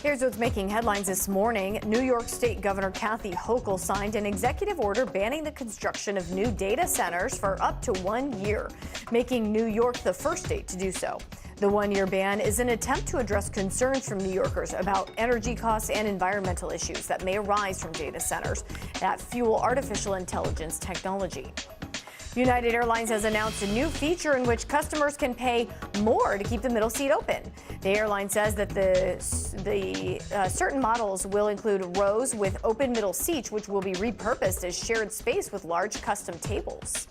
Here's what's making headlines this morning. New York State Governor Kathy Hochul signed an executive order banning the construction of new data centers for up to 1 year, making New York the first state to do so. The one-year ban is an attempt to address concerns from New Yorkers about energy costs and environmental issues that may arise from data centers that fuel artificial intelligence technology. United Airlines has announced a new feature in which customers can pay more to keep the middle seat open. The airline says that certain models will include rows with open middle seats, which will be repurposed as shared space with large custom tables.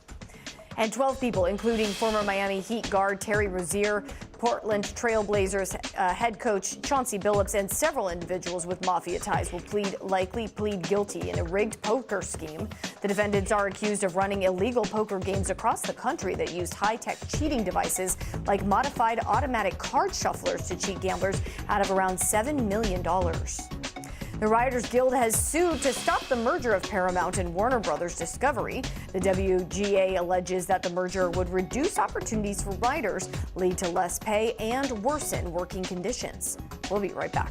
And 12 people, including former Miami Heat guard Terry Rozier, Portland Trail Blazers head coach Chauncey Billups, and several individuals with mafia ties will likely plead guilty in a rigged poker scheme. The defendants are accused of running illegal poker games across the country that used high-tech cheating devices like modified automatic card shufflers to cheat gamblers out of around $7 million. The Writers Guild has sued to stop the merger of Paramount and Warner Brothers Discovery. The WGA alleges that the merger would reduce opportunities for writers, lead to less pay, and worsen working conditions. We'll be right back.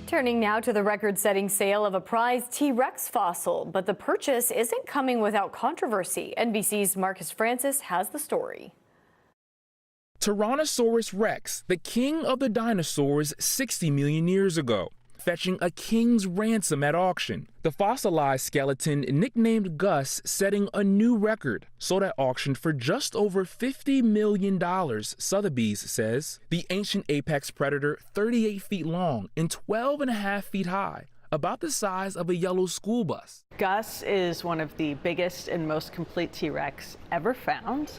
Turning now to the record-setting sale of a prized T-Rex fossil, but the purchase isn't coming without controversy. NBC's Marcus Francis has the story. Tyrannosaurus Rex, the king of the dinosaurs 60 million years ago, fetching a king's ransom at auction. The fossilized skeleton, nicknamed Gus, setting a new record, sold at auction for just over $50 million, Sotheby's says. The ancient apex predator, 38 feet long and 12.5 feet high, about the size of a yellow school bus. Gus is one of the biggest and most complete T-Rex ever found.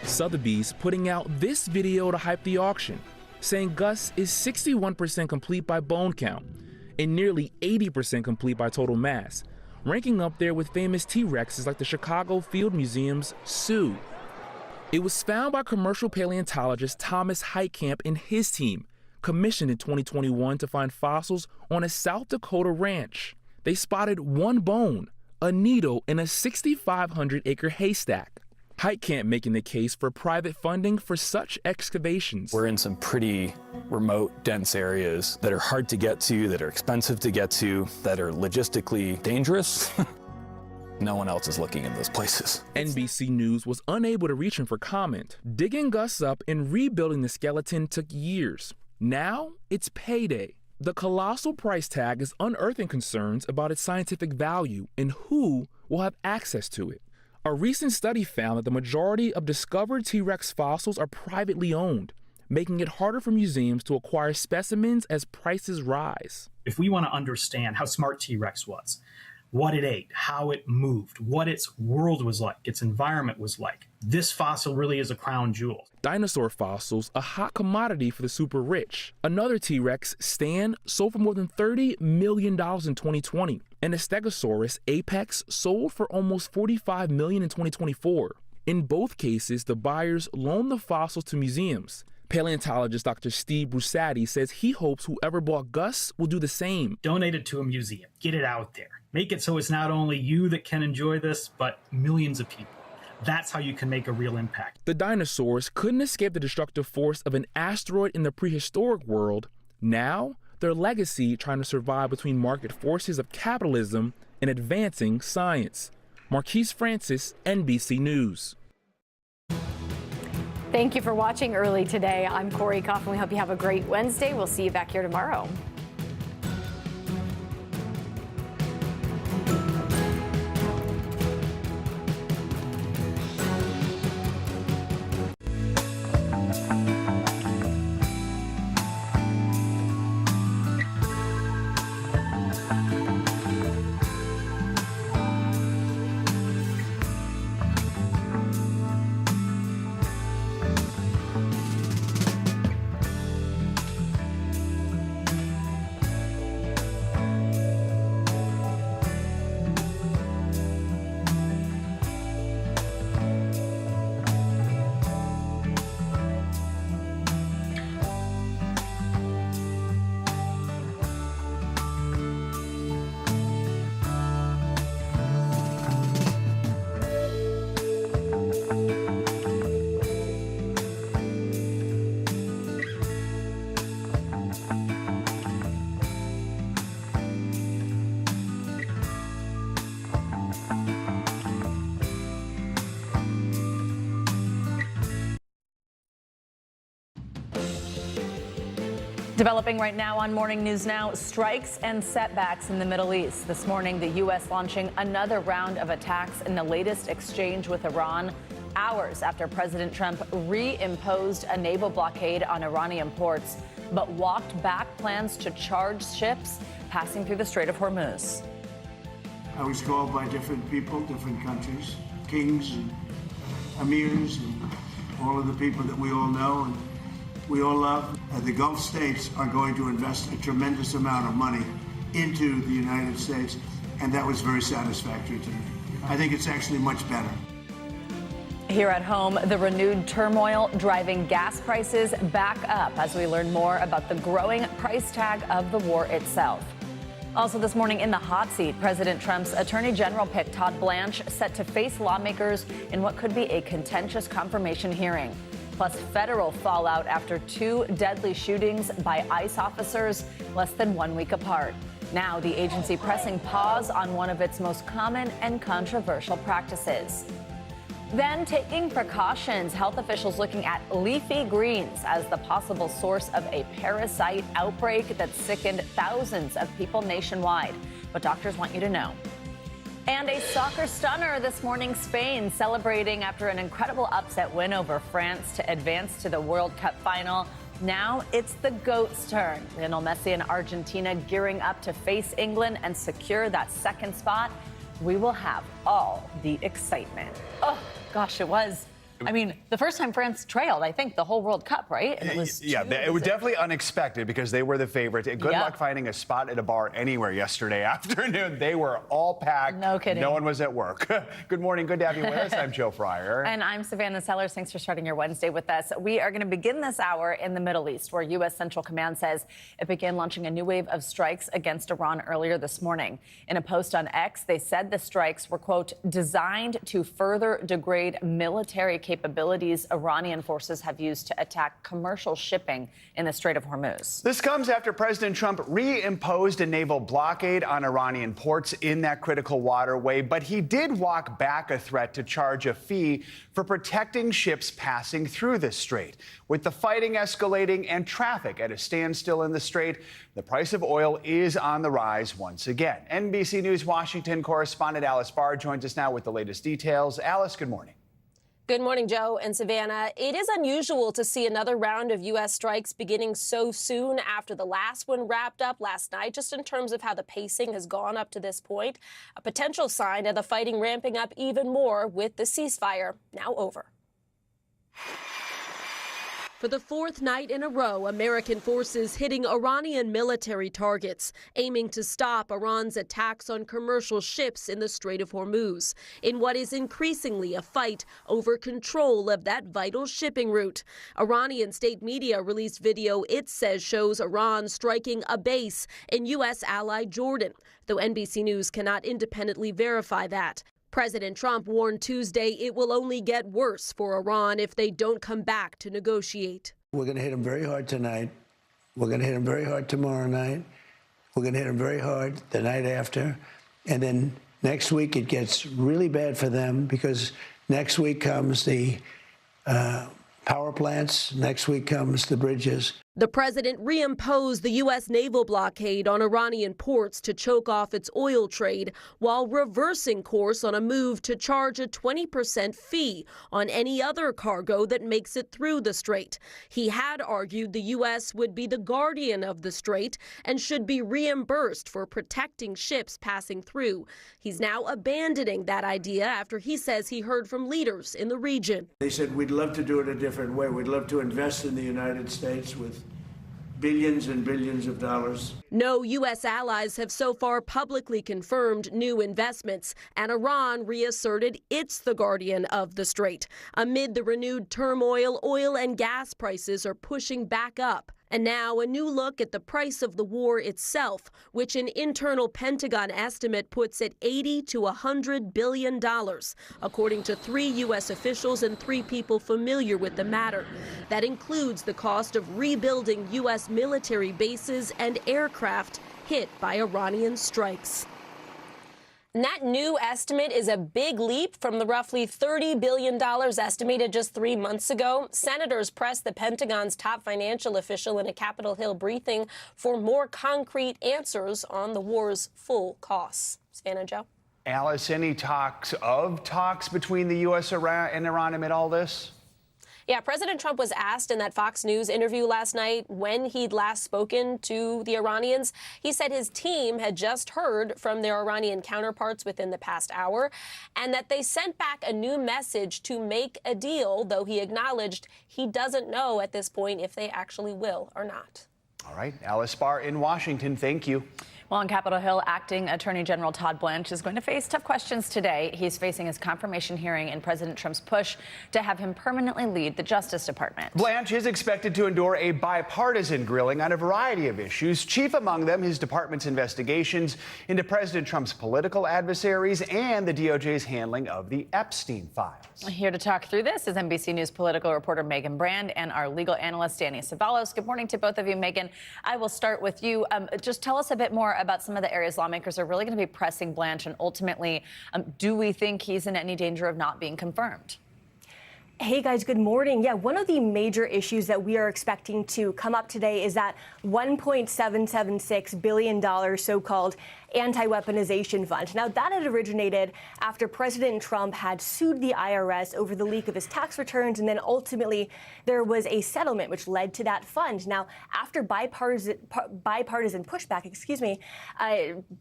Sotheby's putting out this video to hype the auction, saying Gus is 61% complete by bone count and nearly 80% complete by total mass, ranking up there with famous T-Rexes like the Chicago Field Museum's Sue. It was found by commercial paleontologist Thomas Heitkamp and his team, commissioned in 2021 to find fossils on a South Dakota ranch. They spotted one bone, a needle in a 6,500-acre haystack. Heitkamp making the case for private funding for such excavations. We're in some pretty remote, dense areas that are hard to get to, that are expensive to get to, that are logistically dangerous. No one else is looking in those places. NBC News was unable to reach him for comment. Digging Gus up and rebuilding the skeleton took years. Now it's payday. The colossal price tag is unearthing concerns about its scientific value and who will have access to it. A recent study found that the majority of discovered T-Rex fossils are privately owned, making it harder for museums to acquire specimens as prices rise. If we want to understand how smart T-Rex was, what it ate, how it moved, what its world was like, its environment was like, this fossil really is a crown jewel. Dinosaur fossils, a hot commodity for the super rich. Another T-Rex, Stan, sold for more than $30 million in 2020. And the Stegosaurus, Apex, sold for almost $45 million in 2024. In both cases, the buyers loaned the fossils to museums, Paleontologist Dr. Steve Brusati says he hopes whoever bought Gus will do the same. Donate it to a museum. Get it out there. Make it so it's not only you that can enjoy this, but millions of people. That's how you can make a real impact. The dinosaurs couldn't escape the destructive force of an asteroid in the prehistoric world. Now, their legacy trying to survive between market forces of capitalism and advancing science. Marquise Francis, NBC News. Thank you for watching Early Today. I'm Corey Coffin. We hope you have a great Wednesday. We'll see you back here tomorrow. Developing right now on Morning News Now, strikes and setbacks in the Middle East. This morning, the U.S. launching another round of attacks in the latest exchange with Iran, hours after President Trump reimposed a naval blockade on Iranian ports, but walked back plans to charge ships passing through the Strait of Hormuz. I was called by different people, different countries, kings and emirs and all of the people that we all know and we all love. The Gulf states are going to invest a tremendous amount of money into the United States, and that was very satisfactory to me. I think it's actually much better. Here at home, the renewed turmoil driving gas prices back up as we learn more about the growing price tag of the war itself. Also this morning in the hot seat, President Trump's Attorney General pick Todd Blanche set to face lawmakers in what could be a contentious confirmation hearing. Plus federal fallout after 2 deadly shootings by ICE officers less than 1 week apart. Now the agency pressing pause on one of its most common and controversial practices. Then taking precautions, health officials looking at leafy greens as the possible source of a parasite outbreak that sickened thousands of people nationwide. But doctors want you to know. And a soccer stunner this morning, Spain celebrating after an incredible upset win over France to advance to the World Cup final. Now it's the GOAT's turn. Lionel Messi and Argentina gearing up to face England and secure that second spot. We will have all the excitement. Oh, gosh, it was. I mean, the first time France trailed, I think, the whole World Cup, right? And it was it was definitely unexpected because they were the favorite. Good luck finding a spot at a bar anywhere yesterday afternoon. They were all packed. No kidding. No one was at work. Good morning. Good to have you with us. I'm Joe Fryer. And I'm Savannah Sellers. Thanks for starting your Wednesday with us. We are going to begin this hour in the Middle East, where U.S. Central Command says it began launching a new wave of strikes against Iran earlier this morning. In a post on X, they said the strikes were, quote, designed to further degrade military capabilities Iranian forces have used to attack commercial shipping in the Strait of Hormuz. This comes after President Trump reimposed a naval blockade on Iranian ports in that critical waterway, but he did walk back a threat to charge a fee for protecting ships passing through the strait. With the fighting escalating and traffic at a standstill in the strait, the price of oil is on the rise once again. NBC News Washington correspondent Alice Barr joins us now with the latest details. Alice, good morning. Good morning, Joe and Savannah. It is unusual to see another round of U.S. strikes beginning so soon after the last one wrapped up last night, just in terms of how the pacing has gone up to this point. A potential sign of the fighting ramping up even more with the ceasefire now over. For the fourth night in a row, American forces hitting Iranian military targets, aiming to stop Iran's attacks on commercial ships in the Strait of Hormuz, in what is increasingly a fight over control of that vital shipping route. Iranian state media released video it says shows Iran striking a base in U.S. ally Jordan, though NBC News cannot independently verify that. President Trump warned Tuesday it will only get worse for Iran if they don't come back to negotiate. We're going to hit them very hard tonight. We're going to hit them very hard tomorrow night. We're going to hit them very hard the night after. And then next week it gets really bad for them because next week comes the power plants. Next week comes the bridges. The president reimposed the U.S. naval blockade on Iranian ports to choke off its oil trade, while reversing course on a move to charge a 20% fee on any other cargo that makes it through the strait. He had argued the U.S. would be the guardian of the strait and should be reimbursed for protecting ships passing through. He's now abandoning that idea after he says he heard from leaders in the region. They said, we'd love to do it a different way. We'd love to invest in the United States with billions and billions of dollars. No U.S. allies have so far publicly confirmed new investments, and Iran reasserted it's the guardian of the strait. Amid the renewed turmoil, oil and gas prices are pushing back up. And now a new look at the price of the war itself, which an internal Pentagon estimate puts at $80 to $100 billion, according to 3 U.S. officials and 3 people familiar with the matter. That includes the cost of rebuilding U.S. military bases and aircraft hit by Iranian strikes. And that new estimate is a big leap from the roughly $30 billion estimated just 3 months ago. Senators pressed the Pentagon's top financial official in a Capitol Hill briefing for more concrete answers on the war's full costs. Savannah, Joe? Alice, any talks between the U.S. and Iran amid all this? Yeah, President Trump was asked in that Fox News interview last night when he'd last spoken to the Iranians. He said his team had just heard from their Iranian counterparts within the past hour and that they sent back a new message to make a deal, though he acknowledged he doesn't know at this point if they actually will or not. All right, Alice Barr in Washington, thank you. Well, on Capitol Hill, Acting Attorney General Todd Blanche is going to face tough questions today. He's facing his confirmation hearing in President Trump's push to have him permanently lead the Justice Department. Blanche is expected to endure a bipartisan grilling on a variety of issues, chief among them his department's investigations into President Trump's political adversaries and the DOJ's handling of the Epstein files. Here to talk through this is NBC News political reporter Megan Brand and our legal analyst Danny Savalos. Good morning to both of you. Megan, I will start with you. Just tell us a bit more about some of the areas lawmakers are really going to be pressing Blanche, and ultimately, do we think he's in any danger of not being confirmed? Hey guys, good morning. Yeah, one of the major issues that we are expecting to come up today is that $1.776 billion so-called anti-weaponization fund. Now, that had originated after President Trump had sued the IRS over the leak of his tax returns, and then ultimately there was a settlement which led to that fund. Now, after bipartisan pushback,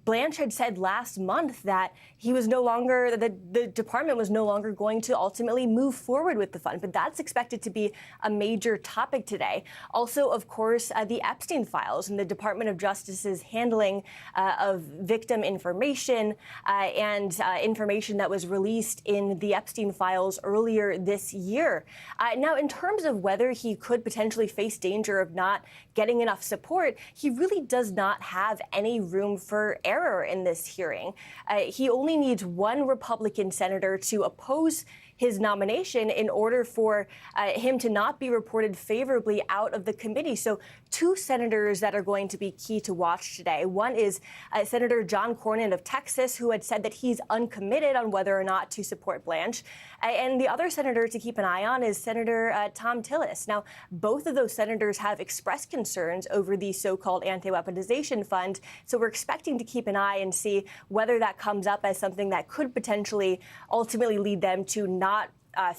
Blanche had said last month that he was no longer, the department was no longer going to ultimately move forward with the fund, but that's expected to be a major topic today. Also, of course, the Epstein files and the Department of Justice's handling of victim information and information that was released in the Epstein files earlier this year. Now, in terms of whether he could potentially face danger of not getting enough support, he really does not have any room for error in this hearing. He only needs one Republican senator to oppose his nomination in order for him to not be reported favorably out of the committee. So 2 senators that are going to be key to watch today. One is Senator John Cornyn of Texas, who had said that he's uncommitted on whether or not to support Blanche. And the other senator to keep an eye on is Senator Tom Tillis. Now, both of those senators have expressed concerns over the so-called anti-weaponization fund. So we're expecting to keep an eye and see whether that comes up as something that could potentially ultimately lead them to not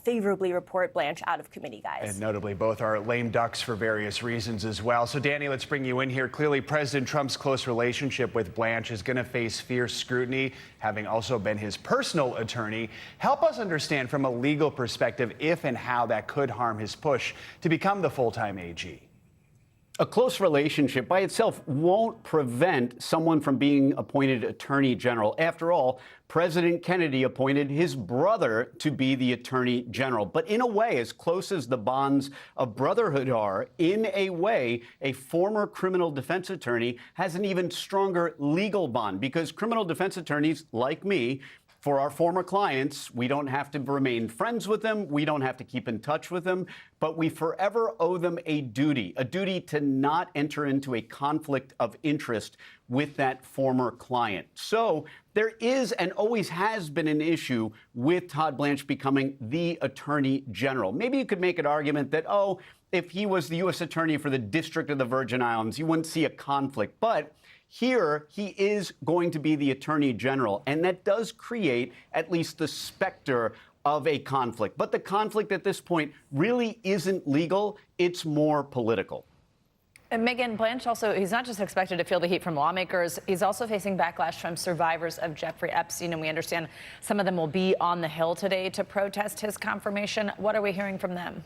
favorably report Blanche out of committee, guys. And notably, both are lame ducks for various reasons as well. So, Danny, let's bring you in here. Clearly, President Trump's close relationship with Blanche is going to face fierce scrutiny, having also been his personal attorney. Help us understand from a legal perspective if and how that could harm his push to become the full-time AG. A close relationship by itself won't prevent someone from being appointed Attorney General. After all, President Kennedy appointed his brother to be the Attorney General. But in a way, as close as the bonds of brotherhood are, in a way, a former criminal defense attorney has an even stronger legal bond, because criminal defense attorneys like me, for our former clients, we don't have to remain friends with them. We don't have to keep in touch with them. But we forever owe them a duty to not enter into a conflict of interest with that former client. So there is and always has been an issue with Todd Blanche becoming the Attorney General. Maybe you could make an argument that, oh, if he was the U.S. Attorney for the District of the Virgin Islands, you wouldn't see a conflict. But here, he is going to be the Attorney General, and that does create at least the specter of a conflict. But the conflict at this point really isn't legal. It's more political. And Megan, Blanche also, he's not just expected to feel the heat from lawmakers, he's also facing backlash from survivors of Jeffrey Epstein, and we understand some of them will be on the Hill today to protest his confirmation. What are we hearing from them?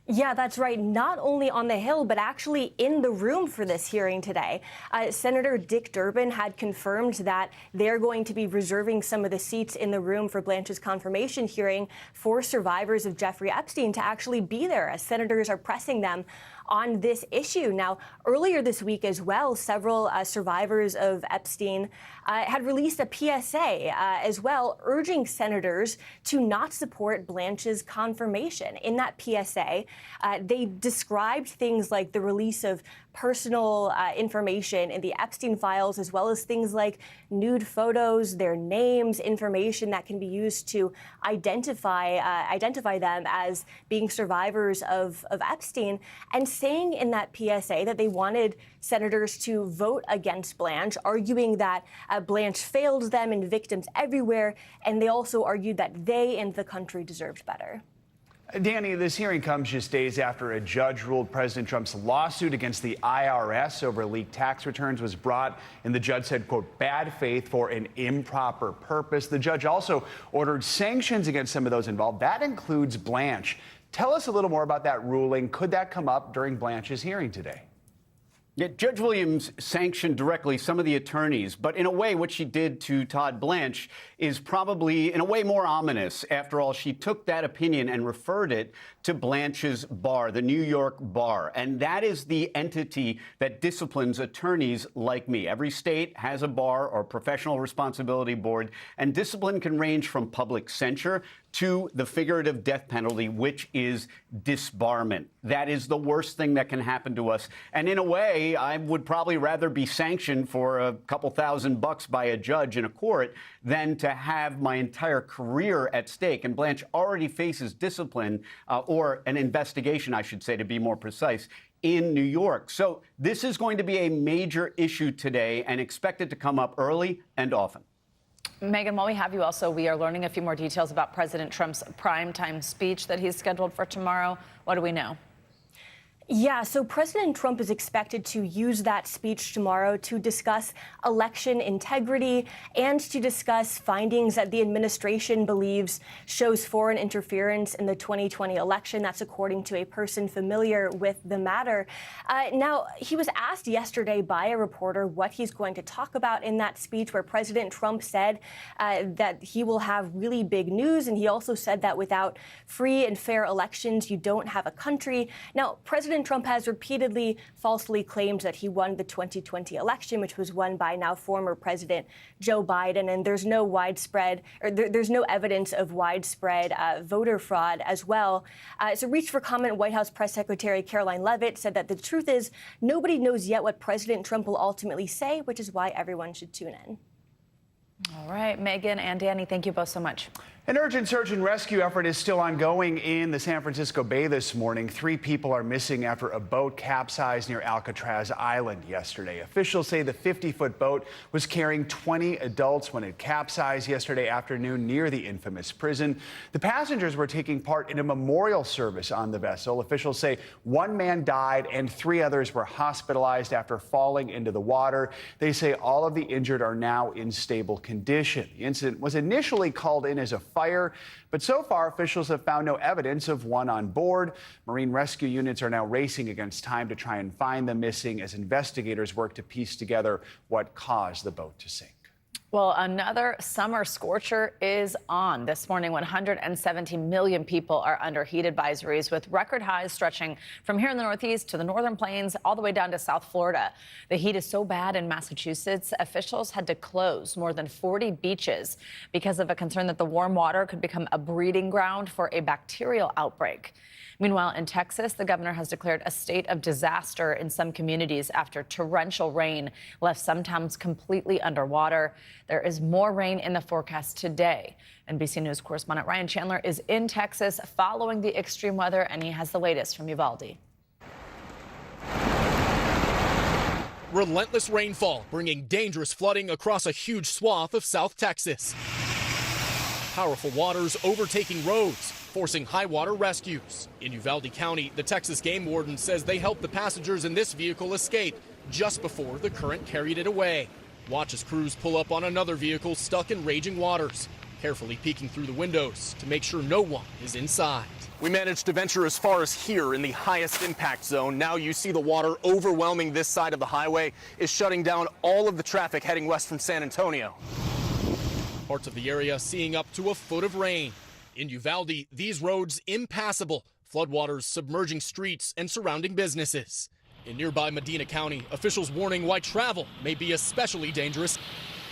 Yeah, that's right. Not only on the Hill, but actually in the room for this hearing today. Senator Dick Durbin had confirmed that they're going to be reserving some of the seats in the room for Blanche's confirmation hearing for survivors of Jeffrey Epstein to actually be there, as senators are pressing them on this issue. Now, earlier this week as well, several survivors of Epstein had released a PSA as well, urging senators to not support Blanche's confirmation. In that PSA, they described things like the release of personal information in the Epstein files, as well as things like nude photos, their names, information that can be used to identify them as being survivors of Epstein, and saying in that PSA that they wanted senators to vote against Blanche, arguing that Blanche failed them and victims everywhere, and they also argued that they and the country deserved better. Danny, this hearing comes just days after a judge ruled President Trump's lawsuit against the IRS over leaked tax returns was brought, and the judge said, quote, bad faith for an improper purpose. The judge also ordered sanctions against some of those involved. That includes Blanche. Tell us a little more about that ruling. Could that come up during Blanche's hearing today? Yeah, Judge Williams sanctioned directly some of the attorneys, but in a way, what she did to Todd Blanche is probably, in a way, more ominous. After all, she took that opinion and referred it to Blanche's bar, the New York bar, and that is the entity that disciplines attorneys like me. Every state has a bar or professional responsibility board, and discipline can range from public censure to the figurative death penalty, which is disbarment. That is the worst thing that can happen to us. And in a way, I would probably rather be sanctioned for a couple $1,000 by a judge in a court than to have my entire career at stake. And Blanche already faces discipline, or an investigation, I should say, to be more precise, in New York. So this is going to be a major issue today and expected to come up early and often. Megan, while we have you also, we are learning a few more details about President Trump's primetime speech that he's scheduled for tomorrow. What do we know? Yeah, so President Trump is expected to use that speech tomorrow to discuss election integrity and to discuss findings that the administration believes shows foreign interference in the 2020 election. That's according to a person familiar with the matter. Now, he was asked yesterday by a reporter what he's going to talk about in that speech, where President Trump said that he will have really big news. And he also said that without free and fair elections, you don't have a country. Now, President Trump has repeatedly falsely claimed that he won the 2020 election, which was won by now former President Joe Biden, and there's no widespread, or there's no evidence of widespread voter fraud as well. So Reach for Comment White House Press Secretary Caroline Leavitt said that the truth is nobody knows yet what President Trump will ultimately say, which is why everyone should tune in. All right, Megan and Danny, thank you both so much. An urgent search and rescue effort is still ongoing in the San Francisco Bay this morning. 3 people are missing after a boat capsized near Alcatraz Island yesterday. Officials say the 50-foot boat was carrying 20 adults when it capsized yesterday afternoon near the infamous prison. The passengers were taking part in a memorial service on the vessel. Officials say 1 man died and 3 others were hospitalized after falling into the water. They say all of the injured are now in stable condition. The incident was initially called in as a fire, but so far officials have found no evidence of one on board. Marine rescue units are now racing against time to try and find the missing as investigators work to piece together what caused the boat to sink. Well, another summer scorcher is on. This morning, 117 million people are under heat advisories, with record highs stretching from here in the Northeast to the Northern Plains all the way down to South Florida. The heat is so bad in Massachusetts, officials had to close more than 40 beaches because of a concern that the warm water could become a breeding ground for a bacterial outbreak. Meanwhile, in Texas, the governor has declared a state of disaster in some communities after torrential rain left some towns completely underwater. There is more rain in the forecast today. NBC News correspondent Ryan Chandler is in Texas following the extreme weather, and he has the latest from Uvalde. Relentless rainfall bringing dangerous flooding across a huge swath of South Texas. Powerful waters overtaking roads, forcing high water rescues. In Uvalde County, the Texas game warden says they helped the passengers in this vehicle escape just before the current carried it away. Watch as crews pull up on another vehicle stuck in raging waters, carefully peeking through the windows to make sure no one is inside. We managed to venture as far as here in the highest impact zone. Now you see the water overwhelming this side of the highway, is shutting down all of the traffic heading west from San Antonio. Parts of the area seeing up to a foot of rain. In Uvalde, these roads impassable, floodwaters submerging streets and surrounding businesses. In nearby Medina County, officials warning why travel may be especially dangerous.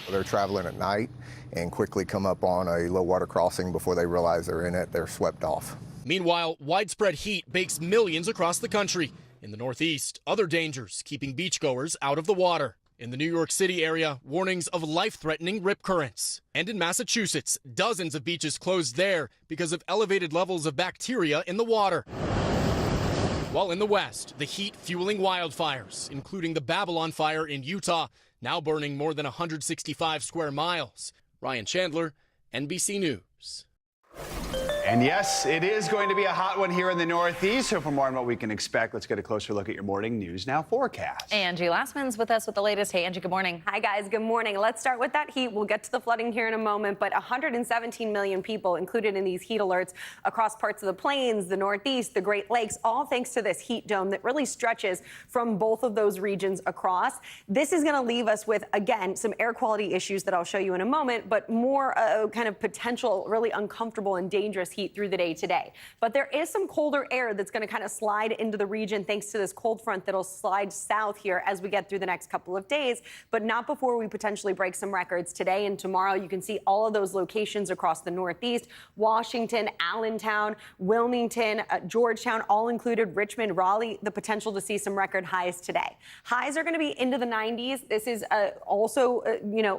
They're traveling at night and quickly come up on a low water crossing before they realize they're in it. They're swept off. Meanwhile, widespread heat bakes millions across the country. In the Northeast, other dangers keeping beachgoers out of the water. In the New York City area, warnings of life-threatening rip currents. And in Massachusetts, dozens of beaches closed there because of elevated levels of bacteria in the water. While in the West, the heat fueling wildfires, including the Babylon fire in Utah, now burning more than 165 square miles. Ryan Chandler, NBC News. And yes, it is going to be a hot one here in the Northeast. So for more on what we can expect, let's get a closer look at your morning News Now forecast. Angie Lastman's with us with the latest. Hey, Angie, good morning. Hi, guys. Good morning. Let's start with that heat. We'll get to the flooding here in a moment, but 117 million people included in these heat alerts across parts of the plains, the Northeast, the Great Lakes, all thanks to this heat dome that really stretches from both of those regions across. This is going to leave us with, again, some air quality issues that I'll show you in a moment, but more kind of potential, really uncomfortable and dangerous heat through the day today. But there is some colder air that's going to kind of slide into the region thanks to this cold front that'll slide south here as we get through the next couple of days, but not before we potentially break some records today and tomorrow. You can see all of those locations across the Northeast: Washington, Allentown, Wilmington, Georgetown, all included, Richmond, Raleigh, the potential to see some record highs today. Highs are going to be into the 90s. This is also,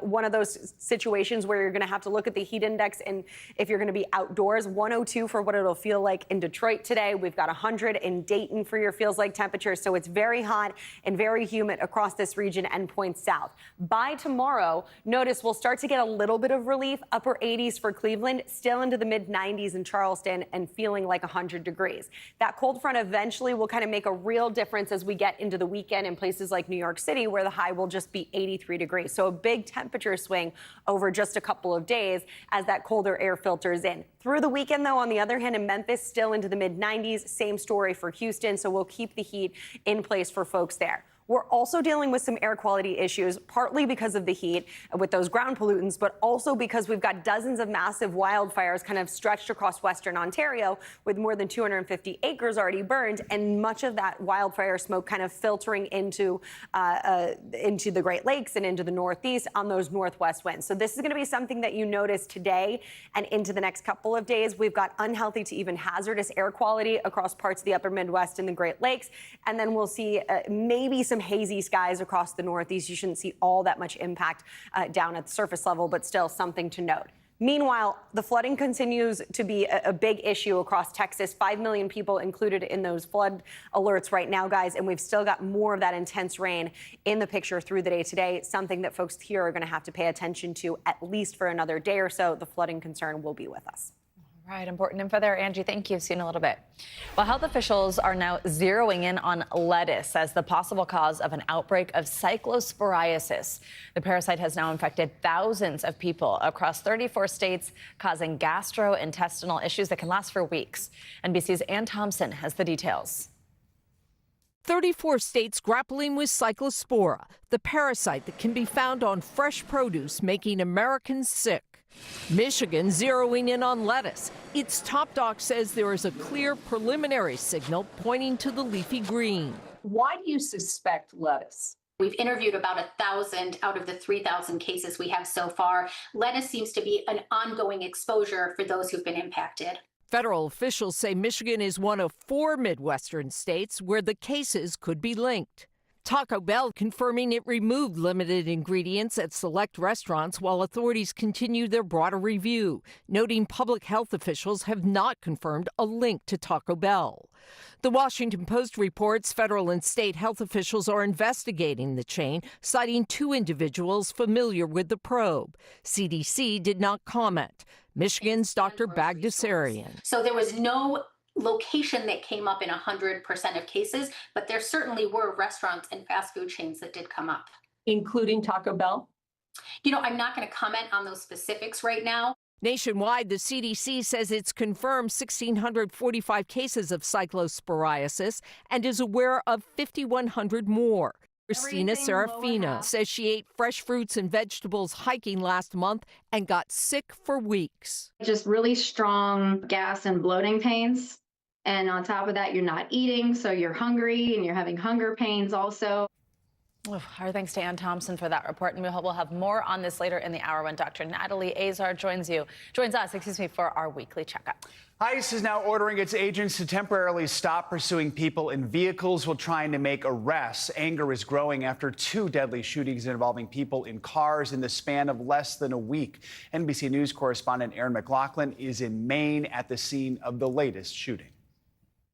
one of those situations where you're going to have to look at the heat index, and if you're going to be outdoors, 102 for what it'll feel like in Detroit today. We've got 100 in Dayton for your feels like temperature. So it's very hot and very humid across this region and points south. By tomorrow, notice we'll start to get a little bit of relief. Upper 80s for Cleveland, still into the mid 90s in Charleston and feeling like 100 degrees. That cold front eventually will kind of make a real difference as we get into the weekend in places like New York City, where the high will just be 83 degrees. So a big temperature swing over just a couple of days as that colder air filters in. Through the weekend, though, on the other hand, in Memphis, still into the mid-90s. Same story for Houston, so we'll keep the heat in place for folks there. We're also dealing with some air quality issues, partly because of the heat with those ground pollutants, but also because we've got dozens of massive wildfires kind of stretched across Western Ontario with more than 250 acres already burned, and much of that wildfire smoke kind of filtering into the Great Lakes and into the Northeast on those northwest winds. So this is going to be something that you notice today and into the next couple of days. We've got unhealthy to even hazardous air quality across parts of the upper Midwest and the Great Lakes, and then we'll see maybe some hazy skies across the Northeast. You shouldn't see all that much impact down at the surface level, but still something to note. Meanwhile, the flooding continues to be a big issue across Texas. 5 million people included in those flood alerts right now, guys. And we've still got more of that intense rain in the picture through the day today, something that folks here are going to have to pay attention to at least for another day or so. The flooding concern will be with us. Right, important info there, Angie. Thank you. See you in a little bit. Well, health officials are now zeroing in on lettuce as the possible cause of an outbreak of cyclosporiasis. The parasite has now infected thousands of people across 34 states, causing gastrointestinal issues that can last for weeks. NBC's Ann Thompson has the details. 34 states grappling with cyclospora, the parasite that can be found on fresh produce, making Americans sick. Michigan zeroing in on lettuce. Its top doc says there is a clear preliminary signal pointing to the leafy green. Why do you suspect lettuce? We've interviewed about 1,000 out of the 3,000 cases we have so far. Lettuce seems to be an ongoing exposure for those who've been impacted. Federal officials say Michigan is one of 4 Midwestern states where the cases could be linked. Taco Bell confirming it removed limited ingredients at select restaurants while authorities continue their broader review, noting public health officials have not confirmed a link to Taco Bell. The Washington Post reports federal and state health officials are investigating the chain, citing 2 individuals familiar with the probe. CDC did not comment. Michigan's Dr. Bagdasarian. So there was no location that came up in 100% of cases, but there certainly were restaurants and fast food chains that did come up. Including Taco Bell? You know, I'm not going to comment on those specifics right now. Nationwide, the CDC says it's confirmed 1,645 cases of cyclosporiasis and is aware of 5,100 more. Christina Serafino says she ate fresh fruits and vegetables hiking last month and got sick for weeks. Just really strong gas and bloating pains. And on top of that, you're not eating, so you're hungry and you're having hunger pains also. Our thanks to Ann Thompson for that report, and we'll have more on this later in the hour when Dr. Natalie Azar joins us for our weekly checkup. ICE is now ordering its agents to temporarily stop pursuing people in vehicles while trying to make arrests. Anger is growing after 2 deadly shootings involving people in cars in the span of less than a week. NBC News correspondent Aaron McLaughlin is in Maine at the scene of the latest shooting.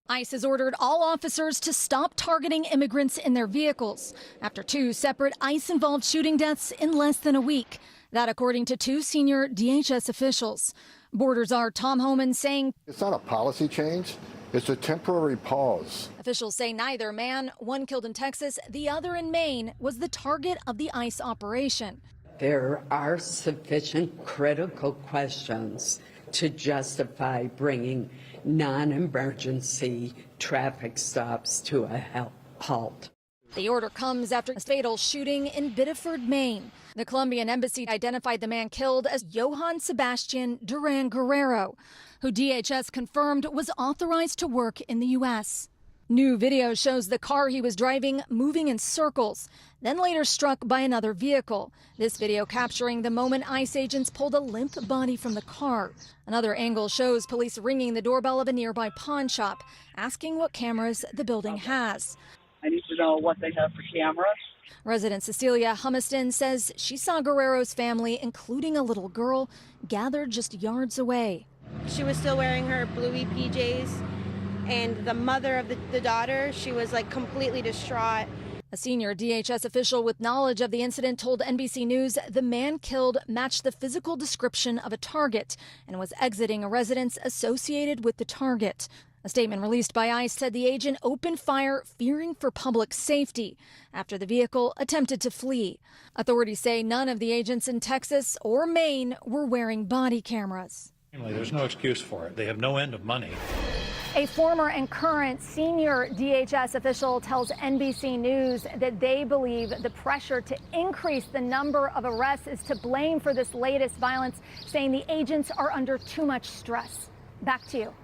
ICE has ordered all officers to stop targeting immigrants in their vehicles after 2 separate ICE-involved shooting deaths in less than a week. That according to 2 senior DHS officials. Border Czar Tom Homan saying it's not a policy change, it's a temporary pause. Officials say neither man, one killed in Texas, the other in Maine, was the target of the ICE operation. There are sufficient critical questions to justify bringing non-emergency traffic stops to a halt. The order comes after a fatal shooting in Biddeford, Maine. The Colombian embassy identified the man killed as Johann Sebastian Duran Guerrero, who DHS confirmed was authorized to work in the U.S. New video shows the car he was driving moving in circles, then later struck by another vehicle. This video capturing the moment ICE agents pulled a limp body from the car. Another angle shows police ringing the doorbell of a nearby pawn shop, asking what cameras the building has. I need to know what they have for cameras. Resident Cecilia Humiston says she saw Guerrero's family, including a little girl, gathered just yards away. She was still wearing her bluey PJs, and the mother of the daughter, she was like completely distraught. A senior DHS official with knowledge of the incident told NBC News the man killed matched the physical description of a target and was exiting a residence associated with the target. A statement released by ICE said the agent opened fire fearing for public safety after the vehicle attempted to flee. Authorities say none of the agents in Texas or Maine were wearing body cameras. There's no excuse for it. They have no end of money. A former and current senior DHS official tells NBC News that they believe the pressure to increase the number of arrests is to blame for this latest violence, saying the agents are under too much stress. Back to you.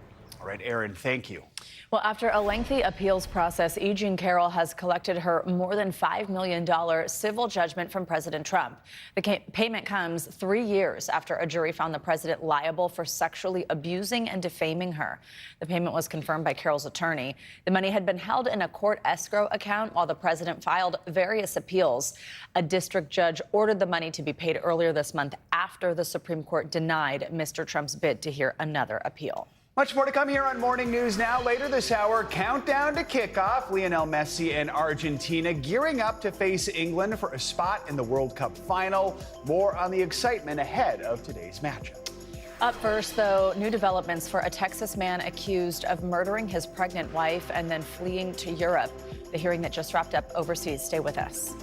All right, Aaron, thank you. Well, after a lengthy appeals process, E. Jean Carroll has collected her more than $5 million civil judgment from President Trump. The payment comes 3 years after a jury found the president liable for sexually abusing and defaming her. The payment was confirmed by Carroll's attorney. The money had been held in a court escrow account while the president filed various appeals. A district judge ordered the money to be paid earlier this month after the Supreme Court denied Mr. Trump's bid to hear another appeal. Much more to come here on Morning News Now. Later this hour, countdown to kickoff. Lionel Messi and Argentina gearing up to face England for a spot in the World Cup final. More on the excitement ahead of today's matchup. Up first, though, new developments for a Texas man accused of murdering his pregnant wife and then fleeing to Europe. The hearing that just wrapped up overseas. Stay with us.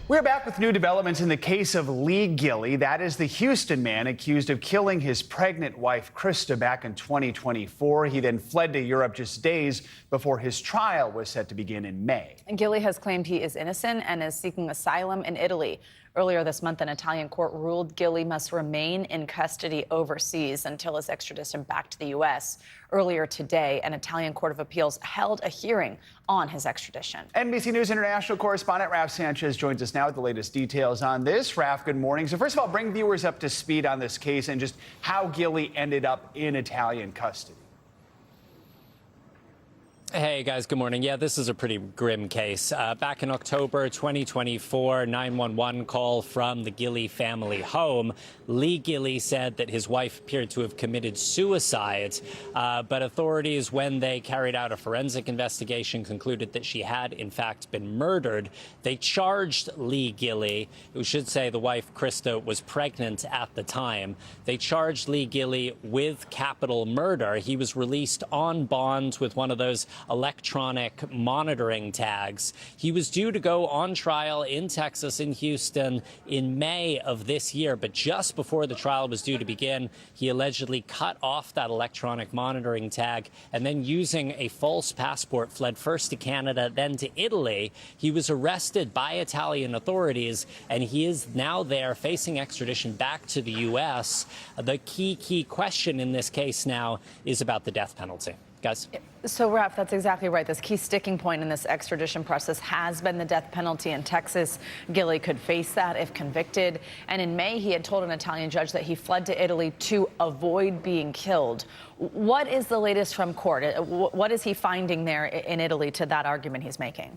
We're back with new developments in the case of Lee Gilley. That is the Houston man accused of killing his pregnant wife, Krista, back in 2024. He then fled to Europe just days before his trial was set to begin in May. And Gilley has claimed he is innocent and is seeking asylum in Italy. Earlier this month, an Italian court ruled Gilley must remain in custody overseas until his extradition back to the U.S. Earlier today, an Italian court of appeals held a hearing on his extradition. NBC News international correspondent Raf Sanchez joins us now with the latest details on this. Raf, good morning. So first of all, bring viewers up to speed on this case and just how Gilley ended up in Italian custody. Hey guys, good morning. Yeah, this is a pretty grim case. Back in October 2024, 911 call from the Gilley family home. Lee Gilley said that his wife appeared to have committed suicide, but authorities, when they carried out a forensic investigation, concluded that she had in fact been murdered. They charged Lee Gilley. We should say the wife, Krista, was pregnant at the time. They charged Lee Gilley with capital murder. He was released on bond with one of those electronic monitoring tags. He was due to go on trial in Texas, in Houston, in May of this year, but just before the trial was due to begin, he allegedly cut off that electronic monitoring tag and then, using a false passport, fled first to Canada, then to Italy. He was arrested by Italian authorities, and he is now there facing extradition back to the U.S. The key question in this case now is about the death penalty. Guys? So, Raph, that's exactly right. This key sticking point in this extradition process has been the death penalty in Texas. Gilley could face that if convicted. And in May, he had told an Italian judge that he fled to Italy to avoid being killed. What is the latest from court? What is he finding there in Italy to that argument he's making?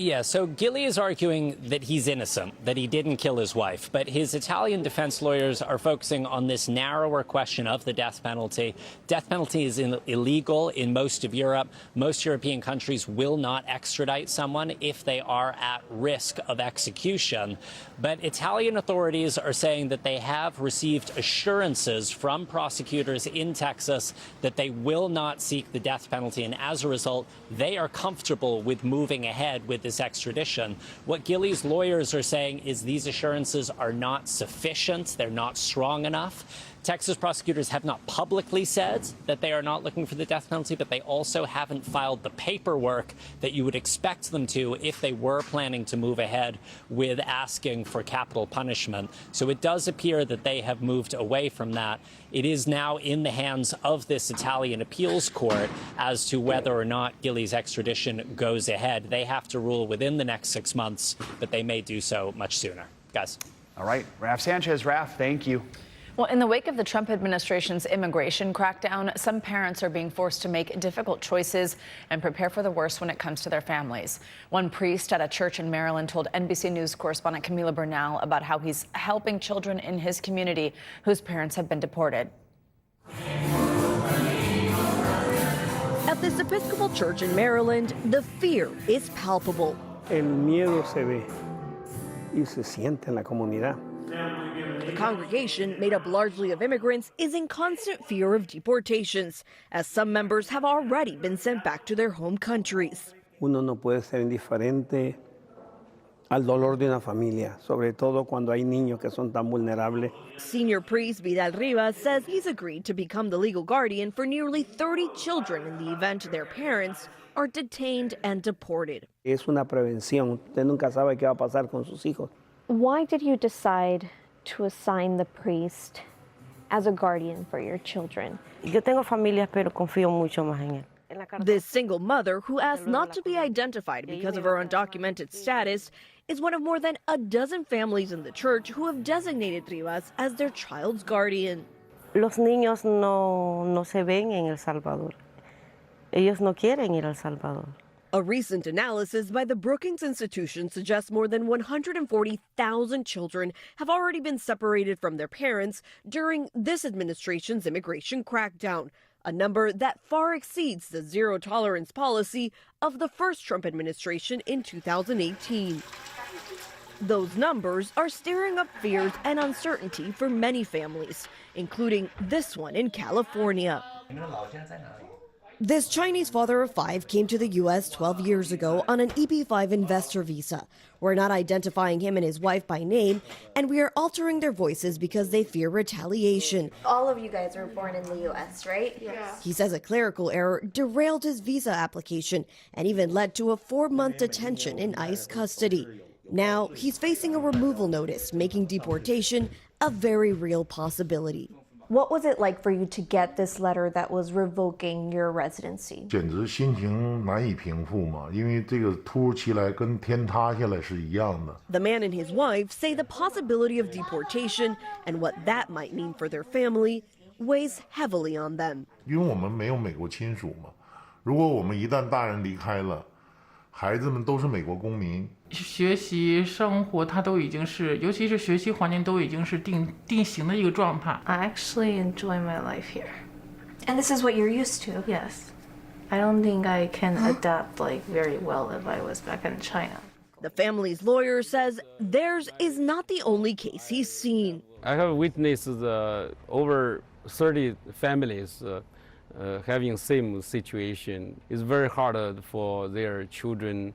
Yeah, so Gilley is arguing that he's innocent, that he didn't kill his wife. But his Italian defense lawyers are focusing on this narrower question of the death penalty. Death penalty is illegal in most of Europe. Most European countries will not extradite someone if they are at risk of execution. But Italian authorities are saying that they have received assurances from prosecutors in Texas that they will not seek the death penalty. And as a result, they are comfortable with moving ahead with this extradition. What Gilley's lawyers are saying is these assurances are not sufficient. They're not strong enough. Texas prosecutors have not publicly said that they are not looking for the death penalty, but they also haven't filed the paperwork that you would expect them to if they were planning to move ahead with asking for capital punishment. So it does appear that they have moved away from that. It is now in the hands of this Italian appeals court as to whether or not Gilley's extradition goes ahead. They have to rule within the next 6 months, but they may do so much sooner. Guys. All right. Raph Sanchez. Raph, thank you. Well, in the wake of the Trump administration's immigration crackdown, some parents are being forced to make difficult choices and prepare for the worst when it comes to their families. One priest at a church in Maryland told NBC News correspondent Camila Bernal about how he's helping children in his community whose parents have been deported. At this Episcopal church in Maryland, the fear is palpable. El miedo se ve y se siente en la comunidad. The congregation, made up largely of immigrants, is in constant fear of deportations, as some members have already been sent back to their home countries. Uno no puede ser indiferente al dolor de una familia, sobre todo cuando hay niños que son tan vulnerables. Senior priest Vidal Rivas says he's agreed to become the legal guardian for nearly 30 children in the event their parents are detained and deported. Es una prevención. Usted nunca sabe qué va a pasar con sus hijos. Why did you decide to assign the priest as a guardian for your children? Yo tengo familias, pero confío mucho más en él. This single mother, who asked not to be identified because of her undocumented status, is one of more than a dozen families in the church who have designated Rivas as their child's guardian. Los niños no se ven en El Salvador. Ellos no quieren ir a El Salvador. A recent analysis by the Brookings Institution suggests more than 140,000 children have already been separated from their parents during this administration's immigration crackdown, a number that far exceeds the zero-tolerance policy of the first Trump administration in 2018. Those numbers are stirring up fears and uncertainty for many families, including this one in California. This Chinese father of 5 came to the U.S. 12 years ago on an EB-5 investor visa. We're not identifying him and his wife by name, and we are altering their voices because they fear retaliation. All of you guys were born in the U.S., right? Yes. He says a clerical error derailed his visa application and even led to a 4-month detention in ICE custody. Now he's facing a removal notice, making deportation a very real possibility. What was it like for you to get this letter that was revoking your residency? 简直心情难以平复嘛，因为这个突如其来，跟天塌下来是一样的。 The man and his wife say the possibility of deportation and what that might mean for their family weighs heavily on them. 因为我们没有美国亲属嘛，如果我们一旦大人离开了，孩子们都是美国公民，学习生活它都已经是，尤其是学习环境都已经是定型的一个状态。I actually enjoy my life here. And this is what you're used to? Yes. I don't think I can adapt like very well if I was back in China. The family's lawyer says theirs is not the only case he's seen. I have witnessed over 30 families having same situation. It's very hard for their children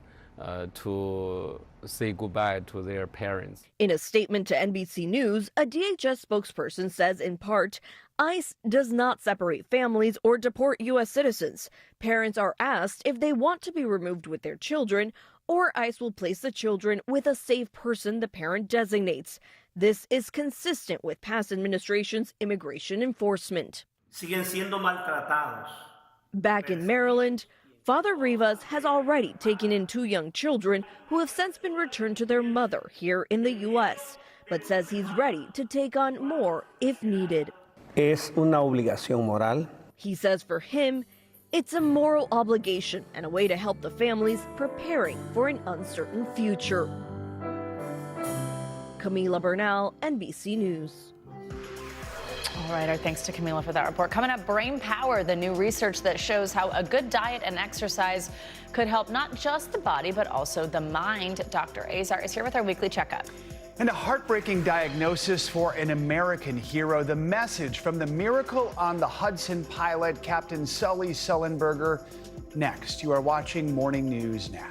to say goodbye to their parents. In a statement to NBC News, a DHS spokesperson says in part, ICE does not separate families or deport U.S. citizens. Parents are asked if they want to be removed with their children, or ICE will place the children with a safe person the parent designates. This is consistent with past administrations' immigration enforcement. Siguen siendo maltratados. Back in Maryland, Father Rivas has already taken in 2 young children who have since been returned to their mother here in the U.S., but says he's ready to take on more if needed. Es una obligación moral. He says for him, it's a moral obligation and a way to help the families preparing for an uncertain future. Camila Bernal, NBC News. All right, our thanks to Camila for that report. Coming up, Brain Power, the new research that shows how a good diet and exercise could help not just the body, but also the mind. Dr. Azar is here with our weekly checkup. And a heartbreaking diagnosis for an American hero. The message from the Miracle on the Hudson pilot, Captain Sully Sullenberger. Next, you are watching Morning News Now.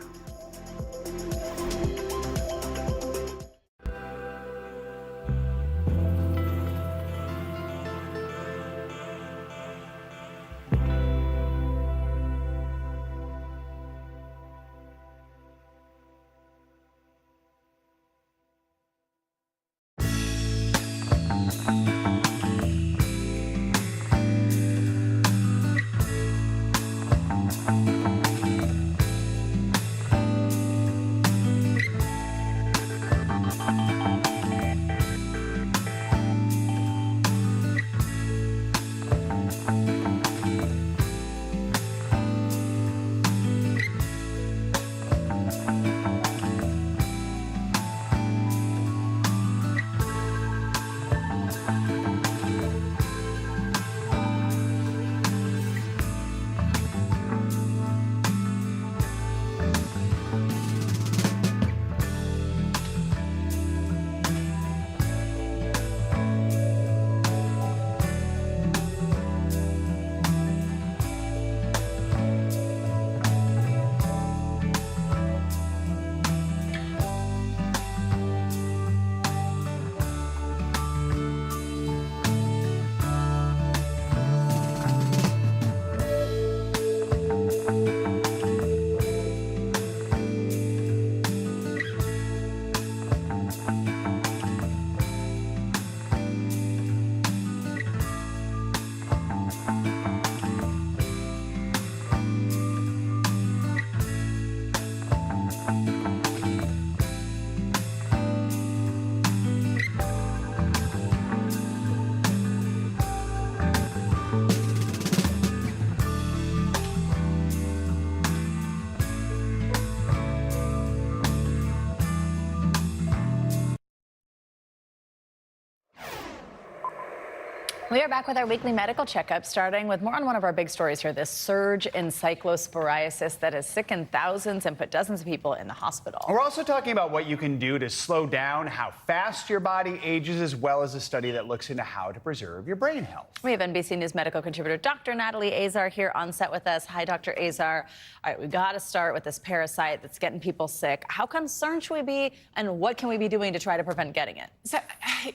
We are back with our weekly medical checkup, starting with more on one of our big stories here, this surge in cyclosporiasis that has sickened thousands and put dozens of people in the hospital. We're also talking about what you can do to slow down how fast your body ages, as well as a study that looks into how to preserve your brain health. We have NBC News medical contributor Dr. Natalie Azar here on set with us. Hi, Dr. Azar. All right, we got to start with this parasite that's getting people sick. How concerned should we be, and what can we be doing to try to prevent getting it? So,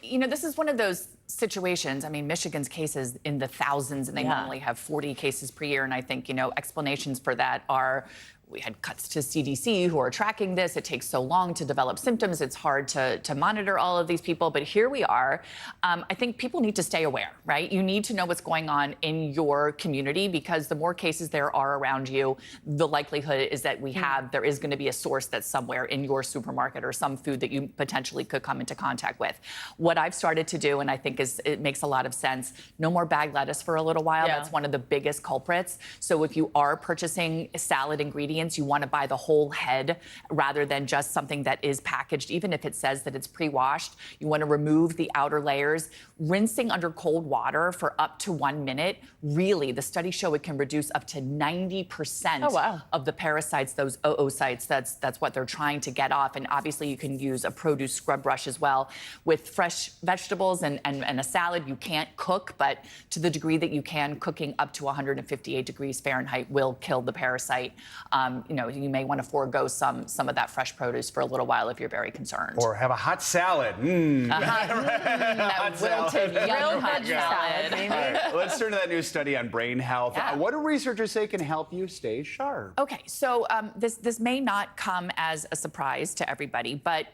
you know, this is one of those situations. I mean, Michigan's cases in the thousands, and they normally have 40 cases per year. And I think, you know, explanations for that are we had cuts to CDC who are tracking this. It takes so long to develop symptoms. It's hard to monitor all of these people. But here we are. I think people need to stay aware, right? You need to know what's going on in your community, because the more cases there are around you, the likelihood is that there is going to be a source that's somewhere in your supermarket or some food that you potentially could come into contact with. What I've started to do, and I think it makes a lot of sense, no more bagged lettuce for a little while. Yeah. That's one of the biggest culprits. So if you are purchasing salad ingredients, you want to buy the whole head rather than just something that is packaged. Even if it says that it's pre-washed, you want to remove the outer layers. Rinsing under cold water for up to 1 minute, really, the studies show it can reduce up to 90% of the parasites, those oocytes. That's what they're trying to get off. And obviously, you can use a produce scrub brush as well. With fresh vegetables and a salad, you can't cook, but to the degree that you can, cooking up to 158 degrees Fahrenheit will kill the parasite. You may want to forego some of that fresh produce for a little while if you're very concerned. Or have a hot salad. That wilted, yummy hot salad. All right, let's turn to that new study on brain health. Yeah. What do researchers say can help you stay sharp? Okay, so this may not come as a surprise to everybody, but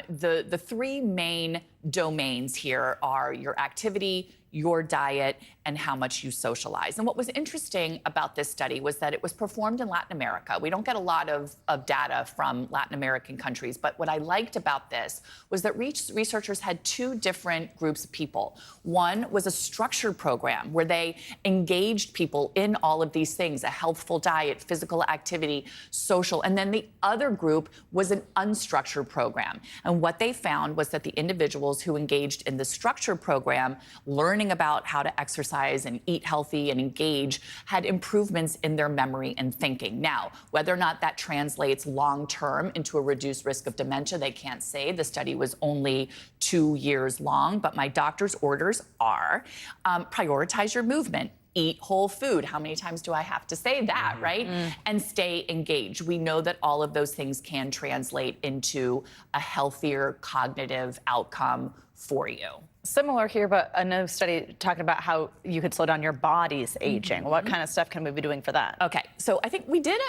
the three main domains here are your activity, your diet, and how much you socialize. And what was interesting about this study was that it was performed in Latin America. We don't get a lot of data from Latin American countries, but what I liked about this was that researchers had two different groups of people. One was a structured program where they engaged people in all of these things, a healthful diet, physical activity, social, and then the other group was an unstructured program. And what they found was that the individuals who engaged in the structured program, learning about how to exercise and eat healthy and engage, had improvements in their memory and thinking. Now, whether or not that translates long-term into a reduced risk of dementia, they can't say. The study was only 2 years long, but my doctor's orders are prioritize your movement. Eat whole food. How many times do I have to say that, right? And stay engaged. We know that all of those things can translate into a healthier cognitive outcome for you. Similar here, but another study talking about how you could slow down your body's aging. What kind of stuff can we be doing for that? Okay, so I think we did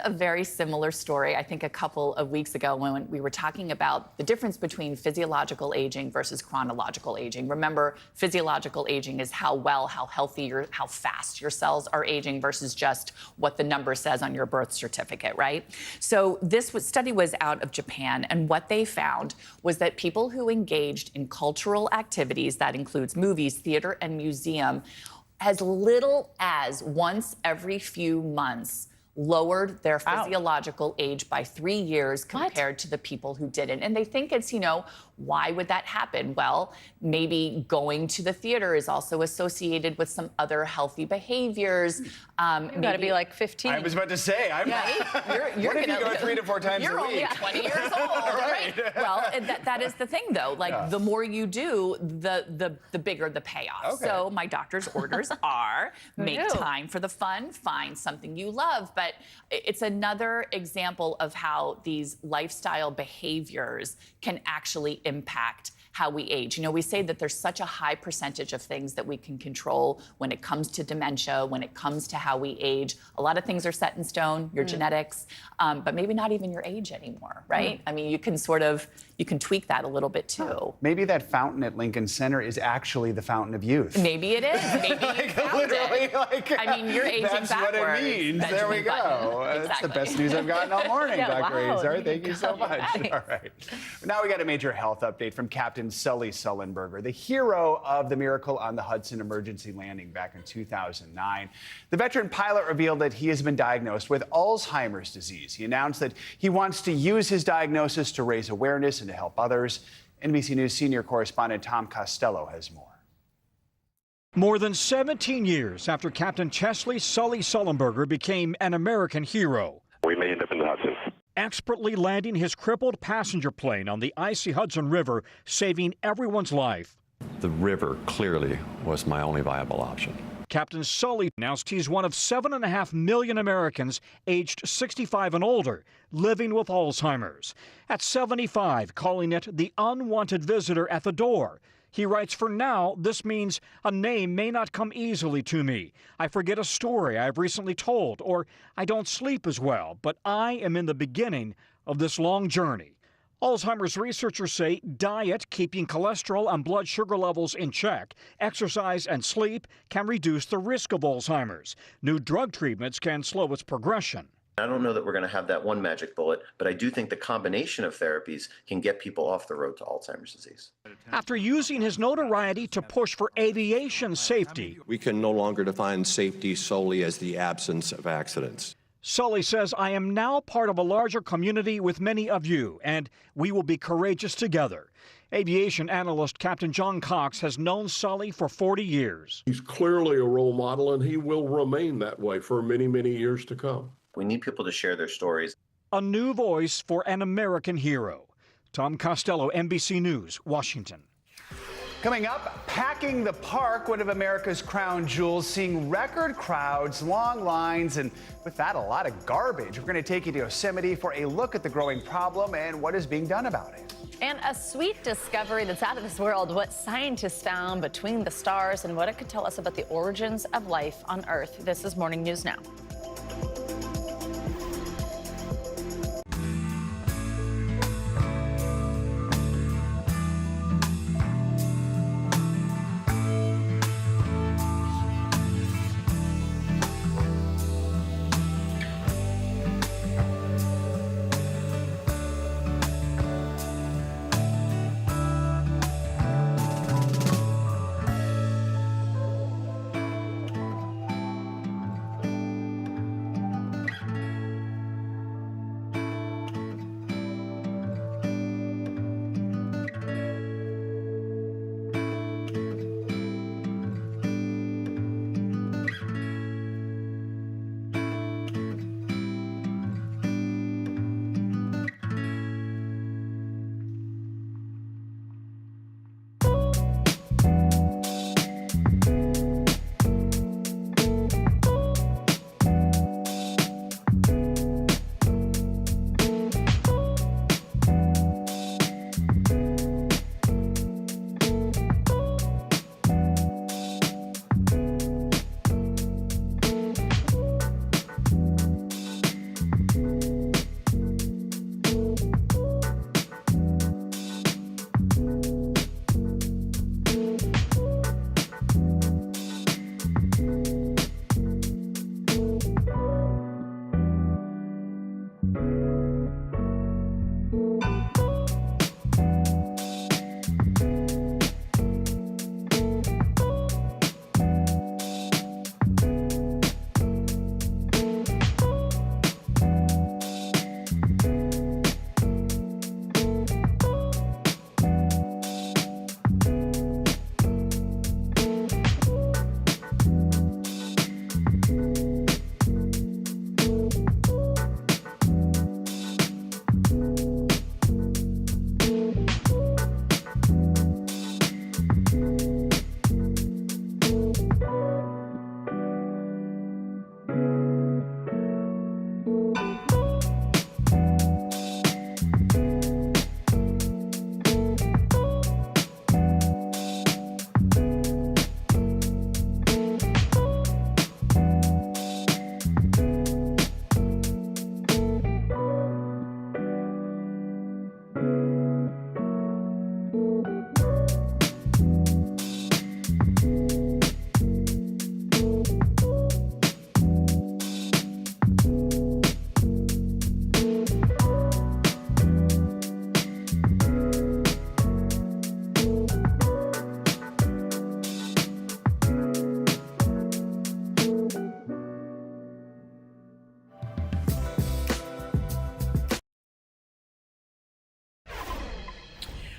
a very similar story, I think a couple of weeks ago when we were talking about the difference between physiological aging versus chronological aging. Remember, physiological aging is how healthy, how fast your cells are aging versus just what the number says on your birth certificate, right? So this study was out of Japan, and what they found was that people who engaged in cultural activities, that includes movies, theater, and museum, as little as once every few months, lowered their physiological age by 3 years compared to the people who didn't. And they think it's, why would that happen? Well, maybe going to the theater is also associated with some other healthy behaviors. You've got to be like 15. I was about to say, You're what if you go 3 to 4 times a week? You're only 20 years old, right? Well, that is the thing, though. Like, the more you do, the bigger the payoff. Okay. So my doctor's orders are make time for the fun, find something you love. But it's another example of how these lifestyle behaviors can actually impact how we age. We say that there's such a high percentage of things that we can control when it comes to dementia, when it comes to how we age. A lot of things are set in stone, your genetics, but maybe not even your age anymore, right? I mean, you can tweak that a little bit too. Maybe that fountain at Lincoln Center is actually the fountain of youth. Maybe it is. Maybe you found it. I mean, you're aging that's backwards. What it means. There we go. Exactly. That's the best news I've gotten all morning, Dr. Azar. Thank you so much. Nice. All right. Now we got a major health update from Captain Sully Sullenberger, the hero of the Miracle on the Hudson emergency landing back in 2009. The veteran pilot revealed that he has been diagnosed with Alzheimer's disease. He announced that he wants to use his diagnosis to raise awareness and to help others. NBC News senior correspondent Tom Costello has more. More than 17 years after Captain Chesley Sully Sullenberger became an American hero. We made it in the Hudson. Expertly landing his crippled passenger plane on the icy Hudson River, saving everyone's life. The river clearly was my only viable option. Captain Sully announced he's one of 7.5 million Americans aged 65 and older living with Alzheimer's. At 75, calling it the unwanted visitor at the door. He writes, "For now, this means a name may not come easily to me. I forget a story I've recently told, or I don't sleep as well, but I am in the beginning of this long journey." Alzheimer's researchers say diet, keeping cholesterol and blood sugar levels in check, exercise and sleep can reduce the risk of Alzheimer's. New drug treatments can slow its progression. I don't know that we're going to have that one magic bullet, but I do think the combination of therapies can get people off the road to Alzheimer's disease. After using his notoriety to push for aviation safety, we can no longer define safety solely as the absence of accidents. Sully says, "I am now part of a larger community with many of you, and we will be courageous together." Aviation analyst Captain John Cox has known Sully for 40 years. He's clearly a role model, and he will remain that way for many, many years to come. We need people to share their stories. A new voice for an American hero. Tom Costello, NBC News, Washington. Coming up, packing the park, one of America's crown jewels, seeing record crowds, long lines, and with that, a lot of garbage. We're going to take you to Yosemite for a look at the growing problem and what is being done about it. And a sweet discovery that's out of this world, what scientists found between the stars and what it could tell us about the origins of life on Earth. This is Morning News Now.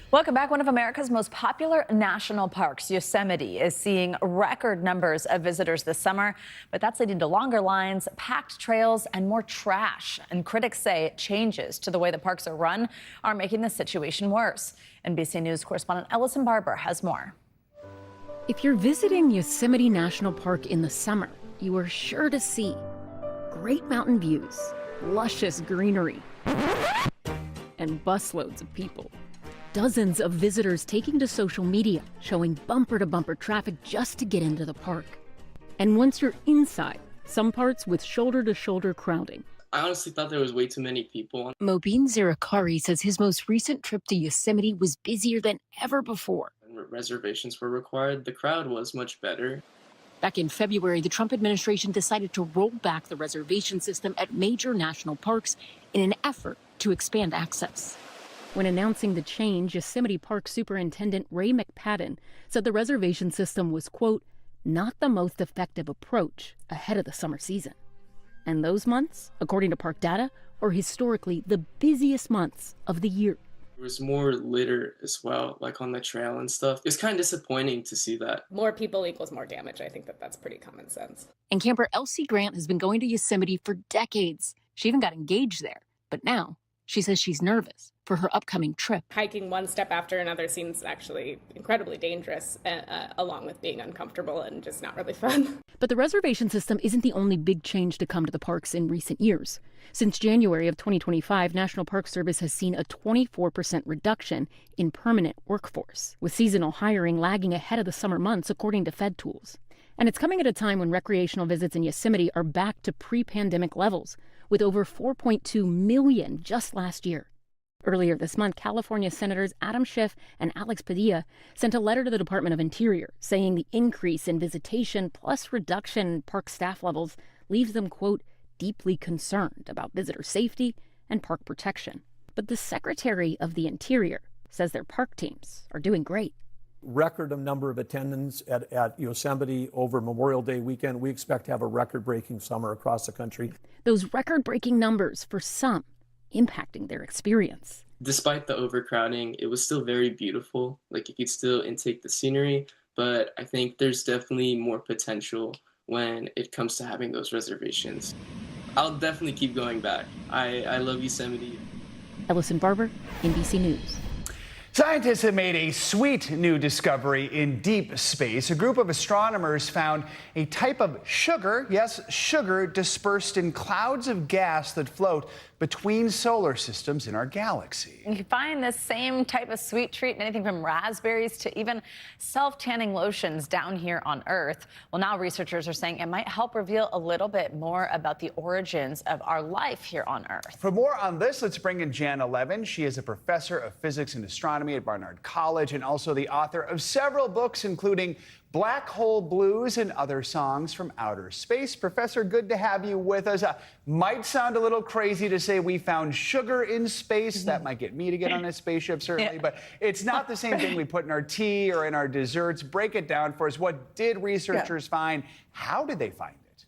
Welcome back. One of America's most popular national parks, Yosemite, is seeing record numbers of visitors this summer, but that's leading to longer lines, packed trails, and more trash. And critics say changes to the way the parks are run are making the situation worse. NBC News correspondent Ellison Barber has more. If you're visiting Yosemite National Park in the summer, you are sure to see great mountain views, luscious greenery, and busloads of people. Dozens of visitors taking to social media, showing bumper-to-bumper traffic just to get into the park. And once you're inside, some parts with shoulder-to-shoulder crowding. I honestly thought there was way too many people. Mobeen Zirakari says his most recent trip to Yosemite was busier than ever before. When reservations were required, the crowd was much better. Back in February, the Trump administration decided to roll back the reservation system at major national parks in an effort to expand access. When announcing the change, Yosemite Park Superintendent Ray McPadden said the reservation system was, quote, not the most effective approach ahead of the summer season. And those months, according to park data, are historically the busiest months of the year. There was more litter as well, like on the trail and stuff. It's kind of disappointing to see that. More people equals more damage. I think that's pretty common sense. And camper Elsie Grant has been going to Yosemite for decades. She even got engaged there. But now, she says she's nervous for her upcoming trip. Hiking one step after another seems actually incredibly dangerous, along with being uncomfortable and just not really fun. But the reservation system isn't the only big change to come to the parks in recent years. Since January of 2025, National Park Service has seen a 24% reduction in permanent workforce, with seasonal hiring lagging ahead of the summer months, according to Fed tools. And it's coming at a time when recreational visits in Yosemite are back to pre-pandemic levels, with over 4.2 million just last year. Earlier this month, California Senators Adam Schiff and Alex Padilla sent a letter to the Department of Interior saying the increase in visitation plus reduction in park staff levels leaves them, quote, deeply concerned about visitor safety and park protection. But the Secretary of the Interior says their park teams are doing great. Record of number of attendants at Yosemite over Memorial Day weekend. We expect to have a record-breaking summer across the country. Those record-breaking numbers, for some, impacting their experience. Despite the overcrowding, it was still very beautiful. Like, you could still intake the scenery, but I think there's definitely more potential when it comes to having those reservations. I'll definitely keep going back. I love Yosemite. Ellison Barber, NBC News. Scientists have made a sweet new discovery in deep space. A group of astronomers found a type of sugar, yes, sugar, dispersed in clouds of gas that float between solar systems in our galaxy. You find this same type of sweet treat in anything from raspberries to even self-tanning lotions down here on Earth. Well, now researchers are saying it might help reveal a little bit more about the origins of our life here on Earth. For more on this, let's bring in Jana Levin. She is a professor of physics and astronomy at Barnard College and also the author of several books, including Black Hole Blues and Other Songs from Outer Space. Professor, good to have you with us. Might sound a little crazy to say we found sugar in space. That might get me to get on a spaceship, certainly, but it's not the same thing we put in our tea or in our desserts. Break it down for us. What did researchers find? How did they find it?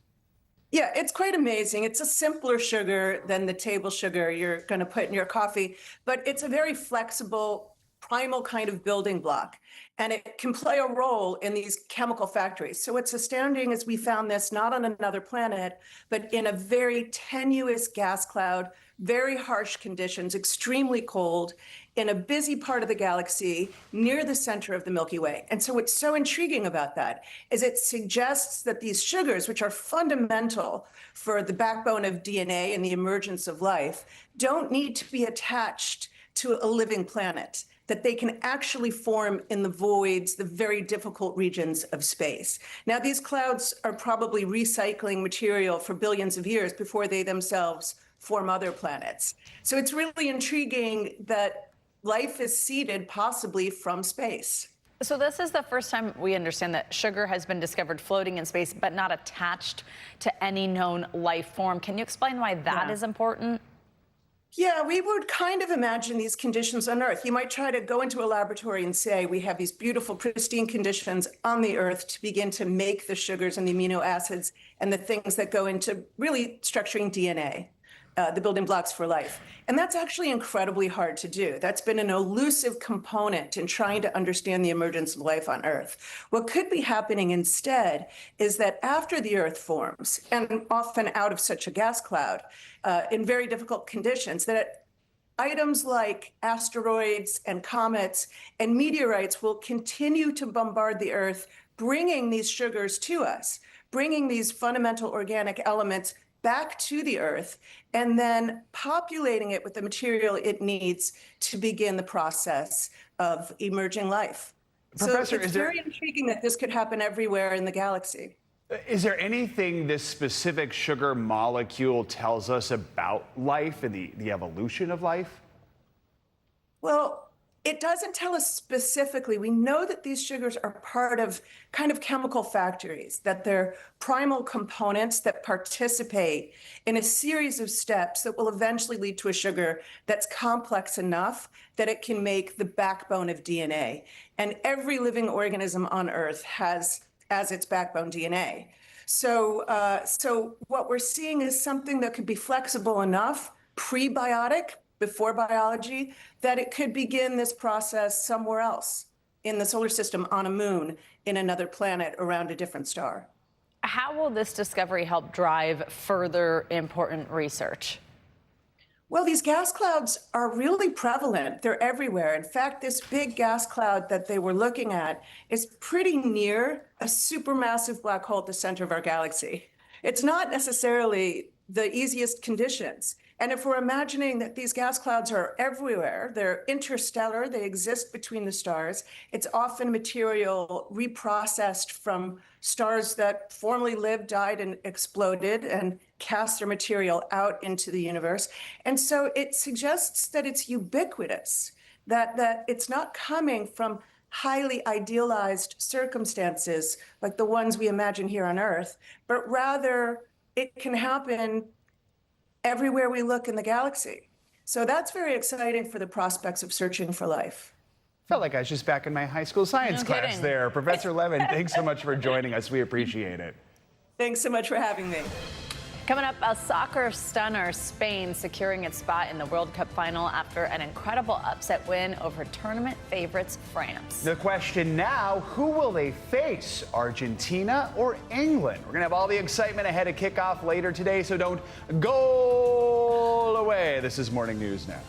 Yeah, it's quite amazing. It's a simpler sugar than the table sugar you're going to put in your coffee, but it's a very flexible, primal kind of building block, and it can play a role in these chemical factories. So what's astounding is we found this not on another planet, but in a very tenuous gas cloud, very harsh conditions, extremely cold, in a busy part of the galaxy near the center of the Milky Way. And so what's so intriguing about that is it suggests that these sugars, which are fundamental for the backbone of DNA and the emergence of life, don't need to be attached to a living planet, that they can actually form in the voids, the very difficult regions of space. Now, these clouds are probably recycling material for billions of years before they themselves form other planets. So it's really intriguing that life is seeded possibly from space. So this is the first time we understand that sugar has been discovered floating in space, but not attached to any known life form. Can you explain why that is important? Yeah, we would kind of imagine these conditions on Earth. You might try to go into a laboratory and say, we have these beautiful, pristine conditions on the Earth to begin to make the sugars and the amino acids and the things that go into really structuring DNA, the building blocks for life. And that's actually incredibly hard to do. That's been an elusive component in trying to understand the emergence of life on Earth. What could be happening instead is that after the Earth forms, and often out of such a gas cloud, in very difficult conditions, that items like asteroids and comets and meteorites will continue to bombard the Earth, bringing these sugars to us, bringing these fundamental organic elements back to the Earth and then populating it with the material it needs to begin the process of emerging life. Professor, so it's very intriguing that this could happen everywhere in the galaxy. Is there anything this specific sugar molecule tells us about life and the evolution of life? Well, it doesn't tell us specifically. We know that these sugars are part of kind of chemical factories, that they're primal components that participate in a series of steps that will eventually lead to a sugar that's complex enough that it can make the backbone of DNA. And every living organism on Earth has as its backbone DNA. So what we're seeing is something that could be flexible enough, prebiotic, before biology, that it could begin this process somewhere else in the solar system, on a moon, in another planet, around a different star. How will this discovery help drive further important research? Well, these gas clouds are really prevalent. They're everywhere. In fact, this big gas cloud that they were looking at is pretty near a supermassive black hole at the center of our galaxy. It's not necessarily the easiest conditions. And if we're imagining that these gas clouds are everywhere, they're interstellar, they exist between the stars, it's often material reprocessed from stars that formerly lived, died, and exploded and cast their material out into the universe. And so it suggests that it's ubiquitous, that it's not coming from highly idealized circumstances like the ones we imagine here on Earth, but rather it can happen everywhere we look in the galaxy. So that's very exciting for the prospects of searching for life. Felt like I was just back in my high school science class there. Professor Levin, thanks so much for joining us. We appreciate it. Thanks so much for having me. Coming up, a soccer stunner, Spain securing its spot in the World Cup final after an incredible upset win over tournament favorites France. The question now, who will they face, Argentina or England? We're going to have all the excitement ahead of kickoff later today, so don't go away. This is Morning News Now.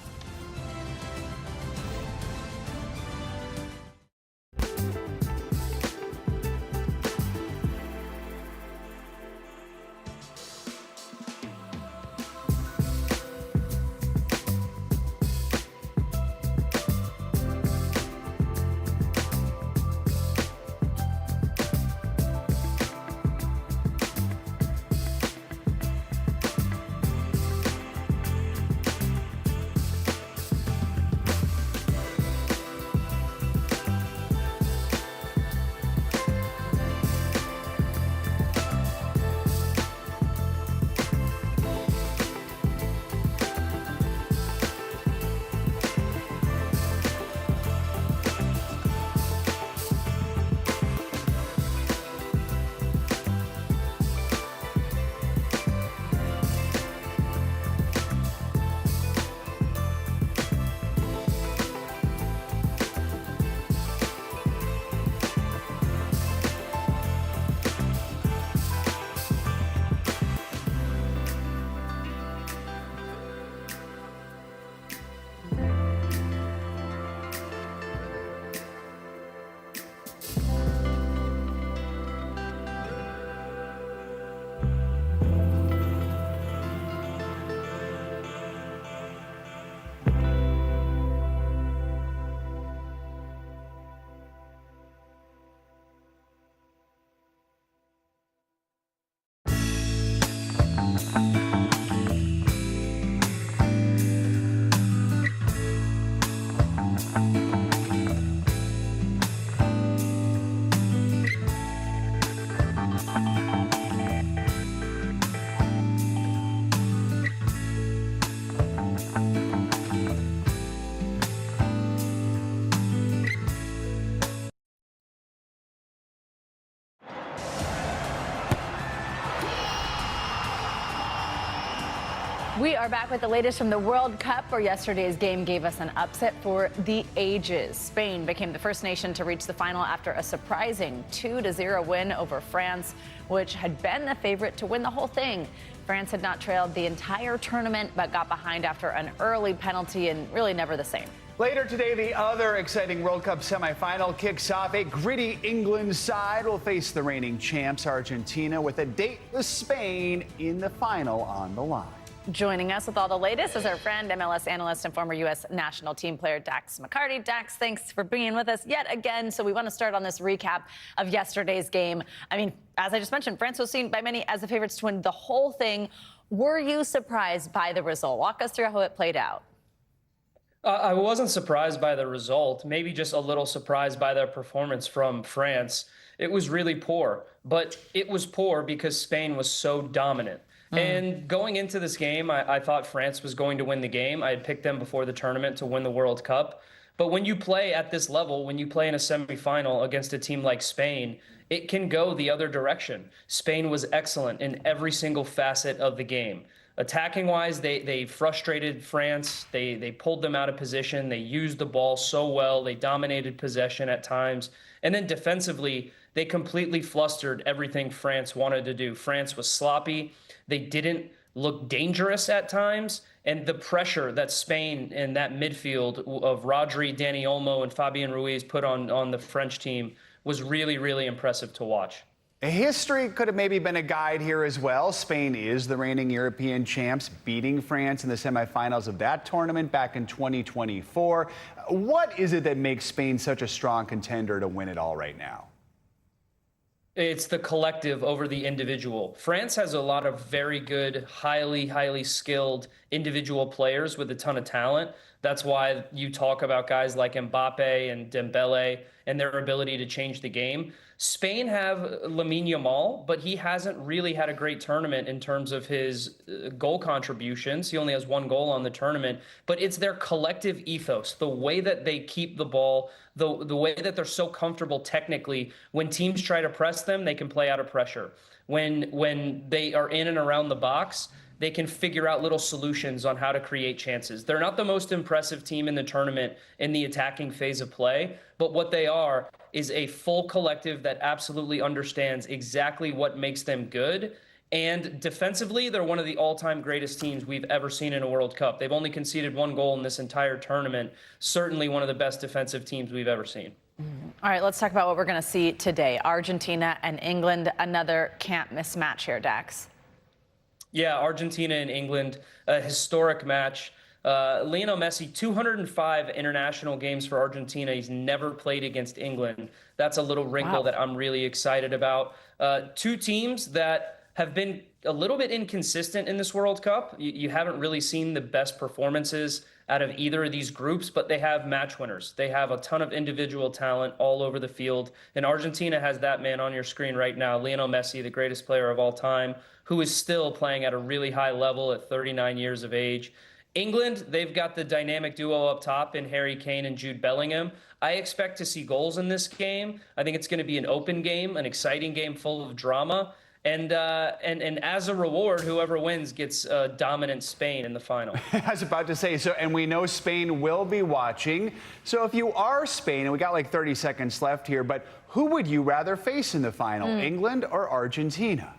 We are back with the latest from the World Cup, where yesterday's game gave us an upset for the ages. Spain became the first nation to reach the final after a surprising 2-0 win over France, which had been the favorite to win the whole thing. France had not trailed the entire tournament, but got behind after an early penalty and really never the same. Later today, the other exciting World Cup semifinal kicks off. A gritty England side will face the reigning champs Argentina with a dateless Spain in the final on the line. Joining us with all the latest is our friend, MLS analyst and former U.S. national team player Dax McCarty. Dax, thanks for being with us yet again. So we want to start on this recap of yesterday's game. I mean, as I just mentioned, France was seen by many as the favorites to win the whole thing. Were you surprised by the result? Walk us through how it played out. I wasn't surprised by the result, maybe just a little surprised by their performance from France. It was really poor, but it was poor because Spain was so dominant. And going into this game, I thought France was going to win the game. I had picked them before the tournament to win the World Cup. But when you play at this level, when you play in a semifinal against a team like Spain, it can go the other direction. Spain was excellent in every single facet of the game. Attacking-wise, they frustrated France. They pulled them out of position. They used the ball so well. They dominated possession at times. And then defensively, they completely flustered everything France wanted to do. France was sloppy. They didn't look dangerous at times. And the pressure that Spain and that midfield of Rodri, Dani Olmo, and Fabian Ruiz put on the French team was really, really impressive to watch. History could have maybe been a guide here as well. Spain is the reigning European champs, beating France in the semifinals of that tournament back in 2024. What is it that makes Spain such a strong contender to win it all right now? It's the collective over the individual. France has a lot of very good, highly skilled individual players with a ton of talent. That's why you talk about guys like Mbappe and Dembele and their ability to change the game. Spain have Lamine Yamal, but he hasn't really had a great tournament in terms of his goal contributions. He only has 1 goal on the tournament, but it's their collective ethos, the way that they keep the ball, the way that they're so comfortable technically. When teams try to press them, they can play out of pressure. When they are in and around the box, they can figure out little solutions on how to create chances. They're not the most impressive team in the tournament in the attacking phase of play, but what they are is a full collective that absolutely understands exactly what makes them good. And defensively, they're one of the all-time greatest teams we've ever seen in a World Cup. They've only conceded 1 goal in this entire tournament. Certainly one of the best defensive teams we've ever seen. All right, let's talk about what we're going to see today. Argentina and England, another can't miss match here, Dax. Yeah, Argentina and England, a historic match. Lionel Messi, 205 international games for Argentina. He's never played against England. That's a little wrinkle that I'm really excited about. 2 teams that have been a little bit inconsistent in this World Cup. You haven't really seen the best performances out of either of these groups, but they have match winners. They have a ton of individual talent all over the field. And Argentina has that man on your screen right now, Lionel Messi, the greatest player of all time, who is still playing at a really high level at 39 years of age. England, they've got the dynamic duo up top in Harry Kane and Jude Bellingham. I expect to see goals in this game. I think it's going to be an open game, an exciting game full of drama. And as a reward, whoever wins gets dominant Spain in the final. I was about to say, and we know Spain will be watching. So if you are Spain, and we got like 30 seconds left here, but who would you rather face in the final, England or Argentina?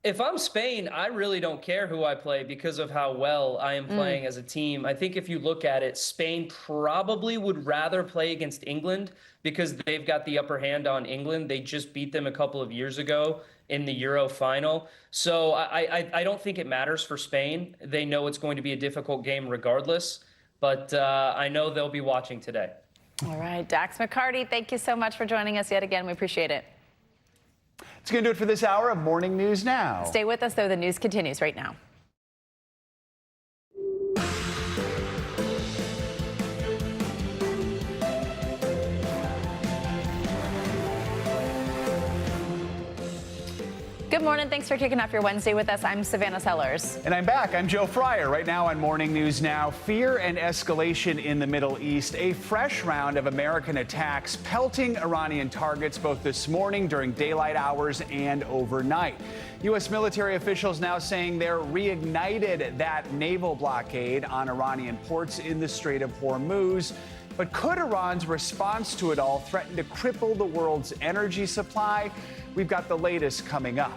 If I'm Spain, I really don't care who I play because of how well I am playing as a team. I think if you look at it, Spain probably would rather play against England because they've got the upper hand on England. They just beat them a couple of years ago in the Euro final. So I don't think it matters for Spain. They know it's going to be a difficult game regardless, but I know they'll be watching today. All right, Dax McCarty, thank you so much for joining us yet again. We appreciate it. It's going to do it for this hour of Morning News Now. Stay with us, though. The news continues right now. Good morning. Thanks for kicking off your Wednesday with us. I'm Savannah Sellers. And I'm back. I'm Joe Fryer. Right now on Morning News Now, fear and escalation in the Middle East. A fresh round of American attacks pelting Iranian targets both this morning during daylight hours and overnight. U.S. military officials now saying they're reignited that naval blockade on Iranian ports in the Strait of Hormuz. But could Iran's response to it all threaten to cripple the world's energy supply? We've got the latest coming up.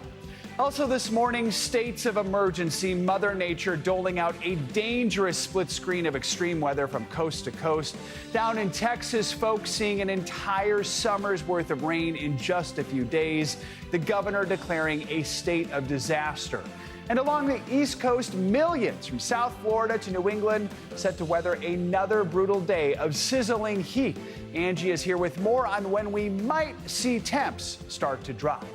Also this morning, states of emergency, Mother Nature doling out a dangerous split screen of extreme weather from coast to coast. Down in Texas, folks seeing an entire summer's worth of rain in just a few days. The governor declaring a state of disaster. And along the East Coast, millions from South Florida to New England set to weather another brutal day of sizzling heat. Angie is here with more on when we might see temps start to drop.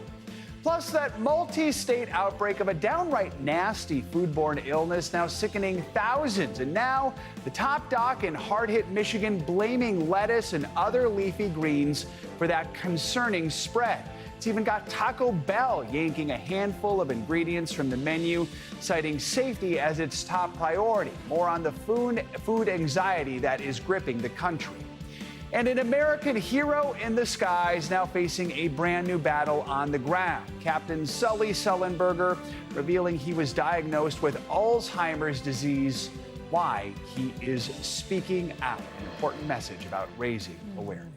Plus, that multi-state outbreak of a downright nasty foodborne illness now sickening thousands. And now, the top doc in hard-hit Michigan blaming lettuce and other leafy greens for that concerning spread. It's even got Taco Bell yanking a handful of ingredients from the menu, citing safety as its top priority. More on the food anxiety that is gripping the country. And an American hero in the skies now facing a brand new battle on the ground. Captain Sully Sullenberger revealing he was diagnosed with Alzheimer's disease. Why he is speaking out. An important message about raising awareness.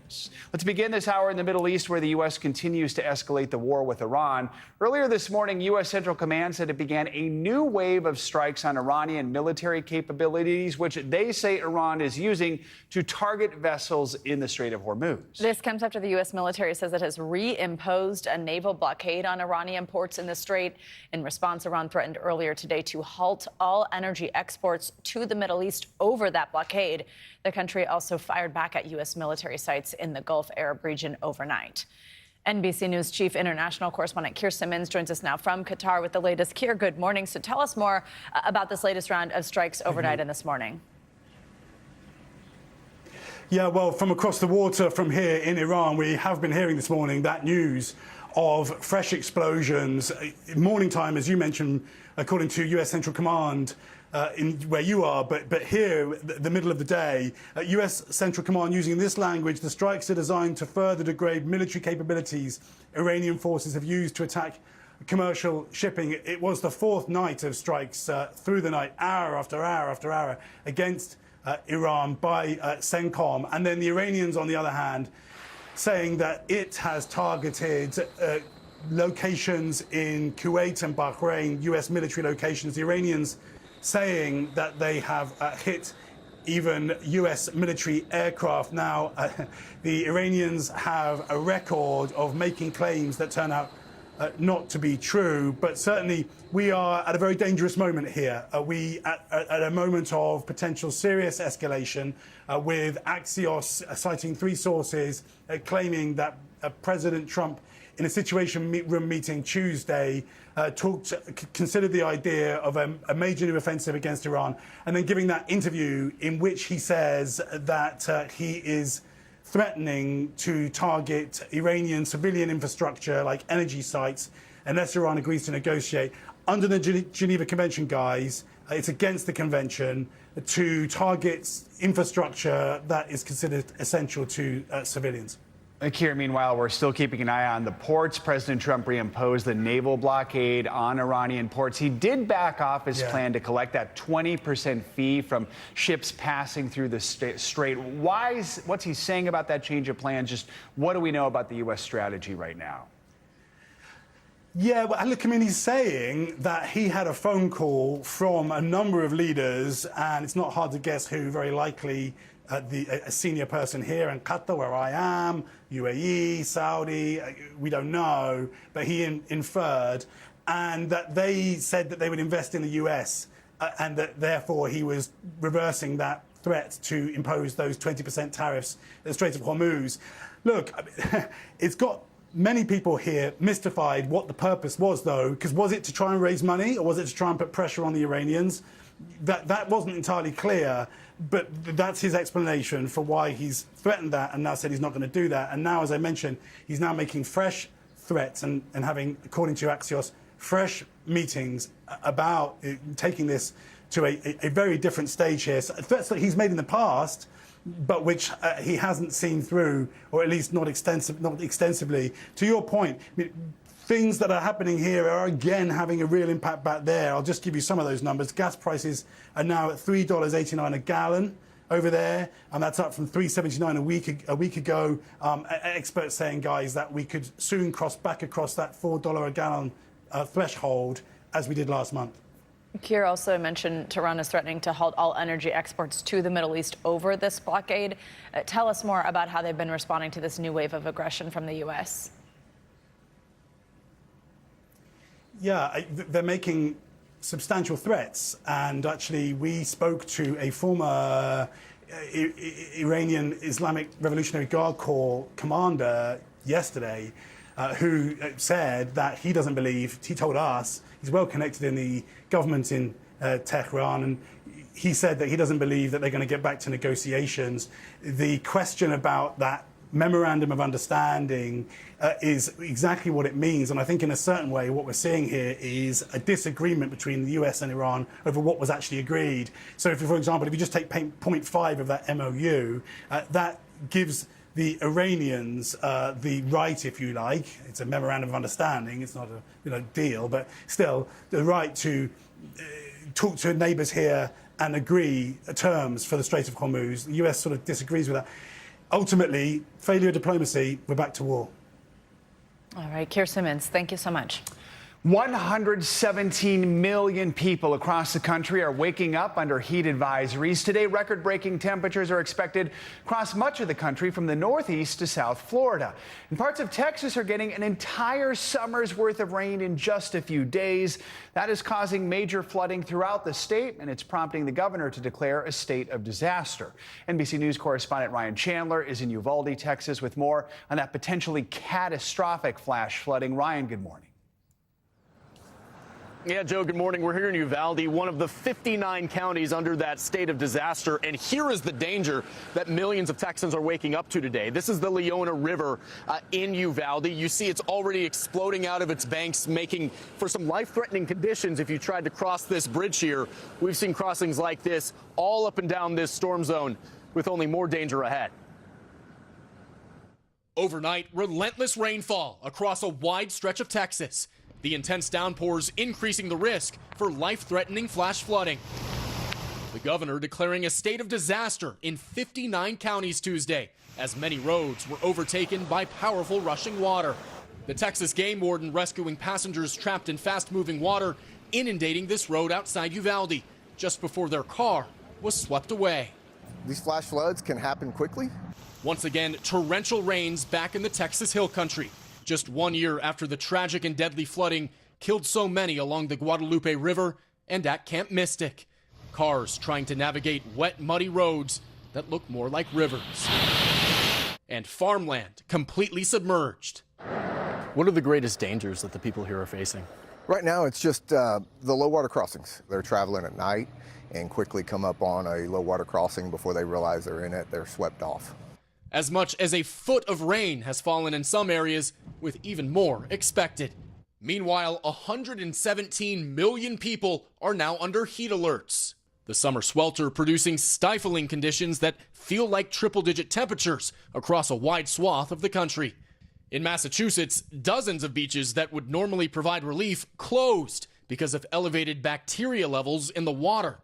Let's begin this hour in the Middle East, where the U.S. continues to escalate the war with Iran. Earlier this morning, U.S. Central Command said it began a new wave of strikes on Iranian military capabilities, which they say Iran is using to target vessels in the Strait of Hormuz. This comes after the U.S. military says it has reimposed a naval blockade on Iranian ports in the Strait. In response, Iran threatened earlier today to halt all energy exports to the Middle East over that blockade. The country also fired back at U.S. military sites in the Gulf Arab region overnight. NBC News chief international correspondent Keir Simmons joins us now from Qatar with the latest. Keir, good morning. So tell us more about this latest round of strikes overnight and this morning. Yeah, well, from across the water from here in Iran, we have been hearing this morning that news of fresh explosions. Morning time, as you mentioned, according to U.S. Central Command, in where you are, but here, the middle of the day, U.S. Central Command using this language, the strikes are designed to further degrade military capabilities Iranian forces have used to attack commercial shipping. It was the fourth night of strikes through the night, hour after hour after hour, against Iran by CENTCOM. And then the Iranians, on the other hand, saying that it has targeted locations in Kuwait and Bahrain, U.S. military locations. The Iranians saying that they have hit even U.S. military aircraft. Now, the Iranians have a record of making claims that turn out not to be true, but certainly we are at a very dangerous moment here. We at a moment of potential serious escalation, with Axios citing three sources claiming that President Trump, in a Situation Room meeting Tuesday, considered the idea of a major new offensive against Iran, and then giving that interview in which he says that he is threatening to target Iranian civilian infrastructure like energy sites unless Iran agrees to negotiate. Under the Geneva Convention, guys, it's against the convention to target infrastructure that is considered essential to civilians. Keir, meanwhile, we're still keeping an eye on the ports. President Trump reimposed the naval blockade on Iranian ports. He did back off his plan to collect that 20% fee from ships passing through the strait. What's he saying about that change of plan? Just what do we know about the U.S. strategy right now? Yeah, well, look, I mean, he's saying that he had a phone call from a number of leaders, and it's not hard to guess who, very likely a senior person here in Qatar, where I am, UAE, Saudi, we don't know, but he inferred, and that they said that they would invest in the US, and that therefore he was reversing that threat to impose those 20% tariffs at the Strait of Hormuz. Look, it's got many people here mystified what the purpose was, though, because was it to try and raise money, or was it to try and put pressure on the Iranians? That wasn't entirely clear, but that's his explanation for why he's threatened that and now said he's not going to do that. And now, as I mentioned, he's now making fresh threats and having, according to Axios, fresh meetings about taking this to a very different stage here. So threats that he's made in the past, but which he hasn't seen through, or at least not extensively. To your point, I mean, things that are happening here are again having a real impact back there. I'll just give you some of those numbers. Gas prices are now at $3.89 a gallon over there, and that's up from $3.79 a week ago. Experts saying, guys, that we could soon cross back across that $4 a gallon threshold as we did last month. Keir also mentioned Tehran is threatening to halt all energy exports to the Middle East over this blockade. Tell us more about how they've been responding to this new wave of aggression from the U.S. Yeah, they're making substantial threats. And actually, we spoke to a former Iranian Islamic Revolutionary Guard Corps commander yesterday who said that he doesn't believe, he told us, he's well connected in the government in Tehran, and he said that he doesn't believe that they're going to get back to negotiations. The question about that memorandum of understanding is exactly what it means. And I think in a certain way, what we're seeing here is a disagreement between the US and Iran over what was actually agreed. So if you, for example, if you just take point 5 of that MOU, that gives the Iranians the right, if you like, it's a memorandum of understanding, it's not a deal, but still the right to talk to neighbors here and agree terms for the Strait of Hormuz. The US sort of disagrees with that. Ultimately, failure of diplomacy, we're back to war. All right, Keir Simmons, thank you so much. 117 million people across the country are waking up under heat advisories. Today, record-breaking temperatures are expected across much of the country from the Northeast to South Florida. And parts of Texas are getting an entire summer's worth of rain in just a few days. That is causing major flooding throughout the state, and it's prompting the governor to declare a state of disaster. NBC News correspondent Ryan Chandler is in Uvalde, Texas, with more on that potentially catastrophic flash flooding. Ryan, good morning. Yeah, Joe, good morning. We're here in Uvalde, one of the 59 counties under that state of disaster. And here is the danger that millions of Texans are waking up to today. This is the Leona River in Uvalde. You see it's already exploding out of its banks, making for some life-threatening conditions if you tried to cross this bridge here. We've seen crossings like this all up and down this storm zone with only more danger ahead. Overnight, relentless rainfall across a wide stretch of Texas. The intense downpours increasing the risk for life-threatening flash flooding. The governor declaring a state of disaster in 59 counties Tuesday, as many roads were overtaken by powerful rushing water. The Texas game warden rescuing passengers trapped in fast-moving water, inundating this road outside Uvalde, just before their car was swept away. These flash floods can happen quickly. Once again, torrential rains back in the Texas Hill Country. Just 1 year after the tragic and deadly flooding killed so many along the Guadalupe River and at Camp Mystic. Cars trying to navigate wet, muddy roads that look more like rivers. And farmland completely submerged. What are the greatest dangers that the people here are facing? Right now, it's just the low water crossings. They're traveling at night and quickly come up on a low water crossing before they realize they're in it. They're swept off. As much as a foot of rain has fallen in some areas, with even more expected. Meanwhile, 117 million people are now under heat alerts. The summer swelter producing stifling conditions that feel like triple-digit temperatures across a wide swath of the country. In Massachusetts, dozens of beaches that would normally provide relief closed because of elevated bacteria levels in the water.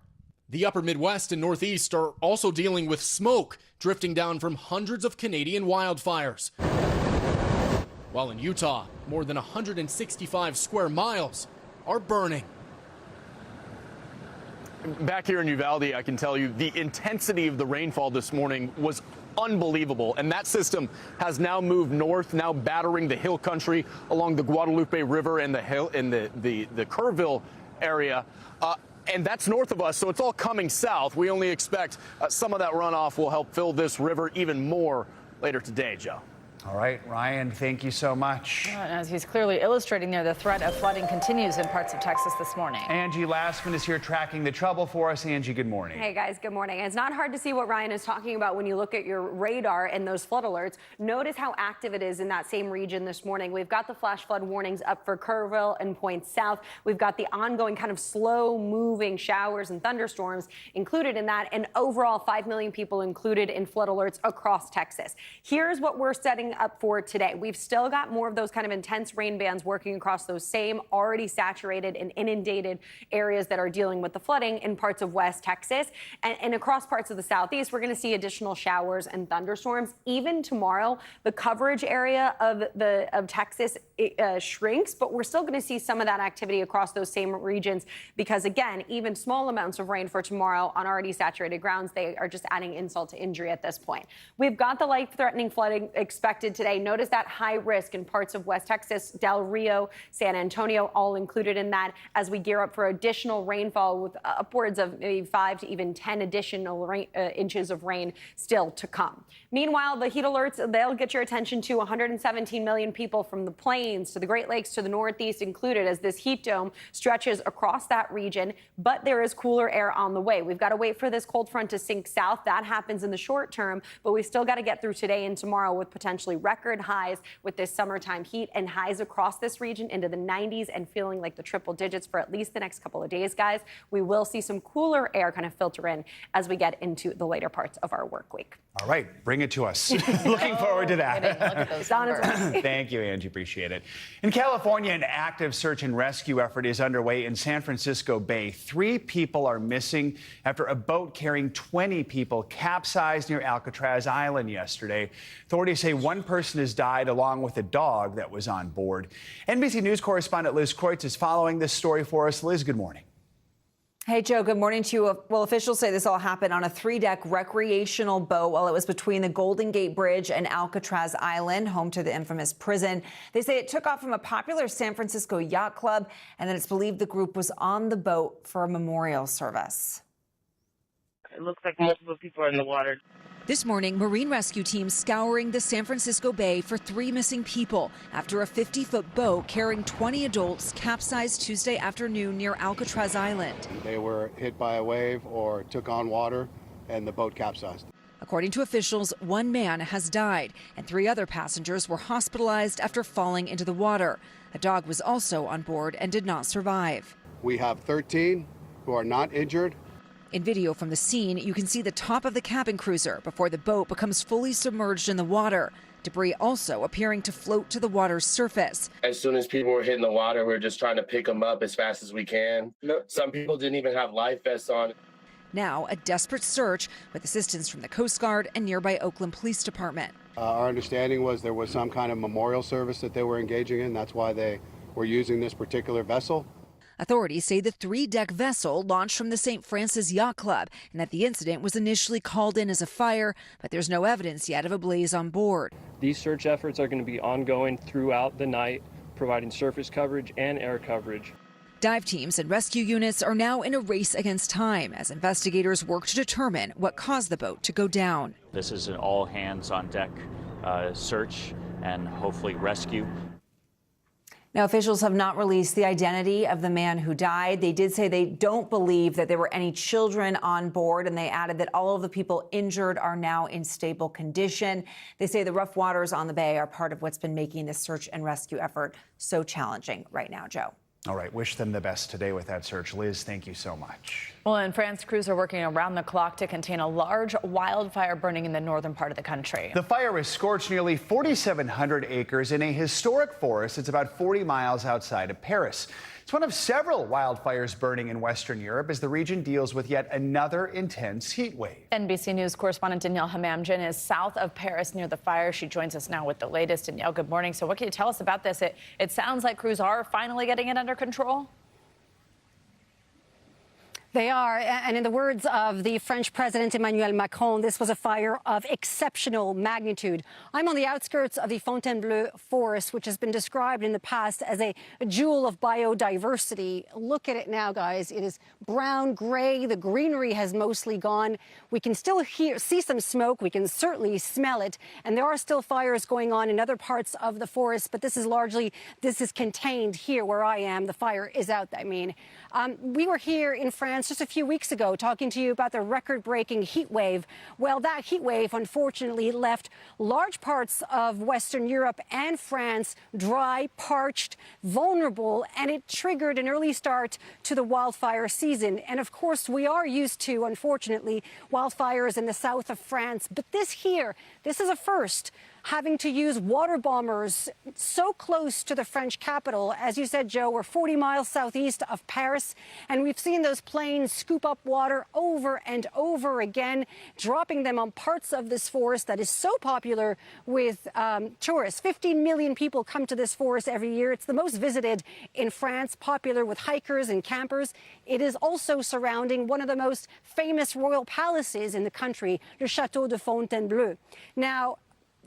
The upper Midwest and Northeast are also dealing with smoke drifting down from hundreds of Canadian wildfires. While in Utah, more than 165 square miles are burning. Back here in Uvalde, I can tell you the intensity of the rainfall this morning was unbelievable. And that system has now moved north, now battering the hill country along the Guadalupe River and the Kerrville area. And that's north of us, so it's all coming south. We only expect some of that runoff will help fill this river even more later today, Joe. All right, Ryan, thank you so much. As he's clearly illustrating there, the threat of flooding continues in parts of Texas this morning. Angie Lastman is here tracking the trouble for us. Angie, good morning. Hey, guys, good morning. It's not hard to see what Ryan is talking about when you look at your radar and those flood alerts. Notice how active it is in that same region this morning. We've got the flash flood warnings up for Kerrville and Point South. We've got the ongoing kind of slow-moving showers and thunderstorms included in that, and overall 5 million people included in flood alerts across Texas. Here's what we're setting up for today. We've still got more of those kind of intense rain bands working across those same already saturated and inundated areas that are dealing with the flooding in parts of West Texas. And across parts of the southeast, we're going to see additional showers and thunderstorms. Even tomorrow, the coverage area of Texas shrinks, but we're still going to see some of that activity across those same regions because, again, even small amounts of rain for tomorrow on already saturated grounds, they are just adding insult to injury at this point. We've got the life-threatening flooding expected today. Notice that high risk in parts of West Texas, Del Rio, San Antonio, all included in that as we gear up for additional rainfall with upwards of maybe 5 to even 10 additional inches of rain still to come. Meanwhile, the heat alerts, they'll get your attention to 117 million people from the plains to the Great Lakes to the Northeast included as this heat dome stretches across that region. But there is cooler air on the way. We've got to wait for this cold front to sink south. That happens in the short term, but we've still got to get through today and tomorrow with potentially record highs with this summertime heat and highs across this region into the 90s and feeling like the triple digits for at least the next couple of days, guys. We will see some cooler air kind of filter in as we get into the later parts of our work week. All right, bring it to us. Looking forward to that. Look at those numbers. Thank you, Angie. Appreciate it. In California, an active search and rescue effort is underway in San Francisco Bay. 3 people are missing after a boat carrying 20 people capsized near Alcatraz Island yesterday. Authorities say one person has died along with a dog that was on board. NBC News correspondent Liz Kreutz is following this story for us. Liz, good morning. Hey, Joe, good morning to you. Well, officials say this all happened on a 3-deck recreational boat while it was between the Golden Gate Bridge and Alcatraz Island, home to the infamous prison. They say it took off from a popular San Francisco yacht club, and then it's believed the group was on the boat for a memorial service. It looks like multiple people are in the water. This morning, marine rescue teams scouring the San Francisco Bay for 3 missing people after a 50-foot boat carrying 20 adults capsized Tuesday afternoon near Alcatraz Island. They were hit by a wave or took on water, and the boat capsized. According to officials, 1 man has died, and 3 other passengers were hospitalized after falling into the water. A dog was also on board and did not survive. We have 13 who are not injured. In video from the scene, you can see the top of the cabin cruiser before the boat becomes fully submerged in the water. Debris also appearing to float to the water's surface. As soon as people were hitting the water, we were just trying to pick them up as fast as we can. Some people didn't even have life vests on. Now, a desperate search with assistance from the Coast Guard and nearby Oakland Police Department. Our understanding was there was some kind of memorial service that they were engaging in. That's why they were using this particular vessel. Authorities say the 3-deck vessel launched from the St. Francis Yacht Club and that the incident was initially called in as a fire, but there's no evidence yet of a blaze on board. These search efforts are going to be ongoing throughout the night, providing surface coverage and air coverage. Dive teams and rescue units are now in a race against time as investigators work to determine what caused the boat to go down. This is an all-hands-on-deck search and hopefully rescue. Now, officials have not released the identity of the man who died. They did say they don't believe that there were any children on board, and they added that all of the people injured are now in stable condition. They say the rough waters on the bay are part of what's been making this search and rescue effort so challenging right now, Joe. All right, wish them the best today with that search. Liz, thank you so much. Well, in France, crews are working around the clock to contain a large wildfire burning in the northern part of the country. The fire has scorched nearly 4,700 acres in a historic forest. It's about 40 miles outside of Paris. It's one of several wildfires burning in Western Europe as the region deals with yet another intense heat wave. NBC News correspondent Danielle Hamamdjian is south of Paris near the fire. She joins us now with the latest. Danielle, good morning. So what can you tell us about this? It sounds like crews are finally getting it under control. They are, and in the words of the French President Emmanuel Macron, this was a fire of exceptional magnitude. I'm on the outskirts of the Fontainebleau forest, which has been described in the past as a jewel of biodiversity. Look at it now, guys. It is brown, gray. The greenery has mostly gone. We can still see some smoke. We can certainly smell it. And there are still fires going on in other parts of the forest, but this is contained here where I am. The fire is out, I mean. We were here in France France just a few weeks ago, talking to you about the record-breaking heat wave. Well, that heat wave, unfortunately, left large parts of Western Europe and France dry, parched, vulnerable, and it triggered an early start to the wildfire season. And of course, we are used to, unfortunately, wildfires in the south of France. But this is a first, having to use water bombers so close to the French capital. As you said, Joe, we're 40 miles southeast of Paris, and we've seen those planes scoop up water over and over again, dropping them on parts of this forest that is so popular with tourists. 15 million people come to this forest every year. It's the most visited in France, popular with hikers and campers. It is also surrounding one of the most famous royal palaces in the country, the Château de Fontainebleau. Now,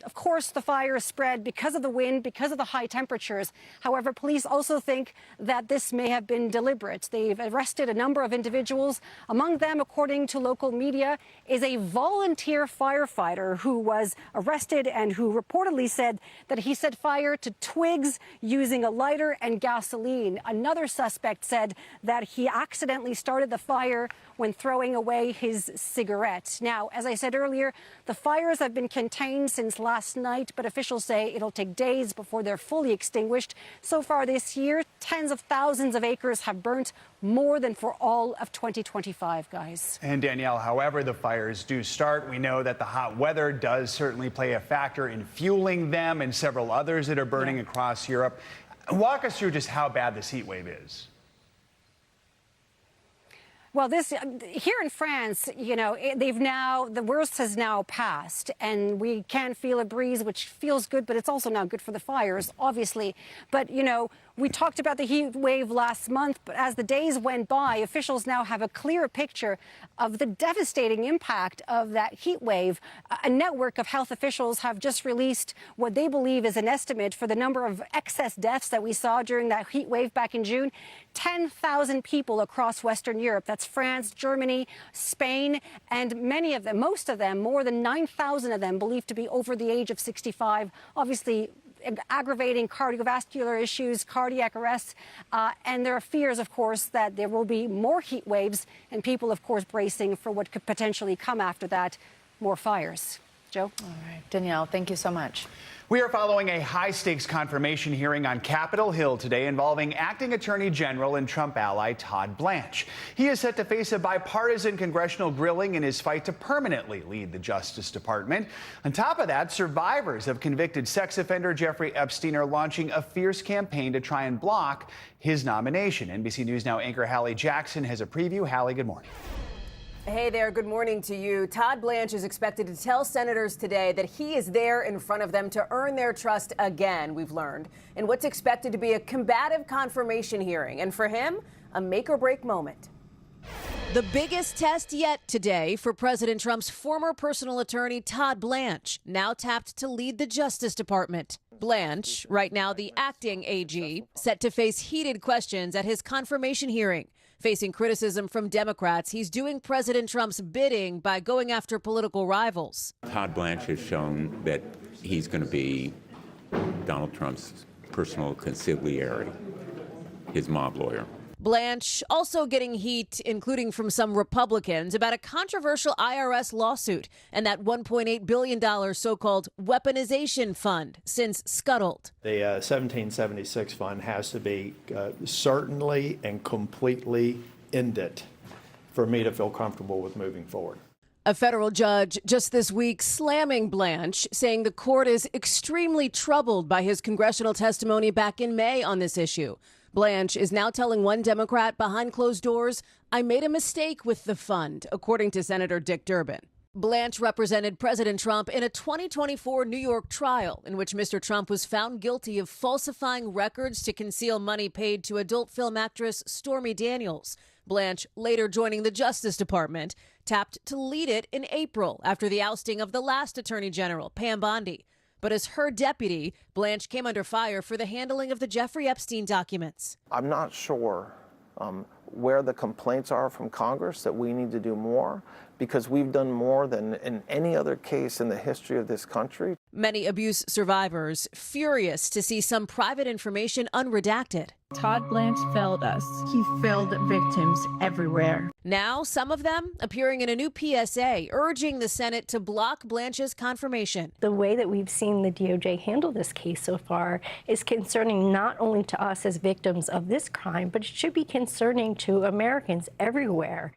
of course, the fire is spread because of the wind, because of the high temperatures. However, police also think that this may have been deliberate. They've arrested a number of individuals. Among them, according to local media, is a volunteer firefighter who was arrested and who reportedly said that he set fire to twigs using a lighter and gasoline. Another suspect said that he accidentally started the fire when throwing away his cigarette. Now, as I said earlier, the fires have been contained since last night, but officials say it'll take days before they're fully extinguished. So far this year, tens of thousands of acres have burnt, more than for all of 2025, guys. And Danielle, however the fires do start, we know that the hot weather does certainly play a factor in fueling them and several others that are burning across Europe. Walk us through just how bad this heat wave is. Well, here in France, you know, the worst has now passed, and we can feel a breeze, which feels good, but it's also not good for the fires, obviously. But, you know, we talked about the heat wave last month, but as the days went by, officials now have a clearer picture of the devastating impact of that heat wave. A network of health officials have just released what they believe is an estimate for the number of excess deaths that we saw during that heat wave back in June. 10,000 people across Western Europe. That's France, Germany, Spain, and many of them, most of them, more than 9,000 of them believed to be over the age of 65. Obviously, aggravating cardiovascular issues, cardiac arrests, and there are fears, of course, that there will be more heat waves and people, of course, bracing for what could potentially come after that, more fires. Joe? All right. Danielle, thank you so much. We are following a high-stakes confirmation hearing on Capitol Hill today involving acting Attorney General and Trump ally Todd Blanche. He is set to face a bipartisan congressional grilling in his fight to permanently lead the Justice Department. On top of that, survivors of convicted sex offender Jeffrey Epstein are launching a fierce campaign to try and block his nomination. NBC News Now anchor Hallie Jackson has a preview. Hallie, good morning. Hey there, good morning to you. Todd Blanche is expected to tell senators today that he is there in front of them to earn their trust again, we've learned, in what's expected to be a combative confirmation hearing. And for him, a make-or-break moment. The biggest test yet today for President Trump's former personal attorney, Todd Blanche, now tapped to lead the Justice Department. Blanche, right now the acting AG, set to face heated questions at his confirmation hearing. Facing criticism from Democrats, he's doing President Trump's bidding by going after political rivals. Todd Blanche has shown that he's going to be Donald Trump's personal consigliere, his mob lawyer. Blanche also getting heat, including from some Republicans, about a controversial IRS lawsuit and that $1.8 billion so-called weaponization fund, since scuttled. The 1776 fund has to be certainly and completely ended for me to feel comfortable with moving forward. A federal judge just this week slamming Blanche, saying the court is extremely troubled by his congressional testimony back in May on this issue. Blanche is now telling one Democrat behind closed doors, "I made a mistake with the fund," according to Senator Dick Durbin. Blanche represented President Trump in a 2024 New York trial in which Mr. Trump was found guilty of falsifying records to conceal money paid to adult film actress Stormy Daniels. Blanche, later joining the Justice Department, tapped to lead it in April after the ousting of the last Attorney General, Pam Bondi. But as her deputy, Blanche came under fire for the handling of the Jeffrey Epstein documents. I'm not sure where the complaints are from Congress that we need to do more, because we've done more than in any other case in the history of this country. Many abuse survivors furious to see some private information unredacted. Todd Blanche failed us. He failed victims everywhere. Now, some of them appearing in a new PSA urging the Senate to block Blanche's confirmation. The way that we've seen the DOJ handle this case so far is concerning not only to us as victims of this crime, but it should be concerning to Americans everywhere.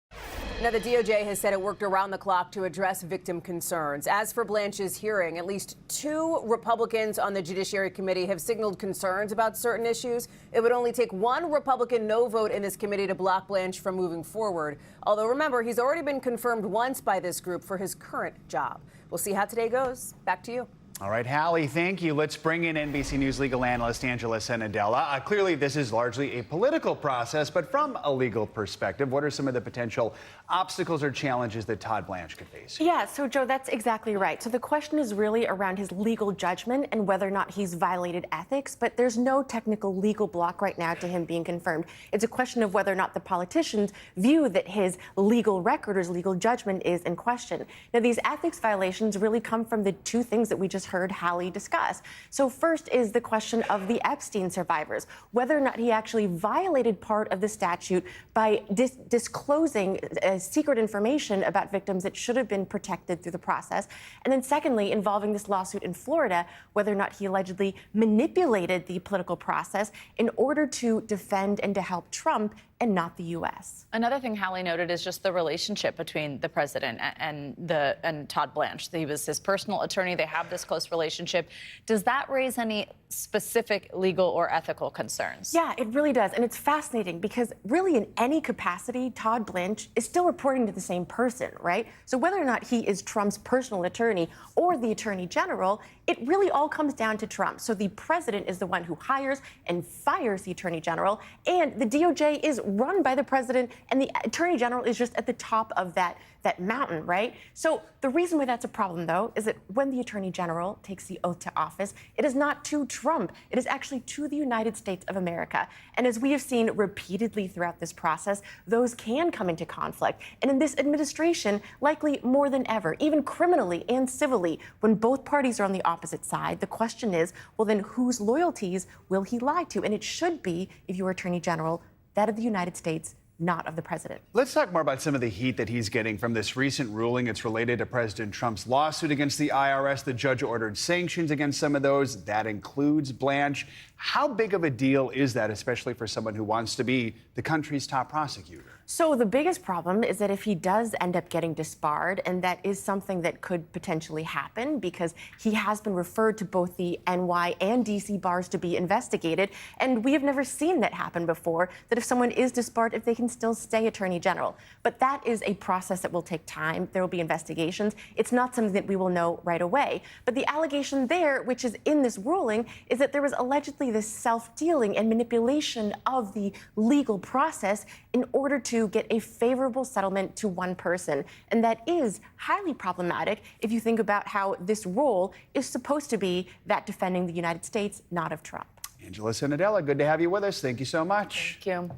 Now, the DOJ has said it worked around the clock to address victim concerns. As for Blanche's hearing, at least 2 Republicans on the Judiciary Committee have signaled concerns about certain issues. It would only take 1 Republican no vote in this committee to block Blanche from moving forward. Although, remember, he's already been confirmed once by this group for his current job. We'll see how today goes. Back to you. All right, Hallie, thank you. Let's bring in NBC News legal analyst Angela Senadella. Clearly, this is largely a political process, but from a legal perspective, what are some of the potential obstacles or challenges that Todd Blanche could face? Yeah, so Joe, that's exactly right. So the question is really around his legal judgment and whether or not he's violated ethics, but there's no technical legal block right now to him being confirmed. It's a question of whether or not the politicians view that his legal record or his legal judgment is in question. Now, these ethics violations really come from the 2 things that we just heard Hallie discuss. So first is the question of the Epstein survivors, whether or not he actually violated part of the statute by disclosing secret information about victims that should have been protected through the process. And then secondly, involving this lawsuit in Florida, whether or not he allegedly manipulated the political process in order to defend and to help Trump and not the U.S. Another thing Hallie noted is just the relationship between the president and Todd Blanche. He was his personal attorney. They have this close relationship. Does that raise any specific legal or ethical concerns? Yeah, it really does. And it's fascinating because really in any capacity, Todd Blanche is still reporting to the same person, right? So whether or not he is Trump's personal attorney or the attorney general, it really all comes down to Trump. So the president is the one who hires and fires the attorney general, and the DOJ is run by the president, and the attorney general is just at the top of that mountain, right? So the reason why that's a problem, though, is that when the attorney general takes the oath to office, it is not to Trump. It is actually to the United States of America. And as we have seen repeatedly throughout this process, those can come into conflict. And in this administration, likely more than ever, even criminally and civilly, when both parties are on the opposite side, the question is, well, then whose loyalties will he lie to? And it should be, if you're attorney general, that of the United States, not of the president. Let's talk more about some of the heat that he's getting from this recent ruling. It's related to President Trump's lawsuit against the IRS. The judge ordered sanctions against some of those. That includes Blanche. How big of a deal is that, especially for someone who wants to be the country's top prosecutor? So the biggest problem is that if he does end up getting disbarred, and that is something that could potentially happen because he has been referred to both the NY and DC bars to be investigated, and we have never seen that happen before, that if someone is disbarred, if they can still stay attorney general. But that is a process that will take time. There will be investigations. It's not something that we will know right away. But the allegation there, which is in this ruling, is that there was allegedly this self-dealing and manipulation of the legal process in order to get a favorable settlement to one person. And that is highly problematic if you think about how this role is supposed to be that defending the United States, not of Trump. Angela Senadella, good to have you with us. Thank you so much. Thank you.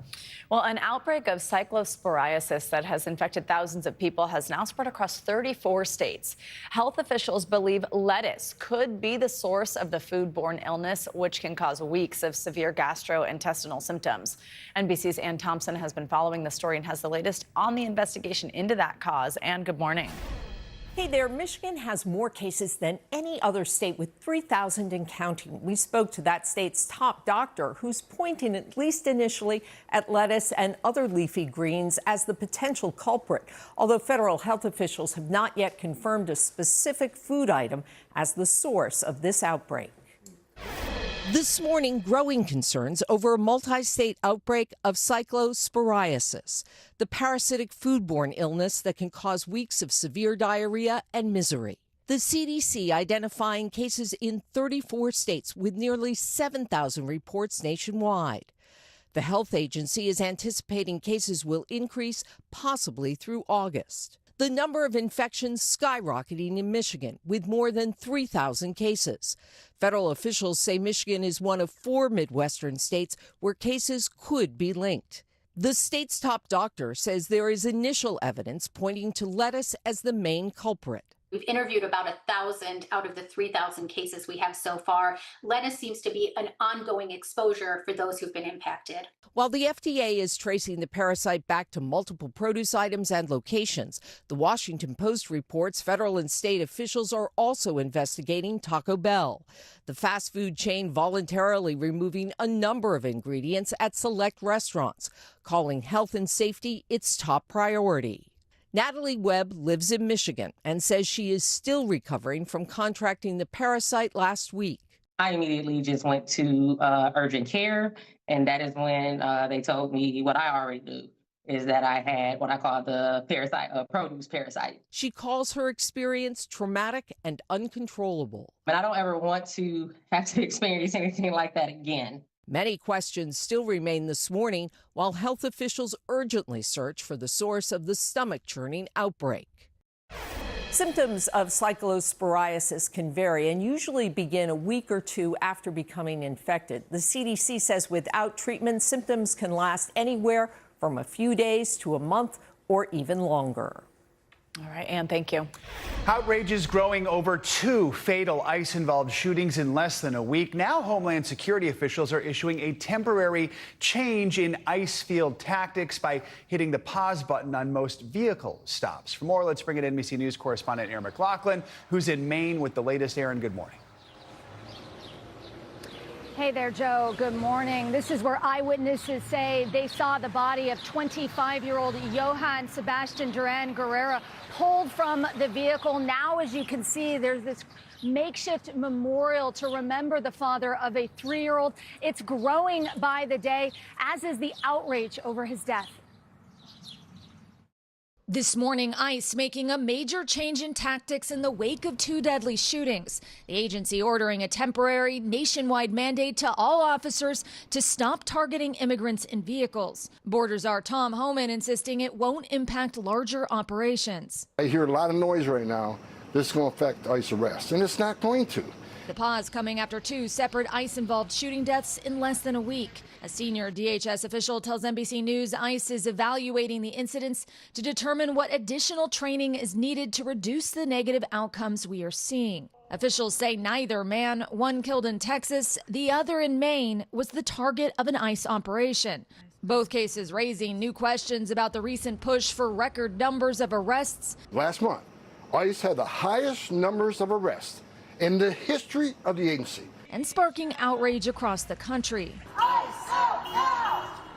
Well, an outbreak of cyclosporiasis that has infected thousands of people has now spread across 34 states. Health officials believe lettuce could be the source of the foodborne illness, which can cause weeks of severe gastrointestinal symptoms. NBC's Ann Thompson has been following the story and has the latest on the investigation into that cause. Ann, good morning. Hey there, Michigan has more cases than any other state with 3,000 and counting. We spoke to that state's top doctor who's pointing, at least initially, at lettuce and other leafy greens as the potential culprit, although federal health officials have not yet confirmed a specific food item as the source of this outbreak. This morning, growing concerns over a multi-state outbreak of cyclosporiasis, the parasitic foodborne illness that can cause weeks of severe diarrhea and misery. The CDC identifying cases in 34 states with nearly 7,000 reports nationwide. The health agency is anticipating cases will increase possibly through August. The number of infections skyrocketing in Michigan, with more than 3,000 cases. Federal officials say Michigan is one of 4 Midwestern states where cases could be linked. The state's top doctor says there is initial evidence pointing to lettuce as the main culprit. We've interviewed about 1,000 out of the 3,000 cases we have so far. Lettuce seems to be an ongoing exposure for those who've been impacted. While the FDA is tracing the parasite back to multiple produce items and locations, the Washington Post reports federal and state officials are also investigating Taco Bell. The fast food chain voluntarily removing a number of ingredients at select restaurants, calling health and safety its top priority. Natalie Webb lives in Michigan and says she is still recovering from contracting the parasite last week. I immediately just went to urgent care, and that is when they told me what I already knew, is that I had what I call the parasite, produce parasite. She calls her experience traumatic and uncontrollable. But I don't ever want to have to experience anything like that again. Many questions still remain this morning while health officials urgently search for the source of the stomach-churning outbreak. Symptoms of cyclosporiasis can vary and usually begin a week or two after becoming infected. The CDC says without treatment, symptoms can last anywhere from a few days to a month or even longer. All right, Ann, thank you. Outrage is growing over 2 fatal ICE-involved shootings in less than a week. Now, Homeland Security officials are issuing a temporary change in ICE field tactics by hitting the pause button on most vehicle stops. For more, let's bring in NBC News correspondent Aaron McLaughlin, who's in Maine with the latest. Aaron, good morning. Hey there, Joe. Good morning. This is where eyewitnesses say they saw the body of 25-year-old Johann Sebastian Duran Guerrero pulled from the vehicle. Now, as you can see, there's this makeshift memorial to remember the father of a 3-year-old. It's growing by the day, as is the outrage over his death. This morning, ICE making a major change in tactics in the wake of 2 deadly shootings. The agency ordering a temporary nationwide mandate to all officers to stop targeting immigrants in vehicles. Border Czar Tom Homan insisting it won't impact larger operations. I hear a lot of noise right now. This is going to affect ICE arrests, and it's not going to. The pause coming after 2 separate ICE-involved shooting deaths in less than a week. A senior DHS official tells NBC News ICE is evaluating the incidents to determine what additional training is needed to reduce the negative outcomes we are seeing. Officials say neither man, one killed in Texas, the other in Maine, was the target of an ICE operation. Both cases raising new questions about the recent push for record numbers of arrests. Last month, ICE had the highest numbers of arrests in the history of the agency. And sparking outrage across the country.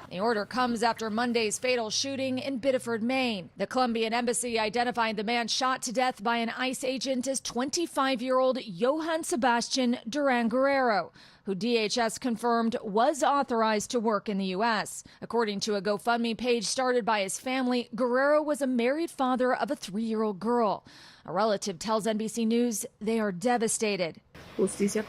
The order comes after Monday's fatal shooting in Biddeford, Maine. The Colombian embassy identified the man shot to death by an ICE agent as 25-year-old Johann Sebastian Duran Guerrero, who DHS confirmed was authorized to work in the U.S. According to a GoFundMe page started by his family, Guerrero was a married father of a 3-year-old girl. A relative tells NBC News they are devastated. His sister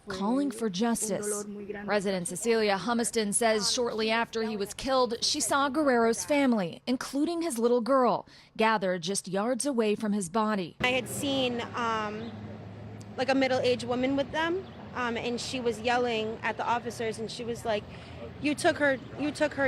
calling for justice. Resident Cecilia Humiston says shortly after he was killed, she saw Guerrero's family, including his little girl, gathered just yards away from his body. I had seen like a middle-aged woman with them, and she was yelling at the officers, and she was like, you took her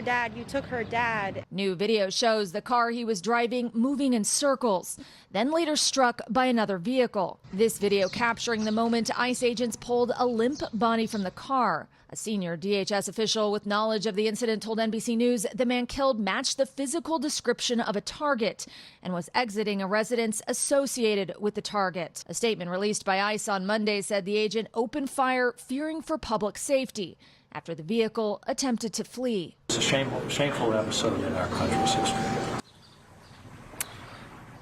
dad, you took her dad. New video shows the car he was driving moving in circles, then later struck by another vehicle. This video capturing the moment ICE agents pulled a limp body from the car. A senior DHS official with knowledge of the incident told NBC News the man killed matched the physical description of a target and was exiting a residence associated with the target. A statement released by ICE on Monday said the agent opened fire fearing for public safety after the vehicle attempted to flee. It's a shameful episode in our country's history.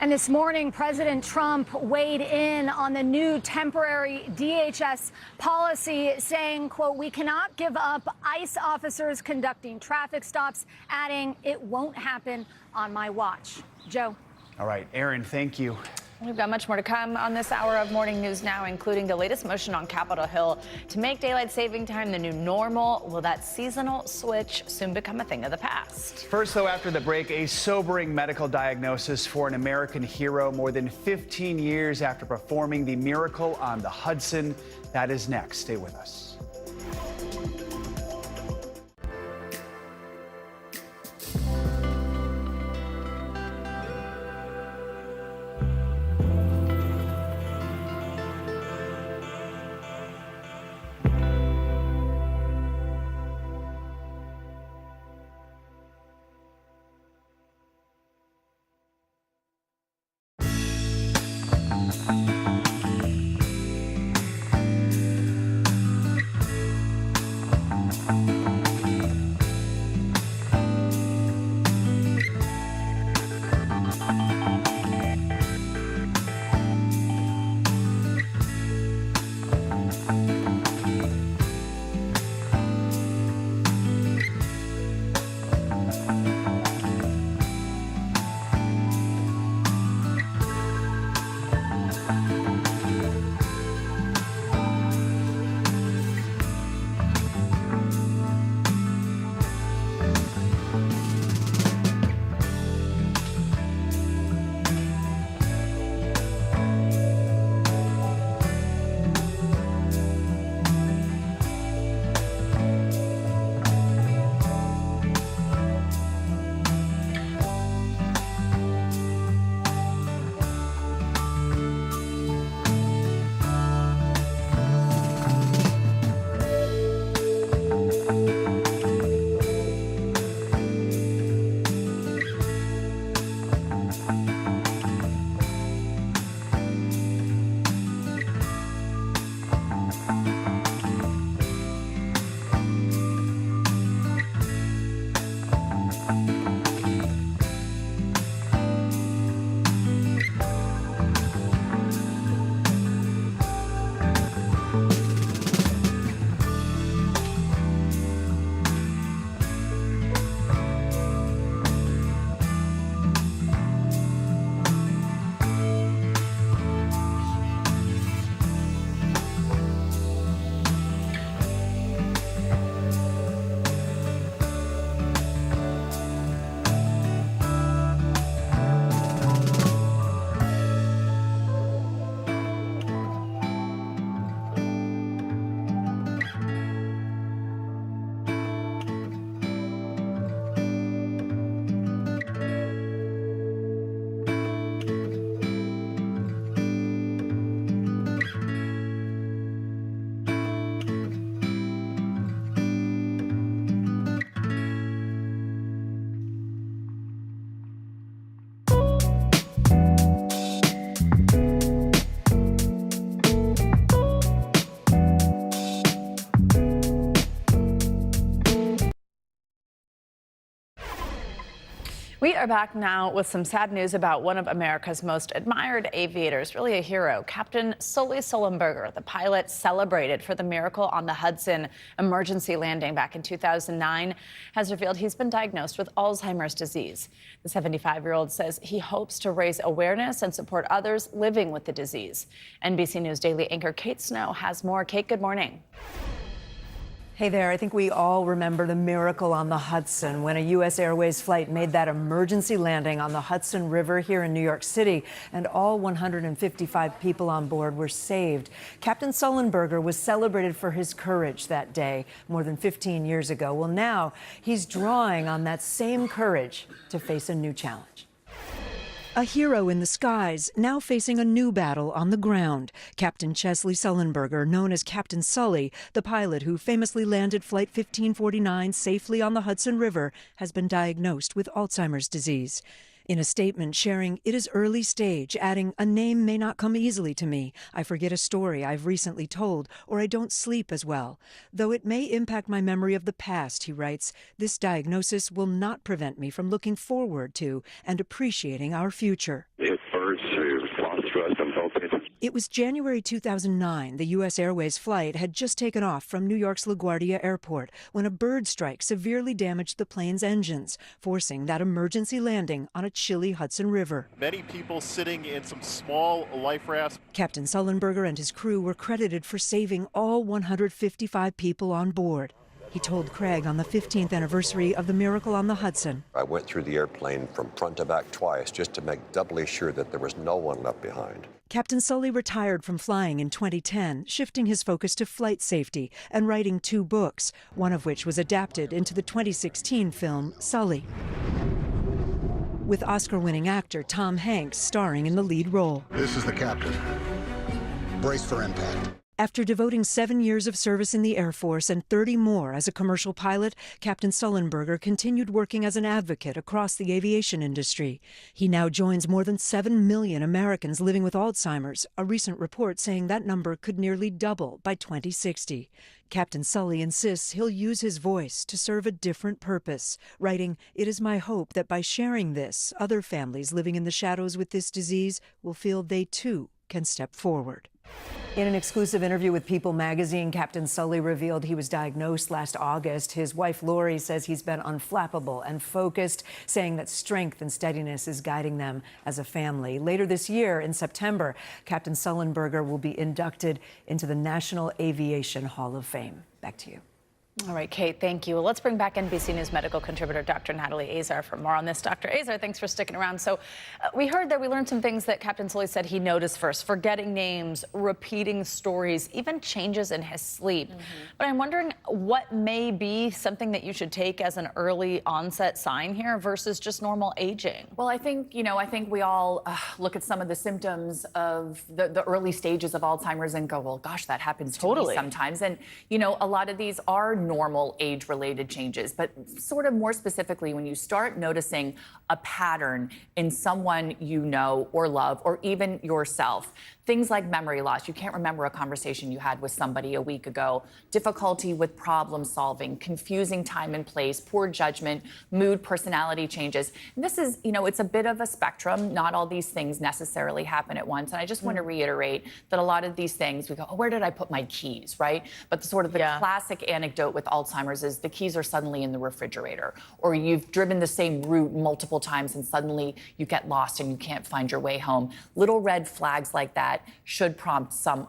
And this morning, President Trump weighed in on the new temporary DHS policy, saying, quote, we cannot give up ICE officers conducting traffic stops, adding it won't happen on my watch. Joe. All right, Aaron, thank you. We've got much more to come on this hour of Morning News Now, including the latest motion on Capitol Hill to make daylight saving time the new normal. Will that seasonal switch soon become a thing of the past? First, though, after the break, a sobering medical diagnosis for an American hero more than 15 years after performing the miracle on the Hudson. That is next. Stay with us. We are back now with some sad news about one of America's most admired aviators, really a hero. Captain Sully Sullenberger, the pilot celebrated for the Miracle on the Hudson emergency landing back in 2009, has revealed he's been diagnosed with Alzheimer's disease. The 75-year-old says he hopes to raise awareness and support others living with the disease. NBC News Daily anchor Kate Snow has more. Kate, good morning. Hey there. I think we all remember the Miracle on the Hudson when a U.S. Airways flight made that emergency landing on the Hudson River here in New York City, and all 155 people on board were saved. Captain Sullenberger was celebrated for his courage that day more than 15 years ago. Well, now he's drawing on that same courage to face a new challenge. A hero in the skies, now facing a new battle on the ground. Captain Chesley Sullenberger, known as Captain Sully, the pilot who famously landed Flight 1549 safely on the Hudson River, has been diagnosed with Alzheimer's disease. In a statement sharing it is early stage, adding, "A name may not come easily to me. I forget a story I've recently told, or I don't sleep as well. Though it may impact my memory of the past," he writes, "this diagnosis will not prevent me from looking forward to and appreciating our future." It was January 2009. The U.S. Airways flight had just taken off from New York's LaGuardia Airport when a bird strike severely damaged the plane's engines, forcing that emergency landing on a chilly Hudson River. Many people sitting in some small life rafts. Captain Sullenberger and his crew were credited for saving all 155 people on board. He told Craig on the 15th anniversary of the Miracle on the Hudson. I went through the airplane from front to back twice just to make doubly sure that there was no one left behind. Captain Sully retired from flying in 2010, shifting his focus to flight safety and writing 2 books, one of which was adapted into the 2016 film Sully, with Oscar-winning actor Tom Hanks starring in the lead role. This is the captain. Brace for impact. After devoting 7 years of service in the Air Force and 30 more as a commercial pilot, Captain Sullenberger continued working as an advocate across the aviation industry. He now joins more than 7 million Americans living with Alzheimer's, a recent report saying that number could nearly double by 2060. Captain Sully insists he'll use his voice to serve a different purpose, writing, "It is my hope that by sharing this, other families living in the shadows with this disease will feel they too can step forward." In an exclusive interview with People magazine, Captain Sully revealed he was diagnosed last August. His wife, Lori, says he's been unflappable and focused, saying that strength and steadiness is guiding them as a family. Later this year, in September, Captain Sullenberger will be inducted into the National Aviation Hall of Fame. Back to you. All right, Kate, thank you. Well, let's bring back NBC News medical contributor Dr. Natalie Azar for more on this. Dr. Azar, thanks for sticking around. So we learned some things that Captain Sully said he noticed first: forgetting names, repeating stories, even changes in his sleep. But I'm wondering what may be something that you should take as an early onset sign here versus just normal aging. Well, I think we all look at some of the symptoms of the early stages of Alzheimer's and go, well, gosh, that happens to me sometimes. And, a lot of these are normal age-related changes, but sort of more specifically, when you start noticing a pattern in someone you know or love, or even yourself, things like memory loss. You can't remember a conversation you had with somebody a week ago, difficulty with problem solving, confusing time and place, poor judgment, mood, personality changes. And this is, it's a bit of a spectrum. Not all these things necessarily happen at once. And I just want to reiterate that a lot of these things, we go, oh, where did I put my keys, right? But the classic anecdote with Alzheimer's is the keys are suddenly in the refrigerator, or you've driven the same route multiple times and suddenly you get lost and you can't find your way home. Little red flags like that should prompt some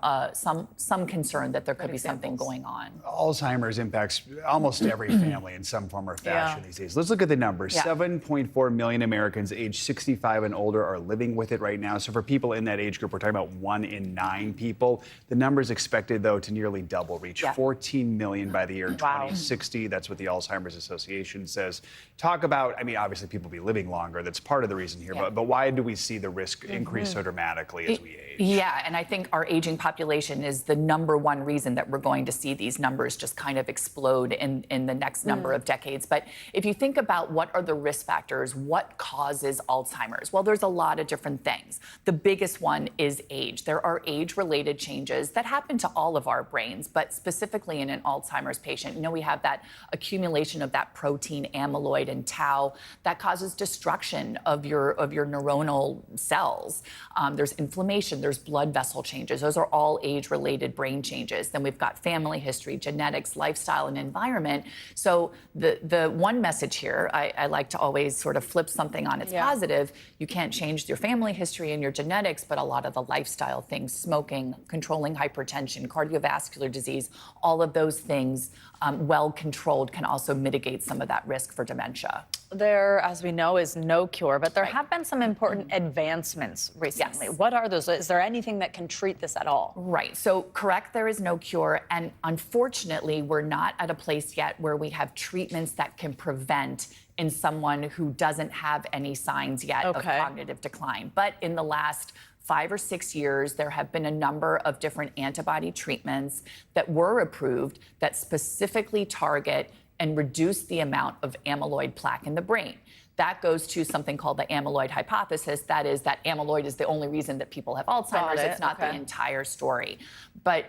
concern that there could be something going on. Alzheimer's impacts almost every family in some form or fashion these days. Let's look at the numbers. 7.4 million Americans aged 65 and older are living with it right now. So for people in that age group, we're talking about 1 in 9 people. The number is expected, though, to nearly double, reach 14 million by the year 2060. That's what the Alzheimer's Association says. Talk about, obviously people be living longer. That's part of the reason here. But why do we see the risk increase so dramatically as we age? Yeah, and I think our aging population is the #1 reason that we're going to see these numbers just kind of explode in the next number of decades. But if you think about what are the risk factors, what causes Alzheimer's? Well, there's a lot of different things. The biggest one is age. There are age-related changes that happen to all of our brains, but specifically in an Alzheimer's patient, we have that accumulation of that protein, amyloid and tau that causes destruction of your neuronal cells. There's inflammation, there's blood vessel changes. Those are all age-related brain changes. Then we've got family history, genetics, lifestyle, and environment. So the one message here, I like to always sort of flip something on its positive. You can't change your family history and your genetics, but a lot of the lifestyle things, smoking, controlling hypertension, cardiovascular disease, all of those things, well controlled, can also mitigate some of that risk for dementia. There, as we know, is no cure, but there have been some important advancements recently. Yes. What are those? Is there anything that can treat this at all? Right. So correct, there is no cure. And unfortunately, we're not at a place yet where we have treatments that can prevent in someone who doesn't have any signs yet of cognitive decline. But in the last 5 or 6 years, there have been a number of different antibody treatments that were approved that specifically target and reduce the amount of amyloid plaque in the brain. That goes to something called the amyloid hypothesis. That is, that amyloid is the only reason that people have Alzheimer's. It's not the entire story. But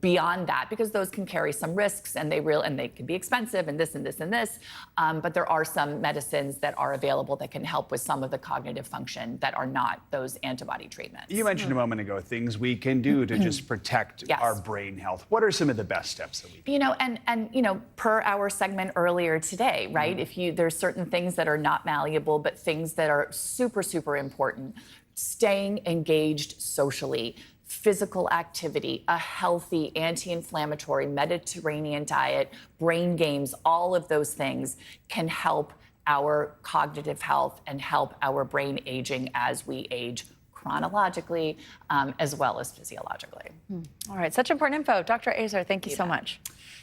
beyond that, because those can carry some risks and they can be expensive and this and this and this, but there are some medicines that are available that can help with some of the cognitive function that are not those antibody treatments. You mentioned a moment ago things we can do to just protect our brain health. What are some of the best steps that we can per our segment earlier today, right? There's certain things that are not malleable, but things that are super, super important. Staying engaged socially, physical activity, a healthy anti-inflammatory Mediterranean diet, brain games, all of those things can help our cognitive health and help our brain aging as we age chronologically as well as physiologically. All right, such important info. Dr. Azar, thank you so much.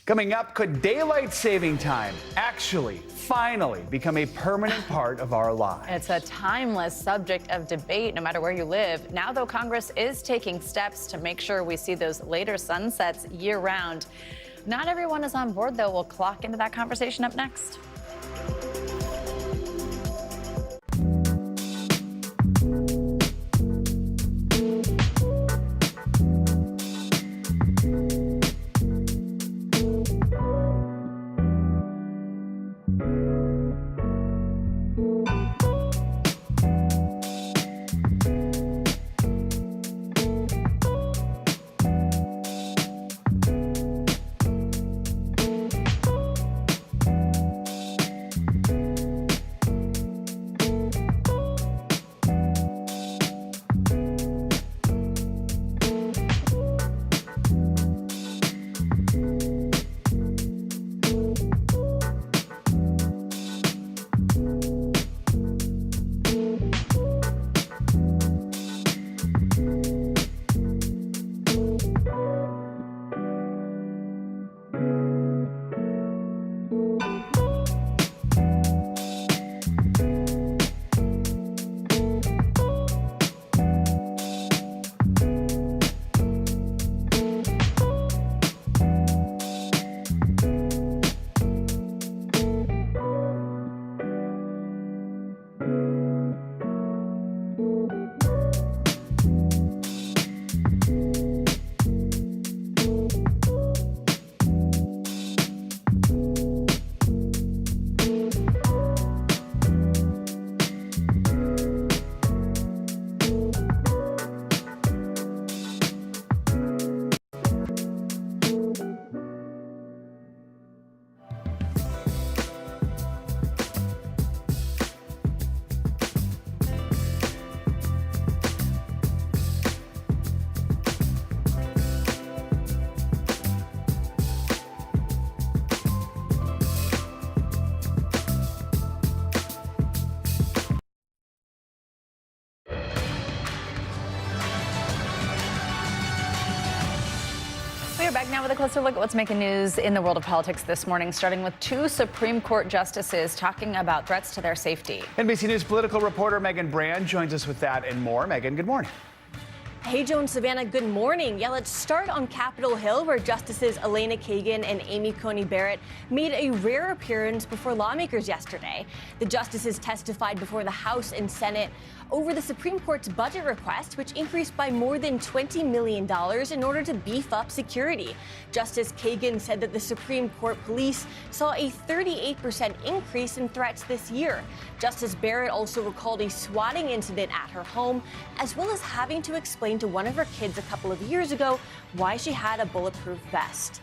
Coming up, could daylight saving time actually, finally, become a permanent part of our lives? It's a timeless subject of debate no matter where you live. Now, though, Congress is taking steps to make sure we see those later sunsets year-round. Not everyone is on board, though. We'll clock into that conversation up next. We're back now with a closer look at what's making news in the world of politics this morning, starting with 2 Supreme Court justices talking about threats to their safety. NBC News political reporter Megan Brand joins us with that and more. Megan, good morning. Hey, Joan, Savannah, good morning. Yeah, let's start on Capitol Hill, where Justices Elena Kagan and Amy Coney Barrett made a rare appearance before lawmakers yesterday. The justices testified before the House and Senate over the Supreme Court's budget request, which increased by more than $20 million in order to beef up security. Justice Kagan said that the Supreme Court police saw a 38% increase in threats this year. Justice Barrett also recalled a swatting incident at her home, as well as having to explain to one of her kids a couple of years ago why she had a bulletproof vest.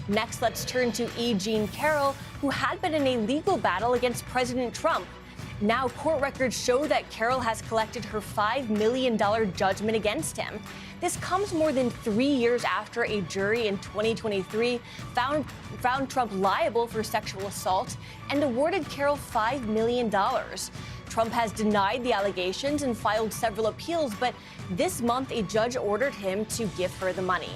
Next, let's turn to E. Jean Carroll, who had been in a legal battle against President Trump. Now, court records show that Carroll has collected her $5 million judgment against him. This comes more than 3 years after a jury in 2023 found Trump liable for sexual assault and awarded Carroll $5 million. Trump has denied the allegations and filed several appeals, but this month a judge ordered him to give her the money.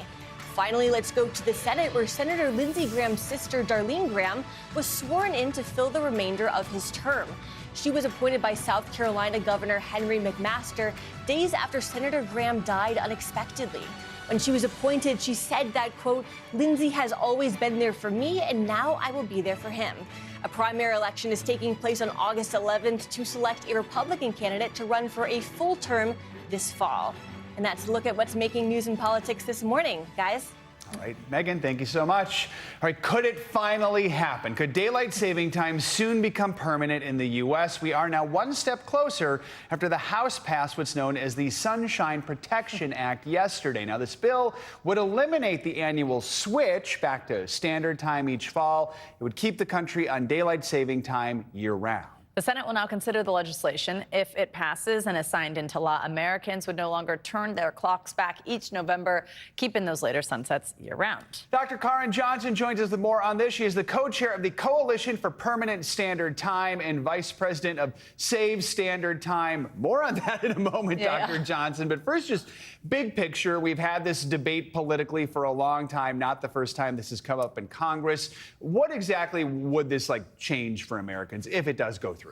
Finally, let's go to the Senate, where Senator Lindsey Graham's sister, Darlene Graham, was sworn in to fill the remainder of his term. She was appointed by South Carolina Governor Henry McMaster days after Senator Graham died unexpectedly. When she was appointed, she said that, quote, "Lindsey has always been there for me, and now I will be there for him." A primary election is taking place on August 11th to select a Republican candidate to run for a full term this fall. And that's a look at what's making news in politics this morning, guys. All right, Megan, thank you so much. All right, could it finally happen? Could daylight saving time soon become permanent in the U.S.? We are now one step closer after the House passed what's known as the Sunshine Protection Act yesterday. Now, this bill would eliminate the annual switch back to standard time each fall. It would keep the country on daylight saving time year-round. The Senate will now consider the legislation. If it passes and is signed into law, Americans would no longer turn their clocks back each November, keeping those later sunsets year-round. Dr. Karen Johnson joins us with more on this. She is the co-chair of the Coalition for Permanent Standard Time and vice president of Save Standard Time. More on that in a moment, Dr. Johnson. But first, just big picture. We've had this debate politically for a long time, not the first time this has come up in Congress. What exactly would this change for Americans if it does go through?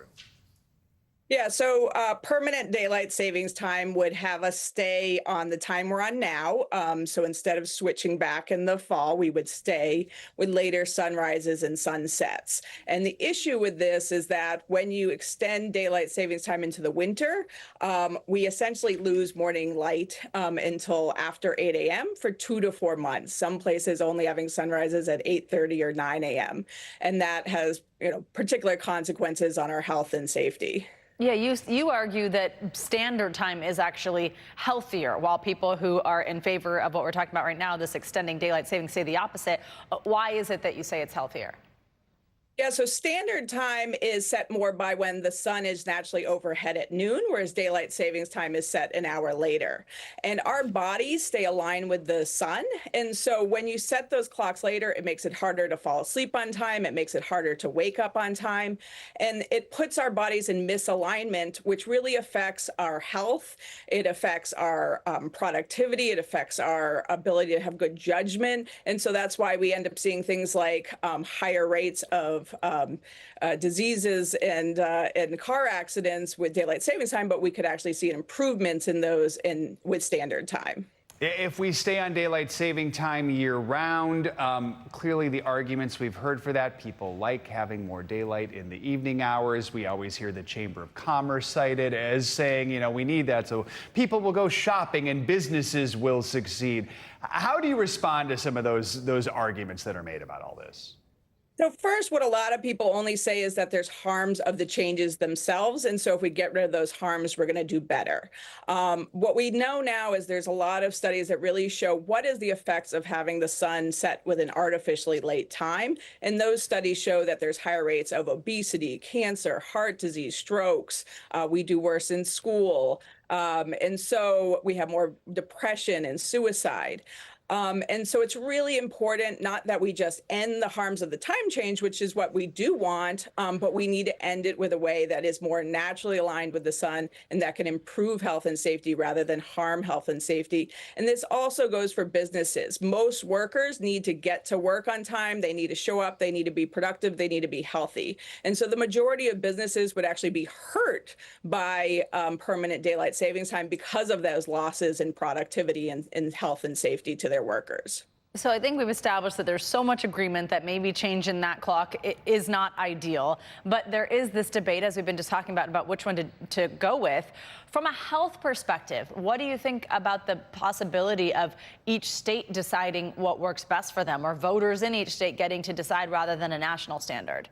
Yeah, so permanent daylight savings time would have us stay on the time we're on now. So instead of switching back in the fall, we would stay with later sunrises and sunsets. And the issue with this is that when you extend daylight savings time into the winter, we essentially lose morning light until after 8 a.m. for 2 to 4 months. Some places only having sunrises at 8:30 or 9 a.m. And that has, particular consequences on our health and safety. Yeah, you argue that standard time is actually healthier, while people who are in favor of what we're talking about right now, this extending daylight savings, say the opposite. Why is it that you say it's healthier? Yeah, so standard time is set more by when the sun is naturally overhead at noon, whereas daylight savings time is set an hour later. And our bodies stay aligned with the sun. And so when you set those clocks later, it makes it harder to fall asleep on time. It makes it harder to wake up on time. And it puts our bodies in misalignment, which really affects our health. It affects our productivity. It affects our ability to have good judgment. And so that's why we end up seeing things like higher rates of diseases and car accidents with daylight savings time, but we could actually see improvements in those with standard time. If we stay on daylight saving time year-round, clearly the arguments we've heard for that, people like having more daylight in the evening hours. We always hear the Chamber of Commerce cited as saying, we need that so people will go shopping and businesses will succeed. How do you respond to some of those arguments that are made about all this? So first, what a lot of people only say is that there's harms of the changes themselves. And so if we get rid of those harms, we're going to do better. What we know now is there's a lot of studies that really show what is the effects of having the sun set with an artificially late time. And those studies show that there's higher rates of obesity, cancer, heart disease, strokes. We do worse in school. And so we have more depression and suicide. And so it's really important not that we just end the harms of the time change, which is what we do want, but we need to end it with a way that is more naturally aligned with the sun and that can improve health and safety rather than harm health and safety. And this also goes for businesses. Most workers need to get to work on time. They need to show up. They need to be productive. They need to be healthy. And so the majority of businesses would actually be hurt by permanent daylight savings time because of those losses in productivity and health and safety to their workers. So I think we've established that there's so much agreement that maybe changing that clock is not ideal. But there is this debate, as we've been just talking about which one to go with. From a health perspective, what do you think about the possibility of each state deciding what works best for them, or voters in each state getting to decide rather than a national standard?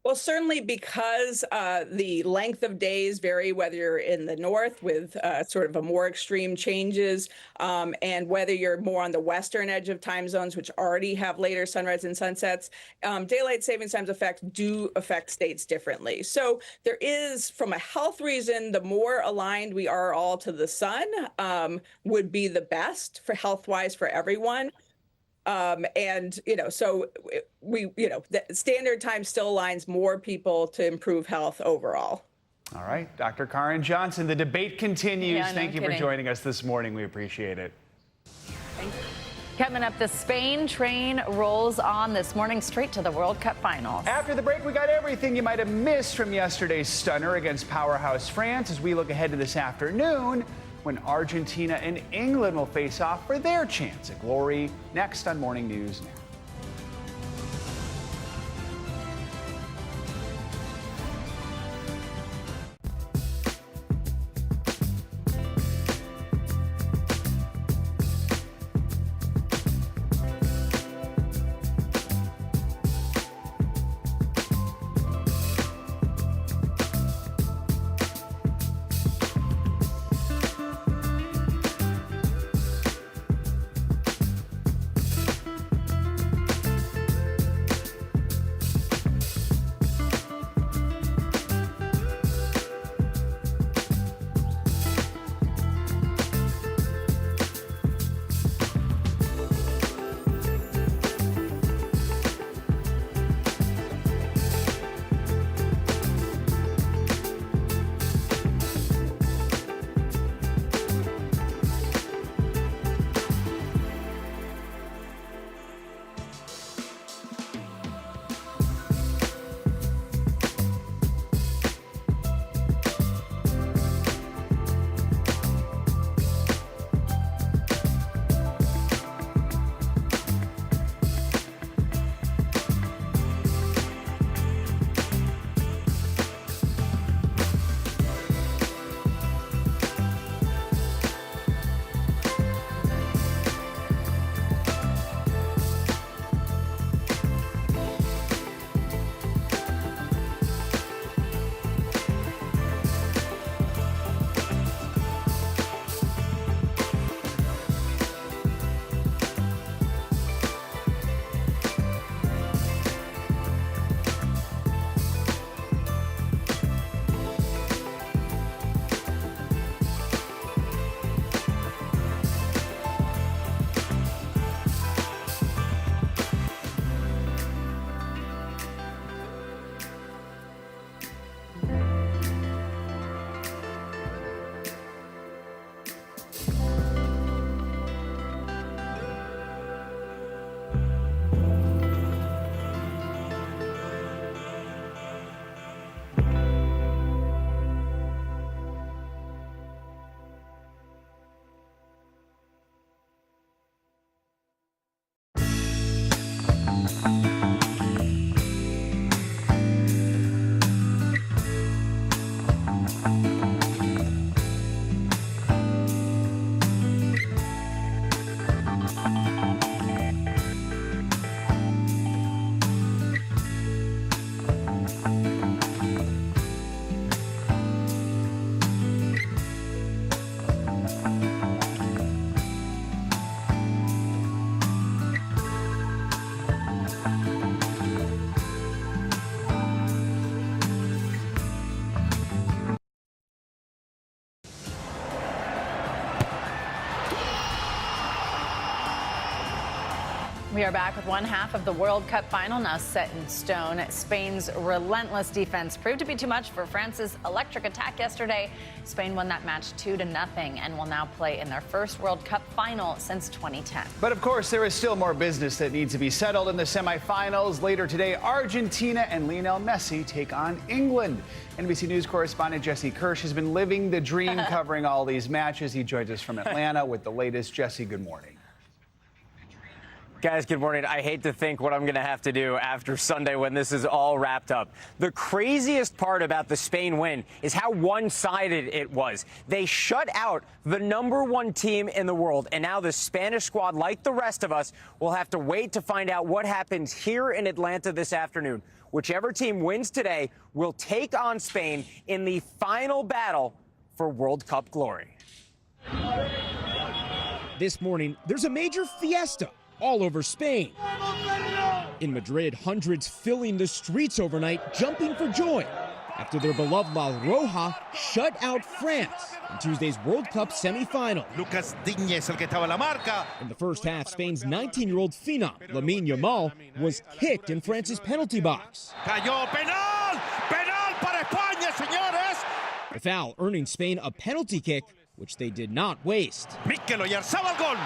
Well, certainly because the length of days vary whether you're in the north with sort of a more extreme changes and whether you're more on the western edge of time zones, which already have later sunrise and sunsets. Daylight savings times do affect states differently. So there is, from a health reason, the more aligned we are all to the sun would be the best for health-wise for everyone. And, so the standard time still aligns more people to improve health overall. All right, Dr. Karen Johnson, the debate continues. Yeah, Thank you for joining us this morning. We appreciate it. Thank you. Coming up, the Spain train rolls on this morning straight to the World Cup final. After the break, we got everything you might have missed from yesterday's stunner against powerhouse France as we look ahead to this afternoon, when Argentina and England will face off for their chance at glory. Next on Morning News Now. We are back with one half of the World Cup final now set in stone. Spain's relentless defense proved to be too much for France's electric attack yesterday. Spain won that match 2-0 and will now play in their first World Cup final since 2010. But of course, there is still more business that needs to be settled in the semifinals. Later today, Argentina and Lionel Messi take on England. NBC News correspondent Jesse Kirsch has been living the dream covering all these matches. He joins us from Atlanta with the latest. Jesse, good morning. Guys, good morning. I hate to think what I'm going to have to do after Sunday when this is all wrapped up. The craziest part about the Spain win is how one-sided it was. They shut out the #1 team in the world, and now the Spanish squad, like the rest of us, will have to wait to find out what happens here in Atlanta this afternoon. Whichever team wins today will take on Spain in the final battle for World Cup glory. This morning, there's a major fiesta all over Spain. In Madrid, hundreds filling the streets overnight, jumping for joy after their beloved La Roja shut out France in Tuesday's World Cup semifinal. Lucas Diñez, el que estaba en la marca. In the first half, Spain's 19-year-old phenom, Lamine Yamal, was kicked in France's penalty box. Cayó, penal, penal para España, señores. The foul earning Spain a penalty kick, which they did not waste. Mikel Oyarzabal, gol.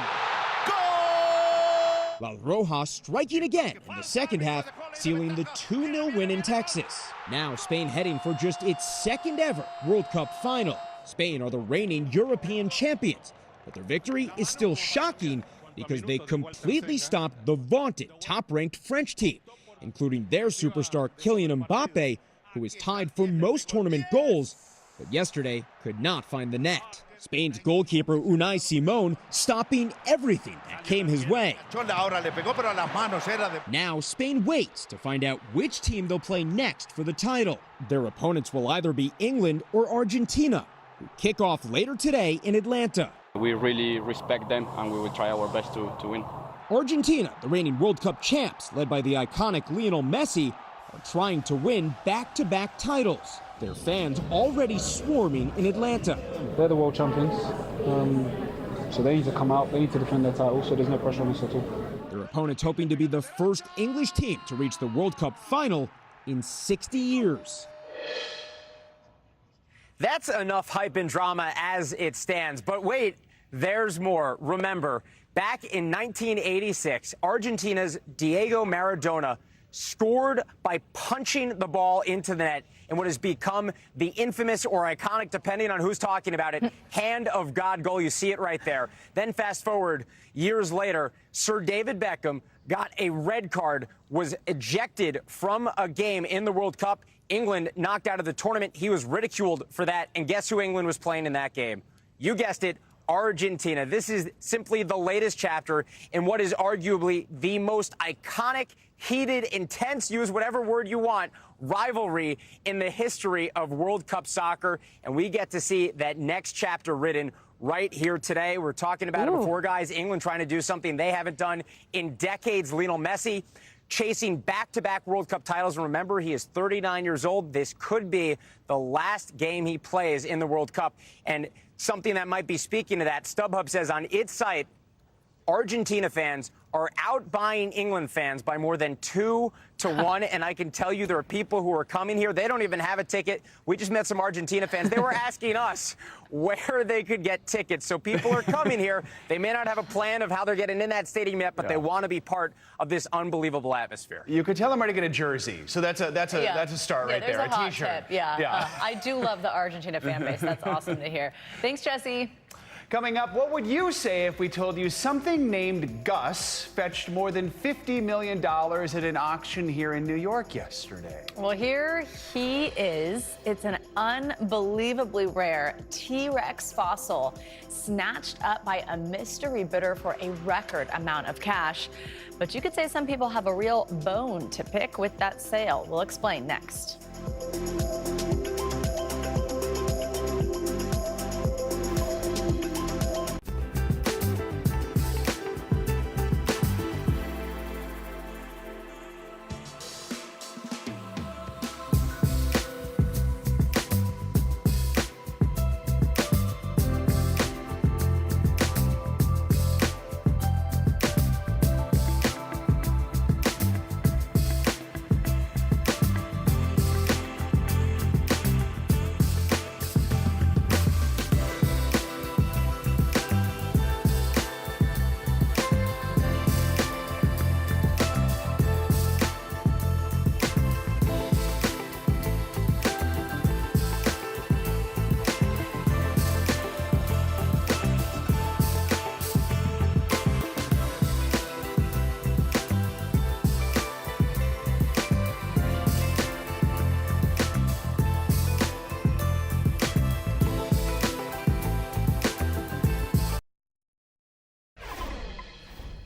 La Roja striking again in the second half, sealing the 2-0 win in Texas. Now Spain heading for just its second ever World Cup final. Spain are the reigning European champions, but their victory is still shocking because they completely stopped the vaunted top-ranked French team, including their superstar Kylian Mbappe, who is tied for most tournament goals, but yesterday could not find the net. Spain's goalkeeper Unai Simon stopping everything that came his way. Now Spain waits to find out which team they'll play next for the title. Their opponents will either be England or Argentina, who kick off later today in Atlanta. We really respect them and we will try our best to win. Argentina, the reigning World Cup champs, led by the iconic Lionel Messi, are trying to win back-to-back titles. Their fans already swarming in Atlanta. They're the world champions, so they need to come out, they need to defend their title, so there's no pressure on us at all. Their opponents hoping to be the first English team to reach the World Cup final in 60 years. That's enough hype and drama as it stands. But wait, there's more. Remember, back in 1986, Argentina's Diego Maradona scored by punching the ball into the net in what has become the infamous or iconic, depending on who's talking about it, hand of God goal. You see it right there. Then fast forward years later, Sir David Beckham got a red card, was ejected from a game in the World Cup. England knocked out of the tournament. He was ridiculed for that. And guess who England was playing in that game? You guessed it, Argentina. This is simply the latest chapter in what is arguably the most iconic, heated, intense, use whatever word you want, rivalry in the history of World Cup soccer. And we get to see that next chapter written right here today. We're talking about it before, guys. England trying to do something they haven't done in decades. Lionel Messi chasing back-to-back World Cup titles. And remember, he is 39 years old. This could be the last game he plays in the World Cup. And something that might be speaking to that, StubHub says on its site, Argentina fans are outbuying England fans by more than 2-1. And I can tell you there are people who are coming here. They don't even have a ticket. We just met some Argentina fans. They were asking us where they could get tickets. So people are coming here. They may not have a plan of how they're getting in that stadium yet, but they want to be part of this unbelievable atmosphere. You could tell them where to get a jersey. So that's a start right there. A hot T-shirt. tip. I do love the Argentina fan base. That's awesome to hear. Thanks, Jesse. Coming up, what would you say if we told you something named Gus fetched more than $50 million at an auction here in New York yesterday? Well, here he is. It's an unbelievably rare T-Rex fossil snatched up by a mystery bidder for a record amount of cash. But you could say some people have a real bone to pick with that sale. We'll explain next.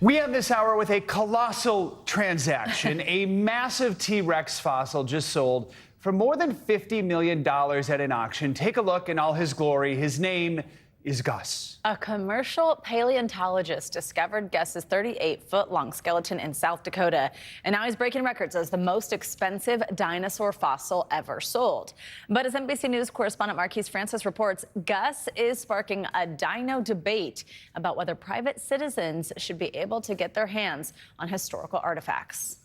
We end this hour with a colossal transaction. A massive T-Rex fossil just sold for more than $50 million at an auction. Take a look in all his glory. His name is Gus. A commercial paleontologist discovered Gus's 38-foot-long skeleton in South Dakota, and now he's breaking records as the most expensive dinosaur fossil ever sold. But as NBC News correspondent Marquise Francis reports, Gus is sparking a dino debate about whether private citizens should be able to get their hands on historical artifacts.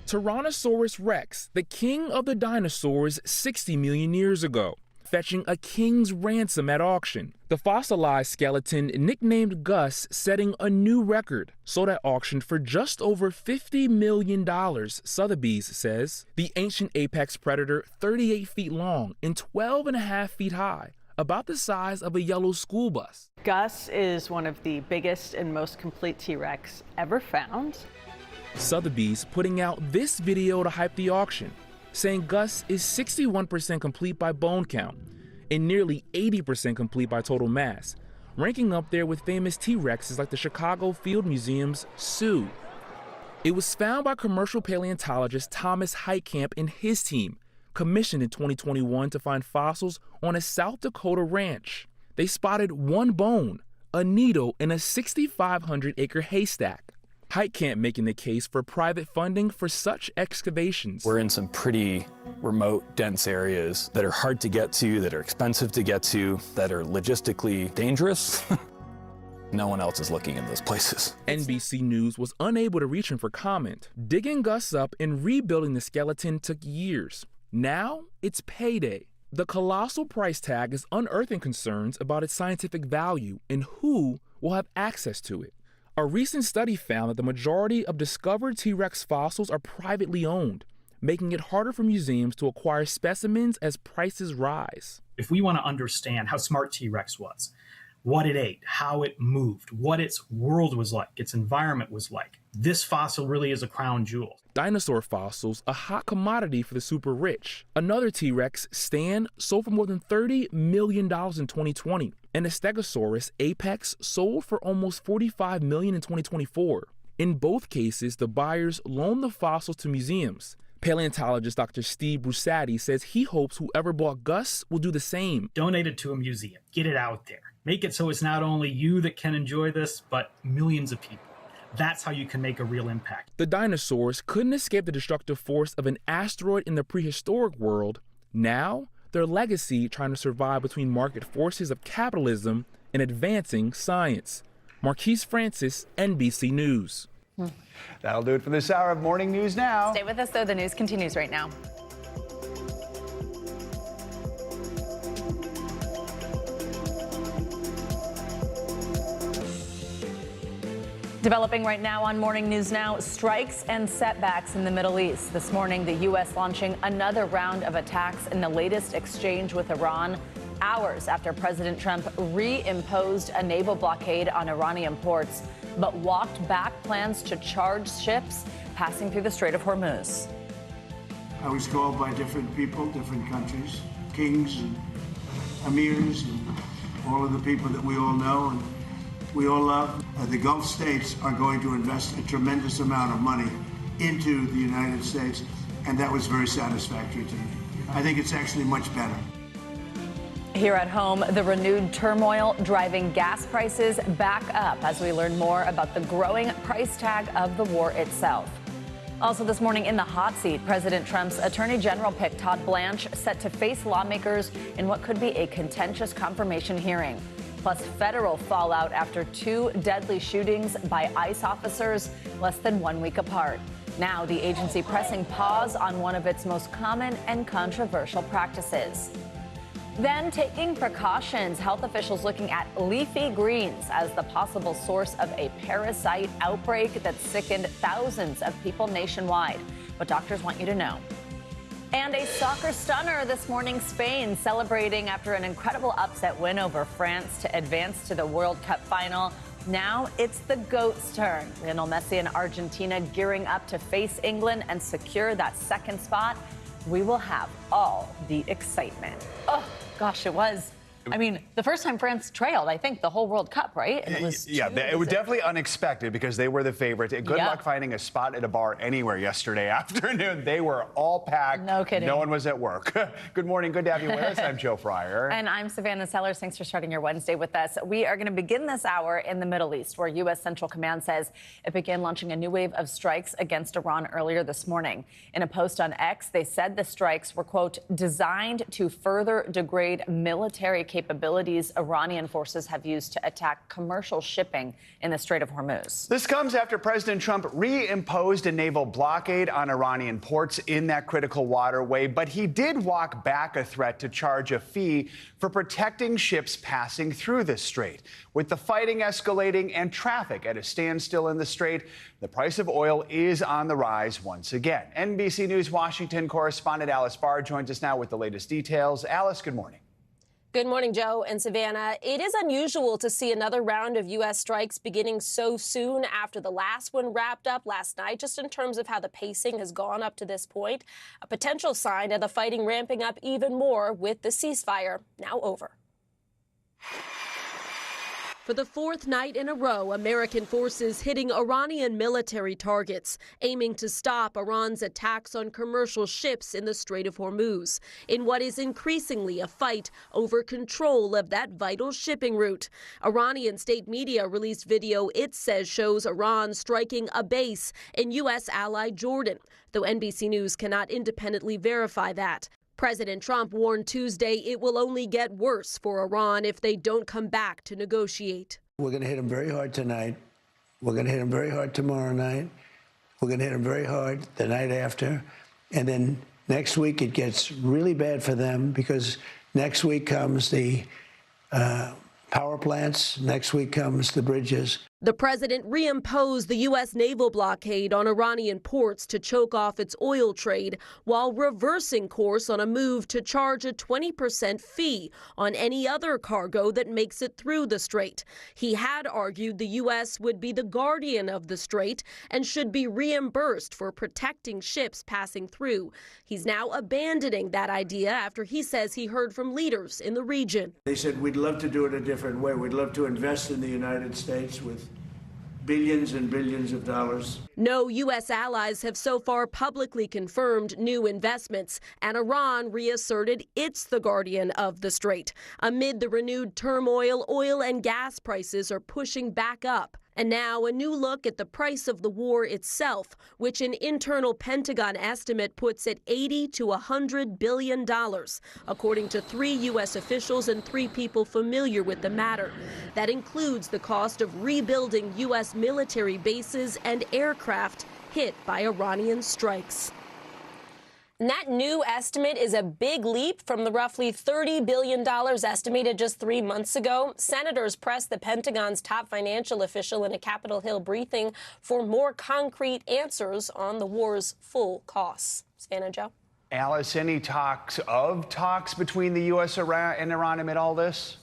Tyrannosaurus Rex, the king of the dinosaurs 60 million years ago, fetching a king's ransom at auction. The fossilized skeleton, nicknamed Gus, setting a new record, sold at auction for just over $50 million, Sotheby's says. The ancient apex predator, 38 feet long and 12.5 feet high, about the size of a yellow school bus. Gus is one of the biggest and most complete T-Rex ever found. Sotheby's putting out this video to hype the auction, saying Gus is 61% complete by bone count and nearly 80% complete by total mass, ranking up there with famous T-Rexes like the Chicago Field Museum's Sue. It was found by commercial paleontologist Thomas Heitkamp and his team, commissioned in 2021 to find fossils on a South Dakota ranch. They spotted one bone, a needle in a 6,500-acre haystack. Heitkamp making the case for private funding for such excavations. We're in some pretty remote, dense areas that are hard to get to, that are expensive to get to, that are logistically dangerous. No one else is looking in those places. NBC News was unable to reach him for comment. Digging Gus up and rebuilding the skeleton took years. Now it's payday. The colossal price tag is unearthing concerns about its scientific value and who will have access to it. A recent study found that the majority of discovered T-Rex fossils are privately owned, making it harder for museums to acquire specimens as prices rise. If we want to understand how smart T-Rex was, what it ate, how it moved, what its world was like, its environment was like, this fossil really is a crown jewel. Dinosaur fossils, a hot commodity for the super rich. Another T-Rex, Stan, sold for more than $30 million in 2020. And the Stegosaurus, Apex, sold for almost $45 million in 2024. In both cases, the buyers loaned the fossils to museums. Paleontologist Dr. Steve Brusati says he hopes whoever bought Gus will do the same. Donate it to a museum. Get it out there. Make it so it's not only you that can enjoy this, but millions of people. That's how you can make a real impact. The dinosaurs couldn't escape the destructive force of an asteroid in the prehistoric world. Now, their legacy trying to survive between market forces of capitalism and advancing science. Marquise Francis, NBC News. That'll do it for this hour of Morning News Now. Stay with us, though. The news continues right now. Developing right now on Morning News Now, strikes and setbacks in the Middle East. This morning, the U.S. launching another round of attacks in the latest exchange with Iran, hours after President Trump reimposed a naval blockade on Iranian ports, but walked back plans to charge ships passing through the Strait of Hormuz. I was called by different people, different countries, kings and emirs and all of the people that we all know and we all love. The Gulf states are going to invest a tremendous amount of money into the United States, and that was very satisfactory to me. I think it's actually much better. Here at home, the renewed turmoil driving gas prices back up as we learn more about the growing price tag of the war itself. Also this morning in the hot seat, President Trump's Attorney General pick Todd Blanche set to face lawmakers in what could be a contentious confirmation hearing. Plus federal fallout after two deadly shootings by ICE officers less than 1 week apart. Now the agency pressing pause on one of its most common and controversial practices. Then taking precautions, health officials looking at leafy greens as the possible source of a parasite outbreak that sickened thousands of people nationwide. What doctors want you to know. And a soccer stunner this morning, Spain celebrating after an incredible upset win over France to advance to the World Cup final. Now it's the GOAT's turn. Lionel Messi and Argentina gearing up to face England and secure that second spot. We will have all the excitement. Oh, gosh, it was I mean, the first time France trailed, I think, the whole World Cup, right? And it was it was definitely unexpected because they were the favorite. Good luck finding a spot at a bar anywhere yesterday afternoon. They were all packed. No kidding. No one was at work. Good morning. Good to have you with us. I'm Joe Fryer. And I'm Savannah Sellers. Thanks for starting your Wednesday with us. We are going to begin this hour in the Middle East, where U.S. Central Command says it began launching a new wave of strikes against Iran earlier this morning. In a post on X, they said the strikes were, quote, designed to further degrade military capabilities Iranian forces have used to attack commercial shipping in the Strait of Hormuz. This comes after President Trump reimposed a naval blockade on Iranian ports in that critical waterway, but he did walk back a threat to charge a fee for protecting ships passing through the strait. With the fighting escalating and traffic at a standstill in the strait, the price of oil is on the rise once again. NBC News Washington correspondent Alice Barr joins us now with the latest details. Alice, good morning. Good morning, Joe and Savannah. It is unusual to see another round of U.S. strikes beginning so soon after the last one wrapped up last night, just in terms of how the pacing has gone up to this point. A potential sign of the fighting ramping up even more with the ceasefire now over. For the fourth night in a row, American forces hitting Iranian military targets, aiming to stop Iran's attacks on commercial ships in the Strait of Hormuz, in what is increasingly a fight over control of that vital shipping route. Iranian state media released video it says shows Iran striking a base in U.S. ally Jordan, though NBC News cannot independently verify that. President Trump warned Tuesday it will only get worse for Iran if they don't come back to negotiate. We're going to hit them very hard tonight. We're going to hit them very hard tomorrow night. We're going to hit them very hard the night after. And then next week it gets really bad for them because next week comes the power plants. Next week comes the bridges. The president reimposed the U.S. naval blockade on Iranian ports to choke off its oil trade, while reversing course on a move to charge a 20% fee on any other cargo that makes it through the strait. He had argued the U.S. would be the guardian of the strait and should be reimbursed for protecting ships passing through. He's now abandoning that idea after he says he heard from leaders in the region. They said, we'd love to do it a different way. We'd love to invest in the United States with billions and billions of dollars. No U.S. allies have so far publicly confirmed new investments, and Iran reasserted it's the guardian of the strait. Amid the renewed turmoil, oil and gas prices are pushing back up. And now a new look at the price of the war itself, which an internal Pentagon estimate puts at $80 to $100 billion, according to 3 U.S. officials and 3 people familiar with the matter. That includes the cost of rebuilding U.S. military bases and aircraft hit by Iranian strikes. And that new estimate is a big leap from the roughly $30 billion estimated just 3 months ago. Senators pressed the Pentagon's top financial official in a Capitol Hill briefing for more concrete answers on the war's full costs. Savannah, Joe? Alice, any talks between the U.S. and Iran amid all this?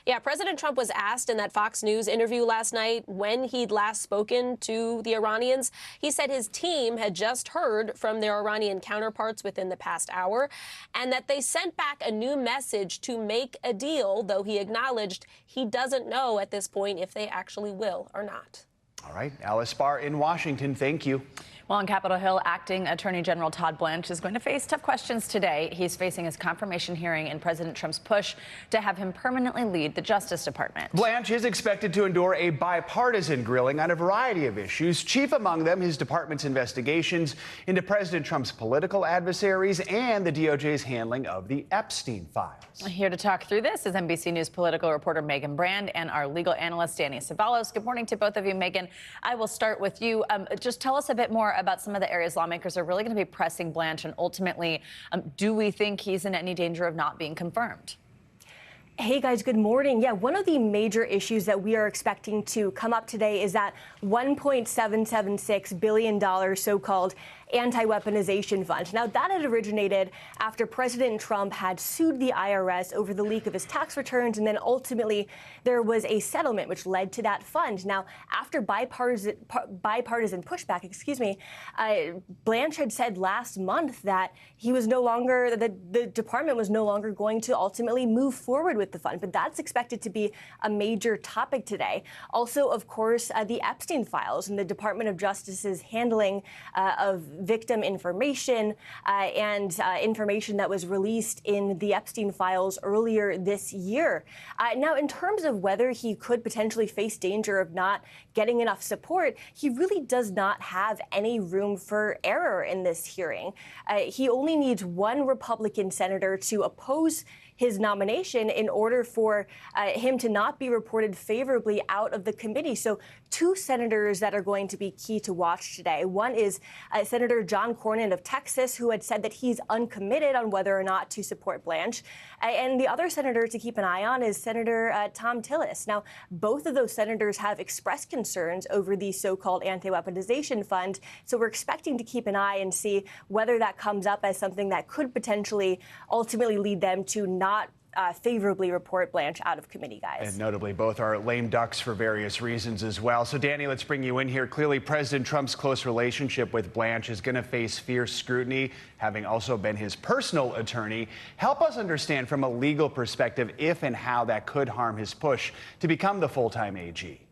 Yeah, President Trump was asked in that Fox News interview last night when he'd last spoken to the Iranians. He said his team had just heard from their Iranian counterparts within the past hour and that they sent back a new message to make a deal, though he acknowledged he doesn't know at this point if they actually will or not. All right, Alice Barr in Washington, thank you. Well, on Capitol Hill, Acting Attorney General Todd Blanche is going to face tough questions today. He's facing his confirmation hearing in President Trump's push to have him permanently lead the Justice Department. Blanche is expected to endure a bipartisan grilling on a variety of issues, chief among them his department's investigations into President Trump's political adversaries and the DOJ's handling of the Epstein files. Here to talk through this is NBC News political reporter Megan Brand and our legal analyst Danny Ceballos. Good morning to both of you. Megan, I will start with you. Just tell us a bit more about some of the areas lawmakers are really going to be pressing Blanche, and ultimately, do we think he's in any danger of not being confirmed? Hey guys, good morning. Yeah, one of the major issues that we are expecting to come up today is that $1.776 billion so-called anti-weaponization fund. Now, that had originated after President Trump had sued the IRS over the leak of his tax returns, and then ultimately there was a settlement which led to that fund. Now, after bipartisan pushback, Blanche had said last month that he was no longer, the department was no longer going to ultimately move forward with with the fund. But that's expected to be a major topic today. Also, of course, the Epstein files and the Department of Justice's handling of victim information and information that was released in the Epstein files earlier this year. Now, in terms of whether he could potentially face danger of not getting enough support, he really does not have any room for error in this hearing. He only needs one Republican senator to oppose his nomination in order for him to not be reported favorably out of the committee. So two senators that are going to be key to watch today. One is Senator John Cornyn of Texas, who had said that he's uncommitted on whether or not to support Blanche. And the other senator to keep an eye on is Senator Tom Tillis. Now, both of those senators have expressed concerns over the so-called anti-weaponization fund. So we're expecting to keep an eye and see whether that comes up as something that could potentially ultimately lead them to not favorably report Blanche out of committee, guys. And notably, both are lame ducks for various reasons as well. So, Danny, let's bring you in here. Clearly, President Trump's close relationship with Blanche is going to face fierce scrutiny, having also been his personal attorney. Help us understand from a legal perspective if and how that could harm his push to become the full-time AG.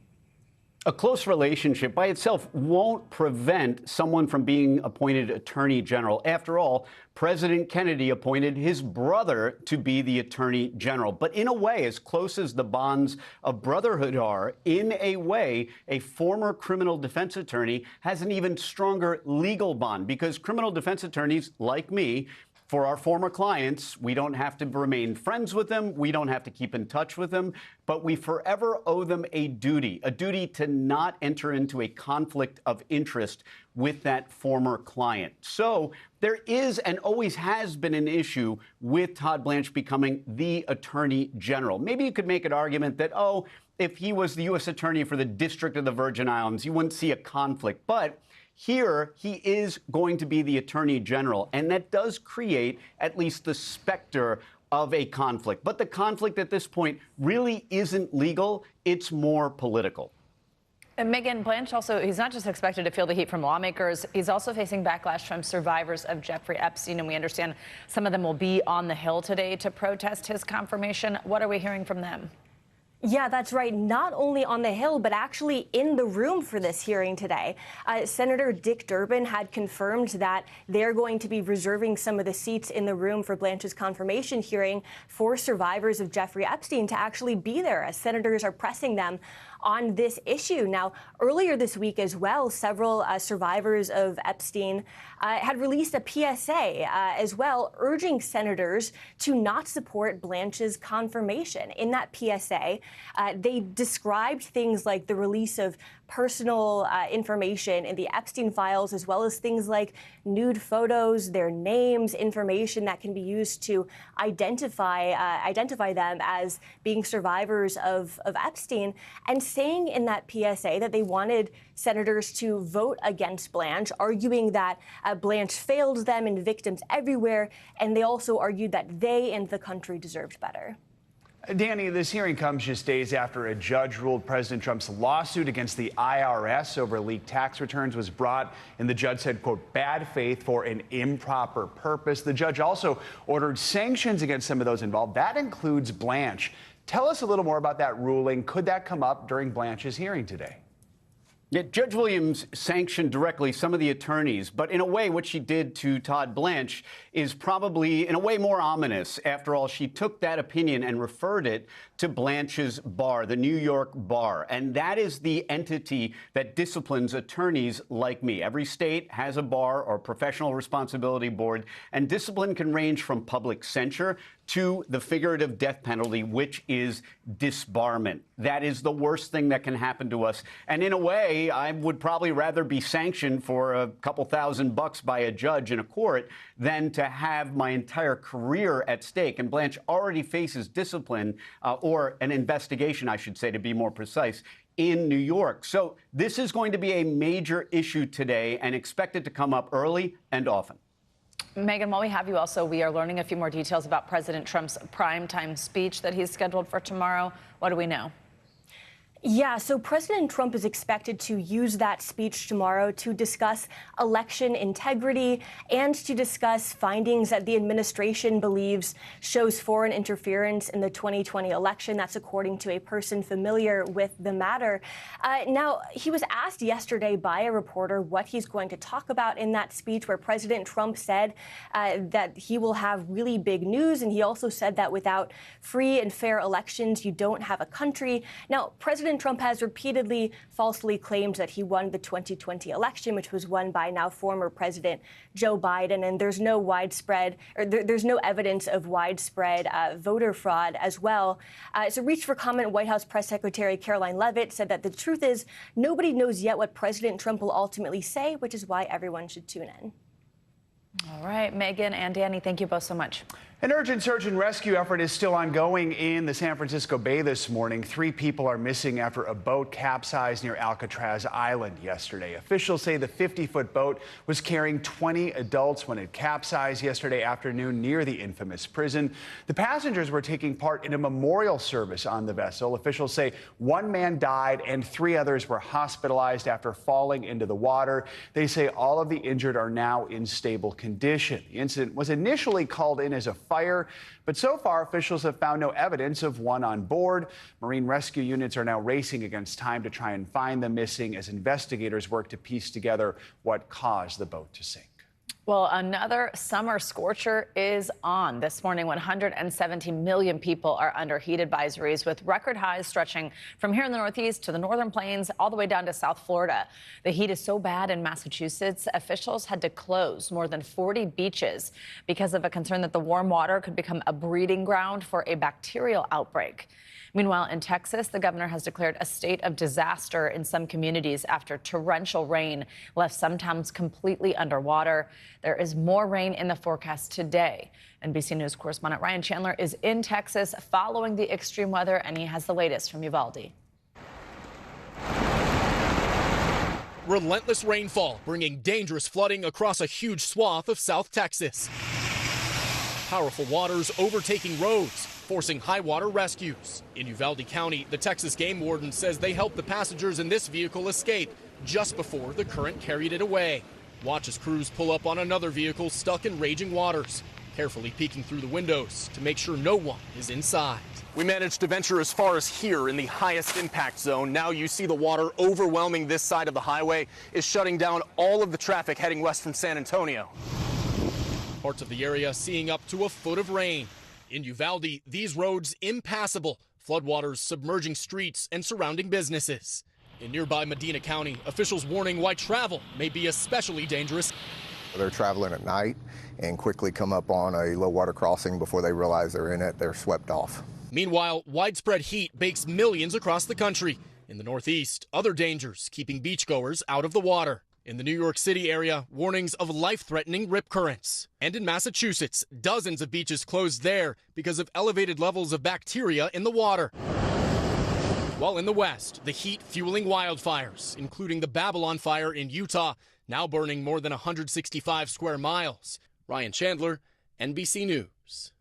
A close relationship by itself won't prevent someone from being appointed Attorney General. After all, President Kennedy appointed his brother to be the Attorney General. But in a way, as close as the bonds of brotherhood are, in a way, a former criminal defense attorney has an even stronger legal bond, because criminal defense attorneys like me, for our former clients, we don't have to remain friends with them. We don't have to keep in touch with them. But we forever owe them a duty to not enter into a conflict of interest with that former client. So there is and always has been an issue with Todd Blanche becoming the Attorney General. Maybe you could make an argument that, oh, if he was the U.S. Attorney for the District of the Virgin Islands, you wouldn't see a conflict. But here, he is going to be the Attorney General, and that does create at least the specter of a conflict. But the conflict at this point really isn't legal. It's more political. And Megan, Blanche also, he's not just expected to feel the heat from lawmakers, he's also facing backlash from survivors of Jeffrey Epstein, and we understand some of them will be on the Hill today to protest his confirmation. What are we hearing from them? Yeah, that's right. Not only on the Hill, but actually in the room for this hearing today. Senator Dick Durbin had confirmed that they're going to be reserving some of the seats in the room for Blanche's confirmation hearing for survivors of Jeffrey Epstein to actually be there, as senators are pressing them on this issue. Now, earlier this week as well, several survivors of Epstein had released a PSA as well, urging senators to not support Blanche's confirmation. In that PSA, they described things like the release of personal information in the Epstein files, as well as things like nude photos, their names, information that can be used to identify them as being survivors of Epstein, and saying in that PSA that they wanted senators to vote against Blanche, arguing that Blanche failed them and victims everywhere, and they also argued that they and the country deserved better. Danny, this hearing comes just days after a judge ruled President Trump's lawsuit against the IRS over leaked tax returns was brought, and the judge said, quote, bad faith for an improper purpose. The judge also ordered sanctions against some of those involved. That includes Blanche. Tell us a little more about that ruling. Could that come up during Blanche's hearing today? Yeah, Judge Williams sanctioned directly some of the attorneys, but in a way, what she did to Todd Blanche is probably, in a way, more ominous. After all, she took that opinion and referred it to Blanche's bar, the New York bar, and that is the entity that disciplines attorneys like me. Every state has a bar or professional responsibility board, and discipline can range from public censure to the figurative death penalty, which is disbarment. That is the worst thing that can happen to us. And in a way, I would probably rather be sanctioned for a couple $1,000 by a judge in a court than to have my entire career at stake. And Blanche already faces discipline, or an investigation, I should say, to be more precise, in New York. So this is going to be a major issue today and expected to come up early and often. Megan, while we have you also, we are learning a few more details about President Trump's primetime speech that he's scheduled for tomorrow. What do we know? Yeah, so President Trump is expected to use that speech tomorrow to discuss election integrity and to discuss findings that the administration believes shows foreign interference in the 2020 election. That's according to a person familiar with the matter. Now, he was asked yesterday by a reporter what he's going to talk about in that speech, where President Trump said that he will have really big news. And he also said that without free and fair elections, you don't have a country. Now, President Trump has repeatedly falsely claimed that he won the 2020 election, which was won by now former President Joe Biden. And there's no there's no evidence of widespread voter fraud as well. So Reach for Comment White House Press Secretary Caroline Leavitt said that the truth is nobody knows yet what President Trump will ultimately say, which is why everyone should tune in. All right, Megan and Danny, thank you both so much. An urgent search and rescue effort is still ongoing in the San Francisco Bay this morning. 3 people are missing after a boat capsized near Alcatraz Island yesterday. Officials say the 50-foot boat was carrying 20 adults when it capsized yesterday afternoon near the infamous prison. The passengers were taking part in a memorial service on the vessel. Officials say 1 man died and 3 others were hospitalized after falling into the water. They say all of the injured are now in stable condition. The incident was initially called in as a fire, but so far officials have found no evidence of one on board. Marine rescue units are now racing against time to try and find the missing as investigators work to piece together what caused the boat to sink. Well, another summer scorcher is on. This morning, 170 million people are under heat advisories, with record highs stretching from here in the Northeast to the Northern Plains, all the way down to South Florida. The heat is so bad in Massachusetts, officials had to close more than 40 beaches because of a concern that the warm water could become a breeding ground for a bacterial outbreak. Meanwhile, in Texas, the governor has declared a state of disaster in some communities after torrential rain left some towns completely underwater. There is more rain in the forecast today. NBC News correspondent Ryan Chandler is in Texas following the extreme weather, and he has the latest from Uvalde. Relentless rainfall bringing dangerous flooding across a huge swath of South Texas. Powerful waters overtaking roads, forcing high water rescues. In Uvalde County, the Texas game warden says they helped the passengers in this vehicle escape just before the current carried it away. Watch as crews pull up on another vehicle stuck in raging waters, carefully peeking through the windows to make sure no one is inside. We managed to venture as far as here in the highest impact zone. Now you see the water overwhelming this side of the highway is shutting down all of the traffic heading west from San Antonio. Parts of the area seeing up to a foot of rain. In Uvalde, these roads impassable, floodwaters submerging streets and surrounding businesses. In nearby Medina County, officials warning why travel may be especially dangerous. They're traveling at night and quickly come up on a low water crossing. Before they realize they're in it, they're swept off. Meanwhile, widespread heat bakes millions across the country. In the Northeast, other dangers keeping beachgoers out of the water. In the New York City area, warnings of life-threatening rip currents. And in Massachusetts, dozens of beaches closed there because of elevated levels of bacteria in the water. While in the West, the heat fueling wildfires, including the Babylon fire in Utah, now burning more than 165 square miles. Ryan Chandler, NBC News.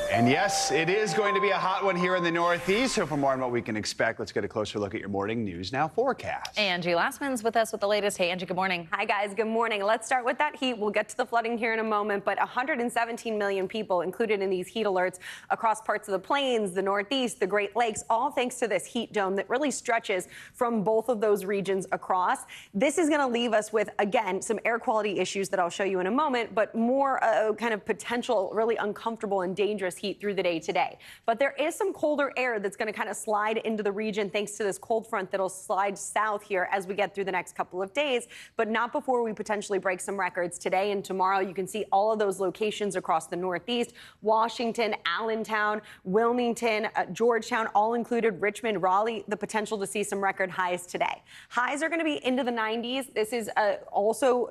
And yes, it is going to be a hot one here in the Northeast. So for more on what we can expect, let's get a closer look at your morning News Now forecast. Angie Lassman's with us with the latest. Hey, Angie, good morning. Hi, guys. Good morning. Let's start with that heat. We'll get to the flooding here in a moment, but 117 million people included in these heat alerts across parts of the plains, the Northeast, the Great Lakes, all thanks to this heat dome that really stretches from both of those regions across. This is going to leave us with, again, some air quality issues that I'll show you in a moment, but more kind of potential, really uncomfortable and dangerous heat through the day today. But there is some colder air that's going to kind of slide into the region thanks to this cold front that'll slide south here as we get through the next couple of days, but not before we potentially break some records today and tomorrow. You can see all of those locations across the Northeast: Washington, Allentown, Wilmington, Georgetown, all included, Richmond, Raleigh, the potential to see some record highs today. Highs are going to be into the 90s. This is also,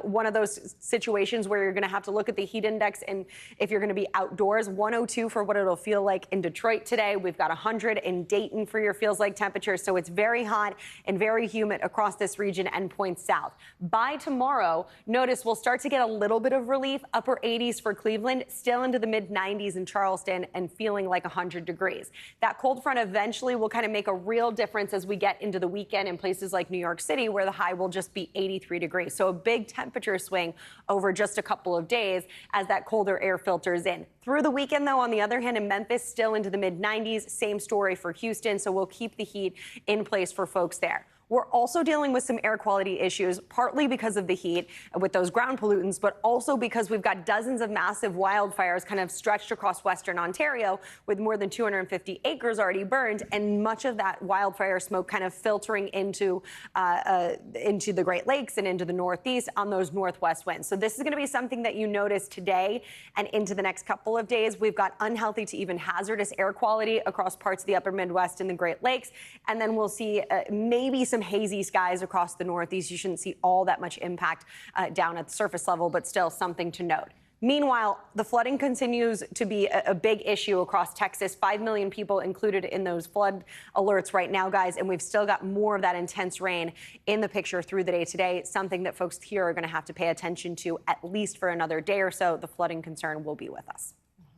one of those situations where you're going to have to look at the heat index, and if you're going to be outdoors, one 102 for what it'll feel like in Detroit today. We've got 100 in Dayton for your feels like temperature. So it's very hot and very humid across this region and points south. By tomorrow, notice we'll start to get a little bit of relief. Upper 80s for Cleveland, still into the mid 90s in Charleston and feeling like 100 degrees. That cold front eventually will kind of make a real difference as we get into the weekend in places like New York City, where the high will just be 83 degrees. So a big temperature swing over just a couple of days as that colder air filters in. Through the weekend, though, on the other hand, in Memphis, still into the mid 90s. Same story for Houston. So we'll keep the heat in place for folks there. We're also dealing with some air quality issues, partly because of the heat with those ground pollutants, but also because we've got dozens of massive wildfires kind of stretched across Western Ontario with more than 250 acres already burned, and much of that wildfire smoke kind of filtering into the Great Lakes and into the Northeast on those northwest winds. So this is going to be something that you notice today and into the next couple of days. We've got unhealthy to even hazardous air quality across parts of the upper Midwest and the Great Lakes, and then we'll see maybe some hazy skies across the Northeast. You shouldn't see all that much impact down at the surface level, but still something to note. Meanwhile, the flooding continues to be a big issue across Texas. 5 million people included in those flood alerts right now, guys, and we've still got more of that intense rain in the picture through the day today, something that folks here are going to have to pay attention to at least for another day or so. The flooding concern will be with us.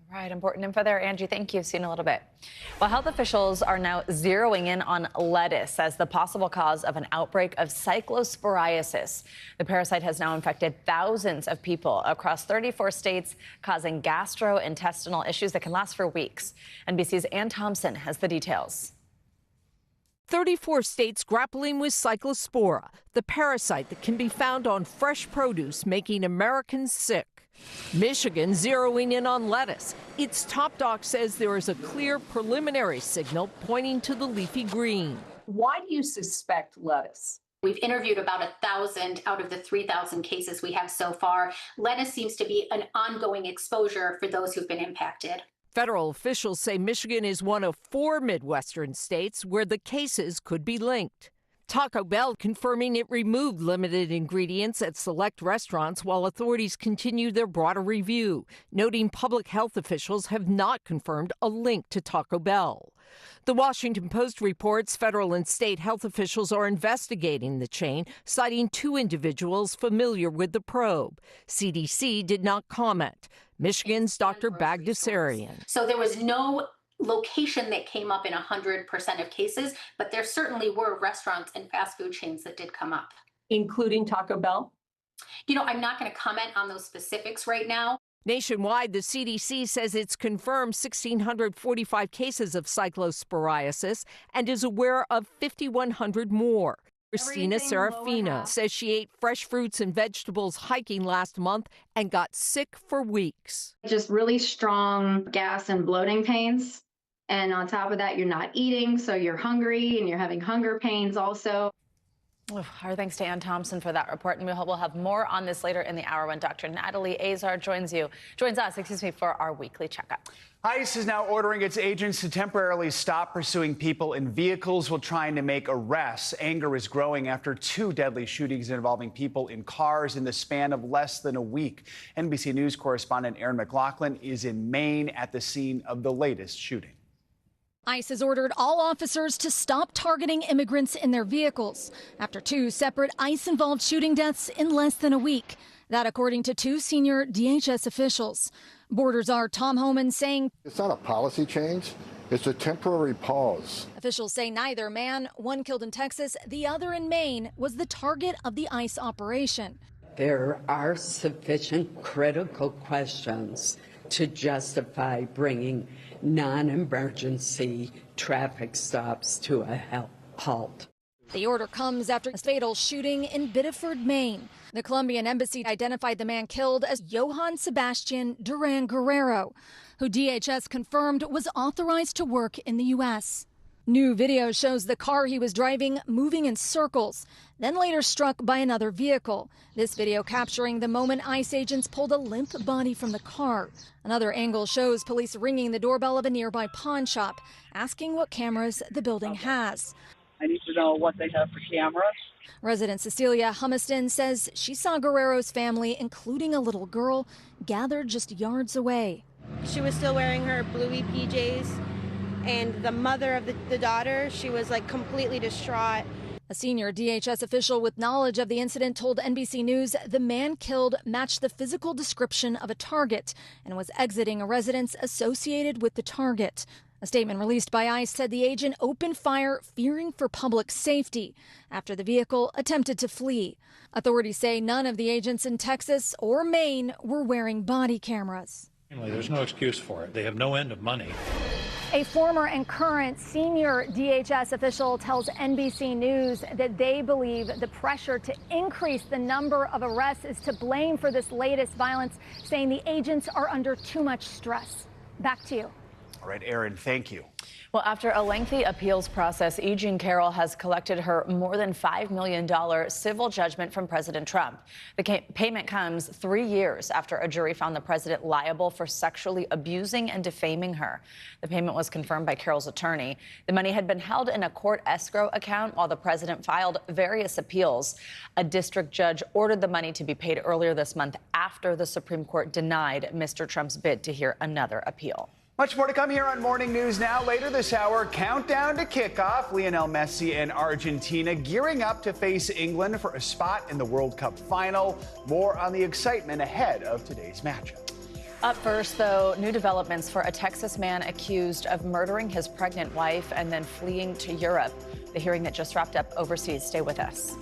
Right, important info there, Angie. Thank you. See you in a little bit. Well, health officials are now zeroing in on lettuce as the possible cause of an outbreak of cyclosporiasis. The parasite has now infected thousands of people across 34 states, causing gastrointestinal issues that can last for weeks. NBC's Ann Thompson has the details. 34 states grappling with cyclospora, the parasite that can be found on fresh produce, making Americans sick. Michigan zeroing in on lettuce. Its top doc says there is a clear preliminary signal pointing to the leafy green. Why do you suspect lettuce? We've interviewed about 1,000 out of the 3,000 cases we have so far. Lettuce seems to be an ongoing exposure for those who've been impacted. Federal officials say Michigan is one of 4 Midwestern states where the cases could be linked. Taco Bell confirming it removed limited ingredients at select restaurants while authorities continue their broader review, noting public health officials have not confirmed a link to Taco Bell. The Washington Post reports federal and state health officials are investigating the chain, citing 2 individuals familiar with the probe. CDC did not comment. Michigan's Dr. Bagdasarian. So there was no location that came up in 100% of cases, but there certainly were restaurants and fast food chains that did come up. Including Taco Bell? You know, I'm not going to comment on those specifics right now. Nationwide, the CDC says it's confirmed 1,645 cases of cyclosporiasis and is aware of 5,100 more. Christina Serafino says she ate fresh fruits and vegetables hiking last month and got sick for weeks. Just really strong gas and bloating pains. And on top of that, you're not eating, so you're hungry and you're having hunger pains also. Our thanks to Ann Thompson for that report, and we'll have more on this later in the hour when Dr. Natalie Azar joins us for our weekly checkup. ICE is now ordering its agents to temporarily stop pursuing people in vehicles while trying to make arrests. Anger is growing after 2 deadly shootings involving people in cars in the span of less than a week. NBC News correspondent Aaron McLaughlin is in Maine at the scene of the latest shooting. ICE has ordered all officers to stop targeting immigrants in their vehicles after 2 separate ICE-involved shooting deaths in less than a week. That according to 2 senior DHS officials. Border Czar Tom Homan saying it's not a policy change, it's a temporary pause. Officials say neither man, one killed in Texas, the other in Maine, was the target of the ICE operation. There are sufficient critical questions to justify bringing non-emergency traffic stops to a halt. The order comes after a fatal shooting in Biddeford, Maine. The Colombian embassy identified the man killed as Johann Sebastian Duran Guerrero, who DHS confirmed was authorized to work in the U.S. New video shows the car he was driving moving in circles, then later struck by another vehicle. This video capturing the moment ICE agents pulled a limp body from the car. Another angle shows police ringing the doorbell of a nearby pawn shop, asking what cameras the building has. I need to know what they have for cameras. Resident Cecilia Humiston says she saw Guerrero's family, including a little girl, gathered just yards away. She was still wearing her bluey PJs, and the mother of the daughter, she was like completely distraught. A senior DHS official with knowledge of the incident told NBC News the man killed matched the physical description of a target and was exiting a residence associated with the target. A statement released by ICE said the agent opened fire fearing for public safety after the vehicle attempted to flee. Authorities say none of the agents in Texas or Maine were wearing body cameras. There's no excuse for it. They have no end of money. A former and current senior DHS official tells NBC News that they believe the pressure to increase the number of arrests is to blame for this latest violence, saying the agents are under too much stress. Back to you. All right, Aaron, thank you. Well, after a lengthy appeals process, E. Jean Carroll has collected her more than $5 million civil judgment from President Trump. The payment comes 3 years after a jury found the president liable for sexually abusing and defaming her. The payment was confirmed by Carroll's attorney. The money had been held in a court escrow account while the president filed various appeals. A district judge ordered the money to be paid earlier this month after the Supreme Court denied Mr. Trump's bid to hear another appeal. Much more to come here on Morning News Now. Later this hour, countdown to kickoff. Lionel Messi and Argentina gearing up to face England for a spot in the World Cup final. More on the excitement ahead of today's matchup. Up first, though, new developments for a Texas man accused of murdering his pregnant wife and then fleeing to Europe. The hearing that just wrapped up overseas. Stay with us.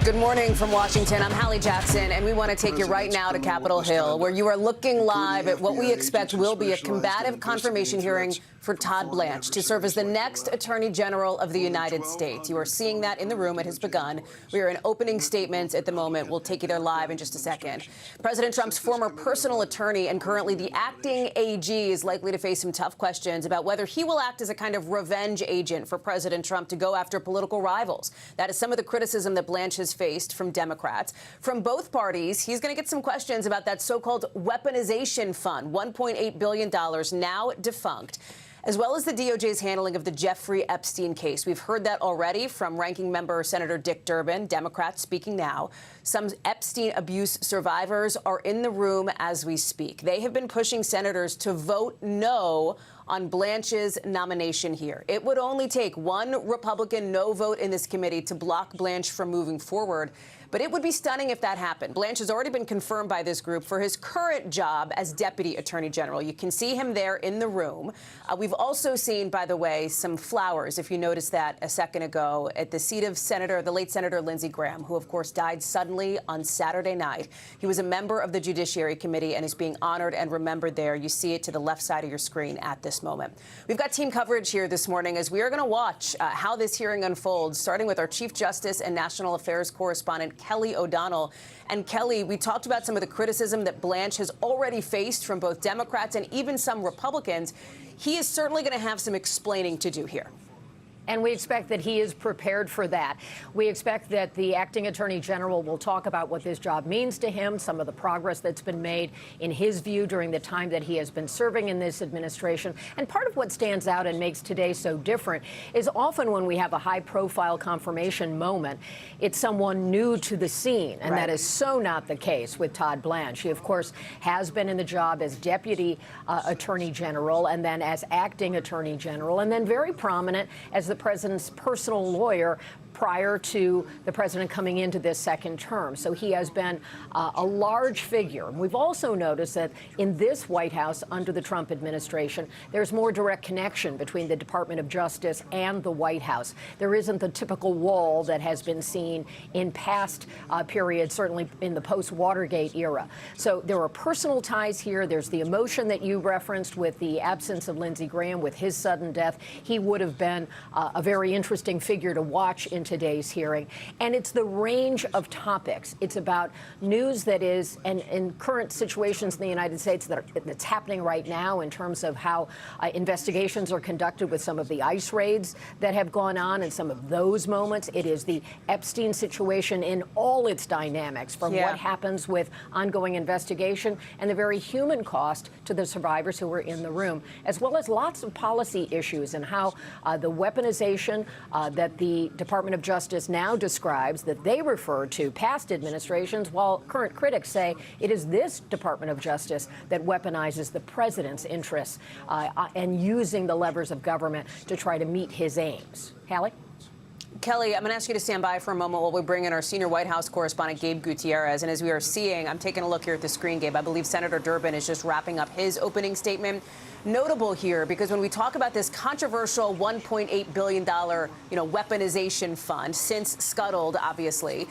Good morning from Washington. I'm Hallie Jackson, and we want to take you right now to Capitol Hill, where you are looking live at what we expect will be a combative confirmation hearing for Todd Blanche to serve as the next Attorney General of the United States. You are seeing that in the room. It has begun. We are in opening statements at the moment. We'll take you there live in just a second. President Trump's former personal attorney and currently the acting AG is likely to face some tough questions about whether he will act as a kind of revenge agent for President Trump to go after political rivals. That is some of the criticism that Blanche has faced from Democrats. From both parties, he's going to get some questions about that so-called weaponization fund, $1.8 billion, now defunct, as well as the DOJ's handling of the Jeffrey Epstein case. We've heard that already from Ranking Member Senator Dick Durbin, Democrat, speaking now. Some Epstein abuse survivors are in the room as we speak. They have been pushing senators to vote no on Blanche's nomination here. It would only take one Republican no vote in this committee to block Blanche from moving forward. But it would be stunning if that happened. Blanche has already been confirmed by this group for his current job as Deputy Attorney General. You can see him there in the room. We've also seen, by the way, some flowers, if you noticed that a second ago, at the seat of the late Senator Lindsey Graham, who, of course, died suddenly on Saturday night. He was a member of the Judiciary Committee and is being honored and remembered there. You see it to the left side of your screen at this moment. We've got team coverage here this morning as we are going to watch how this hearing unfolds, starting with our Chief Justice and National Affairs correspondent, Kelly O'Donnell. And Kelly, we talked about some of the criticism that Blanche has already faced from both Democrats and even some Republicans. He is certainly going to have some explaining to do here. And we expect that he is prepared for that. We expect that the acting attorney general will talk about what this job means to him, some of the progress that's been made in his view during the time that he has been serving in this administration. And part of what stands out and makes today so different is often when we have a high-profile confirmation moment, it's someone new to the scene. And that is so not the case with Todd Blanche. He, of course, has been in the job as deputy attorney general and then as acting attorney general and then very prominent as the president's personal lawyer prior to the president coming into this second term. So he has been a large figure. We've also noticed that in this White House under the Trump administration, there's more direct connection between the Department of Justice and the White House. There isn't the typical wall that has been seen in past periods, certainly in the post-Watergate era. So there are personal ties here. There's the emotion that you referenced with the absence of Lindsey Graham, with his sudden death. He would have been a very interesting figure to watch in today's hearing. And it's the range of topics. It's about news that is, and in current situations in the United States that's happening right now in terms of how investigations are conducted with some of the ICE raids that have gone on and some of those moments. It is the Epstein situation in all its dynamics, from what happens with ongoing investigation and the very human cost to the survivors who were in the room, as well as lots of policy issues and how the weaponization that the Department of Justice now describes, that they refer to past administrations, while current critics say it is this Department of Justice that weaponizes the president's interests and using the levers of government to try to meet his aims. Hallie? Kelly, I'm going to ask you to stand by for a moment while we bring in our senior White House correspondent, Gabe Gutierrez. And as we are seeing, I'm taking a look here at the screen, Gabe. I believe Senator Durbin is just wrapping up his opening statement. Notable here, because when we talk about this controversial $1.8 billion, weaponization fund, since scuttled, obviously,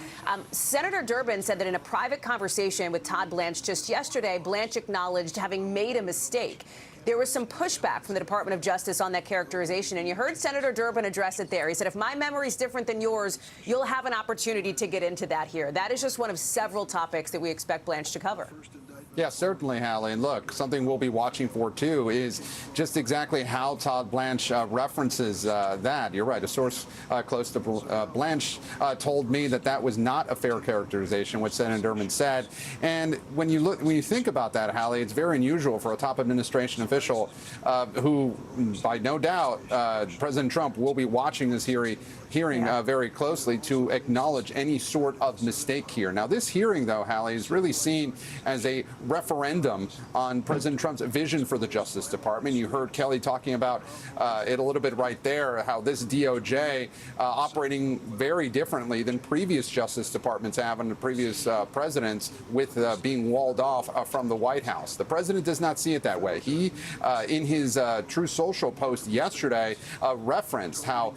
Senator Durbin said that in a private conversation with Todd Blanche just yesterday, Blanche acknowledged having made a mistake. There was some pushback from the Department of Justice on that characterization, and you heard Senator Durbin address it there. He said, if my memory is different than yours, you'll have an opportunity to get into that here. That is just one of several topics that we expect Blanche to cover. Yeah, certainly, Hallie. And look, something we'll be watching for, too, is just exactly how Todd Blanche references that. You're right. A source close to Blanche told me that was not a fair characterization, what Senator Durbin said. And when you think about that, Hallie, it's very unusual for a top administration official who, by no doubt, President Trump will be watching this hearing very closely to acknowledge any sort of mistake here. Now, this hearing, though, Hallie, is really seen as a referendum on President Trump's vision for the Justice Department. You heard Kelly talking about it a little bit right there, how this DOJ operating very differently than previous Justice Departments have under previous presidents, with being walled off from the White House. The president does not see it that way. He, in his True Social post yesterday, referenced how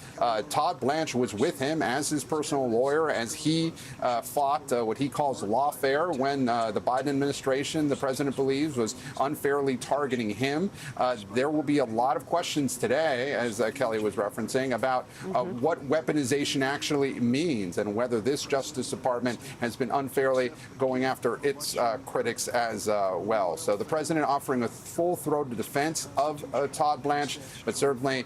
Todd Blanche Blanche was with him as his personal lawyer as he fought what he calls lawfare when the Biden administration, the president believes, was unfairly targeting him. There will be a lot of questions today, as Kelly was referencing, about what weaponization actually means and whether this Justice Department has been unfairly going after its critics as well. So the president offering a full-throated defense of Todd Blanche, but certainly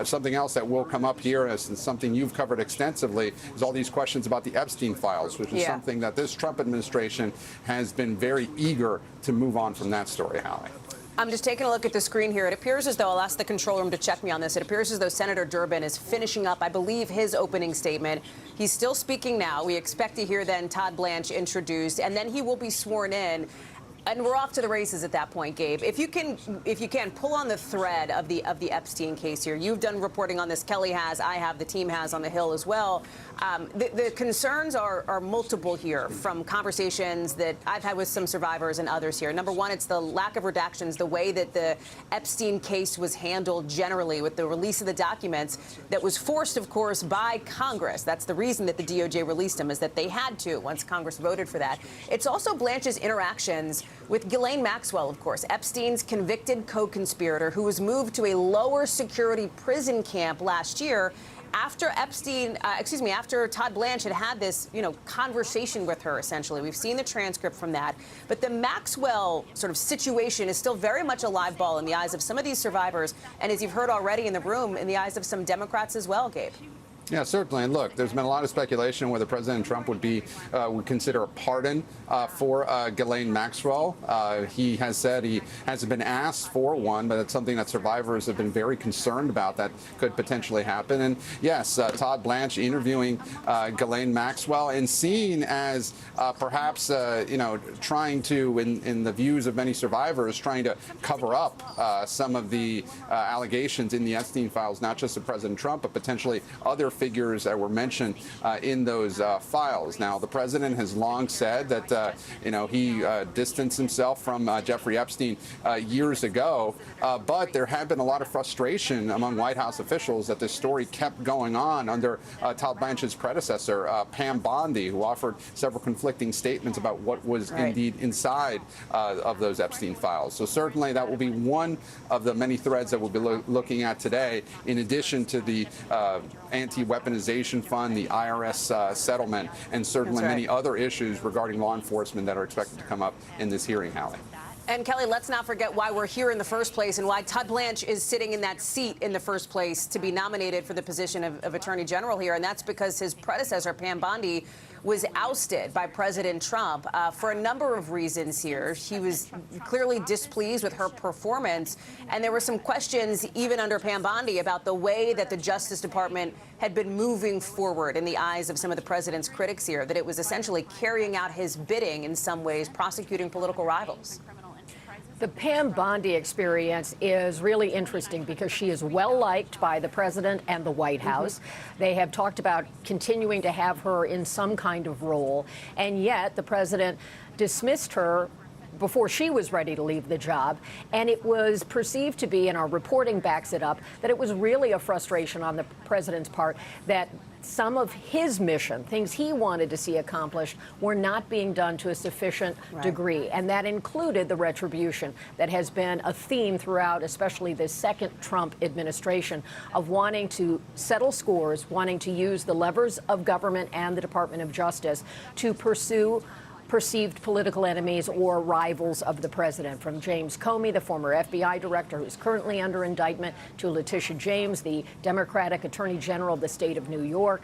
something else that will come up here, as something you've covered extensively, is all these questions about the Epstein files, which is something that this Trump administration has been very eager to move on from that story, Hallie. I'm just taking a look at the screen here. It appears as though, I'll ask the control room to check me on this, it appears as though Senator Durbin is finishing up, I believe, his opening statement. He's still speaking now. We expect to hear then Todd Blanche introduced, and then he will be sworn in. And we're off to the races at that point, Gabe. If you can pull on the thread of the Epstein case here. You've done reporting on this. Kelly has. I have. The team has on the Hill as well. The concerns are multiple here from conversations that I've had with some survivors and others here. Number one, it's the lack of redactions, the way that the Epstein case was handled generally with the release of the documents that was forced, of course, by Congress. That's the reason that the DOJ released them, is that they had to once Congress voted for that. It's also Blanche's interactions with Ghislaine Maxwell, of course, Epstein's convicted co-conspirator who was moved to a lower security prison camp last year after after Todd Blanche had this, conversation with her, essentially. We've seen the transcript from that. But the Maxwell sort of situation is still very much a live ball in the eyes of some of these survivors. And as you've heard already in the room, in the eyes of some Democrats as well, Gabe. Yeah, certainly. And look, there's been a lot of speculation whether President Trump would consider a pardon for Ghislaine Maxwell. He has said he hasn't been asked for one, but it's something that survivors have been very concerned about that could potentially happen. And yes, Todd Blanche interviewing Ghislaine Maxwell and seen as perhaps, trying to, in the views of many survivors, trying to cover up some of the allegations in the Epstein files, not just of President Trump, but potentially other figures that were mentioned in those files. Now, the president has long said that, he distanced himself from Jeffrey Epstein years ago, but there had been a lot of frustration among White House officials that this story kept going on under Todd Blanche's predecessor, Pam Bondi, who offered several conflicting statements about what was indeed inside of those Epstein files. So certainly that will be one of the many threads that we'll be looking at today, in addition to the anti-weaponization fund, the IRS settlement, and certainly many other issues regarding law enforcement that are expected to come up in this hearing, Hallie. And Kelly, let's not forget why we're here in the first place and why Todd Blanche is sitting in that seat in the first place to be nominated for the position of Attorney General here. And that's because his predecessor, Pam Bondi, was ousted by President Trump for a number of reasons here. He was clearly displeased with her performance. And there were some questions, even under Pam Bondi, about the way that the Justice Department had been moving forward in the eyes of some of the president's critics here, that it was essentially carrying out his bidding in some ways, prosecuting political rivals. The Pam Bondi experience is really interesting because she is well liked by the president and the White House. They have talked about continuing to have her in some kind of role, and yet the president dismissed her before she was ready to leave the job. And it was perceived to be, and our reporting backs it up, that it was really a frustration on the president's part that some of his mission, things he wanted to see accomplished, were not being done to a sufficient degree. And that included the retribution that has been a theme throughout, especially the second Trump administration, of wanting to settle scores, wanting to use the levers of government and the Department of Justice to pursue perceived political enemies or rivals of the president, from James Comey, the former FBI director who's currently under indictment, to Letitia James, the Democratic Attorney General of the state of New York.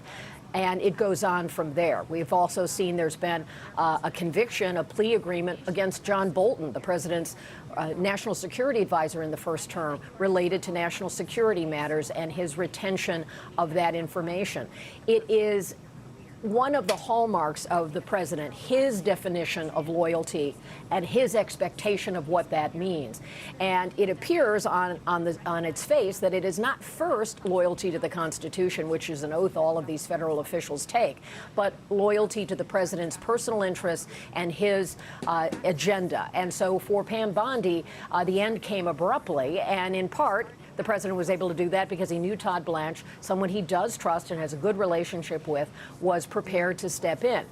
And it goes on from there. We've also seen there's been a conviction, a plea agreement against John Bolton, the president's national security advisor in the first term, related to national security matters and his retention of that information. It is one of the hallmarks of the president, his definition of loyalty and his expectation of what that means. And it appears on its face that it is not first loyalty to the Constitution, which is an oath all of these federal officials take, but loyalty to the president's personal interests and his agenda. And so for Pam Bondi, the end came abruptly, and in part, The president was able to do that because he knew Todd Blanche, someone he does trust and has a good relationship with, was prepared to step in.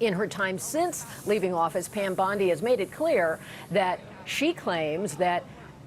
In her time since leaving office, Pam Bondi has made it clear that she claims that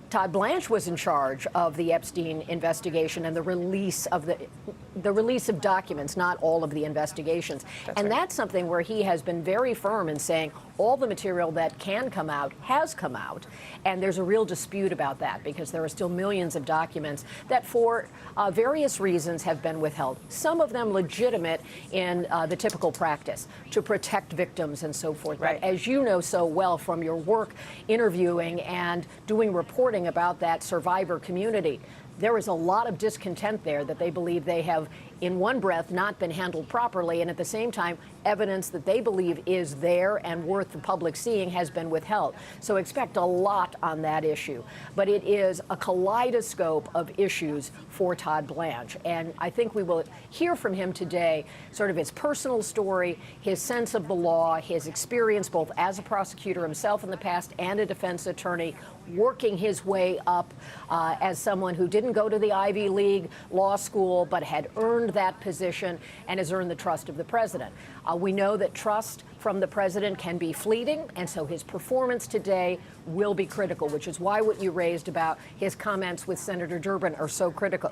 Todd Blanche was in charge of the Epstein investigation and the release of documents, not all of the investigations. That's something where he has been very firm in saying all the material that can come out has come out. And there's a real dispute about that because there are still millions of documents that for various reasons have been withheld. Some of them legitimate in the typical practice to protect victims and so forth. Right. But as you know so well from your work interviewing and doing reporting about that survivor community, there is a lot of discontent there that they believe they have, in one breath, not been handled properly, and at the same time, evidence that they believe is there and worth the public seeing has been withheld. So expect a lot on that issue. But it is a kaleidoscope of issues for Todd Blanche, and I think we will hear from him today sort of his personal story, his sense of the law, his experience both as a prosecutor himself in the past and a defense attorney, working his way up as someone who didn't go to the Ivy League law school but had earned that position and has earned the trust of the president. We know that trust from the president can be fleeting, and so his performance today will be critical, which is why what you raised about his comments with Senator Durbin are so critical.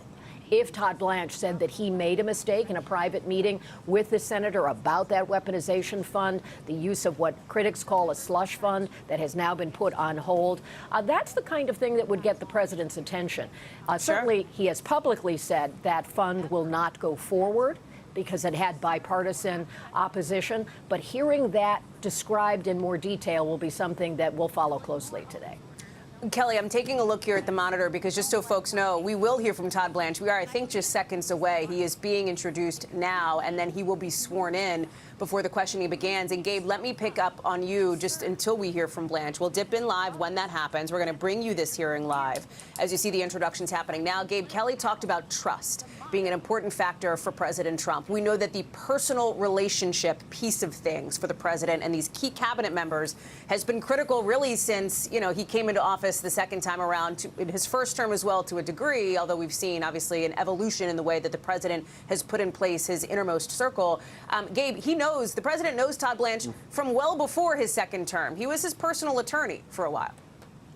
If Todd Blanche said that he made a mistake in a private meeting with the senator about that weaponization fund, the use of what critics call a slush fund that has now been put on hold, that's the kind of thing that would get the president's attention. Certainly, he has publicly said that fund will not go forward because it had bipartisan opposition. But hearing that described in more detail will be something that we'll follow closely today. Kelly, I'm taking a look here at the monitor because just so folks know, we will hear from Todd Blanche. We are, I think, just seconds away. He is being introduced now, and then he will be sworn in before the questioning begins. And Gabe, let me pick up on you just until we hear from Blanche. We'll dip in live when that happens. We're going to bring you this hearing live as you see the introductions happening now. Gabe, Kelly talked about trust being an important factor for President Trump. We know that the personal relationship piece of things for the president and these key cabinet members has been critical really since, he came into office the second time around, in his first term as well to a degree, although we've seen obviously an evolution in the way that the president has put in place his innermost circle. Gabe, the president knows Todd Blanche from well before his second term. He was his personal attorney for a while.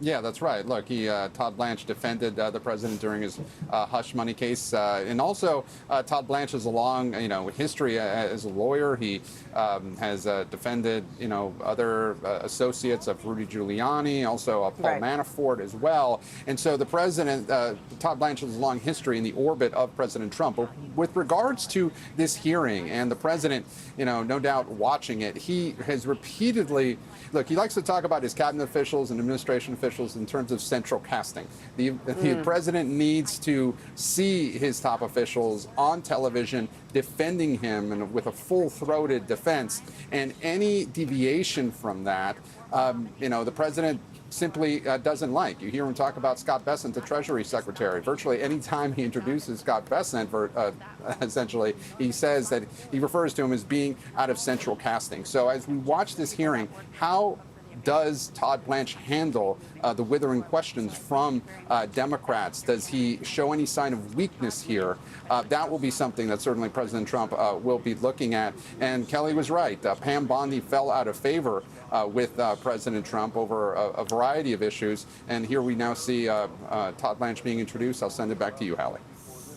Yeah, that's right. Look, Todd Blanche defended the president during his hush money case, and also Todd Blanche has a long, history as a lawyer. He has defended, other associates of Rudy Giuliani, also Paul Manafort as well. And so the president, Todd Blanche, has a long history in the orbit of President Trump. But with regards to this hearing and the president, no doubt watching it, he has repeatedly, he likes to talk about his cabinet officials and administration officials in terms of central casting. The president needs to see his top officials on television defending him and with a full-throated defense. And any deviation from that, the president simply doesn't like. You hear him talk about Scott Bessent, the Treasury Secretary. Virtually any time he introduces Scott Bessent, essentially, he says that he refers to him as being out of central casting. So as we watch this hearing, how does Todd Blanche handle the withering questions from Democrats? Does he show any sign of weakness here? That will be something that certainly President Trump will be looking at. And Kelly was right. Pam Bondi fell out of favor with President Trump over a variety of issues. And here we now see Todd Blanche being introduced. I'll send it back to you, Hallie.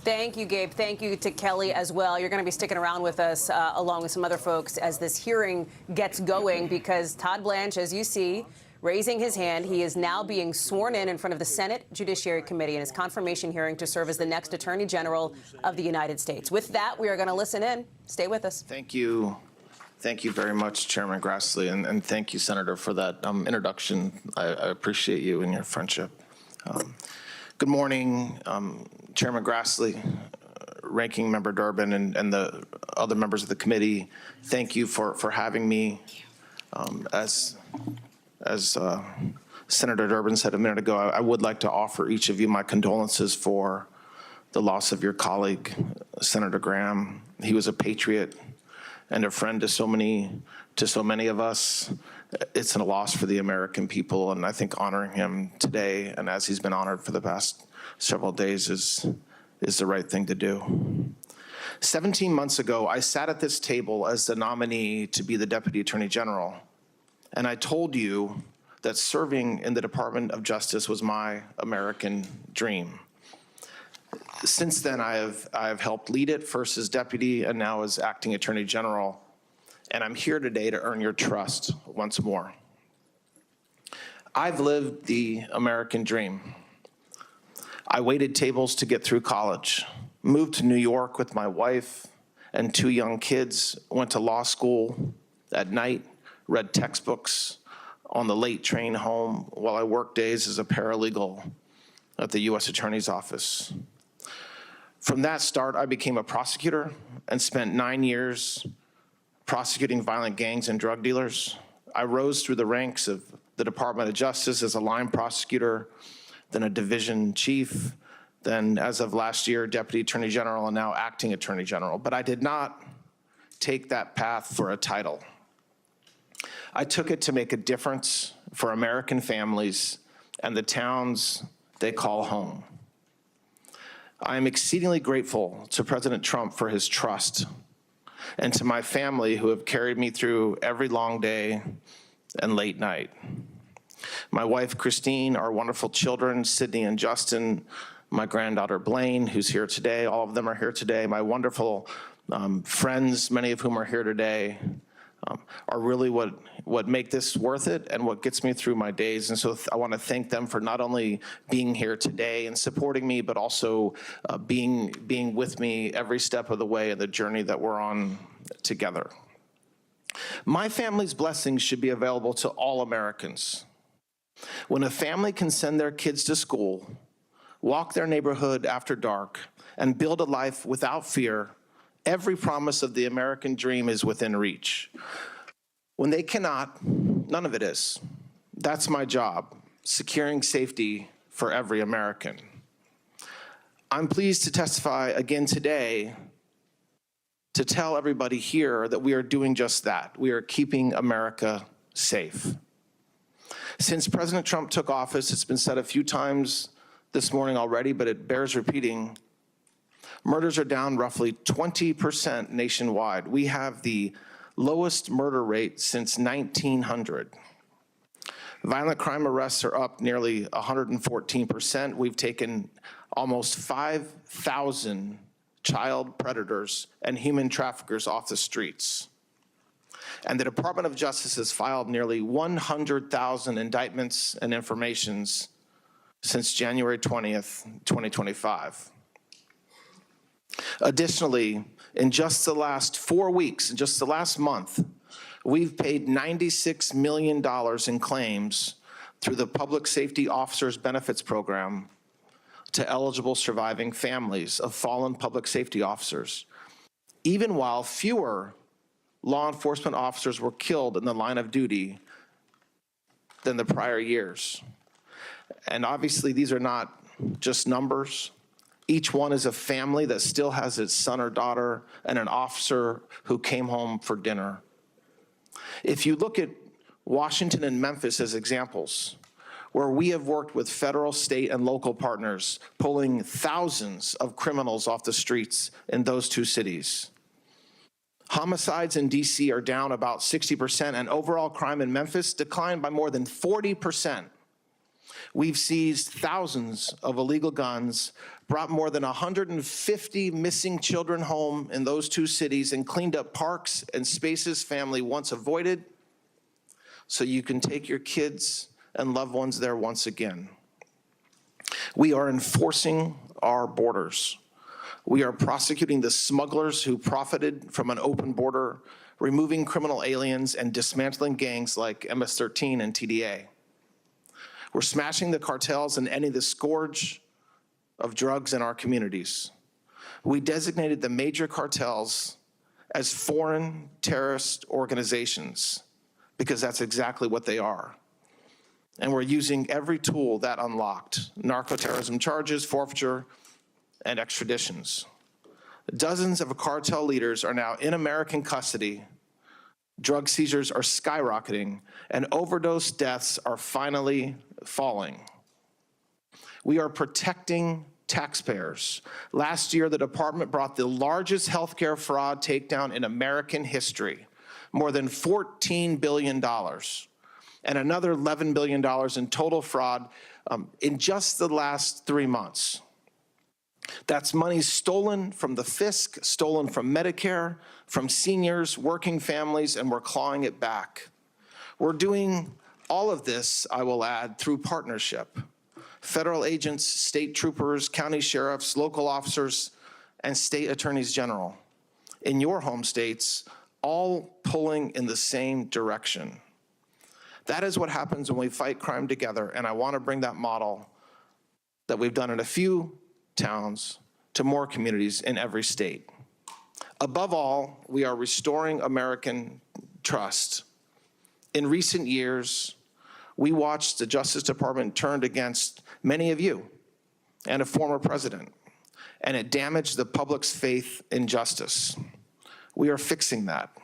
Thank you, Gabe. Thank you to Kelly as well. You're going to be sticking around with us along with some other folks as this hearing gets going because Todd Blanche, as you see, raising his hand, he is now being sworn in front of the Senate Judiciary Committee in his confirmation hearing to serve as the next Attorney General of the United States. With that, we are going to listen in. Stay with us. Thank you. Thank you very much, Chairman Grassley, and thank you, Senator, for that introduction. I appreciate you and your friendship. Good morning, Chairman Grassley, Ranking Member Durbin, and the other members of the committee. Thank you for having me. As Senator Durbin said a minute ago, I would like to offer each of you my condolences for the loss of your colleague, Senator Graham. He was a patriot and a friend to so many of us. it's a loss for the American people, and I think honoring him today, and as he's been honored for the past several days, is the right thing to do. 17 months ago, I sat at this table as the nominee to be the Deputy Attorney General, and I told you that serving in the Department of Justice was my American dream. Since then, I have helped lead it, first as deputy and now as acting Attorney General, and I'm here today to earn your trust once more. I've lived the American dream. I waited tables to get through college, moved to New York with my wife and 2 young kids, went to law school at night, read textbooks on the late train home while I worked days as a paralegal at the U.S. Attorney's Office. From that start, I became a prosecutor and spent 9 years prosecuting violent gangs and drug dealers. I rose through the ranks of the Department of Justice as a line prosecutor, then a division chief, then as of last year, Deputy Attorney General, and now Acting Attorney General. But I did not take that path for a title. I took it to make a difference for American families and the towns they call home. I am exceedingly grateful to President Trump for his trust, and to my family who have carried me through every long day and late night. My wife, Christine, our wonderful children, Sydney and Justin, my granddaughter, Blaine, who's here today, all of them are here today, my wonderful friends, many of whom are here today, are really what make this worth it and what gets me through my days. And so I want to thank them for not only being here today and supporting me, but also being with me every step of the way in the journey that we're on together. My family's blessings should be available to all Americans. When a family can send their kids to school, walk their neighborhood after dark, and build a life without fear, every promise of the American dream is within reach. When they cannot, none of it is. That's my job, securing safety for every American. I'm pleased to testify again today to tell everybody here that we are doing just that. We are keeping America safe. Since President Trump took office, it's been said a few times this morning already, but it bears repeating, murders are down roughly 20% nationwide. We have the lowest murder rate since 1900. Violent crime arrests are up nearly 114%. We've taken almost 5,000 child predators and human traffickers off the streets. And the Department of Justice has filed nearly 100,000 indictments and informations since January 20th, 2025. Additionally, in just the last 4 weeks, in just the last month, we've paid $96 million in claims through the Public Safety Officers Benefits Program to eligible surviving families of fallen public safety officers, even while fewer law enforcement officers were killed in the line of duty than the prior years. And obviously, these are not just numbers. Each one is a family that still has its son or daughter and an officer who came home for dinner. If you look at Washington and Memphis as examples, where we have worked with federal, state, and local partners, pulling thousands of criminals off the streets in those 2 cities. Homicides in DC are down about 60%, and overall crime in Memphis declined by more than 40%. We've seized thousands of illegal guns, brought more than 150 missing children home in those 2 cities, and cleaned up parks and spaces family once avoided, so you can take your kids and loved ones there once again. We are enforcing our borders. We are prosecuting the smugglers who profited from an open border, removing criminal aliens, and dismantling gangs like MS-13 and TDA. We're smashing the cartels and ending the scourge of drugs in our communities. We designated the major cartels as foreign terrorist organizations because that's exactly what they are. And we're using every tool that unlocked: narcoterrorism charges, forfeiture, and extraditions. Dozens of cartel leaders are now in American custody Drug seizures are skyrocketing, and overdose deaths are finally falling. We are protecting taxpayers. Last year, the department brought the largest healthcare fraud takedown in American history, more than $14 billion, and another $11 billion in total fraud in just the last 3 months. That's money stolen from the fisc, stolen from Medicare, from seniors, working families, and we're clawing it back. We're doing all of this, I will add, through partnership. Federal agents, state troopers, county sheriffs, local officers, and state attorneys general in your home states, all pulling in the same direction. That is what happens when we fight crime together, and I want to bring that model that we've done in a few towns to more communities in every state. Above all, we are restoring American trust. In recent years, we watched the Justice Department turned against many of you and a former president, and it damaged the public's faith in justice. We are fixing that.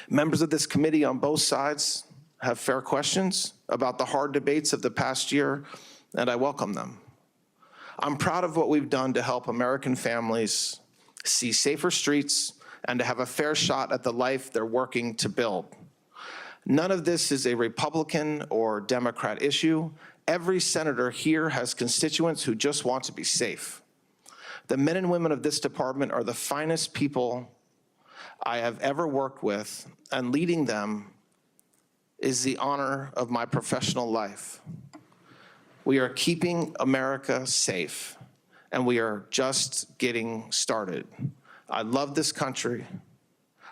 Members of this committee on both sides have fair questions about the hard debates of the past year, and I welcome them. I'm proud of what we've done to help American families see safer streets and to have a fair shot at the life they're working to build. None of this is a Republican or Democrat issue. Every senator here has constituents who just want to be safe. The men and women of this department are the finest people I have ever worked with, and leading them is the honor of my professional life. We are keeping America safe, and we are just getting started. I love this country.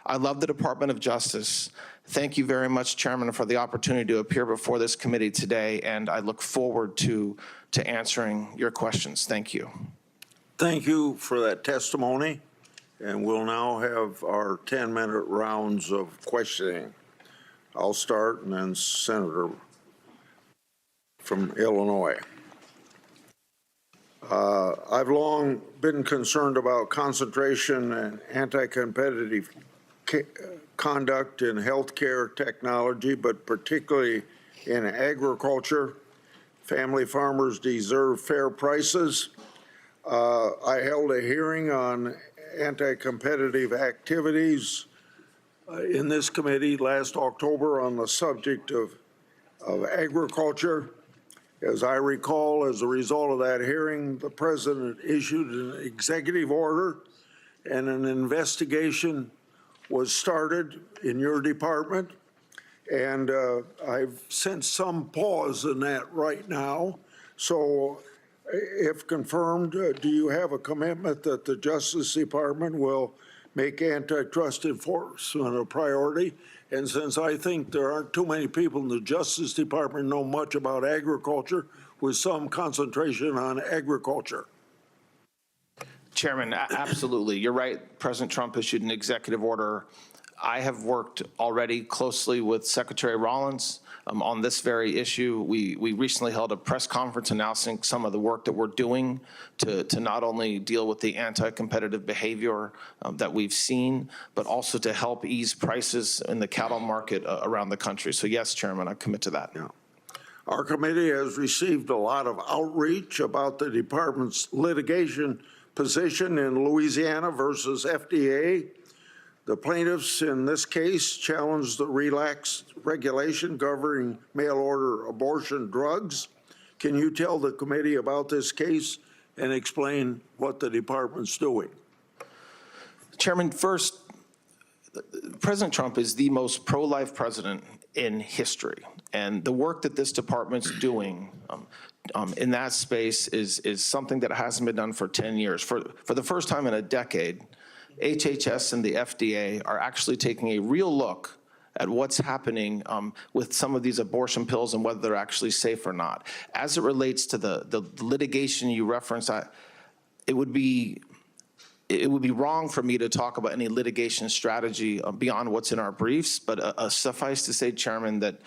I love the Department of Justice. Thank you very much, Chairman, for the opportunity to appear before this committee today, and I look forward to answering your questions. Thank you. Thank you for that testimony, and we'll now have our 10-minute rounds of questioning. I'll start, and then Senator from Illinois. I've long been concerned about concentration and anti-competitive conduct in healthcare technology, but particularly in agriculture. Family farmers deserve fair prices. I held a hearing on anti-competitive activities in this committee last October on the subject of agriculture. As I recall, as a result of that hearing, the president issued an executive order and an investigation was started in your department. And I've sensed some pause in that right now. So if confirmed, do you have a commitment that the Justice Department will make antitrust enforcement a priority? And since I think there aren't too many people in the Justice Department know much about agriculture, with some concentration on agriculture. Chairman, absolutely. You're right. President Trump issued an executive order. I have worked already closely with Secretary Rollins on this very issue. We recently held a press conference announcing some of the work that we're doing to not only deal with the anti-competitive behavior that we've seen, but also to help ease prices in the cattle market around the country. So yes, Chairman, I commit to that. Yeah. Our committee has received a lot of outreach about the department's litigation position in Louisiana versus FDA. The plaintiffs in this case challenged the relaxed regulation governing mail-order abortion drugs. Can you tell the committee about this case and explain what the department's doing? Chairman, first, President Trump is the most pro-life president in history. And the work that this department's doing in that space is something that hasn't been done for 10 years. For the first time in a decade, HHS and the FDA are actually taking a real look at what's happening with some of these abortion pills and whether they're actually safe or not. As it relates to the litigation you referenced, it would be wrong for me to talk about any litigation strategy beyond what's in our briefs, but suffice to say, Chairman, that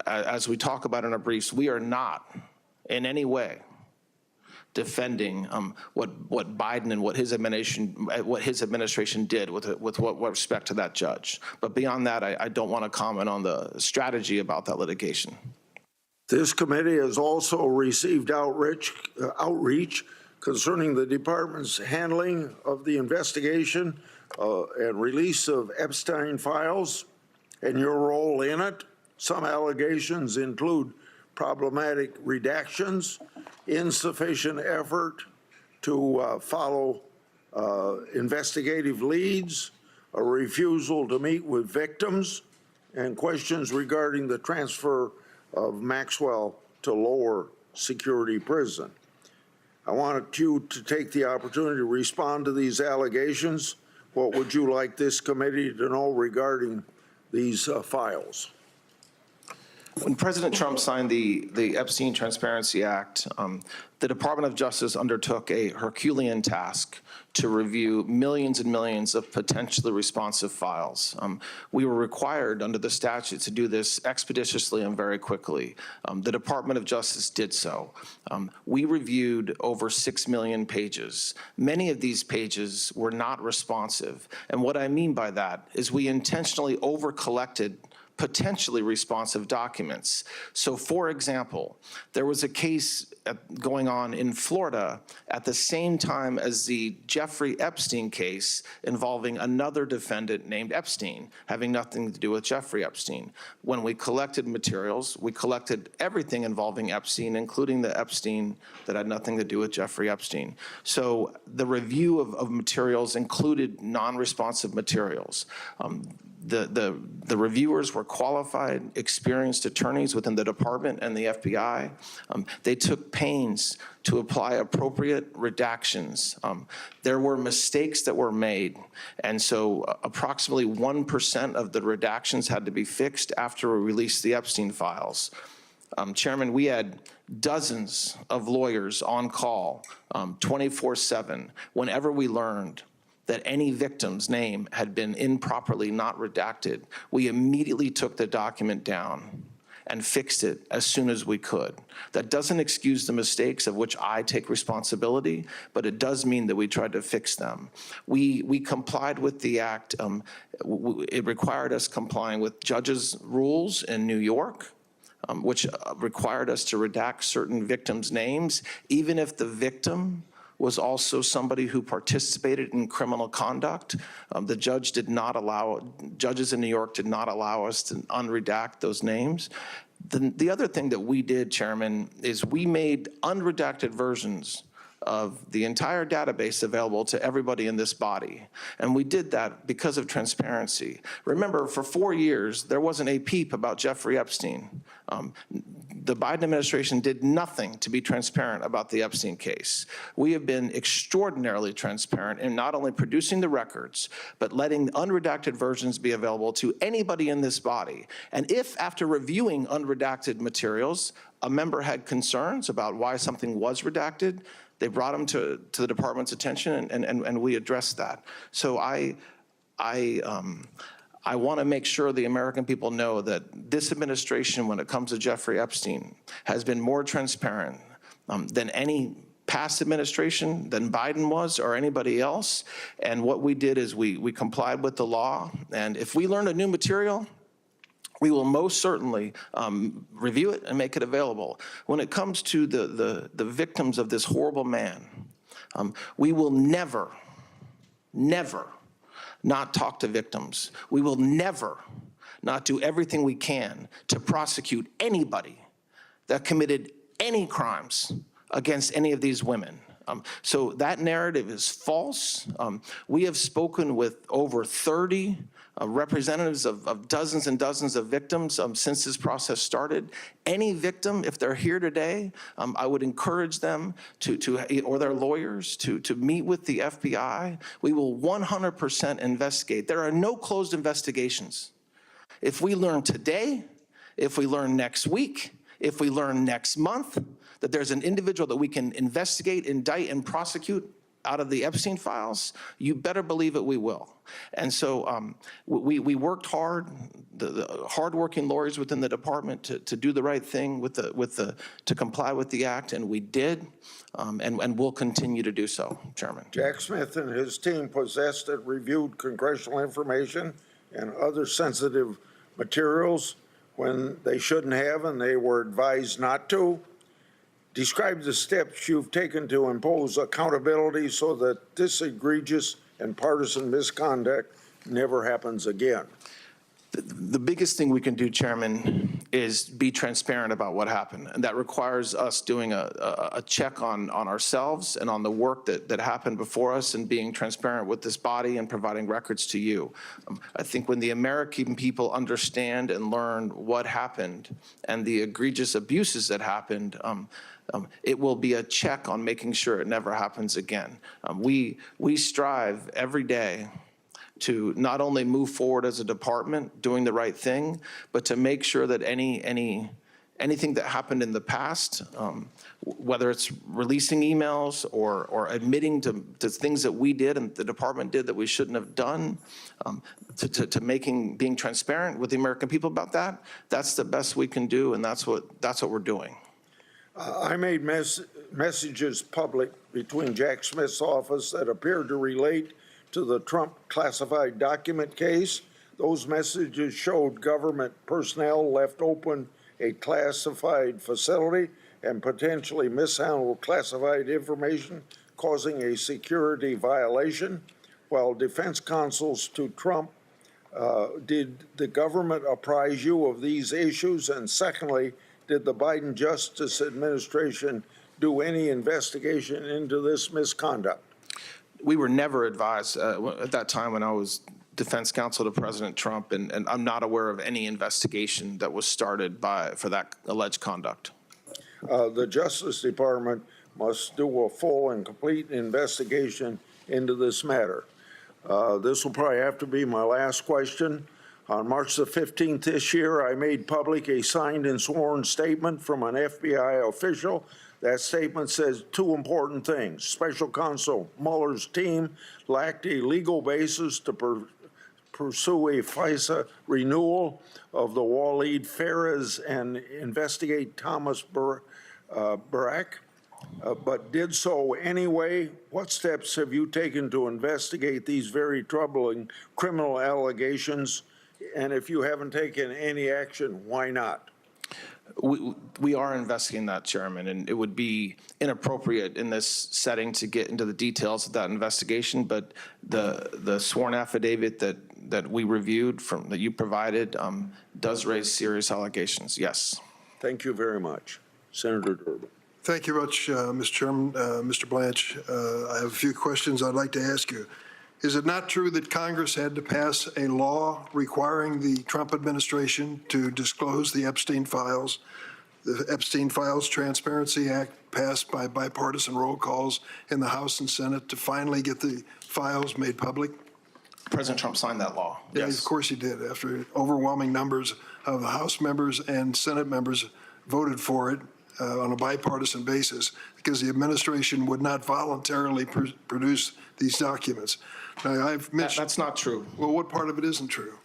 as we talk about in our briefs, we are not in any way defending what Biden and what his administration did with what respect to that judge. But beyond that, I don't want to comment on the strategy about that litigation. This committee has also received outreach concerning the department's handling of the investigation and release of Epstein files and your role in it. Some allegations include problematic redactions, insufficient effort to follow investigative leads, a refusal to meet with victims, and questions regarding the transfer of Maxwell to lower security prison. I want you to take the opportunity to respond to these allegations. What would you like this committee to know regarding these files? When President Trump signed the Epstein Transparency Act, the Department of Justice undertook a Herculean task to review millions and millions of potentially responsive files. We were required under the statute to do this expeditiously and very quickly. The Department of Justice did so. We reviewed over 6 million pages. Many of these pages were not responsive. And what I mean by that is we intentionally over-collected potentially responsive documents. So for example, there was a case going on in Florida at the same time as the Jeffrey Epstein case involving another defendant named Epstein, having nothing to do with Jeffrey Epstein. When we collected materials, we collected everything involving Epstein, including the Epstein that had nothing to do with Jeffrey Epstein. So the review of materials included non-responsive materials. The reviewers were qualified, experienced attorneys within the department and the FBI. They took pains to apply appropriate redactions. There were mistakes that were made, and so approximately 1% of the redactions had to be fixed after we released the Epstein files. Chairman, we had dozens of lawyers on call 24/7 whenever we learned that any victim's name had been improperly not redacted. We immediately took the document down and fixed it as soon as we could. That doesn't excuse the mistakes of which I take responsibility, but it does mean that we tried to fix them. We complied with the act. It required us complying with judges' rules in New York, which required us to redact certain victims' names, even if the victim was also somebody who participated in criminal conduct. The judge did not allow, judges in New York did not allow us to unredact those names. The other thing that we did, Chairman, is we made unredacted versions of the entire database available to everybody in this body. And we did that because of transparency. Remember, for 4 years, there wasn't a peep about Jeffrey Epstein. The Biden administration did nothing to be transparent about the Epstein case. We have been extraordinarily transparent in not only producing the records, but letting unredacted versions be available to anybody in this body. And if, after reviewing unredacted materials, a member had concerns about why something was redacted, they brought them to the department's attention, and we addressed that. So I want to make sure the American people know that this administration, when it comes to Jeffrey Epstein, has been more transparent than any past administration, than Biden was or anybody else. And what we did is we complied with the law. And if we learn a new material, we will most certainly review it and make it available. When it comes to the victims of this horrible man, we will never, never not talk to victims. We will never not do everything we can to prosecute anybody that committed any crimes against any of these women. So that narrative is false. We have spoken with over 30 representatives of dozens and dozens of victims since this process started. Any victim, if they're here today, I would encourage them or their lawyers to meet with the FBI. We will 100% investigate. There are no closed investigations. If we learn today, if we learn next week, if we learn next month that there's an individual that we can investigate, indict, and prosecute out of the Epstein files, you better believe it, we will. And so we worked hard, the hardworking lawyers within the department to do the right thing to comply with the act, and we did, and we'll continue to do so, Chairman. Jack Smith and his team possessed and reviewed congressional information and other sensitive materials when they shouldn't have and they were advised not to. Describe the steps you've taken to impose accountability so that this egregious and partisan misconduct never happens again. The biggest thing we can do, Chairman, is be transparent about what happened. And that requires us doing a check on ourselves and on the work that happened before us and being transparent with this body and providing records to you. I think when the American people understand and learn what happened and the egregious abuses that happened, it will be a check on making sure it never happens again. We strive every day to not only move forward as a department doing the right thing, but to make sure that anything that happened in the past, whether it's releasing emails or admitting to things that we did and the department did that we shouldn't have done, to being transparent with the American people about that, that's the best we can do, and that's what we're doing. I made messages public between Jack Smith's office that appeared to relate to the Trump classified document case. Those messages showed government personnel left open a classified facility and potentially mishandled classified information, causing a security violation. While defense counsels to Trump, did the government apprise you of these issues? And secondly, did the Biden Justice Administration do any investigation into this misconduct? We were never advised at that time when I was defense counsel to President Trump, and I'm not aware of any investigation that was started for that alleged conduct. The Justice Department must do a full and complete investigation into this matter. This will probably have to be my last question. On March the 15th this year, I made public a signed and sworn statement from an FBI official. That statement says two important things. Special Counsel Mueller's team lacked a legal basis to pursue a FISA renewal of the Waleed Phares and investigate Thomas Barak, but did so anyway. What steps have you taken to investigate these very troubling criminal allegations? And if you haven't taken any action, why not? We are investigating that, Chairman, and it would be inappropriate in this setting to get into the details of that investigation, but the sworn affidavit that we reviewed that you provided does raise serious allegations, yes. Thank you very much. Senator Durbin. Thank you much, Mr. Chairman. Mr. Blanche, I have a few questions I'd like to ask you. Is it not true that Congress had to pass a law requiring the Trump administration to disclose the Epstein files? The Epstein Files Transparency Act passed by bipartisan roll calls in the House and Senate to finally get the files made public? President Trump signed that law. Yeah, Yes. of course he did. After overwhelming numbers of the House members and Senate members voted for it on a bipartisan basis because the administration would not voluntarily produce these documents. Now, I've mentioned that's not true. Well, what part of it isn't true?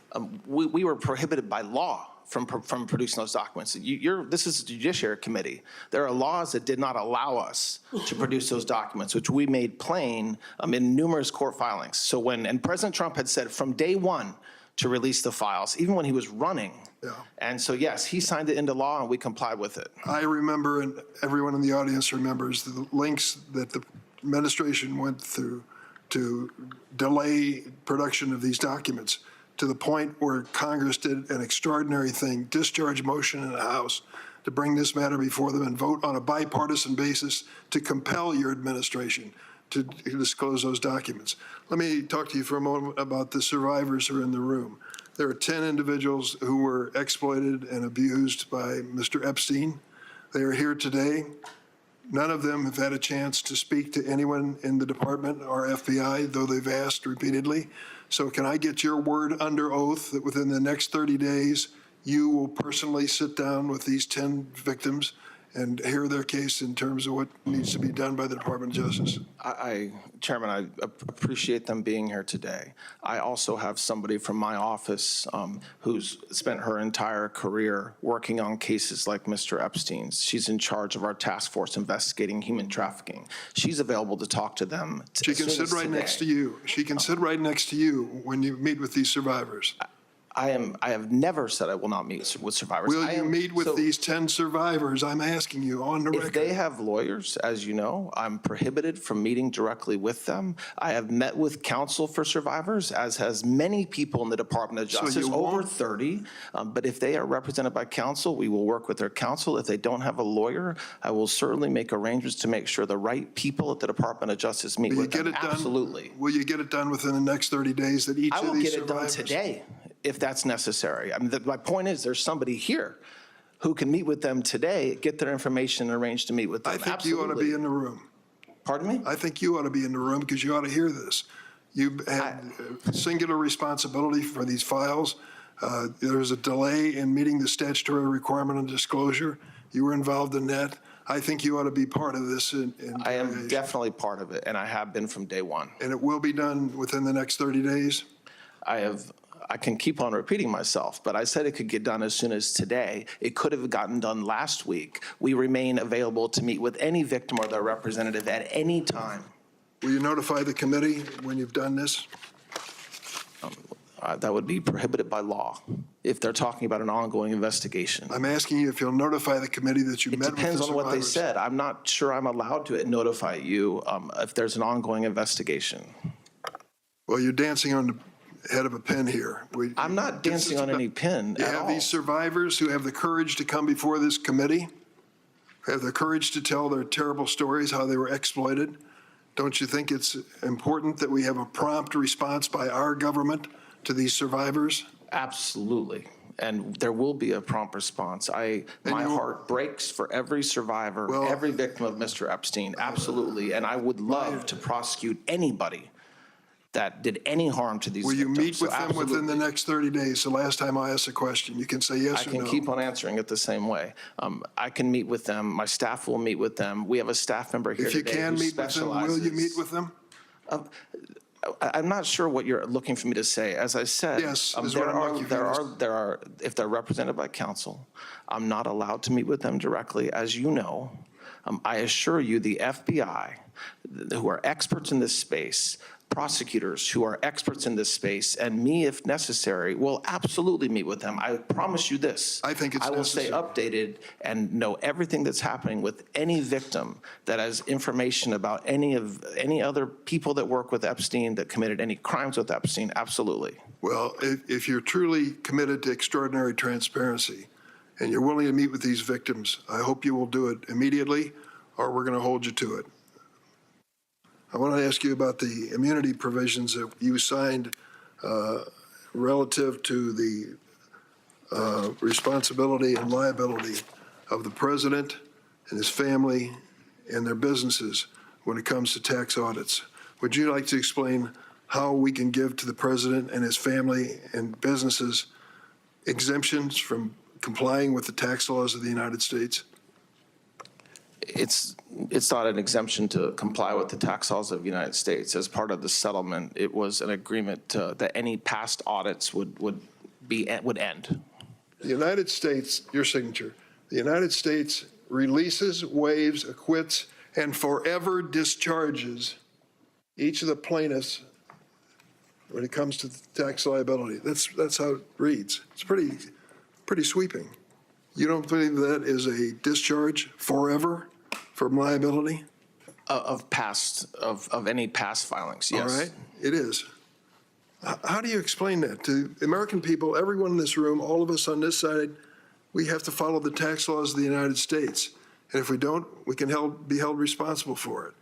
We were prohibited by law from producing those documents. This is the Judiciary Committee. There are laws that did not allow us to produce those documents, which we made plain in numerous court filings. So and President Trump had said from day one to release the files, even when he was running. Yeah. And so, yes, he signed it into law and we complied with it. I remember, and everyone in the audience remembers, the lengths that the administration went through to delay production of these documents to the point where Congress did an extraordinary thing, discharge motion in the House to bring this matter before them and vote on a bipartisan basis to compel your administration to disclose those documents. Let me talk to you for a moment about the survivors who are in the room. There are 10 individuals who were exploited and abused by Mr. Epstein. They are here today. None of them have had a chance to speak to anyone in the department or FBI, though they've asked repeatedly. So can I get your word under oath that within the next 30 days, you will personally sit down with these 10 victims and hear their case in terms of what needs to be done by the Department of Justice. Chairman, I appreciate them being here today. I also have somebody from my office who's spent her entire career working on cases like Mr. Epstein's. She's in charge of our task force investigating human trafficking. She's available to talk to them. She can sit right next to you. She can sit right next to you when you meet with these survivors. I have never said I will not meet with survivors. Will you meet with these 10 survivors? I'm asking you on the record. If they have lawyers, as you know, I'm prohibited from meeting directly with them. I have met with counsel for survivors, as has many people in the Department of Justice, over 30. But if they are represented by counsel, we will work with their counsel. If they don't have a lawyer, I will certainly make arrangements to make sure the right people at the Department of Justice meet with them. Absolutely. Will you get it done within the next 30 days that each of these survivors? I will get it done today, if that's necessary. I mean, my point is there's somebody here who can meet with them today, get their information, and arrange to meet with them. I think you ought to be in the room. Pardon me? I think you ought to be in the room because you ought to hear this. You had singular responsibility for these files. There was a delay in meeting the statutory requirement of disclosure. You were involved in that. I think you ought to be part of this. I am definitely part of it, and I have been from day one. And it will be done within the next 30 days? I can keep on repeating myself, but I said it could get done as soon as today. It could have gotten done last week. We remain available to meet with any victim or their representative at any time. Will you notify the committee when you've done this? That would be prohibited by law if they're talking about an ongoing investigation. I'm asking you if you'll notify the committee that you met with the survivors. It depends on what they said. I'm not sure I'm allowed to notify you if there's an ongoing investigation. Well, you're dancing on the head of a pin here. I'm not dancing on any pin You at have all. these survivors who have the courage to come before this committee, have the courage to tell their terrible stories, how they were exploited. Don't you think it's important that we have a prompt response by our government to these survivors? Absolutely. And there will be a prompt response. My heart breaks for every survivor, every victim of Mr. Epstein. Absolutely. And I would love to prosecute anybody that did any harm to these victims. Will you meet with them within the next 30 days? The last time I asked a question, you can say yes or no. I can keep on answering it the same way. I can meet with them. My staff will meet with them. We have a staff member here today. If you can meet with them, will you meet with them? I'm not sure what you're looking for me to say. As I said, yes, if they're represented by counsel, I'm not allowed to meet with them directly, as you know. I assure you, the FBI, who are experts in this space, prosecutors who are experts in this space, and me, if necessary, will absolutely meet with them. I promise you this. I think it's I will stay updated and know everything that's happening with any victim that has information about any other people that work with Epstein, that committed any crimes with Epstein. Absolutely. Well, if you're truly committed to extraordinary transparency and you're willing to meet with these victims, I hope you will do it immediately, or we're going to hold you to it. I want to ask you about the immunity provisions that you signed relative to the responsibility and liability of the president and his family and their businesses when it comes to tax audits. Would you like to explain how we can give to the president and his family and businesses exemptions from complying with the tax laws of the United States? It's not an exemption to comply with the tax laws of the United States. As part of the settlement, it was an agreement that any past audits would end. The United States, your signature, the United States releases, waives, acquits, and forever discharges each of the plaintiffs when it comes to tax liability. That's how it reads. It's pretty sweeping. You don't believe that is a discharge forever from liability? Of any past filings, yes. All right, it is. How do you explain that to the American people, everyone in this room, all of us on this side? We have to follow the tax laws of the United States. And if we don't, we can be held responsible for it,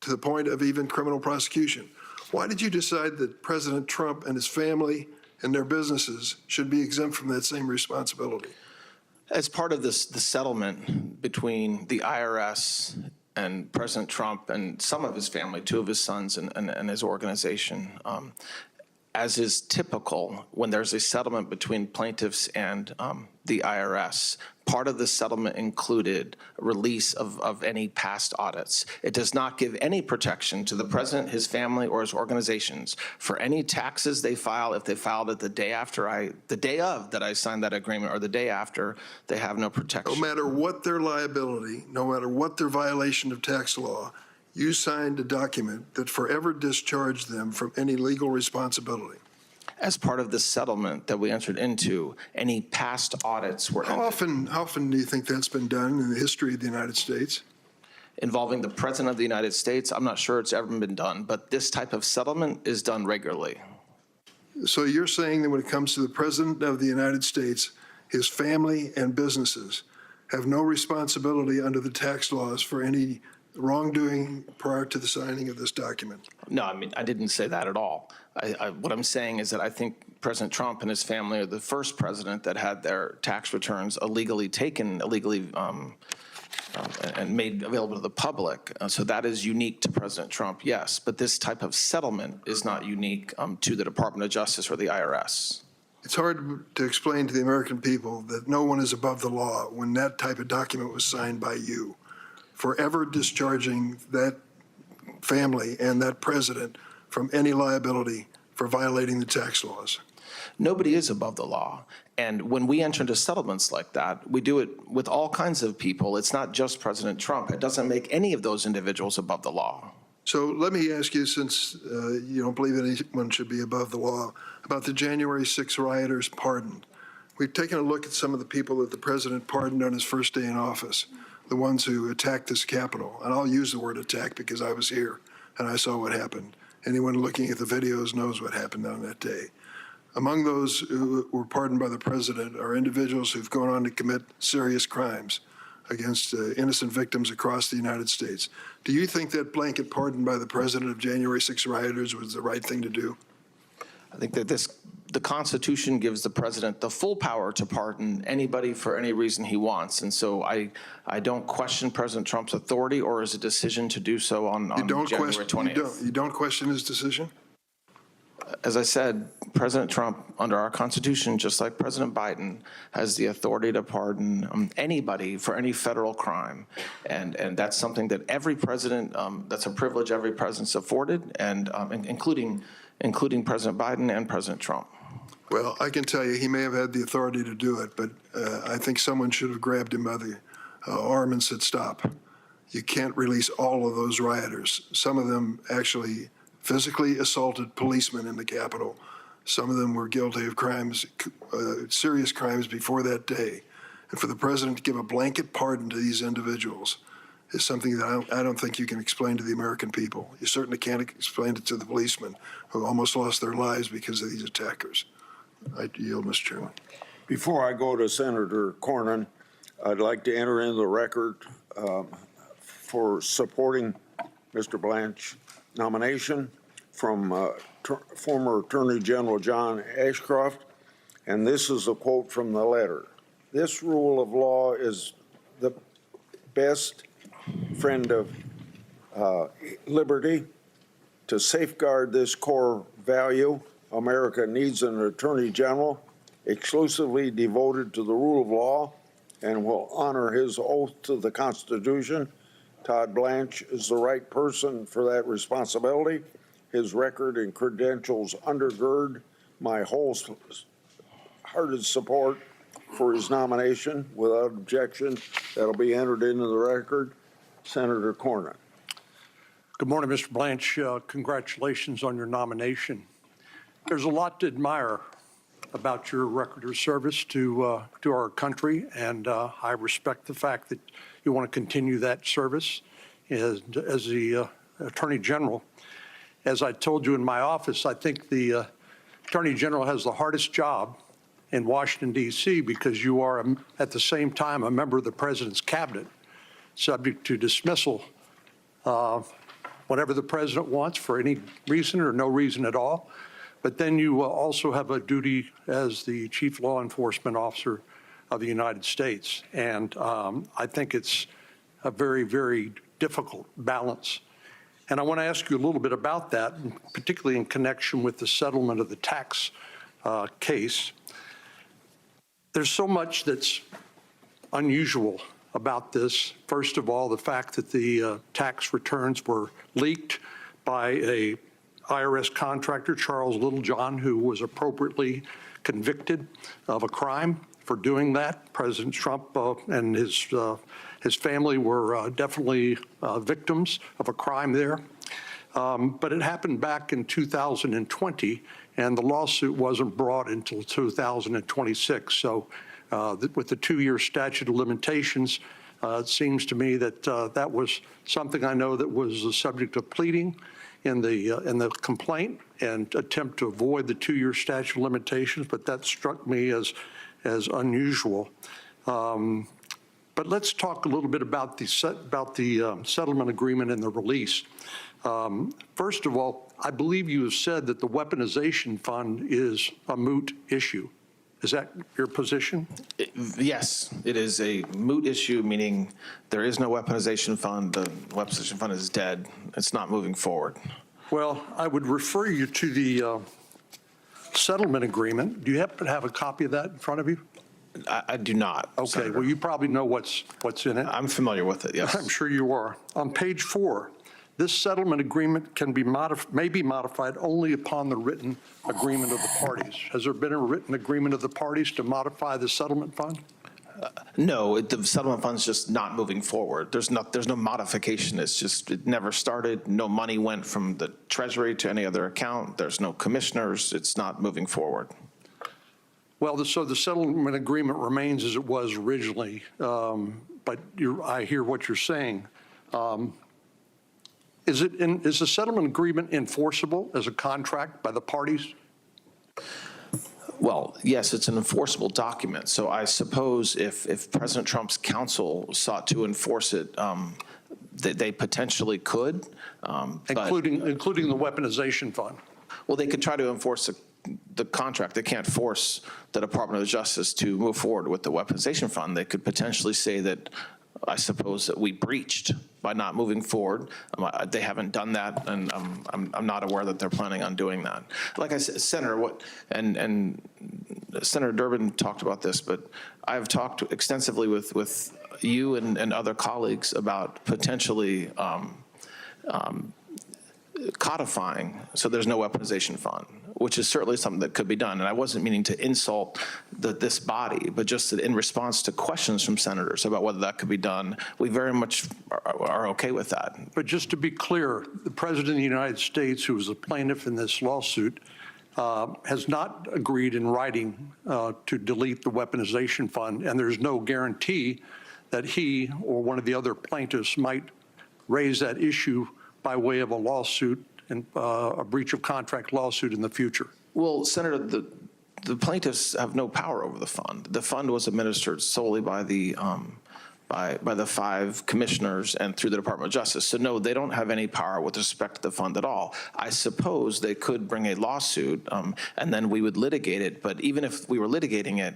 to the point of even criminal prosecution. Why did you decide that President Trump and his family and their businesses should be exempt from that same responsibility? As part of the settlement between the IRS and President Trump and some of his family, two of his sons and his organization, as is typical when there's a settlement between plaintiffs and the IRS, part of the settlement included release of any past audits. It does not give any protection to the president, his family, or his organizations for any taxes they file. If they filed it the day of that I signed that agreement, or the day after, they have no protection. No matter what their liability, no matter what their violation of tax law, you signed a document that forever discharged them from any legal responsibility. As part of the settlement that we entered into, any past audits were How often do you think that's been done in the history of the United States? Involving the President of the United States, I'm not sure it's ever been done, but this type of settlement is done regularly. So you're saying that when it comes to the President of the United States, his family and businesses have no responsibility under the tax laws for any wrongdoing prior to the signing of this document? No, I mean, I didn't say that at all. What I'm saying is that I think President Trump and his family are the first president that had their tax returns illegally taken, and made available to the public. So that is unique to President Trump, yes. But this type of settlement is not unique to the Department of Justice or the IRS. It's hard to explain to the American people that no one is above the law when that type of document was signed by you, forever discharging that family and that president from any liability for violating the tax laws. Nobody is above the law. And when we enter into settlements like that, we do it with all kinds of people. It's not just President Trump. It doesn't make any of those individuals above the law. So let me ask you, since you don't believe anyone should be above the law, about the January 6 rioters pardoned. We've taken a look at some of the people that the president pardoned on his first day in office, the ones who attacked this Capitol. And I'll use the word attack because I was here and I saw what happened. Anyone looking at the videos knows what happened on that day. Among those who were pardoned by the president are individuals who've gone on to commit serious crimes against innocent victims across the United States. Do you think that blanket pardon by the president of January 6 rioters was the right thing to do? I think that the Constitution gives the president the full power to pardon anybody for any reason he wants. And so I don't question President Trump's authority or his decision to do so on January 20th. You don't question his decision? As I said, President Trump, under our Constitution, just like President Biden, has the authority to pardon anybody for any federal crime. And that's something that every president, that's a privilege every president's afforded, and including President Biden and President Trump. Well, I can tell you he may have had the authority to do it, but I think someone should have grabbed him by the arm and said, stop. You can't release all of those rioters. Some of them actually physically assaulted policemen in the Capitol. Some of them were guilty of crimes, serious crimes before that day. And for the president to give a blanket pardon to these individuals is something that I don't think you can explain to the American people. You certainly can't explain it to the policemen who almost lost their lives because of these attackers. I yield, Mr. Chairman. Before I go to Senator Cornyn, I'd like to enter into the record for supporting Mr. Blanch's nomination from former Attorney General John Ashcroft, and this is a quote from the letter. This rule of law is the best friend of liberty. To safeguard this core value, America needs an Attorney General exclusively devoted to the rule of law and will honor his oath to the Constitution. Todd Blanch is the right person for that responsibility. His record and credentials undergird my wholehearted support for his nomination. Without objection, that'll be entered into the record. Senator Cornyn. Good morning, Mr. Blanch. Congratulations on your nomination. There's a lot to admire about your record of service to our country, and I respect the fact that you want to continue that service as the Attorney General. As I told you in my office, I think the Attorney General has the hardest job in Washington, D.C., because you are, at the same time, a member of the President's cabinet, subject to dismissal whenever the President wants for any reason or no reason at all. But then you also have a duty as the Chief Law Enforcement Officer of the United States. And I think it's a very, very difficult balance. And I want to ask you a little bit about that, particularly in connection with the settlement of the tax case. There's so much that's unusual about this. First of all, the fact that the tax returns were leaked by a IRS contractor, Charles Littlejohn, who was appropriately convicted of a crime for doing that. President Trump and his family were definitely victims of a crime there. But it happened back in 2020, and the lawsuit wasn't brought until 2026. So with the 2-year statute of limitations, it seems to me that that was something I know that was the subject of pleading in the complaint and attempt to avoid the 2-year statute of limitations, but that struck me as unusual. But let's talk a little bit about the settlement agreement and the release. First of all, I believe you have said that the weaponization fund is a moot issue. Is that your position? Yes, it is a moot issue, meaning there is no weaponization fund. The weaponization fund is dead. It's not moving forward. Well, I would refer you to the settlement agreement. Do you happen to have a copy of that in front of you? I do not. Okay, Senator. well, you probably know what's in it. I'm familiar with it, yes. I'm sure you are. On page 4, this settlement agreement may be modified only upon the written agreement of the parties. Has there been a written agreement of the parties to modify the settlement fund? No, the settlement fund's just not moving forward. There's no modification. It's just, it never started. No money went from the Treasury to any other account. There's no commissioners. It's not moving forward. Well, so the settlement agreement remains as it was originally, but I hear what you're saying. Is the settlement agreement enforceable as a contract by the parties? Well, yes, it's an enforceable document. So I suppose if President Trump's counsel sought to enforce it, they potentially could. Including the weaponization fund? Well, they could try to enforce the contract. They can't force the Department of Justice to move forward with the weaponization fund. They could potentially say that, I suppose, that we breached by not moving forward. They haven't done that, and I'm not aware that they're planning on doing that. Like I said, Senator, and Senator Durbin talked about this, but I've talked extensively with you and other colleagues about potentially codifying so there's no weaponization fund, which is certainly something that could be done. And I wasn't meaning to insult this body, but just that in response to questions from senators about whether that could be done, we very much are okay with that. But just to be clear, the President of the United States, who is the plaintiff in this lawsuit, has not agreed in writing to delete the weaponization fund, and there's no guarantee that he or one of the other plaintiffs might raise that issue by way of a lawsuit and a breach of contract lawsuit in the future. Well, Senator, the plaintiffs have no power over the fund. The fund was administered solely by the 5 commissioners and through the Department of Justice. So no, they don't have any power with respect to the fund at all. I suppose they could bring a lawsuit and then we would litigate it. But even if we were litigating it,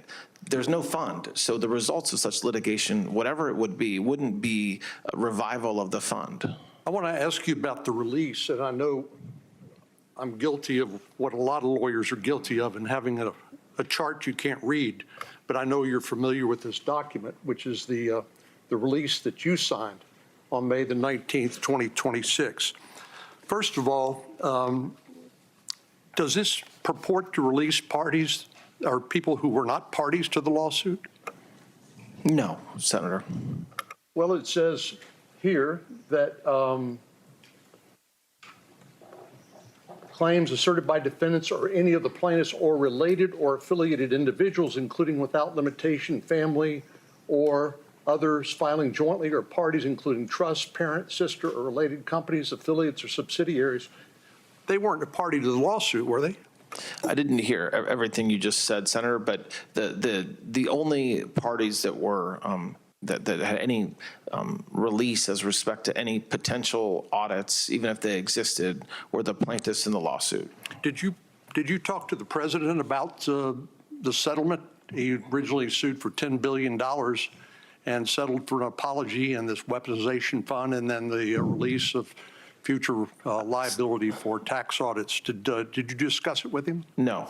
there's no fund. So the results of such litigation, whatever it would be, wouldn't be a revival of the fund. I want to ask you about the release, and I know I'm guilty of what a lot of lawyers are guilty of in having a chart you can't read, but I know you're familiar with this document, which is the release that you signed on May the 19th, 2026. First of all, does this purport to release parties or people who were not parties to the lawsuit? No, Senator. Well, it says here that claims asserted by defendants or any of the plaintiffs or related or affiliated individuals, including without limitation family or others filing jointly or parties, including trusts, parent, sister, or related companies, affiliates, or subsidiaries, they weren't a party to the lawsuit, were they? I didn't hear everything you just said, Senator, but the only parties that were that had any release as respect to any potential audits, even if they existed, were the plaintiffs in the lawsuit. Did you talk to the president about the settlement? He originally sued for $10 billion and settled for an apology and this weaponization fund and then the release of future liability for tax audits. Did you discuss it with him? No,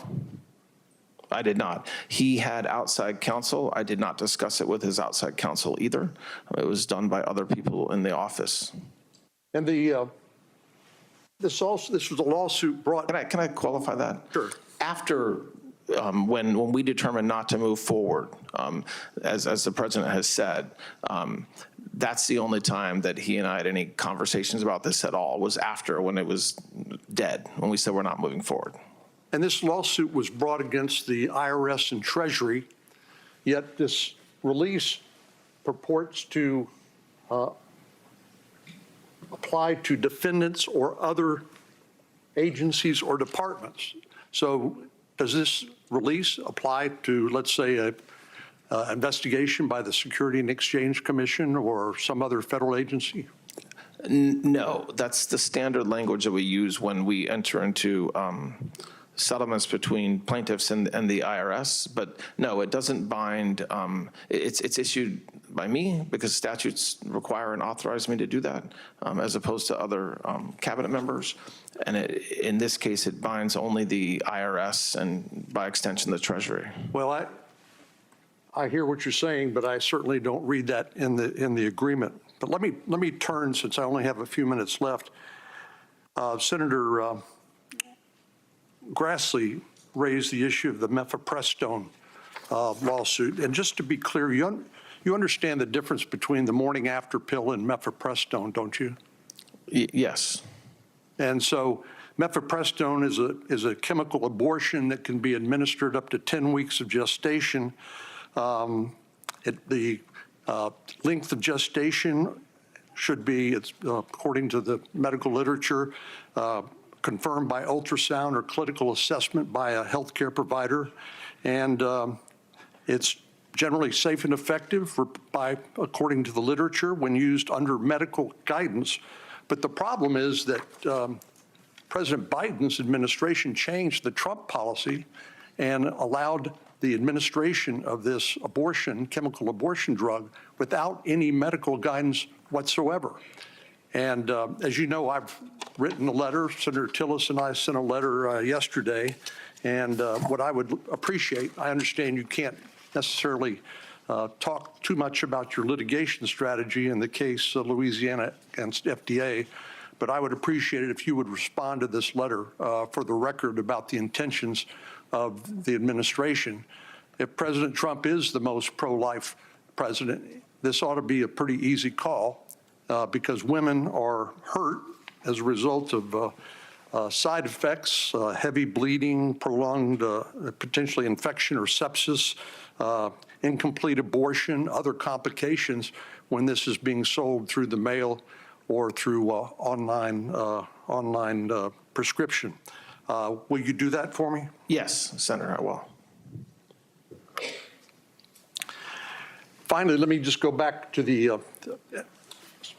I did not. He had outside counsel. I did not discuss it with his outside counsel either. It was done by other people in the office. And this was a lawsuit brought. Can I qualify that? Sure. After when we determined not to move forward, as the president has said, that's the only time that he and I had any conversations about this at all, was after, when it was dead, when we said we're not moving forward. And this lawsuit was brought against the IRS and Treasury, yet this release purports to apply to defendants or other agencies or departments. So does this release apply to, let's say, a investigation by the Security and Exchange Commission or some other federal agency? No, that's the standard language that we use when we enter into settlements between plaintiffs and the IRS. But no, it doesn't bind. It's issued by me because statutes require and authorize me to do that, as opposed to other cabinet members. And in this case, it binds only the IRS and, by extension, the Treasury. Well, I hear what you're saying, but I certainly don't read that in the agreement. But let me turn, since I only have a few minutes left. Senator Grassley raised the issue of the mifepristone lawsuit. And just to be clear, you understand the difference between the morning after pill and mifepristone, don't you? Yes. And so mifepristone is a chemical abortion that can be administered up to 10 weeks of gestation. The length of gestation should be, according to the medical literature, confirmed by ultrasound or clinical assessment by a healthcare provider. And it's generally safe and effective according to the literature, when used under medical guidance. But the problem is that President Biden's administration changed the Trump policy and allowed the administration of this chemical abortion drug, without any medical guidance whatsoever. And as you know, I've written a letter. Senator Tillis and I sent a letter yesterday. And what I would appreciate, I understand you can't necessarily talk too much about your litigation strategy in the case Louisiana against FDA, but I would appreciate it if you would respond to this letter for the record about the intentions of the administration. If President Trump is the most pro-life president, this ought to be a pretty easy call because women are hurt as a result of side effects, heavy bleeding, prolonged potentially infection or sepsis, incomplete abortion, other complications when this is being sold through the mail or through online prescription. Will you do that for me? Yes, Senator, I will. Finally, let me just go back to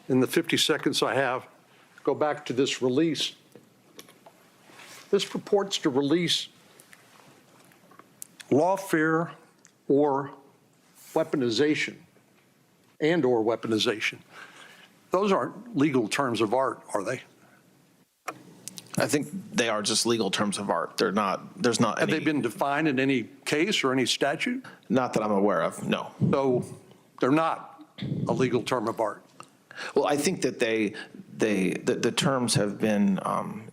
in the 50 seconds I have, go back to this release. This purports to release lawfare or weaponization or weaponization. Those aren't legal terms of art, are they? I think they are just legal terms of art. They're not, there's not any. Have they been defined in any case or any statute? Not that I'm aware of, no. So they're not a legal term of art. Well, I think that the terms have been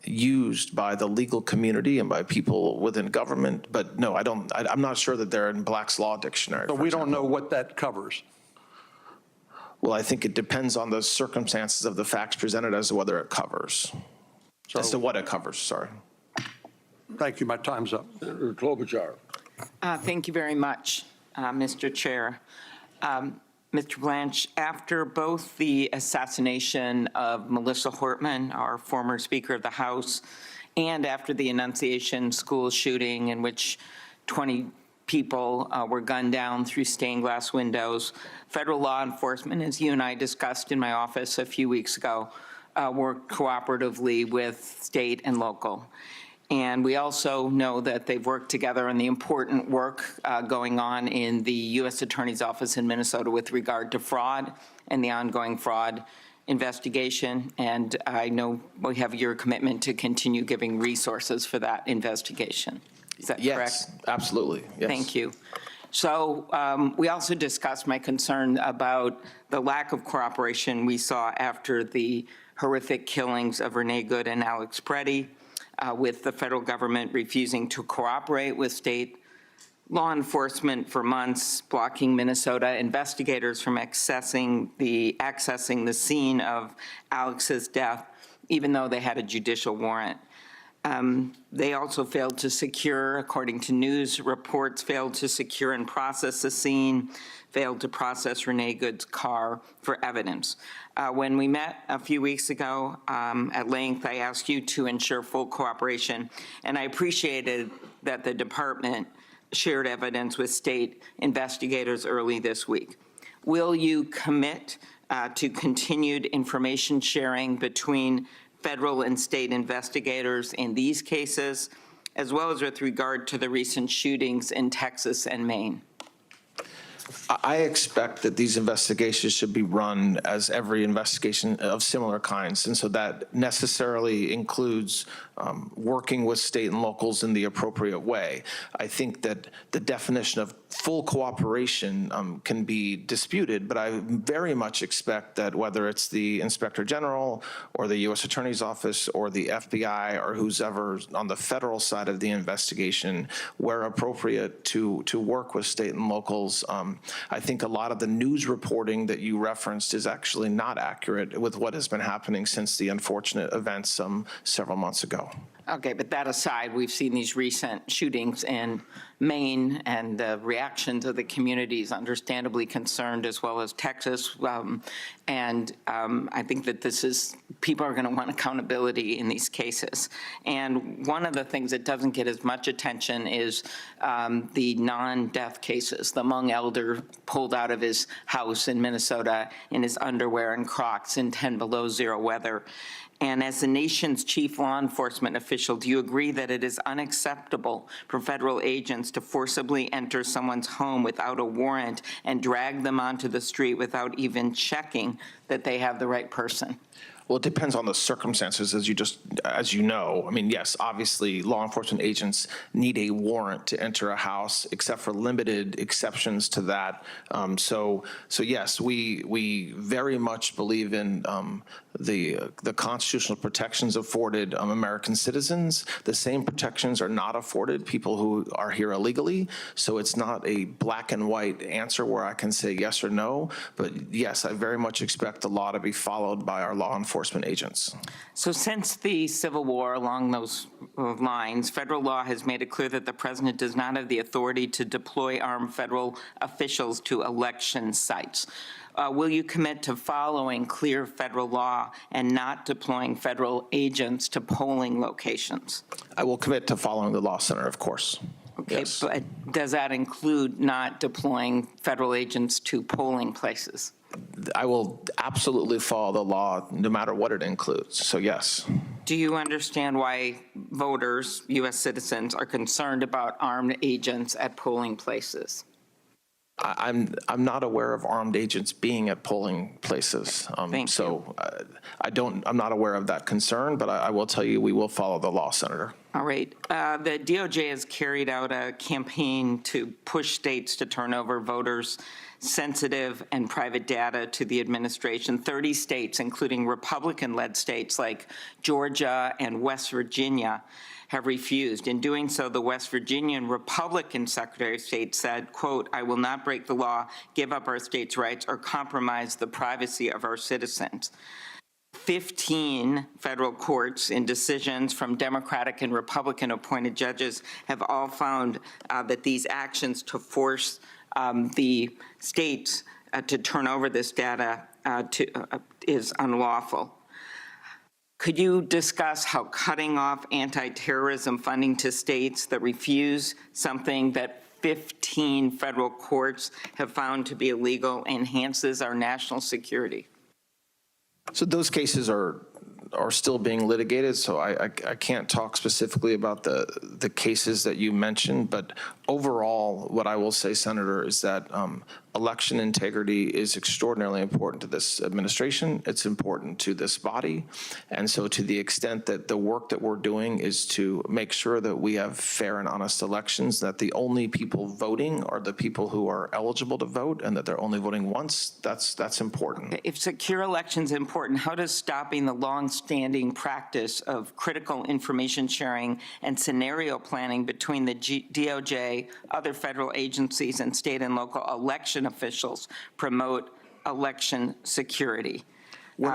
used by the legal community and by people within government, but no, I'm not sure that they're in Black's Law Dictionary. So we don't know what that covers. Well, I think it depends on the circumstances of the facts presented as to whether it covers. As to what it covers, sorry. Thank you. My time's up. Senator Klobuchar. Thank you very much, Mr. Chair. Mr. Blanche, after both the assassination of Melissa Hortman, our former Speaker of the House, and after the Annunciation school shooting in which 20 people were gunned down through stained glass windows, federal law enforcement, as you and I discussed in my office a few weeks ago, worked cooperatively with state and local. And we also know that they've worked together on the important work going on in the U.S. Attorney's Office in Minnesota with regard to fraud and the ongoing fraud investigation, and I know we have your commitment to continue giving resources for that investigation. Is that correct? Yes, absolutely. Yes. Thank you. So we also discussed my concern about the lack of cooperation we saw after the horrific killings of Renee Good and Alex Preddy, with the federal government refusing to cooperate with state law enforcement for months, blocking Minnesota investigators from accessing the scene of Alex's death, even though they had a judicial warrant. They also failed to secure, according to news reports, failed to secure and process the scene, failed to process Renee Good's car for evidence. When we met a few weeks ago at length, I asked you to ensure full cooperation, and I appreciated that the department shared evidence with state investigators early this week. Will you commit to continued information sharing between federal and state investigators in these cases, as well as with regard to the recent shootings in Texas and Maine? I expect that these investigations should be run as every investigation of similar kinds. And so that necessarily includes working with state and locals in the appropriate way. I think that the definition of full cooperation can be disputed, but I very much expect that whether it's the Inspector General or the U.S. Attorney's Office or the FBI or who's ever on the federal side of the investigation, where appropriate to work with state and locals. I think a lot of the news reporting that you referenced is actually not accurate with what has been happening since the unfortunate events several months ago. Okay, but that aside, we've seen these recent shootings in Maine, and the reactions of the communities understandably concerned, as well as Texas. I think that people are going to want accountability in these cases. And one of the things that doesn't get as much attention is the non-death cases. The Hmong elder pulled out of his house in Minnesota in his underwear and Crocs in 10 below zero weather. And as the nation's chief law enforcement official, do you agree that it is unacceptable for federal agents to forcibly enter someone's home without a warrant and drag them onto the street without even checking that they have the right person? Well, it depends on the circumstances, as you know. I mean, yes, obviously, law enforcement agents need a warrant to enter a house, except for limited exceptions to that. So yes, we very much believe in the constitutional protections afforded American citizens. The same protections are not afforded people who are here illegally. So it's not a black and white answer where I can say yes or no. But yes, I very much expect the law to be followed by our law enforcement agents. So since the Civil War, along those lines, federal law has made it clear that the president does not have the authority to deploy armed federal officials to election sites. Will you commit to following clear federal law and not deploying federal agents to polling locations? I will commit to following the law, Senator, of course. Okay, yes. But does that include not deploying federal agents to polling places? I will absolutely follow the law, no matter what it includes. So yes. Do you understand why voters, U.S. citizens, are concerned about armed agents at polling places? I'm not aware of armed agents being at polling places. So I'm not aware of that concern, but I will tell you we will follow the law, Senator. All right. The DOJ has carried out a campaign to push states to turn over voters' sensitive and private data to the administration. 30 states, including Republican-led states like Georgia and West Virginia, have refused. In doing so, the West Virginian Republican Secretary of State said, quote, "I will not break the law, give up our states' rights, or compromise the privacy of our citizens." 15 federal courts in decisions from Democratic and Republican appointed judges have all found that these actions to force the states to turn over this data is unlawful. Could you discuss how cutting off anti-terrorism funding to states that refuse something that 15 federal courts have found to be illegal enhances our national security? So those cases are still being litigated, so I can't talk specifically about the cases that you mentioned, but overall, what I will say, Senator, is that Election integrity is extraordinarily important to this administration. It's important to this body. And so to the extent that the work that we're doing is to make sure that we have fair and honest elections, that the only people voting are the people who are eligible to vote and that they're only voting once, that's important. If secure elections important, how does stopping the long-standing practice of critical information sharing and scenario planning between the DOJ, other federal agencies, and state and local election officials promote election security?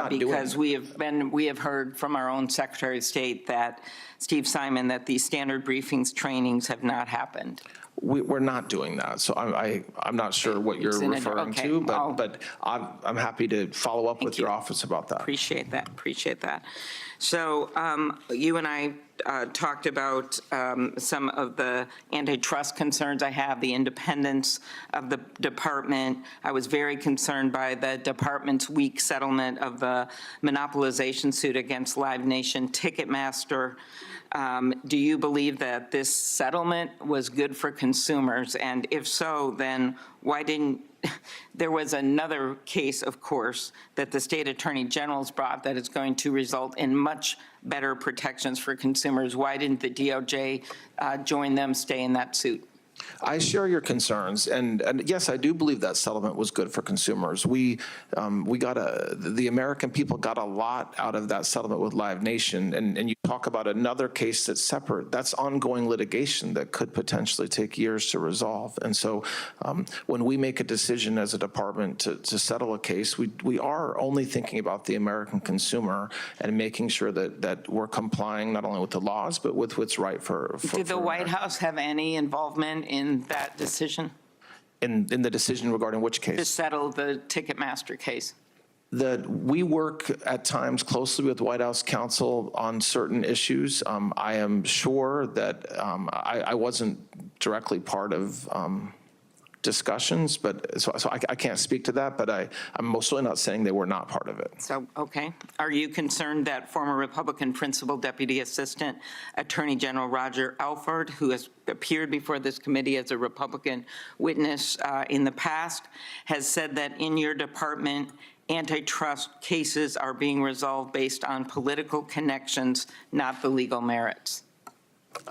Because we have heard from our own Secretary of State that Steve Simon that these standard briefings trainings have not happened. We're not doing that, so I'm not sure what you're referring to, but I'm happy to follow up with your office about that. Appreciate that. So you and I talked about some of the antitrust concerns I have, the independence of the department. I was very concerned by the department's weak settlement of the monopolization suit against Live Nation Ticketmaster. Do you believe that this settlement was good for consumers? And if so, then why didn't, there was another case, of course, that the state attorney general's brought that is going to result in much better protections for consumers. Why didn't the DOJ join them, stay in that suit? I share your concerns, and yes, I do believe that settlement was good for consumers. The American people got a lot out of that settlement with Live Nation, and you talk about another case that's separate. That's ongoing litigation that could potentially take years to resolve. And so when we make a decision as a department to settle a case, we are only thinking about the American consumer and making sure that we're complying not only with the laws, but with what's right for Did the White House have any involvement in that decision? In the decision regarding which case? To settle the Ticketmaster case. We work at times closely with White House counsel on certain issues. I am sure that I wasn't directly part of discussions, but so I can't speak to that, but I'm mostly not saying they were not part of it. So, okay. Are you concerned that former Republican Principal Deputy Assistant Attorney General Roger Alford, who has appeared before this committee as a Republican witness in the past, has said that in your department, antitrust cases are being resolved based on political connections, not the legal merits?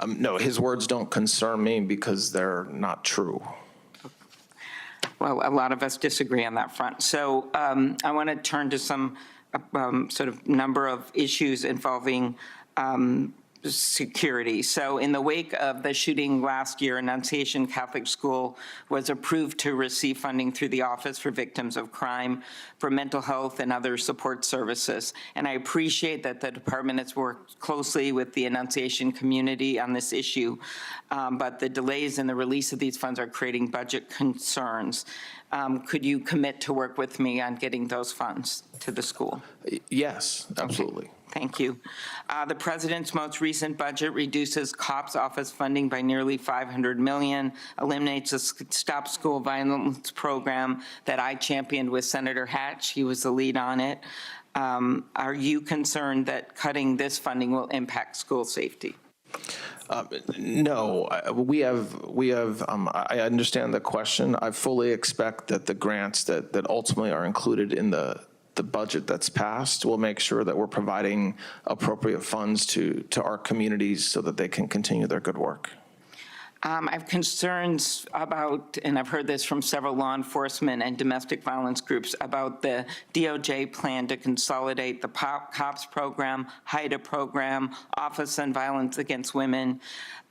No, his words don't concern me because they're not true. Well, a lot of us disagree on that front. So I want to turn to some sort of number of issues involving security. So in the wake of the shooting last year, Annunciation Catholic School was approved to receive funding through the Office for Victims of Crime for mental health and other support services. And I appreciate that the department has worked closely with the Annunciation community on this issue, but the delays in the release of these funds are creating budget concerns. Could you commit to work with me on getting those funds to the school? Yes, absolutely. Okay. Thank you. The president's most recent budget reduces COPS office funding by nearly $500 million, eliminates the Stop School Violence program that I championed with Senator Hatch. He was the lead on it. Are you concerned that cutting this funding will impact school safety? No, we have. I understand the question. I fully expect that the grants that ultimately are included in the budget that's passed will make sure that we're providing appropriate funds to our communities so that they can continue their good work. I have concerns about, and I've heard this from several law enforcement and domestic violence groups, about the DOJ plan to consolidate the COPS program, HIDA program, Office on Violence Against Women.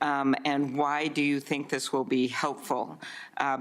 And why do you think this will be helpful?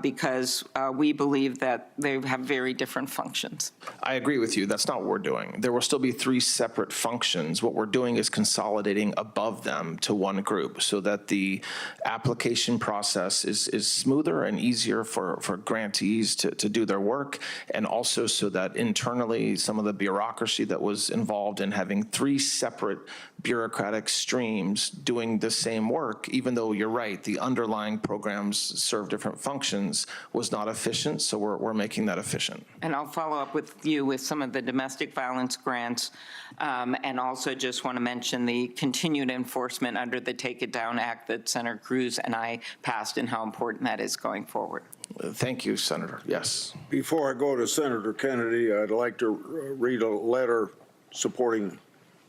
Because we believe that they have very different functions. I agree with you. That's not what we're doing. There will still be 3 separate functions. What we're doing is consolidating above them to one group so that the application process is smoother and easier for grantees to do their work, and also so that internally some of the bureaucracy that was involved in having 3 separate bureaucratic streams doing the same work, even though you're right, the underlying programs serve different functions, was not efficient, so we're making that efficient. And I'll follow up with you with some of the domestic violence grants, and also just want to mention the continued enforcement under the Take It Down Act that Senator Cruz and I why passed and how important that is going forward. Thank you, Senator. Yes. Before I go to Senator Kennedy, I'd like to read a letter supporting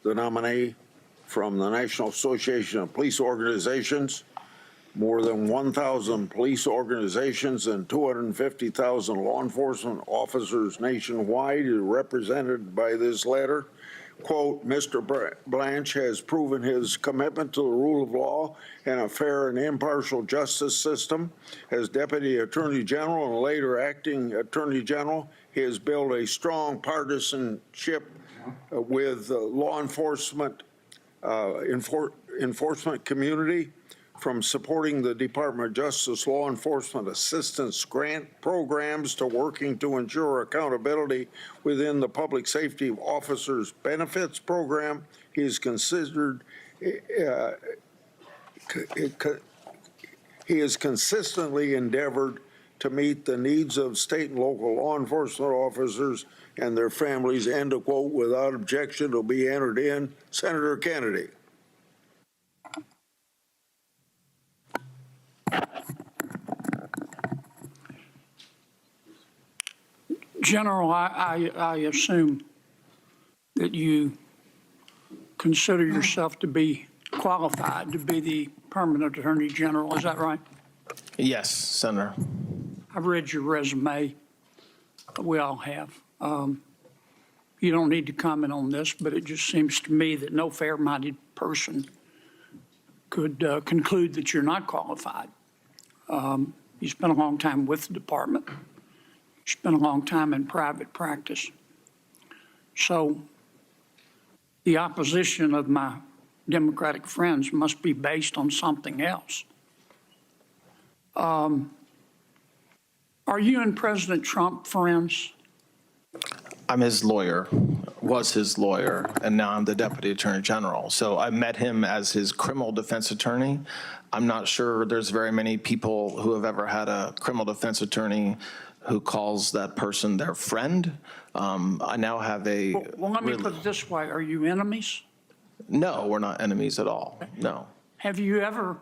the nominee from the National Association of Police Organizations. More than 1,000 police organizations and 250,000 law enforcement officers nationwide are represented by this letter. Quote, Mr. Blanche has proven his commitment to the rule of law and a fair and impartial justice system. As Deputy Attorney General and later Acting Attorney General, he has built a strong partisanship with the law enforcement enforcement community, from supporting the Department of Justice Law Enforcement Assistance Grant programs to working to ensure accountability within the Public Safety Officers Benefits Program. He is consistently endeavored to meet the needs of state and local law enforcement officers and their families, end of quote. Without objection, will be entered in. Senator Kennedy. General, I assume that you consider yourself to be qualified to be the permanent Attorney General. Is that right? Yes, Senator. I've read your resume. We all have. You don't need to comment on this, but it just seems to me that no fair-minded person could conclude that you're not qualified. You spent a long time with the department. You spent a long time in private practice. So the opposition of my Democratic friends must be based on something else. Are you and President Trump friends? I'm his lawyer, was his lawyer, and now I'm the Deputy Attorney General. So I met him as his criminal defense attorney. I'm not sure there's very many people who have ever had a criminal defense attorney who calls that person their friend. I now have a... Well, let me put it this way. Are you enemies? No, we're not enemies at all. No. Have you ever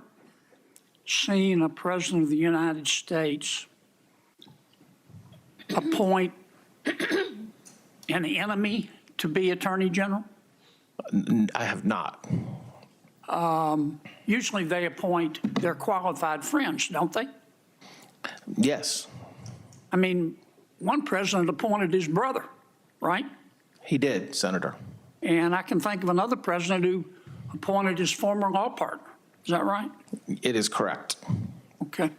seen a president of the United States appoint an enemy to be Attorney General? I have not. Usually they appoint their qualified friends, don't they? Yes. I mean, one president appointed his brother, right? He did, Senator. And I can think of another president who appointed his former law partner. Is that right? It is correct. Okay.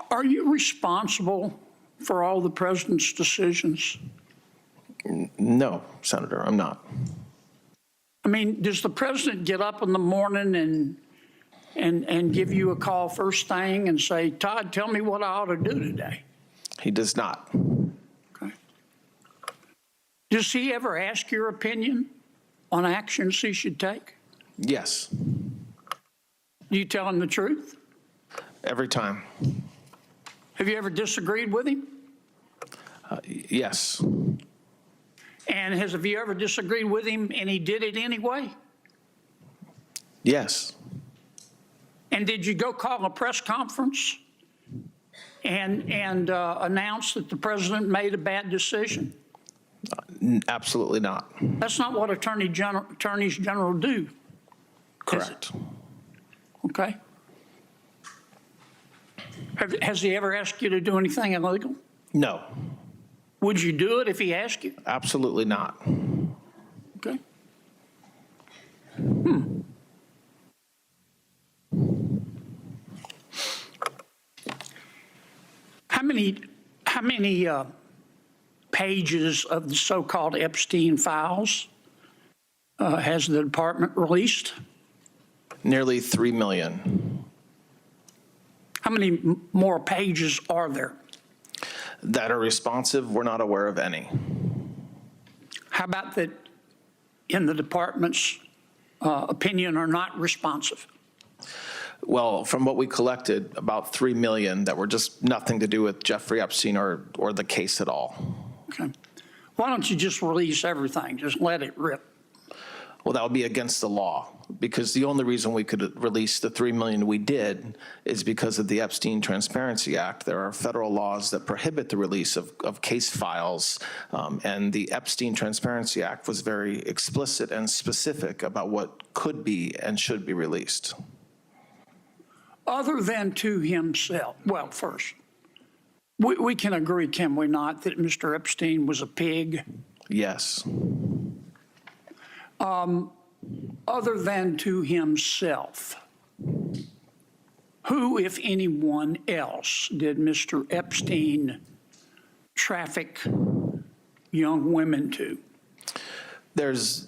Are you responsible for all the president's decisions? No, Senator, I'm not. I mean, does the president get up in the morning and give you a call first thing and say, Todd, tell me what I ought to do today? He does not. Okay. Does he ever ask your opinion on actions he should take? Yes. Do you tell him the truth? Every time. Have you ever disagreed with him? Yes. And have you ever disagreed with him and he did it anyway? Yes. And did you go call a press conference and announce that the president made a bad decision? Absolutely not. That's not what attorneys general do. Correct. Okay. Has he ever asked you to do anything illegal? No. Would you do it if he asked you? Absolutely not. Okay. How many pages of the so-called Epstein files has the department released? Nearly 3 million. How many more pages are there? That are responsive, we're not aware of any. How about that in the department's opinion are not responsive? Well, from what we collected, about 3 million that were just nothing to do with Jeffrey Epstein or the case at all. Okay. Why don't you just release everything? Just let it rip. Well, that would be against the law, because the only reason we could release the $3 million we did is because of the Epstein Transparency Act. There are federal laws that prohibit the release of case files, and the Epstein Transparency Act was very explicit and specific about what could be and should be released. Other than to himself, well, first, we can agree, can we not, that Mr. Epstein was a pig? Yes. Other than to himself, who, if anyone else, did Mr. Epstein traffic young women to? There's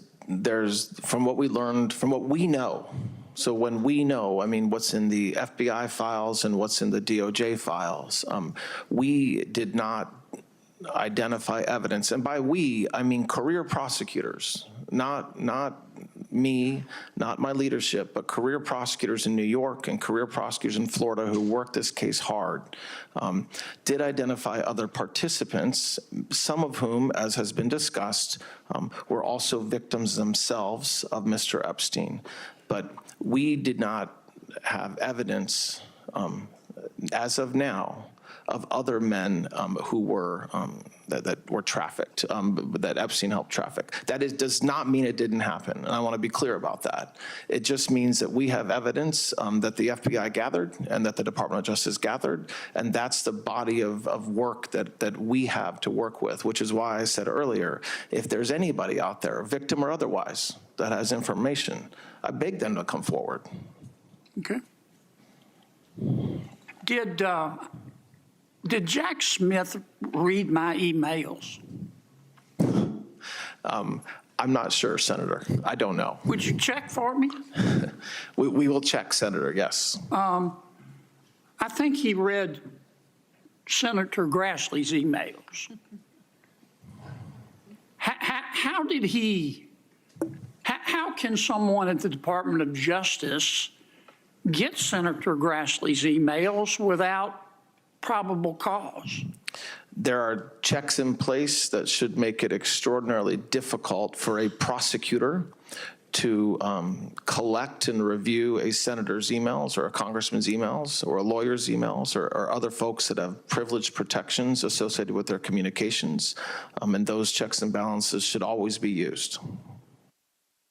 from what we learned, from what we know. So when we know, I mean, what's in the FBI files and what's in the DOJ files, we did not identify evidence. And by we, I mean career prosecutors, not me, not my leadership, but career prosecutors in New York and career prosecutors in Florida who worked this case hard, did identify other participants, some of whom, as has been discussed, were also victims themselves of Mr. Epstein. But we did not have evidence, as of now, of other men who were that were trafficked, that Epstein helped traffic. That does not mean it didn't happen, and I want to be clear about that. It just means that we have evidence that the FBI gathered and that the Department of Justice gathered, and that's the body of work that we have to work with, which is why I said earlier, if there's anybody out there, victim or otherwise, that has information, I beg them to come forward. Okay. Did Jack Smith read my emails? I'm not sure, Senator. I don't know. Would you check for me? We will check, Senator, yes. I think he read Senator Grassley's emails. How did he, how can someone at the Department of Justice get Senator Grassley's emails without probable cause? There are checks in place that should make it extraordinarily difficult for a prosecutor to collect and review a senator's emails or a congressman's emails or a lawyer's emails or other folks that have privilege protections associated with their communications. And those checks and balances should always be used.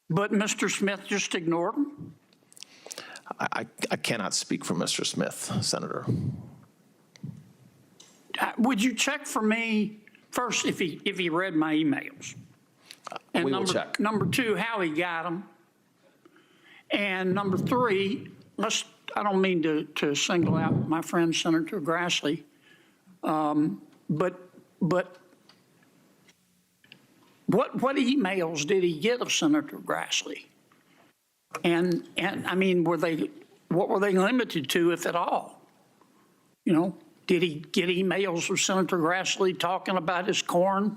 But Mr. Smith just ignored them? I cannot speak for Mr. Smith, Senator. Would you check for me first if he read my emails? And we will check. Number two, how he got them. And number three, I don't mean to single out my friend Senator Grassley, but what emails did he get of Senator Grassley? And I mean, what were they limited to, if at all? You know, did he get emails of Senator Grassley talking about his corn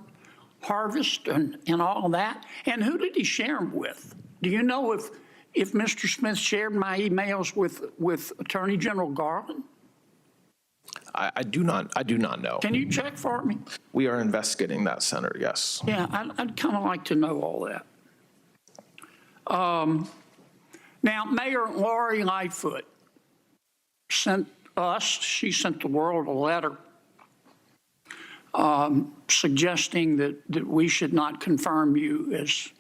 harvest and all of that? And who did he share them with? Do you know if Mr. Smith shared my emails with Attorney General Garland? I do not know. Can you check for me? We are investigating that, Senator, yes. Yeah, I'd kind of like to know all that. Now, Mayor Lori Lightfoot sent the world a letter suggesting that we should not confirm you as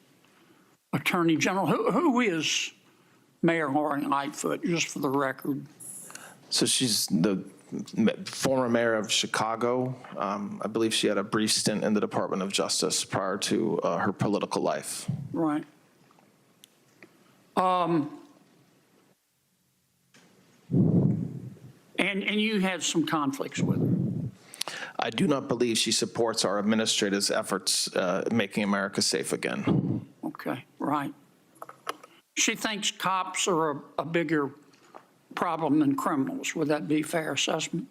Attorney General. Who is Mayor Lori Lightfoot, just for the record? So she's the former mayor of Chicago. I believe she had a brief stint in the Department of Justice prior to her political life. Right. And you had some conflicts with her. I do not believe she supports our administrator's efforts making America safe again. Okay, right. She thinks cops are a bigger problem than criminals. Would that be a fair assessment?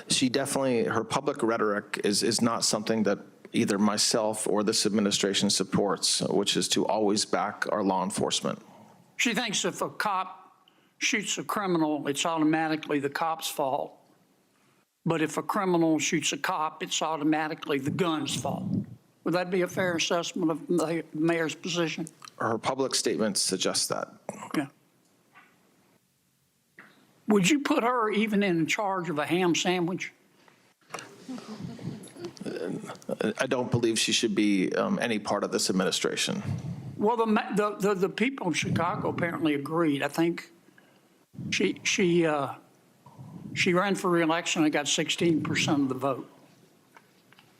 She definitely, her public rhetoric is not something that either myself or this administration supports, which is to always back our law enforcement. She thinks if a cop shoots a criminal, it's automatically the cop's fault. But if a criminal shoots a cop, it's automatically the gun's fault. Would that be a fair assessment of the mayor's position? Her public statements suggest that. Yeah. Would you put her even in charge of a ham sandwich? I don't believe she should be any part of this administration. Well, the people of Chicago apparently agreed. I think she ran for re-election and got 16% of the vote.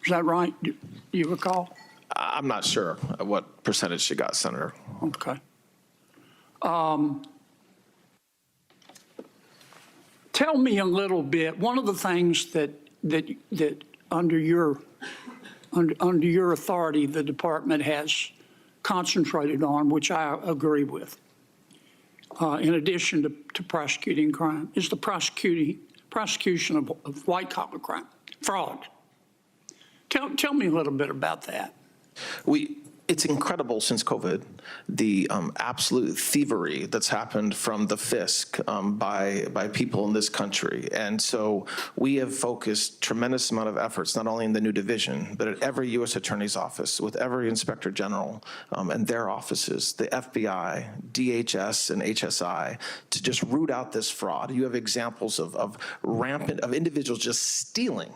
Is that right? Do you recall? I'm not sure what percentage she got, Senator. Okay. Tell me a little bit. One of the things that under your authority, the department has concentrated on, which I agree with, in addition to prosecuting crime, is the prosecution of white-collar crime, fraud. Tell me a little bit about that. It's incredible since COVID, the absolute thievery that's happened from the fisc by people in this country. And so we have focused tremendous amount of efforts, not only in the new division, but at every U.S. Attorney's office, with every Inspector General and their offices, the FBI, DHS, and HSI, to just root out this fraud. You have examples of individuals just stealing.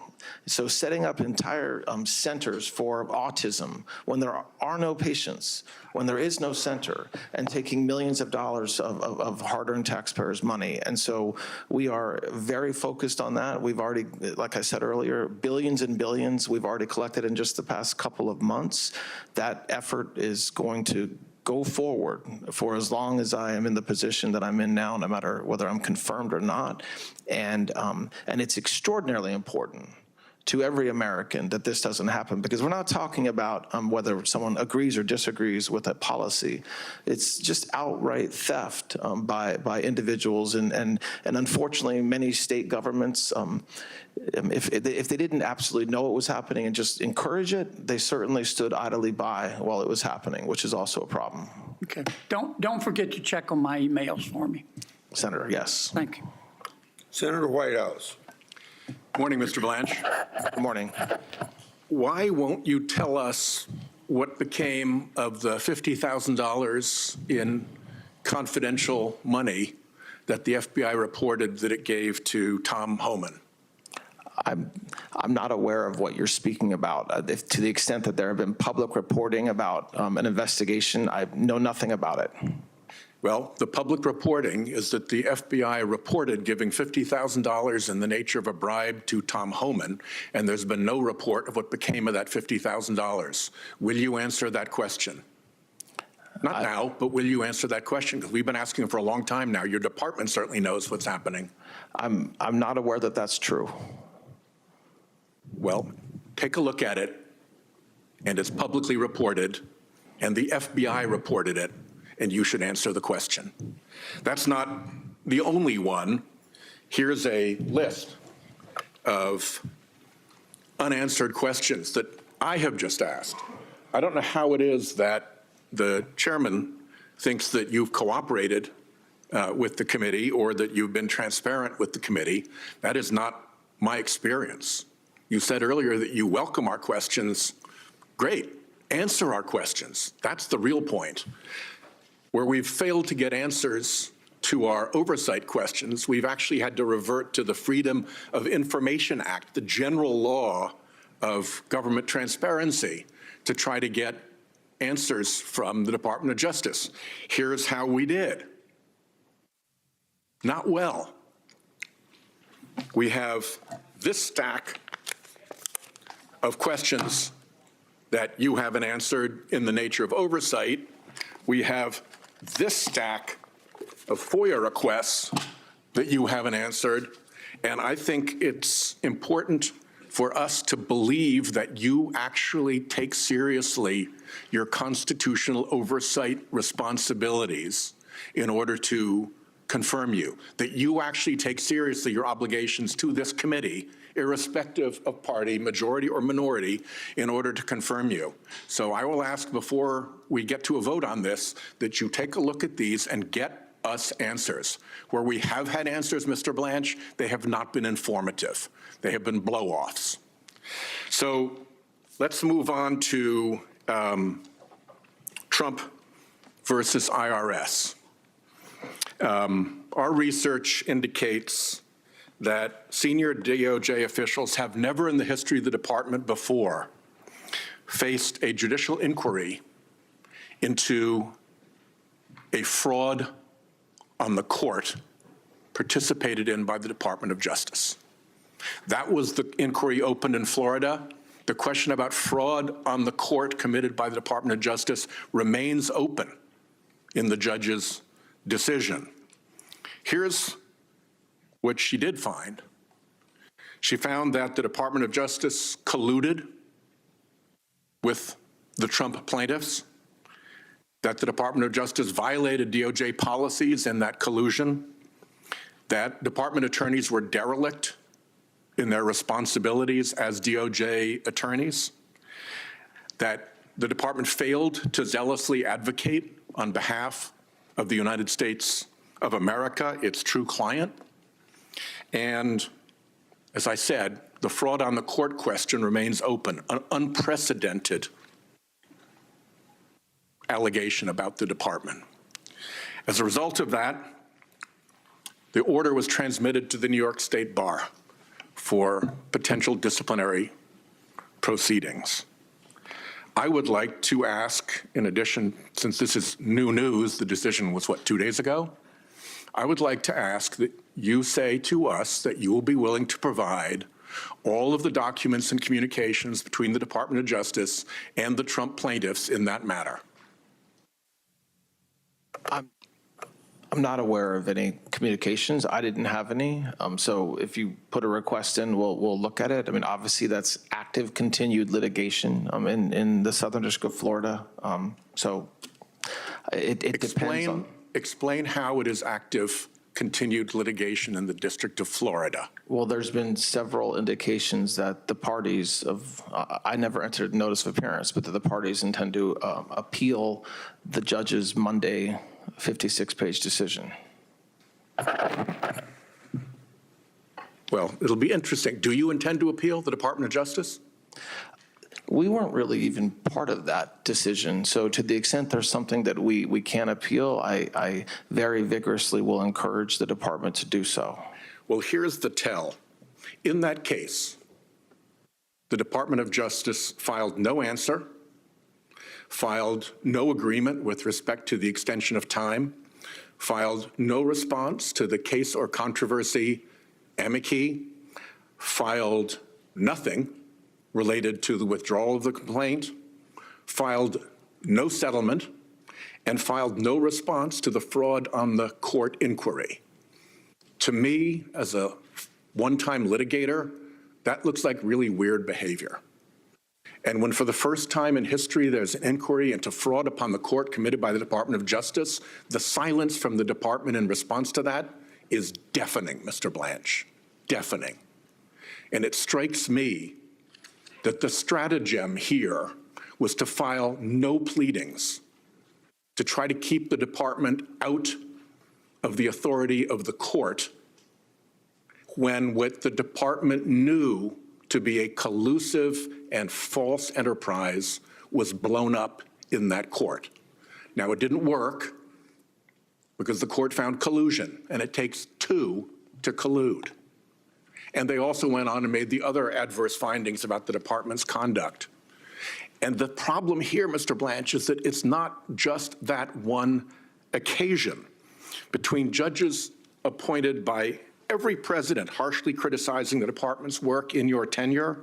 So setting up entire centers for autism when there are no patients, when there is no center, and taking millions of dollars of hard-earned taxpayers' money. And so we are very focused on that. We've already, like I said earlier, billions and billions we've already collected in just the past couple of months. That effort is going to go forward for as long as I am in the position that I'm in now, no matter whether I'm confirmed or not. And it's extraordinarily important to every American that this doesn't happen, because we're not talking about whether someone agrees or disagrees with a policy. It's just outright theft by individuals, and unfortunately many state governments, if they didn't absolutely know what was happening and just encourage it, they certainly stood idly by while it was happening, which is also a problem. Okay. Don't forget to check on my emails for me. Senator, yes. Thank you. Senator Whitehouse. Morning, Mr. Blanche. Good morning. Why won't you tell us what became of the $50,000 in confidential money that the FBI reported that it gave to Tom Homan? I'm not aware of what you're speaking about. To the extent that there have been public reporting about an investigation, I know nothing about it. Well, the public reporting is that the FBI reported giving $50,000 in the nature of a bribe to Tom Homan, and there's been no report of what became of that $50,000. Will you answer that question? Not now, but will you answer that question? Because we've been asking for a long time now. Your department certainly knows what's happening. I'm not aware that that's true. Well, take a look at it, and it's publicly reported, and the FBI reported it, and you should answer the question. That's not the only one. Here's a list of unanswered questions that I have just asked. I don't know how it is that the chairman thinks that you've cooperated with the committee or that you've been transparent with the committee. That is not my experience. You said earlier that you welcome our questions. Great. Answer our questions. That's the real point. Where we've failed to get answers to our oversight questions, we've actually had to revert to the Freedom of Information Act, the general law of government transparency, to try to get answers from the Department of Justice. Here's how we did. Not well. We have this stack of questions that you haven't answered in the nature of oversight. We have this stack of FOIA requests that you haven't answered, and I think it's important for us to believe that you actually take seriously your constitutional oversight responsibilities in order to confirm you, that you actually take seriously your obligations to this committee, irrespective of party, majority or minority, in order to confirm you. So I will ask before we get to a vote on this that you take a look at these and get us answers. Where we have had answers, Mr. Blanche, they have not been informative. They have been blow-offs. So let's move on to Trump versus IRS. Our research indicates that senior DOJ officials have never in the history of the department before faced a judicial inquiry into a fraud on the court participated in by the Department of Justice. That was the inquiry opened in Florida. The question about fraud on the court committed by the Department of Justice remains open in the judge's decision. Here's what she did find. She found that the Department of Justice colluded with the Trump plaintiffs, that the Department of Justice violated DOJ policies in that collusion, that department attorneys were derelict in their responsibilities as DOJ attorneys, that the department failed to zealously advocate on behalf of the United States of America, its true client. And as I said, the fraud on the court question remains open, an unprecedented allegation about the department. As a result of that, the order was transmitted to the New York State Bar for potential disciplinary proceedings. I would like to ask, in addition, since this is new news, the decision was, 2 days ago? I would like to ask that you say to us that you will be willing to provide all of the documents and communications between the Department of Justice and the Trump plaintiffs in that matter. I'm not aware of any communications. I didn't have any. So if you put a request in, we'll look at it. I mean, obviously that's active, continued litigation in the Southern District of Florida. So it depends on. Explain how it is active, continued litigation in the District of Florida. Well, there's been several indications that the parties I never entered notice of appearance, but that the parties intend to appeal the judge's Monday 56-page decision. Well, it'll be interesting. Do you intend to appeal the Department of Justice? We weren't really even part of that decision. So to the extent there's something that we can appeal, I very vigorously will encourage the department to do so. Well, here's the tell. In that case, the Department of Justice filed no answer, filed no agreement with respect to the extension of time, filed no response to the case or controversy amici, filed nothing related to the withdrawal of the complaint, filed no settlement, and filed no response to the fraud on the court inquiry. To me, as a one-time litigator, that looks like really weird behavior. And when for the first time in history there's an inquiry into fraud upon the court committed by the Department of Justice, the silence from the department in response to that is deafening, Mr. Blanche, deafening. And it strikes me that the stratagem here was to file no pleadings, to try to keep the department out of the authority of the court, when what the department knew to be a collusive and false enterprise was blown up in that court. Now, it didn't work because the court found collusion, and it takes two to collude. And they also went on and made the other adverse findings about the department's conduct. And the problem here, Mr. Blanche, is that it's not just that one occasion. Between judges appointed by every president harshly criticizing the department's work in your tenure,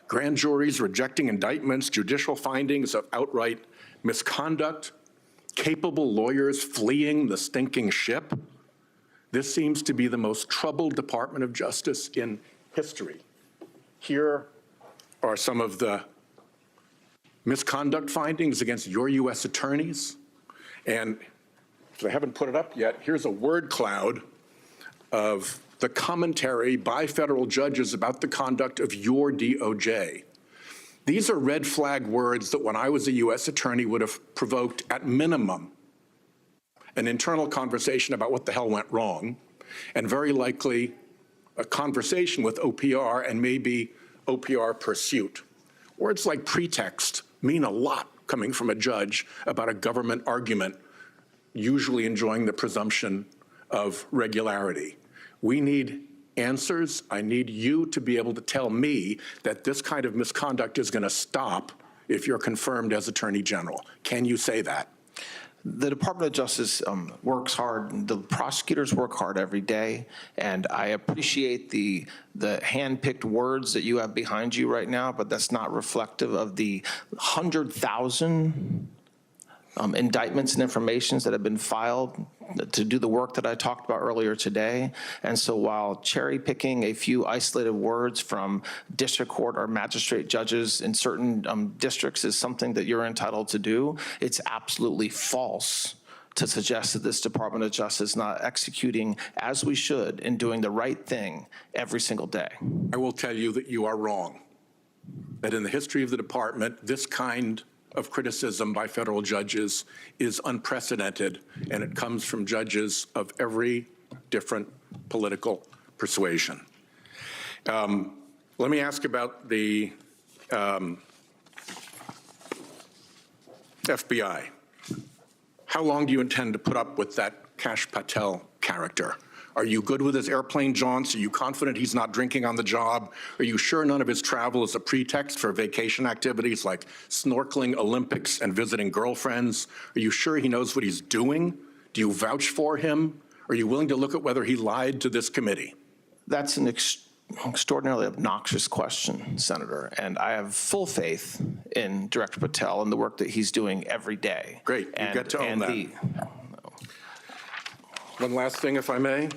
grand juries rejecting indictments, judicial findings of outright misconduct, capable lawyers fleeing the stinking ship, this seems to be the most troubled Department of Justice in history. Here are some of the misconduct findings against your U.S. attorneys. And if I haven't put it up yet, here's a word cloud of the commentary by federal judges about the conduct of your DOJ. These are red flag words that when I was a U.S. attorney would have provoked at minimum an internal conversation about what the hell went wrong, and very likely a conversation with OPR and maybe OPR pursuit. Words like pretext mean a lot coming from a judge about a government argument, usually enjoying the presumption of regularity. We need answers. I need you to be able to tell me that this kind of misconduct is going to stop if you're confirmed as Attorney General. Can you say that? The Department of Justice works hard. The prosecutors work hard every day, and I appreciate the hand-picked words that you have behind you right now, but that's not reflective of the 100,000 indictments and informations that have been filed to do the work that I talked about earlier today. And so while cherry picking a few isolated words from district court or magistrate judges in certain districts is something that you're entitled to do, it's absolutely false to suggest that this Department of Justice is not executing as we should in doing the right thing every single day. I will tell you that you are wrong, that in the history of the department, this kind of criticism by federal judges is unprecedented, and it comes from judges of every different political persuasion. Let me ask about the FBI. How long do you intend to put up with that Kash Patel character? Are you good with his airplane jaunts? Are you confident he's not drinking on the job? Are you sure none of his travel is a pretext for vacation activities like snorkeling, Olympics, and visiting girlfriends? Are you sure he knows what he's doing? Do you vouch for him? Are you willing to look at whether he lied to this committee? That's an extraordinarily obnoxious question, Senator, and I have full faith in Director Patel and the work that he's doing every day. Great, you get to own that. One last thing, if I may.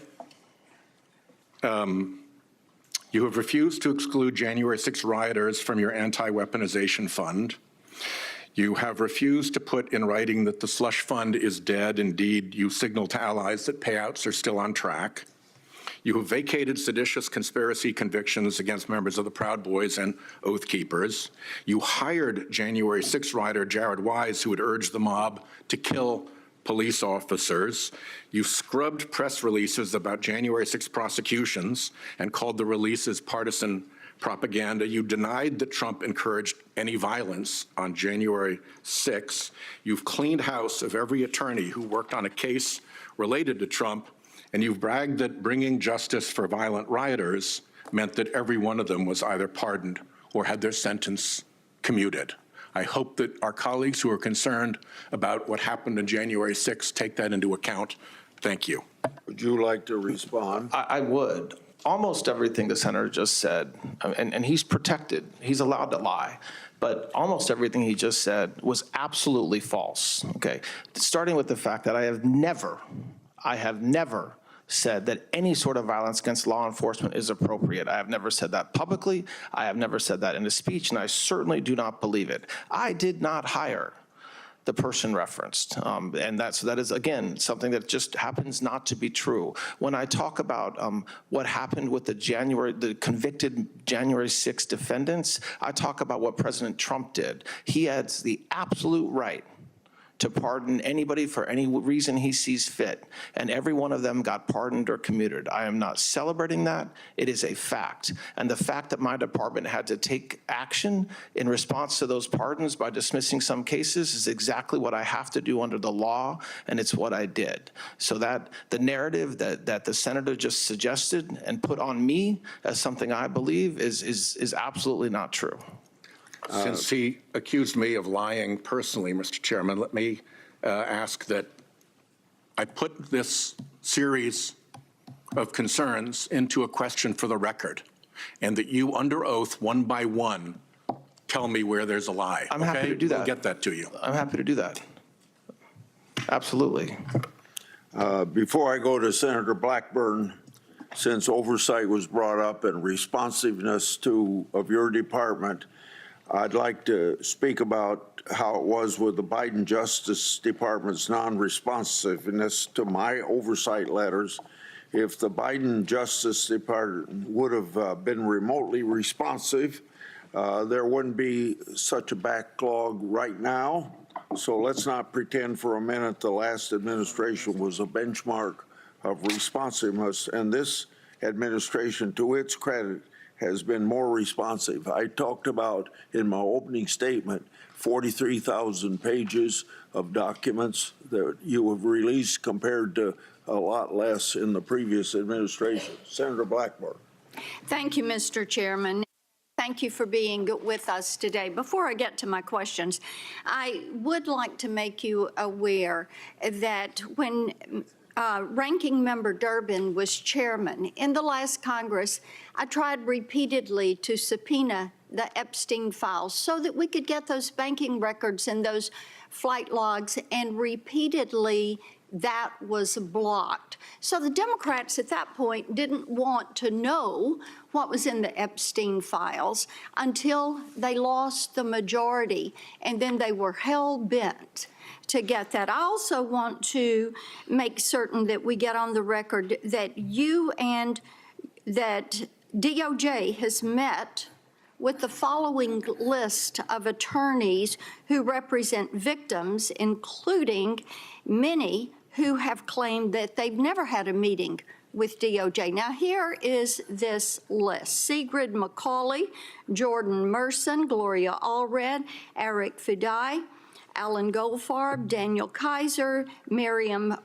You have refused to exclude January 6 rioters from your anti-weaponization fund. You have refused to put in writing that the slush fund is dead. Indeed, you signaled to allies that payouts are still on track. You have vacated seditious conspiracy convictions against members of the Proud Boys and Oath Keepers. You hired January 6 rider Jared Wise, who had urged the mob to kill police officers. You scrubbed press releases about January 6 prosecutions and called the releases partisan propaganda. You denied that Trump encouraged any violence on January 6. You've cleaned house of every attorney who worked on a case related to Trump, and you've bragged that bringing justice for violent rioters meant that every one of them was either pardoned or had their sentence commuted. I hope that our colleagues who are concerned about what happened on January 6th take that into account. Thank you. Would you like to respond? I would. Almost everything the senator just said, and he's protected, he's allowed to lie, but almost everything he just said was absolutely false, okay? Starting with the fact that I have never said that any sort of violence against law enforcement is appropriate. I have never said that publicly. I have never said that in a speech, and I certainly do not believe it. I did not hire the person referenced, and that is, again, something that just happens not to be true. When I talk about what happened with the convicted January 6 defendants, I talk about what President Trump did. He has the absolute right to pardon anybody for any reason he sees fit, and every one of them got pardoned or commuted. I am not celebrating that. It is a fact. And the fact that my department had to take action in response to those pardons by dismissing some cases is exactly what I have to do under the law, and it's what I did. So that the narrative that the senator just suggested and put on me as something I believe is absolutely not true. Since he accused me of lying personally, Mr. Chairman, let me ask that I put this series of concerns into a question for the record, and that you, under oath, one by one, tell me where there's a lie. I'm happy to do that. We'll get that to you. I'm happy to do that. Absolutely. Before I go to Senator Blackburn, since oversight was brought up and responsiveness of your department, I'd like to speak about how it was with the Biden Justice Department's non-responsiveness to my oversight letters. If the Biden Justice Department would have been remotely responsive, there wouldn't be such a backlog right now. So let's not pretend for a minute the last administration was a benchmark of responsiveness. And this administration, to its credit, has been more responsive. I talked about in my opening statement 43,000 pages of documents that you have released compared to a lot less in the previous administration. Senator Blackburn. Thank you, Mr. Chairman. Thank you for being with us today. Before I get to my questions, I would like to make you aware that when Ranking Member Durbin was chairman in the last Congress, I tried repeatedly to subpoena the Epstein files so that we could get those banking records and those flight logs, and repeatedly that was blocked. So the Democrats at that point didn't want to know what was in the Epstein files until they lost the majority, and then they were hell-bent to get that. I also want to make certain that we get on the record that you and that DOJ has met with the following list of attorneys who represent victims, including many who have claimed that they've never had a meeting with DOJ. Now, here is this list: Sigrid McCauley, Jordan Merson, Gloria Allred, Eric Fidai, Alan Goldfarb, Daniel Kaiser, Miriam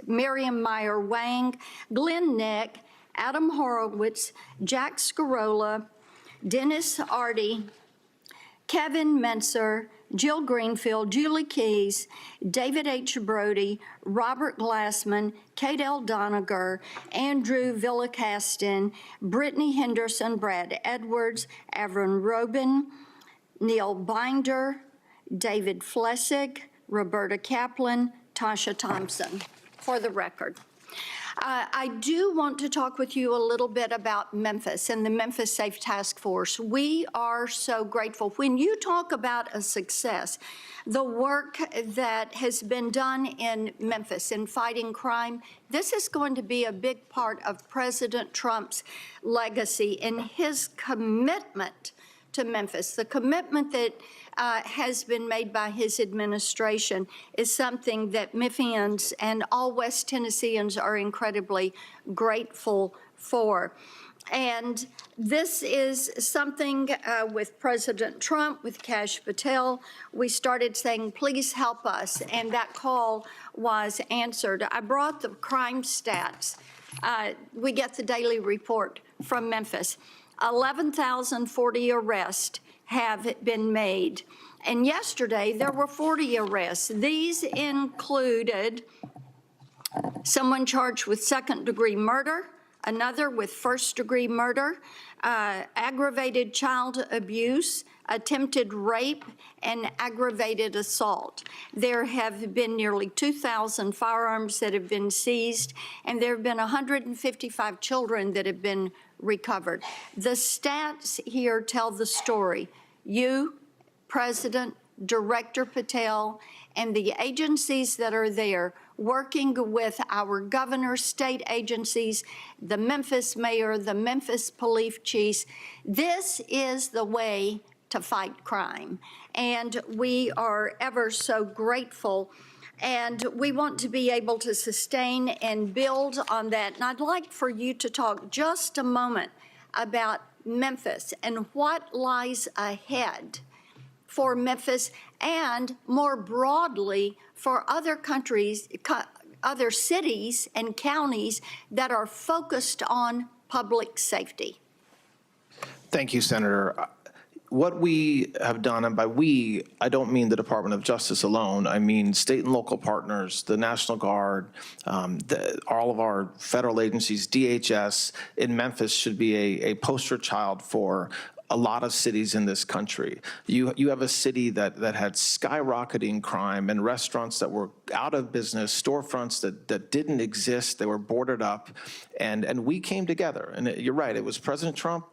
Meyer Wang, Glenn Neck, Adam Horowitz, Jack Scarola, Dennis Artie, Kevin Menser, Jill Greenfield, Julie Keys, David H. Brody, Robert Glassman, Kate L. Doniger, Andrew Villacastin, Brittany Henderson, Brad Edwards, Avron Robin, Neil Binder, David Flessig, Roberta Kaplan, Tasha Thompson, for the record. I do want to talk with you a little bit about Memphis and the Memphis Safe Task Force. We are so grateful. When you talk about a success, the work that has been done in Memphis in fighting crime, this is going to be a big part of President Trump's legacy and his commitment to Memphis. The commitment that has been made by his administration is something that Memphians and all West Tennesseans are incredibly grateful for. And this is something with President Trump, with Kash Patel, we started saying, please help us, and that call was answered. I brought the crime stats. We get the daily report from Memphis. 11,040 arrests have been made. And yesterday, there were 40 arrests. These included someone charged with second-degree murder, another with first-degree murder, aggravated child abuse, attempted rape, and aggravated assault. There have been nearly 2,000 firearms that have been seized, and there have been 155 children that have been recovered. The stats here tell the story. You, President, Director Patel, and the agencies that are there working with our governor, state agencies, the Memphis mayor, the Memphis police chiefs. This is the way to fight crime. And we are ever so grateful. And we want to be able to sustain and build on that. And I'd like for you to talk just a moment about Memphis and what lies ahead for Memphis and more broadly for other countries, other cities and counties that are focused on public safety. Thank you, Senator. What we have done, and by we, I don't mean the Department of Justice alone. I mean state and local partners, the National Guard, all of our federal agencies, DHS in Memphis should be a poster child for a lot of cities in this country. You have a city that had skyrocketing crime and restaurants that were out of business, storefronts that didn't exist, they were boarded up, and we came together. And you're right, it was President Trump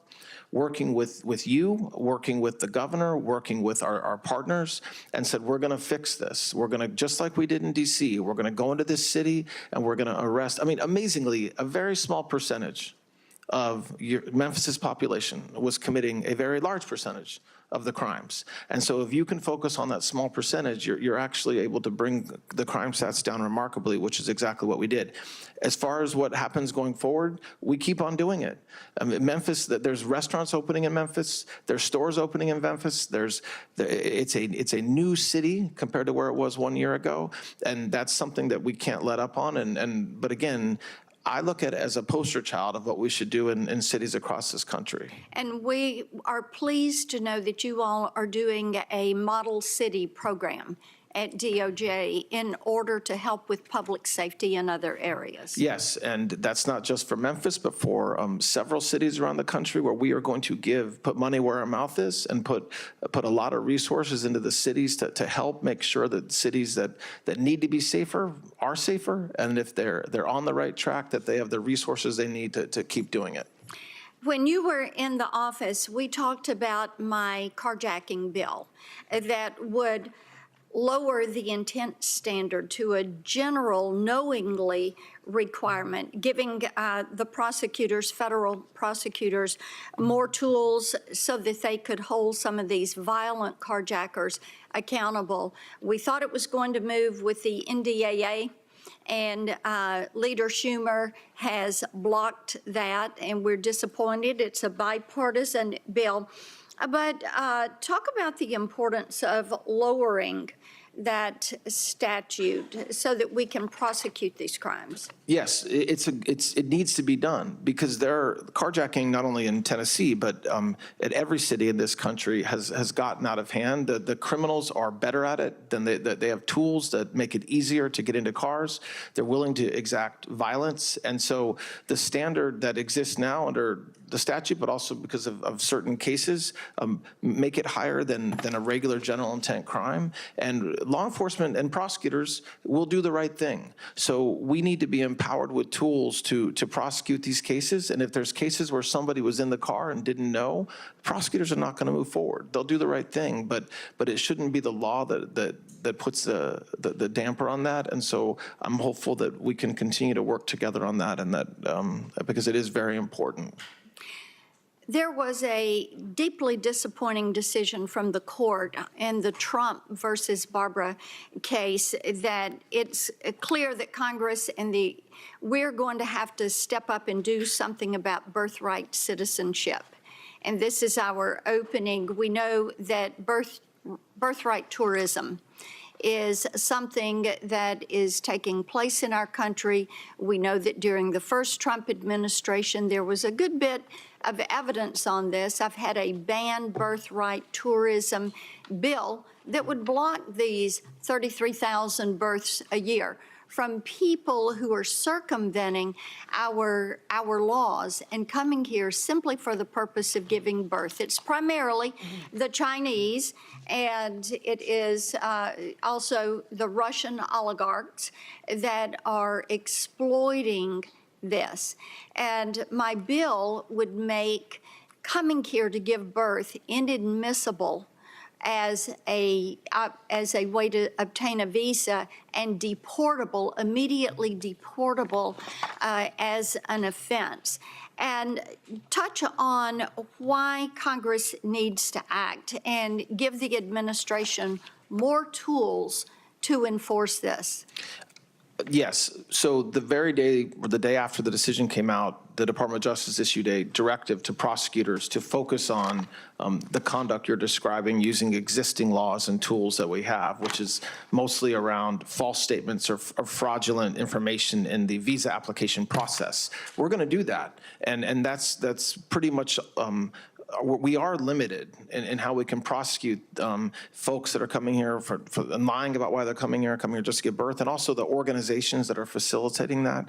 working with you, working with the governor, working with our partners, and said, we're gonna fix this. We're gonna, just like we did in DC, we're gonna go into this city and we're gonna arrest, I mean, amazingly, a very small percentage of Memphis's population was committing a very large percentage of the crimes. And so if you can focus on that small percentage, you're actually able to bring the crime stats down remarkably, which is exactly what we did. As far as what happens going forward, we keep on doing it. Memphis, there's restaurants opening in Memphis, there's stores opening in Memphis, it's a new city compared to where it was 1 year ago, and that's something that we can't let up on. But again, I look at it as a poster child of what we should do in cities across this country. And we are pleased to know that you all are doing a model city program at DOJ in order to help with public safety in other areas. Yes, and that's not just for Memphis, but for several cities around the country where we are going to put money where our mouth is and put a lot of resources into the cities to help make sure that cities that need to be safer are safer, and if they're on the right track, that they have the resources they need to keep doing it. When you were in the office, we talked about my carjacking bill that would lower the intent standard to a general knowingly requirement, giving the prosecutors, federal prosecutors, more tools so that they could hold some of these violent carjackers accountable. We thought it was going to move with the NDAA, and Leader Schumer has blocked that, and we're disappointed. It's a bipartisan bill. But talk about the importance of lowering that statute so that we can prosecute these crimes. Yes, it needs to be done because carjacking not only in Tennessee but at every city in this country has gotten out of hand. The criminals are better at it than they have tools that make it easier to get into cars. They're willing to exact violence, and so the standard that exists now under the statute, but also because of certain cases, make it higher than a regular general intent crime. And law enforcement and prosecutors will do the right thing. So we need to be empowered with tools to prosecute these cases. And if there's cases where somebody was in the car and didn't know, prosecutors are not going to move forward. They'll do the right thing, but it shouldn't be the law that puts the damper on that. And so I'm hopeful that we can continue to work together on that, and that because it is very important. There was a deeply disappointing decision from the court in the Trump versus Barbara case that it's clear that Congress and we're going to have to step up and do something about birthright citizenship. And this is our opening. We know that birthright tourism is something that is taking place in our country. We know that during the first Trump administration, there was a good bit of evidence on this. I've had a ban birthright tourism bill that would block these 33,000 births a year from people who are circumventing our laws and coming here simply for the purpose of giving birth. It's primarily the Chinese, and it is also the Russian oligarchs that are exploiting this. And my bill would make coming here to give birth inadmissible as a way to obtain a visa, and immediately deportable as an offense. And touch on why Congress needs to act and give the administration more tools to enforce this. Yes. So the very day or the day after the decision came out, the Department of Justice issued a directive to prosecutors to focus on the conduct you're describing using existing laws and tools that we have, which is mostly around false statements or fraudulent information in the visa application process. We're going to do that. And that's pretty much we are limited in how we can prosecute folks that are coming here for lying about why they're coming here just to give birth, and also the organizations that are facilitating that.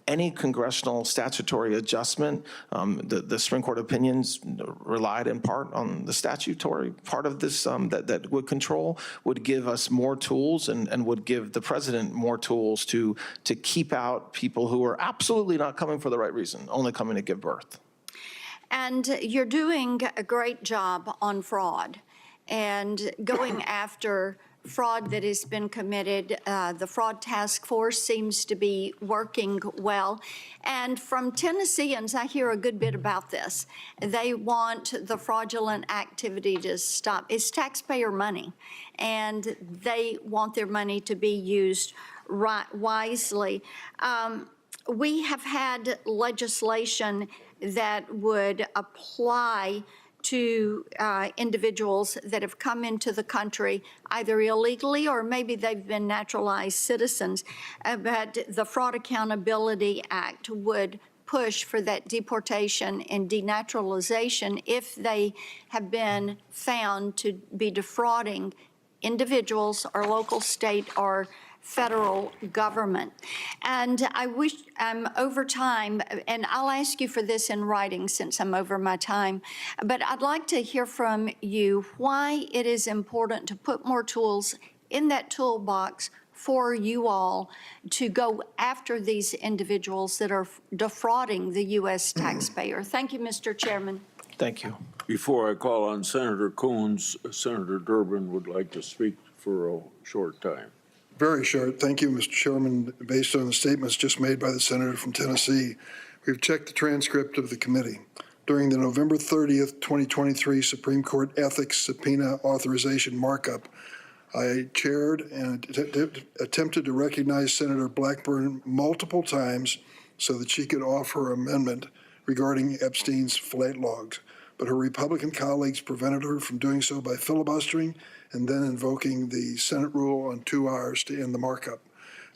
Any congressional statutory adjustment, the Supreme Court opinions relied in part on the statutory part of this that would control, would give us more tools and would give the president more tools to keep out people who are absolutely not coming for the right reason, only coming to give birth. And you're doing a great job on fraud and going after fraud that has been committed. The fraud task force seems to be working well. And from Tennesseans, I hear a good bit about this. They want the fraudulent activity to stop. It's taxpayer money, and they want their money to be used wisely. We have had legislation that would apply to individuals that have come into the country either illegally or maybe they've been naturalized citizens. But the Fraud Accountability Act would push for that deportation and denaturalization if they have been found to be defrauding individuals or local, state, or federal government. And I wish I'm over time, and I'll ask you for this in writing since I'm over my time, but I'd like to hear from you why it is important to put more tools in that toolbox for you all to go after these individuals that are defrauding the U.S. taxpayer. Thank you, Mr. Chairman. Thank you. Before I call on Senator Coons, Senator Durbin would like to speak for a short time. Very short. Thank you, Mr. Chairman. Based on the statements just made by the senator from Tennessee, we've checked the transcript of the committee. During the November 30th, 2023 Supreme Court Ethics Subpoena Authorization Markup, I chaired and attempted to recognize Senator Blackburn multiple times so that she could offer amendment regarding Epstein's flight logs. But her Republican colleagues prevented her from doing so by filibustering and then invoking the Senate rule on 2 hours to end the markup.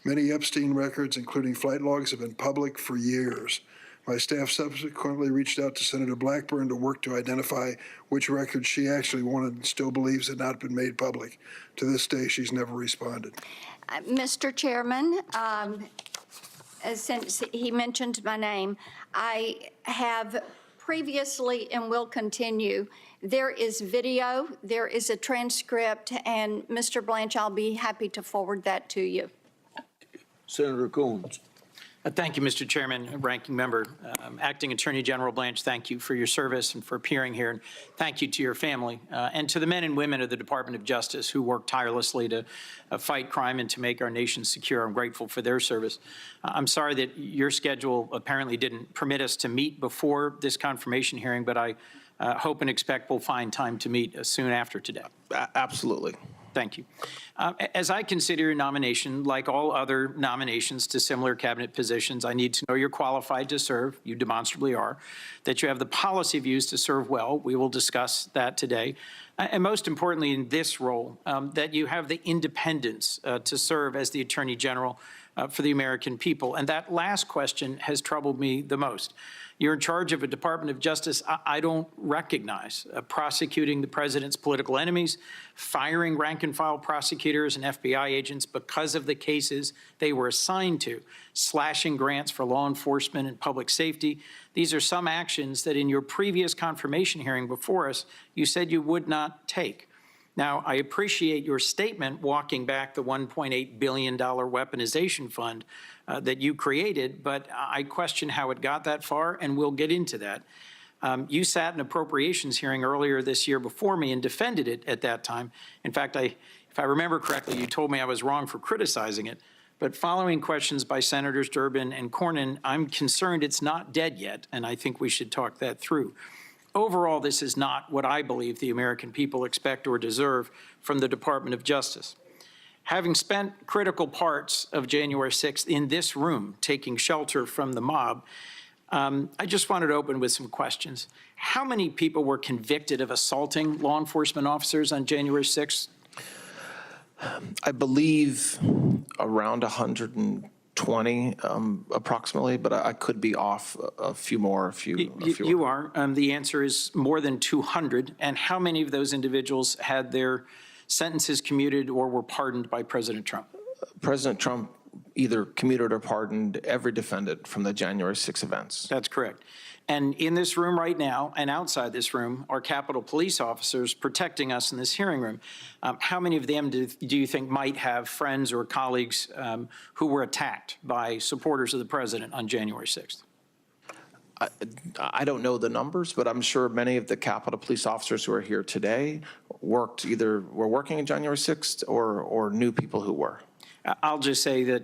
Many Epstein records, including flight logs, have been public for years. My staff subsequently reached out to Senator Blackburn to work to identify which records she actually wanted and still believes had not been made public. To this day, she's never responded. Mr. Chairman, since he mentioned my name, I have previously and will continue. There is video, there is a transcript, and Mr. Blanche, I'll be happy to forward that to you. Senator Coons. Thank you, Mr. Chairman, Ranking Member. Acting Attorney General Blanche, thank you for your service and for appearing here. And thank you to your family and to the men and women of the Department of Justice who work tirelessly to fight crime and to make our nation secure. I'm grateful for their service. I'm sorry that your schedule apparently didn't permit us to meet before this confirmation hearing, but I hope and expect we'll find time to meet soon after today. Absolutely. Thank you. As I consider your nomination, like all other nominations to similar cabinet positions, I need to know you're qualified to serve, you demonstrably are, that you have the policy views to serve well, we will discuss that today, and most importantly in this role, that you have the independence to serve as the Attorney General for the American people. And that last question has troubled me the most. You're in charge of a Department of Justice I don't recognize, prosecuting the president's political enemies, firing rank-and-file prosecutors and FBI agents because of the cases they were assigned to, slashing grants for law enforcement and public safety. These are some actions that in your previous confirmation hearing before us, you said you would not take. Now, I appreciate your statement walking back the $1.8 billion weaponization fund that you created, but I question how it got that far, and we'll get into that. You sat in appropriations hearing earlier this year before me and defended it at that time. In fact, if I remember correctly, you told me I was wrong for criticizing it. But following questions by Senators Durbin and Cornyn, I'm concerned it's not dead yet, and I think we should talk that through. Overall, this is not what I believe the American people expect or deserve from the Department of Justice. Having spent critical parts of January 6th in this room, taking shelter from the mob, I just wanted to open with some questions. How many people were convicted of assaulting law enforcement officers on January 6th? I believe around 120 approximately, but I could be off a few more. You are. The answer is more than 200. And how many of those individuals had their sentences commuted or were pardoned by President Trump? President Trump either commuted or pardoned every defendant from the January 6 events. That's correct. And in this room right now and outside this room are Capitol Police officers protecting us in this hearing room. How many of them do you think might have friends or colleagues who were attacked by supporters of the president on January 6th? I don't know the numbers, but I'm sure many of the Capitol Police officers who are here today were working on January 6th or knew people who were. I'll just say that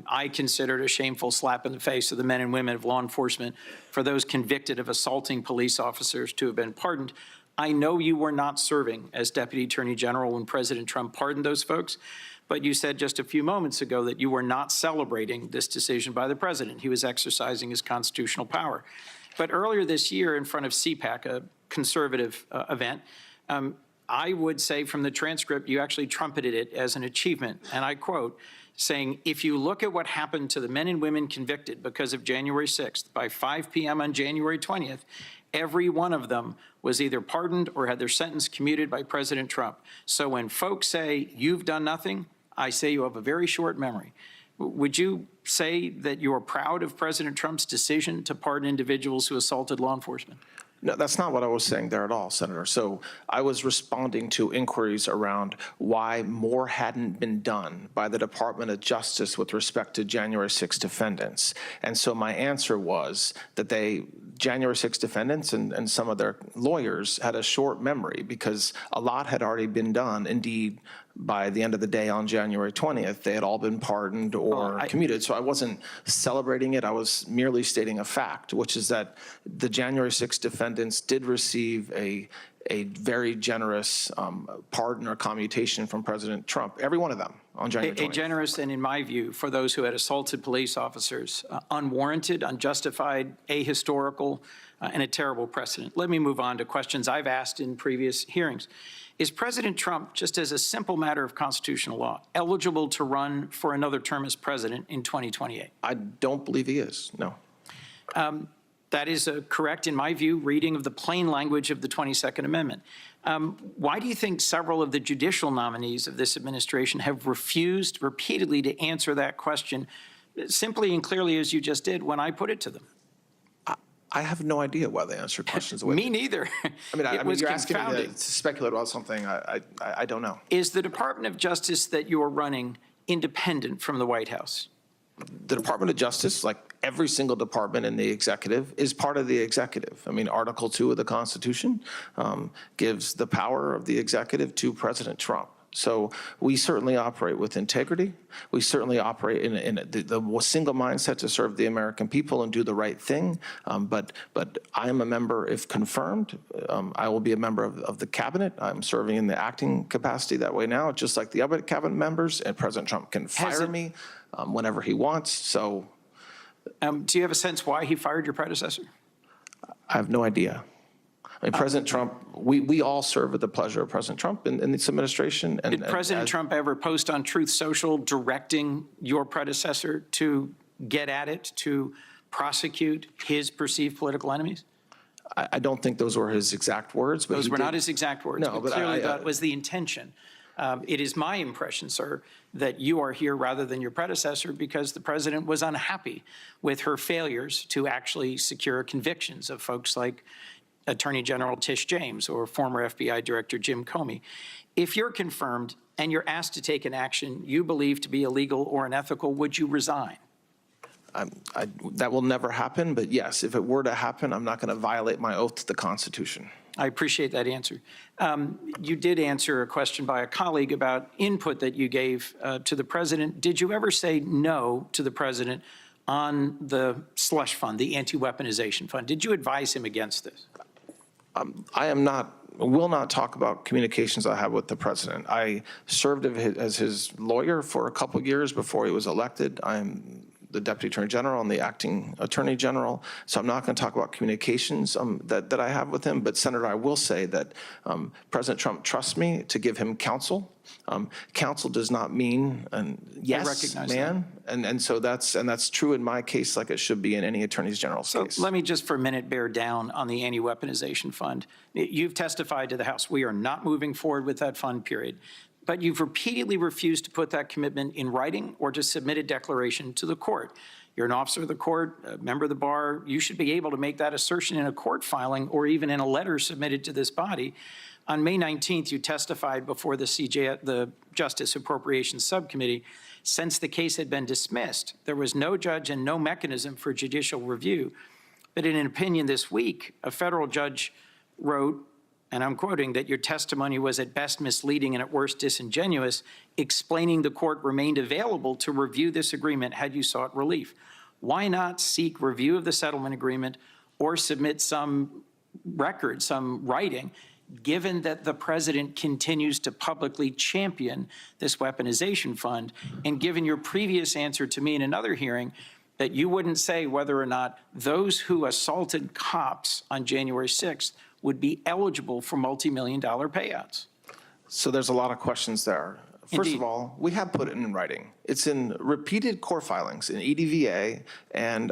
I consider it a shameful slap in the face of the men and women of law enforcement for those convicted of assaulting police officers to have been pardoned. I know you were not serving as Deputy Attorney General when President Trump pardoned those folks, but you said just a few moments ago that you were not celebrating this decision by the president. He was exercising his constitutional power. But earlier this year in front of CPAC, a conservative event, I would say from the transcript, you actually trumpeted it as an achievement. And I quote, saying, if you look at what happened to the men and women convicted because of January 6th, by 5 p.m. on January 20th, every one of them was either pardoned or had their sentence commuted by President Trump. So when folks say you've done nothing, I say you have a very short memory. Would you say that you are proud of President Trump's decision to pardon individuals who assaulted law enforcement? No, that's not what I was saying there at all, Senator. So I was responding to inquiries around why more hadn't been done by the Department of Justice with respect to January 6 defendants. And so my answer was that January 6 defendants and some of their lawyers had a short memory because a lot had already been done. Indeed, by the end of the day on January 20th, they had all been pardoned or commuted. So I wasn't celebrating it. I was merely stating a fact, which is that the January 6 defendants did receive a very generous pardon or commutation from President Trump, every one of them on January 20th. A generous, and in my view, for those who had assaulted police officers, unwarranted, unjustified, ahistorical, and a terrible precedent. Let me move on to questions I've asked in previous hearings. Is President Trump, just as a simple matter of constitutional law, eligible to run for another term as president in 2028? I don't believe he is, no. That is a correct, in my view, reading of the plain language of the 22nd Amendment. Why do you think several of the judicial nominees of this administration have refused repeatedly to answer that question simply and clearly as you just did when I put it to them? I have no idea why they answer questions the way Me neither. I mean, you're asking me to speculate about something I don't know. Is the Department of Justice that you are running independent from the White House? The Department of Justice, like every single department in the executive, is part of the executive. I mean, Article 2 of the Constitution gives the power of the executive to President Trump. So we certainly operate with integrity. We certainly operate in the single mindset to serve the American people and do the right thing. But I am a member, if confirmed. I will be a member of the cabinet. I'm serving in the acting capacity that way now, just like the other cabinet members. And President Trump can fire me whenever he wants. So, do you have a sense why he fired your predecessor? I have no idea. I mean, President Trump, we all serve at the pleasure of President Trump and this administration. Did President Trump ever post on Truth Social directing your predecessor to get at it, to prosecute his perceived political enemies? I don't think those were his exact words. But those were not his exact words, no, but clearly that was the intention. It is my impression, sir, that you are here rather than your predecessor because the president was unhappy with her failures to actually secure convictions of folks like Attorney General Tish James or former FBI Director Jim Comey. If you're confirmed and you're asked to take an action you believe to be illegal or unethical, would you resign? That will never happen, but yes, if it were to happen, I'm not going to violate my oath to the Constitution. I appreciate that answer. You did answer a question by a colleague about input that you gave to the president. Did you ever say no to the president on the slush fund, the anti-weaponization fund? Did you advise him against this? I will not talk about communications I have with the president. I served as his lawyer for a couple of years before he was elected. I'm the Deputy Attorney General and the Acting Attorney General, so I'm not going to talk about communications that I have with him. But Senator, I will say that President Trump trusts me to give him counsel. Counsel does not mean yes, man, and so that's true in my case, like it should be in any Attorney General's case. Let me just for a minute bear down on the anti-weaponization fund. You've testified to the House. We are not moving forward with that fund, period. But you've repeatedly refused to put that commitment in writing or to submit a declaration to the court. You're an officer of the court, a member of the bar. You should be able to make that assertion in a court filing or even in a letter submitted to this body. On May 19th, you testified before the Justice Appropriations Subcommittee. Since the case had been dismissed, there was no judge and no mechanism for judicial review. But in an opinion this week, a federal judge wrote, and I'm quoting, that your testimony was at best misleading and at worst disingenuous, explaining the court remained available to review this agreement had you sought relief. Why not seek review of the settlement agreement or submit some record, some writing, given that the president continues to publicly champion this weaponization fund, and given your previous answer to me in another hearing that you wouldn't say whether or not those who assaulted cops on January 6th would be eligible for multi-million-dollar payouts? So there's a lot of questions there. First of all, we have put it in writing. It's in repeated court filings in EDVA and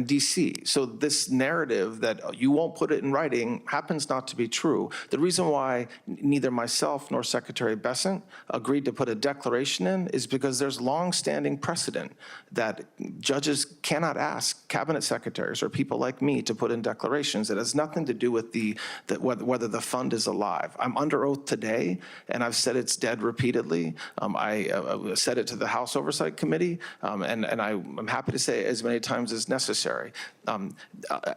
DC. So this narrative that you won't put it in writing happens not to be true. The reason why neither myself nor Secretary Bessent agreed to put a declaration in is because there's long-standing precedent that judges cannot ask cabinet secretaries or people like me to put in declarations. It has nothing to do with whether the fund is alive. I'm under oath today, and I've said it's dead repeatedly. I said it to the House Oversight Committee, and I'm happy to say it as many times as necessary.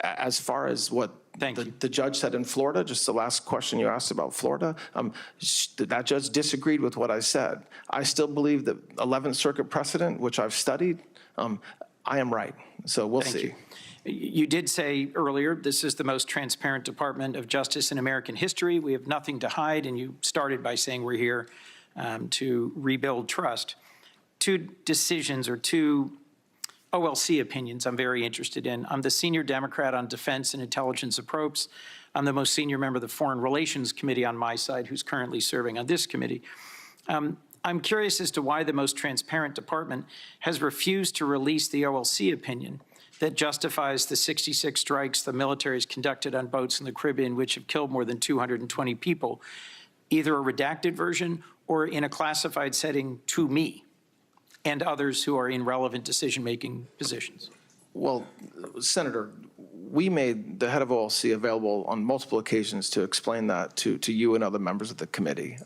As far as what the judge said in Florida, just the last question you asked about Florida, that judge disagreed with what I said. I still believe that 11th Circuit precedent, which I've studied, I am right. So we'll see. You did say earlier, this is the most transparent Department of Justice in American history. We have nothing to hide, and you started by saying we're here to rebuild trust. Two decisions or two OLC opinions I'm very interested in. I'm the senior Democrat on Defense and Intelligence Approach. I'm the most senior member of the Foreign Relations Committee on my side, who's currently serving on this committee. I'm curious as to why the most transparent department has refused to release the OLC opinion that justifies the 66 strikes the military has conducted on boats in the Caribbean, which have killed more than 220 people, either a redacted version or in a classified setting to me and others who are in relevant decision-making positions. Well, Senator, we made the head of OLC available on multiple occasions to explain that to you and other members of the committee.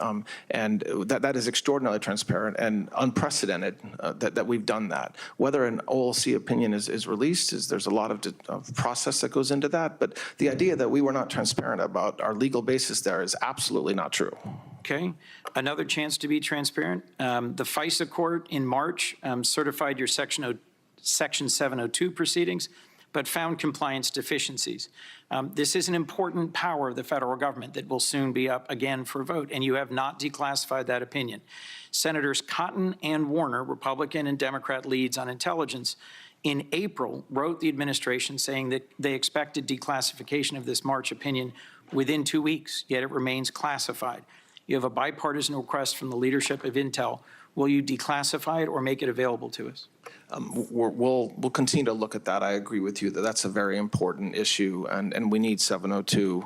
And that is extraordinarily transparent and unprecedented that we've done that. Whether an OLC opinion is released, there's a lot of process that goes into that. But the idea that we were not transparent about our legal basis there is absolutely not true. Okay. Another chance to be transparent. The FISA court in March certified your Section 702 proceedings, but found compliance deficiencies. This is an important power of the federal government that will soon be up again for a vote, and you have not declassified that opinion. Senators Cotton and Warner, Republican and Democrat leads on intelligence, in April wrote the administration saying that they expected declassification of this March opinion within 2 weeks, yet it remains classified. You have a bipartisan request from the leadership of Intel. Will you declassify it or make it available to us? We'll continue to look at that. I agree with you that that's a very important issue, and we need 702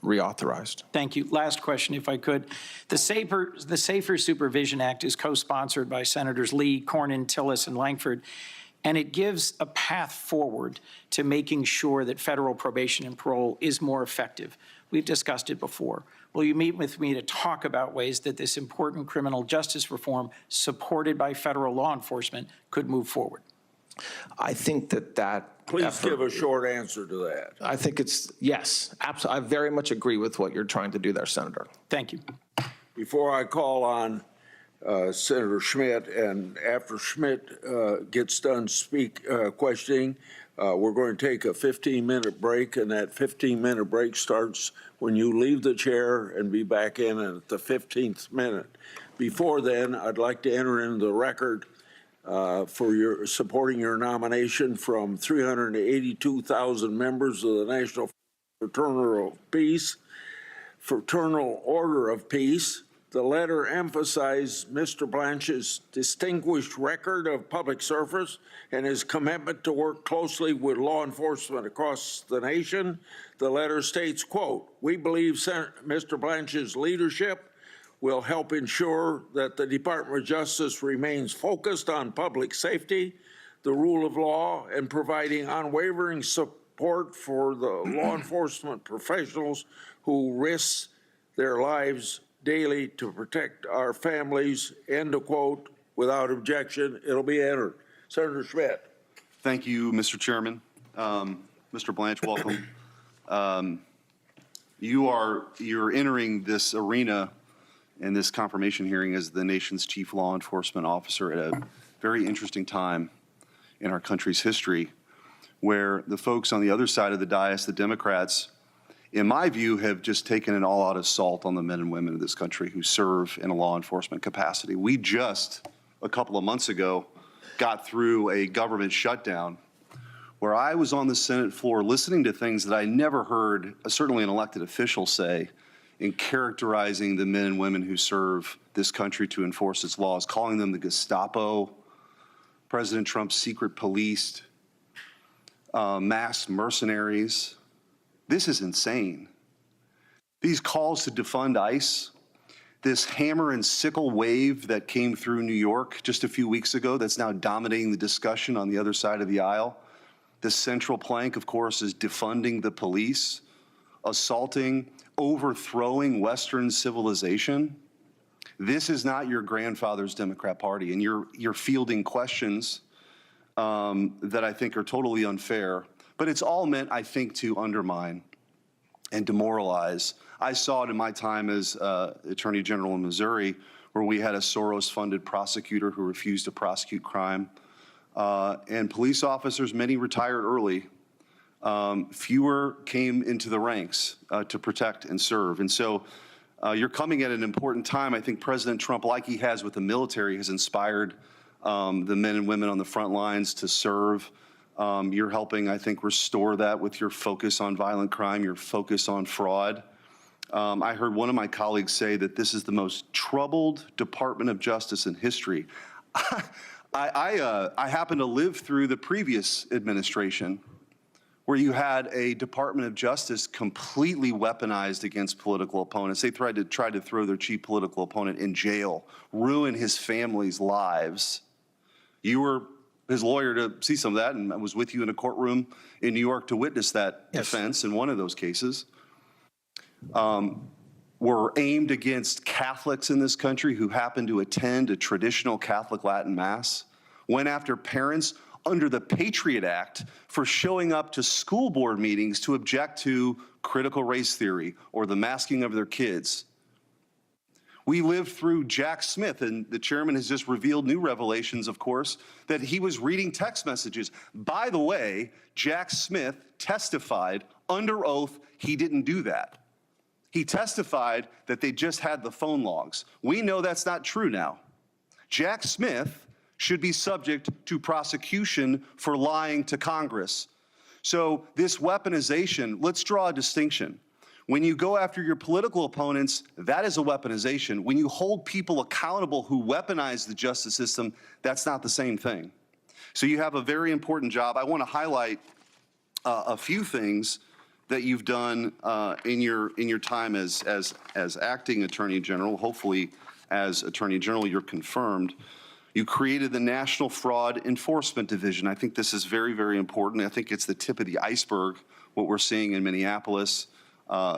reauthorized. Thank you. Last question, if I could. The Safer Supervision Act is co-sponsored by Senators Lee, Cornyn, Tillis, and Langford, and it gives a path forward to making sure that federal probation and parole is more effective. We've discussed it before. Will you meet with me to talk about ways that this important criminal justice reform, supported by federal law enforcement, could move forward? I think that Please give a short answer to that. I think it's yes. Absolutely. I very much agree with what you're trying to do there, Senator. Thank you. Before I call on Senator Schmidt, and after Schmidt gets done questioning, we're going to take a 15-minute break, and that 15-minute break starts when you leave the chair and be back in at the 15th minute. Before then, I'd like to enter into the record for your supporting your nomination from 382,000 members of the National Fraternal Order of Peace. The letter emphasized Mr. Blanche's distinguished record of public service and his commitment to work closely with law enforcement across the nation. The letter states, quote, "We believe Mr. Blanche's leadership will help ensure that the Department of Justice remains focused on public safety, the rule of law, and providing unwavering support for the law enforcement professionals who risk their lives daily to protect our families," end of quote. Without objection, it'll be entered. Senator Schmidt. Thank you, Mr. Chairman. Mr. Blanche, welcome. You're entering this arena and this confirmation hearing as the nation's chief law enforcement officer at a very interesting time in our country's history, where the folks on the other side of the dais, the Democrats, in my view, have just taken an all-out assault on the men and women of this country who serve in a law enforcement capacity. We just, a couple of months ago, got through a government shutdown where I was on the Senate floor listening to things that I never heard, certainly an elected official say, in characterizing the men and women who serve this country to enforce its laws, calling them the Gestapo, President Trump's secret police, mass mercenaries. This is insane. These calls to defund ICE, this hammer and sickle wave that came through New York just a few weeks ago that's now dominating the discussion on the other side of the aisle. The central plank, of course, is defunding the police, assaulting, overthrowing Western civilization. This is not your grandfather's Democrat Party, and you're fielding questions that I think are totally unfair. But it's all meant, I think, to undermine and demoralize. I saw it in my time as Attorney General in Missouri, where we had a Soros-funded prosecutor who refused to prosecute crime. And police officers, many retired early. Fewer came into the ranks to protect and serve. And so you're coming at an important time. I think President Trump, like he has with the military, has inspired the men and women on the front lines to serve. You're helping, I think, restore that with your focus on violent crime, your focus on fraud. I heard one of my colleagues say that this is the most troubled Department of Justice in history. I happen to live through the previous administration where you had a Department of Justice completely weaponized against political opponents. They tried to throw their chief political opponent in jail, ruin his family's lives. You were his lawyer to see some of that, and I was with you in a courtroom in New York to witness that defense in one of those cases. Were aimed against Catholics in this country who happen to attend a traditional Catholic Latin Mass, went after parents under the Patriot Act for showing up to school board meetings to object to critical race theory or the masking of their kids. We lived through Jack Smith, and the chairman has just revealed new revelations, of course, that he was reading text messages. By the way, Jack Smith testified under oath he didn't do that. He testified that they just had the phone logs. We know that's not true now. Jack Smith should be subject to prosecution for lying to Congress. So this weaponization, let's draw a distinction. When you go after your political opponents, that is a weaponization. When you hold people accountable who weaponize the justice system, that's not the same thing. So you have a very important job. I want to highlight a few things that you've done in your time as acting Attorney General. Hopefully, as Attorney General, you're confirmed. You created the National Fraud Enforcement Division. I think this is very, very important. I think it's the tip of the iceberg, what we're seeing in Minneapolis,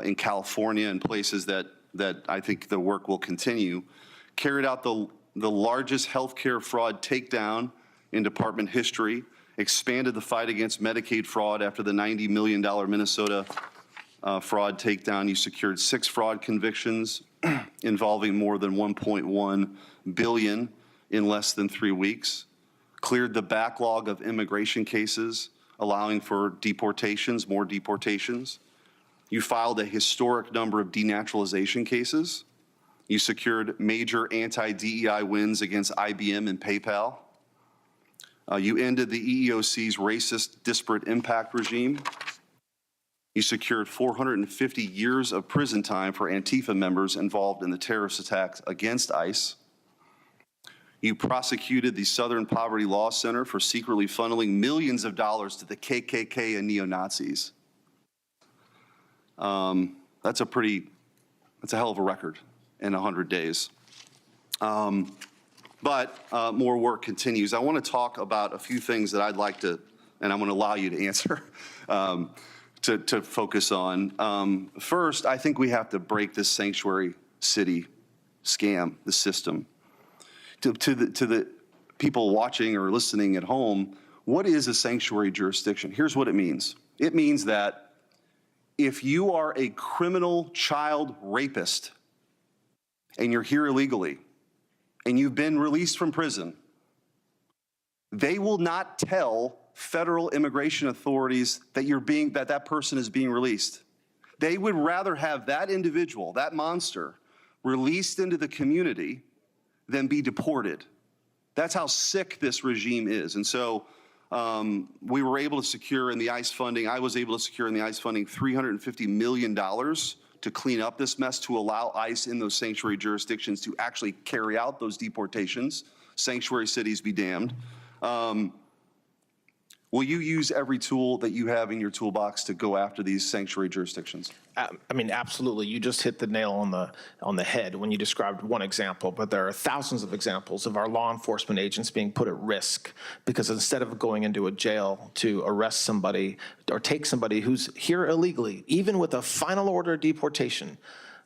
in California, and places that I think the work will continue. Carried out the largest healthcare fraud takedown in department history, expanded the fight against Medicaid fraud after the $90 million Minnesota fraud takedown. You secured 6 fraud convictions involving more than $1.1 billion in less than 3 weeks. Cleared the backlog of immigration cases, allowing for deportations, more deportations. You filed a historic number of denaturalization cases. You secured major anti-DEI wins against IBM and PayPal. You ended the EEOC's racist disparate impact regime. You secured 450 years of prison time for Antifa members involved in the terrorist attacks against ICE. You prosecuted the Southern Poverty Law Center for secretly funneling millions of dollars to the KKK and neo-Nazis. That's a hell of a record in 100 days. But more work continues. I want to talk about a few things that I'd like to, and I'm going to allow you to answer, to focus on. First, I think we have to break this sanctuary city scam, the system. To the people watching or listening at home, what is a sanctuary jurisdiction? Here's what it means. It means that if you are a criminal child rapist and you're here illegally and you've been released from prison, they will not tell federal immigration authorities that that person is being released. They would rather have that individual, that monster, released into the community than be deported. That's how sick this regime is. And so we were able to secure in the ICE funding, I was able to secure in the ICE funding $350 million to clean up this mess, to allow ICE in those sanctuary jurisdictions to actually carry out those deportations. Sanctuary cities be damned. Will you use every tool that you have in your toolbox to go after these sanctuary jurisdictions? I mean, absolutely. You just hit the nail on the head when you described one example, but there are thousands of examples of our law enforcement agents being put at risk because instead of going into a jail to arrest somebody or take somebody who's here illegally, even with a final order of deportation,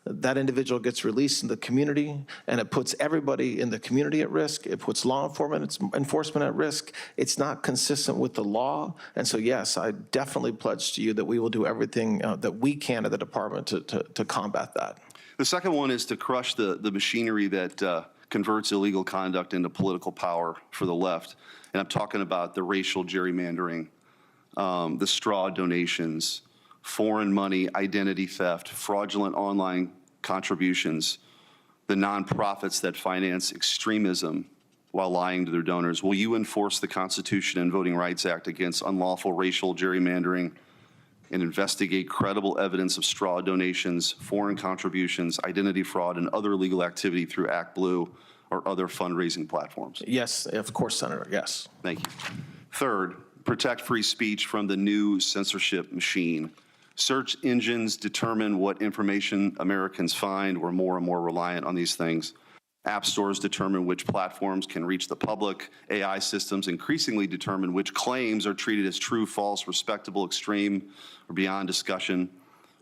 that individual gets released in the community, and it puts everybody in the community at risk. It puts law enforcement at risk. It's not consistent with the law. And so, yes, I definitely pledge to you that we will do everything that we can at the department to combat that. The second one is to crush the machinery that converts illegal conduct into political power for the left. And I'm talking about the racial gerrymandering, the straw donations, foreign money, identity theft, fraudulent online contributions, the nonprofits that finance extremism while lying to their donors. Will you enforce the Constitution and Voting Rights Act against unlawful racial gerrymandering and investigate credible evidence of straw donations, foreign contributions, identity fraud, and other illegal activity through ActBlue or other fundraising platforms? Yes, of course, Senator, yes. Thank you. Third, protect free speech from the new censorship machine. Search engines determine what information Americans find. We're more and more reliant on these things. App stores determine which platforms can reach the public. AI systems increasingly determine which claims are treated as true, false, respectable, extreme, or beyond discussion.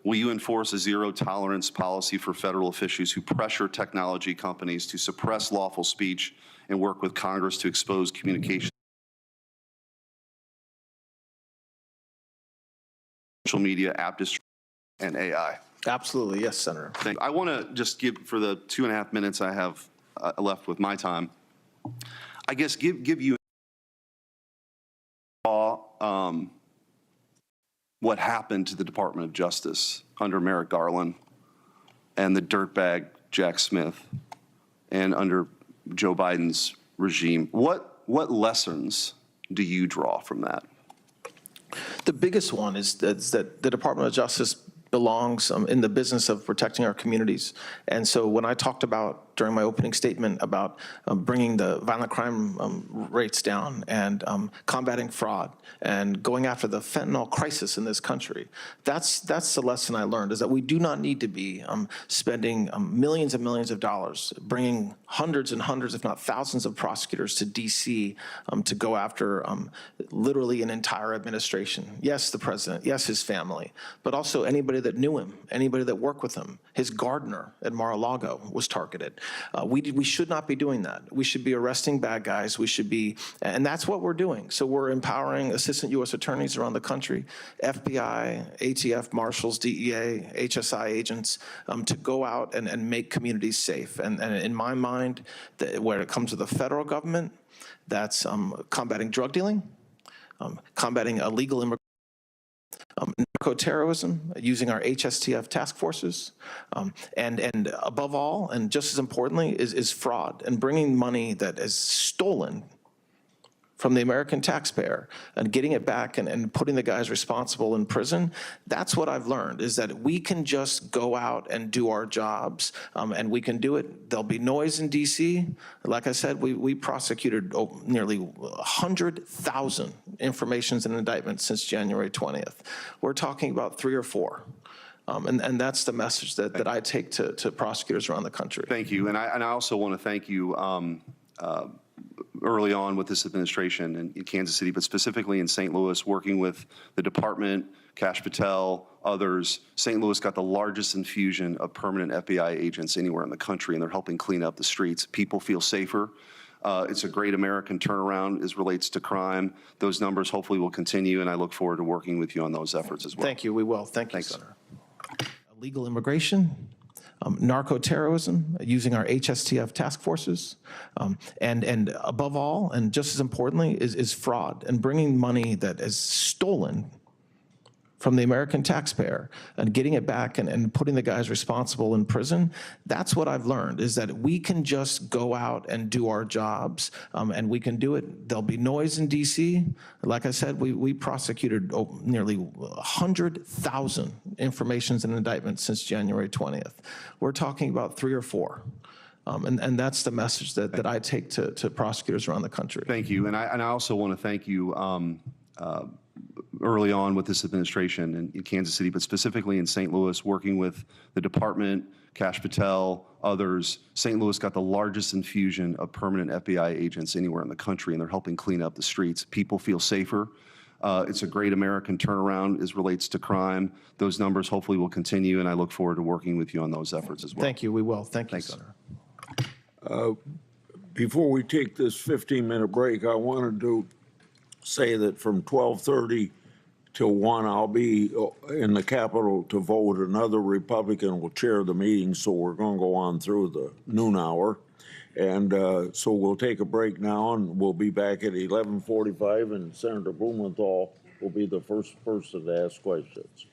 Will you enforce a zero-tolerance policy for federal officials who pressure technology companies to suppress lawful speech and work with Congress to expose communication? Social media, app distribution, and AI. Absolutely, yes, Senator. Thank you. I want to just give, for the 2.5 minutes I have left with my time, I guess give you what happened to the Department of Justice under Merrick Garland and the dirtbag Jack Smith and under Joe Biden's regime. What lessons do you draw from that? The biggest one is that the Department of Justice belongs in the business of protecting our communities. And so when I talked about during my opening statement about bringing the violent crime rates down and combating fraud and going after the fentanyl crisis in this country, that's the lesson I learned, is that we do not need to be spending millions and millions of dollars, bringing hundreds and hundreds, if not thousands of prosecutors to DC to go after literally an entire administration. Yes, the president, yes, his family, but also anybody that knew him, anybody that worked with him. His gardener at Mar-a-Lago was targeted. We should not be doing that. We should be arresting bad guys. We should be, and that's what we're doing. So we're empowering assistant U.S. attorneys around the country, FBI, ATF, marshals, DEA, HSI agents, to go out and make communities safe. And in my mind, when it comes to the federal government, that's combating drug dealing, combating illegal immigration, narco-terrorism, using our HSTF task forces, and above all, and just as importantly, is fraud and bringing money that is stolen from the American taxpayer and getting it back and putting the guys responsible in prison. That's what I've learned, is that we can just go out and do our jobs, and we can do it. There'll be noise in DC. Like I said, we prosecuted nearly 100,000 informations and indictments since January 20th. We're talking about 3 or 4. And that's the message that I take to prosecutors around the country. Thank you. And I also want to thank you early on with this administration in Kansas City, but specifically in St. Louis, working with the department, Kash Patel, others. St. Louis got the largest infusion of permanent FBI agents anywhere in the country, and they're helping clean up the streets. People feel safer. It's a great American turnaround as relates to crime. Those numbers hopefully will continue, and I look forward to working with you on those efforts as well. Thank you. We will. Thank you, Senator. illegal immigration, narco-terrorism, using our HSTF task forces, and above all, and just as importantly, is fraud and bringing money that is stolen from the American taxpayer and getting it back and putting the guys responsible in prison. That's what I've learned, is that we can just go out and do our jobs, and we can do it. There'll be noise in DC. Like I said, we prosecuted nearly 100,000 informations and indictments since January 20th. We're talking about 3 or 4. And that's the message that I take to prosecutors around the country. Thank you. And I also want to thank you early on with this administration in Kansas City, but specifically in St. Louis, working with the department, Kash Patel, others. St. Louis got the largest infusion of permanent FBI agents anywhere in the country, and they're helping clean up the streets. People feel safer. It's a great American turnaround as relates to crime. Those numbers hopefully will continue, and I look forward to working with you on those efforts as well. Thank you. We will. Thank you, Senator. Before we take this 15-minute break, I wanted to say that from 12:30 till 1, I'll be in the Capitol to vote. Another Republican will chair the meeting, so we're going to go on through the noon hour. And so we'll take a break now, and we'll be back at 11:45, and Senator Blumenthal will be the first person to ask questions.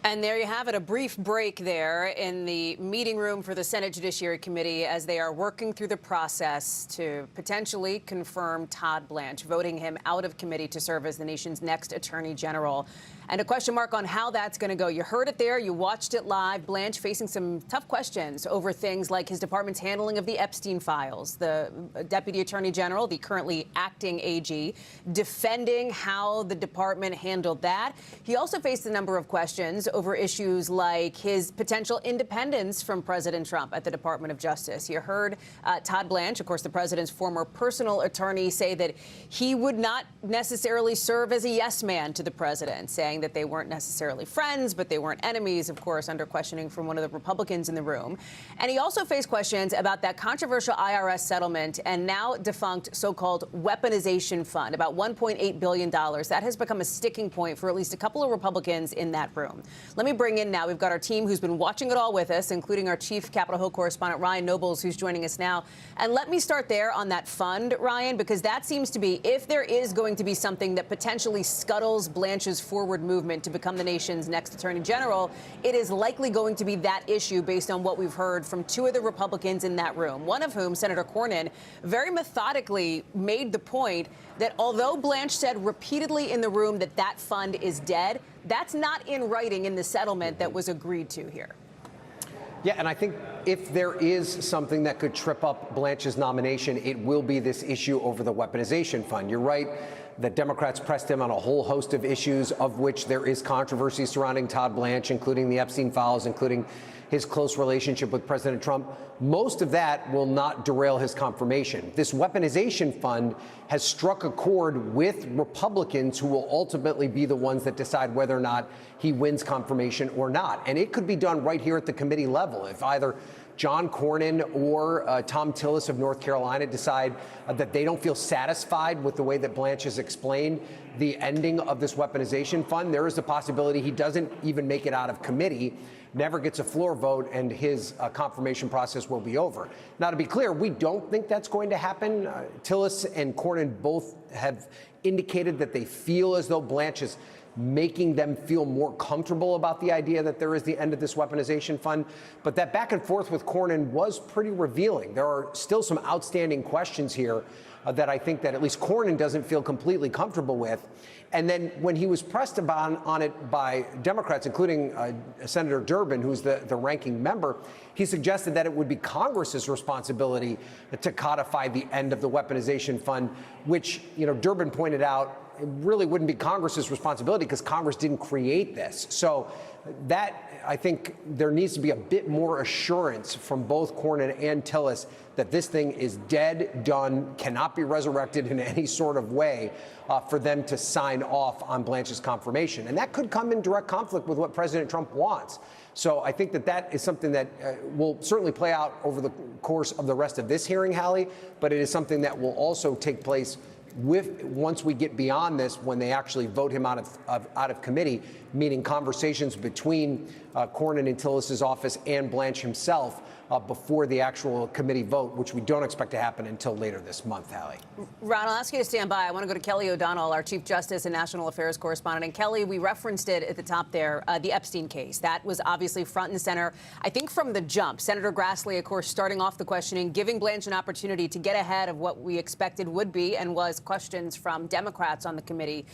And there you have it, a brief break there in the meeting room for the Senate Judiciary Committee as they are working through the process to potentially confirm Todd Blanche, voting him out of committee to serve as the nation's next Attorney General. And a question mark on how that's going to go. You heard it there. You watched it live. Blanche facing some tough questions over things like his department's handling of the Epstein files. The Deputy Attorney General, the currently acting AG, defending how the department handled that. He also faced a number of questions over issues like his potential independence from President Trump at the Department of Justice. You heard Todd Blanche, of course, the president's former personal attorney, say that he would not necessarily serve as a yes man to the president, saying that they weren't necessarily friends, but they weren't enemies, of course, under questioning from one of the Republicans in the room. And he also faced questions about that controversial IRS settlement and now defunct so-called weaponization fund, about $1.8 billion. That has become a sticking point for at least a couple of Republicans in that room. Let me bring in now, we've got our team who's been watching it all with us, including our chief Capitol Hill correspondent, Ryan Nobles, who's joining us now. And let me start there on that fund, Ryan, because that seems to be, if there is going to be something that potentially scuttles Blanche's forward movement to become the nation's next Attorney General, it is likely going to be that issue based on what we've heard from 2 of the Republicans in that room, one of whom, Senator Cornyn, very methodically made the point that although Blanche said repeatedly in the room that that fund is dead, that's not in writing in the settlement that was agreed to here. Yeah, and I think if there is something that could trip up Blanche's nomination, it will be this issue over the weaponization fund. You're right that Democrats pressed him on a whole host of issues, of which there is controversy surrounding Todd Blanche, including the Epstein files, including his close relationship with President Trump. Most of that will not derail his confirmation. This weaponization fund has struck a chord with Republicans who will ultimately be the ones that decide whether or not he wins confirmation or not. And it could be done right here at the committee level if either John Cornyn or Tom Tillis of North Carolina decide that they don't feel satisfied with the way that Blanche has explained the ending of this weaponization fund. There is a possibility he doesn't even make it out of committee, never gets a floor vote, and his confirmation process will be over. Now, to be clear, we don't think that's going to happen. Tillis and Cornyn both have indicated that they feel as though Blanche is making them feel more comfortable about the idea that there is the end of this weaponization fund. But that back and forth with Cornyn was pretty revealing. There are still some outstanding questions here that I think that at least Cornyn doesn't feel completely comfortable with. And then when he was pressed on it by Democrats, including Senator Durbin, who's the ranking member, he suggested that it would be Congress's responsibility to codify the end of the weaponization fund, which, Durbin pointed out, it really wouldn't be Congress's responsibility because Congress didn't create this. So that, I think there needs to be a bit more assurance from both Cornyn and Tillis that this thing is dead, done, cannot be resurrected in any sort of way for them to sign off on Blanche's confirmation. And that could come in direct conflict with what President Trump wants. So I think that is something that will certainly play out over the course of the rest of this hearing, Hallie, but it is something that will also take place once we get beyond this, when they actually vote him out of committee, meaning conversations between Cornyn and Tillis's office and Blanche himself before the actual committee vote, which we don't expect to happen until later this month, Hallie. Ron, I'll ask you to stand by. I want to go to Kelly O'Donnell, our Chief Justice and National Affairs correspondent. And Kelly, we referenced it at the top there, the Epstein case. That was obviously front and center, I think, from the jump. Senator Grassley, of course, starting off the questioning, giving Blanche an opportunity to get ahead of what we expected would be and was questions from Democrats on the committee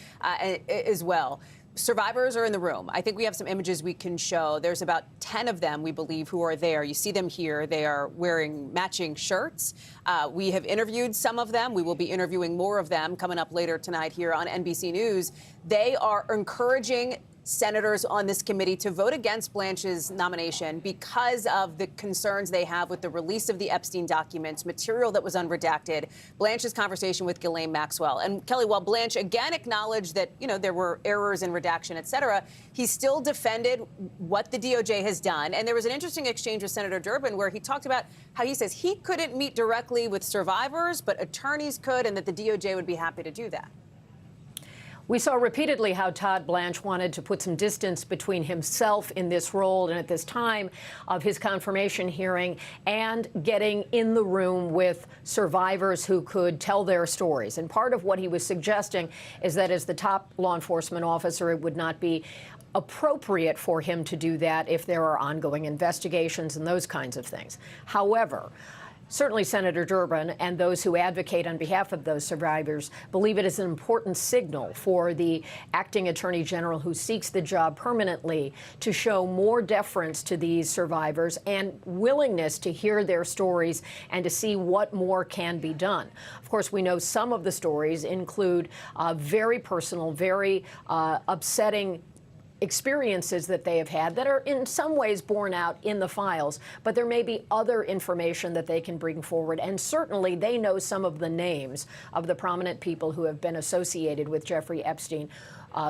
as well. Survivors are in the room. I think we have some images we can show. There's about 10 of them, we believe, who are there. You see them here. They are wearing matching shirts. We have interviewed some of them. We will be interviewing more of them coming up later tonight here on NBC News. They are encouraging senators on this committee to vote against Blanche's nomination because of the concerns they have with the release of the Epstein documents, material that was unredacted, Blanche's conversation with Ghislaine Maxwell. And Kelly, while Blanche again acknowledged that, there were errors in redaction, et cetera, he still defended what the DOJ has done. And there was an interesting exchange with Senator Durbin where he talked about how he says he couldn't meet directly with survivors, but attorneys could, and that the DOJ would be happy to do that. We saw repeatedly how Todd Blanche wanted to put some distance between himself in this role and at this time of his confirmation hearing and getting in the room with survivors who could tell their stories. And part of what he was suggesting is that as the top law enforcement officer, it would not be appropriate for him to do that if there are ongoing investigations and those kinds of things. However, certainly Senator Durbin and those who advocate on behalf of those survivors believe it is an important signal for the acting attorney general who seeks the job permanently to show more deference to these survivors and willingness to hear their stories and to see what more can be done. Of course, we know some of the stories include very personal, very upsetting experiences that they have had that are in some ways borne out in the files, but there may be other information that they can bring forward. And certainly they know some of the names of the prominent people who have been associated with Jeffrey Epstein,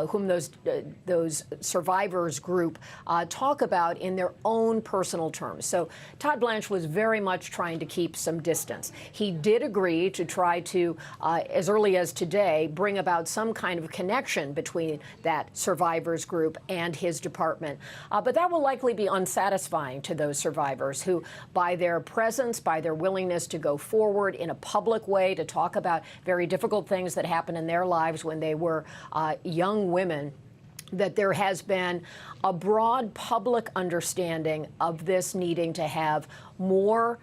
whom those survivors group talk about in their own personal terms. So Todd Blanche was very much trying to keep some distance. He did agree to try to, as early as today, bring about some kind of connection between that survivors group and his department. But that will likely be unsatisfying to those survivors who, by their presence, by their willingness to go forward in a public way to talk about very difficult things that happened in their lives when they were young women, that there has been a broad public understanding of this needing to have more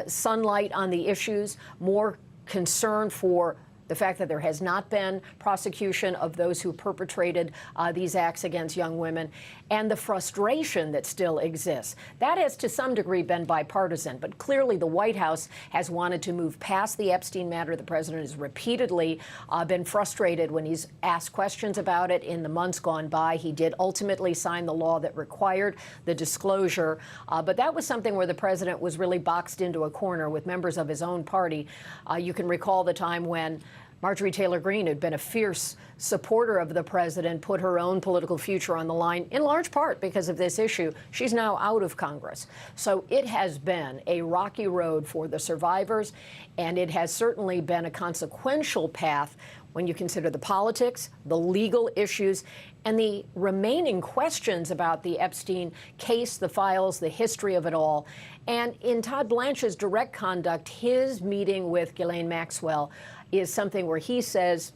sunlight on the issues, more concern for the fact that there has not been prosecution of those who perpetrated these acts against young women, and the frustration that still exists. That has to some degree been bipartisan, but clearly the White House has wanted to move past the Epstein matter. The president has repeatedly been frustrated when he's asked questions about it in the months gone by. He did ultimately sign the law that required the disclosure, but that was something where the president was really boxed into a corner with members of his own party. You can recall the time when Marjorie Taylor Greene, who'd been a fierce supporter of the president, put her own political future on the line, in large part because of this issue. She's now out of Congress. So it has been a rocky road for the survivors, and it has certainly been a consequential path when you consider the politics, the legal issues, and the remaining questions about the Epstein case, the files, the history of it all. And in Todd Blanche's direct conduct, his meeting with Ghislaine Maxwell is something where he says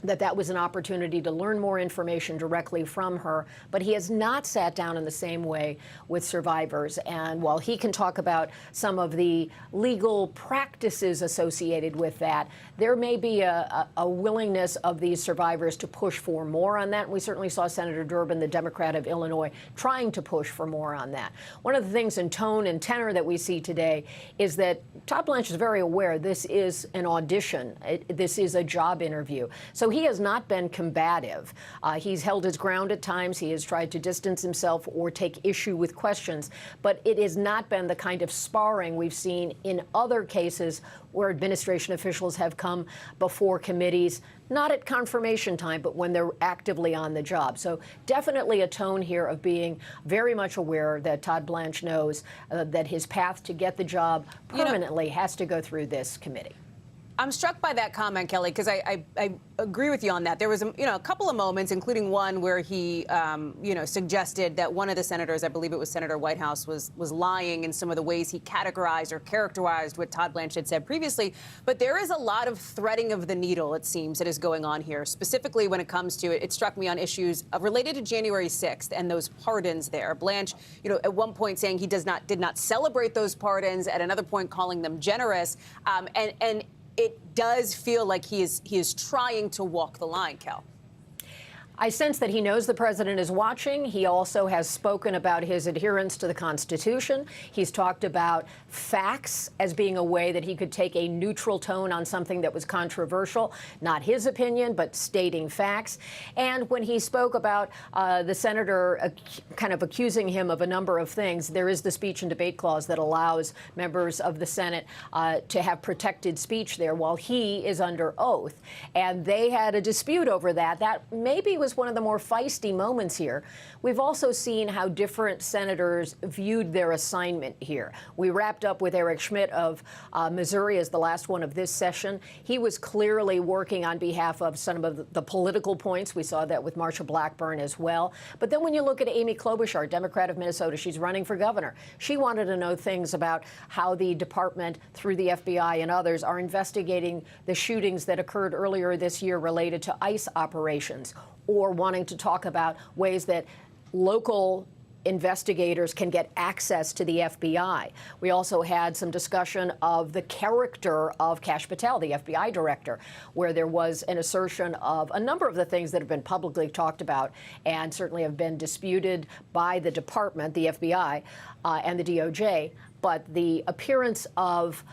that was an opportunity to learn more information directly from her, but he has not sat down in the same way with survivors. And while he can talk about some of the legal practices associated with that, there may be a willingness of these survivors to push for more on that. And we certainly saw Senator Durbin, the Democrat of Illinois, trying to push for more on that. One of the things in tone and tenor that we see today is that Todd Blanche is very aware this is an audition. This is a job interview. So he has not been combative. He's held his ground at times. He has tried to distance himself or take issue with questions. But it has not been the kind of sparring we've seen in other cases where administration officials have come before committees, not at confirmation time, but when they're actively on the job. So definitely a tone here of being very much aware that Todd Blanche knows that his path to get the job permanently has to go through this committee. I'm struck by that comment, Kelly, because I agree with you on that. There was, a couple of moments, including one where he, suggested that one of the senators, I believe it was Senator Whitehouse, was lying in some of the ways he categorized or characterized what Todd Blanche had said previously. But there is a lot of threading of the needle, it seems, that is going on here, specifically when it comes to it. It struck me on issues related to January 6th and those pardons there. Blanche, at one point saying he did not celebrate those pardons, at another point calling them generous, and it does feel like he is trying to walk the line, Kel. I sense that he knows the president is watching. He also has spoken about his adherence to the Constitution. He's talked about facts as being a way that he could take a neutral tone on something that was controversial, not his opinion, but stating facts. And when he spoke about the senator kind of accusing him of a number of things, there is the speech and debate clause that allows members of the Senate to have protected speech there while he is under oath. And they had a dispute over that. That maybe was one of the more feisty moments here. We've also seen how different senators viewed their assignment here. We wrapped up with Eric Schmidt of Missouri as the last one of this session. He was clearly working on behalf of some of the political points. We saw that with Marsha Blackburn as well. But then when you look at Amy Klobuchar, Democrat of Minnesota, she's running for governor. She wanted to know things about how the department, through the FBI and others, are investigating the shootings that occurred earlier this year related to ICE operations, or wanting to talk about ways that local investigators can get access to the FBI. We also had some discussion of the character of Kash Patel, the FBI director, where there was an assertion of a number of the things that have been publicly talked about and certainly have been disputed by the department, the FBI, and the DOJ. But the appearance of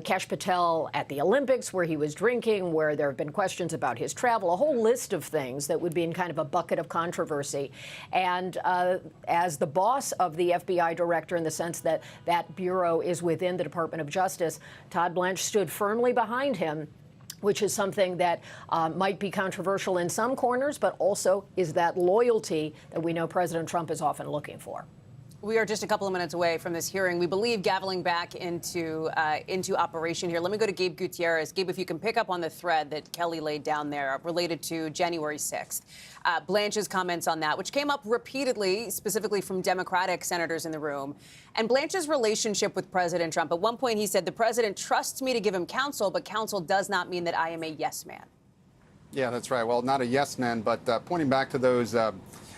Kash Patel at the Olympics, where he was drinking, where there have been questions about his travel, a whole list of things that would be in kind of a bucket of controversy. And as the boss of the FBI director, in the sense that that bureau is within the Department of Justice, Todd Blanche stood firmly behind him, which is something that might be controversial in some corners, but also is that loyalty that we know President Trump is often looking for. We are just a couple of minutes away from this hearing. We believe gaveling back into operation here. Let me go to Gabe Gutierrez. Gabe, if you can pick up on the thread that Kelly laid down there related to January 6th. Blanche's comments on that, which came up repeatedly, specifically from Democratic senators in the room. And Blanche's relationship with President Trump. At one point, he said, the president trusts me to give him counsel, but counsel does not mean that I am a yes man. Yeah, that's right. Well, not a yes man, but pointing back to those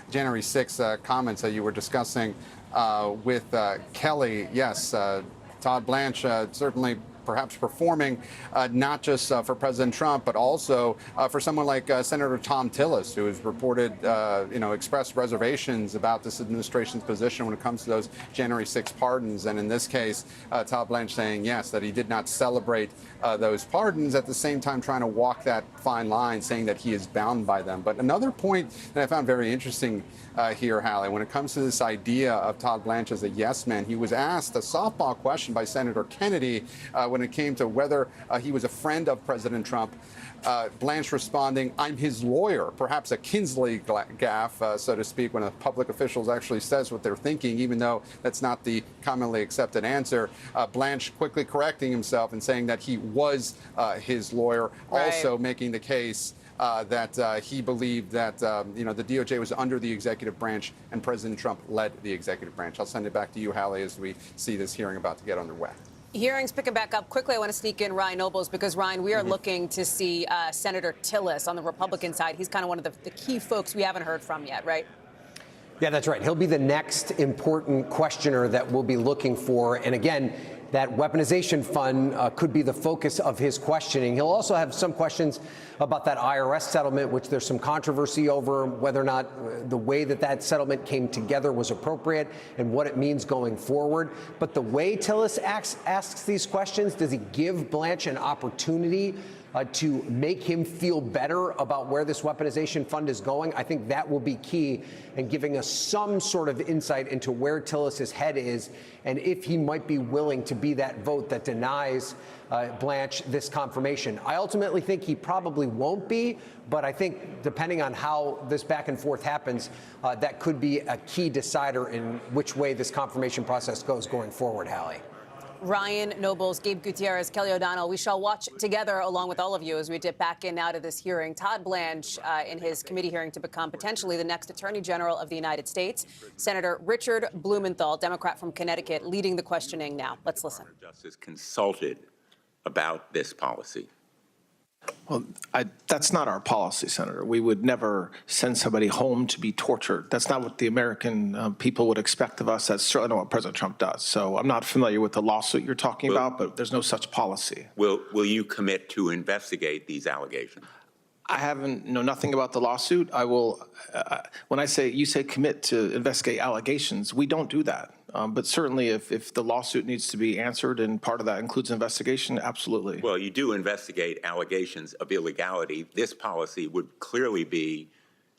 January 6 comments that you were discussing with Kelly, yes, Todd Blanche certainly perhaps performing not just for President Trump, but also for someone like Senator Thom Tillis, who has reported, expressed reservations about this administration's position when it comes to those January 6 pardons. And in this case, Todd Blanche saying, yes, that he did not celebrate those pardons, at the same time trying to walk that fine line, saying that he is bound by them. But another point that I found very interesting here, Hallie, when it comes to this idea of Todd Blanche as a yes man, he was asked a softball question by Senator Kennedy when it came to whether he was a friend of President Trump. Blanche responding, I'm his lawyer, perhaps a Kinsley gaffe, so to speak, when a public official actually says what they're thinking, even though that's not the commonly accepted answer. Blanche quickly correcting himself and saying that he was his lawyer, also making the case that he believed that, the DOJ was under the executive branch and President Trump led the executive branch. I'll send it back to you, Hallie, as we see this hearing about to get underway. Hearings picking back up quickly. I want to sneak in Ryan Nobles because, Ryan, we are looking to see Senator Tillis on the Republican side. He's kind of one of the key folks we haven't heard from yet, right? Yeah, that's right. He'll be the next important questioner that we'll be looking for. And again, that weaponization fund could be the focus of his questioning. He'll also have some questions about that IRS settlement, which there's some controversy over whether or not the way that settlement came together was appropriate and what it means going forward. But the way Tillis asks these questions, does he give Blanche an opportunity to make him feel better about where this weaponization fund is going? I think that will be key in giving us some sort of insight into where Tillis's head is and if he might be willing to be that vote that denies Blanche this confirmation. I ultimately think he probably won't be, but I think depending on how this back and forth happens, that could be a key decider in which way this confirmation process goes going forward, Hallie. Ryan Nobles, Gabe Gutierrez, Kelly O'Donnell, we shall watch together along with all of you as we dip back in now to this hearing. Todd Blanche in his committee hearing to become potentially the next Attorney General of the United States. Senator Richard Blumenthal, Democrat from Connecticut, leading the questioning now. Let's listen. Justice consulted about this policy. Well, that's not our policy, Senator. We would never send somebody home to be tortured. That's not what the American people would expect of us. That's certainly not what President Trump does. So I'm not familiar with the lawsuit you're talking about, but there's no such policy. Will you commit to investigate these allegations? I know nothing about the lawsuit. I will, when you say commit to investigate allegations, we don't do that. But certainly if the lawsuit needs to be answered and part of that includes investigation, absolutely. Well, you do investigate allegations of illegality. This policy would clearly be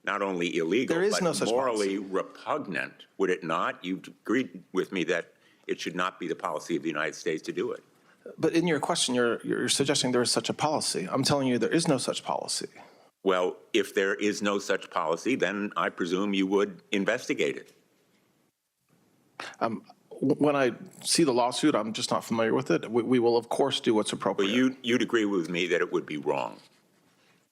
not only illegal, but morally repugnant, would it not? You agreed with me that it should not be the policy of the United States to do it. But in your question, you're suggesting there is such a policy. I'm telling you there is no such policy. Well, if there is no such policy, then I presume you would investigate it. When I see the lawsuit, I'm just not familiar with it. We will, of course, do what's appropriate. But you'd agree with me that it would be wrong.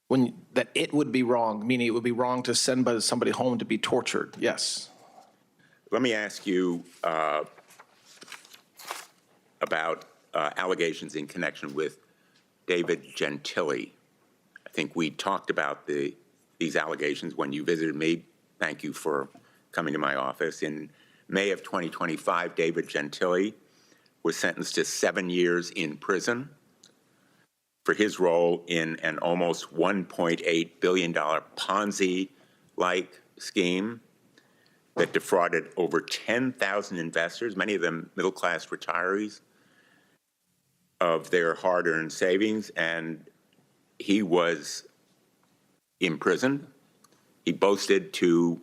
That it would be wrong, meaning it would be wrong to send somebody home to be tortured, yes. Let me ask you about allegations in connection with David Gentili. I think we talked about these allegations when you visited me. Thank you for coming to my office. In May of 2025, David Gentili was sentenced to 7 years in prison for his role in an almost $1.8 billion Ponzi-like scheme that defrauded over 10,000 investors, many of them middle-class retirees, of their hard-earned savings, and he was imprisoned. He boasted to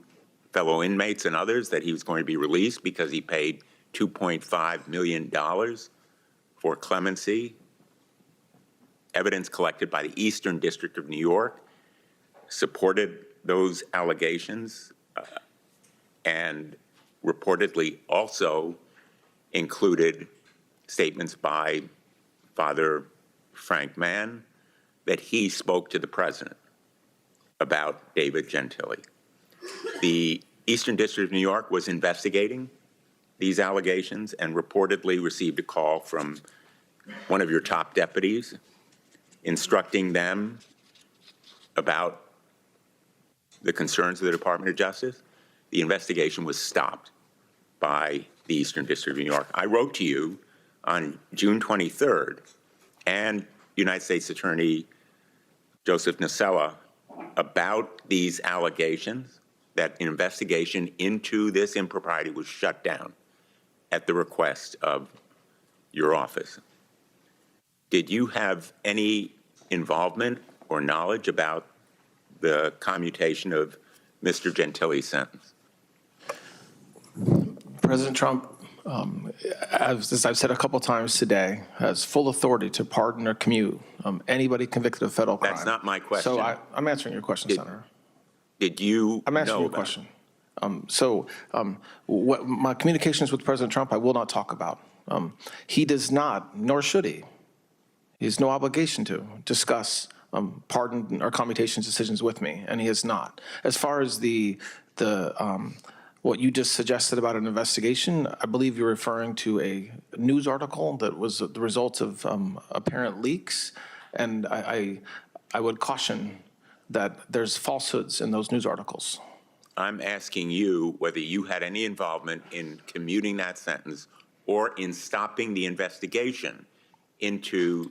fellow inmates and others that he was going to be released because he paid $2.5 million for clemency. Evidence collected by the Eastern District of New York supported those allegations and reportedly also included statements by Father Frank Mann that he spoke to the president about David Gentili. The Eastern District of New York was investigating these allegations and reportedly received a call from one of your top deputies instructing them about the concerns of the Department of Justice. The investigation was stopped by the Eastern District of New York. I wrote to you on June 23rd, and United States Attorney Joseph Nacella about these allegations that an investigation into this impropriety was shut down at the request of your office. Did you have any involvement or knowledge about the commutation of Mr. Gentili's sentence? President Trump, as I've said a couple times today, has full authority to pardon or commute anybody convicted of federal crime. That's not my question. So I'm answering your question, Senator. Did you I'm answering know your about question. What my communications with President Trump, I will not talk about. He does not, nor should he. He has no obligation to discuss pardon or commutation decisions with me, and he has not. As far as what you just suggested about an investigation, I believe you're referring to a news article that was the result of apparent leaks, and I would caution that there's falsehoods in those news articles. I'm asking you whether you had any involvement in commuting that sentence or in stopping the investigation into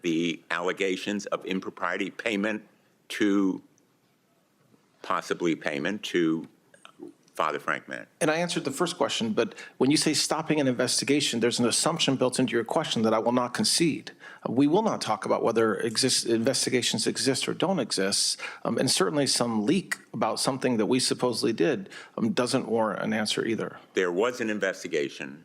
the allegations of impropriety, possibly payment to Father Frank Mann. And I answered the first question, but when you say stopping an investigation, there's an assumption built into your question that I will not concede. We will not talk about whether investigations exist or don't exist, and certainly some leak about something that we supposedly did doesn't warrant an answer either. There was an investigation,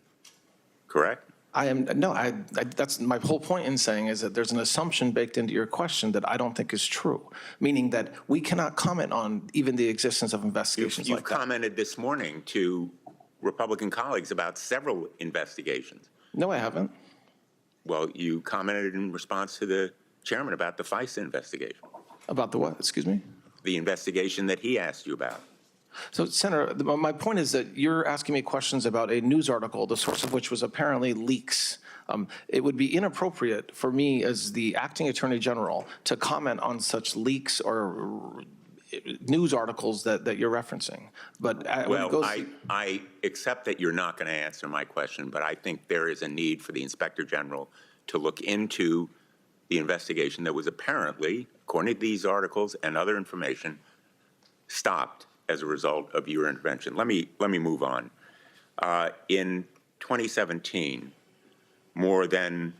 correct? That's my whole point in saying is that there's an assumption baked into your question that I don't think is true, meaning that we cannot comment on even the existence of investigations like that. You've commented this morning to Republican colleagues about several investigations. No, I haven't. Well, you commented in response to the chairman about the FISA investigation. About the what? Excuse me? The investigation that he asked you about. So, Senator, my point is that you're asking me questions about a news article, the source of which was apparently leaks. It would be inappropriate for me as the acting attorney general to comment on such leaks or news articles that you're referencing. But well, I accept that you're not going to answer my question, but I think there is a need for the Inspector General to look into the investigation that was apparently, according to these articles and other information, stopped as a result of your intervention. Let me move on. In 2017, more than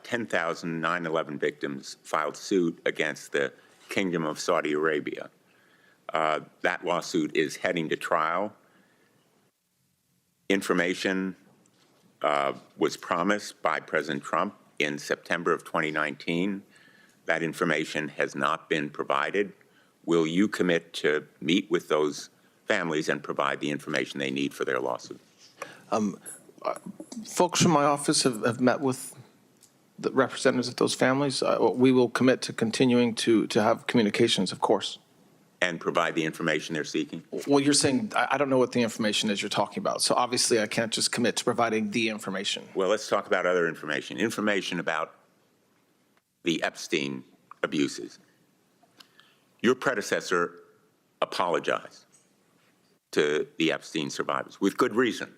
10,000 9/11 victims filed suit against the Kingdom of Saudi Arabia. That lawsuit is heading to trial. Information was promised by President Trump in September of 2019. That information has not been provided. Will you commit to meet with those families and provide the information they need for their lawsuit? Folks from my office have met with the representatives of those families. We will commit to continuing to have communications, of course. And provide the information they're seeking? Well, you're saying, I don't know what the information is you're talking about. So obviously I can't just commit to providing the information. Well, let's talk about other information. Information about the Epstein abuses. Your predecessor apologized to the Epstein survivors with good reason.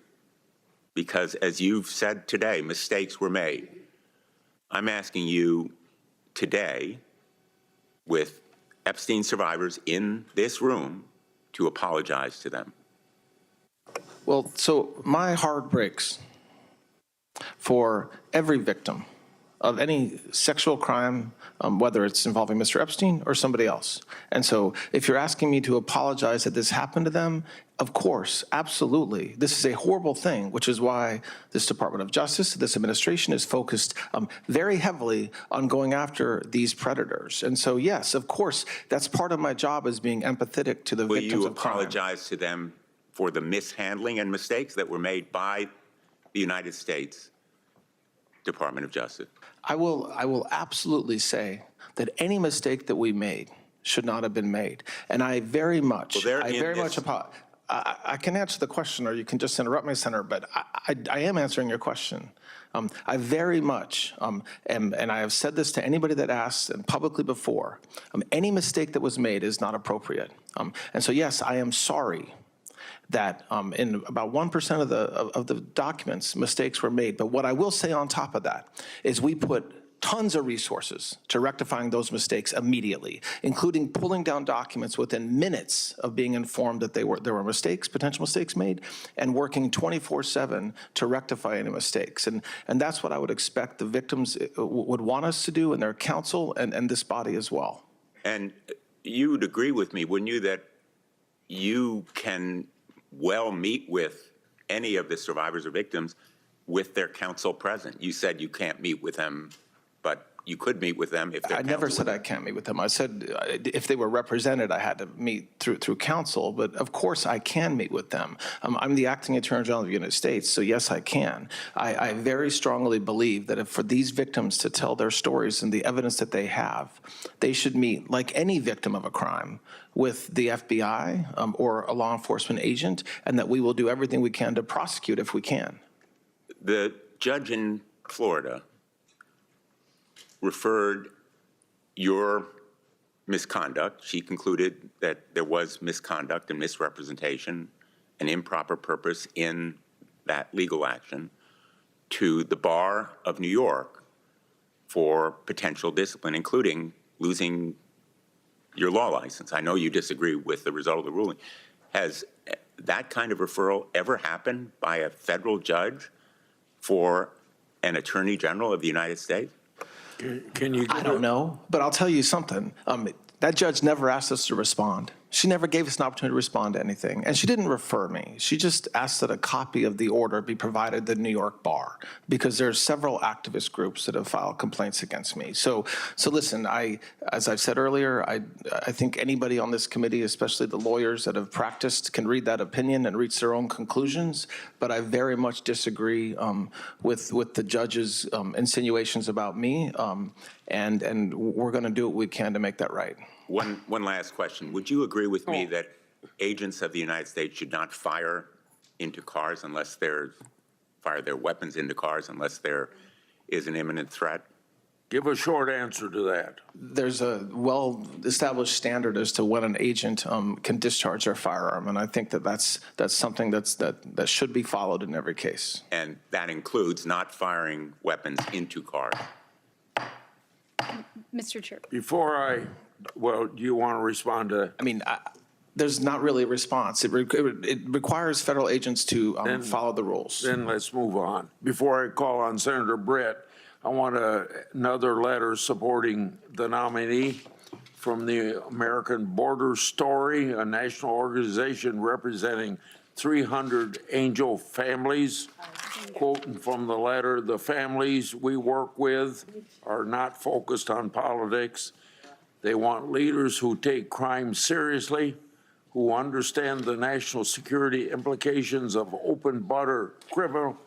Because as you've said today, mistakes were made. I'm asking you today, with Epstein survivors in this room, to apologize to them. Well, so my heart breaks for every victim of any sexual crime, whether it's involving Mr. Epstein or somebody else. And so if you're asking me to apologize that this happened to them, of course, absolutely. This is a horrible thing, which is why this Department of Justice, this administration is focused very heavily on going after these predators. And so, yes, of course, that's part of my job, is being empathetic to the victims of crime. Will you apologize to them for the mishandling and mistakes that were made by the United States Department of Justice? I will absolutely say that any mistake that we made should not have been made. And I very much, I can answer the question, or you can just interrupt me, Senator, but I am answering your question. I very much, and I have said this to anybody that asks, and publicly before, any mistake that was made is not appropriate. And so, yes, I am sorry that in about 1% of the documents, mistakes were made. But what I will say on top of that is we put tons of resources to rectifying those mistakes immediately, including pulling down documents within minutes of being informed that there were mistakes, potential mistakes made, and working 24/7 to rectify any mistakes. And that's what I would expect the victims would want us to do, and their counsel, and this body as well. And you would agree with me, wouldn't you, that you can well meet with any of the survivors or victims with their counsel present? You said you can't meet with them, but you could meet with them if they're I never said I can't meet with them. I said if they were represented, I had to meet through counsel. But of course, I can meet with them. I'm the acting attorney general of the United States, so yes, I can. I very strongly believe that for these victims to tell their stories and the evidence that they have, they should meet, like any victim of a crime, with the FBI or a law enforcement agent, and that we will do everything we can to prosecute if we can. The judge in Florida referred your misconduct. She concluded that there was misconduct and misrepresentation and improper purpose in that legal action to the Bar of New York for potential discipline, including losing your law license. I know you disagree with the result of the ruling. Has that kind of referral ever happened by a federal judge for an attorney general of the United States? Can you? I don't know, but I'll tell you something. That judge never asked us to respond. She never gave us an opportunity to respond to anything. And she didn't refer me. She just asked that a copy of the order be provided to the New York bar, because there are several activist groups that have filed complaints against me. So listen, as I've said earlier, I think anybody on this committee, especially the lawyers that have practiced, can read that opinion and reach their own conclusions. But I very much disagree with the judge's insinuations about me. And we're going to do what we can to make that right. One last question. Would you agree with me that agents of the United States should not fire into cars unless fire their weapons into cars unless there is an imminent threat? Give a short answer to that. There's a well-established standard as to when an agent can discharge their firearm, and I think that's something that should be followed in every case. And that includes not firing weapons into cars. Mr. Chair. Do you want to respond to that? I mean, there's not really a response. It requires federal agents to follow the rules. Then let's move on. Before I call on Senator Britt, I want another letter supporting the nominee from the American Border Story, a national organization representing 300 angel families. Quoting from the letter, the families we work with are not focused on politics. They want leaders who take crime seriously, who understand the national security implications of open border criminal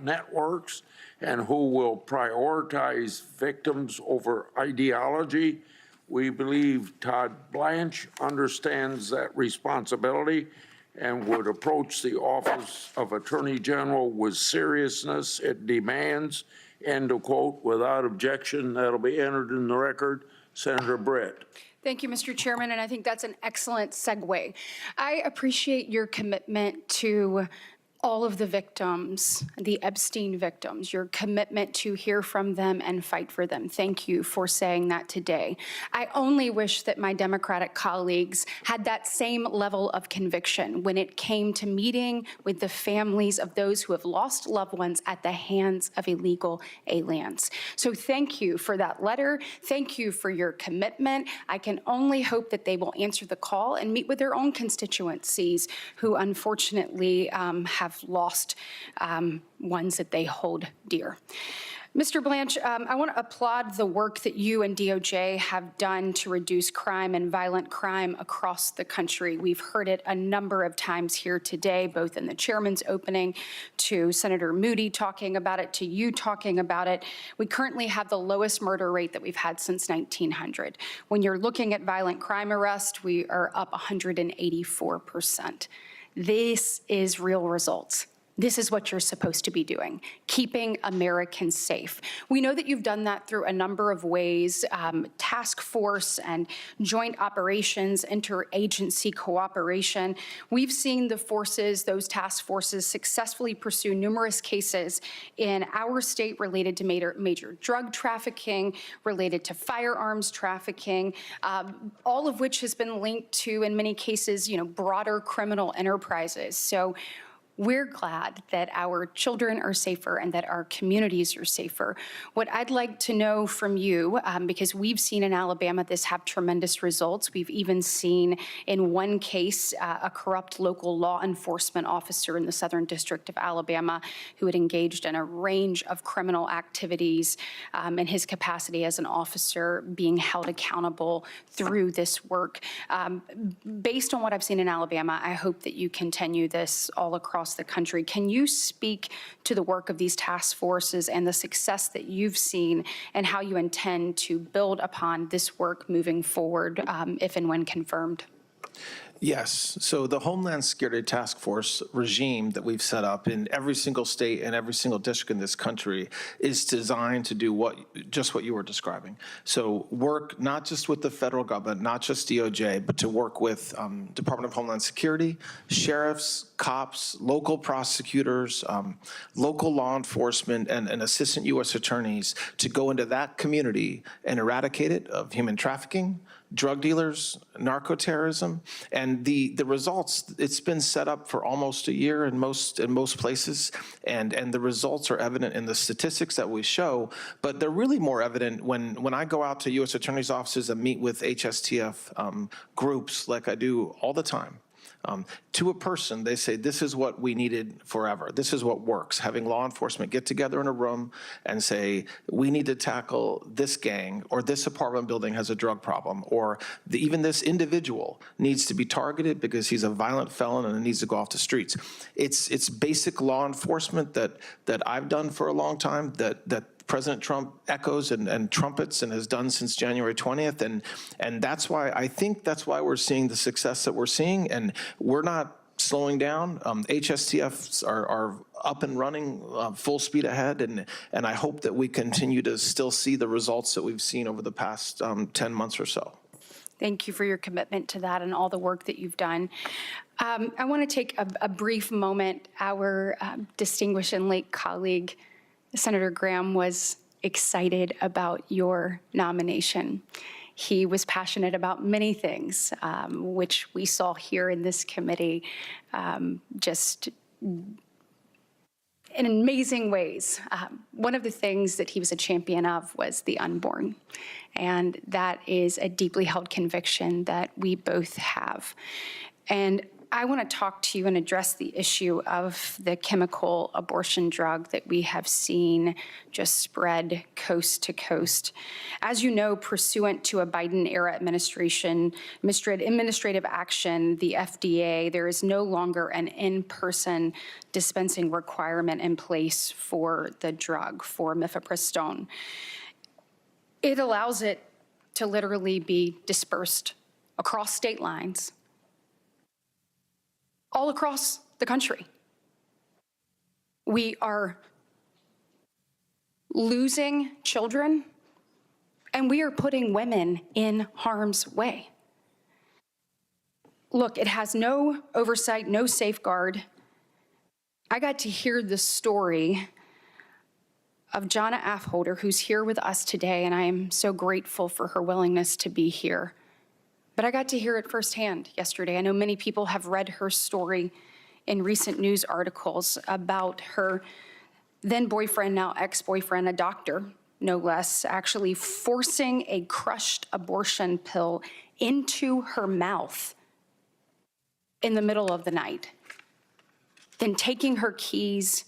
networks, and who will prioritize victims over ideology. We believe Todd Blanche understands that responsibility and would approach the Office of Attorney General with seriousness it demands. End of quote. Without objection, that'll be entered in the record. Senator Britt. Thank you, Mr. Chairman, and I think that's an excellent segue. I appreciate your commitment to all of the victims, the Epstein victims, your commitment to hear from them and fight for them. Thank you for saying that today. I only wish that my Democratic colleagues had that same level of conviction when it came to meeting with the families of those who have lost loved ones at the hands of illegal aliens. So thank you for that letter. Thank you for your commitment. I can only hope that they will answer the call and meet with their own constituencies who unfortunately have lost ones that they hold dear. Mr. Blanche, I want to applaud the work that you and DOJ have done to reduce crime and violent crime across the country. We've heard it a number of times here today, both in the chairman's opening, to Senator Moody talking about it, to you talking about it. We currently have the lowest murder rate that we've had since 1900. When you're looking at violent crime arrest, we are up 184%. This is real results. This is what you're supposed to be doing, keeping Americans safe. We know that you've done that through a number of ways, task force and joint operations, interagency cooperation. We've seen the forces, those task forces, successfully pursue numerous cases in our state related to major drug trafficking, related to firearms trafficking, all of which has been linked to, in many cases, broader criminal enterprises. So we're glad that our children are safer and that our communities are safer. What I'd like to know from you, because we've seen in Alabama this have tremendous results. We've even seen in one case a corrupt local law enforcement officer in the Southern District of Alabama who had engaged in a range of criminal activities in his capacity as an officer being held accountable through this work. Based on what I've seen in Alabama, I hope that you continue this all across the country. Can you speak to the work of these task forces and the success that you've seen and how you intend to build upon this work moving forward, if and when confirmed? Yes. So the Homeland Security Task Force regime that we've set up in every single state and every single district in this country is designed to do just what you were describing. So work not just with the federal government, not just DOJ, but to work with Department of Homeland Security, sheriffs, cops, local prosecutors, local law enforcement, and assistant U.S. attorneys to go into that community and eradicate it of human trafficking, drug dealers, narco-terrorism, and the results, it's been set up for almost a year in most places, and the results are evident in the statistics that we show, but they're really more evident when I go out to U.S. attorneys' offices and meet with HSTF groups like I do all the time. To a person, they say, this is what we needed forever. This is what works. Having law enforcement get together in a room and say, we need to tackle this gang, or this apartment building has a drug problem, or even this individual needs to be targeted because he's a violent felon and needs to go off the streets. It's basic law enforcement that I've done for a long time, that President Trump echoes and trumpets and has done since January 20th. And that's why, I think that's why we're seeing the success that we're seeing, and we're not slowing down. HSTFs are up and running, full speed ahead, and I hope that we continue to still see the results that we've seen over the past 10 months or so. Thank you for your commitment to that and all the work that you've done. I want to take a brief moment. Our distinguished and late colleague, Senator Graham, was excited about your nomination. He was passionate about many things, which we saw here in this committee, just in amazing ways. One of the things that he was a champion of was the unborn, and that is a deeply held conviction that we both have. And I want to talk to you and address the issue of the chemical abortion drug that we have seen just spread coast to coast. As you know, pursuant to a Biden-era administrative action, the FDA, there is no longer an in-person dispensing requirement in place for the drug, for mifepristone. It allows it to literally be dispersed across state lines, all across the country. We are losing children, and we are putting women in harm's way. Look, it has no oversight, no safeguard. I got to hear the story of Jonna Affolter, who's here with us today, and I am so grateful for her willingness to be here. But I got to hear it firsthand yesterday. I know many people have read her story in recent news articles about her then boyfriend, now ex-boyfriend, a doctor, no less, actually forcing a crushed abortion pill into her mouth in the middle of the night, then taking her keys,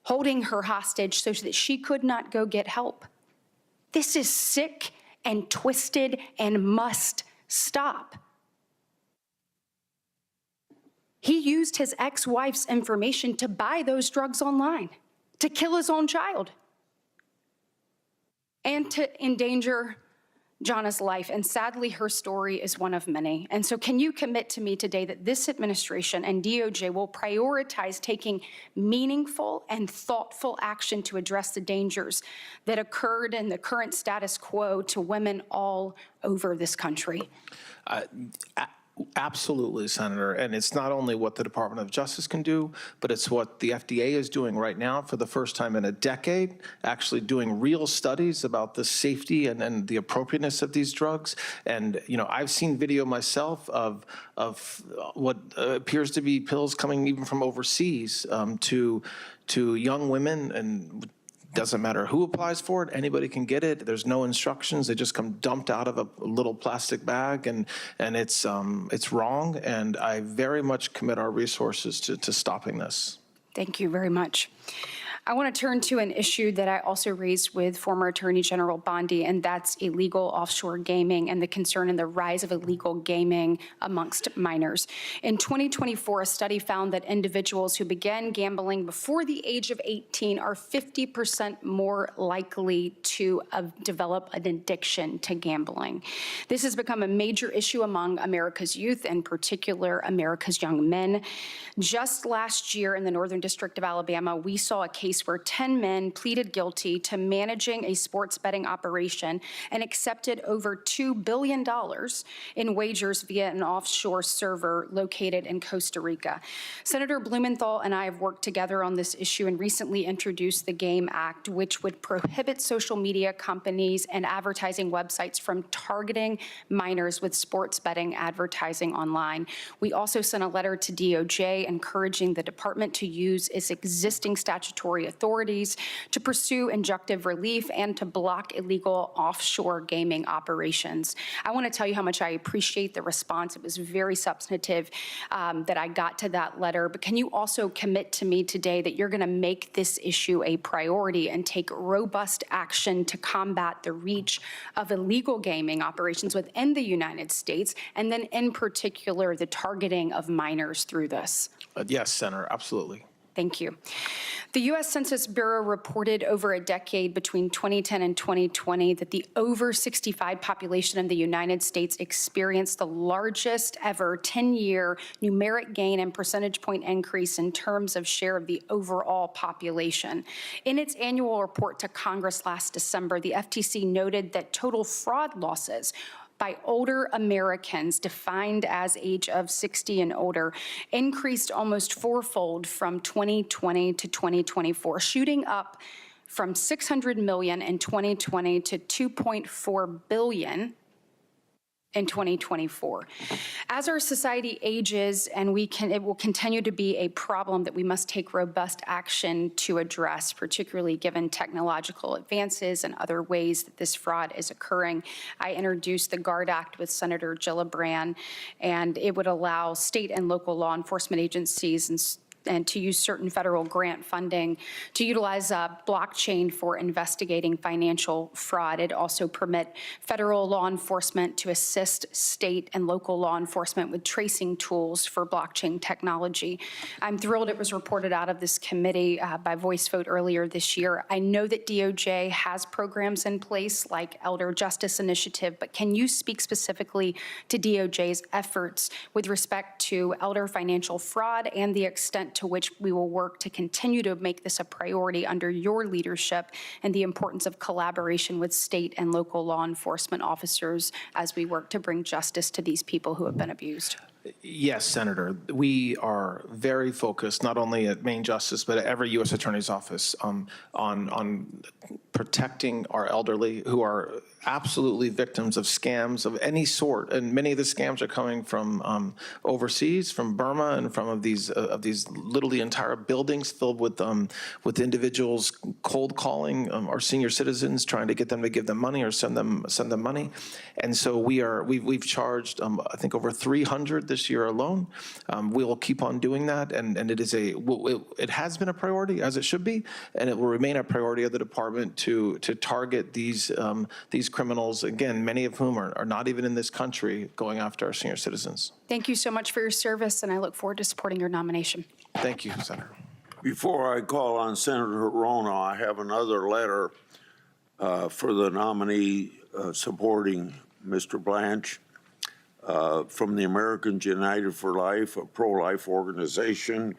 holding her hostage so that she could not go get help. This is sick and twisted and must stop. He used his ex-wife's information to buy those drugs online, to kill his own child, and to endanger Jonna's life. And sadly, her story is one of many. And so can you commit to me today that this administration and DOJ will prioritize taking meaningful and thoughtful action to address the dangers that occurred in the current status quo to women all over this country? Absolutely, Senator. And it's not only what the Department of Justice can do, but it's what the FDA is doing right now for the first time in a decade, actually doing real studies about the safety and the appropriateness of these drugs. And, you know, I've seen video myself of what appears to be pills coming even from overseas to young women, and doesn't matter who applies for it, anybody can get it. There's no instructions. They just come dumped out of a little plastic bag, and it's wrong. And I very much commit our resources to stopping this. Thank you very much. I want to turn to an issue that I also raised with former Attorney General Bondi, and that's illegal offshore gaming and the concern in the rise of illegal gaming amongst minors. In 2024, a study found that individuals who began gambling before the age of 18 are 50% more likely to develop an addiction to gambling. This has become a major issue among America's youth, in particular America's young men. Just last year in the Northern District of Alabama, we saw a case case where 10 men pleaded guilty to managing a sports betting operation and accepted over $2 billion in wagers via an offshore server located in Costa Rica. Senator Blumenthal and I have worked together on this issue and recently introduced the GAME Act, which would prohibit social media companies and advertising websites from targeting minors with sports betting advertising online. We also sent a letter to DOJ encouraging the department to use its existing statutory authorities to pursue injunctive relief and to block illegal offshore gaming operations. I want to tell you how much I appreciate the response. It was very substantive that I got to that letter, but can you also commit to me today that you're going to make this issue a priority and take robust action to combat the reach of illegal gaming operations within the United States, and then in particular the targeting of minors through this? Yes, Senator, absolutely. Thank you. The U.S. Census Bureau reported over a decade between 2010 and 2020 that the over 65 population in the United States experienced the largest ever 10-year numeric gain and percentage point increase in terms of share of the overall population. In its annual report to Congress last December, the FTC noted that total fraud losses by older Americans defined as age of 60 and older increased almost fourfold from 2020 to 2024, shooting up from $600 million in 2020 to $2.4 billion in 2024. As our society ages, and it will continue to be a problem that we must take robust action to address, particularly given technological advances and other ways that this fraud is occurring. I introduced the GUARD Act with Senator Gillibrand, and it would allow state and local law enforcement agencies and to use certain federal grant funding to utilize blockchain for investigating financial fraud. It also permit federal law enforcement to assist state and local law enforcement with tracing tools for blockchain technology. I'm thrilled it was reported out of this committee by voice vote earlier this year. I know that DOJ has programs in place like Elder Justice Initiative, but can you speak specifically to DOJ's efforts with respect to elder financial fraud and the extent to which we will work to continue to make this a priority under your leadership, and the importance of collaboration with state and local law enforcement officers as we work to bring justice to these people who have been abused? Yes, Senator. We are very focused, not only at Maine Justice, but at every U.S. Attorney's Office on protecting our elderly who are absolutely victims of scams of any sort. And many of the scams are coming from overseas, from Burma, and from these literally entire buildings filled with individuals cold calling our senior citizens, trying to get them to give them money or send them money. And so we've charged I think over 300 this year alone. We will keep on doing that, and it has been a priority, as it should be, and it will remain a priority of the department to target these criminals, again, many of whom are not even in this country, going after our senior citizens. Thank you so much for your service, and I look forward to supporting your nomination. Thank you, Senator. Before I call on Senator Rono, I have another letter for the nominee supporting Mr. Blanche from the Americans United for Life, a pro-life organization.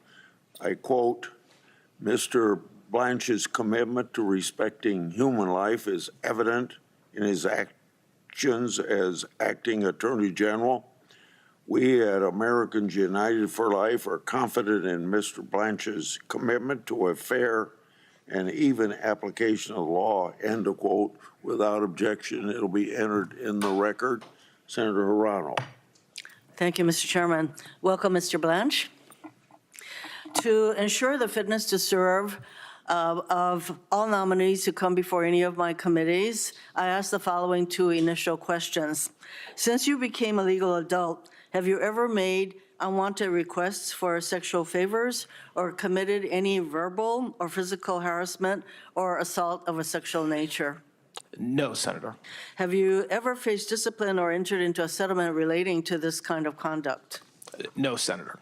I quote, "Mr. Blanche's commitment to respecting human life is evident in his actions as acting Attorney General. We at Americans United for Life are confident in Mr. Blanche's commitment to a fair and even application of law," end of quote. Without objection, it'll be entered in the record. Senator Hirano. Thank you, Mr. Chairman. Welcome, Mr. Blanche. To ensure the fitness to serve of all nominees who come before any of my committees, I ask the following two initial questions. Since you became a legal adult, have you ever made unwanted requests for sexual favors or committed any verbal or physical harassment or assault of a sexual nature? No, Senator. Have you ever faced discipline or entered into a settlement relating to this kind of conduct? No, Senator.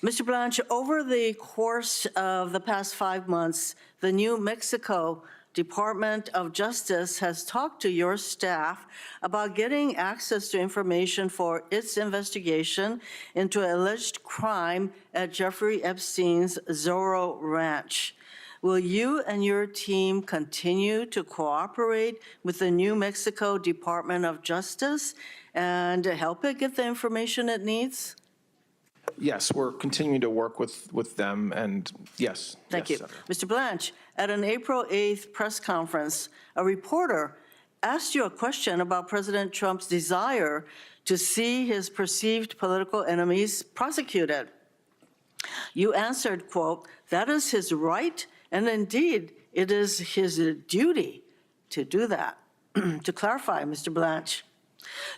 Mr. Blanche, over the course of the past 5 months, the New Mexico Department of Justice has talked to your staff about getting access to information for its investigation into alleged crime at Jeffrey Epstein's Zorro Ranch. Will you and your team continue to cooperate with the New Mexico Department of Justice and help it get the information it needs? Yes, we're continuing to work with them, and yes. Thank yes, you. Senator. Mr. Blanche, at an April 8th press conference, a reporter asked you a question about President Trump's desire to see his perceived political enemies prosecuted. You answered, quote, "That is his right, and indeed it is his duty to do that." To clarify, Mr. Blanche,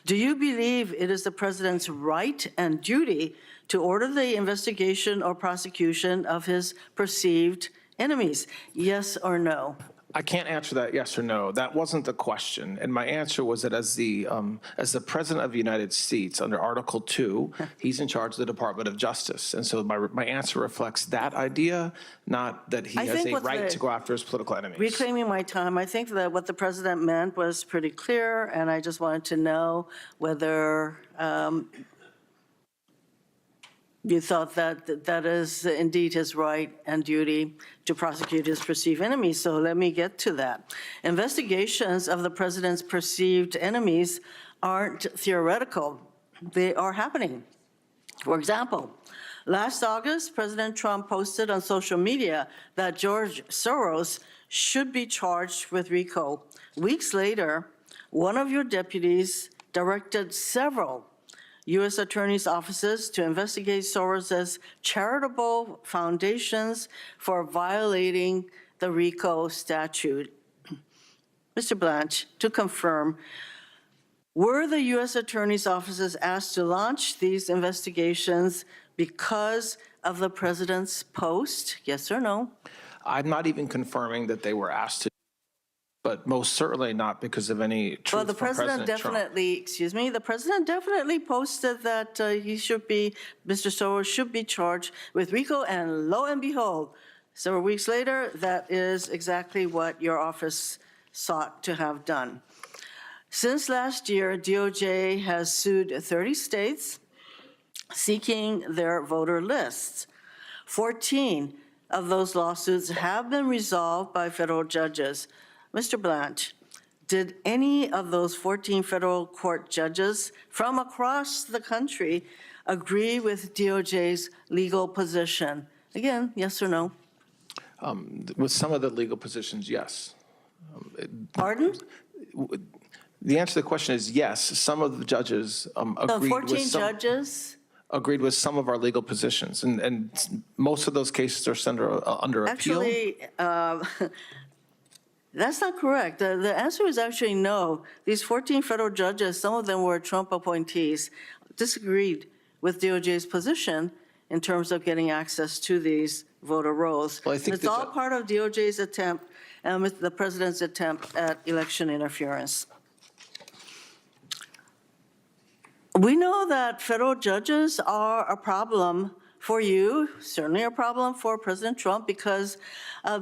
do you believe it is the president's right and duty to order the investigation or prosecution of his perceived enemies? Yes or no? I can't answer that yes or no. That wasn't the question. And my answer was that as the President of the United States, under Article 2, he's in charge of the Department of Justice. And so my answer reflects that idea, not that he has a right to go after his political enemies. Reclaiming my time, I think that what the president meant was pretty clear, and I just wanted to know whether you thought that that is indeed his right and duty to prosecute his perceived enemies. So let me get to that. Investigations of the president's perceived enemies aren't theoretical. They are happening. For example, last August, President Trump posted on social media that George Soros should be charged with RICO. Weeks later, one of your deputies directed several U.S. attorneys' offices to investigate Soros's charitable foundations for violating the RICO statute. Mr. Blanche, to confirm, were the U.S. attorneys' offices asked to launch these investigations because of the president's post? Yes or no? I'm not even confirming that they were asked to, but most certainly not because of any truth Well, the from president definitely, the president definitely posted that Mr. Soros should be charged with RICO, and lo and behold, several weeks later, that is exactly what your office sought to have done. Since last year, DOJ has sued 30 states seeking their voter lists. 14 of those lawsuits have been resolved by federal judges. Mr. Blanche, did any of those 14 federal court judges from across the country agree with DOJ's legal position? Again, yes or no? With some of the legal positions, yes. Pardon? The answer to the question is yes. Some of the judges The 14 judges? Agreed with some of our legal positions, and most of those cases are under appeal. Actually, that's not correct. The answer is actually no. These 14 federal judges, some of them were Trump appointees, disagreed with DOJ's position in terms of getting access to these voter rolls. Well, I think it's all part of DOJ's attempt and with the president's attempt at election interference. We know that federal judges are a problem for you, certainly a problem for President Trump, because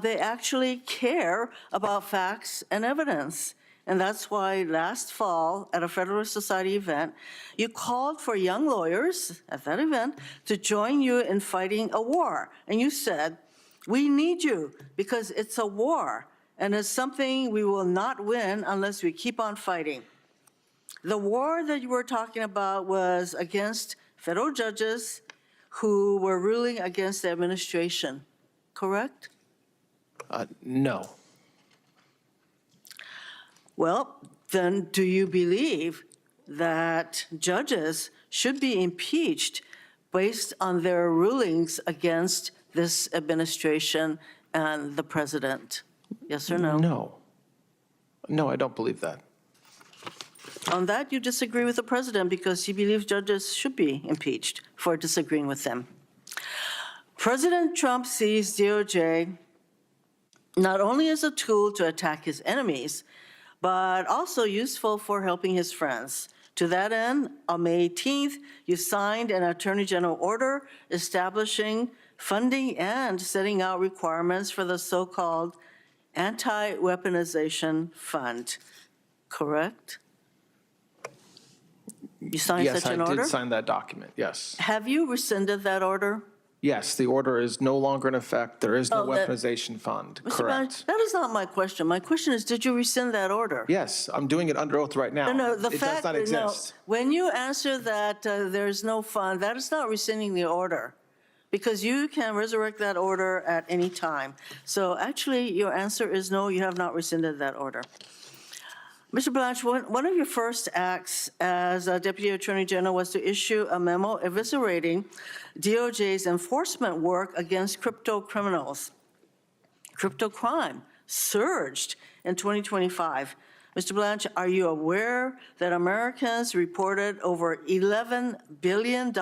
they actually care about facts and evidence. And that's why last fall at a Federalist Society event, you called for young lawyers at that event to join you in fighting a war. And you said, we need you because it's a war and it's something we will not win unless we keep on fighting. The war that you were talking about was against federal judges who were ruling against the administration, correct? No. Well, then do you believe that judges should be impeached based on their rulings against this administration and the president? Yes or no? No. No, I don't believe that. On that, you disagree with the president because he believes judges should be impeached for disagreeing with them. President Trump sees DOJ not only as a tool to attack his enemies, but also useful for helping his friends. To that end, on May 18th, you signed an Attorney General order establishing funding and setting out requirements for the so-called Anti-Weaponization Fund, correct? You signed such an order? Yes, I did sign that document, yes. Have you rescinded that order? Yes, the order is no longer in effect. There is no Oh, that- weaponization fund, Mr. correct? Blanch, that is not my question. My question is, did you rescind that order? Yes, I'm doing it under oath right now. No, the It fact does not that, exist. when you answer that there's no fund, that is not rescinding the order, because you can resurrect that order at any time. So actually, your answer is no, you have not rescinded that order. Mr. Blanch, one of your first acts as a Deputy Attorney General was to issue a memo eviscerating DOJ's enforcement work against crypto criminals. Crypto crime surged in 2025. Mr. Blanch, are you aware that Americans reported over $11 billion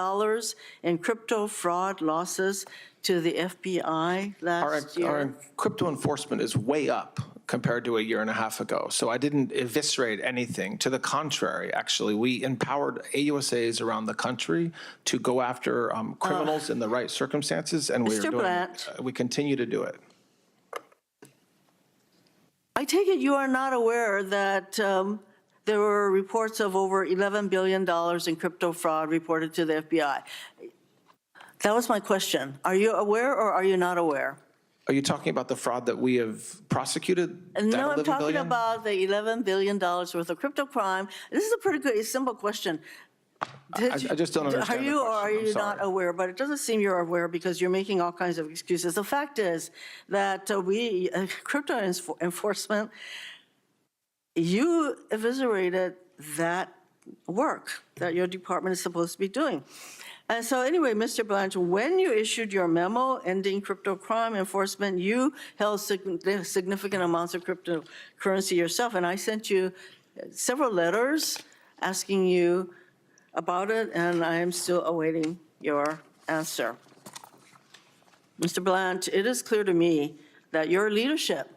in crypto fraud losses to the FBI last year? Our crypto enforcement is way up compared to a year and a half ago. So I didn't eviscerate anything. To the contrary, actually, we empowered AUSAs around the country to go after criminals in the right circumstances, and we continue to do it. I take it you are not aware that there were reports of over $11 billion in crypto fraud reported to the FBI. That was my question. Are you aware or are you not aware? Are you talking about the fraud that we have prosecuted? No, I'm talking about the $11 billion worth of crypto crime. This is a pretty good, simple question. I just don't understand Are you or are you sorry. not aware? But it doesn't seem you're aware because you're making all kinds of excuses. The fact is that crypto enforcement, you eviscerated that work that your department is supposed to be doing. And so anyway, Mr. Blanch, when you issued your memo ending crypto crime enforcement, you held significant amounts of cryptocurrency yourself. And I sent you several letters asking you about it, and I am still awaiting your answer. Mr. Blanch, it is clear to me that your leadership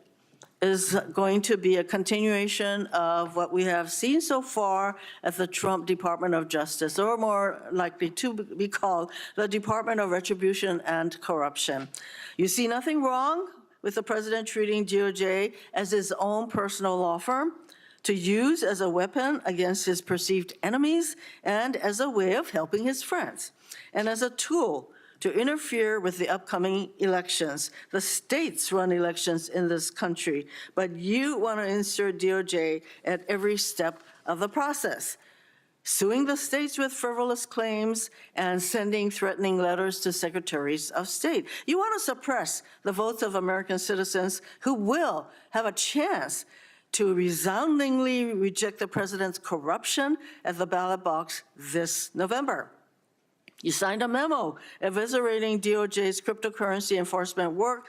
is going to be a continuation of what we have seen so far at the Trump Department of Justice, or more likely to be called the Department of Retribution and Corruption. You see nothing wrong with the president treating DOJ as his own personal law firm to use as a weapon against his perceived enemies and as a way of helping his friends, and as a tool to interfere with the upcoming elections. The states run elections in this country, but you want to insert DOJ at every step of the process, suing the states with frivolous claims and sending threatening letters to secretaries of state. You want to suppress the votes of American citizens who will have a chance to resoundingly reject the president's corruption at the ballot box this November. You signed a memo eviscerating DOJ's cryptocurrency enforcement work,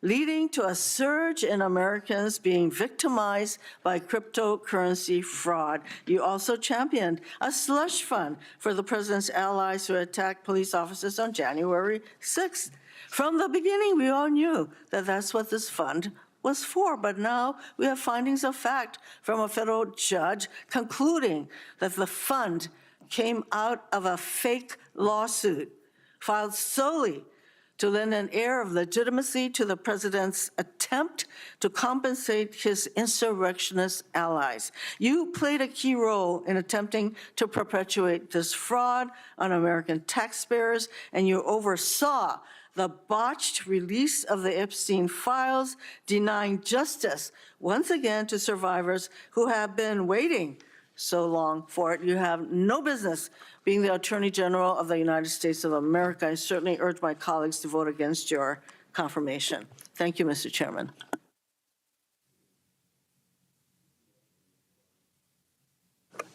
leading to a surge in Americans being victimized by cryptocurrency fraud. You also championed a slush fund for the president's allies who attacked police officers on January 6th. From the beginning, we all knew that that's what this fund was for, but now we have findings of fact from a federal judge concluding that the fund came out of a fake lawsuit filed solely to lend an air of legitimacy to the president's attempt to compensate his insurrectionist allies. You played a key role in attempting to perpetuate this fraud on American taxpayers, and you oversaw the botched release of the Epstein files, denying justice once again to survivors who have been waiting so long for it. You have no business being the Attorney General of the United States of America. I certainly urge my colleagues to vote against your confirmation. Thank you, Mr. Chairman.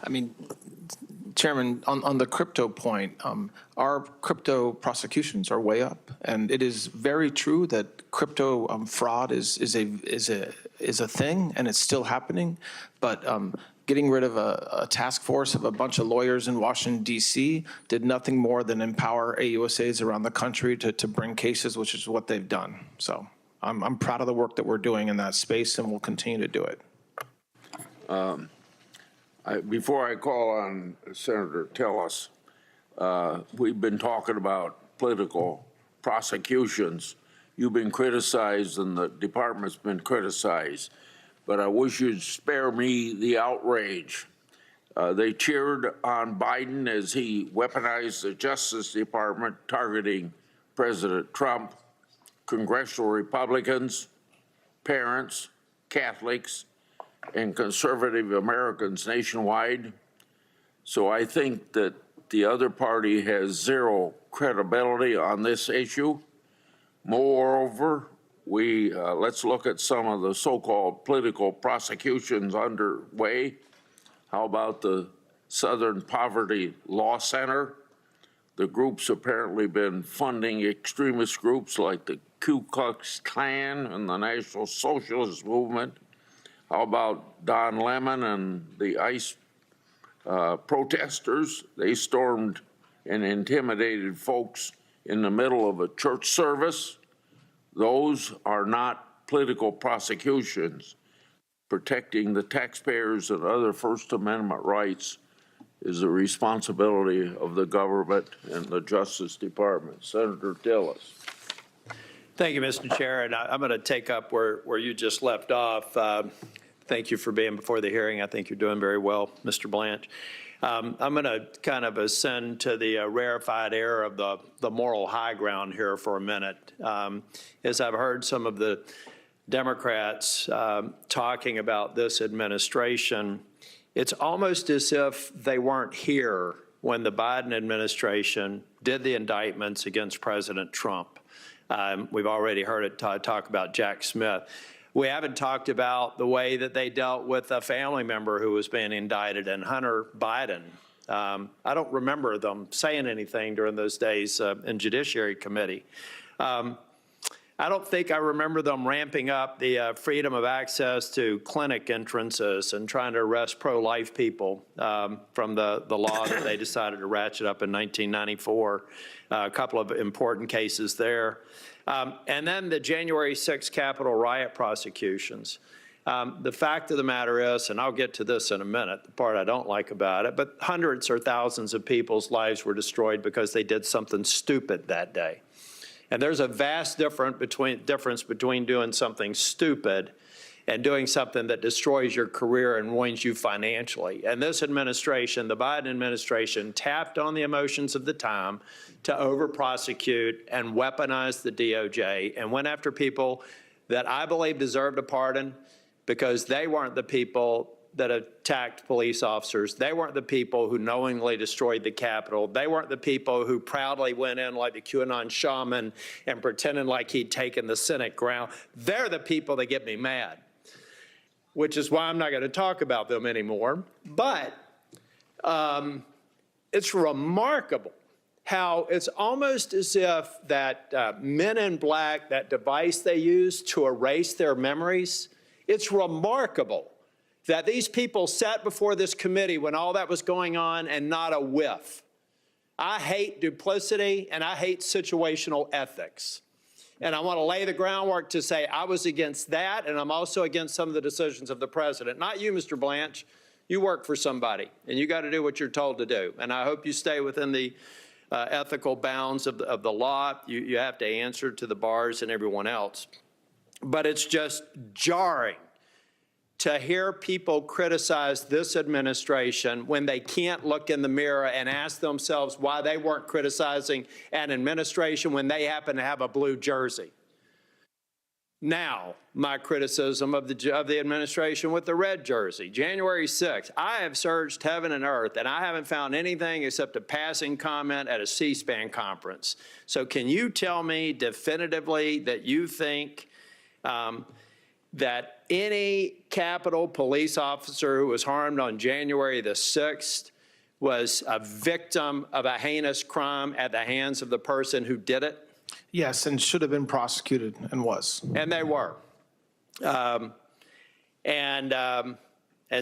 I mean, Chairman, on the crypto point, our crypto prosecutions are way up, and it is very true that crypto fraud is a thing, and it's still happening. But getting rid of a task force of a bunch of lawyers in Washington, D.C. did nothing more than empower AUSAs around the country to bring cases, which is what they've done. So I'm proud of the work that we're doing in that space, and we'll continue to do it. Before I call on Senator Tillis, we've been talking about political prosecutions you've been criticized and the department's been criticized, but I wish you'd spare me the outrage. They cheered on Biden as he weaponized the Justice Department, targeting President Trump, congressional Republicans, parents, Catholics, and conservative Americans nationwide. So I think that the other party has zero credibility on this issue. Moreover, let's look at some of the so-called political prosecutions underway. How about the Southern Poverty Law Center? The group's apparently been funding extremist groups like the Ku Klux Klan and the National Socialist Movement. How about Don Lemon and the ICE protesters? They stormed and intimidated folks in the middle of a church service. Those are not political prosecutions. Protecting the taxpayers and other First Amendment rights is the responsibility of the government and the Justice Department. Senator Tillis. Thank you, Mr. Chair, and I'm going to take up where you just left off. Thank you for being before the hearing. I think you're doing very well, Mr. Blanch. I'm going to kind of ascend to the rarefied air of the moral high ground here for a minute. As I've heard some of the Democrats talking about this administration, it's almost as if they weren't here when the Biden administration did the indictments against President Trump. We've already heard it talk about Jack Smith. We haven't talked about the way that they dealt with a family member who was being indicted, and Hunter Biden. I don't remember them saying anything during those days in Judiciary Committee. I don't think I remember them ramping up the freedom of access to clinic entrances and trying to arrest pro-life people from the law that they decided to ratchet up in 1994. A couple of important cases there. And then the January 6th Capitol riot prosecutions. The fact of the matter is, and I'll get to this in a minute, the part I don't like about it, but hundreds or thousands of people's lives were destroyed because they did something stupid that day. And there's a vast difference between doing something stupid and doing something that destroys your career and ruins you financially. And this administration, the Biden administration, tapped on the emotions of the time to over-prosecute and weaponize the DOJ and went after people that I believe deserved a pardon because they weren't the people that attacked police officers. They weren't the people who knowingly destroyed the Capitol. They weren't the people who proudly went in like the QAnon shaman and pretending like he'd taken the Senate ground. They're the people that get me mad, which is why I'm not going to talk about them anymore. But it's remarkable how it's almost as if that Men in Black, that device they use to erase their memories, it's remarkable that these people sat before this committee when all that was going on and not a whiff. I hate duplicity and I hate situational ethics. And I want to lay the groundwork to say I was against that, and I'm also against some of the decisions of the president. Not you, Mr. Blanch. You work for somebody, and you got to do what you're told to do. And I hope you stay within the ethical bounds of the law. You have to answer to the bars and everyone else. But it's just jarring to hear people criticize this administration when they can't look in the mirror and ask themselves why they weren't criticizing an administration when they happen to have a blue jersey. Now, my criticism of the administration with the red jersey. January 6th, I have searched heaven and earth, and I haven't found anything except a passing comment at a C-SPAN conference. So can you tell me definitively that you think that any Capitol police officer who was harmed on January the 6th was a victim of a heinous crime at the hands of the person who did it? Yes, and should have been prosecuted and was. And they were. And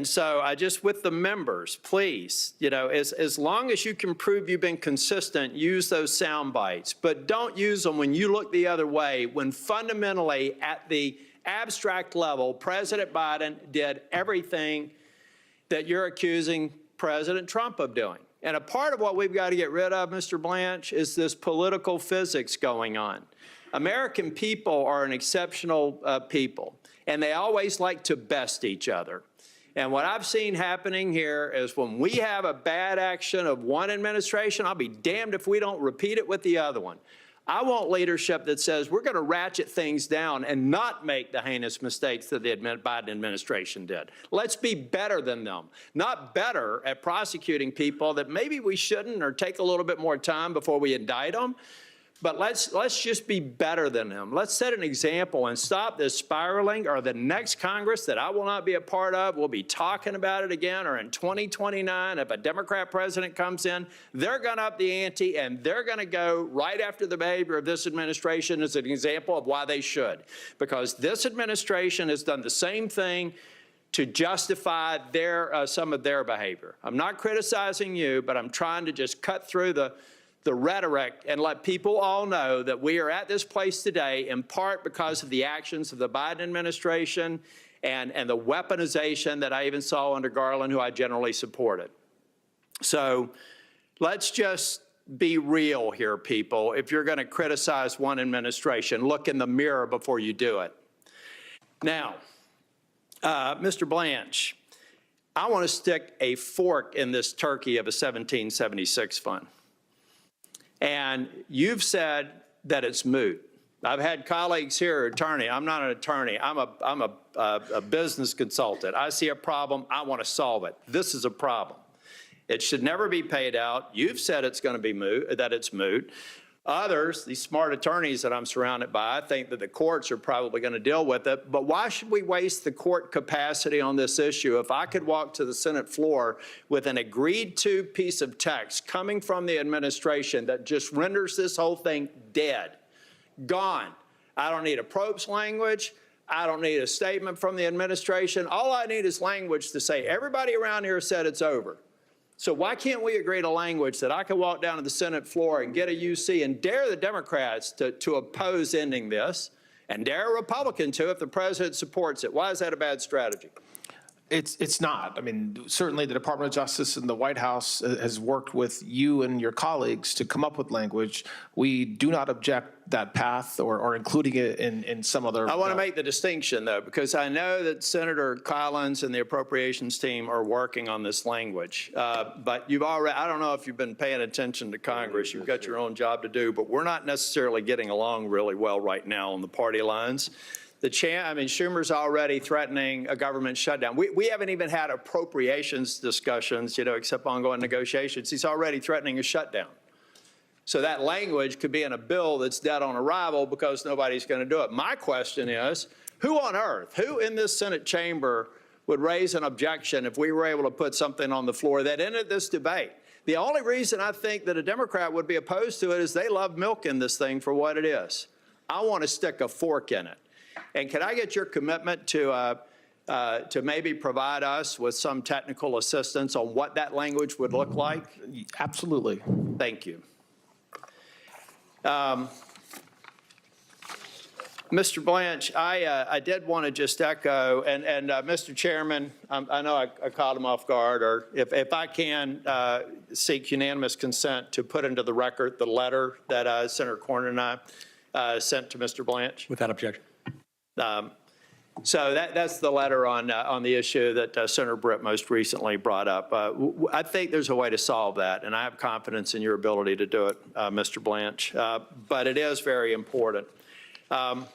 so I just, with the members, please, you know, as long as you can prove you've been consistent, use those sound bites. But don't use them when you look the other way, when fundamentally at the abstract level, President Biden did everything that you're accusing President Trump of doing. And a part of what we've got to get rid of, Mr. Blanche, is this political physics going on. American people are an exceptional people, and they always like to best each other. And what I've seen happening here is when we have a bad action of one administration, I'll be damned if we don't repeat it with the other one. I want leadership that says we're going to ratchet things down and not make the heinous mistakes that the Biden administration did. Let's be better than them, not better at prosecuting people that maybe we shouldn't, or take a little bit more time before we indict them. But let's just be better than them. Let's set an example and stop this spiraling, or the next Congress that I will not be a part of will be talking about it again, or in 2029, if a Democrat president comes in, they're going to up the ante, and they're going to go right after the behavior of this administration as an example of why they should. Because this administration has done the same thing to justify some of their behavior. I'm not criticizing you, but I'm trying to just cut through the rhetoric and let people all know that we are at this place today in part because of the actions of the Biden administration and the weaponization that I even saw under Garland, who I generally supported. So let's just be real here, people. If you're going to criticize one administration, look in the mirror before you do it. Now, Mr. Blanche, I want to stick a fork in this turkey of a 1776 fund. And you've said that it's moot. I've had colleagues here, attorney. I'm not an attorney. I'm a business consultant. I see a problem. I want to solve it. This is a problem. It should never be paid out. You've said it's going to be moot, that it's moot. Others, these smart attorneys that I'm surrounded by, think that the courts are probably going to deal with it. But why should we waste the court capacity on this issue? If I could walk to the Senate floor with an agreed-to piece of text coming from the administration that just renders this whole thing dead, gone. I don't need a probe's language. I don't need a statement from the administration. All I need is language to say everybody around here said it's over. So why can't we agree to language that I can walk down to the Senate floor and get a UC and dare the Democrats to oppose ending this, and dare a Republican to if the president supports it? Why is that a bad strategy? It's not. I mean, certainly the Department of Justice and the White House has worked with you and your colleagues to come up with language. We do not object that path or including it in some other. I want to make the distinction, though, because I know that Senator Collins and the appropriations team are working on this language. But you've already, I don't know if you've been paying attention to Congress. You've got your own job to do, but we're not necessarily getting along really well right now on the party lines. Schumer's already threatening a government shutdown. We haven't even had appropriations discussions, except ongoing negotiations. He's already threatening a shutdown. So that language could be in a bill that's dead on arrival because nobody's going to do it. My question is, who on earth, who in this Senate chamber would raise an objection if we were able to put something on the floor that ended this debate? The only reason I think that a Democrat would be opposed to it is they love milking this thing for what it is. I want to stick a fork in it. And can I get your commitment to maybe provide us with some technical assistance on what that language would look like? Absolutely. Thank you. Mr. Blanche, I did want to just echo, and Mr. Chairman, I know I caught him off guard, or if I can seek unanimous consent to put into the record the letter that Senator Cornyn and I sent to Mr. Blanche. Without objection. So that's the letter on the issue that Senator Britt most recently brought up. I think there's a way to solve that, and I have confidence in your ability to do it, Mr. Blanche. But it is very important. And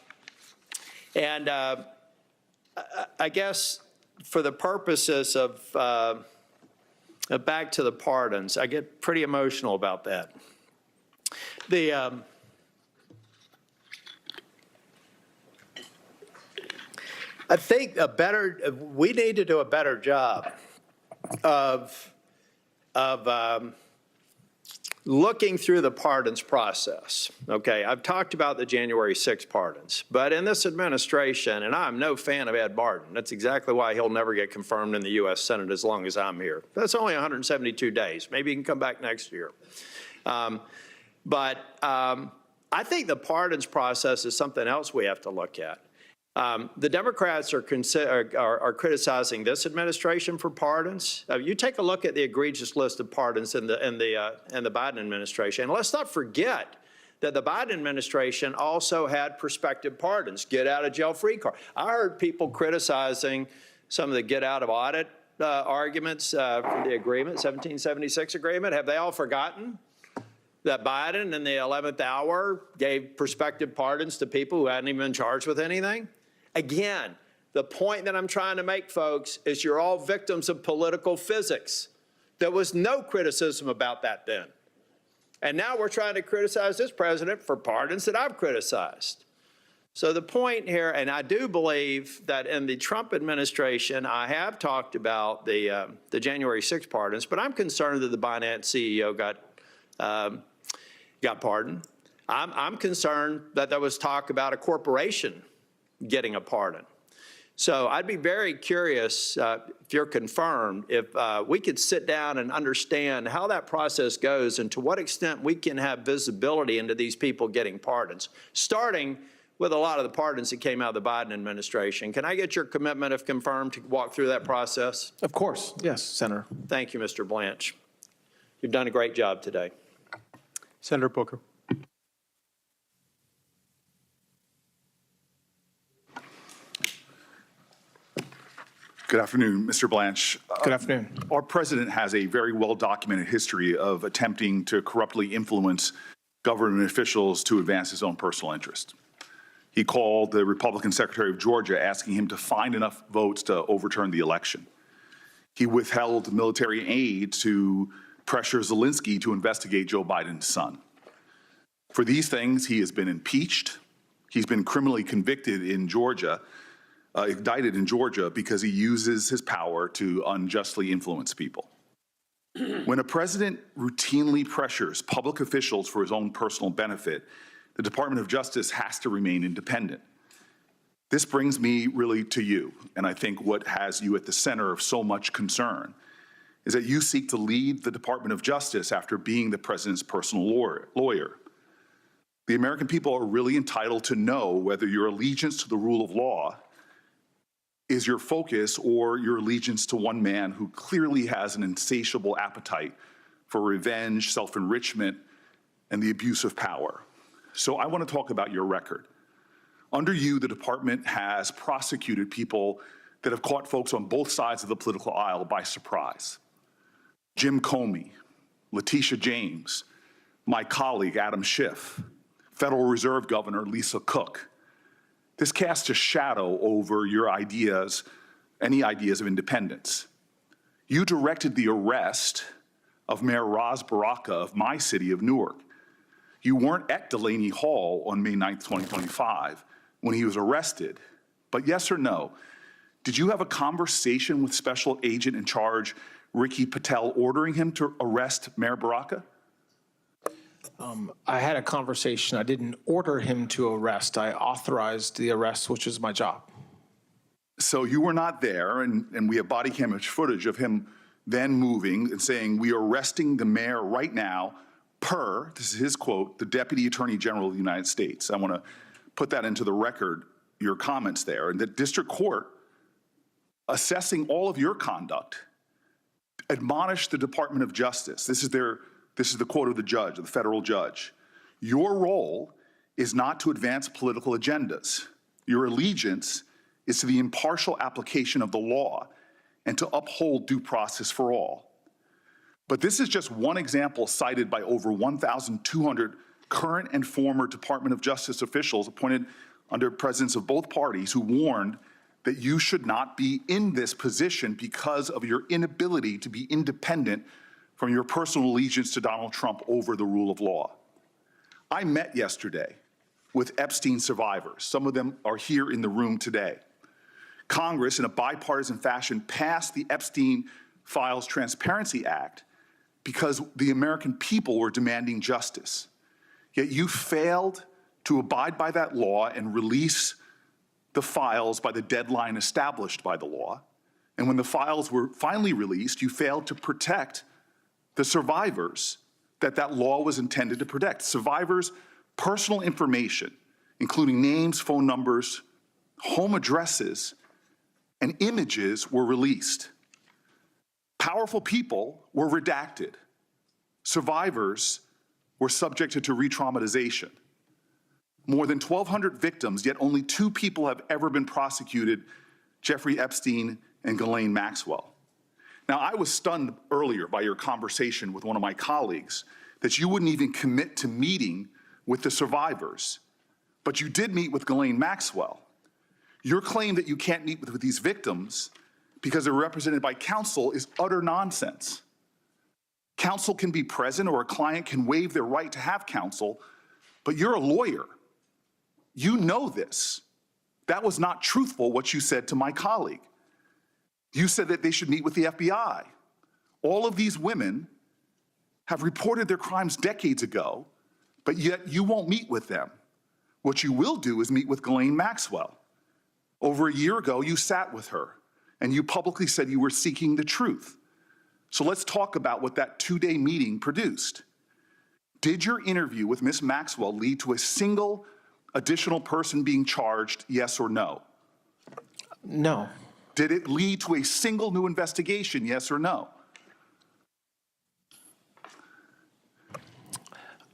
I guess for the purposes of back to the pardons, I get pretty emotional about that. I think we need to do a better job of looking through the pardons process. Okay, I've talked about the January 6th pardons, but in this administration, and I'm no fan of Ed Martin, that's exactly why he'll never get confirmed in the U.S. Senate as long as I'm here. That's only 172 days. Maybe he can come back next year. But I think the pardons process is something else we have to look at. The Democrats are criticizing this administration for pardons. You take a look at the egregious list of pardons in the Biden administration. And let's not forget that the Biden administration also had prospective pardons, get out of jail free card. I heard people criticizing some of the get out of audit arguments for the agreement, 1776 agreement. Have they all forgotten that Biden in the 11th hour gave prospective pardons to people who hadn't even been charged with anything? Again, the point that I'm trying to make, folks, is you're all victims of political physics. There was no criticism about that then. And now we're trying to criticize this president for pardons that I've criticized. So the point here, and I do believe that in the Trump administration, I have talked about the January 6 pardons, but I'm concerned that the Binance CEO got pardoned. I'm concerned that there was talk about a corporation getting a pardon. So I'd be very curious, if you're confirmed, if we could sit down and understand how that process goes and to what extent we can have visibility into these people getting pardons, starting with a lot of the pardons that came out of the Biden administration. Can I get your commitment, if confirmed, to walk through that process? Of course. Yes, Senator. Thank you, Mr. Blanche. You've done a great job today. Senator Booker. Good afternoon, Mr. Blanche. Good afternoon. Our president has a very well-documented history of attempting to corruptly influence government officials to advance his own personal interest. He called the Republican Secretary of Georgia asking him to find enough votes to overturn the election. He withheld military aid to pressure Zelensky to investigate Joe Biden's son. For these things, he has been impeached. He's been criminally convicted in Georgia, indicted in Georgia, because he uses his power to unjustly influence people. When a president routinely pressures public officials for his own personal benefit, the Department of Justice has to remain independent. This brings me really to you, and I think what has you at the center of so much concern is that you seek to lead the Department of Justice after being the president's personal lawyer. The American people are really entitled to know whether your allegiance to the rule of law is your focus or your allegiance to one man who clearly has an insatiable appetite for revenge, self-enrichment, and the abuse of power. So I want to talk about your record. Under you, the department has prosecuted people that have caught folks on both sides of the political aisle by surprise. Jim Comey, Letitia James, my colleague Adam Schiff, Federal Reserve Governor Lisa Cook. This casts a shadow over your ideas, any ideas of independence. You directed the arrest of Mayor Ras Baraka of my city of Newark. You weren't at Delaney Hall on May 9th, 2025, when he was arrested. But yes or no, did you have a conversation with Special Agent in Charge Ricky Patel ordering him to arrest Mayor Baraka? I had a conversation. I didn't order him to arrest. I authorized the arrest, which is my job. So you were not there, and we have body camera footage of him then moving and saying, "We are arresting the mayor right now per," this is his quote, "the Deputy Attorney General of the United States." I want to put that into the record, your comments there. And the district court, assessing all of your conduct, admonished the Department of Justice. This is the quote of the judge, the federal judge. "Your role is not to advance political agendas. Your allegiance is to the impartial application of the law and to uphold due process for all." But this is just one example cited by over 1,200 current and former Department of Justice officials appointed under presidents of both parties who warned that you should not be in this position because of your inability to be independent from your personal allegiance to Donald Trump over the rule of law. I met yesterday with Epstein survivors. Some of them are here in the room today. Congress, in a bipartisan fashion, passed the Epstein Files Transparency Act because the American people were demanding justice. Yet you failed to abide by that law and release the files by the deadline established by the law. And when the files were finally released, you failed to protect the survivors that law was intended to protect. Survivors' personal information, including names, phone numbers, home addresses, and images were released. Powerful people were redacted. Survivors were subjected to re-traumatization. More than 1,200 victims, yet only 2 people have ever been prosecuted, Jeffrey Epstein and Ghislaine Maxwell. Now, I was stunned earlier by your conversation with one of my colleagues that you wouldn't even commit to meeting with the survivors, but you did meet with Ghislaine Maxwell. Your claim that you can't meet with these victims because they're represented by counsel is utter nonsense. Counsel can be present or a client can waive their right to have counsel, but you're a lawyer. You know this. That was not truthful, what you said to my colleague. You said that they should meet with the FBI. All of these women have reported their crimes decades ago, but yet you won't meet with them. What you will do is meet with Ghislaine Maxwell. Over a year ago, you sat with her, and you publicly said you were seeking the truth. So let's talk about what that 2-day meeting produced. Did your interview with Ms. Maxwell lead to a single additional person being charged, yes or no? No. Did it lead to a single new investigation, yes or no?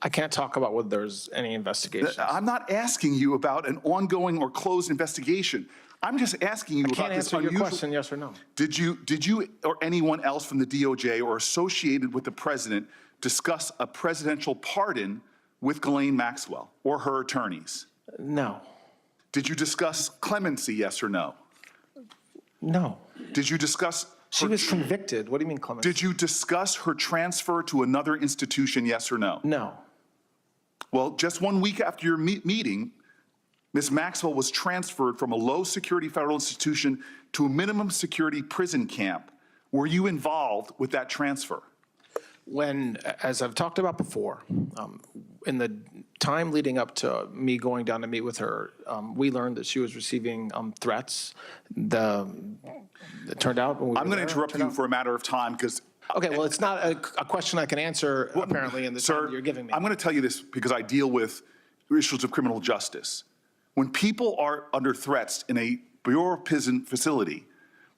I can't talk about whether there's any investigations. I'm not asking you about an ongoing or closed investigation. I'm just asking you about this unusual. Your question, yes or no. Did you or anyone else from the DOJ or associated with the president discuss a presidential pardon with Ghislaine Maxwell or her attorneys? No. Did you discuss clemency, yes or no? No. Did you discuss? She was convicted. What do you mean clemency? Did you discuss her transfer to another institution, yes or no? No. Well, just 1 week after your meeting, Ms. Maxwell was transferred from a low-security federal institution to a minimum security prison camp. Were you involved with that transfer? When, as I've talked about before, in the time leading up to me going down to meet with her, we learned that she was receiving threats. It turned out. I'm going to interrupt you for a matter of time because. Okay, well, it's not a question I can answer apparently in the time you're giving me. I'm going to tell you this because I deal with issues of criminal justice. When people are under threats in a Bureau of Prison facility,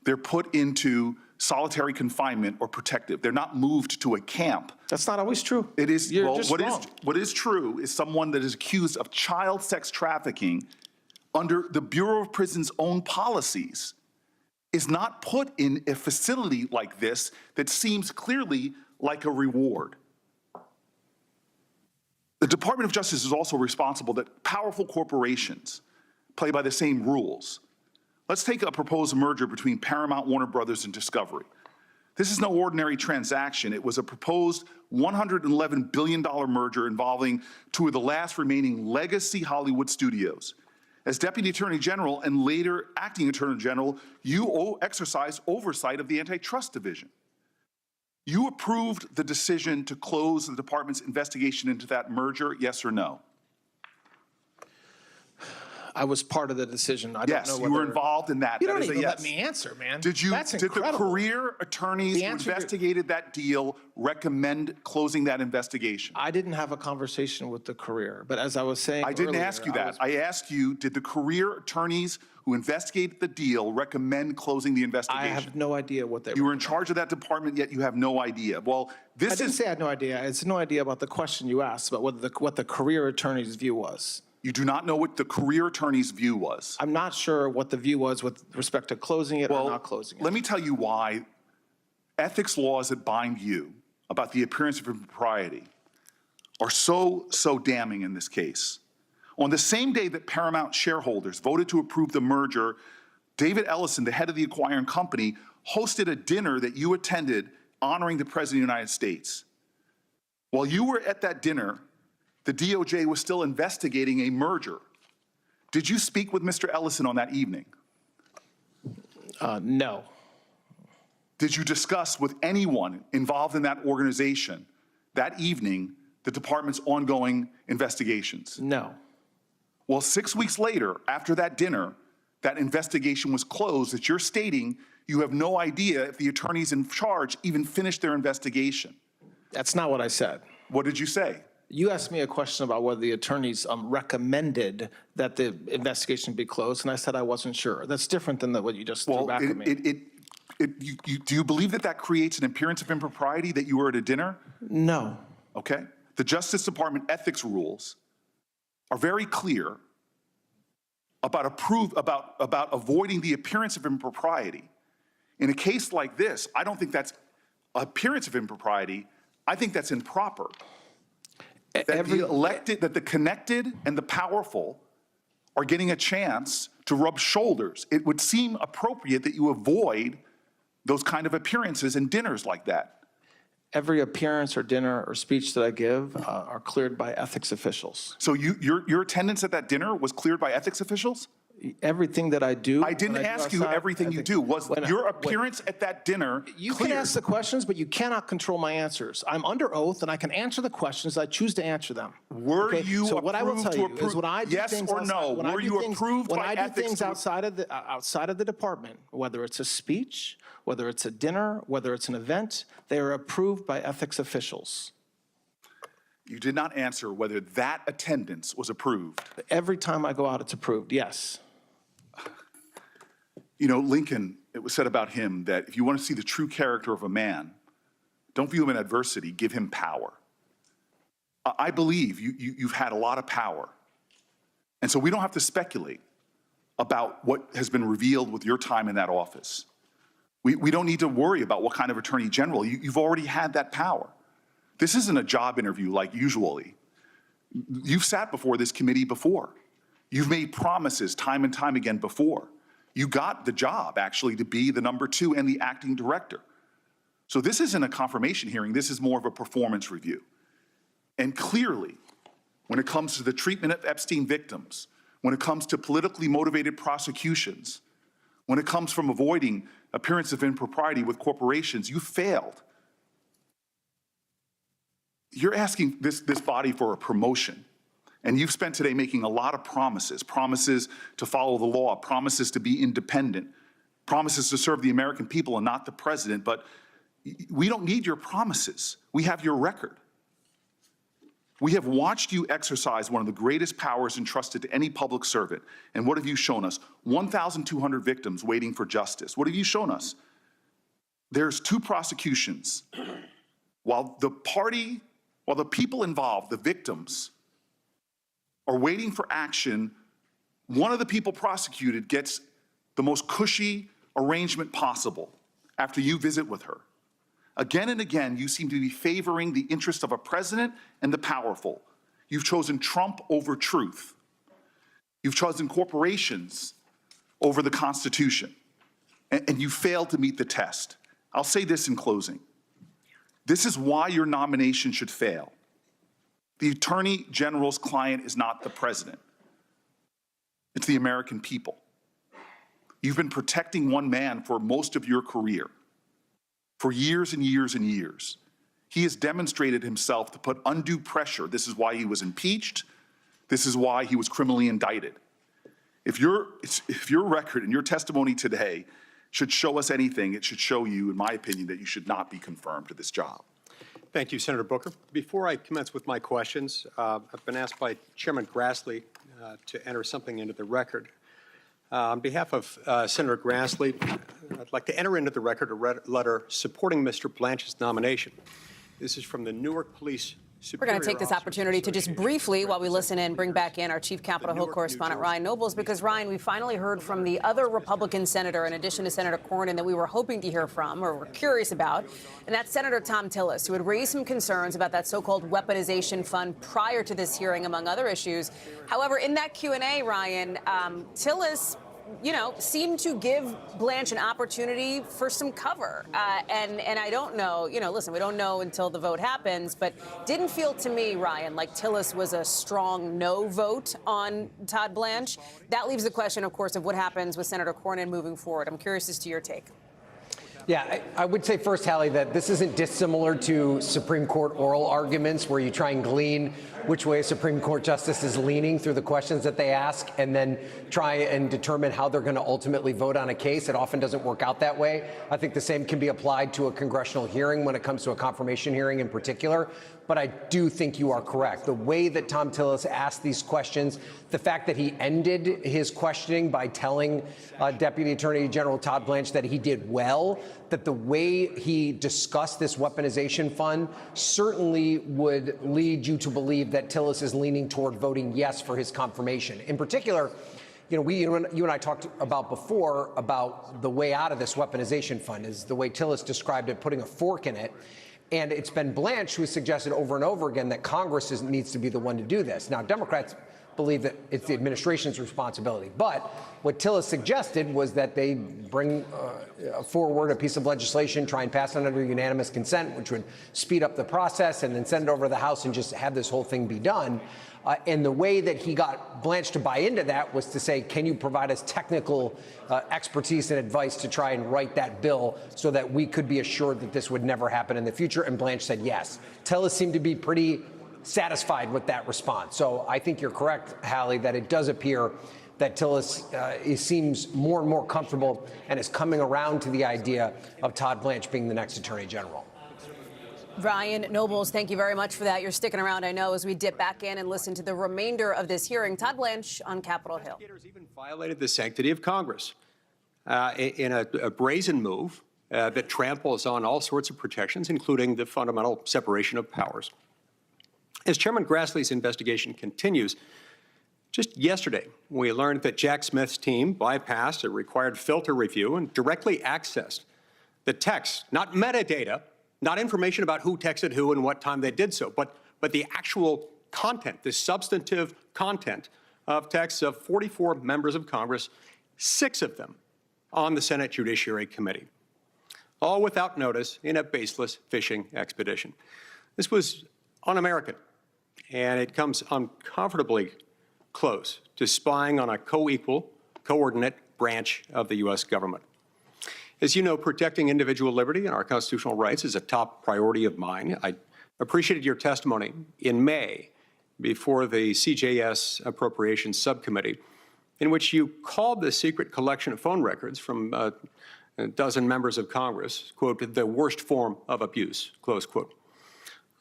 they're put into solitary confinement or protective. They're not moved to a camp. That's not always true. It is. You're Well, just wrong. what is true is someone that is accused of child sex trafficking under the Bureau of Prison's own policies is not put in a facility like this that seems clearly like a reward. The Department of Justice is also responsible that powerful corporations play by the same rules. Let's take a proposed merger between Paramount, Warner Brothers, and Discovery. This is no ordinary transaction. It was a proposed $111 billion merger involving 2 of the last remaining legacy Hollywood studios. As Deputy Attorney General and later Acting Attorney General, you exercise oversight of the Antitrust Division. You approved the decision to close the department's investigation into that merger, yes or no? I was part of the decision. I don't know Yes, whether. you were involved in that. You that don't is a even yes. let me answer, man. Did the career attorneys who answer to- investigated that deal recommend closing that investigation? I didn't have a conversation with the career, but as I was saying I didn't earlier, ask you that. I asked you, did the career attorneys who investigated the deal recommend closing the investigation? I have no idea what they You were in charge of that department, yet you have no idea. Well, this I didn't say I had no idea. It's no idea about the question you asked about what the career attorney's view was. You do not know what the career attorney's view was. I'm not sure what the view was with respect to closing it or not closing it. Let me tell you why ethics laws that bind you about the appearance of impropriety are so damning in this case. On the same day that Paramount shareholders voted to approve the merger, David Ellison, the head of the acquiring company, hosted a dinner that you attended honoring the President of the United States. While you were at that dinner, the DOJ was still investigating a merger. Did you speak with Mr. Ellison on that evening? No. Did you discuss with anyone involved in that organization that evening the department's ongoing investigations? No. Well, 6 weeks later, after that dinner, that investigation was closed, that you're stating you have no idea if the attorneys in charge even finished their investigation. That's not what I said. What did you say? You asked me a question about whether the attorneys recommended that the investigation be closed, and I said I wasn't sure. That's different than what you just threw back at me. Do you believe that that creates an appearance of impropriety that you were at a dinner? No. Okay. The Justice Department ethics rules are very clear about avoiding the appearance of impropriety. In a case like this, I don't think that's appearance of impropriety. I think that's improper. That the connected and the powerful are getting a chance to rub shoulders. It would seem appropriate that you avoid those kind of appearances and dinners like that. Every appearance or dinner or speech that I give are cleared by ethics officials. So your attendance at that dinner was cleared by ethics officials? Everything that I do. I didn't ask you everything you do. Was your appearance at that dinner You cleared? can ask the questions, but you cannot control my answers. I'm under oath, and I can answer the questions. I choose to answer them. Were you So what I will approved tell to you is when I do yes things or no? outside, when Were I do you things, approved when by I do ethics things to- outside of the department, whether it's a speech, whether it's a dinner, whether it's an event, they are approved by ethics officials. You did not answer whether that attendance was approved. Every time I go out, it's approved. Yes. You know, Lincoln, it was said about him that if you want to see the true character of a man, don't view him in adversity, give him power. I believe you've had a lot of power. And so we don't have to speculate about what has been revealed with your time in that office. We don't need to worry about what kind of attorney general. You've already had that power. This isn't a job interview like usually. You've sat before this committee before. You've made promises time and time again before. You got the job, actually, to be the number 2 and the acting director. So this isn't a confirmation hearing. This is more of a performance review. And clearly, when it comes to the treatment of Epstein victims, when it comes to politically motivated prosecutions, when it comes from avoiding appearance of impropriety with corporations, you failed. You're asking this body for a promotion. And you've spent today making a lot of promises to follow the law, promises to be independent, promises to serve the American people and not the president. But we don't need your promises. We have your record. We have watched you exercise one of the greatest powers entrusted to any public servant. And what have you shown us? 1,200 victims waiting for justice. What have you shown us? There's 2 prosecutions. While the people involved, the victims, are waiting for action, one of the people prosecuted gets the most cushy arrangement possible after you visit with her. Again and again, you seem to be favoring the interest of a president and the powerful. You've chosen Trump over truth. You've chosen corporations over the Constitution. And you failed to meet the test. I'll say this in closing. This is why your nomination should fail. The Attorney General's client is not the president. It's the American people. You've been protecting one man for most of your career, for years and years and years. He has demonstrated himself to put undue pressure. This is why he was impeached. This is why he was criminally indicted. If your record and your testimony today should show us anything, it should show you, in my opinion, that you should not be confirmed to this job. Thank you, Senator Booker. Before I commence with my questions, I've been asked by Chairman Grassley to enter something into the record. On behalf of Senator Grassley, I'd like to enter into the record a letter supporting Mr. Blanche's nomination. This is from the Newark Police We're going to take this opportunity to just briefly, while we listen in, bring back in our chief Capitol Hill correspondent, Ryan Nobles, because, Ryan, we finally heard from the other Republican senator, in addition to Senator Cornyn, that we were hoping to hear from, or were curious about, and that's Senator Thom Tillis, who had raised some concerns about that so-called weaponization fund prior to this hearing, among other issues. However, in that Q&A, Ryan, Tillis, seemed to give Blanche an opportunity for some cover. And I don't know, listen, we don't know until the vote happens, but didn't feel to me, Ryan, like Tillis was a strong no vote on Todd Blanche. That leaves the question, of course, of what happens with Senator Cornyn moving forward. I'm curious as to your take. Yeah, I would say first, Hallie, that this isn't dissimilar to Supreme Court oral arguments where you try and glean which way a Supreme Court justice is leaning through the questions that they ask and then try and determine how they're going to ultimately vote on a case. It often doesn't work out that way. I think the same can be applied to a congressional hearing when it comes to a confirmation hearing in particular. but I do think you are correct. The way that Tom Tillis asked these questions, the fact that he ended his questioning by telling Deputy Attorney General Todd Blanche that he did well, that the way he discussed this weaponization fund certainly would lead you to believe that Tillis is leaning toward voting yes for his confirmation. In particular, you know, you and I talked about before about the way out of this weaponization fund is the way Tillis described it, putting a fork in it. And it's been Blanche who has suggested over and over again that Congress needs to be the one to do this. Now, Democrats believe that it's the administration's responsibility. But what Tillis suggested was that they bring forward a piece of legislation, try and pass it under unanimous consent, which would speed up the process, and then send it over to the House and just have this whole thing be done. And the way that he got Blanche to buy into that was to say, can you provide us technical expertise and advice to try and write that bill so that we could be assured that this would never happen in the future? And Blanche said yes. Tillis seemed to be pretty satisfied with that response. So I think you're correct, Hallie, that it does appear that Tillis seems more and more comfortable and is coming around to the idea of Todd Blanche being the next Attorney General. Ryan Nobles, thank you very much for that. You're sticking around, I know, as we dip back in and listen to the remainder of this hearing. Todd Blanche on Capitol Hill. Investigators even violated the sanctity of Congress in a brazen move that tramples on all sorts of protections, including the fundamental separation of powers. As Chairman Grassley's investigation continues, just yesterday, we learned that Jack Smith's team bypassed a required filter review and directly accessed the text, not metadata, not information about who texted who and what time they did so, but the actual content, the substantive content of texts of 44 members of Congress, 6 of them on the Senate Judiciary Committee, all without notice in a baseless fishing expedition. This was un-American, and it comes uncomfortably close to spying on a co-equal, coordinate branch of the U.S. government. As you know, protecting individual liberty and our constitutional rights is a top priority of mine. I appreciated your testimony in May before the CJS Appropriations Subcommittee, in which you called the secret collection of phone records from a dozen members of Congress, quote, the worst form of abuse, close quote.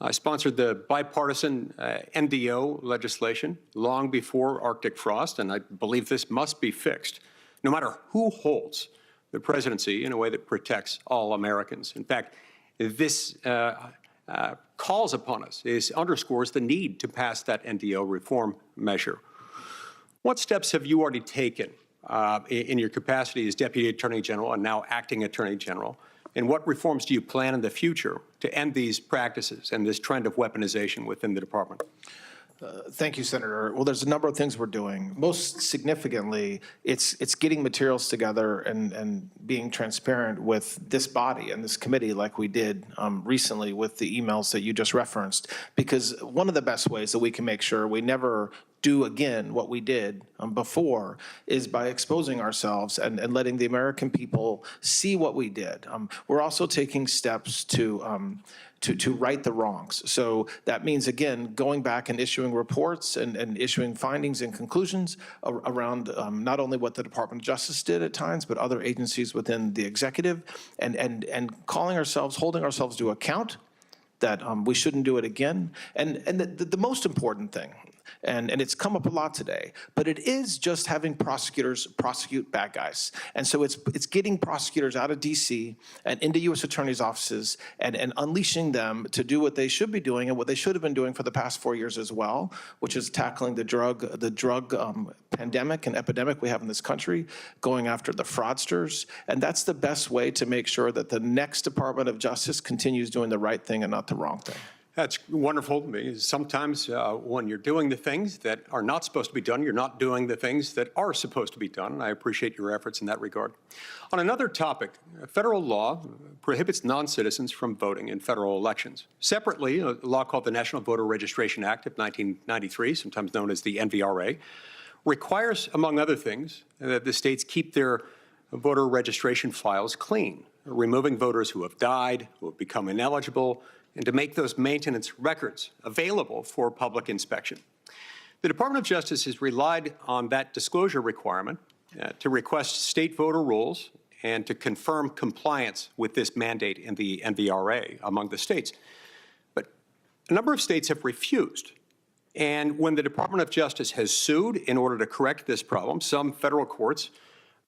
I sponsored the bipartisan NDO legislation long before Arctic frost, and I believe this must be fixed, no matter who holds the presidency, in a way that protects all Americans. In fact, this calls upon us, underscores the need to pass that NDO reform measure. What steps have you already taken in your capacity as Deputy Attorney General and now Acting Attorney General? And what reforms do you plan in the future to end these practices and this trend of weaponization within the department? Thank you, Senator. Well, there's a number of things we're doing. Most significantly, it's getting materials together and being transparent with this body and this committee like we did recently with the emails that you just referenced. Because one of the best ways that we can make sure we never do again what we did before is by exposing ourselves and letting the American people see what we did. We're also taking steps to right the wrongs. So that means, again, going back and issuing reports and issuing findings and conclusions around not only what the Department of Justice did at times, but other agencies within the executive, and calling ourselves, holding ourselves to account that we shouldn't do it again. And the most important thing, and it's come up a lot today, but it is just having prosecutors prosecute bad guys. And so it's getting prosecutors out of D.C. and into U.S. attorneys' offices and unleashing them to do what they should be doing and what they should have been doing for the past 4 years as well, which is tackling the drug pandemic and epidemic we have in this country, going after the fraudsters. And that's the best way to make sure that the next Department of Justice continues doing the right thing and not the wrong thing. That's wonderful. Sometimes when you're doing the things that are not supposed to be done, you're not doing the things that are supposed to be done. And I appreciate your efforts in that regard. On another topic, federal law prohibits non-citizens from voting in federal elections. Separately, a law called the National Voter Registration Act of 1993, sometimes known as the NVRA, requires, among other things, that the states keep their voter registration files clean, removing voters who have died, who have become ineligible, and to make those maintenance records available for public inspection. The Department of Justice has relied on that disclosure requirement to request state voter rolls and to confirm compliance with this mandate in the NVRA among the states. But A number of states have refused. And when the Department of Justice has sued in order to correct this problem, some federal courts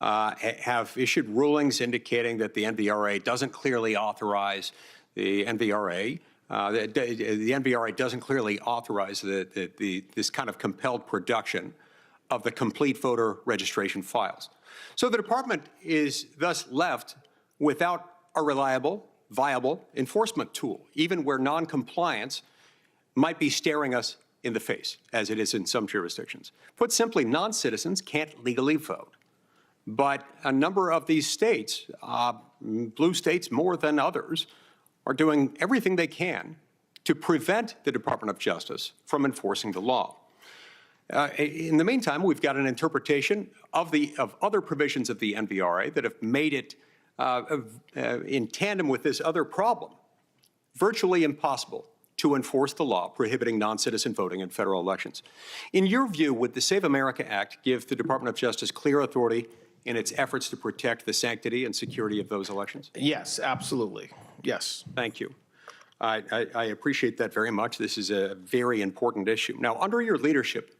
have issued rulings indicating that the NVRA doesn't clearly authorize the NVRA. The NVRA doesn't clearly authorize this kind of compelled production of the complete voter registration files. So the department is thus left without a reliable, viable enforcement tool, even where noncompliance might be staring us in the face, as it is in some jurisdictions. Put simply, non-citizens can't legally vote. But a number of these states, blue states more than others, are doing everything they can to prevent the Department of Justice from enforcing the law. In the meantime, we've got an interpretation of other provisions of the NVRA that have made it, in tandem with this other problem, virtually impossible to enforce the law prohibiting non-citizen voting in federal elections. In your view, would the Save America Act give the Department of Justice clear authority in its efforts to protect the sanctity and security of those elections? Yes, absolutely. Yes. Thank you. I appreciate that very much. This is a very important issue. Now, under your leadership,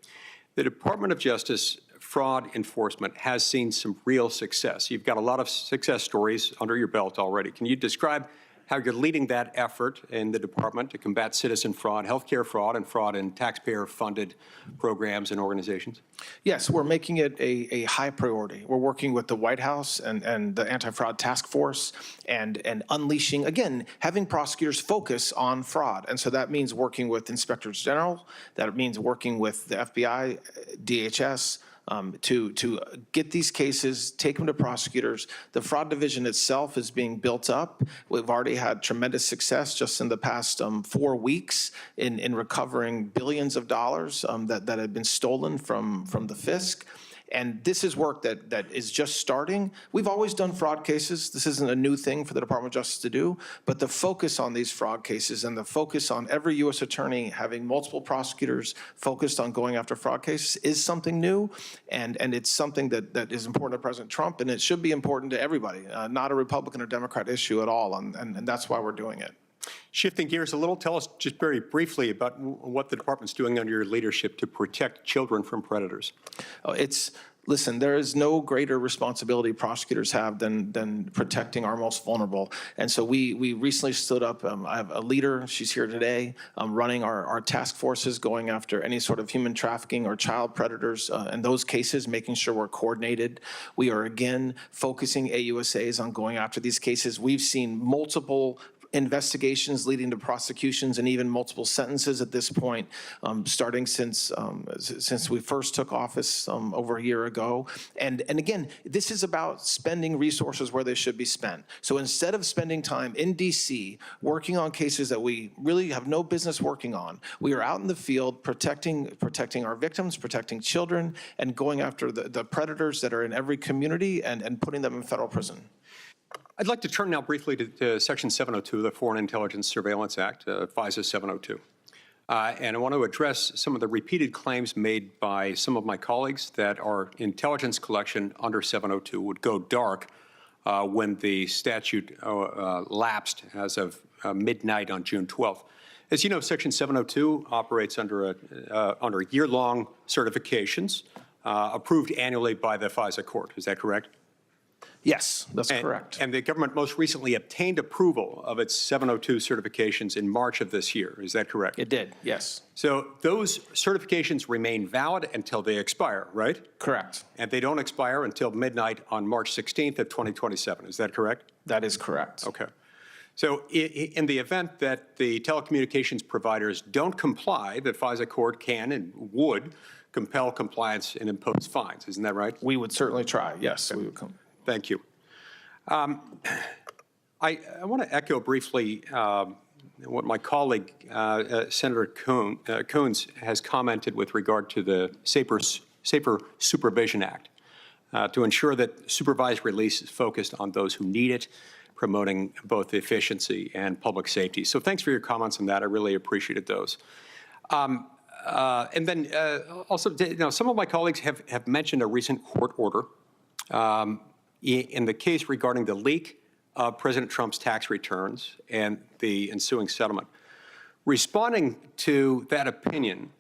the Department of Justice fraud enforcement has seen some real success. You've got a lot of success stories under your belt already. Can you describe how you're leading that effort in the department to combat citizen fraud, healthcare fraud, and fraud in taxpayer-funded programs and organizations? Yes, we're making it a high priority. We're working with the White House and the Anti-Fraud Task Force and unleashing, again, having prosecutors focus on fraud. And so that means working with inspectors general, that means working with the FBI, DHS, to get these cases, take them to prosecutors. The fraud division itself is being built up. We've already had tremendous success just in the past 4 weeks in recovering billions of dollars that had been stolen from the FISC. And this is work that is just starting. We've always done fraud cases. This isn't a new thing for the Department of Justice to do, but the focus on these fraud cases and the focus on every U.S. attorney having multiple prosecutors focused on going after fraud cases is something new, and it's something that is important to President Trump, and it should be important to everybody, not a Republican or Democrat issue at all, and that's why we're doing it. Shifting gears a little, tell us just very briefly about what the department's doing under your leadership to protect children from predators. Listen, there is no greater responsibility prosecutors have than protecting our most vulnerable. And so we recently stood up, I have a leader, she's here today, running our task forces, going after any sort of human trafficking or child predators in those cases, making sure we're coordinated. We are, again, focusing AUSAs on going after these cases. We've seen multiple investigations leading to prosecutions and even multiple sentences at this point, starting since we first took office over a year ago. And again, this is about spending resources where they should be spent. So instead of spending time in D.C. working on cases that we really have no business working on, we are out in the field protecting our victims, protecting children, and going after the predators that are in every community and putting them in federal prison. I'd like to turn now briefly to Section 702 of the Foreign Intelligence Surveillance Act, FISA 702. And I want to address some of the repeated claims made by some of my colleagues that our intelligence collection under 702 would go dark when the statute lapsed as of midnight on June 12th. As you know, Section 702 operates under year-long certifications approved annually by the FISA court. Is that correct? Yes, that's correct. And the government most recently obtained approval of its 702 certifications in March of this year. Is that correct? It did, yes. So those certifications remain valid until they expire, right? Correct. And they don't expire until midnight on March 16th of 2027. Is that correct? That is correct. Okay. So in the event that the telecommunications providers don't comply, the FISA court can and would compel compliance and impose fines. Isn't that right? We would certainly try, yes. Okay. We would come. Thank you. I want to echo briefly what my colleague, Senator Coons, has commented with regard to the Safer Supervision Act to ensure that supervised release is focused on those who need it, promoting both efficiency and public safety. So thanks for your comments on that. I really appreciated those. And then also, some of my colleagues have mentioned a recent court order in the case regarding the leak of President Trump's tax returns and the ensuing settlement. Responding to that opinion,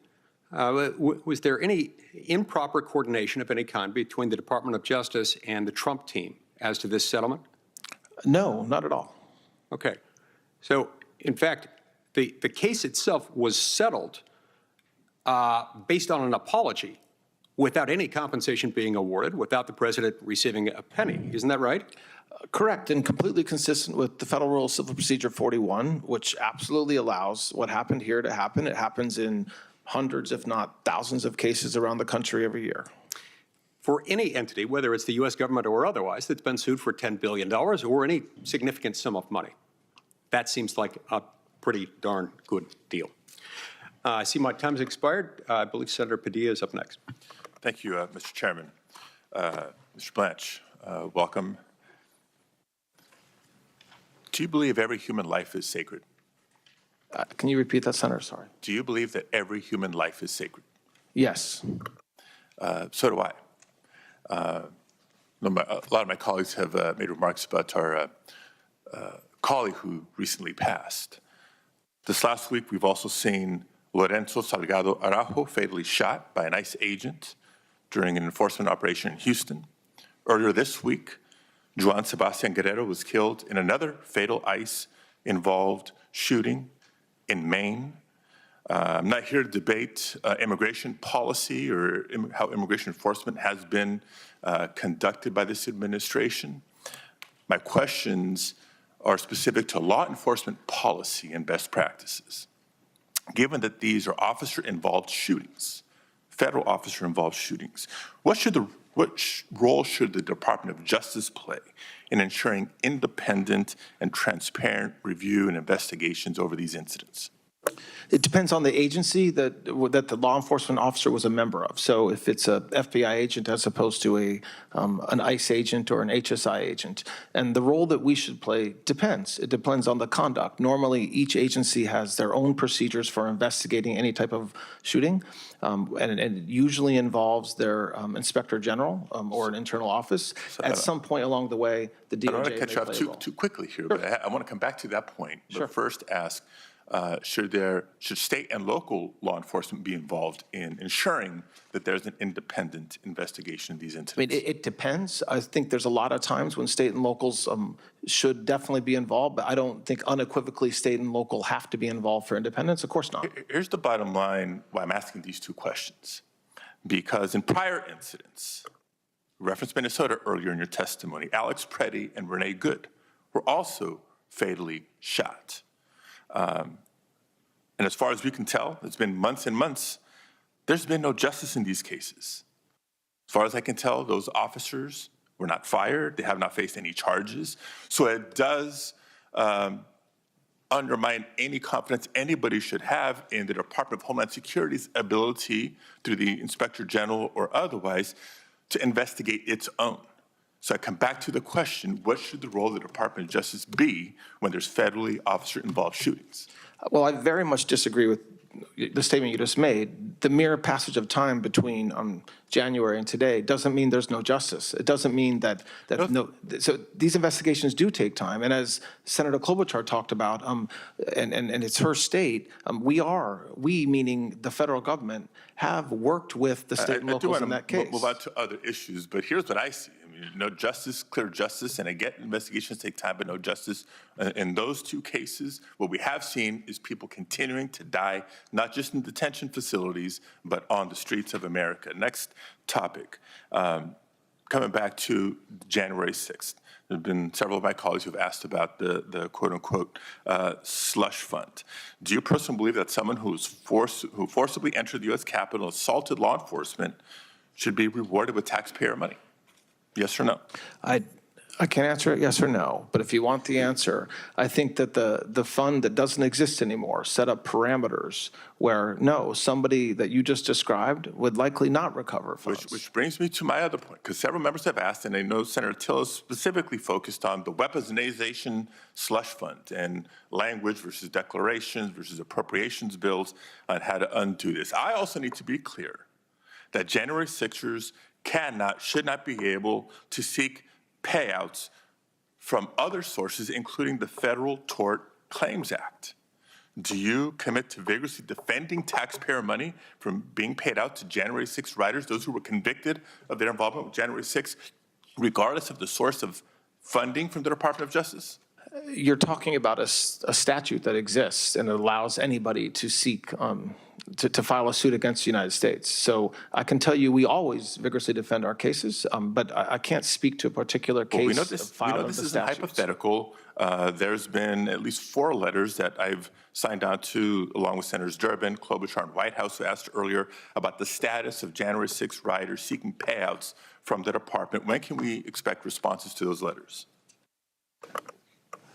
was there any improper coordination of any kind between the Department of Justice and the Trump team as to this settlement? No, not at all. Okay. So, in fact, the case itself was settled based on an apology without any compensation being awarded, without the president receiving a penny. Isn't that right? Correct, and completely consistent with the Federal Rule of Civil Procedure 41, which absolutely allows what happened here to happen. It happens in hundreds, if not thousands, of cases around the country every year. For any entity, whether it's the U.S. government or otherwise, that's been sued for $10 billion or any significant sum of money, that seems like a pretty darn good deal. I see my time's expired. I believe Senator Padilla is up next. Thank you, Mr. Chairman. Mr. Blanche, welcome. Do you believe every human life is sacred? Can you repeat that, Senator? Sorry. Do you believe that every human life is sacred? Yes. So do I. A lot of my colleagues have made remarks about our colleague who recently passed. This last week, we've also seen Lorenzo Salgado Araujo fatally shot by an ICE agent during an enforcement operation in Houston. Earlier this week, Juan Sebastian Guerrero was killed in another fatal ICE-involved shooting in Maine. I'm not here to debate immigration policy or how immigration enforcement has been conducted by this administration. My questions are specific to law enforcement policy and best practices. Given that these are officer-involved shootings, federal officer-involved shootings, what role should the Department of Justice play in ensuring independent and transparent review and investigations over these incidents? It depends on the agency that the law enforcement officer was a member of. So if it's a FBI agent as opposed to an ICE agent or an HSI agent. And the role that we should play depends. It depends on the conduct. Normally, each agency has their own procedures for investigating any type of shooting. And it usually involves their inspector general or an internal office. At some point along the way, the DOJ I don't want to cut you off too quickly here, but I want to come back to that point. But first ask, should state and local law enforcement be involved in ensuring that there's an independent investigation of these incidents? I mean, it depends. I think there's a lot of times when state and locals should definitely be involved, but I don't think unequivocally state and local have to be involved for independence. Of course not. Here's the bottom line why I'm asking these two questions. Because in prior incidents, reference Minnesota earlier in your testimony, Alex Preddy and Renee Good were also fatally shot. And as far as we can tell, it's been months and months, there's been no justice in these cases. As far as I can tell, those officers were not fired. They have not faced any charges. So it does undermine any confidence anybody should have in the Department of Homeland Security's ability, through the Inspector General or otherwise, to investigate its own. So I come back to the question, what should the role of the Department of Justice be when there's federally officer-involved shootings? Well, I very much disagree with the statement you just made. The mere passage of time between January and today doesn't mean there's no justice. It doesn't mean that so these investigations do take time. And as Senator Klobuchar talked about, and it's her state, we meaning the federal government, have worked with the state and locals in that case. I do want to move on to other issues, but here's what I see. No justice, clear justice, and I get investigations take time, but no justice. In those two cases, what we have seen is people continuing to die, not just in detention facilities, but on the streets of America. Next topic, coming back to January 6th. There have been several of my colleagues who have asked about the quote-unquote slush fund. Do you personally believe that someone who forcibly entered the U.S. Capitol and assaulted law enforcement should be rewarded with taxpayer money? Yes or no? I can't answer it yes or no, but if you want the answer, I think that the fund that doesn't exist anymore set up parameters where, no, somebody that you just described would likely not recover funds. Which brings me to my other point, because several members have asked, and I know Senator Till is specifically focused on the weaponization slush fund and language versus declarations versus appropriations bills on how to undo this. I also need to be clear that January 6ers should not be able to seek payouts from other sources, including the Federal Tort Claims Act. Do you commit to vigorously defending taxpayer money from being paid out to January 6 riders, those who were convicted of their involvement with January 6, regardless of the source of funding from the Department of Justice? You're talking about a statute that exists and it allows anybody to seek to file a suit against the United States. So I can tell you we always vigorously defend our cases, but I can't speak to a particular case. Well, we know this is a statutes. hypothetical. There's been at least 4 letters that I've signed on to, along with Senators Durbin, Klobuchar, and Whitehouse, who asked earlier about the status of January 6 riders seeking payouts from the department. When can we expect responses to those letters?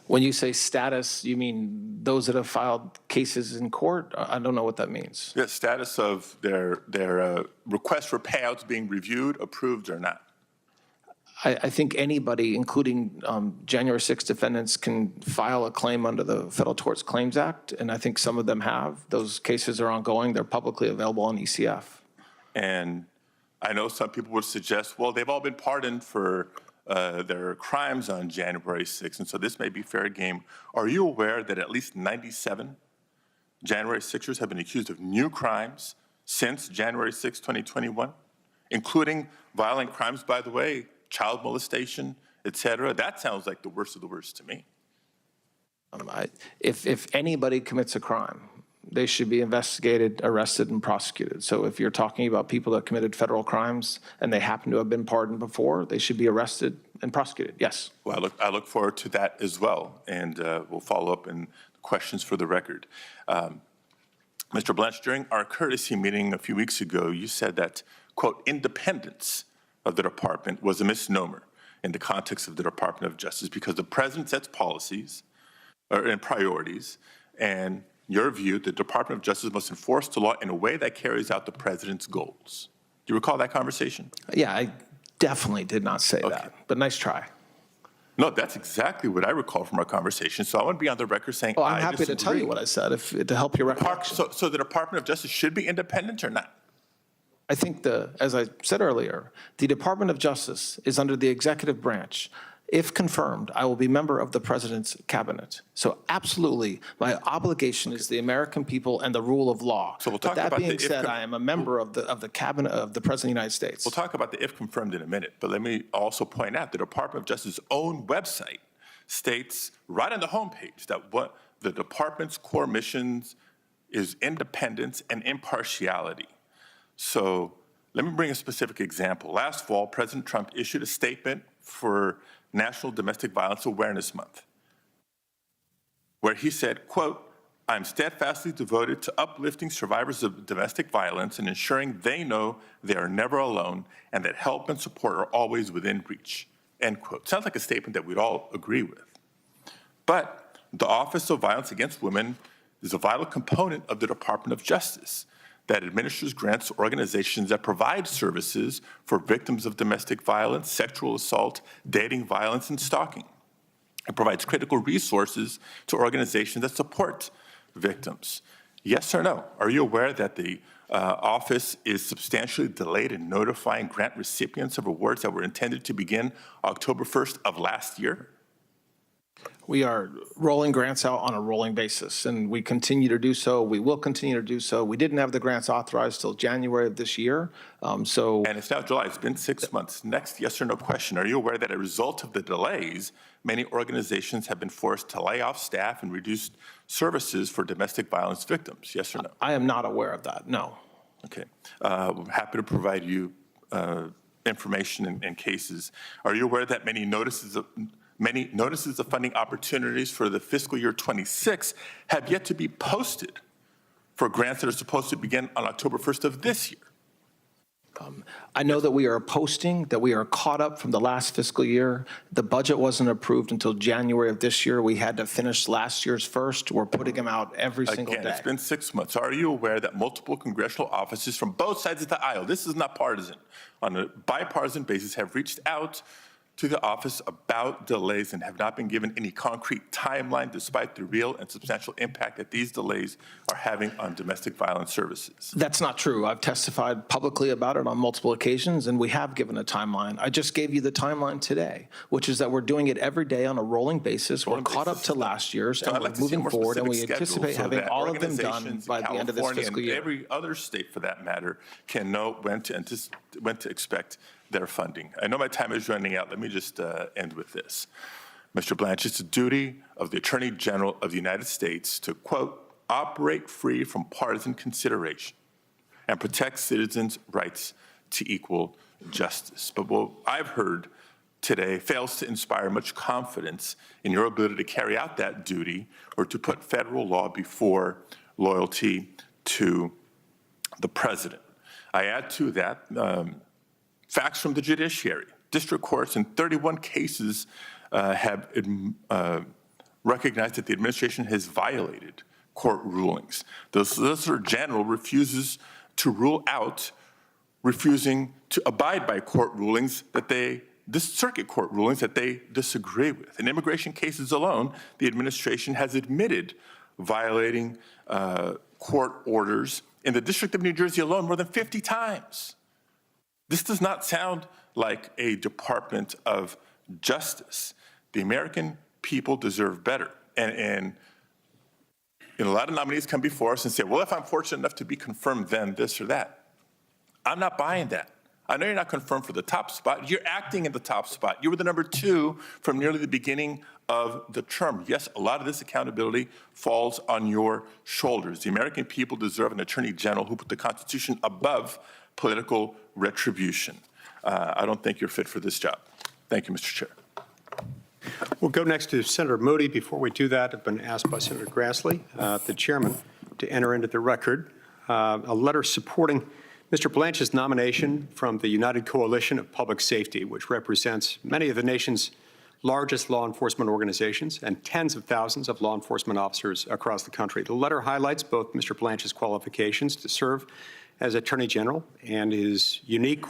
When you say status, you mean those that have filed cases in court? I don't know what that means. The status of their request for payouts being reviewed, approved, or not. I think anybody, including January 6 defendants, can file a claim under the Federal Tort Claims Act, and I think some of them have. Those cases are ongoing. They're publicly available on ECF. And I know some people would suggest, well, they've all been pardoned for their crimes on January 6th, and so this may be fair game. Are you aware that at least 97 January 6ers have been accused of new crimes since January 6, 2021, including violent crimes, by the way, child molestation, et cetera? That sounds like the worst of the worst to me. If anybody commits a crime, they should be investigated, arrested, and prosecuted. So if you're talking about people that committed federal crimes and they happen to have been pardoned before, they should be arrested and prosecuted, yes. Well, I look forward to that as well, and we'll follow up in questions for the record. Mr. Blanch, during our courtesy meeting a few weeks ago, you said that, quote, independence of the department was a misnomer in the context of the Department of Justice because the president sets policies and priorities, and your view, the Department of Justice must enforce the law in a way that carries out the president's goals. Do you recall that conversation? Yeah, I definitely did not say that, but nice try. No, that's exactly what I recall from our conversation. So I want to be on the record saying I'm happy to tell you what I said to help your recollection. So the Department of Justice should be independent or not? I think as I said earlier, the Department of Justice is under the executive branch. If confirmed, I will be member of the president's cabinet. So absolutely, my obligation is the American people and the rule of law. So we'll but talk that about being said, I am a member of the cabinet of the president of the United States. We'll talk about the if confirmed in a minute, but let me also point out the Department of Justice's own website states right on the homepage that what the department's core missions is independence and impartiality. So let me bring a specific example. Last fall, President Trump issued a statement for National Domestic Violence Awareness Month, where he said, quote, I'm steadfastly devoted to uplifting survivors of domestic violence and ensuring they know they are never alone and that help and support are always within reach, end quote. Sounds like a statement that we'd all agree with. But the Office of Violence Against Women is a vital component of the Department of Justice that administers grants to organizations that provide services for victims of domestic violence, sexual assault, dating violence, and stalking. It provides critical resources to organizations that support victims. Yes or no? Are you aware that the office is substantially delayed in notifying grant recipients of awards that were intended to begin October 1st of last year? We are rolling grants out on a rolling basis, and we continue to do so. We will continue to do so. We didn't have the grants authorized till January of this year. And it's now July. It's been 6 months. Next yes or no question. Are you aware that as a result of the delays, many organizations have been forced to lay off staff and reduce services for domestic violence victims? Yes or no? I am not aware of that, no. Okay. We're happy to provide you information and cases. Are you aware that many notices of funding opportunities for the fiscal year 26 have yet to be posted for grants that are supposed to begin on October 1st of this year? I know that we are posting, that we are caught up from the last fiscal year. The budget wasn't approved until January of this year. We had to finish last year's first. We're putting them out every single day. Again, it's been 6 months. Are you aware that multiple congressional offices from both sides of the aisle, this is not partisan, on a bipartisan basis have reached out to the office about delays and have not been given any concrete timeline despite the real and substantial impact that these delays are having on domestic violence services. That's not true. I've testified publicly about it on multiple occasions, and we have given a timeline. I just gave you the timeline today, which is that we're doing it every day on a rolling basis. We're caught up to last year's, and we're moving forward, and we anticipate having all of them done by the end of this fiscal year. Every other state, for that matter, can know when to expect their funding. I know my time is running out. Let me just end with this. Mr. Blanch, it's the duty of the Attorney General of the United States to, quote, operate free from partisan consideration and protect citizens' rights to equal justice. But what I've heard today fails to inspire much confidence in your ability to carry out that duty or to put federal law before loyalty to the president. I add to that facts from the judiciary. District courts in 31 cases have recognized that the administration has violated court rulings. The Solicitor General refuses to rule out, refusing to abide by court rulings that this circuit court rulings that they disagree with. In immigration cases alone, the administration has admitted violating court orders in the District of New Jersey alone more than 50 times. This does not sound like a Department of Justice. The American people deserve better. And a lot of nominees come before us and say, well, if I'm fortunate enough to be confirmed, then this or that. I'm not buying that. I know you're not confirmed for the top spot. You're acting in the top spot. You were the number 2 from nearly the beginning of the term. Yes, a lot of this accountability falls on your shoulders. The American people deserve an Attorney General who put the Constitution above political retribution. I don't think you're fit for this job. Thank you, Mr. Chair. We'll go next to Senator Moody. Before we do that, I've been asked by Senator Grassley, the chairman, to enter into the record a letter supporting Mr. Blanch's nomination from the United Coalition of Public Safety, which represents many of the nation's largest law enforcement organizations and tens of thousands of law enforcement officers across the country. The letter highlights both Mr. Blanch's qualifications to serve as Attorney General and his unique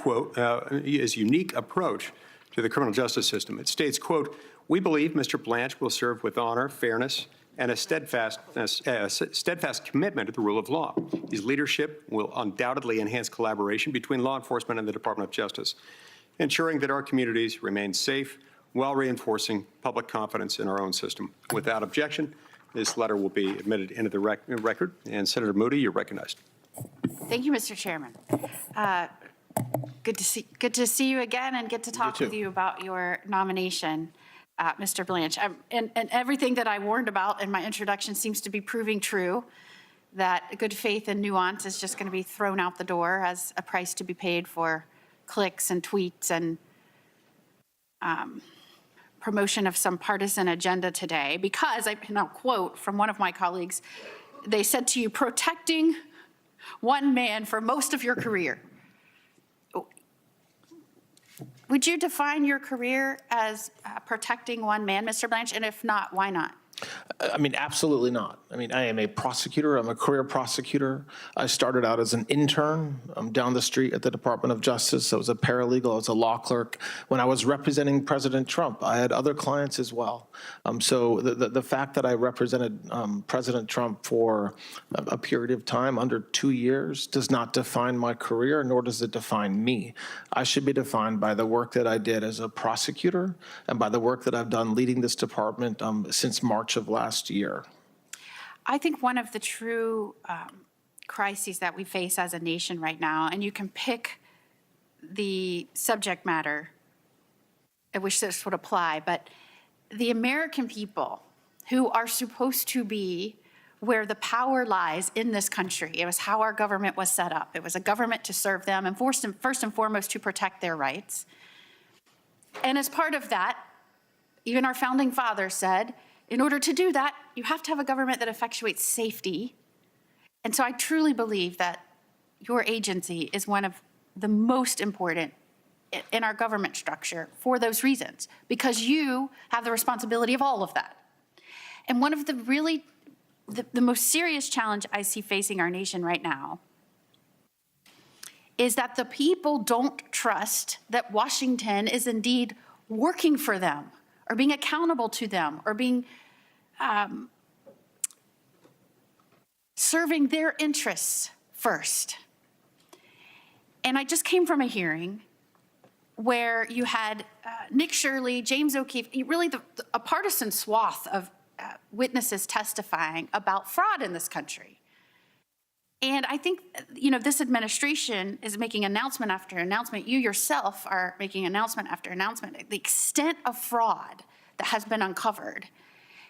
approach to the criminal justice system. It states, quote, "We believe Mr. Blanch will serve with honor, fairness, and a steadfast commitment to the rule of law. His leadership will undoubtedly enhance collaboration between law enforcement and the Department of Justice, ensuring that our communities remain safe while reinforcing public confidence in our own system." Without objection, this letter will be admitted into the record. And Senator Moody, you're recognized. Thank you, Mr. Chairman. Good to see you again and get to talk with you about your nomination, Mr. Blanch. And everything that I warned about in my introduction seems to be proving true, that good faith and nuance is just going to be thrown out the door as a price to be paid for clicks and tweets and promotion of some partisan agenda today. Because, and I'll quote from one of my colleagues, they said to you, protecting one man for most of your career. Would you define your career as protecting one man, Mr. Blanch? And if not, why not? I mean, absolutely not. I mean, I am a prosecutor. I'm a career prosecutor. I started out as an intern down the street at the Department of Justice. I was a paralegal. I was a law clerk. When I was representing President Trump, I had other clients as well. So the fact that I represented President Trump for a period of time, under 2 years, does not define my career, nor does it define me. I should be defined by the work that I did as a prosecutor and by the work that I've done leading this department since March of last year. I think one of the true crises that we face as a nation right now, and you can pick the subject matter at which this would apply, but the American people who are supposed to be where the power lies in this country. It was how our government was set up. It was a government to serve them and first and foremost to protect their rights. And as part of that, even our founding fathers said, in order to do that, you have to have a government that effectuates safety. And so I truly believe that your agency is one of the most important in our government structure for those reasons, because you have the responsibility of all of that. And one of the most serious challenge I see facing our nation right now is that the people don't trust that Washington is indeed working for them or being accountable to them or being serving their interests first. And I just came from a hearing where you had Nick Shirley, James O'Keefe, really a partisan swath of witnesses testifying about fraud in this country. And I think, this administration is making announcement after announcement. You yourself are making announcement after announcement, the extent of fraud that has been uncovered.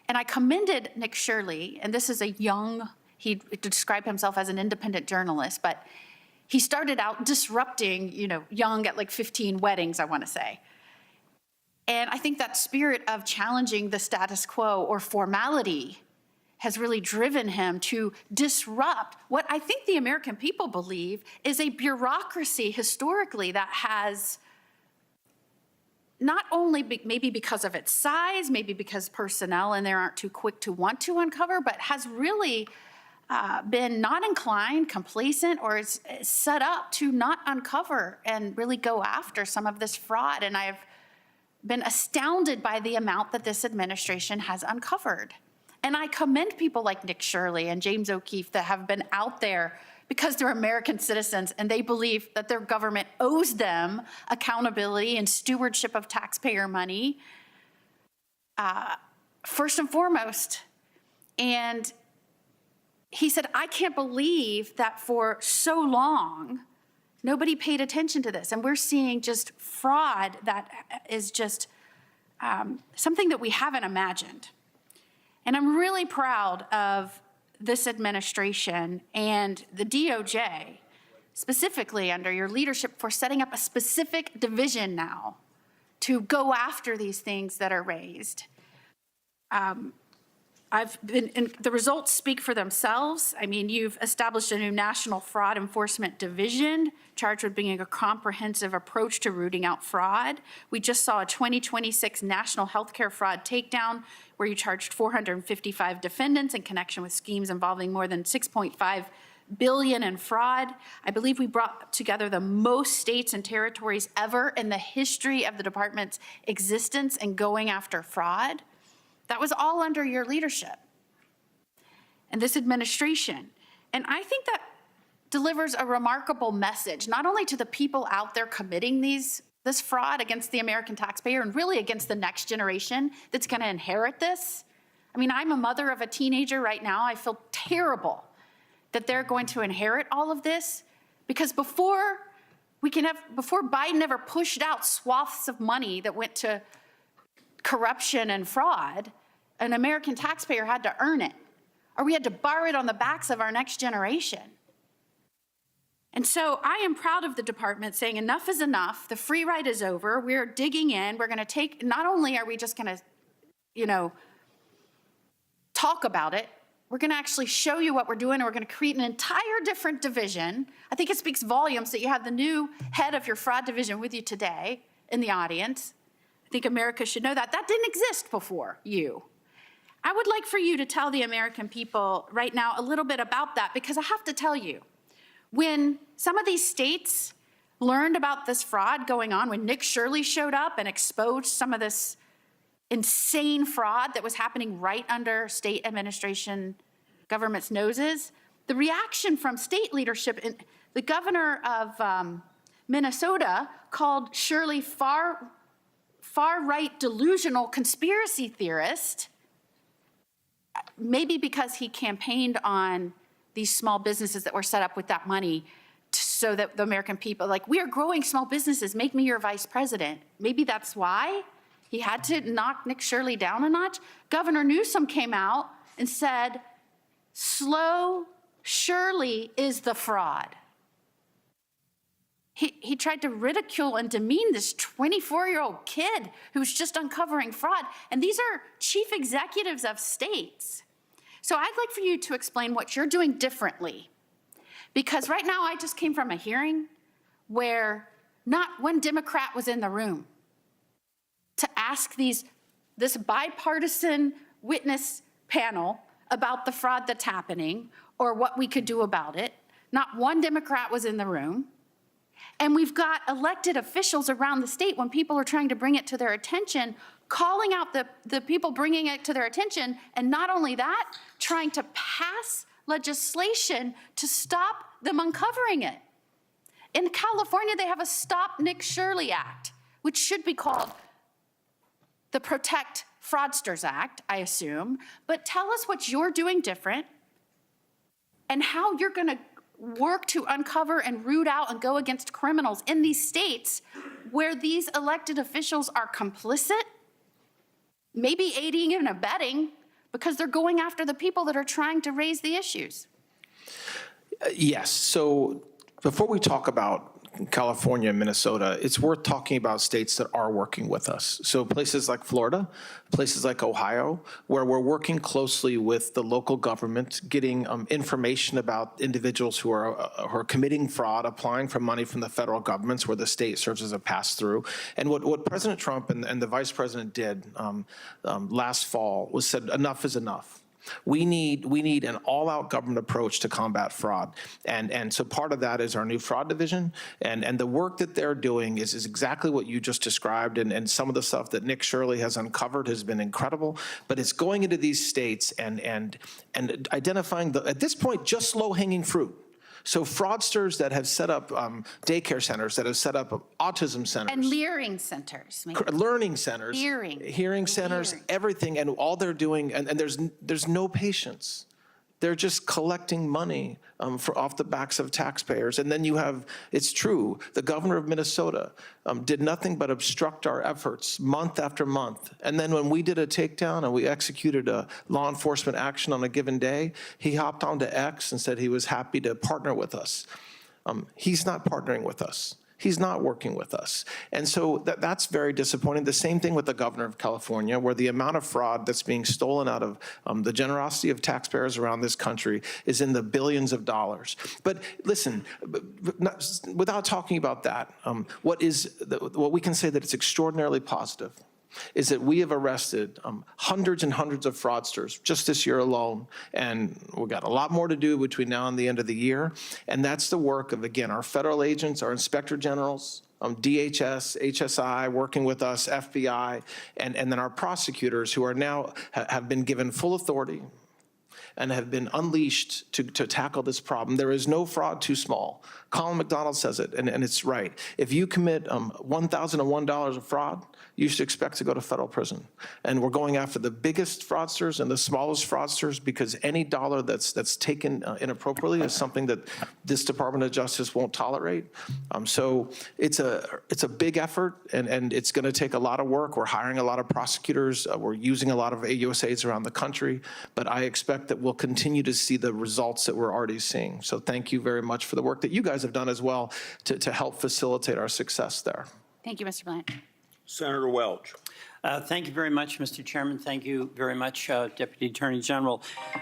And I commended Nick Shirley, and this is he described himself as an independent journalist, but he started out disrupting, young at like 15 weddings, I want to say. And I think that spirit of challenging the status quo or formality has really driven him to disrupt what I think the American people believe is a bureaucracy historically that has not only maybe because of its size, maybe because personnel in there aren't too quick to want to uncover, but has really been not inclined, complacent, or is set up to not uncover and really go after some of this fraud. And I've been astounded by the amount that this administration has uncovered. And I commend people like Nick Shirley and James O'Keefe that have been out there because they're American citizens and they believe that their government owes them accountability and stewardship of taxpayer money, first and foremost. And he said, I can't believe that for so long, nobody paid attention to this. And we're seeing just fraud that is just something that we haven't imagined. And I'm really proud of this administration and the DOJ, specifically under your leadership, for setting up a specific division now to go after these things that are raised. The results speak for themselves. I mean, you've established a new National Fraud Enforcement Division charged with bringing a comprehensive approach to rooting out fraud. We just saw a 2026 National Healthcare Fraud Takedown where you charged 455 defendants in connection with schemes involving more than $6.5 billion in fraud. I believe we brought together the most states and territories ever in the history of the department's existence in going after fraud. That was all under your leadership and this administration. And I think that delivers a remarkable message, not only to the people out there committing this fraud against the American taxpayer and really against the next generation that's going to inherit this. I mean, I'm a mother of a teenager right now. I feel terrible that they're going to inherit all of this because before Biden ever pushed out swaths of money that went to corruption and fraud, an American taxpayer had to earn it, or we had to borrow it on the backs of our next generation. And so I am proud of the department saying enough is enough. The free ride is over. We're digging in. We're going to take, not only are we just going to, talk about it, we're going to actually show you what we're doing. And we're going to create an entire different division. I think it speaks volumes that you have the new head of your fraud division with you today in the audience. I think America should know that. That didn't exist before you. I would like for you to tell the American people right now a little bit about that, because I have to tell you, when some of these states learned about this fraud going on, when Nick Shirley showed up and exposed some of this insane fraud that was happening right under state administration government's noses, the reaction from state leadership, the governor of Minnesota called Shirley far-right delusional conspiracy theorist, maybe because he campaigned on these small businesses that were set up with that money so that the American people, like, we are growing small businesses, make me your vice president. Maybe that's why he had to knock Nick Shirley down a notch. Governor Newsom came out and said, slow Shirley is the fraud. He tried to ridicule and demean this 24-year-old kid who's just uncovering fraud. And these are chief executives of states. So I'd like for you to explain what you're doing differently. Because right now I just came from a hearing where not one Democrat was in the room to ask this bipartisan witness panel about the fraud that's happening or what we could do about it. Not one Democrat was in the room. And we've got elected officials around the state, when people are trying to bring it to their attention, calling out the people bringing it to their attention, and not only that, trying to pass legislation to stop them uncovering it. In California, they have a Stop Nick Shirley Act, which should be called the Protect Fraudsters Act, I assume. But tell us what you're doing different and how you're going to work to uncover and root out and go against criminals in these states where these elected officials are complicit, maybe aiding and abetting, because they're going after the people that are trying to raise the issues. Yes. So before we talk about California and Minnesota, it's worth talking about states that are working with us. So places like Florida, places like Ohio, where we're working closely with the local government, getting information about individuals who are committing fraud, applying for money from the federal governments, where the state serves as a pass-through. And what President Trump and the Vice President did last fall was said, enough is enough. We need an all-out government approach to combat fraud. And so part of that is our new fraud division. And the work that they're doing is exactly what you just described. And some of the stuff that Nick Shirley has uncovered has been incredible. But it's going into these states and identifying, at this point, just low-hanging fruit. So fraudsters that have set up daycare centers, that have set up autism centers. And leering centers. Learning centers. Hearing centers, everything. And all they're doing, and there's no patience. They're just collecting money off the backs of taxpayers. And then you have, it's true, the governor of Minnesota did nothing but obstruct our efforts month after month. And then when we did a takedown and we executed a law enforcement action on a given day, he hopped onto X and said he was happy to partner with us. He's not partnering with us. He's not working with us. And so that's very disappointing. The same thing with the governor of California, where the amount of fraud that's being stolen out of the generosity of taxpayers around this country is in the billions of dollars. But listen, without talking about that, what we can say that it's extraordinarily positive is that we have arrested hundreds and hundreds of fraudsters just this year alone. And we've got a lot more to do between now and the end of the year. And that's the work of, again, our federal agents, our inspector generals, DHS, HSI, working with us, FBI, and then our prosecutors who are now have been given full authority and have been unleashed to tackle this problem. There is no fraud too small. Colin McDonald says it, and it's right. If you commit $1,001 of fraud, you should expect to go to federal prison. And we're going after the biggest fraudsters and the smallest fraudsters, because any dollar that's taken inappropriately is something that this Department of Justice won't tolerate. So it's a big effort, and it's going to take a lot of work. We're hiring a lot of prosecutors. We're using a lot of AUSAs around the country. But I expect that we'll continue to see the results that we're already seeing. So thank you very much for the work that you guys have done as well to help facilitate our success there. Thank you, Mr. Blanch. Senator Welch. Thank you very much, Mr. Chairman. Thank you very much, Deputy Attorney General.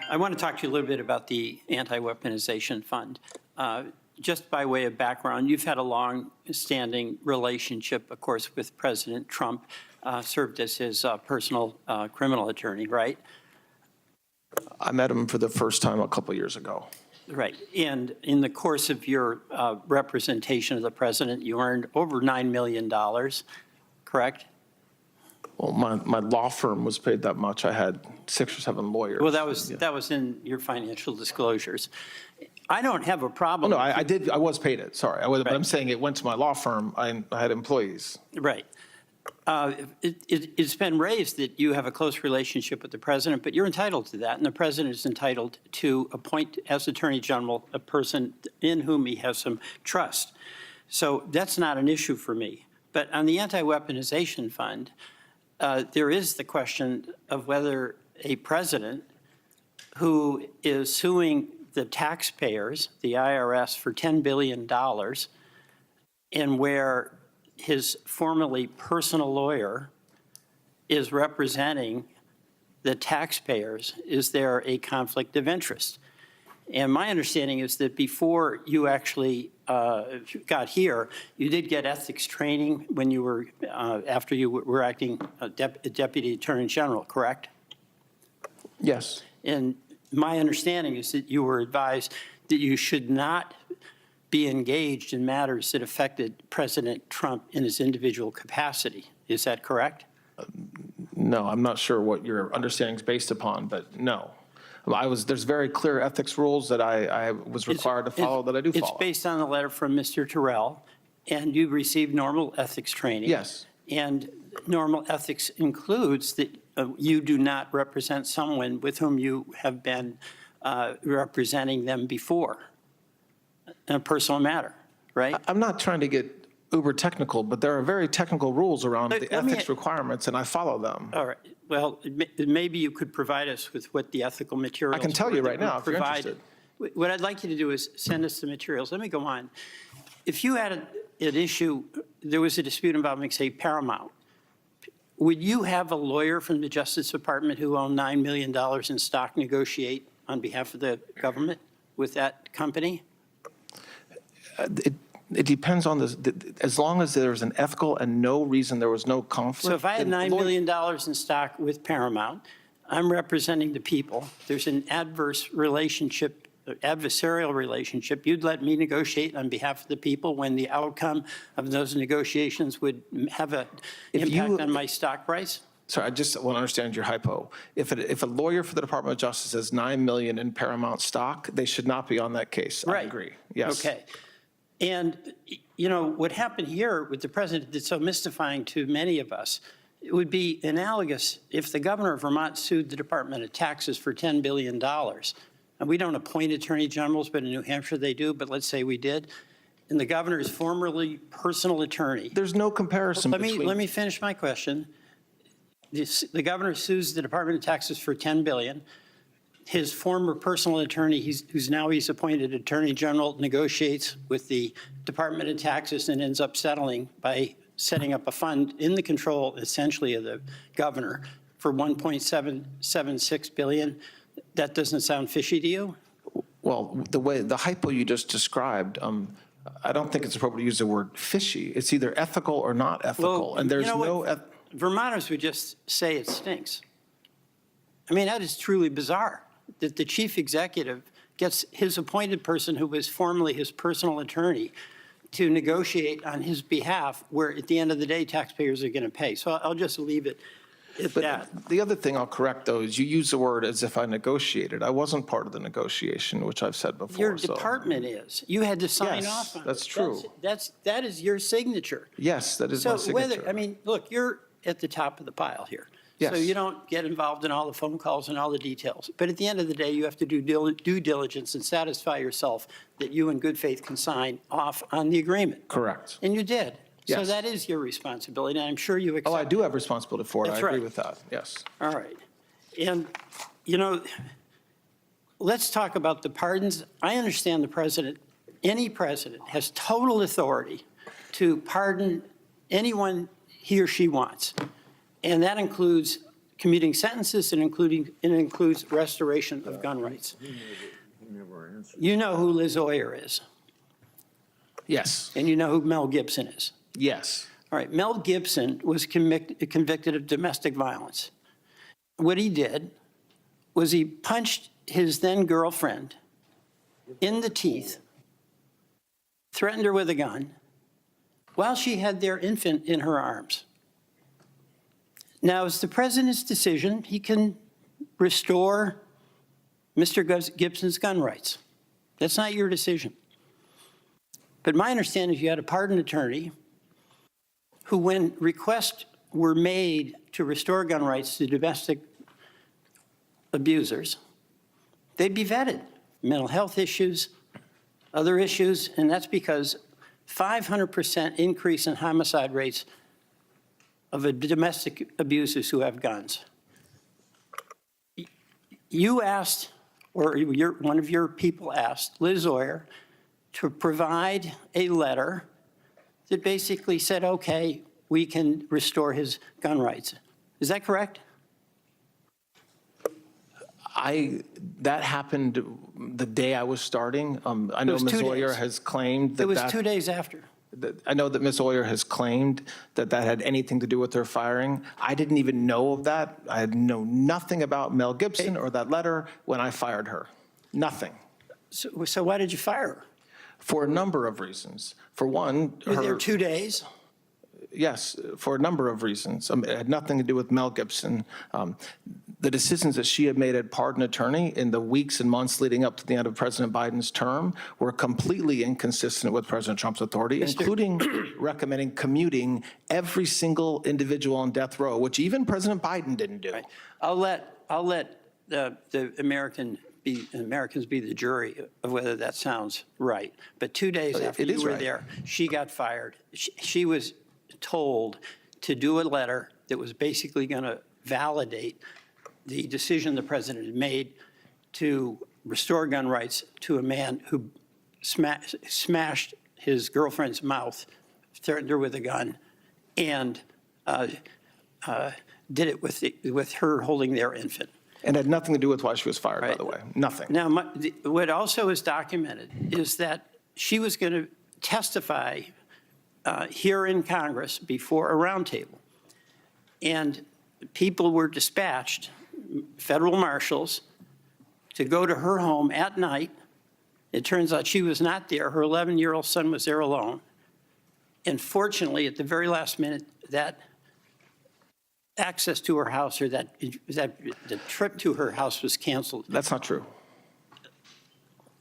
I want to talk to you a little bit about the Anti-Weaponization Fund. Just by way of background, you've had a long-standing relationship, of course, with President Trump, served as his personal criminal attorney, right? I met him for the first time a couple years ago. Right. And in the course of your representation of the president, you earned over $9 million, correct? Well, my law firm was paid that much. I had 6 or 7 lawyers. Well, that was in your financial disclosures. I don't have a problem. Oh, no, I did. I was paid it. Sorry. But I'm saying it went to my law firm. I had employees. Right. It's been raised that you have a close relationship with the president, but you're entitled to that, and the president is entitled to appoint as Attorney General a person in whom he has some trust. So that's not an issue for me. But on the Anti-Weaponization Fund, there is the question of whether a president who is suing the taxpayers, the IRS, for $10 billion, and where his formerly personal lawyer is representing the taxpayers, is there a conflict of interest? And my understanding is that before you actually got here, you did get ethics training when you were, after you were acting Deputy Attorney General, correct? Yes. And my understanding is that you were advised that you should not be engaged in matters that affected President Trump in his individual capacity. Is that correct? No, I'm not sure what your understanding is based upon, but no. There's very clear ethics rules that I was required to follow that I do follow. It's based on a letter from Mr. Terrell, and you received normal ethics training. Yes. And normal ethics includes that you do not represent someone with whom you have been representing them before in a personal matter, right? I'm not trying to get uber technical, but there are very technical rules around the ethics requirements, and I follow them. All right. Well, maybe you could provide us with what the ethical materials I can tell you right now if you're interested. What I'd like you to do is send us the materials. Let me go on. If you had an issue, there was a dispute about, say, Paramount, would you have a lawyer from the Justice Department who owned $9 million in stock negotiate on behalf of the government with that company? It depends on as long as there's an ethical and no reason there was no conflict. So if I had $9 million in stock with Paramount, I'm representing the people. There's an adverse relationship, adversarial relationship. You'd let me negotiate on behalf of the people when the outcome of those negotiations would have an impact on my stock price? Sorry, I just want to understand your hypo. If a lawyer for the Department of Justice has $9 million in Paramount stock, they should not be on that case. Right. I agree. Yes. Okay. And, you know, what happened here with the president that's so mystifying to many of us, it would be analogous if the governor of Vermont sued the Department of Taxes for $10 billion. And we don't appoint attorney generals, but in New Hampshire they do, but let's say we did. And the governor is formerly personal attorney. There's no comparison Let me finish my question. The governor sues the Department of Taxes for $10 billion. His former personal attorney, who's now appointed attorney general, negotiates with the Department of Taxes and ends up settling by setting up a fund in the control, essentially, of the governor for $1.776 billion. That doesn't sound fishy to you? Well, the hypo you just described, I don't think it's appropriate to use the word fishy. It's either ethical or not ethical, and there's Vermonters would just say it stinks. I mean, that is truly bizarre, that the chief executive gets his appointed person who was formerly his personal attorney to negotiate on his behalf, where at the end of the day, taxpayers are going to pay. So I'll just leave it at that. The other thing I'll correct, though, is you use the word as if I negotiated. I wasn't part of the negotiation, which I've said before. Your department is. You had to sign off on it. That's true. That is your signature. Yes, that is my signature. I mean, look, you're at the top of the pile here. Yes. So you don't get involved in all the phone calls and all the details. But at the end of the day, you have to do due diligence and satisfy yourself that you in good faith can sign off on the agreement. Correct. And you did. So Yes. that is your responsibility, and I'm sure you accept. Oh, I do have responsibility for it. That's I agree right. with that. Yes. All right. And, you know, let's talk about the pardons. I understand the president, any president, has total authority to pardon anyone he or she wants. And that includes commuting sentences and it includes restoration of gun rights. You know who Liz Oyer is. Yes. And you know who Mel Gibson is. Yes. All right, Mel Gibson was convicted of domestic violence. What he did was he punched his then girlfriend in the teeth, threatened her with a gun, while she had their infant in her arms. Now, it's the president's decision. He can restore Mr. Gibson's gun rights. That's not your decision. But my understanding is you had a pardon attorney who, when requests were made to restore gun rights to domestic abusers, they'd be vetted. Mental health issues, other issues, and that's because 500% increase in homicide rates of domestic abusers who have guns. You asked, or one of your people asked, Liz Oyer, to provide a letter that basically said, okay, we can restore his gun rights. Is that correct? That happened the day I was starting. I know Ms. Oyer has claimed that it was 2 days after. I know that Ms. Oyer has claimed that that had anything to do with her firing. I didn't even know of that. I had known nothing about Mel Gibson or that letter when I fired her. Nothing. So why did you fire her? for a number of reasons. For one, Were there 2 days? Yes, for a number of reasons. It had nothing to do with Mel Gibson. The decisions that she had made as pardon attorney in the weeks and months leading up to the end of President Biden's term were completely inconsistent with President Trump's authority, including recommending commuting every single individual on death row, which even President Biden didn't do. Right. I'll let the Americans be the jury of whether that sounds right. But 2 days after you were there, she got fired. She was told to do a letter that was basically going to validate the decision the president had made to restore gun rights to a man who smashed his girlfriend's mouth, threatened her with a gun, and did it with her holding their infant. And had nothing to do with why she was fired, by the way. Nothing. Now, what also is documented is that she was going to testify here in Congress before a roundtable. And people were dispatched, federal marshals, to go to her home at night. It turns out she was not there. Her 11-year-old son was there alone. And fortunately, at the very last minute, that access to her house, or that the trip to her house, was canceled. That's not true.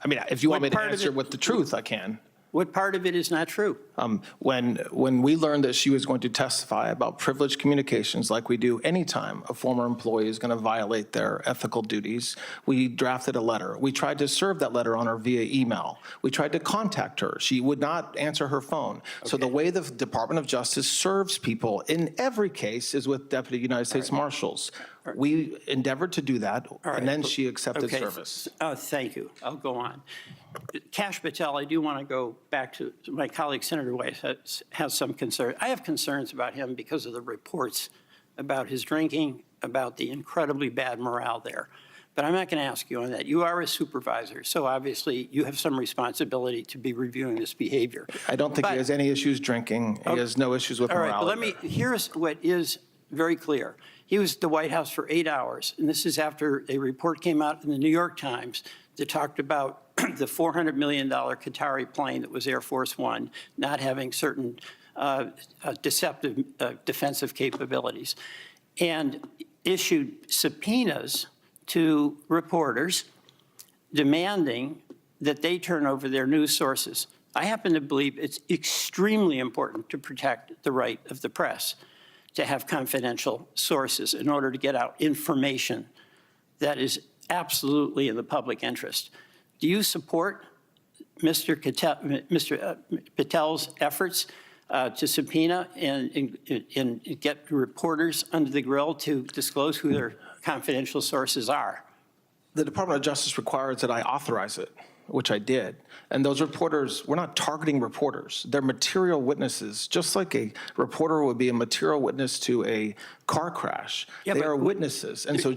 I mean, if you want me to answer with the truth, I can. What part of it is not true? When we learned that she was going to testify about privileged communications, like we do anytime a former employee is going to violate their ethical duties, we drafted a letter. We tried to serve that letter on her via email. We tried to contact her. She would not answer her phone. So the way the Department of Justice serves people in every case is with Deputy United States Marshals. We endeavored to do that, and then she accepted service. Thank you. I'll go on. Kash Patel, I do want to go back to my colleague, Senator Weiss, has some concern. I have concerns about him because of the reports about his drinking, about the incredibly bad morale there. But I'm not going to ask you on that. You are a supervisor, so obviously you have some responsibility to be reviewing this behavior. I don't think he has any issues drinking. He has no issues with morale. All right, here's what is very clear. He was at the White House for 8 hours, and this is after a report came out in the New York Times that talked about the $400 million Qatari plane that was Air Force One not having certain deceptive defensive capabilities, and issued subpoenas to reporters demanding that they turn over their news sources. I happen to believe it's extremely important to protect the right of the press to have confidential sources in order to get out information that is absolutely in the public interest. Do you support Mr. Patel's efforts to subpoena and get reporters under the grill to disclose who their confidential sources are? The Department of Justice requires that I authorize it, which I did. And those reporters, we're not targeting reporters. They're material witnesses, just like a reporter would be a material witness to a car crash. Yeah, they are witnesses. And so,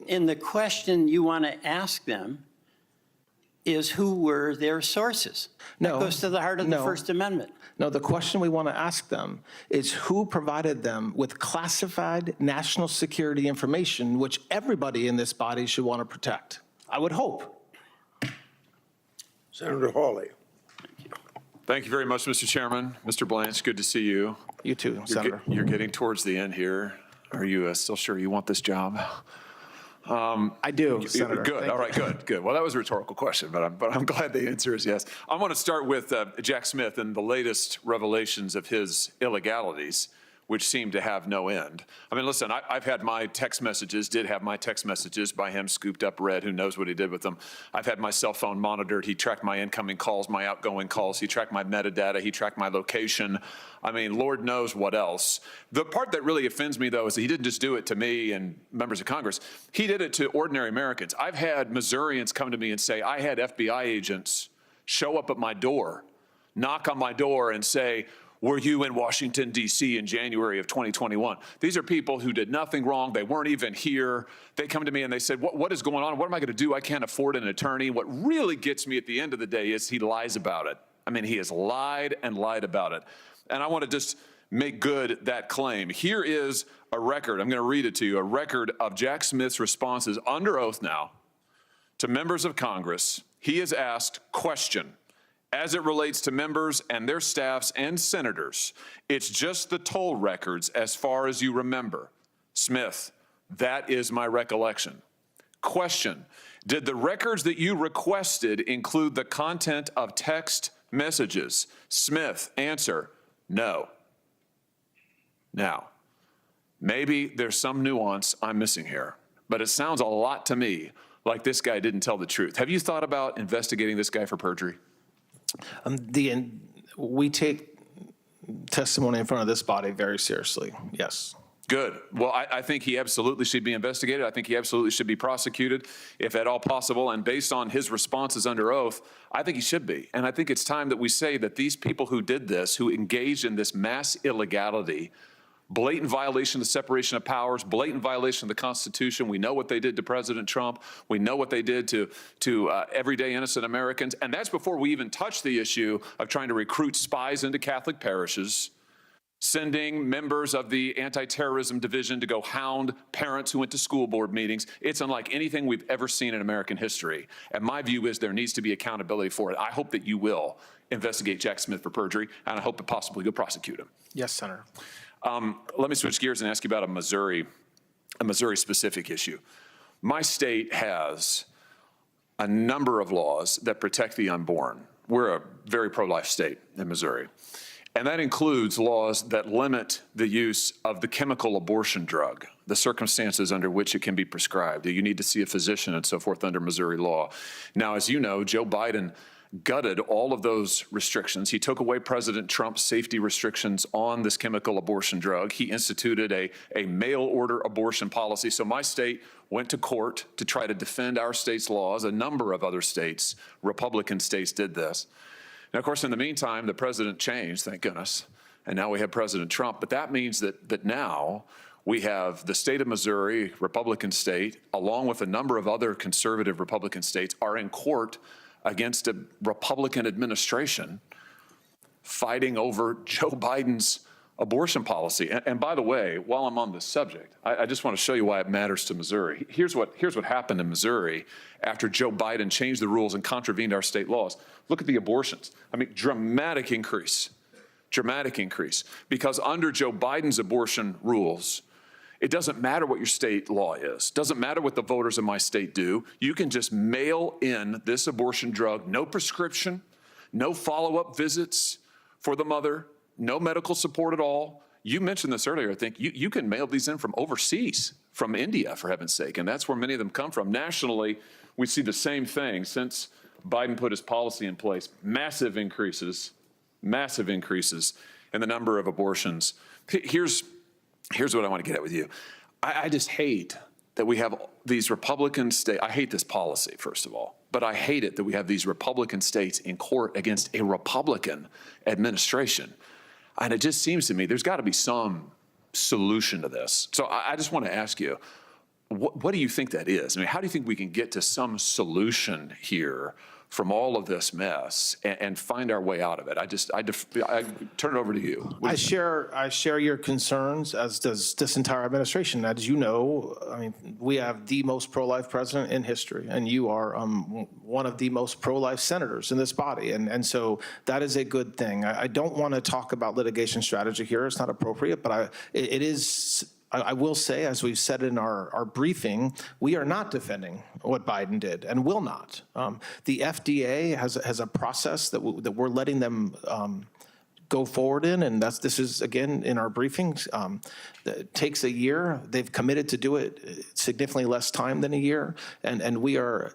and the question you want to ask them is, who were their sources? No, that goes to the heart of the First Amendment. No, the question we want to ask them is who provided them with classified national security information, which everybody in this body should want to protect. I would hope. Senator Hawley. Thank you very much, Mr. Chairman. Mr. Blanche, good to see you. You too, Senator. You're getting towards the end here. Are you still sure you want this job? I do, Senator. Good. All right, good. Well, that was a rhetorical question, but I'm glad the answer is yes. I want to start with Jack Smith and the latest revelations of his illegalities, which seem to have no end. I mean, listen, I've had my text messages, did have my text messages by him scooped up, read, who knows what he did with them. I've had my cell phone monitored. He tracked my incoming calls, my outgoing calls. He tracked my metadata. He tracked my location. I mean, Lord knows what else. The part that really offends me, though, is that he didn't just do it to me and members of Congress. He did it to ordinary Americans. I've had Missourians come to me and say, I had FBI agents show up at my door, knock on my door and say, were you in Washington, D.C. in January of 2021? These are people who did nothing wrong. They weren't even here. They come to me and they said, what is going on? What am I going to do? I can't afford an attorney. What really gets me at the end of the day is he lies about it. I mean, he has lied and lied about it. And I want to just make good that claim. Here is a record. I'm going to read it to you, a record of Jack Smith's responses under oath now to members of Congress. He is asked, question, As it relates to members and their staffs and senators, it's just the toll records as far as you remember. Smith, that is my recollection. Question, did the records that you requested include the content of text messages? Smith, answer, no. Now, maybe there's some nuance I'm missing here, but it sounds a lot to me like this guy didn't tell the truth. Have you thought about investigating this guy for perjury? We take testimony in front of this body very seriously, yes. Good. Well, I think he absolutely should be investigated. I think he absolutely should be prosecuted, if at all possible. And based on his responses under oath, I think he should be. And I think it's time that we say that these people who did this, who engaged in this mass illegality, blatant violation of the separation of powers, blatant violation of the Constitution. We know what they did to President Trump. We know what they did to everyday innocent Americans. And that's before we even touch the issue of trying to recruit spies into Catholic parishes, sending members of the anti-terrorism division to go hound parents who went to school board meetings. It's unlike anything we've ever seen in American history. And my view is there needs to be accountability for it. I hope that you will investigate Jack Smith for perjury, and I hope that possibly you'll prosecute him. Yes, Senator. Let me switch gears and ask you about a Missouri-specific issue. My state has a number of laws that protect the unborn. We're a very pro-life state in Missouri. And that includes laws that limit the use of the chemical abortion drug, the circumstances under which it can be prescribed. You need to see a physician and so forth under Missouri law. Now, as you know, Joe Biden gutted all of those restrictions. He took away President Trump's safety restrictions on this chemical abortion drug. He instituted a mail order abortion policy. So my state went to court to try to defend our state's laws. A number of other states, Republican states, did this. Now, of course, in the meantime, the president changed, thank goodness, and now we have President Trump. But that means that now we have the state of Missouri, Republican state, along with a number of other conservative Republican states, are in court against a Republican administration fighting over Joe Biden's abortion policy. And by the way, while I'm on this subject, I just want to show you why it matters to Missouri. Here's what happened in Missouri after Joe Biden changed the rules and contravened our state laws. Look at the abortions. I mean, dramatic increase, because under Joe Biden's abortion rules, it doesn't matter what your state law is. Doesn't matter what the voters in my state do. You can just mail in this abortion drug, no prescription, no follow-up visits for the mother, no medical support at all. You mentioned this earlier, I think. You can mail these in from overseas, from India, for heaven's sake, and that's where many of them come from. Nationally, we see the same thing since Biden put his policy in place. Massive increases in the number of abortions. Here's what I want to get at with you. I just hate that we have these Republican states. I hate this policy, first of all, but I hate it that we have these Republican states in court against a Republican administration. And it just seems to me there's got to be some solution to this. So I just want to ask you, what do you think that is? I mean, how do you think we can get to some solution here from all of this mess and find our way out of it? I turn it over to you. I share your concerns, as does this entire administration. As you know, I mean, we have the most pro-life president in history, and you are one of the most pro-life senators in this body, and so that is a good thing. I don't want to talk about litigation strategy here; it's not appropriate. But it is. I will say, as we've said in our briefing, we are not defending what Biden did and will not. The FDA has a process that we're letting them go forward in, and this is, again, in our briefings. It takes a year. They've committed to do it significantly less time than a year, and we are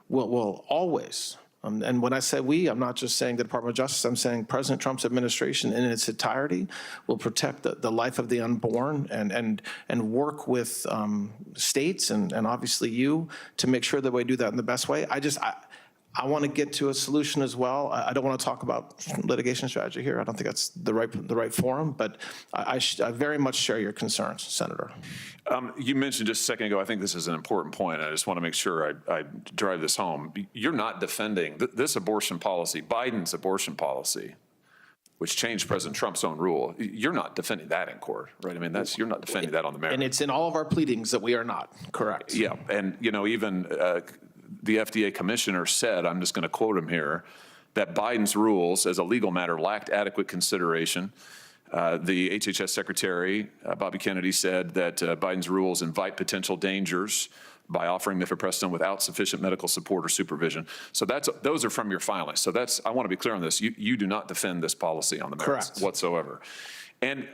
will always. And when I say we, I'm not just saying the Department of Justice, I'm saying President Trump's administration in its entirety will protect the life of the unborn and work with states and obviously you to make sure that we do that in the best way. I want to get to a solution as well. I don't want to talk about litigation strategy here. I don't think that's the right forum, but I very much share your concerns, Senator. You mentioned just a second ago, I think this is an important point. I just want to make sure I drive this home. You're not defending this abortion policy, Biden's abortion policy, which changed President Trump's own rule. You're not defending that in court, right? I mean, you're not defending that on the merits. And it's in all of our pleadings that we are not, correct. Yeah, and even the FDA commissioner said, I'm just going to quote him here, that Biden's rules as a legal matter lacked adequate consideration. The HHS Secretary, Bobby Kennedy, said that Biden's rules invite potential dangers by offering mifepristone without sufficient medical support or supervision. So those are from your filings. So I want to be clear on this. You do not defend this policy on the merits whatsoever. And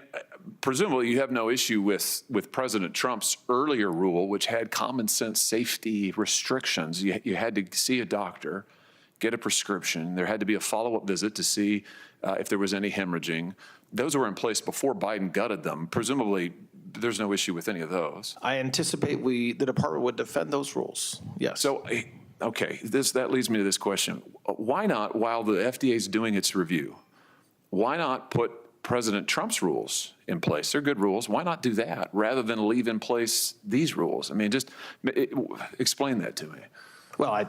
presumably you have no issue with President Trump's earlier rule, which had common sense safety restrictions. You had to see a doctor, get a prescription. There had to be a follow-up visit to see if there was any hemorrhaging. Those were in place before Biden gutted them. Presumably, there's no issue with any of those. I anticipate the department would defend those rules. Yes. So, okay, that leads me to this question. Why not, while the FDA is doing its review, why not put President Trump's rules in place? They're good rules. Why not do that rather than leave in place these rules? I mean, just explain that to me. Well,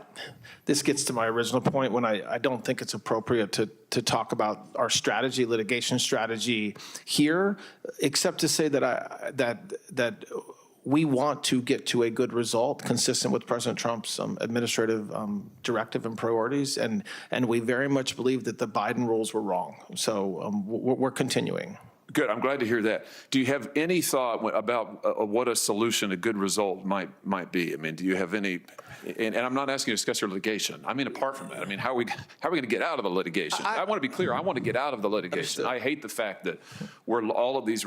this gets to my original point when I don't think it's appropriate to talk about our strategy, litigation strategy here, except to say that we want to get to a good result consistent with President Trump's administrative directive and priorities, and we very much believe that the Biden rules were wrong. So we're continuing. Good. I'm glad to hear that. Do you have any thought about what a solution, a good result might be? I mean, do you have any? And I'm not asking you to discuss your litigation. I mean, apart from that, I mean, how are we going to get out of the litigation? I want to be clear. I want to get out of the litigation. I hate the fact that all these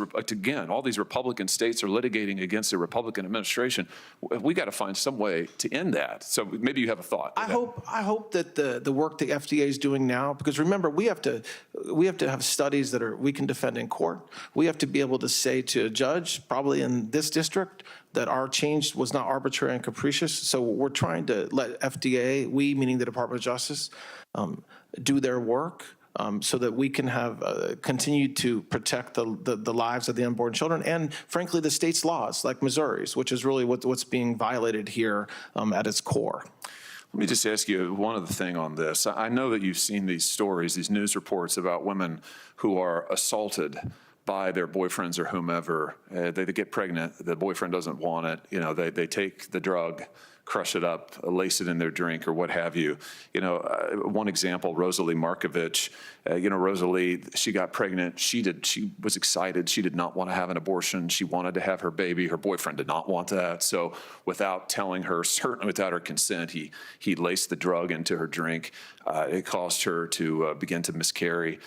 Republican states are litigating against the Republican administration. We got to find some way to end that. So maybe you have a thought. I hope that the work the FDA is doing now, because remember, we have to have studies that we can defend in court. We have to be able to say to a judge, probably in this district, that our change was not arbitrary and capricious. So we're trying to let FDA, we meaning the Department of Justice, do their work so that we can have continue to protect the lives of the unborn children and, frankly, the state's laws, like Missouri's, which is really what's being violated here at its core. Let me just ask you one other thing on this. I know that you've seen these stories, these news reports about women who are assaulted by their boyfriends or whomever. They get pregnant, the boyfriend doesn't want it. You know, they take the drug, crush it up, lace it in their drink or what have you. You know, one example, Rosalie Markovich, Rosalie, she got pregnant. She was excited. She did not want to have an abortion. She wanted to have her baby. Her boyfriend did not want that. So without telling her, certainly without her consent, he laced the drug into her drink. It caused her to begin to miscarry.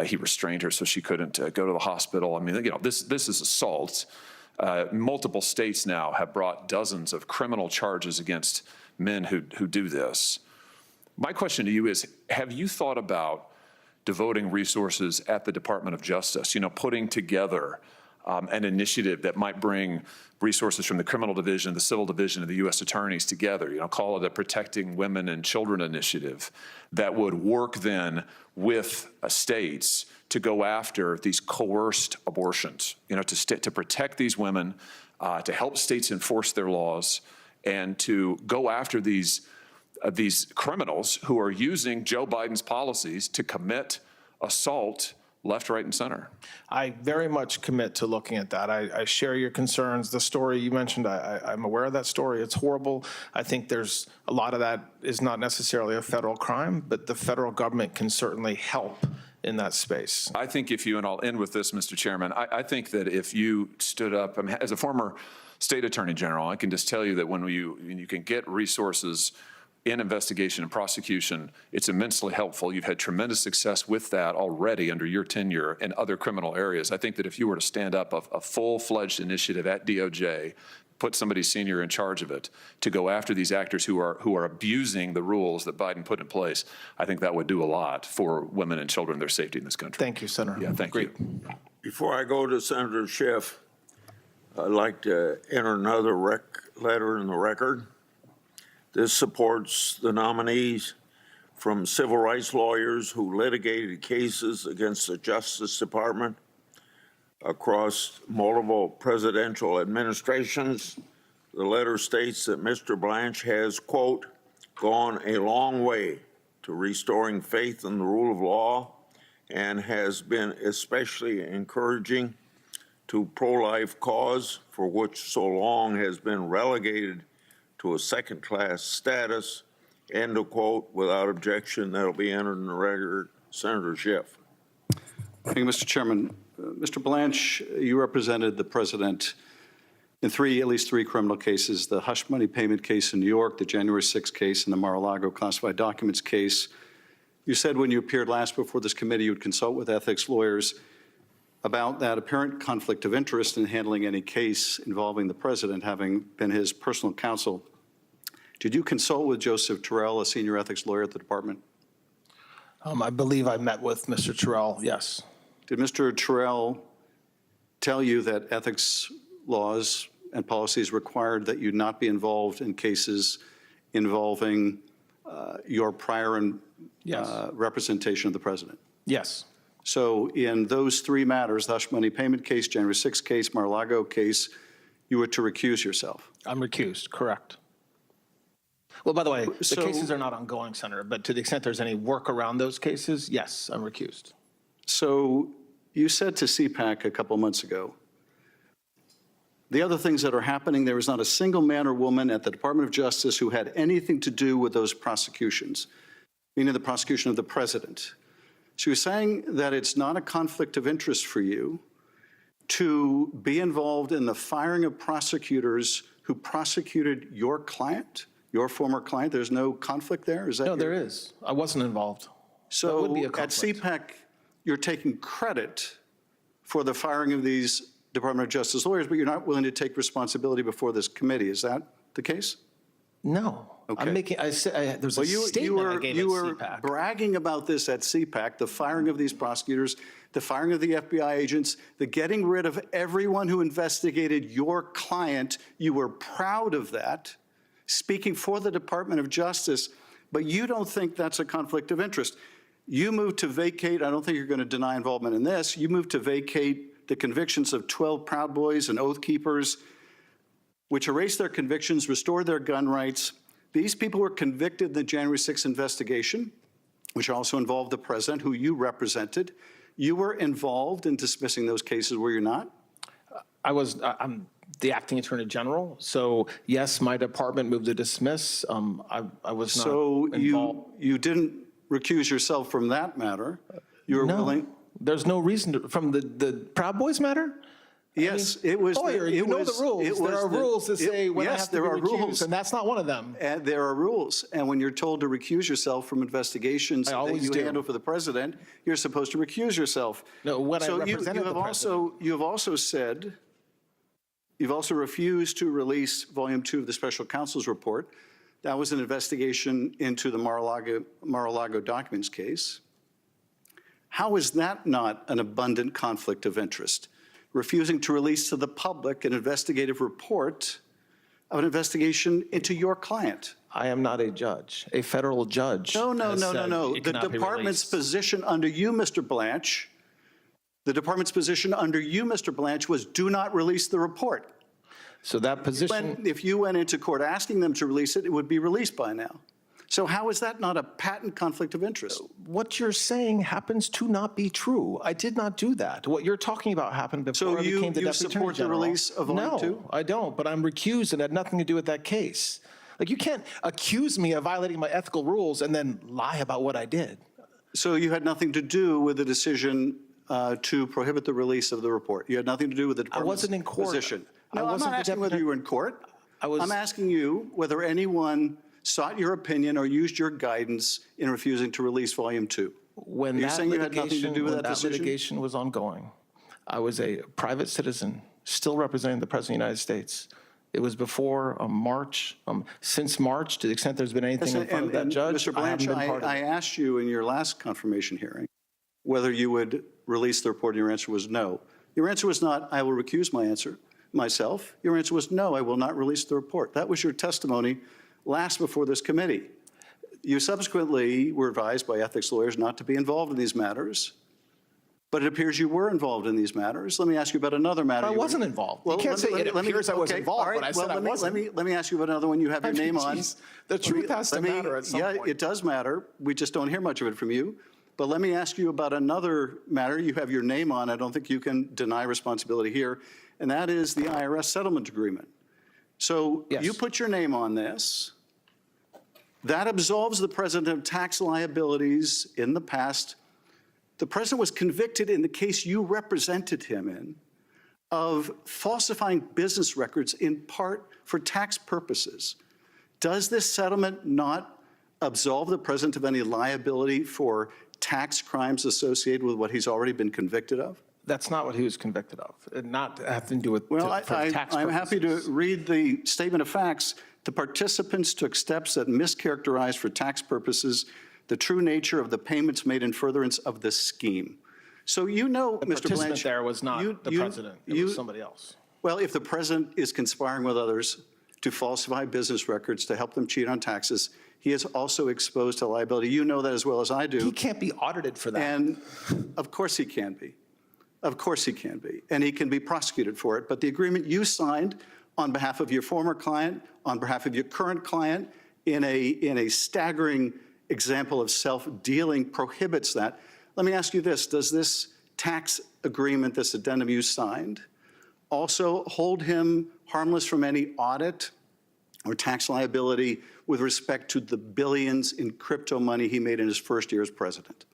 He restrained her so she couldn't go to the hospital. I mean, this is assault. Multiple states now have brought dozens of criminal charges against men who do this. My question to you is, have you thought about devoting resources at the Department of Justice, putting together an initiative that might bring resources from the criminal division, the civil division, and the U.S. attorneys together, call it a Protecting Women and Children initiative that would work then with states to go after these coerced abortions, to protect these women, to help states enforce their laws, and to go after these criminals who are using Joe Biden's policies to commit assault left, right, and center. I very much commit to looking at that. I share your concerns. The story you mentioned, I'm aware of that story. It's horrible. I think there's a lot of that is not necessarily a federal crime, but the federal government can certainly help in that space. I think and I'll end with this, Mr. Chairman, I think that if you stood up, as a former state attorney general, I can just tell you that when you can get resources in investigation and prosecution, it's immensely helpful. You've had tremendous success with that already under your tenure in other criminal areas. I think that if you were to stand up a full-fledged initiative at DOJ, put somebody senior in charge of it to go after these actors who are abusing the rules that Biden put in place, I think that would do a lot for women and children, their safety in this country. Thank you, Senator. Yeah, thank you. Before I go to Senator Schiff, I'd like to enter another letter in the record. This supports the nominees from civil rights lawyers who litigated cases against the Justice Department across multiple presidential administrations. The letter states that Mr. Blanche has, quote, gone a long way to restoring faith in the rule of law and has been especially encouraging to pro-life cause, for which so long has been relegated to a second-class status End of quote. Without objection, that'll be entered in the record. Senator Schiff. Thank you, Mr. Chairman. Mr. Blanche, you represented the president in at least three criminal cases, the hush money payment case in New York, the January 6th case, and the Mar-a-Lago classified documents case. You said when you appeared last before this committee, you would consult with ethics lawyers about that apparent conflict of interest in handling any case involving the president, having been his personal counsel. Did you consult with Joseph Terrell, a senior ethics lawyer at the department? I believe I met with Mr. Terrell, yes. Did Mr. Terrell tell you that ethics laws and policies required that you not be involved in cases involving your prior representation of the president? Yes. So in those three matters, the hush money payment case, January 6th case, Mar-a-Lago case, you were to recuse yourself? I'm recused, correct. Well, by the way, the cases are not ongoing, Senator, but to the extent there's any work around those cases, yes, I'm recused. So you said to CPAC a couple months ago, the other things that are happening, there is not a single man or woman at the Department of Justice who had anything to do with those prosecutions, meaning the prosecution of the president. So you're saying that it's not a conflict of interest for you to be involved in the firing of prosecutors who prosecuted your client, your former client? There's no conflict there? Is that no, there is. I wasn't involved. So would be a at conflict. CPAC, you're taking credit for the firing of these Department of Justice lawyers, but you're not willing to take responsibility before this committee. Is that the case? No. Okay. I'm making, there's a statement I gave at CPAC. Bragging about this at CPAC, the firing of these prosecutors, the firing of the FBI agents, the getting rid of everyone who investigated your client. You were proud of that, speaking for the Department of Justice, but you don't think that's a conflict of interest. You moved to vacate, I don't think you're going to deny involvement in this, you moved to vacate the convictions of 12 Proud Boys and Oath Keepers, which erased their convictions, restored their gun rights. These people were convicted in the January 6th investigation, which also involved the president, who you represented. You were involved in dismissing those cases, were you not? I'm the acting attorney general, so yes, my department moved to dismiss. I was not involved. So you didn't recuse yourself from that matter. You were willing? There's no reason to, from the Proud Boys matter? Yes, it was. Lawyer, you know the rules. There are rules that say when I have to be recused, and that's not one of them. And there are rules, and when you're told to recuse yourself from investigations that you handle for the president, you're supposed to recuse yourself. No, when I represented the president. You have also said, you've also refused to release Volume 2 of the Special Counsel's report. That was an investigation into the Mar-a-Lago documents case. How is that not an abundant conflict of interest? Refusing to release to the public an investigative report of an investigation into your client. I am not a judge. A federal judge. No. The department's position under you, Mr. Blanche, was do not release the report. So that position. If you went into court asking them to release it, it would be released by now. So how is that not a patent conflict of interest? What you're saying happens to not be true. I did not do that. What you're talking about happened before I became the Deputy Attorney General. So you support the release of Volume 2? No, I don't, but I'm recused and had nothing to do with that case. Like, you can't accuse me of violating my ethical rules and then lie about what I did. So you had nothing to do with the decision to prohibit the release of the report? You had nothing to do with the department's position? I wasn't in court. No, I'm not asking whether you were in court. I'm asking you whether anyone sought your opinion or used your guidance in refusing to release Volume 2. When that litigation was ongoing, I was a private citizen, still representing the President of the United States. It was before March. Since March, to the extent there's been anything in front of that judge, Mr. Blanche, I asked you in your last confirmation hearing whether you would release the report, and your answer was no. Your answer was not, I will recuse myself. Your answer was no, I will not release the report. That was your testimony last before this committee. You subsequently were advised by ethics lawyers not to be involved in these matters, but it appears you were involved in these matters. Let me ask you about another matter. I wasn't involved. You can't say it appears I was involved, but I said I wasn't. Let me ask you about another one you have your name on. The truth has to matter at some point. Yeah, it does matter. We just don't hear much of it from you. But let me ask you about another matter you have your name on. I don't think you can deny responsibility here, and that is the IRS settlement agreement. So you put your name on this. That absolves the president of tax liabilities in the past. The president was convicted in the case you represented him in of falsifying business records in part for tax purposes. Does this settlement not absolve the president of any liability for tax crimes associated with what he's already been convicted of? That's not what he was convicted of. It not having to do with Well, for tax I'm purposes. happy to read the statement of facts. The participants took steps that mischaracterized for tax purposes the true nature of the payments made in furtherance of the scheme. So you know, The Mr. participant Blanch, there was not the president. It was somebody else. Well, if the president is conspiring with others to falsify business records to help them cheat on taxes, he is also exposed to liability. You know that as well as I do. He can't be audited for that. And of course he can be. Of course he can be. And he can be prosecuted for it. But the agreement you signed on behalf of your former client, on behalf of your current client, in a staggering example of self-dealing prohibits that. Let me ask you this. Does this tax agreement, this addendum you signed, also hold him harmless from any audit or tax liability with respect to the billions in crypto money he made in his first year as president?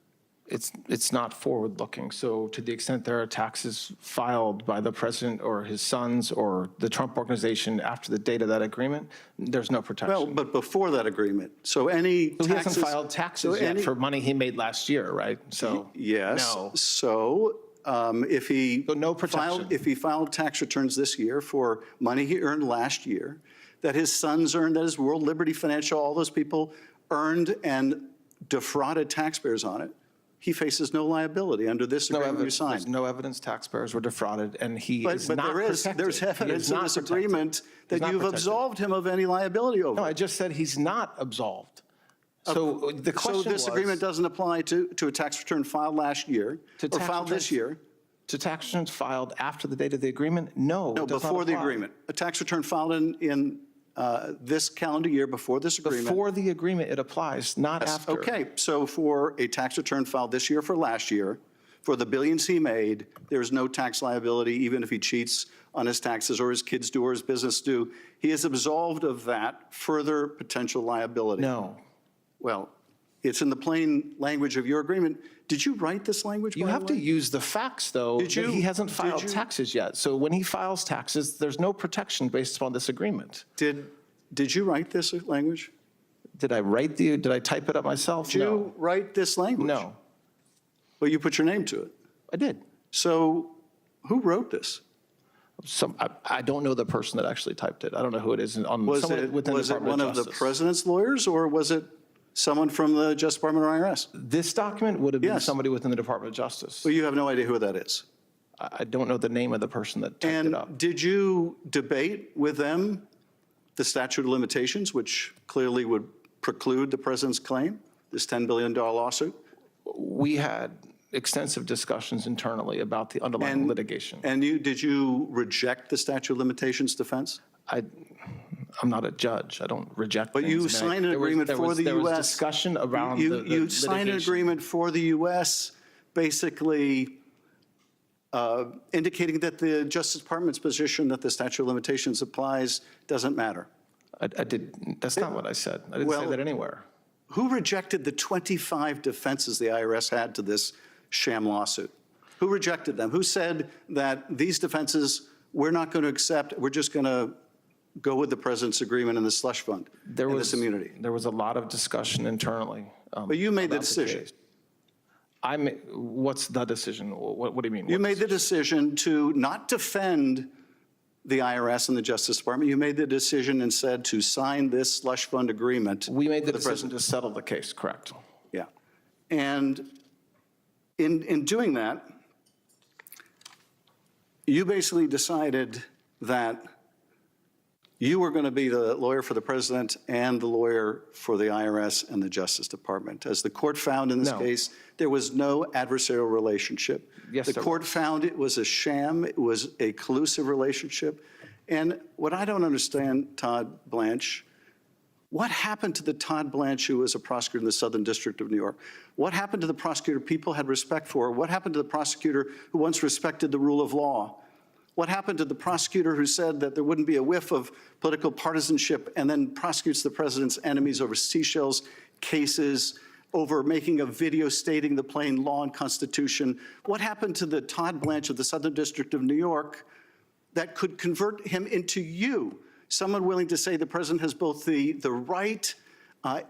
It's not forward-looking. So to the extent there are taxes filed by the president or his sons or the Trump organization after the date of that agreement, there's no protection. Well, but before that agreement, so any So he taxes... hasn't filed taxes yet for money he made last year, right? So Yes. no. So if he no protection. if he filed tax returns this year for money he earned last year, that his sons earned, that his World Liberty Financial, all those people earned and defrauded taxpayers on it, he faces no liability under this agreement you signed. There's no evidence taxpayers were defrauded, and he is not protected. There's He is evidence in not this protected. agreement that He's not you've protected. absolved him of any liability over. No, I just said he's not absolved. So the question So this agreement doesn't apply to a tax return filed last year or filed this year? To tax returns filed after the date of the agreement? No, No, it does not before the apply. agreement. A tax return filed in this calendar year before this agreement. Before the agreement, it applies, not Yes, after. okay, so for a tax return filed this year for last year, for the billions he made, there's no tax liability, even if he cheats on his taxes or his kids do or his business do. He is absolved of that further potential liability. No. Well, it's in the plain language of your agreement. Did you write this language, You by the have to way? use the facts, though, Did that you- he hasn't did filed you- taxes yet. So when he files taxes, there's no protection based upon this agreement. Did you write this language? Did I type it up myself? Did No. you write this language? No. Well, you put your name to it. I did. So who wrote this? I don't know the person that actually typed it. I don't know who it is. Was it one of the president's lawyers, or was it someone from the Justice Department or IRS? This document would have been Yes. somebody within the Department of Justice. Well, you have no idea who that is. I don't know the name of the person that typed it up. And did you debate with them the statute of limitations, which clearly would preclude the president's claim, this $10 billion lawsuit? We had extensive discussions internally about the underlying litigation. And did you reject the statute of limitations defense? I'm not a judge. I don't reject But things. you I mean, signed an there was- agreement there for was- the There was U.S. discussion around You the signed an litigation. agreement for the U.S. basically indicating that the Justice Department's position that the statute of limitations applies doesn't matter. I did. That's not what I said. I didn't say Well, that anywhere. Who rejected the 25 defenses the IRS had to this sham lawsuit? Who rejected them? Who said that these defenses we're not going to accept, we're just going to go with the president's agreement in the slush fund and this immunity? There was a lot of discussion internally. But you made the about decision. case. What's the decision? What do you mean? You made the decision to not defend the IRS and the Justice Department. You made the decision instead to sign this slush fund agreement. We made the with decision president. to settle the case, correct? Yeah. And in doing that, you basically decided that you were going to be the lawyer for the president and the lawyer for the IRS and the Justice Department. As the court found in this No. case, there was no adversarial relationship. Yes, the there court found it was a sham. It was a collusive relationship. And what I don't understand, Todd Blanche, what happened to the Todd Blanche who was a prosecutor in the Southern District of New York? What happened to the prosecutor people had respect for? What happened to the prosecutor who once respected the rule of law? What happened to the prosecutor who said that there wouldn't be a whiff of political partisanship and then prosecutes the president's enemies over Seychelles cases, over making a video stating the plain law and Constitution? What happened to the Todd Blanche of the Southern District of New York that could convert him into you, someone willing to say the president has both the right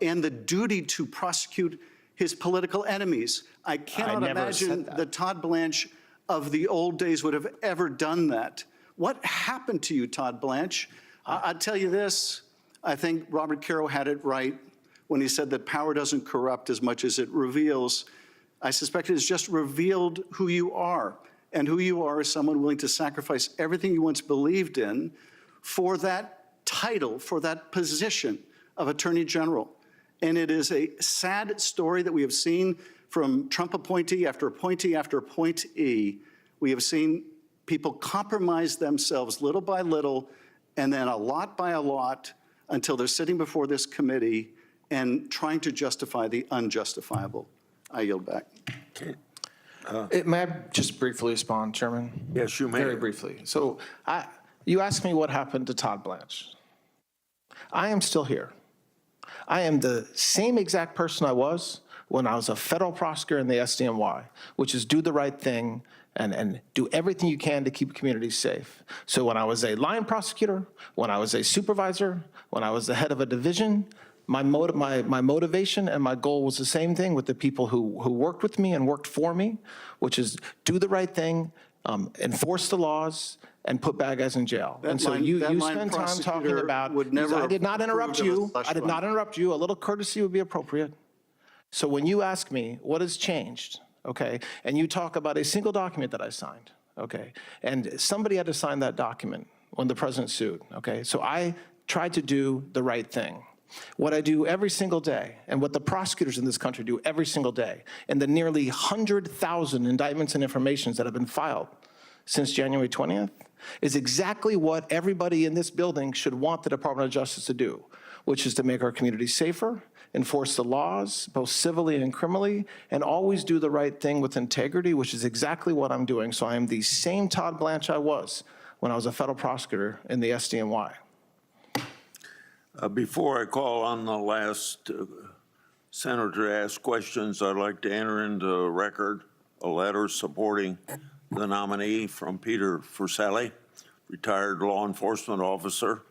and the duty to prosecute his political enemies? I cannot imagine the Todd Blanche of the old days would have ever done that. What happened to you, Todd Blanche? I'll tell you this, I think Robert Caro had it right when he said that power doesn't corrupt as much as it reveals. I suspect it has just revealed who you are, and who you are is someone willing to sacrifice everything you once believed in for that title, for that position of Attorney General. And it is a sad story that we have seen from Trump appointee after appointee after appointee. We have seen people compromise themselves little by little and then a lot by a lot until they're sitting before this committee and trying to justify the unjustifiable. I yield back. May I just briefly respond, Chairman? Yes, you may. Very briefly. So you asked me what happened to Todd Blanche. I am still here. I am the same exact person I was when I was a federal prosecutor in the SDNY, which is do the right thing and do everything you can to keep communities safe. So when I was a line prosecutor, when I was a supervisor, when I was the head of a division, my motivation and my goal was the same thing with the people who worked with me and worked for me, which is do the right thing, enforce the laws, and put bad guys in jail. And so you spend time talking about, I did not interrupt you. I did not interrupt you. A little courtesy would be appropriate. So when you ask me what has changed, okay, and you talk about a single document that I signed, okay, and somebody had to sign that document when the president sued, okay, so I tried to do the right thing. What I do every single day, and what the prosecutors in this country do every single day, and the nearly 100,000 indictments and informations that have been filed since January 20th, is exactly what everybody in this building should want the Department of Justice to do, which is to make our communities safer, enforce the laws, both civilly and criminally, and always do the right thing with integrity, which is exactly what I'm doing. So I am the same Todd Blanche I was when I was a federal prosecutor in the SDNY. Before I call on the last senator to ask questions, I'd like to enter into record a letter supporting the nominee from Peter Forselli, retired law enforcement officer,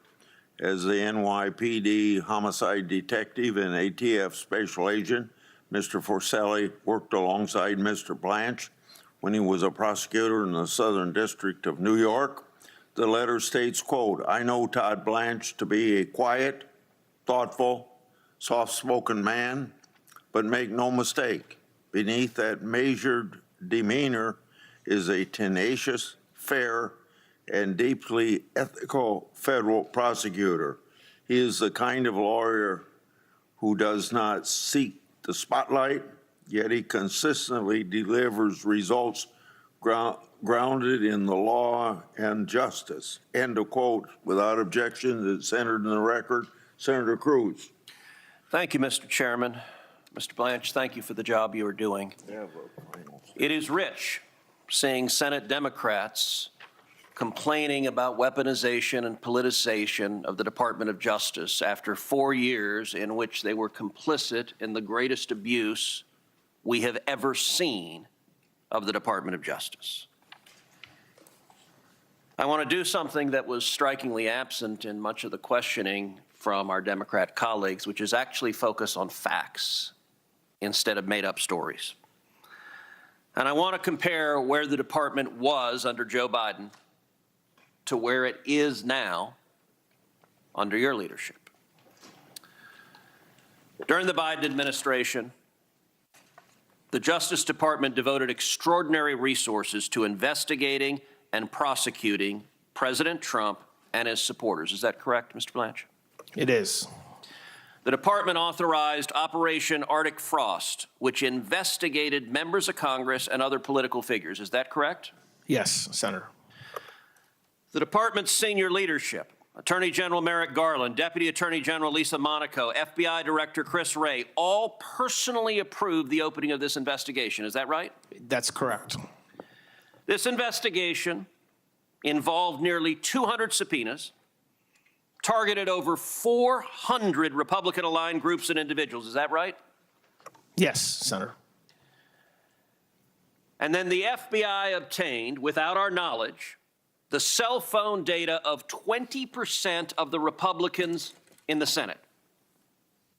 as the NYPD homicide detective and ATF special agent. Mr. Forselli worked alongside Mr. Blanche when he was a prosecutor in the Southern District of New York. The letter states, quote, "I know Todd Blanche to be a quiet, thoughtful, soft-spoken man, but make no mistake, beneath that measured demeanor is a tenacious, fair, and deeply ethical federal prosecutor. He is the kind of lawyer who does not seek the spotlight, yet he consistently delivers results grounded in the law and justice." End of quote. Without objection, it's entered in the record. Senator Cruz. Thank you, Mr. Chairman. Mr. Blanche, thank you for the job you are doing. It is rich seeing Senate Democrats complaining about weaponization and politicization of the Department of Justice after 4 years in which they were complicit in the greatest abuse we have ever seen of the Department of Justice. I want to do something that was strikingly absent in much of the questioning from our Democrat colleagues, which is actually focus on facts instead of made-up stories. And I want to compare where the department was under Joe Biden to where it is now under your leadership. During the Biden administration, the Justice Department devoted extraordinary resources to investigating and prosecuting President Trump and his supporters. Is that correct, Mr. Blanche? It is. The department authorized Operation Arctic Frost, which investigated members of Congress and other political figures. Is that correct? Yes, Senator. The department's senior leadership, Attorney General Merrick Garland, Deputy Attorney General Lisa Monaco, FBI Director Chris Wray, all personally approved the opening of this investigation. Is that right? That's correct. This investigation involved nearly 200 subpoenas, targeted over 400 Republican-aligned groups and individuals. Is that right? Yes, Senator. And then the FBI obtained, without our knowledge, the cell phone data of 20% of the Republicans in the Senate,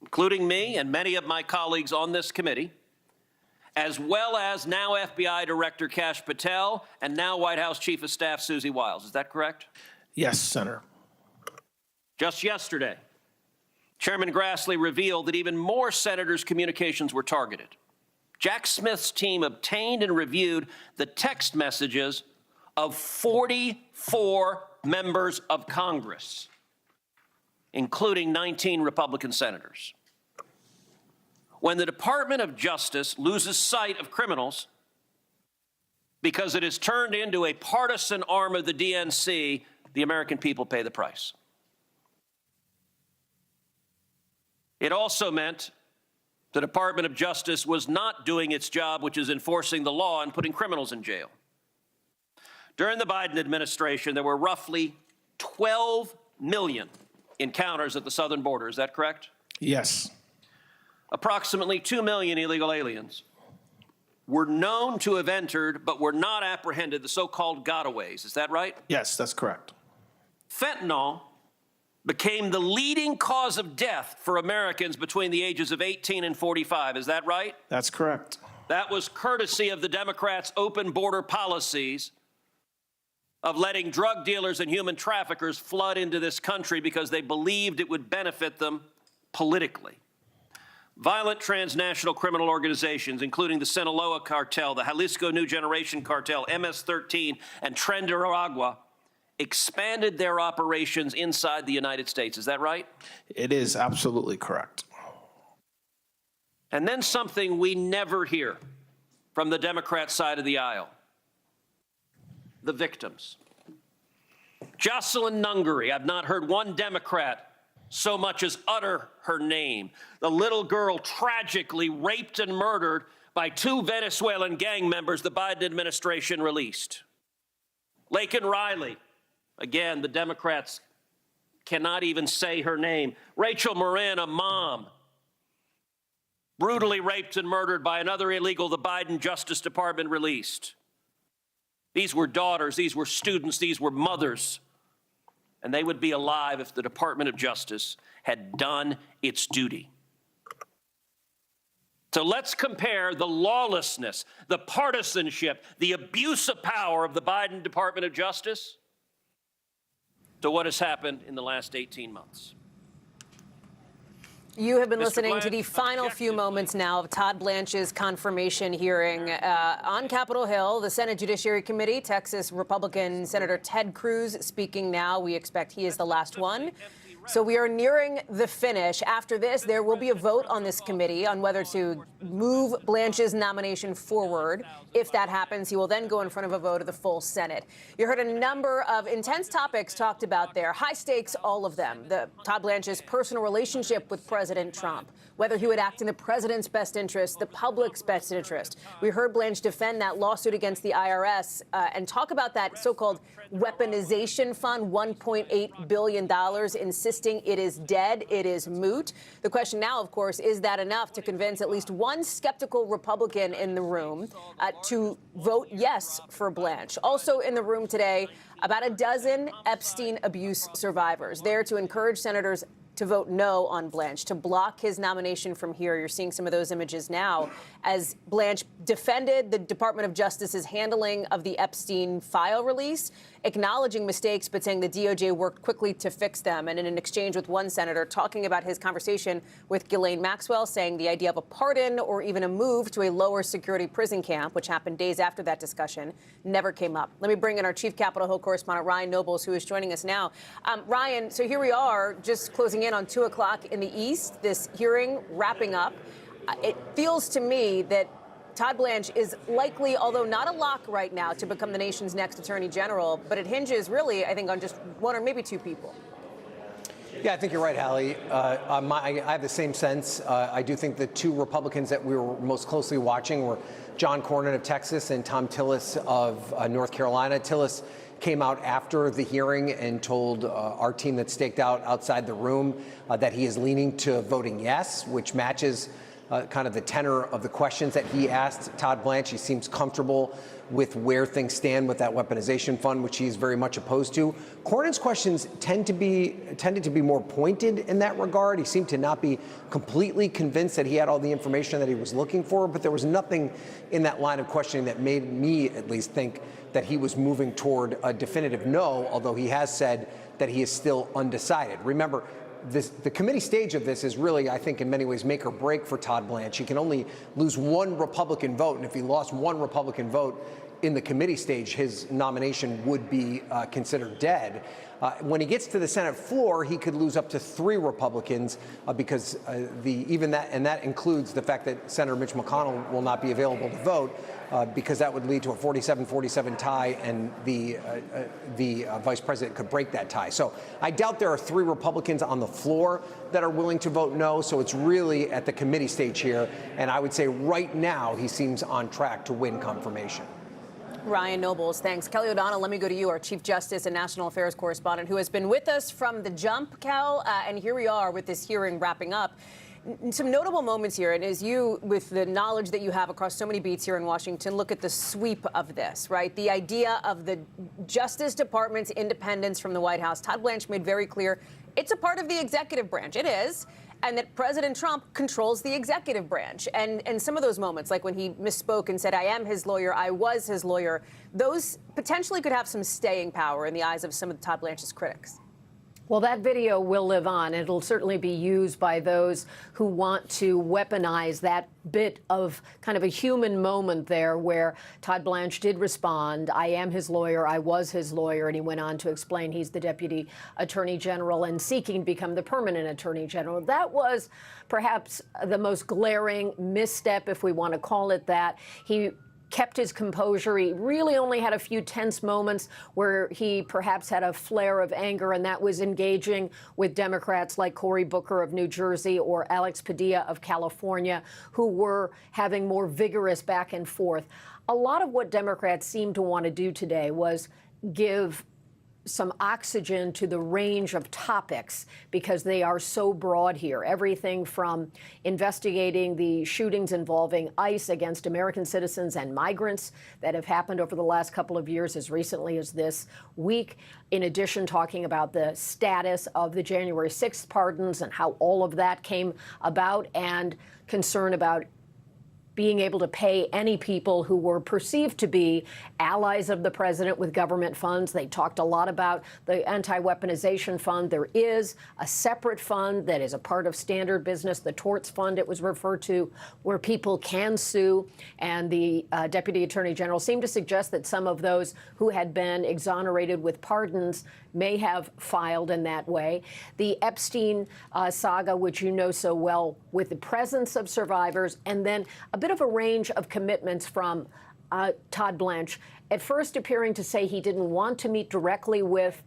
including me and many of my colleagues on this committee, as well as now FBI Director Kash Patel and now White House Chief of Staff Susie Wiles. Is that correct? Yes, Senator. Just yesterday, Chairman Grassley revealed that even more senators' communications were targeted. Jack Smith's team obtained and reviewed the text messages of 44 members of Congress, including 19 Republican senators. When the Department of Justice loses sight of criminals because it is turned into a partisan arm of the DNC, the American people pay the price. It also meant the Department of Justice was not doing its job, which is enforcing the law and putting criminals in jail. During the Biden administration, there were roughly 12 million encounters at the southern border. Is that correct? Yes. Approximately 2 million illegal aliens were known to have entered but were not apprehended, the so-called gotaways. Is that right? Yes, that's correct. Fentanyl became the leading cause of death for Americans between the ages of 18 and 45. Is that right? That's correct. That was courtesy of the Democrats' open border policies of letting drug dealers and human traffickers flood into this country because they believed it would benefit them politically. Violent transnational criminal organizations, including the Sinaloa cartel, the Jalisco New Generation cartel, MS-13, and Tren de Aragua, expanded their operations inside the United States. Is that right? It is absolutely correct. And then something we never hear from the Democrat side of the aisle: the victims. Jocelyn Nungary, I've not heard one Democrat so much as utter her name. The little girl tragically raped and murdered by 2 Venezuelan gang members the Biden administration released. Laken Riley, again, the Democrats cannot even say her name. Rachel Moran, a mom, brutally raped and murdered by another illegal the Biden Justice Department released. These were daughters, these were students, these were mothers, and they would be alive if the Department of Justice had done its duty. So let's compare the lawlessness, the partisanship, the abuse of power of the Biden Department of Justice to what has happened in the last 18 months. You have been Mr. listening to the Blanche, final few moments now of Todd Blanche's confirmation hearing on Capitol Hill. The Senate Judiciary Committee, Texas Republican Senator Ted Cruz speaking now. We expect he is the last one. So we are nearing the finish. After this, there will be a vote on this committee on whether to move Blanche's nomination forward. If that happens, he will then go in front of a vote of the full Senate. You heard a number of intense topics talked about there. High stakes, all of them. Todd Blanche's personal relationship with President Trump, whether he would act in the president's best interest, the public's best interest. We heard Blanche defend that lawsuit against the IRS and talk about that so-called weaponization fund, $1.8 billion, insisting it is dead, it is moot. The question now, of course, is that enough to convince at least one skeptical Republican in the room to vote yes for Blanche? Also in the room today, about a dozen Epstein abuse survivors there to encourage senators to vote no on Blanche, to block his nomination from here. You're seeing some of those images now as Blanche defended the Department of Justice's handling of the Epstein file release, acknowledging mistakes, but saying the DOJ worked quickly to fix them. And in an exchange with one senator talking about his conversation with Ghislaine Maxwell, saying the idea of a pardon or even a move to a lower security prison camp, which happened days after that discussion, never came up. Let me bring in our chief Capitol Hill correspondent, Ryan Nobles, who is joining us now. Ryan, so here we are, just closing in on 2 o'clock in the East, this hearing wrapping up. It feels to me that Todd Blanche is likely, although not a lock right now, to become the nation's next attorney general, but it hinges really, I think, on just 1 or maybe 2 people. Yeah, I think you're right, Hallie. I have the same sense. I do think the 2 Republicans that we were most closely watching were John Cornyn of Texas and Tom Tillis of North Carolina. Tillis came out after the hearing and told our team that staked out outside the room that he is leaning to voting yes, which matches kind of the tenor of the questions that he asked Todd Blanche. He seems comfortable with where things stand with that weaponization fund, which he's very much opposed to. Cornyn's questions tended to be more pointed in that regard. He seemed to not be completely convinced that he had all the information that he was looking for, but there was nothing in that line of questioning that made me at least think that he was moving toward a definitive no, although he has said that he is still undecided. Remember, the committee stage of this is really, I think, in many ways make or break for Todd Blanche. He can only lose one Republican vote, and if he lost one Republican vote in the committee stage, his nomination would be considered dead. When he gets to the Senate floor, he could lose up to 3 Republicans because that includes the fact that Senator Mitch McConnell will not be available to vote because that would lead to a 47-47 tie, and the vice president could break that tie. So I doubt there are 3 Republicans on the floor that are willing to vote no. So it's really at the committee stage here, and I would say right now he seems on track to win confirmation. Ryan Nobles, thanks. Kelly O'Donnell, let me go to you, our Chief Justice and National Affairs correspondent, who has been with us from the jump, Cal, and here we are with this hearing wrapping up. Some notable moments here, and as you, with the knowledge that you have across so many beats here in Washington, look at the sweep of this, right? The idea of the Justice Department's independence from the White House. Todd Blanche made very clear it's a part of the executive branch. It is. And that President Trump controls the executive branch. And some of those moments, like when he misspoke and said, I am his lawyer, I was his lawyer, those potentially could have some staying power in the eyes of some of Todd Blanche's critics. Well, that video will live on. It'll certainly be used by those who want to weaponize that bit of kind of a human moment there where Todd Blanche did respond, I am his lawyer, I was his lawyer, and he went on to explain he's the Deputy Attorney General and seeking to become the permanent Attorney General. That was perhaps the most glaring misstep, if we want to call it that. He kept his composure. He really only had a few tense moments where he perhaps had a flare of anger, and that was engaging with Democrats like Cory Booker of New Jersey or Alex Padilla of California, who were having more vigorous back and forth. A lot of what Democrats seemed to want to do today was give some oxygen to the range of topics because they are so broad here. Everything from investigating the shootings involving ICE against American citizens and migrants that have happened over the last couple of years, as recently as this week. In addition, talking about the status of the January 6th pardons and how all of that came about, and concern about being able to pay any people who were perceived to be allies of the president with government funds. They talked a lot about the anti-weaponization fund. There is a separate fund that is a part of standard business, the torts fund it was referred to, where people can sue. And the Deputy Attorney General seemed to suggest that some of those who had been exonerated with pardons may have filed in that way. The Epstein saga, which you know so well, with the presence of survivors, and then a bit of a range of commitments from Todd Blanche, at first appearing to say he didn't want to meet directly with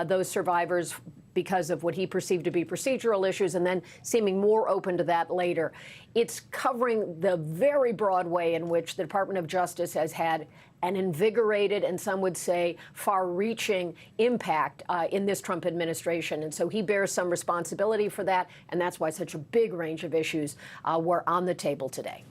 those survivors because of what he perceived to be procedural issues, and then seeming more open to that later. It's covering the very broad way in which the Department of Justice has had an invigorated and some would say far-reaching impact in this Trump administration. And so he bears some responsibility for that, and that's why such a big range of issues were on the table today.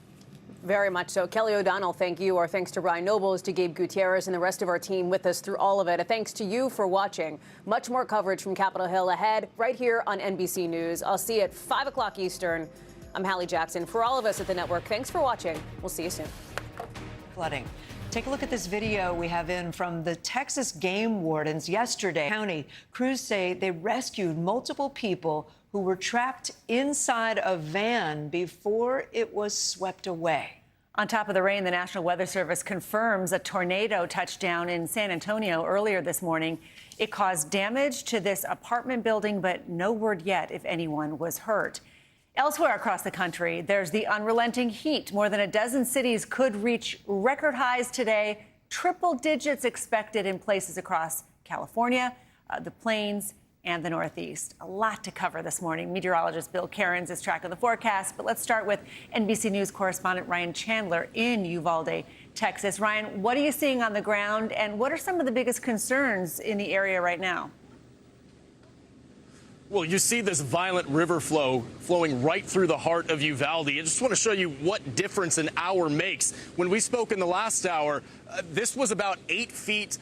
Very much so. Kelly O'Donnell, thank you. Our thanks to Ryan Nobles, to Gabe Gutierrez, and the rest of our team with us through all of it. A thanks to you for watching. Much more coverage from Capitol Hill ahead right here on NBC News. I'll see you at 5 o'clock Eastern. I'm Hallie Jackson. For all of us at the network, thanks for watching. We'll see you soon. Flooding. Take a look at this video we have in from the Texas game wardens yesterday. County crews say they rescued multiple people who were trapped inside a van before it was swept away. On top of the rain, the National Weather Service confirms a tornado touched down in San Antonio earlier this morning. It caused damage to this apartment building, but no word yet if anyone was hurt. Elsewhere across the country, there's the unrelenting heat. More than a dozen cities could reach record highs today, triple digits expected in places across California, the Plains, and the Northeast. A lot to cover this morning. Meteorologist Bill Cairns is tracking the forecast, but let's start with NBC News correspondent Ryan Chandler in Uvalde, Texas. Ryan, what are you seeing on the ground, and what are some of the biggest concerns in the area right now? Well, you see this violent river flow flowing right through the heart of Uvalde. I just want to show you what difference an hour makes. When we spoke in the last hour, this was about 8 feet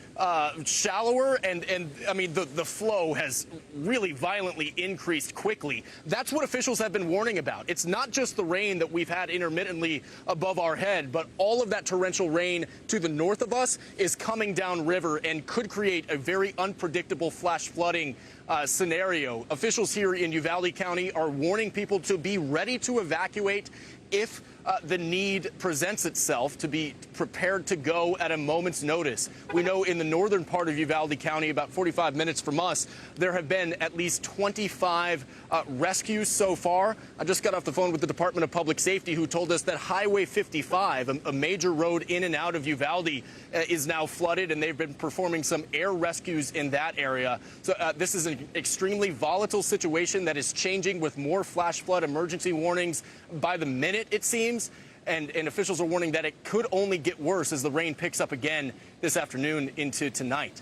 shallower, and I mean, the flow has really violently increased quickly. That's what officials have been warning about. It's not just the rain that we've had intermittently above our head, but all of that torrential rain to the north of us is coming down river and could create a very unpredictable flash flooding scenario. Officials here in Uvalde County are warning people to be ready to evacuate if the need presents itself, to be prepared to go at a moment's notice. We know in the northern part of Uvalde County, about 45 minutes from us, there have been at least 25 rescues so far. I just got off the phone with the Department of Public Safety, who told us that Highway 55, a major road in and out of Uvalde, is now flooded, and they've been performing some air rescues in that area. So this is an extremely volatile situation that is changing, with more flash flood emergency warnings by the minute, it seems. And officials are warning that it could only get worse as the rain picks up again this afternoon into tonight.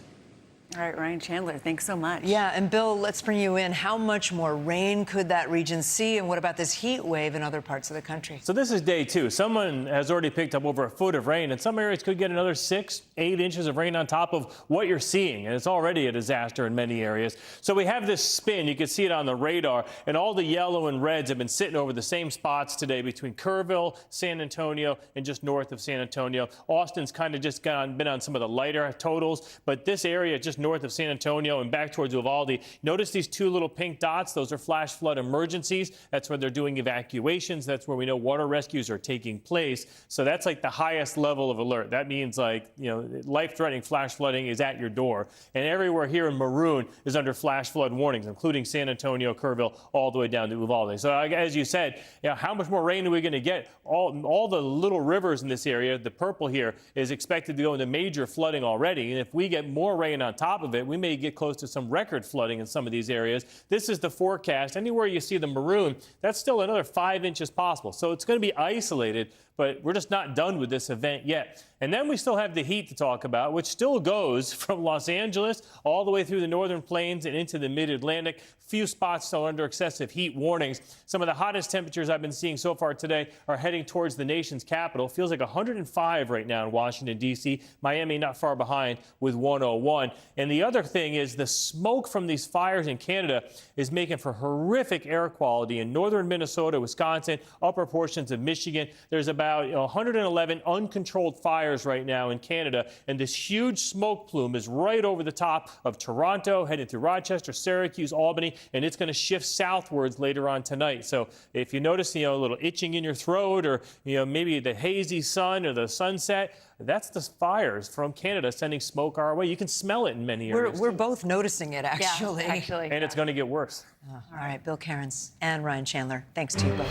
All right, Ryan Chandler, thanks so much. Yeah, and Bill, let's bring you in. How much more rain could that region see, and what about this heat wave in other parts of the country? So this is day 2. Someone has already picked up over a foot of rain, and some areas could get another 6, 8 inches of rain on top of what you're seeing, and it's already a disaster in many areas. So we have this spin. You can see it on the radar, and all the yellow and reds have been sitting over the same spots today between Kerrville, San Antonio, and just north of San Antonio. Austin's kind of just been on some of the lighter totals, but this area just north of San Antonio and back towards Uvalde. Notice these 2 little pink dots. Those are flash flood emergencies. That's where they're doing evacuations. That's where we know water rescues are taking place. So that's like the highest level of alert. That means, like, you know, life-threatening flash flooding is at your door. And everywhere here in maroon is under flash flood warnings, including San Antonio, Kerrville, all the way down to Uvalde. So as you said, you know, how much more rain are we going to get? All the little rivers in this area, the purple here, is expected to go into major flooding already. And if we get more rain on top of it, we may get close to some record flooding in some of these areas. This is the forecast. Anywhere you see the maroon, that's still another 5 inches possible. So it's going to be isolated, but we're just not done with this event yet. And then we still have the heat to talk about, which still goes from Los Angeles all the way through the northern plains and into the mid-Atlantic. Few spots still under excessive heat warnings. Some of the hottest temperatures I've been seeing so far today are heading towards the nation's capital. Feels like 105 right now in Washington, D.C. Miami not far behind with 101. And the other thing is the smoke from these fires in Canada is making for horrific air quality in northern Minnesota, Wisconsin, upper portions of Michigan. There's about 111 uncontrolled fires right now in Canada, and this huge smoke plume is right over the top of Toronto, headed through Rochester, Syracuse, Albany, and it's going to shift southwards later on tonight. So if you notice, a little itching in your throat, or maybe the hazy sun or the sunset, that's the fires from Canada sending smoke our way. You can smell it in many areas. We're both noticing it, actually. Yeah, actually. And it's going to get worse. All right, Bill Cairns and Ryan Chandler, thanks to you both.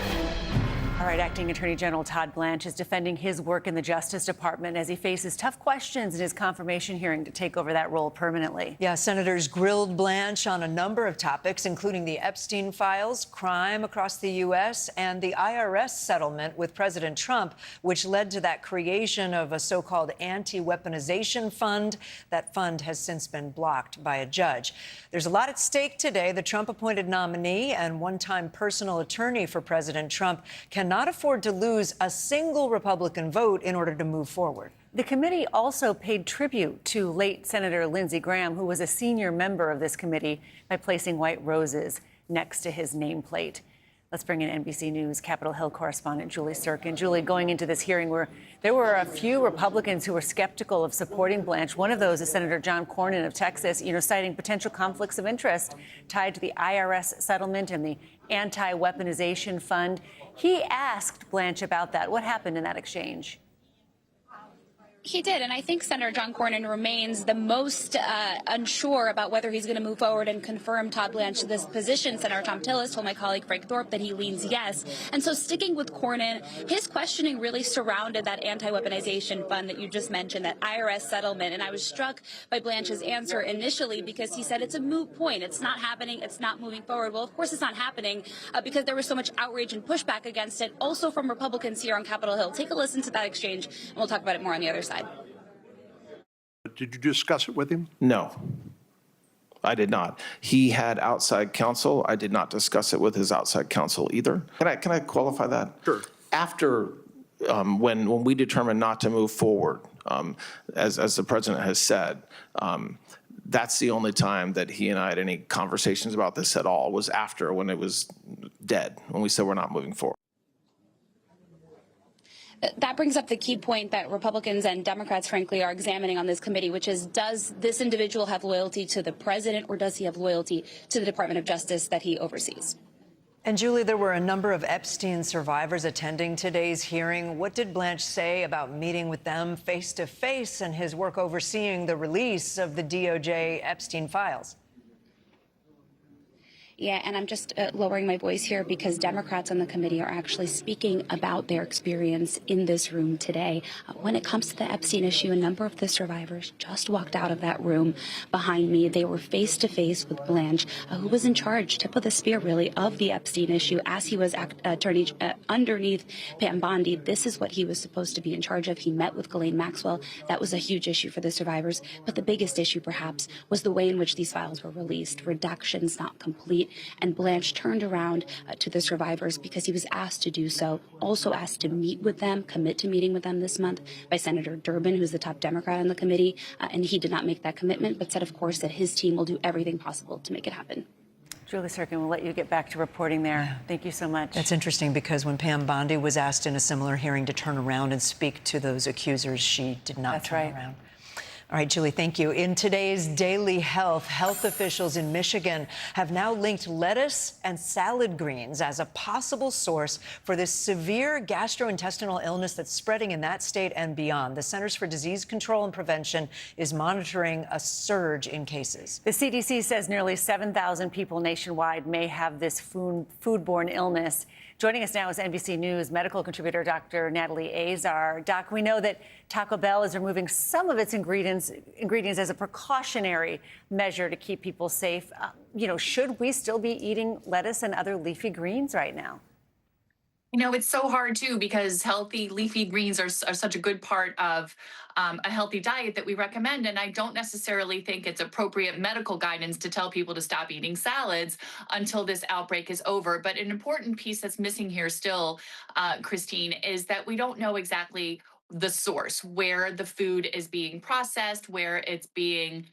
All right, Acting Attorney General Todd Blanche is defending his work in the Justice Department as he faces tough questions in his confirmation hearing to take over that role permanently. Yeah, senators grilled Blanche on a number of topics, including the Epstein files, crime across the U.S., and the IRS settlement with President Trump, which led to that creation of a so-called anti-weaponization fund. That fund has since been blocked by a judge. There's a lot at stake today. The Trump-appointed nominee and one-time personal attorney for President Trump cannot afford to lose a single Republican vote in order to move forward. The committee also paid tribute to late Senator Lindsey Graham, who was a senior member of this committee, by placing white roses next to his nameplate. Let's bring in NBC News Capitol Hill correspondent Julie Sirkin. Julie, going into this hearing, there were a few Republicans who were skeptical of supporting Blanche. One of those is Senator John Cornyn of Texas, citing potential conflicts of interest tied to the IRS settlement and the anti-weaponization fund. He asked Blanche about that. What happened in that exchange? He did, and I think Senator John Cornyn remains the most unsure about whether he's going to move forward and confirm Todd Blanche to this position. Senator Tom Tillis told my colleague Frank Thorpe that he leans yes. And so sticking with Cornyn, his questioning really surrounded that anti-weaponization fund that you just mentioned, that IRS settlement. And I was struck by Blanche's answer initially because he said it's a moot point. It's not happening. It's not moving forward. Well, of course it's not happening because there was so much outrage and pushback against it, also from Republicans here on Capitol Hill. Take a listen to that exchange, and we'll talk about it more on the other side. Did you discuss it with him? No, I did not. He had outside counsel. I did not discuss it with his outside counsel either. Can I qualify that? Sure. After, when we determined not to move forward, as the president has said, that's the only time that he and I had any conversations about this at all, was after, when it was dead, when we said we're not moving forward. That brings up the key point that Republicans and Democrats, frankly, are examining on this committee, which is, does this individual have loyalty to the president, or does he have loyalty to the Department of Justice that he oversees? And Julie, there were a number of Epstein survivors attending today's hearing. What did Blanche say about meeting with them face to face and his work overseeing the release of the DOJ Epstein files? Yeah, and I'm just lowering my voice here because Democrats on the committee are actually speaking about their experience in this room today. When it comes to the Epstein issue, a number of the survivors just walked out of that room behind me. They were face to face with Blanche, who was in charge, tip of the spear really, of the Epstein issue as he was attorney underneath Pam Bondi. This is what he was supposed to be in charge of. He met with Ghislaine Maxwell. That was a huge issue for the survivors. But the biggest issue, perhaps, was the way in which these files were released. Redactions not complete. And Blanche turned around to the survivors because he was asked to do so, also asked to meet with them, commit to meeting with them this month by Senator Durbin, who's the top Democrat on the committee. And he did not make that commitment, but said, of course, that his team will do everything possible to make it happen. Julie Sirkin, we'll let you get back to reporting there. Thank you so much. That's interesting because when Pam Bondi was asked in a similar hearing to turn around and speak to those accusers, she did not turn around. All right, Julie, thank you. In today's Daily Health, health officials in Michigan have now linked lettuce and salad greens as a possible source for this severe gastrointestinal illness that's spreading in that state and beyond. The Centers for Disease Control and Prevention is monitoring a surge in cases. The CDC says nearly 7,000 people nationwide may have this foodborne illness. Joining us now is NBC News medical contributor Dr. Natalie Azar. Doc, we know that Taco Bell is removing some of its ingredients as a precautionary measure to keep people safe. Should we still be eating lettuce and other leafy greens right now? It's so hard, too, because healthy leafy greens are such a good part of a healthy diet that we recommend. And I don't necessarily think it's appropriate medical guidance to tell people to stop eating salads until this outbreak is over. But an important piece that's missing here still, Christine, is that we don't know exactly the source, where the food is being processed, where it's being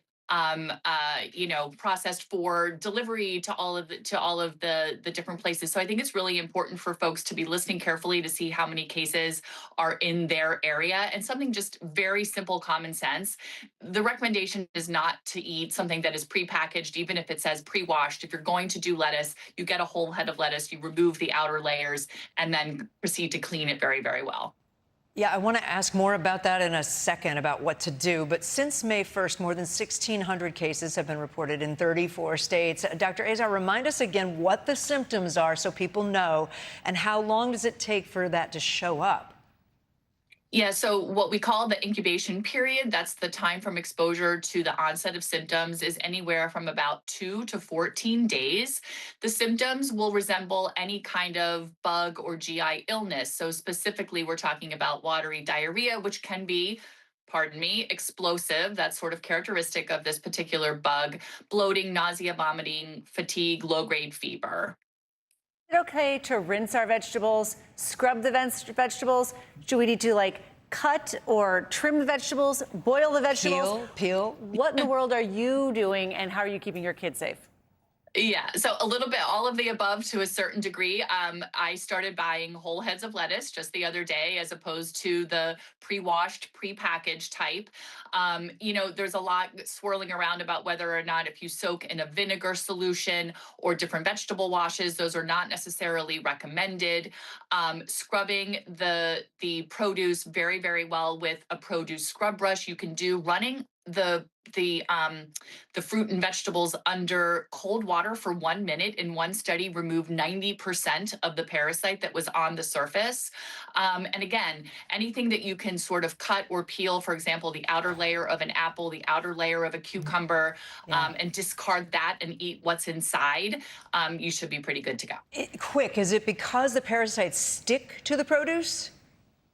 processed for delivery to all of the different places. So I think it's really important for folks to be listening carefully to see how many cases are in their area. And something just very simple, common sense. The recommendation is not to eat something that is prepackaged, even if it says pre-washed. If you're going to do lettuce, you get a whole head of lettuce, you remove the outer layers, and then proceed to clean it very, very well. Yeah, I want to ask more about that in a second, about what to do. But since May 1st, more than 1,600 cases have been reported in 34 states. Dr. Azar, remind us again what the symptoms are so people know, and how long does it take for that to show up? Yeah, so what we call the incubation period, that's the time from exposure to the onset of symptoms, is anywhere from about 2 to 14 days. The symptoms will resemble any kind of bug or GI illness. So specifically, we're talking about watery diarrhea, which can be, pardon me, explosive. That's sort of characteristic of this particular bug. Bloating, nausea, vomiting, fatigue, low-grade fever. Is it okay to rinse our vegetables, scrub the vegetables? Do we need to cut or trim the vegetables, boil the vegetables? Peel. What in the world are you doing, and how are you keeping your kids safe? Yeah, so a little bit, all of the above to a certain degree. I started buying whole heads of lettuce just the other day, as opposed to the pre-washed, pre-packaged type. There's a lot swirling around about whether or not if you soak in a vinegar solution or different vegetable washes, those are not necessarily recommended. Scrubbing the produce very, very well with a produce scrub brush. You can do running the fruit and vegetables under cold water for 1 minute. In one study, removed 90% of the parasite that was on the surface. And again, anything that you can sort of cut or peel, for example, the outer layer of an apple, the outer layer of a cucumber, and discard that and eat what's inside, you should be pretty good to go. Quick, is it because the parasites stick to the produce?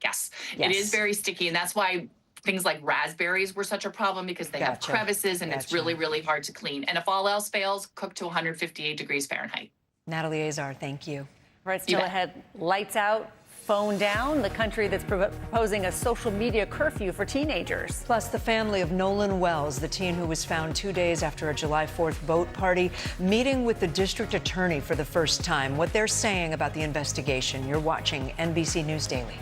Yes, it is very sticky, and that's why things like raspberries were such a problem, because they have crevices and it's really, really hard to clean. And if all else fails, cook to 158 degrees Fahrenheit. Natalie Azar, thank you. Right, still ahead, lights out, phone down, the country that's proposing a social media curfew for teenagers. Plus, the family of Nolan Wells, the teen who was found 2 days after a July 4th boat party, meeting with the district attorney for the first time. What they're saying about the investigation. You're watching NBC News Daily.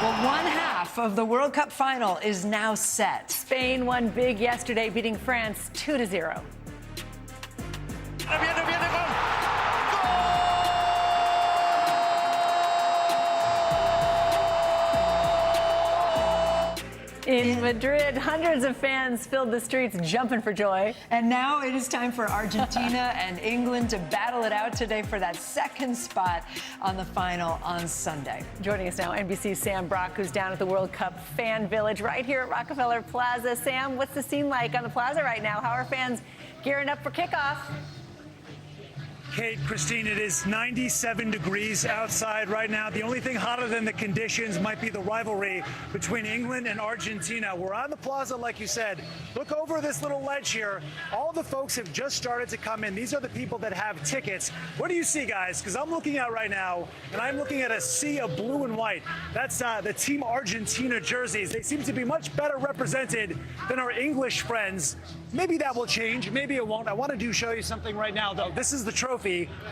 Well, one half of the World Cup final is now set. Spain won big yesterday, beating France 2-0. In Madrid, hundreds of fans filled the streets jumping for joy. And now it is time for Argentina and England to battle it out today for that second spot on the final on Sunday. Joining us now, NBC's Sam Brock, who's down at the World Cup Fan Village right here at Rockefeller Plaza. Sam, what's the scene like on the plaza right now? How are fans gearing up for kickoff? Kate, Christine, it is 97 degrees outside right now. The only thing hotter than the conditions might be the rivalry between England and Argentina. We're on the plaza, like you said. Look over this little ledge here. All the folks have just started to come in. These are the people that have tickets. What do you see, guys? Because I'm looking out right now, and I'm looking at a sea of blue and white. That's the Team Argentina jerseys. They seem to be much better represented than our English friends. Maybe that will change. Maybe it won't. I want to show you something right now, though. This is the trophy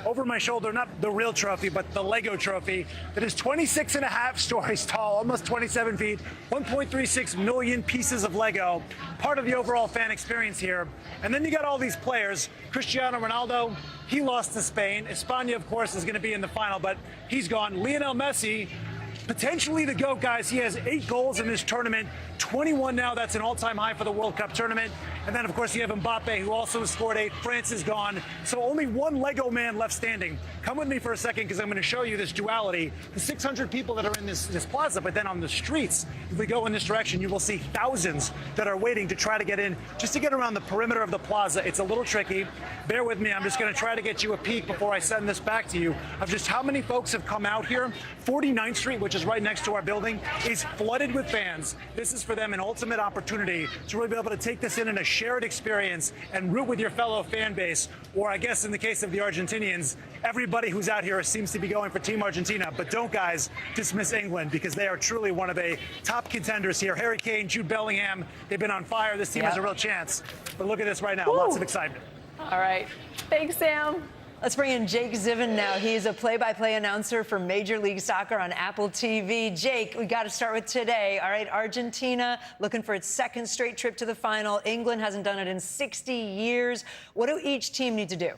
over my shoulder, not the real trophy, but the Lego trophy that is 26.5 stories tall, almost 27 feet, 1.36 million pieces of Lego, part of the overall fan experience here. And then you got all these players. Cristiano Ronaldo, he lost to Spain. España, of course, is going to be in the final, but he's gone. Lionel Messi, potentially the GOAT, guys. He has 8 goals in this tournament, 21 now. That's an all-time high for the World Cup tournament. And then, of course, you have Mbappe, who also has scored 8. France is gone. So only one Lego man left standing. Come with me for a second, because I'm going to show you this duality. The 600 people that are in this plaza, but then on the streets, if we go in this direction, you will see thousands that are waiting to try to get in, just to get around the perimeter of the plaza. It's a little tricky. Bear with me. I'm just going to try to get you a peek before I send this back to you of just how many folks have come out here. 49th Street, which is right next to our building, is flooded with fans. This is for them an ultimate opportunity to really be able to take this in a shared experience and root with your fellow fan base. Or I guess in the case of the Argentinians, everybody who's out here seems to be going for Team Argentina. But don't, guys, dismiss England, because they are truly one of the top contenders here. Harry Kane, Jude Bellingham, they've been on fire. This team has a real chance. But look at this right now. Woo. Lots of excitement. All right. Thanks, Sam. Let's bring in Jake Ziven now. He is a play-by-play announcer for Major League Soccer on Apple TV. Jake, we got to start with today. All right, Argentina looking for its 2nd straight trip to the final. England hasn't done it in 60 years. What do each team need to do?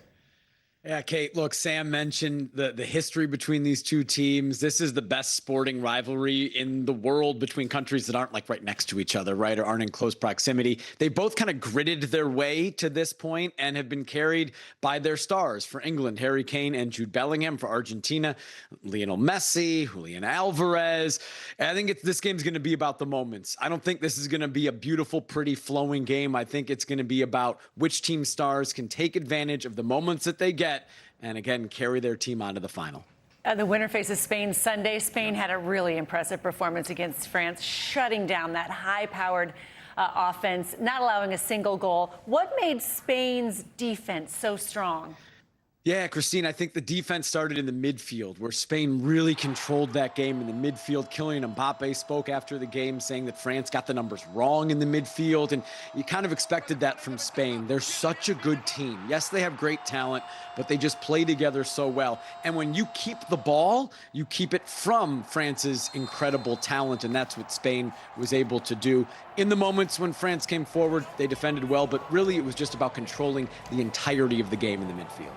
Yeah, Kate, look, Sam mentioned the history between these two teams. This is the best sporting rivalry in the world between countries that aren't like right next to each other, right, or aren't in close proximity. They both kind of gritted their way to this point and have been carried by their stars. For England, Harry Kane and Jude Bellingham. For Argentina, Lionel Messi, Julian Alvarez. And I think this game's going to be about the moments. I don't think this is going to be a beautiful, pretty, flowing game. I think it's going to be about which team stars can take advantage of the moments that they get and, again, carry their team on to the final. The winner faces Spain Sunday. Spain had a really impressive performance against France, shutting down that high-powered offense, not allowing a single goal. What made Spain's defense so strong? Yeah, Christine, I think the defense started in the midfield, where Spain really controlled that game in the midfield. Kylian Mbappe spoke after the game saying that France got the numbers wrong in the midfield, and you kind of expected that from Spain. They're such a good team. Yes, they have great talent, but they just play together so well. And when you keep the ball, you keep it from France's incredible talent, and that's what Spain was able to do. In the moments when France came forward, they defended well, but really it was just about controlling the entirety of the game in the midfield.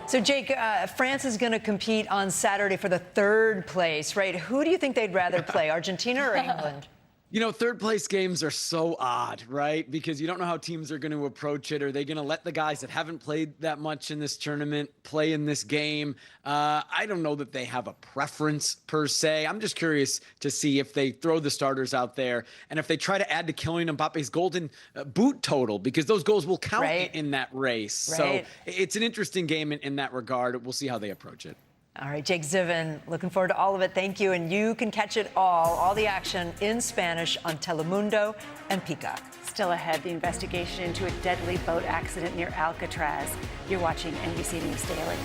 So, Jake, France is going to compete on Saturday for the 3rd place, right? Who do you think they'd rather play, Argentina or England? You know, 3rd place games are so odd, right? Because you don't know how teams are going to approach it. Are they going to let the guys that haven't played that much in this tournament play in this game? I don't know that they have a preference per se. I'm just curious to see if they throw the starters out there and if they try to add to Kylian Mbappe's golden boot total, because those goals will count in that race. Right. So it's an interesting game in that regard. We'll see how they approach it. All right, Jake Ziven, looking forward to all of it. Thank you. And you can catch it all the action in Spanish on Telemundo and Peacock. Still ahead, the investigation into a deadly boat accident near Alcatraz. You're watching NBC News Daily.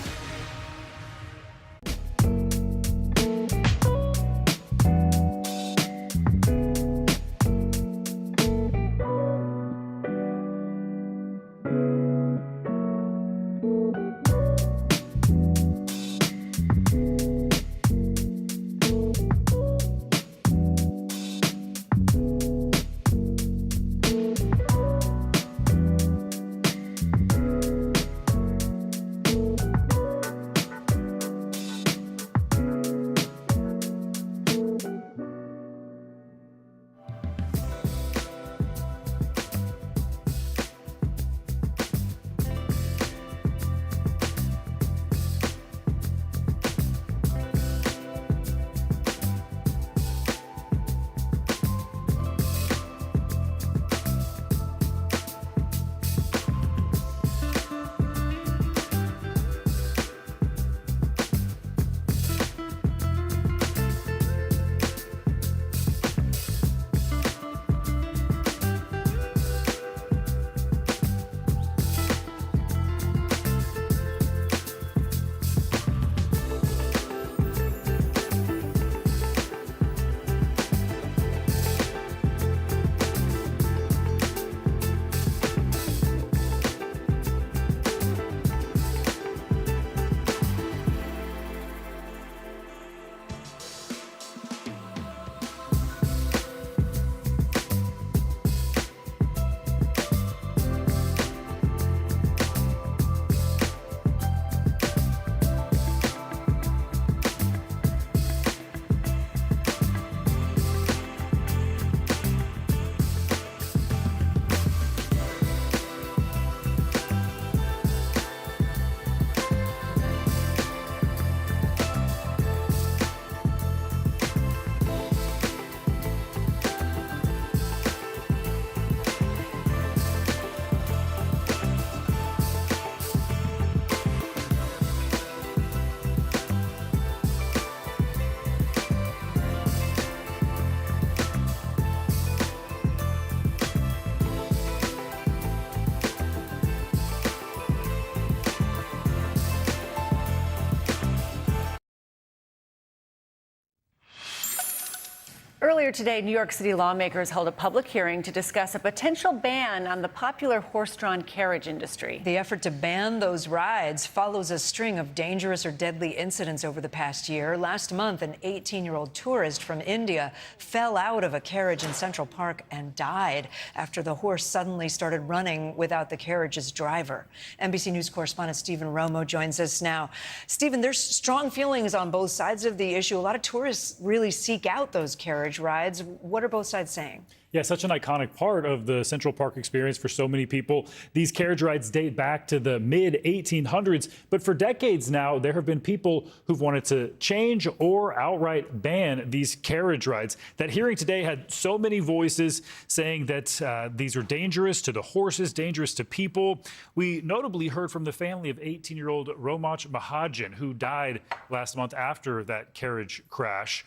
Earlier today, New York City lawmakers held a public hearing to discuss a potential ban on the popular horse-drawn carriage industry. The effort to ban those rides follows a string of dangerous or deadly incidents over the past year. Last month, an 18-year-old tourist from India fell out of a carriage in Central Park and died after the horse suddenly started running without the carriage's driver. NBC News correspondent Stephen Romo joins us now. Stephen, there's strong feelings on both sides of the issue. A lot of tourists really seek out those carriage rides. What are both sides saying? Yeah, such an iconic part of the Central Park experience for so many people. These carriage rides date back to the mid-1800s, but for decades now, there have been people who've wanted to change or outright ban these carriage rides. That hearing today had so many voices saying that these are dangerous to the horses, dangerous to people. We notably heard from the family of 18-year-old Romach Mahajan, who died last month after that carriage crash.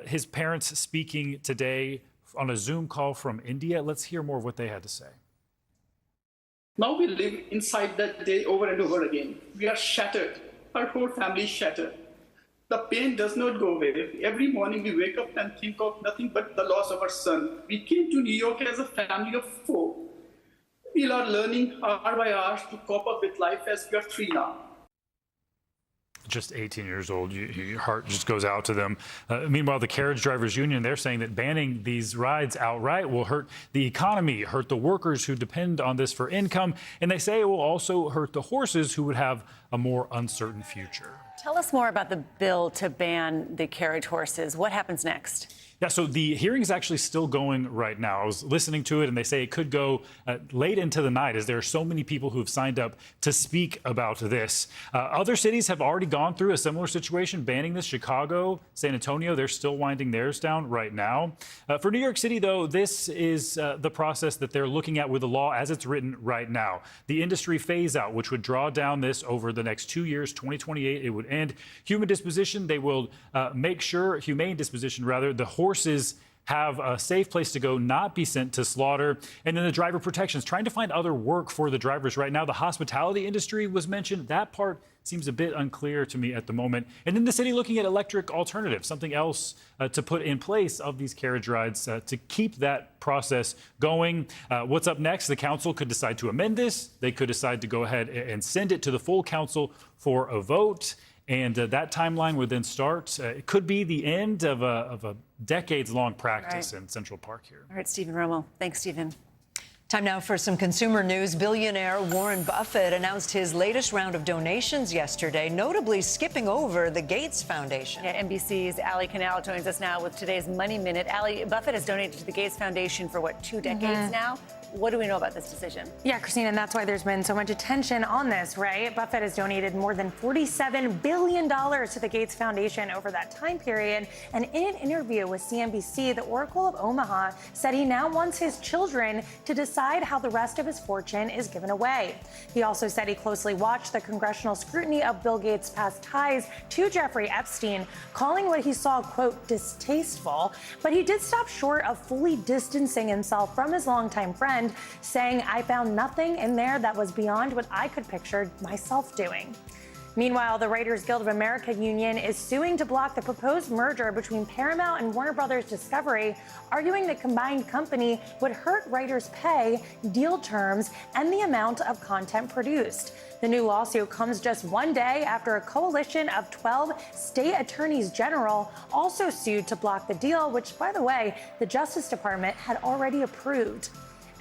His parents speaking today on a Zoom call from India. Let's hear more of what they had to say. Now we live inside that day over and over again. We are shattered. Our whole family is shattered. The pain does not go away. Every morning we wake up and think of nothing but the loss of our son. We came to New York as a family of 4. We are learning hour by hour to cope up with life as we are free now. Just 18 years old, your heart just goes out to them. Meanwhile, the Carriage Drivers Union, they're saying that banning these rides outright will hurt the economy, hurt the workers who depend on this for income, and they say it will also hurt the horses who would have a more uncertain future. Tell us more about the bill to ban the carriage horses. What happens next? Yeah, so the hearing is actually still going right now. I was listening to it, and they say it could go late into the night, as there are so many people who have signed up to speak about this. Other cities have already gone through a similar situation, banning this. Chicago, San Antonio, they're still winding theirs down right now. For New York City, though, this is the process that they're looking at with the law as it's written right now. The industry phase out, which would draw down this over the next 2 years, 2028, it would end. Human disposition, they will make sure, humane disposition rather, the horses have a safe place to go, not be sent to slaughter. And then the driver protections, trying to find other work for the drivers right now. The hospitality industry was mentioned. That part seems a bit unclear to me at the moment. And then the city looking at electric alternatives, something else to put in place of these carriage rides to keep that process going. What's up next? The council could decide to amend this. They could decide to go ahead and send it to the full council for a vote. And that timeline would then start. It could be the end of a decades-long practice in Central Park here. All right, Stephen Romo. Thanks, Stephen. Time now for some consumer news. Billionaire Warren Buffett announced his latest round of donations yesterday, notably skipping over the Gates Foundation. Yeah, NBC's Ali Canal joins us now with today's Money Minute. Ali, Buffett has donated to the Gates Foundation for, 2 decades now? What do we know about this decision? Yeah, Christine, and that's why there's been so much attention on this, right? Buffett has donated more than $47 billion to the Gates Foundation over that time period. And in an interview with CNBC, the Oracle of Omaha said he now wants his children to decide how the rest of his fortune is given away. He also said he closely watched the congressional scrutiny of Bill Gates' past ties to Jeffrey Epstein, calling what he saw, quote, distasteful. But he did stop short of fully distancing himself from his longtime friend, saying, I found nothing in there that was beyond what I could picture myself doing. Meanwhile, the Writers Guild of America union is suing to block the proposed merger between Paramount and Warner Brothers Discovery, arguing the combined company would hurt writers' pay, deal terms, and the amount of content produced. The new lawsuit comes just one day after a coalition of 12 state attorneys general also sued to block the deal, which, by the way, the Justice Department had already approved.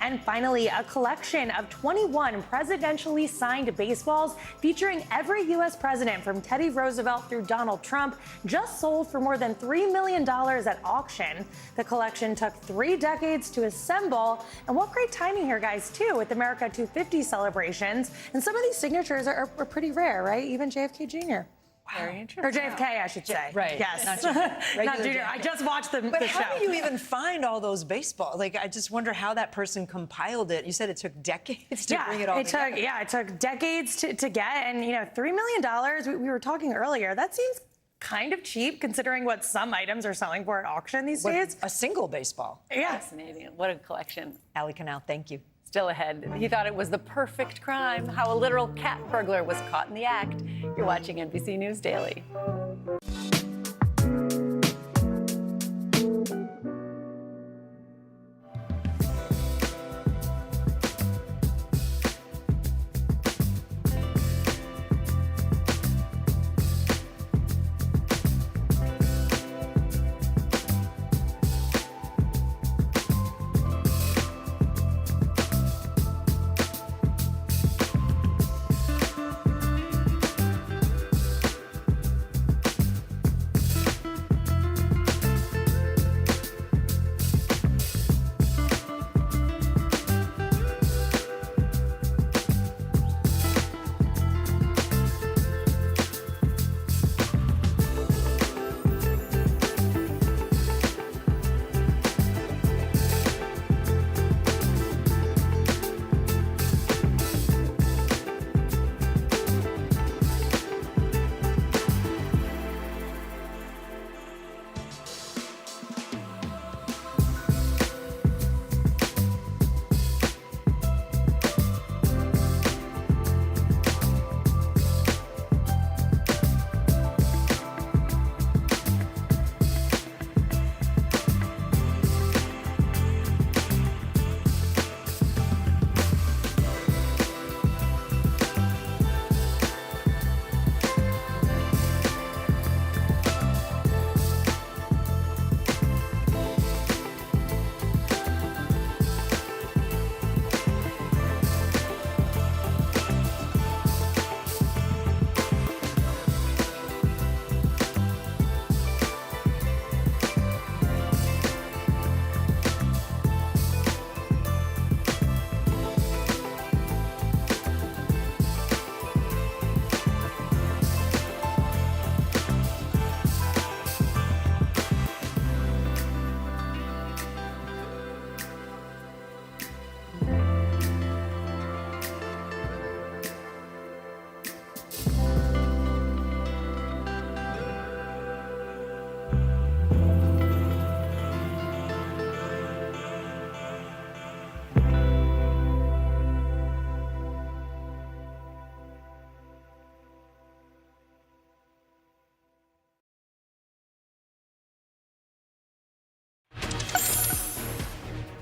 And finally, a collection of 21 presidentially signed baseballs featuring every U.S. president from Teddy Roosevelt through Donald Trump just sold for more than $3 million at auction. The collection took 3 decades to assemble. And what great timing here, guys, too, with America 250 celebrations. And some of these signatures are pretty rare, right? Even JFK Jr. Very interesting. Or JFK, I should say. Right. Yes. Not Junior. Not Junior. I just watched the But show. how do you even find all those baseballs? Like, I just wonder how that person compiled it. You said it took decades to bring it all together. It took decades to get. And, $3 million, we were talking earlier, that seems kind of cheap considering what some items are selling for at auction these days. A single baseball. Yeah. Fascinating. What a collection. Ali Canal, thank you. Still ahead. He thought it was the perfect crime, how a literal cat burglar was caught in the act. You're watching NBC News Daily.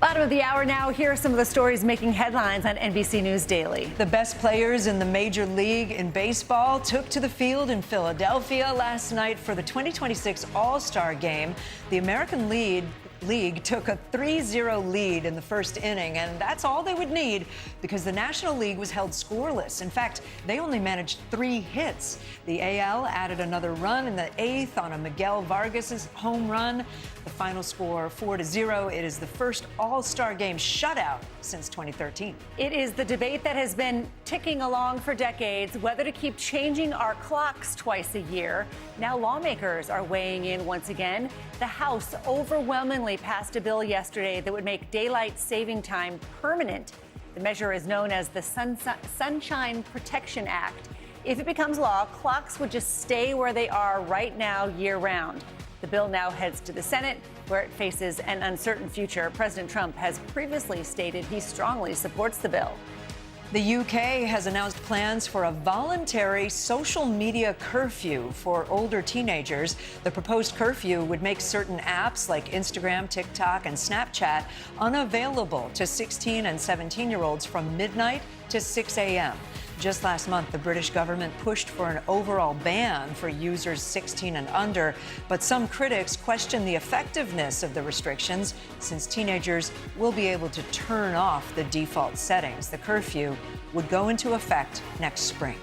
Bottom of the hour now. Here are some of the stories making headlines on NBC News Daily. The best players in the Major League in baseball took to the field in Philadelphia last night for the 2026 All-Star Game. The American League took a 3-0 lead in the first inning, and that's all they would need because the National League was held scoreless. In fact, they only managed 3 hits. The AL added another run in the 8th on a Miguel Vargas' home run. The final score 4-0. It is the first All-Star Game shutout since 2013. It is the debate that has been ticking along for decades, whether to keep changing our clocks twice a year. Now lawmakers are weighing in once again. The House overwhelmingly passed a bill yesterday that would make daylight saving time permanent. The measure is known as the Sunshine Protection Act. If it becomes law, clocks would just stay where they are right now year-round. The bill now heads to the Senate, where it faces an uncertain future. President Trump has previously stated he strongly supports the bill. The UK has announced plans for a voluntary social media curfew for older teenagers. The proposed curfew would make certain apps like Instagram, TikTok, and Snapchat unavailable to 16 and 17-year-olds from midnight to 6 a.m. Just last month, the British government pushed for an overall ban for users 16 and under, but some critics question the effectiveness of the restrictions since teenagers will be able to turn off the default settings. The curfew would go into effect next spring.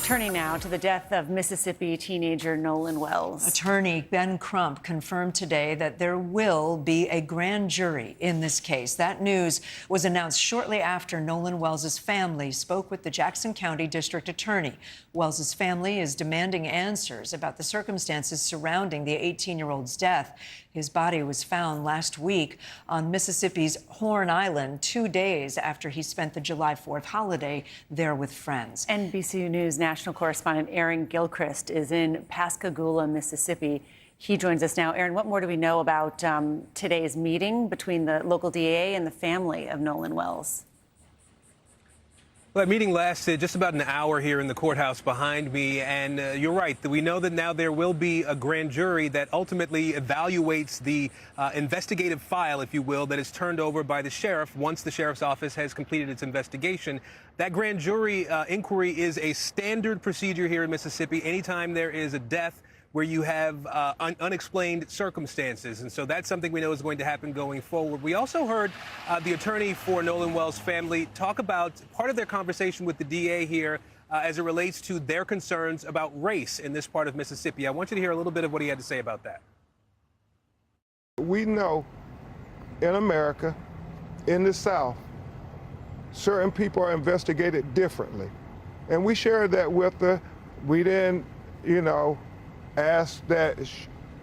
Turning now to the death of Mississippi teenager Nolan Wells. Attorney Ben Crump confirmed today that there will be a grand jury in this case. That news was announced shortly after Nolan Wells' family spoke with the Jackson County District Attorney. Wells' family is demanding answers about the circumstances surrounding the 18-year-old's death. His body was found last week on Mississippi's Horn Island, 2 days after he spent the July 4th holiday there with friends. NBC News national correspondent Aaron Gilchrist is in Pascagoula, Mississippi. He joins us now. Aaron, what more do we know about today's meeting between the local DA and the family of Nolan Wells? Well, that meeting lasted just about an hour here in the courthouse behind me, and you're right. We know that now there will be a grand jury that ultimately evaluates the investigative file, if you will, that is turned over by the sheriff once the sheriff's office has completed its investigation. That grand jury inquiry is a standard procedure here in Mississippi anytime there is a death where you have unexplained circumstances. And so that's something we know is going to happen going forward. We also heard the attorney for Nolan Wells' family talk about part of their conversation with the DA here as it relates to their concerns about race in this part of Mississippi. I want you to hear a little bit of what he had to say about that. We know in America, in the South, certain people are investigated differently. And we shared that with her. We didn't, ask that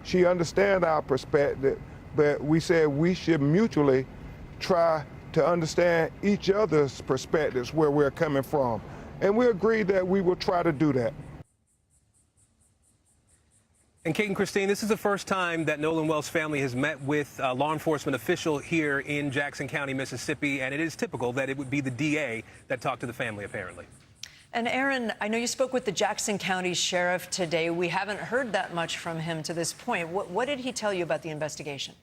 she understand our perspective, but we said we should mutually try to understand each other's perspectives where we're coming from. And we agreed that we will try to do that. And Kate and Christine, this is the first time that Nolan Wells' family has met with a law enforcement official here in Jackson County, Mississippi, and it is typical that it would be the DA that talked to the family, apparently. And Aaron, I know you spoke with the Jackson County Sheriff today. We haven't heard that much from him to this point. What did he tell you about the investigation?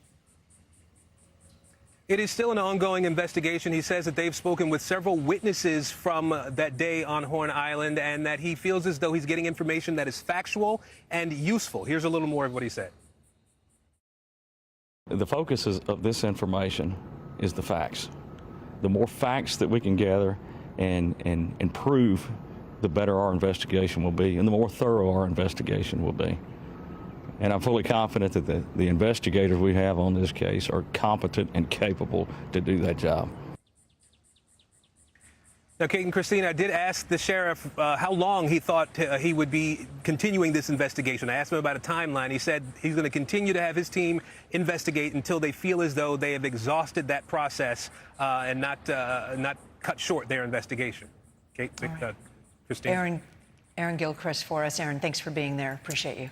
It is still an ongoing investigation. He says that they've spoken with several witnesses from that day on Horn Island and that he feels as though he's getting information that is factual and useful. Here's a little more of what he said. The focus of this information is the facts. The more facts that we can gather and prove, the better our investigation will be and the more thorough our investigation will be. And I'm fully confident that the investigators we have on this case are competent and capable to do that job. Now, Kate and Christine, I did ask the sheriff how long he thought he would be continuing this investigation. I asked him about a timeline. He said he's going to continue to have his team investigate until they feel as though they have exhausted that process and not cut short their investigation. Kate, Right. Christine. Aaron Gilchrist for us. Aaron, thanks for being there. Appreciate you.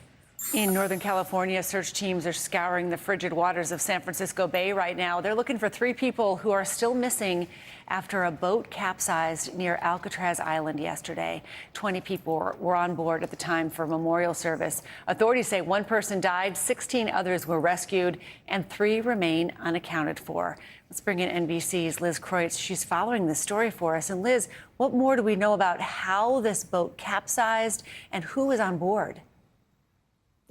In Northern California, search teams are scouring the frigid waters of San Francisco Bay right now. They're looking for 3 people who are still missing after a boat capsized near Alcatraz Island yesterday. 20 people were on board at the time for a memorial service. Authorities say 1 person died, 16 others were rescued, and 3 remain unaccounted for. Let's bring in NBC's Liz Kreutz. She's following this story for us. And Liz, what more do we know about how this boat capsized and who is on board?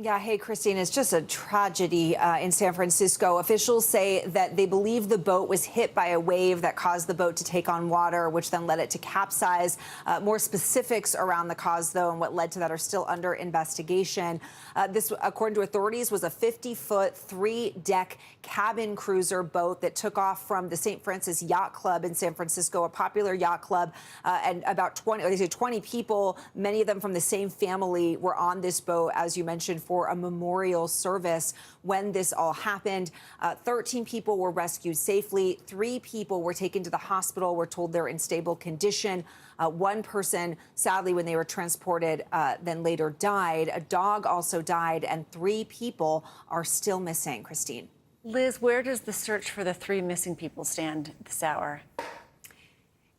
Yeah, hey, Christine, it's just a tragedy in San Francisco. Officials say that they believe the boat was hit by a wave that caused the boat to take on water, which then led it to capsize. More specifics around the cause, though, and what led to that are still under investigation. This, according to authorities, was a 50-foot, 3-deck cabin cruiser boat that took off from the St. Francis Yacht Club in San Francisco, a popular yacht club, and about 20 people, many of them from the same family, were on this boat, as you mentioned, for a memorial service when this all happened. 13 people were rescued safely. 3 people were taken to the hospital. We're told they're in stable condition. 1 person, sadly, when they were transported, then later died. A dog also died, and 3 people are still missing. Christine. Liz, where does the search for the 3 missing people stand this hour?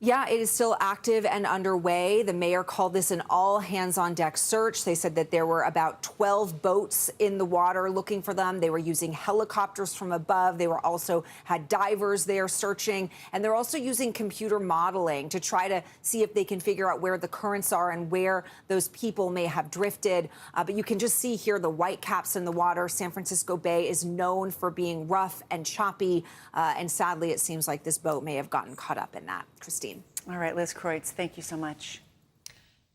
Yeah, it is still active and underway. The mayor called this an all-hands-on-deck search. They said that there were about 12 boats in the water looking for them. They were using helicopters from above. They were also had divers there searching. And they're also using computer modeling to try to see if they can figure out where the currents are and where those people may have drifted. But you can just see here the white caps in the water. San Francisco Bay is known for being rough and choppy. And sadly, it seems like this boat may have gotten caught up in that. Christine. All right, Liz Kreutz, thank you so much.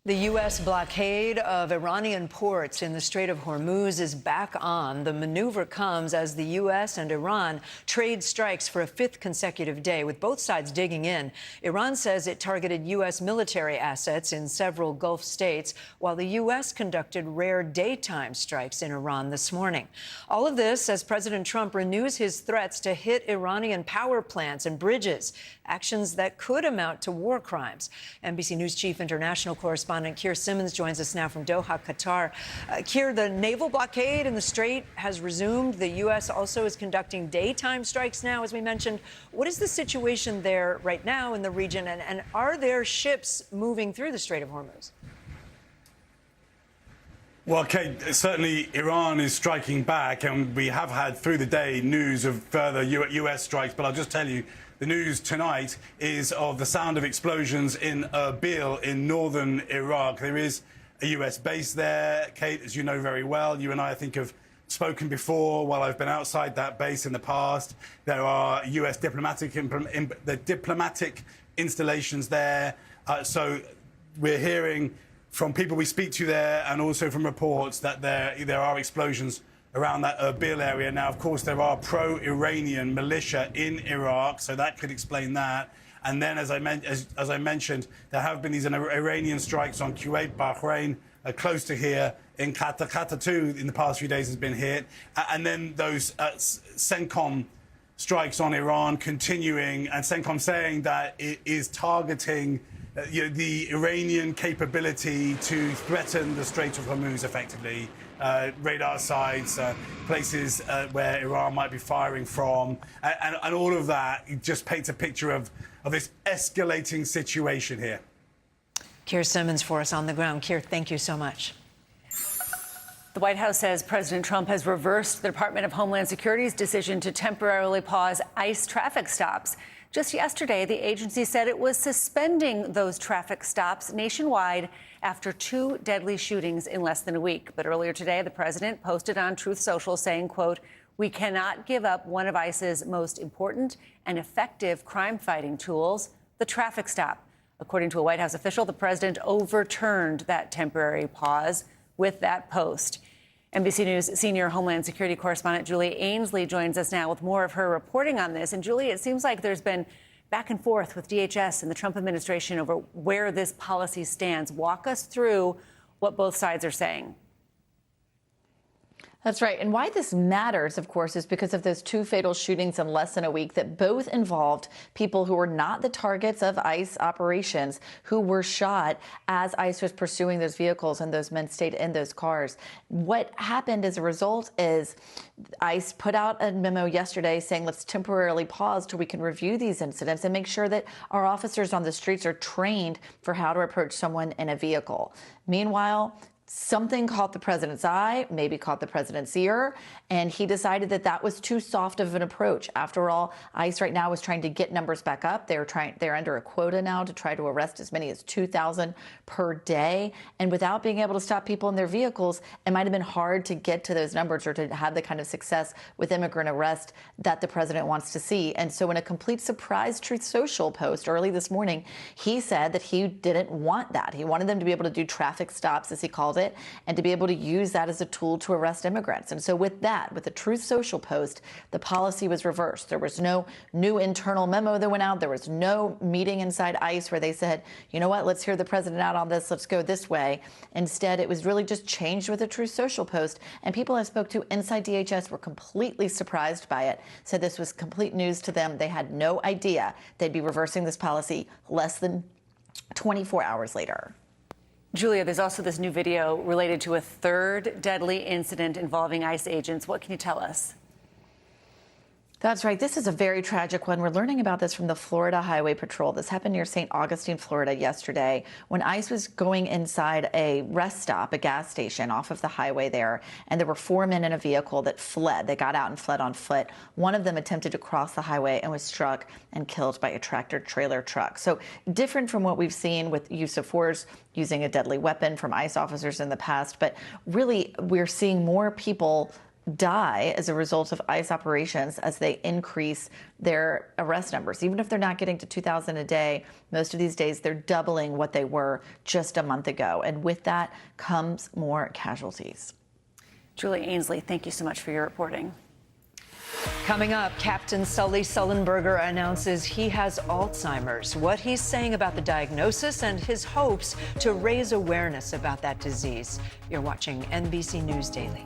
The U.S. blockade of Iranian ports in the Strait of Hormuz is back on. The maneuver comes as the U.S. and Iran trade strikes for a 5th consecutive day, with both sides digging in. Iran says it targeted U.S. military assets in several Gulf states, while the U.S. conducted rare daytime strikes in Iran this morning. All of this as President Trump renews his threats to hit Iranian power plants and bridges, actions that could amount to war crimes. NBC News chief international correspondent Keir Simmons joins us now from Doha, Qatar. Keir, the naval blockade in the Strait has resumed. The U.S. also is conducting daytime strikes now, as we mentioned. What is the situation there right now in the region, and are there ships moving through the Strait of Hormuz? Well, Kate, certainly Iran is striking back, and we have had through the day news of further U.S. strikes. But I'll just tell you, the news tonight is of the sound of explosions in Erbil in northern Iraq. There is a U.S. base there. Kate, as you know very well, you and I think have spoken before while I've been outside that base in the past. There are U.S. diplomatic installations there. So we're hearing from people we speak to there and also from reports that there are explosions around that Erbil area. Now, of course, there are pro-Iranian militia in Iraq, so that could explain that. And then, as I mentioned, there have been these Iranian strikes on Kuwait, Bahrain, close to here, in Qatar. Qatar, too, in the past few days has been hit. And then those CENTCOM strikes on Iran continuing, and CENTCOM saying that it is targeting the Iranian capability to threaten the Strait of Hormuz effectively. Radar sites, places where Iran might be firing from, and all of that just paints a picture of this escalating situation here. Keir Simmons for us on the ground. Keir, thank you so much. The White House says President Trump has reversed the Department of Homeland Security's decision to temporarily pause ICE traffic stops. Just yesterday, the agency said it was suspending those traffic stops nationwide after 2 deadly shootings in less than a week. But earlier today, the president posted on Truth Social saying, quote, "We cannot give up one of ICE's most important and effective crime-fighting tools, the traffic stop." According to a White House official, the president overturned that temporary pause with that post. NBC News senior Homeland Security correspondent Julie Ainsley joins us now with more of her reporting on this. And Julie, it seems like there's been back and forth with DHS and the Trump administration over where this policy stands. Walk us through what both sides are saying. That's right. And why this matters, of course, is because of those 2 fatal shootings in less than a week that both involved people who were not the targets of ICE operations, who were shot as ICE was pursuing those vehicles and those men stayed in those cars. What happened as a result is ICE put out a memo yesterday saying, let's temporarily pause till we can review these incidents and make sure that our officers on the streets are trained for how to approach someone in a vehicle. Meanwhile, something caught the president's eye, maybe caught the president's ear, and he decided that that was too soft of an approach. After all, ICE right now is trying to get numbers back up. They're under a quota now to try to arrest as many as 2,000 per day. And without being able to stop people in their vehicles, it might have been hard to get to those numbers or to have the kind of success with immigrant arrest that the president wants to see. And so in a complete surprise Truth Social post early this morning, he said that he didn't want that. He wanted them to be able to do traffic stops, as he called it, and to be able to use that as a tool to arrest immigrants. And so with that, with the Truth Social post, the policy was reversed. There was no new internal memo that went out. There was no meeting inside ICE where they said, you know what, let's hear the president out on this. Let's go this way. Instead, it was really just changed with the Truth Social post. And people I spoke to inside DHS were completely surprised by it, said this was complete news to them. They had no idea they'd be reversing this policy less than 24 hours later. Julia, there's also this new video related to a third deadly incident involving ICE agents. What can you tell us? That's right. This is a very tragic one. We're learning about this from the Florida Highway Patrol. This happened near St. Augustine, Florida yesterday when ICE was going inside a rest stop, a gas station off of the highway there. And there were 4 men in a vehicle that fled. They got out and fled on foot. One of them attempted to cross the highway and was struck and killed by a tractor trailer truck. So different from what we've seen with use of force, using a deadly weapon from ICE officers in the past. But really, we're seeing more people die as a result of ICE operations as they increase their arrest numbers. Even if they're not getting to 2,000 a day, most of these days they're doubling what they were just a month ago. And with that comes more casualties. Julie Ainsley, thank you so much for your reporting. Coming up, Captain Sully Sullenberger announces he has Alzheimer's, what he's saying about the diagnosis and his hopes to raise awareness about that disease. You're watching NBC News Daily.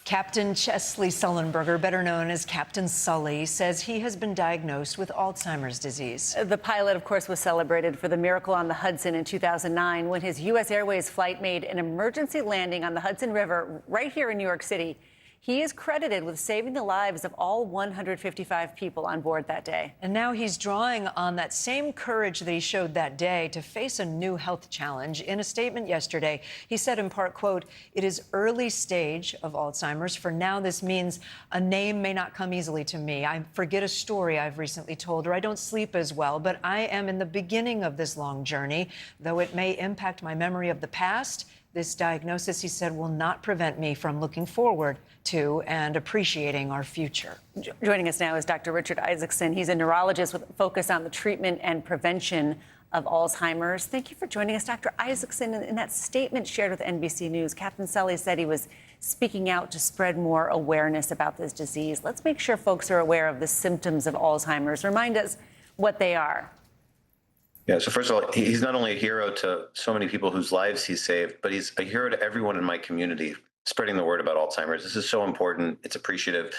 Captain Chesley Sullenberger, better known as Captain Sully, says he has been diagnosed with Alzheimer's disease. The pilot, of course, was celebrated for the miracle on the Hudson in 2009 when his U.S. Airways flight made an emergency landing on the Hudson River right here in New York City. He is credited with saving the lives of all 155 people on board that day. And now he's drawing on that same courage that he showed that day to face a new health challenge. In a statement yesterday, he said in part, quote, "It is early stage of Alzheimer's. For now, this means a name may not come easily to me. I forget a story I've recently told, or I don't sleep as well. But I am in the beginning of this long journey. Though it may impact my memory of the past, this diagnosis," he said, "will not prevent me from looking forward to and appreciating our future." Joining us now is Dr. Richard Isaacson. He's a neurologist with a focus on the treatment and prevention of Alzheimer's. Thank you for joining us, Dr. Isaacson. In that statement shared with NBC News, Captain Sully said he was speaking out to spread more awareness about this disease. Let's make sure folks are aware of the symptoms of Alzheimer's. Remind us what they are. Yeah, so first of all, he's not only a hero to so many people whose lives he's saved, but he's a hero to everyone in my community, spreading the word about Alzheimer's. This is so important. It's appreciative.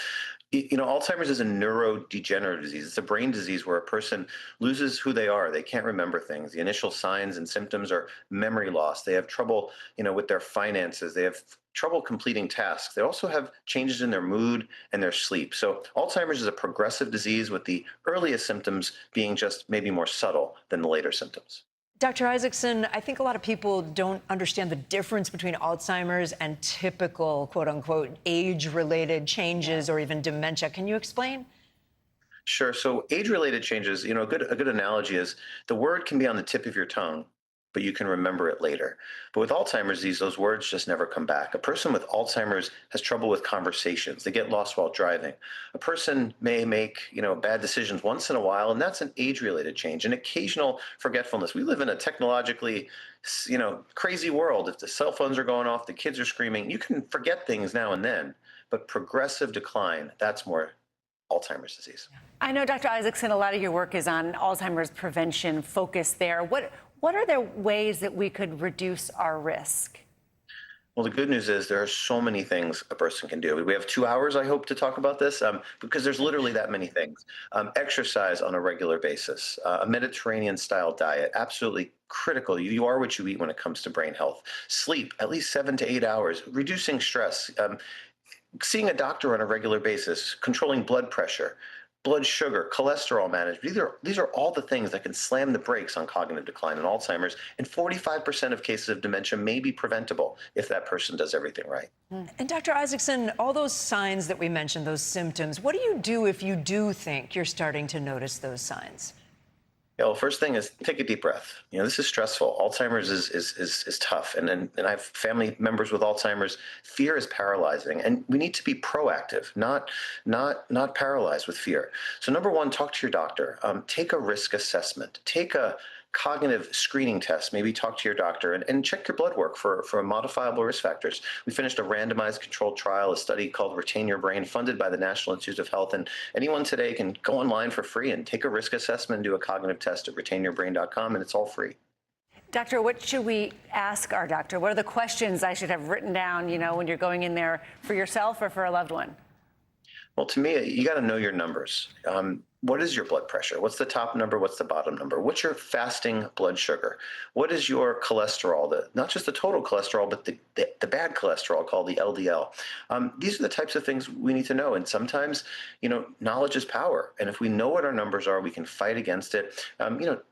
You know, Alzheimer's is a neurodegenerative disease. It's a brain disease where a person loses who they are. They can't remember things. The initial signs and symptoms are memory loss. They have trouble, with their finances. They have trouble completing tasks. They also have changes in their mood and their sleep. So Alzheimer's is a progressive disease with the earliest symptoms being just maybe more subtle than the later symptoms. Dr. Isaacson, I think a lot of people don't understand the difference between Alzheimer's and typical, quote unquote, age-related changes or even dementia. Can you explain? Sure. So age-related changes, a good analogy is the word can be on the tip of your tongue, but you can remember it later. But with Alzheimer's disease, those words just never come back. A person with Alzheimer's has trouble with conversations. They get lost while driving. A person may make, bad decisions once in a while, and that's an age-related change, an occasional forgetfulness. We live in a technologically, crazy world. If the cell phones are going off, the kids are screaming, you can forget things now and then, but progressive decline, that's more Alzheimer's disease. I know, Dr. Isaacson, a lot of your work is on Alzheimer's prevention, focus there. What are the ways that we could reduce our risk? Well, the good news is there are so many things a person can do. We have 2 hours, I hope, to talk about this because there's literally that many things. Exercise on a regular basis, a Mediterranean-style diet, absolutely critical. You are what you eat when it comes to brain health. Sleep, at least 7 to 8 hours, reducing stress, seeing a doctor on a regular basis, controlling blood pressure, blood sugar, cholesterol management. These are all the things that can slam the brakes on cognitive decline in Alzheimer's. And 45% of cases of dementia may be preventable if that person does everything right. And Dr. Isaacson, all those signs that we mentioned, those symptoms, what do you do if you do think you're starting to notice those signs? Yeah, well, first thing is take a deep breath. This is stressful. Alzheimer's is tough. And I have family members with Alzheimer's. Fear is paralyzing. And we need to be proactive, not paralyzed with fear. So number one, talk to your doctor. Take a risk assessment. Take a cognitive screening test. Maybe talk to your doctor and check your blood work for modifiable risk factors. We finished a randomized controlled trial, a study called Retain Your Brain, funded by the National Institutes of Health. And anyone today can go online for free and take a risk assessment and do a cognitive test at retainyourbrain.com, and it's all free. Doctor, what should we ask our doctor? What are the questions I should have written down, when you're going in there for yourself or for a loved one? Well, to me, you got to know your numbers. What is your blood pressure? What's the top number? What's the bottom number? What's your fasting blood sugar? What is your cholesterol? Not just the total cholesterol, but the bad cholesterol called the LDL. These are the types of things we need to know. And sometimes, knowledge is power. And if we know what our numbers are, we can fight against it.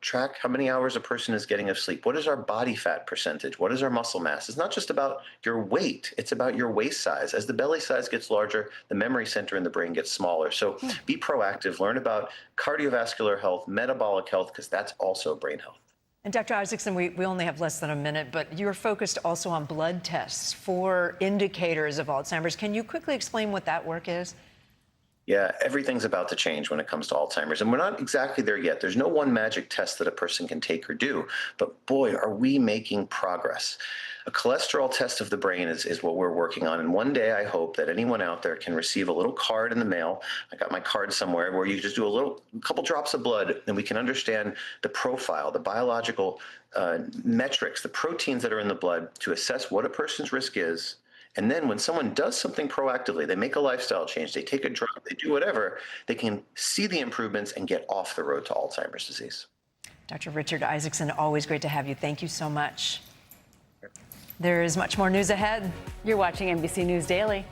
Track how many hours a person is getting of sleep. What is our body fat percentage? What is our muscle mass? It's not just about your weight. It's about your waist size. As the belly size gets larger, the memory center in the brain gets smaller. So be proactive. Learn about cardiovascular health, metabolic health, because that's also brain health. And Dr. Isaacson, we only have less than a minute, but you're focused also on blood tests for indicators of Alzheimer's. Can you quickly explain what that work is? Yeah, everything's about to change when it comes to Alzheimer's, and we're not exactly there yet. There's no one magic test that a person can take or do, but boy, are we making progress. A cholesterol test of the brain is what we're working on, and one day I hope that anyone out there can receive a little card in the mail. I got my card somewhere where you just do a couple drops of blood, and we can understand the profile, the biological metrics, the proteins that are in the blood to assess what a person's risk is And then when someone does something proactively, they make a lifestyle change, they take a drug, they do whatever, they can see the improvements and get off the road to Alzheimer's disease. Dr. Richard Isaacson, always great to have you. Thank you so much. There is much more news ahead. You're watching NBC News Daily.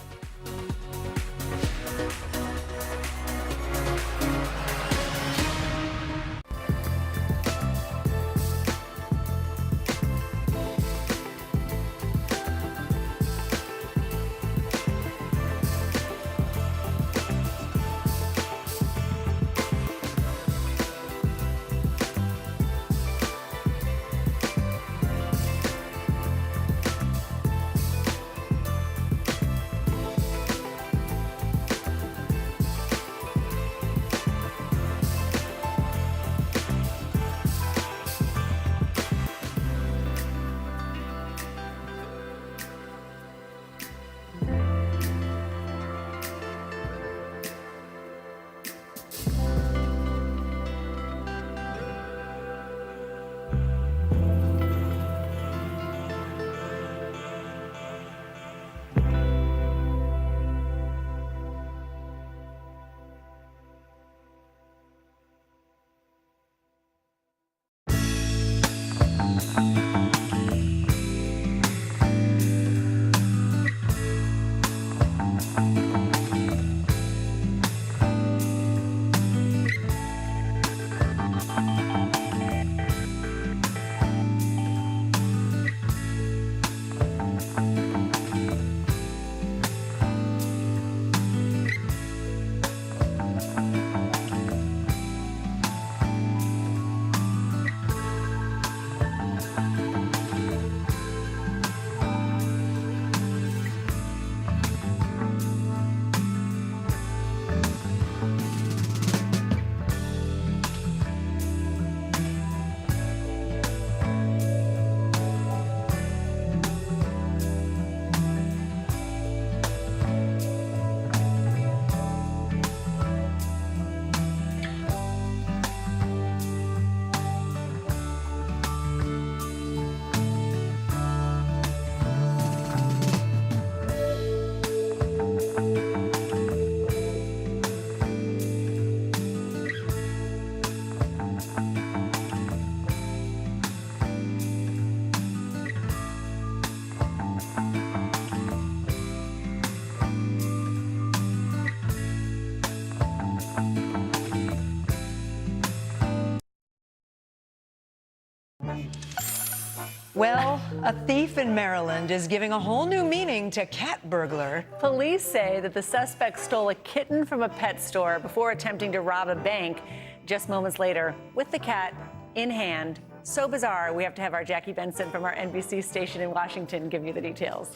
Well, a thief in Maryland is giving a whole new meaning to cat burglar. Police say that the suspect stole a kitten from a pet store before attempting to rob a bank. Just moments later, with the cat in hand. So bizarre, we have to have our Jackie Benson from our NBC station in Washington give you the details.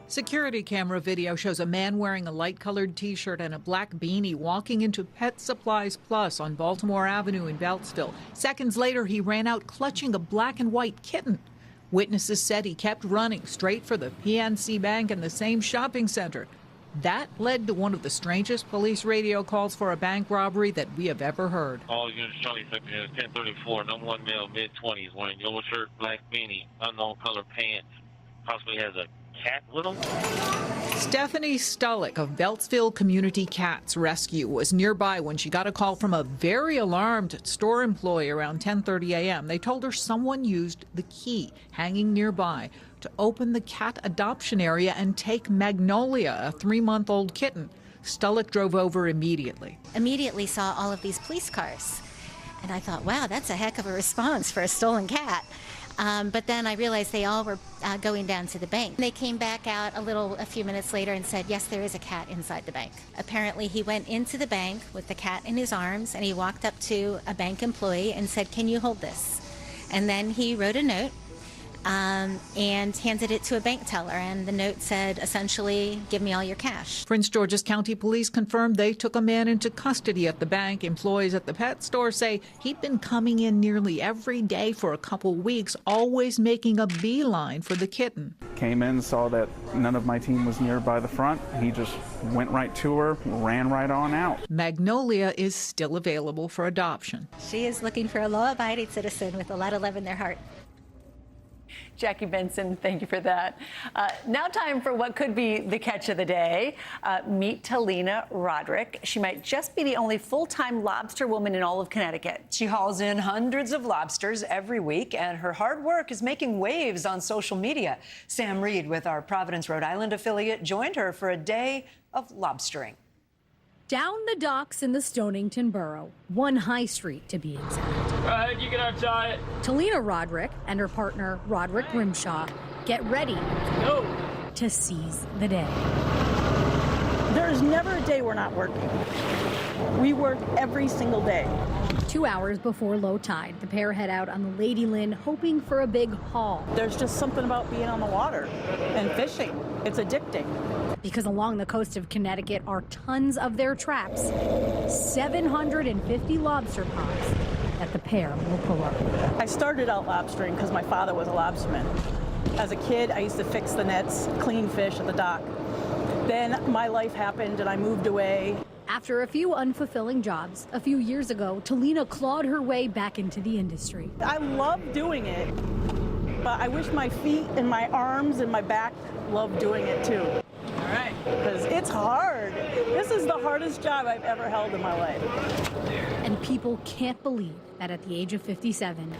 Security camera video shows a man wearing a light-colored T-shirt and a black beanie walking into Pet Supplies Plus on Baltimore Avenue in Beltsville. Seconds later, he ran out clutching a black and white kitten. Witnesses said he kept running straight for the PNC Bank in the same shopping center. That led to one of the strangest police radio calls for a bank robbery that we have ever heard. All units, Charlie 1034, number one male, mid-20s, wearing yellow shirt, black beanie, unknown color pants, possibly has a cat with him. Stephanie Stullick of Beltsville Community Cats Rescue was nearby when she got a call from a very alarmed store employee around 10:30 a.m. They told her someone used the key hanging nearby to open the cat adoption area and take Magnolia, a 3-month-old kitten. Stullick drove over immediately. Immediately saw all of these police cars. And I thought, wow, that's a heck of a response for a stolen cat. But then I realized they all were going down to the bank. They came back out a few minutes later and said, yes, there is a cat inside the bank. Apparently he went into the bank with the cat in his arms and he walked up to a bank employee and said, can you hold this? And then he wrote a note and handed it to a bank teller. And the note said, essentially, give me all your cash. Prince George's County Police confirmed they took a man into custody at the bank. Employees at the pet store say he'd been coming in nearly every day for a couple weeks, always making a beeline for the kitten. Came in, saw that none of my team was nearby the front. He just went right to her, ran right on out. Magnolia is still available for adoption. She is looking for a law-abiding citizen with a lot of love in their heart. Jackie Benson, thank you for that. Now time for what could be the catch of the day. Meet Talina Roderick. She might just be the only full-time lobster woman in all of Connecticut. She hauls in hundreds of lobsters every week, and her hard work is making waves on social media. Sam Reed, with our Providence, Rhode Island affiliate, joined her for a day of lobstering. Down the docks in the Stonington borough, one High Street to be exact. Go ahead, you can outside. Talina Roderick and her partner, Roderick Grimshaw, get ready to seize the day. There's never a day we're not working. We work every single day. 2 hours before low tide, the pair head out on the Lady Lynn, hoping for a big haul. There's just something about being on the water and fishing. It's addicting. Because along the coast of Connecticut are tons of their traps, 750 lobster pots that the pair will pull up. I started out lobstering because my father was a lobsterman. As a kid, I used to fix the nets, clean fish at the dock. Then my life happened and I moved away. After a few unfulfilling jobs, a few years ago, Talina clawed her way back into the industry. I love doing it, but I wish my feet and my arms and my back loved doing it too. All right, because it's hard. This is the hardest job I've ever held in my life. And people can't believe that at the age of 57,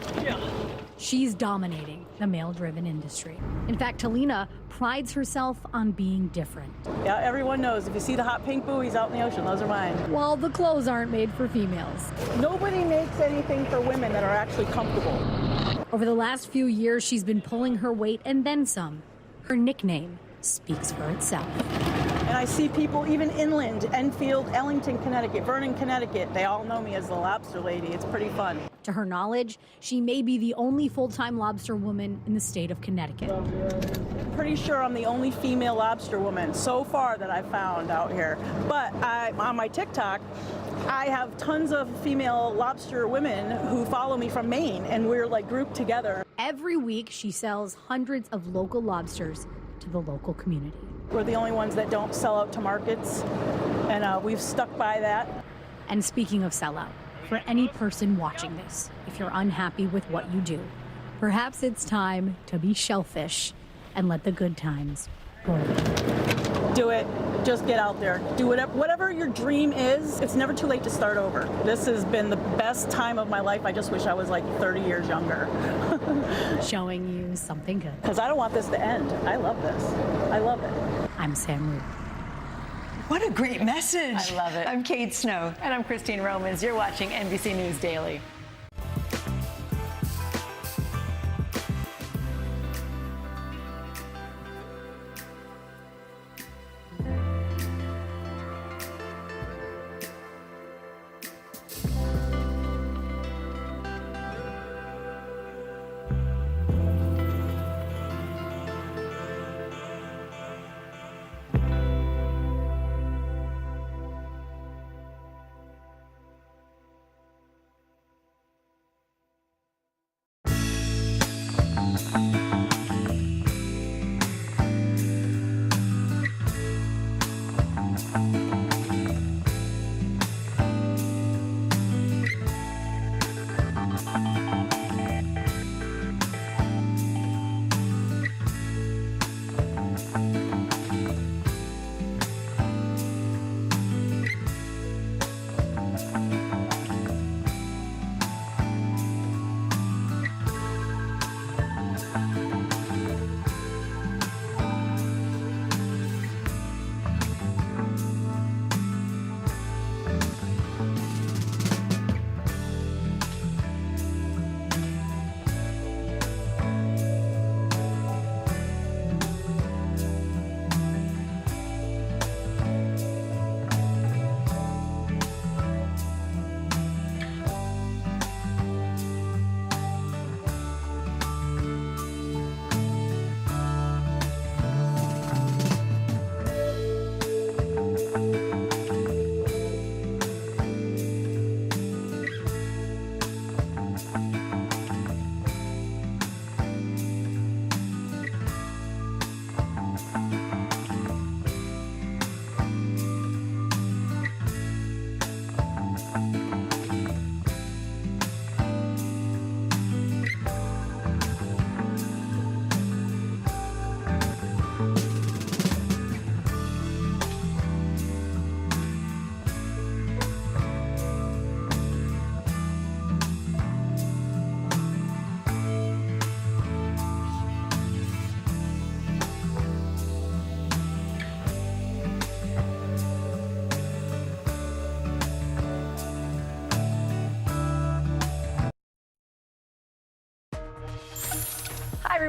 she's dominating the male-driven industry. In fact, Talina prides herself on being different. Yeah, everyone knows if you see the hot pink buoys out in the ocean, those are mine. While the clothes aren't made for females. Nobody makes anything for women that are actually comfortable. Over the last few years, she's been pulling her weight and then some. Her nickname speaks for itself. And I see people even inland, Enfield, Ellington, Connecticut, Vernon, Connecticut. They all know me as the lobster lady. It's pretty fun. To her knowledge, she may be the only full-time lobster woman in the state of Connecticut. Pretty sure I'm the only female lobster woman so far that I've found out here. But on my TikTok, I have tons of female lobster women who follow me from Maine, and we're like grouped together. Every week, she sells hundreds of local lobsters to the local community. We're the only ones that don't sell out to markets, and we've stuck by that. And speaking of sellout, for any person watching this, if you're unhappy with what you do, perhaps it's time to be shellfish and let the good times roll. Do it. Just get out there. Do whatever your dream is. It's never too late to start over. This has been the best time of my life. I just wish I was like 30 years younger. Showing you something good. Because I don't want this to end. I love this. I love it. I'm Sam Reed. What a great message. I love it. I'm Kate Snow. And I'm Christine Romans. You're watching NBC News Daily.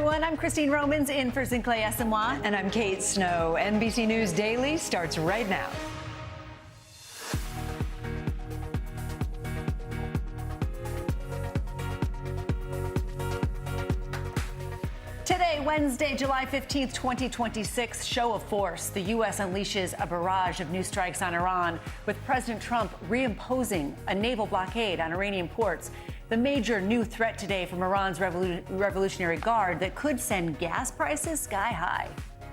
everyone. I'm Christine Romans in for Sinclair Asamoah. And I'm Kate Snow. NBC News Daily starts right now. Today, Wednesday, July 15th, 2026, show of force. The U.S. unleashes a barrage of new strikes on Iran, with President Trump reimposing a naval blockade on Iranian ports. The major new threat today from Iran's Revolutionary Guard that could send gas prices sky high.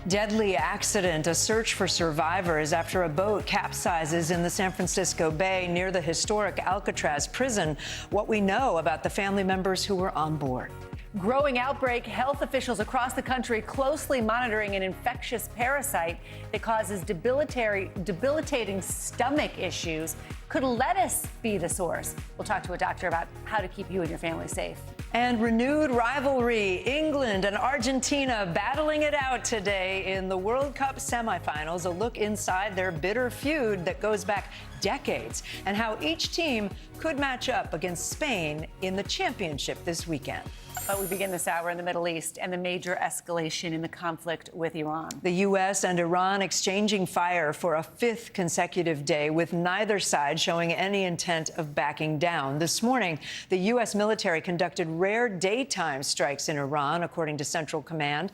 Deadly accident, a search for survivors after a boat capsizes in the San Francisco Bay near the historic Alcatraz prison. What we know about the family members who were on board. Growing outbreak, health officials across the country closely monitoring an infectious parasite that causes debilitating stomach issues. Could lettuce be the source? We'll talk to a doctor about how to keep you and your family safe. And renewed rivalry. England and Argentina battling it out today in the World Cup semifinals. A look inside their bitter feud that goes back decades and how each team could match up against Spain in the championship this weekend. But we begin this hour in the Middle East and the major escalation in the conflict with Iran. The U.S. and Iran exchanging fire for a fifth consecutive day, with neither side showing any intent of backing down. This morning, the U.S. military conducted rare daytime strikes in Iran, according to Central Command.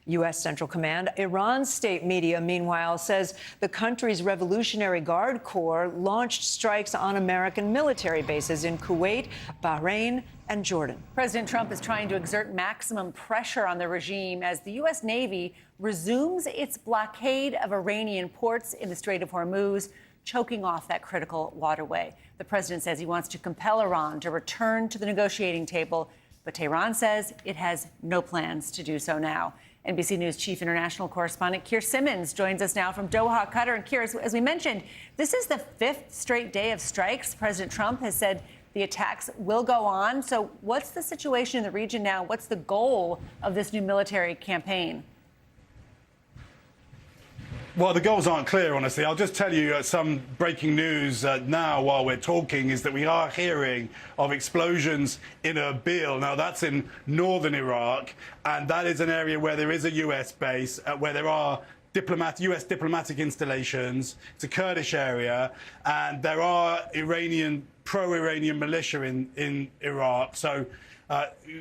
U.S. Central Command. Iran's state media, meanwhile, says the country's Revolutionary Guard Corps launched strikes on American military bases in Kuwait, Bahrain, and Jordan. President Trump is trying to exert maximum pressure on the regime as the U.S. Navy resumes its blockade of Iranian ports in the Strait of Hormuz, choking off that critical waterway. The president says he wants to compel Iran to return to the negotiating table, but Tehran says it has no plans to do so now. NBC News chief international correspondent Keir Simmons joins us now from Doha, Qatar. And Keir, as we mentioned, this is the fifth straight day of strikes. President Trump has said the attacks will go on. So what's the situation in the region now? What's the goal of this new military campaign? Well, the goals aren't clear, honestly. I'll just tell you some breaking news now while we're talking is that we are hearing of explosions in Erbil. Now, that's in northern Iraq, and that is an area where there is a U.S. base, where there are U.S. diplomatic installations. It's a Kurdish area, and there are pro-Iranian militia in Iraq. So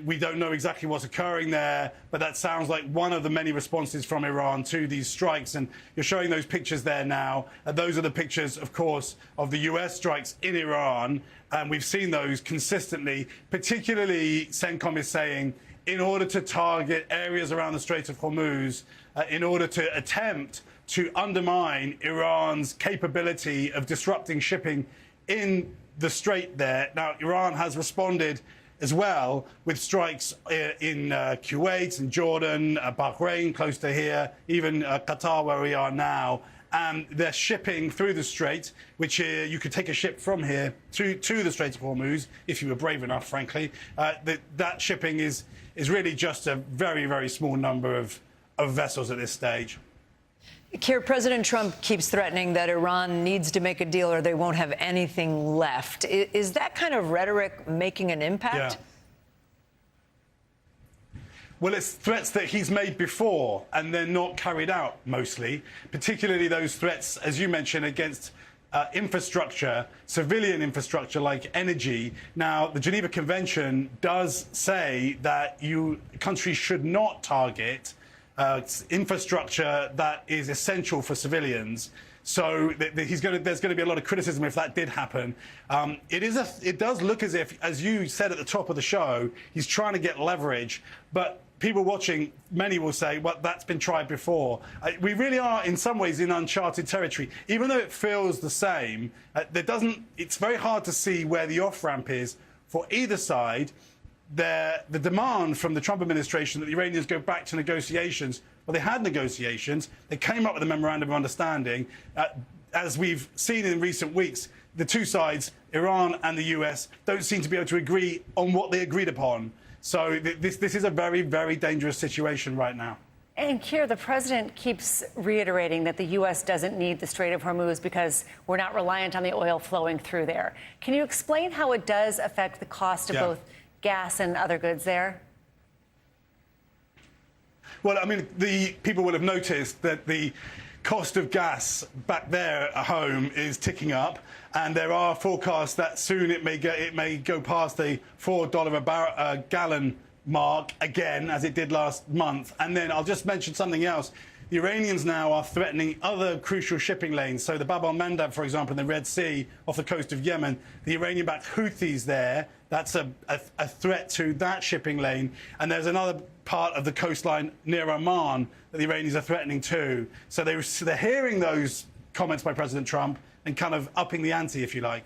we don't know exactly what's occurring there, but that sounds like one of the many responses from Iran to these strikes. And you're showing those pictures there now. Those are the pictures, of course, of the U.S. strikes in Iran. And we've seen those consistently, particularly CENTCOM is saying, in order to target areas around the Strait of Hormuz, in order to attempt to undermine Iran's capability of disrupting shipping in the strait there. Now, Iran has responded as well with strikes in Kuwait and Jordan, Bahrain, close to here, even Qatar, where we are now. And they're shipping through the strait, which you could take a ship from here to the Strait of Hormuz, if you were brave enough, frankly. That shipping is really just a very, very small number of vessels at this stage. Keir, President Trump keeps threatening that Iran needs to make a deal or they won't have anything left. Is that kind of rhetoric making an impact? Yeah. Well, it's threats that he's made before, and they're not carried out mostly, particularly those threats, as you mentioned, against infrastructure, civilian infrastructure like energy. Now, the Geneva Convention does say that countries should not target infrastructure that is essential for civilians. So there's going to be a lot of criticism if that did happen. It does look as if, as you said at the top of the show, he's trying to get leverage. But people watching, many will say, well, that's been tried before. We really are, in some ways, in uncharted territory. Even though it feels the same, it's very hard to see where the off-ramp is for either side. The demand from the Trump administration that the Iranians go back to negotiations. Well, they had negotiations. They came up with a memorandum of understanding. As we've seen in recent weeks, the two sides, Iran and the US, don't seem to be able to agree on what they agreed upon. So this is a very, very dangerous situation right now. And Keir, the president keeps reiterating that the U.S. doesn't need the Strait of Hormuz because we're not reliant on the oil flowing through there. Can you explain how it does affect the cost of both gas and other goods there? Well, I mean, the people will have noticed that the cost of gas back there at home is ticking up, and there are forecasts that soon it may go past the $4 a gallon mark again, as it did last month. And then I'll just mention something else. The Iranians now are threatening other crucial shipping lanes. So the Bab al-Mandab, for example, in the Red Sea off the coast of Yemen, the Iranian-backed Houthis there, that's a threat to that shipping lane. And there's another part of the coastline near Oman that the Iranians are threatening too. So they're hearing those comments by President Trump and kind of upping the ante, if you like.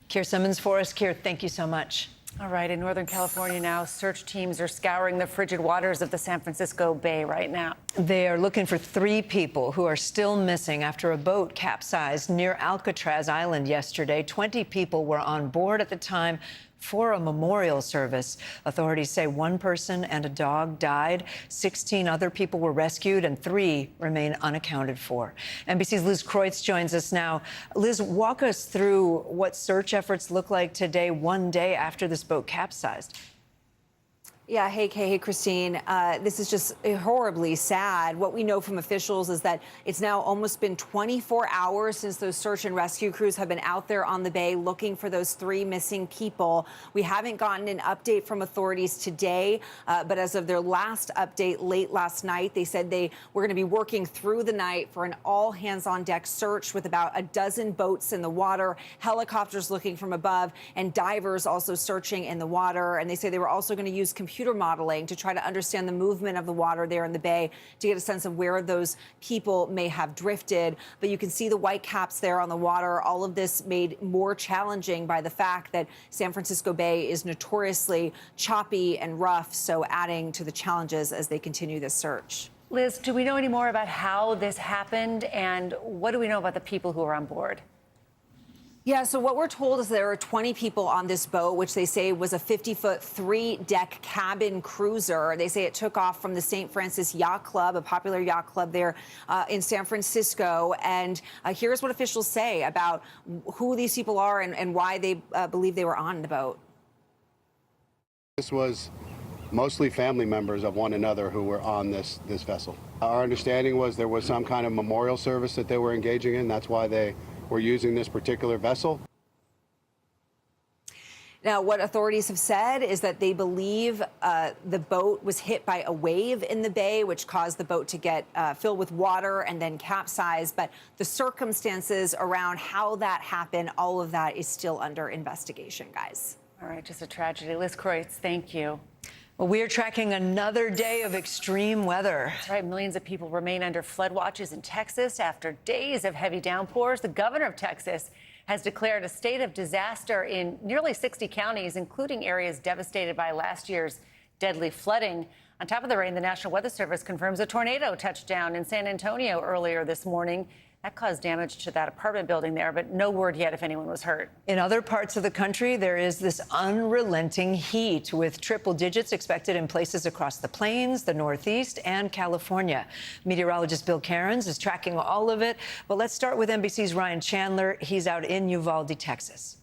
Keir Simmons for us. Keir, thank you so much. All right, in Northern California now, search teams are scouring the frigid waters of the San Francisco Bay right now. They are looking for 3 people who are still missing after a boat capsized near Alcatraz Island yesterday. 20 people were on board at the time for a memorial service. Authorities say 1 person and a dog died. 16 other people were rescued and 3 remain unaccounted for. NBC's Liz Kreutz joins us now. Liz, walk us through what search efforts look like today, 1 day after this boat capsized. Yeah, hey, Kay, hey, Christine. This is just horribly sad. What we know from officials is that it's now almost been 24 hours since those search and rescue crews have been out there on the bay looking for those 3 missing people. We haven't gotten an update from authorities today, but as of their last update late last night, they said they were going to be working through the night for an all-hands-on-deck search with about a dozen boats in the water, helicopters looking from above, and divers also searching in the water. And they say they were also going to use computer modeling to try to understand the movement of the water there in the bay to get a sense of where those people may have drifted. But you can see the white caps there on the water. All of this made more challenging by the fact that San Francisco Bay is notoriously choppy and rough, so adding to the challenges as they continue this search. Liz, do we know any more about how this happened, and what do we know about the people who are on board? Yeah, so what we're told is there are 20 people on this boat, which they say was a 50-foot, 3-deck cabin cruiser. They say it took off from the St. Francis Yacht Club, a popular yacht club there in San Francisco. And here's what officials say about who these people are and why they believe they were on the boat. This was mostly family members of one another who were on this vessel. Our understanding was there was some kind of memorial service that they were engaging in. That's why they were using this particular vessel. Now, what authorities have said is that they believe the boat was hit by a wave in the bay, which caused the boat to get filled with water and then capsize. But the circumstances around how that happened, all of that is still under investigation, guys. All right, just a tragedy. Liz Kreutz, thank you. Well, we are tracking another day of extreme weather. That's right. Millions of people remain under flood watches in Texas after days of heavy downpours. The governor of Texas has declared a state of disaster in nearly 60 counties, including areas devastated by last year's deadly flooding. On top of the rain, the National Weather Service confirms a tornado touched down in San Antonio earlier this morning. That caused damage to that apartment building there, but no word yet if anyone was hurt. In other parts of the country, there is this unrelenting heat with triple digits expected in places across the plains, the Northeast, and California. Meteorologist Bill Cairns is tracking all of it. But let's start with NBC's Ryan Chandler. He's out in Uvalde, Texas.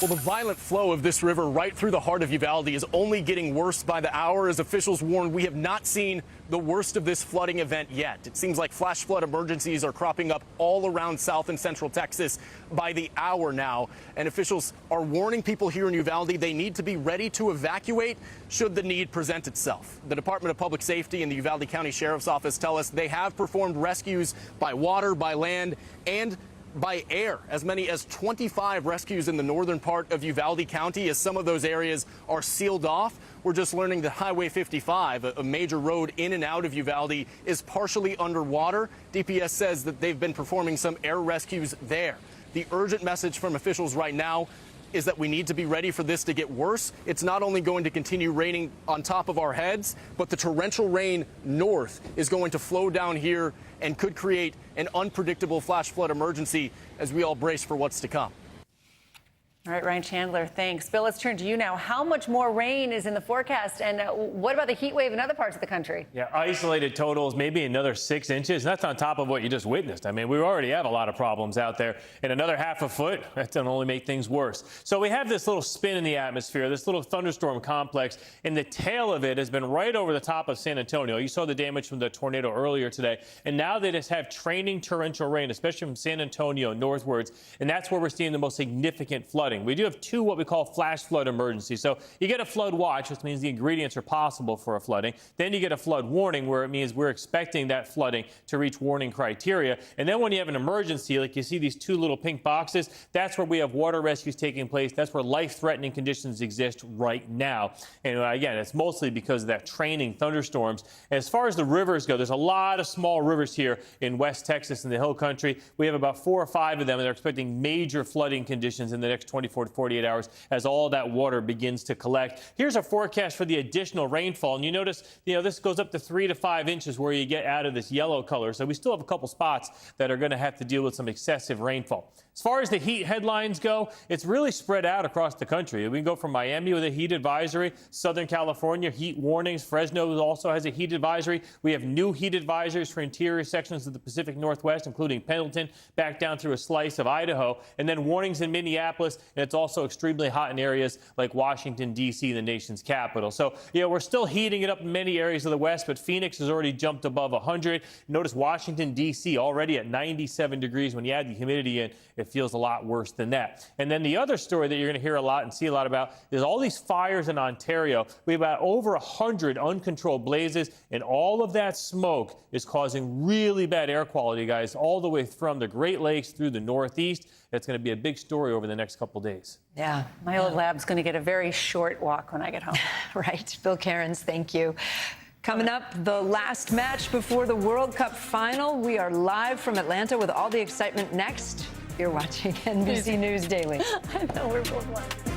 Well, the violent flow of this river right through the heart of Uvalde is only getting worse by the hour. As officials warn, we have not seen the worst of this flooding event yet. It seems like flash flood emergencies are cropping up all around South and Central Texas by the hour now. And officials are warning people here in Uvalde they need to be ready to evacuate should the need present itself. The Department of Public Safety and the Uvalde County Sheriff's Office tell us they have performed rescues by water, by land, and by air. As many as 25 rescues in the northern part of Uvalde County, as some of those areas are sealed off. We're just learning that Highway 55, a major road in and out of Uvalde, is partially underwater. DPS says that they've been performing some air rescues there. The urgent message from officials right now is that we need to be ready for this to get worse. It's not only going to continue raining on top of our heads, but the torrential rain north is going to flow down here and could create an unpredictable flash flood emergency as we all brace for what's to come. All right, Ryan Chandler, thanks. Bill, let's turn to you now. How much more rain is in the forecast, and what about the heat wave in other parts of the country? Yeah, isolated totals, maybe another 6 inches. That's on top of what you just witnessed. I mean, we already have a lot of problems out there, and another half a foot, that's going to only make things worse. So we have this little spin in the atmosphere, this little thunderstorm complex, and the tail of it has been right over the top of San Antonio. You saw the damage from the tornado earlier today, and now they just have training torrential rain, especially from San Antonio northwards, and that's where we're seeing the most significant flooding. We do have 2 what we call flash flood emergencies. So you get a flood watch, which means the ingredients are possible for a flooding. Then you get a flood warning, where it means we're expecting that flooding to reach warning criteria. And then when you have an emergency, like you see these 2 little pink boxes, that's where we have water rescues taking place. That's where life-threatening conditions exist right now. And again, it's mostly because of that training thunderstorms. As far as the rivers go, there's a lot of small rivers here in West Texas and the Hill Country. We have about 4 or 5 of them, and they're expecting major flooding conditions in the next 24 to 48 hours as all that water begins to collect. Here's a forecast for the additional rainfall. And you notice, this goes up to 3 to 5 inches where you get out of this yellow color. So we still have a couple spots that are going to have to deal with some excessive rainfall. As far as the heat headlines go, it's really spread out across the country. We can go from Miami with a heat advisory, Southern California, heat warnings. Fresno also has a heat advisory. We have new heat advisories for interior sections of the Pacific Northwest, including Pendleton, back down through a slice of Idaho, and then warnings in Minneapolis, and it's also extremely hot in areas like Washington, D.C., the nation's capital. So, we're still heating it up in many areas of the West, but Phoenix has already jumped above 100. Notice Washington, D.C. already at 97 degrees. When you add the humidity in, it feels a lot worse than that. And then the other story that you're going to hear a lot and see a lot about is all these fires in Ontario. We have about over 100 uncontrolled blazes, and all of that smoke is causing really bad air quality, guys, all the way from the Great Lakes through the Northeast. It's going to be a big story over the next couple days. Yeah, my old lab's going to get a very short walk when I get home. Right. Bill Cairns, thank you. Coming up, the last match before the World Cup final. We are live from Atlanta with all the excitement next. You're watching NBC News Daily. I know, we're both watching.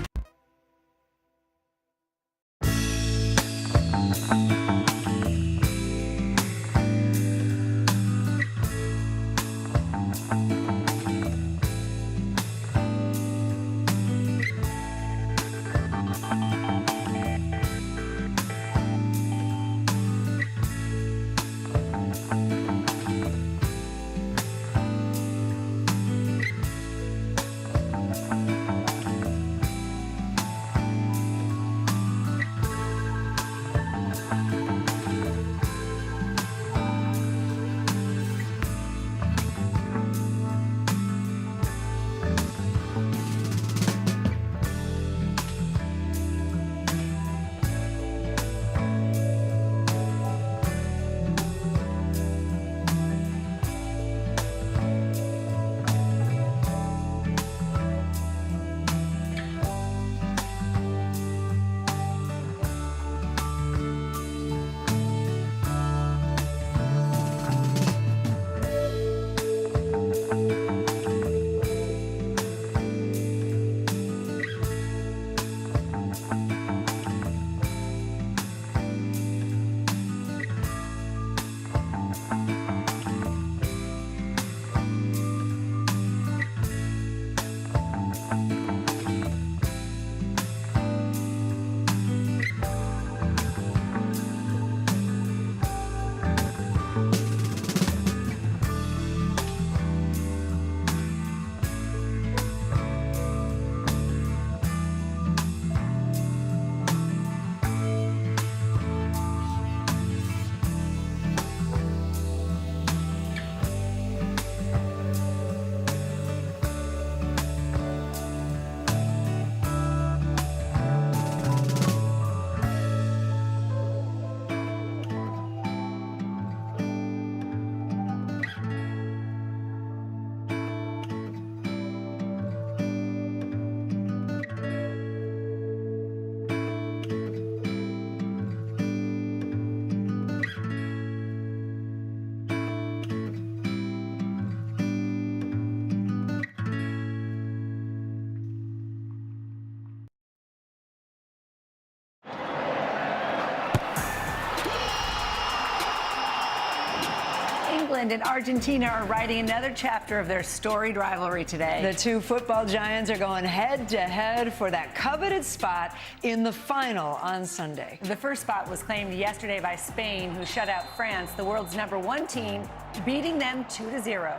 England and Argentina are writing another chapter of their storied rivalry today. The two football giants are going head-to-head for that coveted spot in the final on Sunday. The first spot was claimed yesterday by Spain, who shut out France, the world's #1 team, beating them 2-0.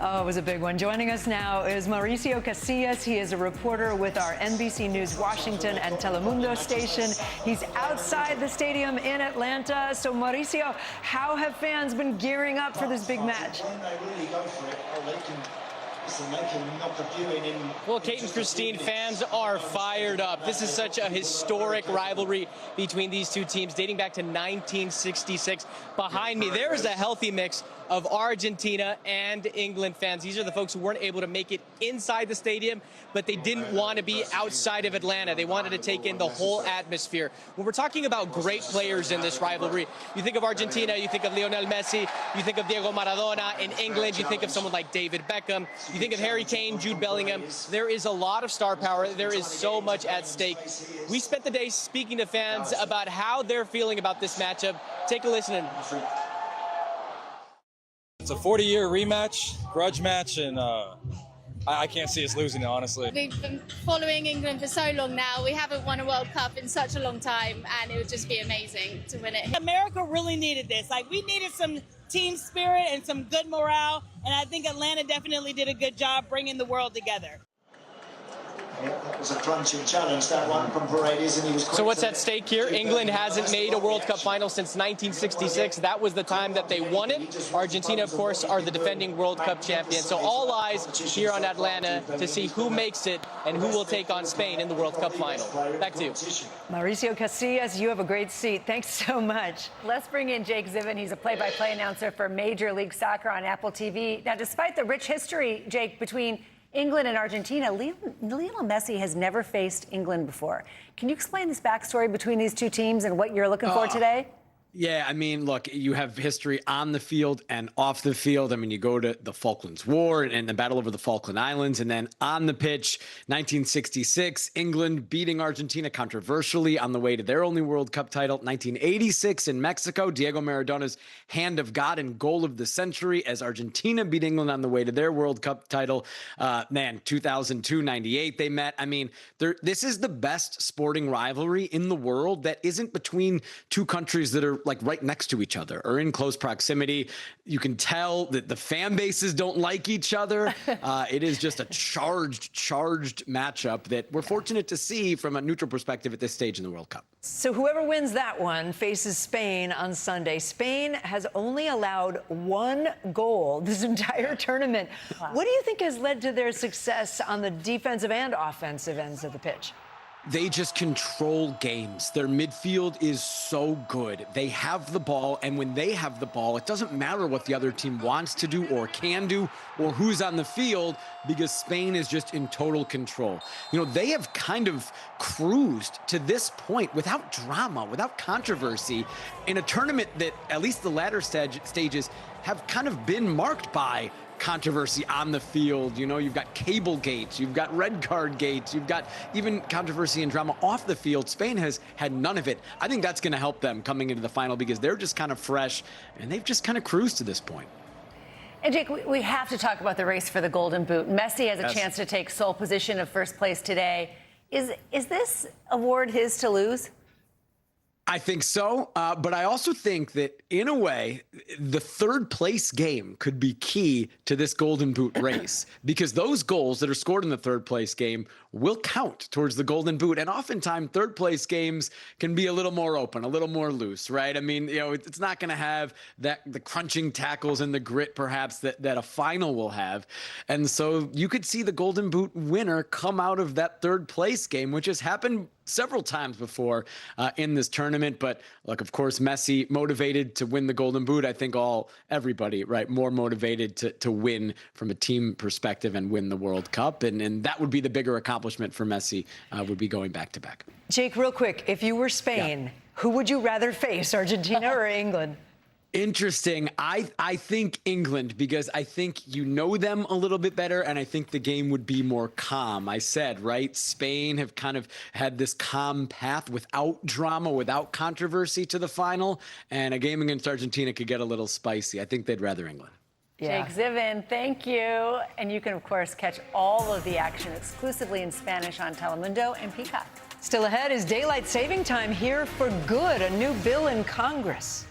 Oh, it was a big one. Joining us now is Mauricio Casillas. He is a reporter with our NBC News Washington and Telemundo station. He's outside the stadium in Atlanta. So, Mauricio, how have fans been gearing up for this big match? Well, Kate and Christine, fans are fired up. This is such a historic rivalry between these two teams dating back to 1966. Behind me, there is a healthy mix of Argentina and England fans. These are the folks who weren't able to make it inside the stadium, but they didn't want to be outside of Atlanta. They wanted to take in the whole atmosphere. When we're talking about great players in this rivalry, you think of Argentina, you think of Lionel Messi, you think of Diego Maradona. In England, you think of someone like David Beckham, you think of Harry Kane, Jude Bellingham. There is a lot of star power. There is so much at stake. We spent the day speaking to fans about how they're feeling about this matchup. Take a listen. It's a 40-year rematch, grudge match, and I can't see us losing it, honestly. We've been following England for so long now. We haven't won a World Cup in such a long time, and it would just be amazing to win it. America really needed this. Like, we needed some team spirit and some good morale, and I think Atlanta definitely did a good job bringing the world together. That was a crunching challenge, that one from Paredes, and he was. So what's at stake here? England hasn't made a World Cup final since 1966. That was the time that they won it. Argentina, of course, are the defending World Cup champions. So all eyes here on Atlanta to see who makes it and who will take on Spain in the World Cup final. Back to you. Mauricio Casillas, you have a great seat. Thanks so much. Let's bring in Jake Zivin. He's a play-by-play announcer for Major League Soccer on Apple TV. Now, despite the rich history, Jake, between England and Argentina, Lionel Messi has never faced England before. Can you explain this backstory between these two teams and what you're looking for today? Yeah, I mean, look, you have history on the field and off the field. I mean, you go to the Falklands War and the battle over the Falkland Islands, and then on the pitch, 1966, England beating Argentina controversially on the way to their only World Cup title. 1986 in Mexico, Diego Maradona's hand of God and goal of the century as Argentina beat England on the way to their World Cup title. 2002, 98, they met. I mean, this is the best sporting rivalry in the world that isn't between two countries that are like right next to each other or in close proximity. You can tell that the fan bases don't like each other. It is just a charged matchup that we're fortunate to see from a neutral perspective at this stage in the World Cup. So whoever wins that one faces Spain on Sunday. Spain has only allowed one goal this entire tournament. Wow. What do you think has led to their success on the defensive and offensive ends of the pitch? They just control games. Their midfield is so good. They have the ball, and when they have the ball, it doesn't matter what the other team wants to do or can do or who's on the field, because Spain is just in total control. You know, they have kind of cruised to this point without drama, without controversy, in a tournament that, at least the latter stages, have kind of been marked by controversy on the field. You know, you've got cable gates, you've got red card gates, you've got even controversy and drama off the field. Spain has had none of it. I think that's going to help them coming into the final because they're just kind of fresh and they've just kind of cruised to this point. And Jake, we have to talk about the race for the Golden Boot. Messi has a chance to take sole position of first place today. Is this award his to lose? I think so, but I also think that, in a way, the third place game could be key to this Golden Boot race because those goals that are scored in the third place game will count towards the Golden Boot. And oftentimes, third place games can be a little more open, a little more loose, right? I mean, you know, it's not going to have the crunching tackles and the grit, perhaps, that a final will have. And so you could see the Golden Boot winner come out of that third place game, which has happened several times before in this tournament. But look, of course, Messi motivated to win the Golden Boot. I think everybody, right, more motivated to win from a team perspective and win the World Cup. And that would be the bigger accomplishment for Messi, would be going back to back. Jake, real quick, if you were Spain, who would you rather face, Argentina or England? Interesting. I think England, because I think you know them a little bit better, and I think the game would be more calm. I said, right? Spain have kind of had this calm path without drama, without controversy to the final, and a game against Argentina could get a little spicy. I think they'd rather England. Yeah. Jake Zivin, thank you. And you can, of course, catch all of the action exclusively in Spanish on Telemundo and Peacock. Still ahead is daylight saving time here for good, a new bill in Congress.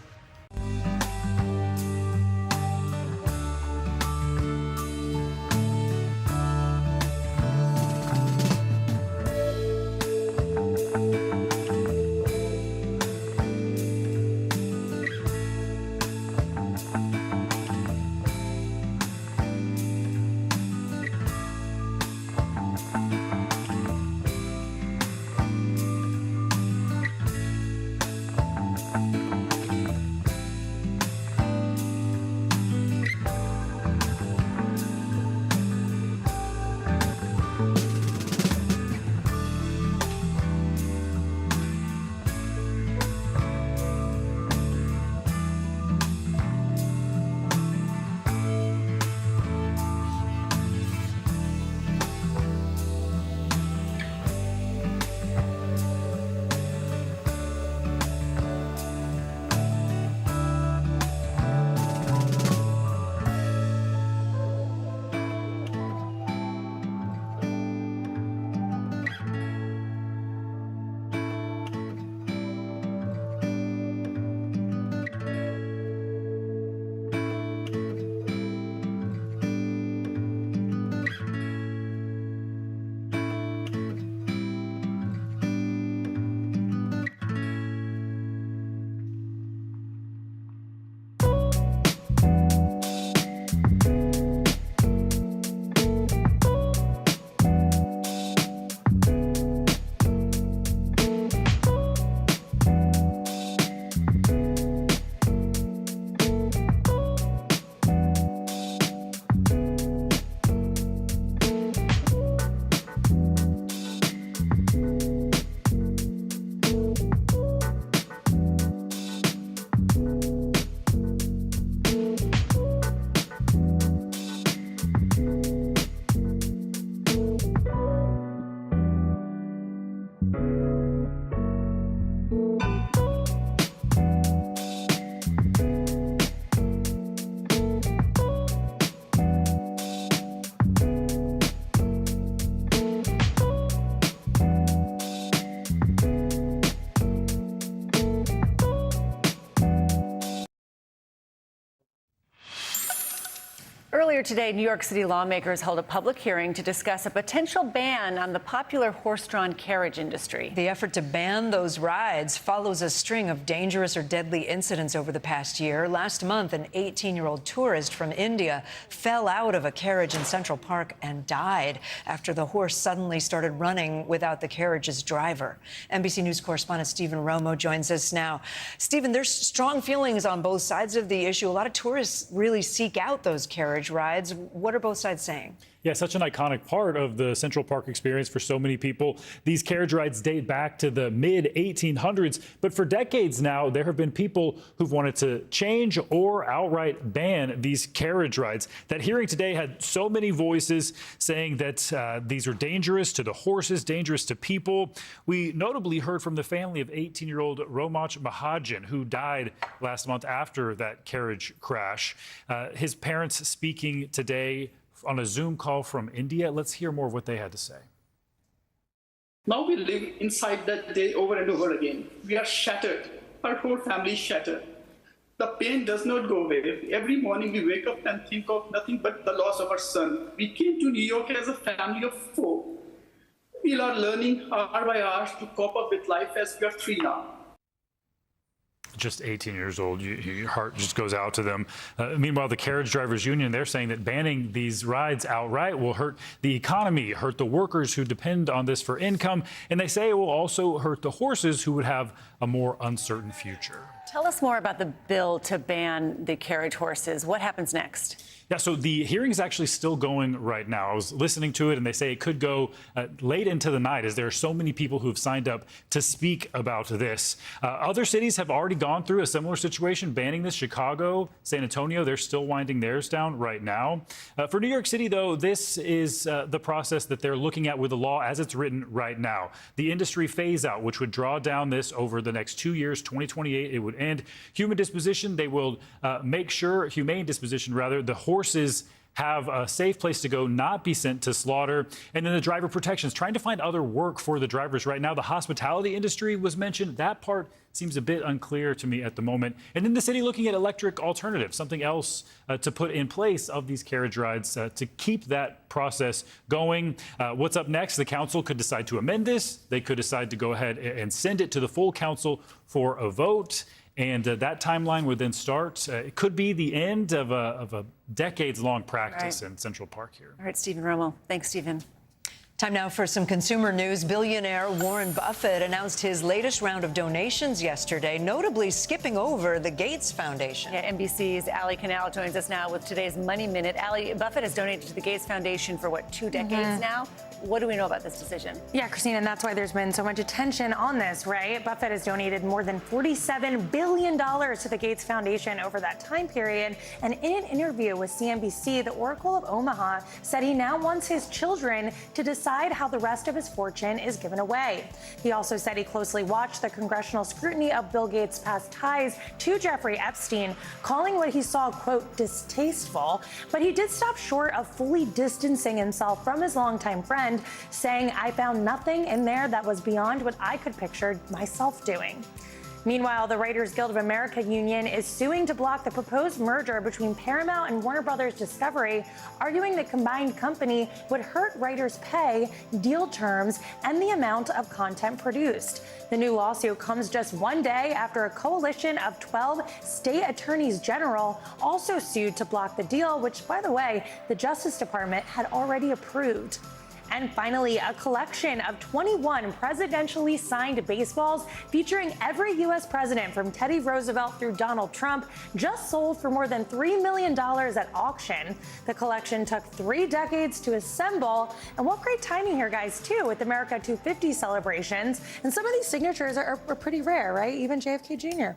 Earlier today, New York City lawmakers held a public hearing to discuss a potential ban on the popular horse-drawn carriage industry. The effort to ban those rides follows a string of dangerous or deadly incidents over the past year. Last month, an 18-year-old tourist from India fell out of a carriage in Central Park and died after the horse suddenly started running without the carriage's driver. NBC News correspondent Stephen Romo joins us now. Stephen, there's strong feelings on both sides of the issue. A lot of tourists really seek out those carriage rides. What are both sides saying? Yeah, such an iconic part of the Central Park experience for so many people. These carriage rides date back to the mid-1800s, but for decades now, there have been people who've wanted to change or outright ban these carriage rides. That hearing today had so many voices saying that these are dangerous to the horses, dangerous to people. We notably heard from the family of 18-year-old Romach Mahajan, who died last month after that carriage crash. His parents speaking today on a Zoom call from India. Let's hear more of what they had to say. Now we live inside that day over and over again. We are shattered. Our whole family is shattered. The pain does not go away. Every morning we wake up and think of nothing but the loss of our son. We came to New York as a family of 4. We are learning hour by hour to cope up with life as we are 3 now. Just 18 years old, your heart just goes out to them. Meanwhile, the Carriage Drivers Union, they're saying that banning these rides outright will hurt the economy, hurt the workers who depend on this for income, and they say it will also hurt the horses who would have a more uncertain future. Tell us more about the bill to ban the carriage horses. What happens next? Yeah, so the hearing is actually still going right now. I was listening to it, and they say it could go late into the night, as there are so many people who have signed up to speak about this. Other cities have already gone through a similar situation, banning this. Chicago, San Antonio, they're still winding theirs down right now. For New York City, though, this is the process that they're looking at with the law as it's written right now. The industry phase out, which would draw down this over the next 2 years, 2028, it would end. Human disposition, they will make sure, humane disposition rather, the horses have a safe place to go, not be sent to slaughter. And then the driver protections, trying to find other work for the drivers right now. The hospitality industry was mentioned. That part seems a bit unclear to me at the moment. And then the city looking at electric alternatives, something else to put in place of these carriage rides to keep that process going. What's up next? The council could decide to amend this. They could decide to go ahead and send it to the full council for a vote. And that timeline would then start. It could be the end of a decades-long practice in Central Park here. All right, Stephen Romo. Thanks, Stephen. Time now for some consumer news. Billionaire Warren Buffett announced his latest round of donations yesterday, notably skipping over the Gates Foundation. Yeah, NBC's Ali Canal joins us now with today's Money Minute. Ali, Buffett has donated to the Gates Foundation for, what, 2 decades now? What do we know about this decision? Yeah, Christine, and that's why there's been so much attention on this, right? Buffett has donated more than $47 billion to the Gates Foundation over that time period. And in an interview with CNBC, the Oracle of Omaha said he now wants his children to decide how the rest of his fortune is given away. He also said he closely watched the congressional scrutiny of Bill Gates' past ties to Jeffrey Epstein, calling what he saw, quote, distasteful. But he did stop short of fully distancing himself from his longtime friend, saying, I found nothing in there that was beyond what I could picture myself doing. Meanwhile, the Writers Guild of America union is suing to block the proposed merger between Paramount and Warner Brothers Discovery, arguing the combined company would hurt writers' pay, deal terms, and the amount of content produced. The new lawsuit comes just one day after a coalition of 12 state attorneys general also sued to block the deal, which, by the way, the Justice Department had already approved. And finally, a collection of 21 presidentially signed baseballs featuring every U.S. president from Teddy Roosevelt through Donald Trump just sold for more than $3 million at auction. The collection took 3 decades to assemble. And what great timing here, guys, too, with America 250 celebrations. And some of these signatures are pretty rare, right? Even JFK Jr.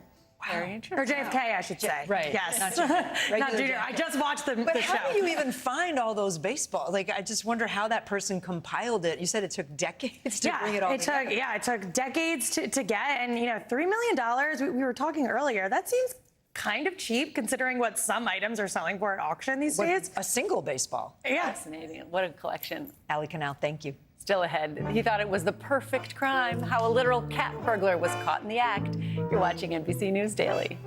Very interesting. Or JFK, I should say. Right. Yes. Not Junior. Not Junior. I just watched the But show. how do you even find all those baseballs? Like, I just wonder how that person compiled it. You said it took decades to bring it all together. It took decades to get. And, you know, $3 million, we were talking earlier, that seems kind of cheap considering what some items are selling for at auction these days. A single baseball. Yeah. Fascinating. What a collection. Ali Canal, thank you. Still ahead. He thought it was the perfect crime, how a literal cat burglar was caught in the act. You're watching NBC News Daily.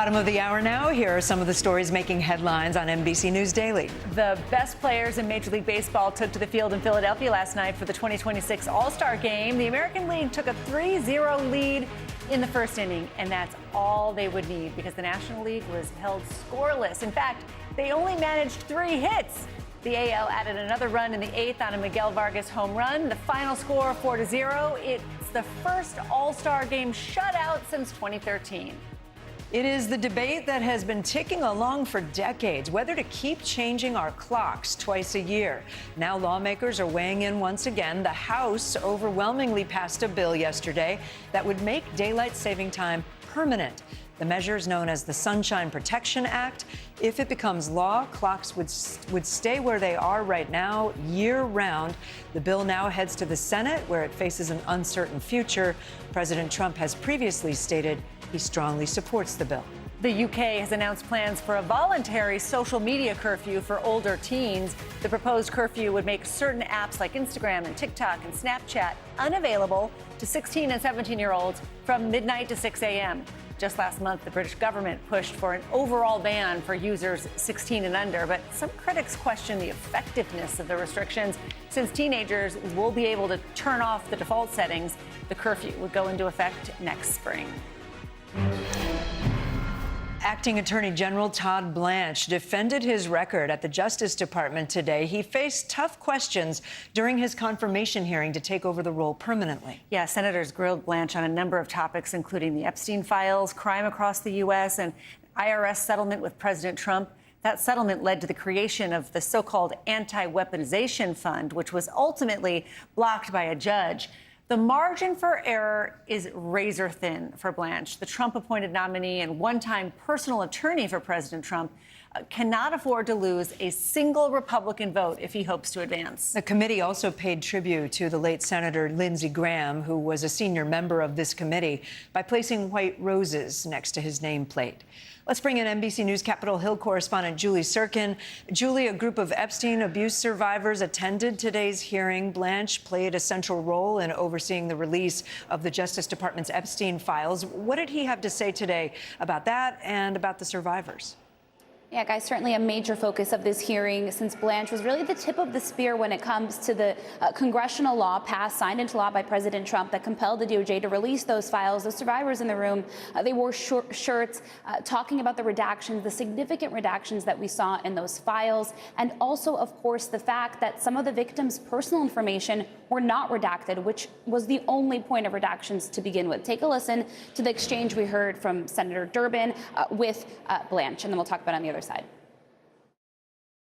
Bottom of the hour now. Here are some of the stories making headlines on NBC News Daily. The best players in Major League Baseball took to the field in Philadelphia last night for the 2026 All-Star Game. The American League took a 3-0 lead in the first inning, and that's all they would need because the National League was held scoreless. In fact, they only managed 3 hits. The AL added another run in the 8th on a Miguel Vargas home run. The final score, 4-0. It's the first All-Star Game shutout since 2013. It is the debate that has been ticking along for decades, whether to keep changing our clocks twice a year. Now lawmakers are weighing in once again. The House overwhelmingly passed a bill yesterday that would make daylight saving time permanent. The measure is known as the Sunshine Protection Act. If it becomes law, clocks would stay where they are right now, year-round. The bill now heads to the Senate, where it faces an uncertain future. President Trump has previously stated he strongly supports the bill. The UK has announced plans for a voluntary social media curfew for older teens. The proposed curfew would make certain apps like Instagram and TikTok and Snapchat unavailable to 16 and 17-year-olds from midnight to 6 a.m. Just last month, the British government pushed for an overall ban for users 16 and under, but some critics question the effectiveness of the restrictions. Since teenagers will be able to turn off the default settings, the curfew would go into effect next spring. Acting Attorney General Todd Blanche defended his record at the Justice Department today. He faced tough questions during his confirmation hearing to take over the role permanently. Yeah, senators grilled Blanche on a number of topics, including the Epstein files, crime across the U.S., and IRS settlement with President Trump. That settlement led to the creation of the so-called anti-weaponization fund, which was ultimately blocked by a judge. The margin for error is razor thin for Blanche. The Trump-appointed nominee and one-time personal attorney for President Trump cannot afford to lose a single Republican vote if he hopes to advance. The committee also paid tribute to the late Senator Lindsey Graham, who was a senior member of this committee, by placing white roses next to his nameplate. Let's bring in NBC News Capitol Hill correspondent Julie Sirkin. Julie, a group of Epstein abuse survivors attended today's hearing. Blanche played a central role in overseeing the release of the Justice Department's Epstein files. What did he have to say today about that and about the survivors? Yeah, guys, certainly a major focus of this hearing, since Blanche was really the tip of the spear when it comes to the congressional law signed into law by President Trump that compelled the DOJ to release those files. The survivors in the room, they wore shirts talking about the redactions, the significant redactions that we saw in those files, and also, of course, the fact that some of the victims' personal information were not redacted, which was the only point of redactions to begin with. Take a listen to the exchange we heard from Senator Durbin with Blanche, and then we'll talk about it on the other side.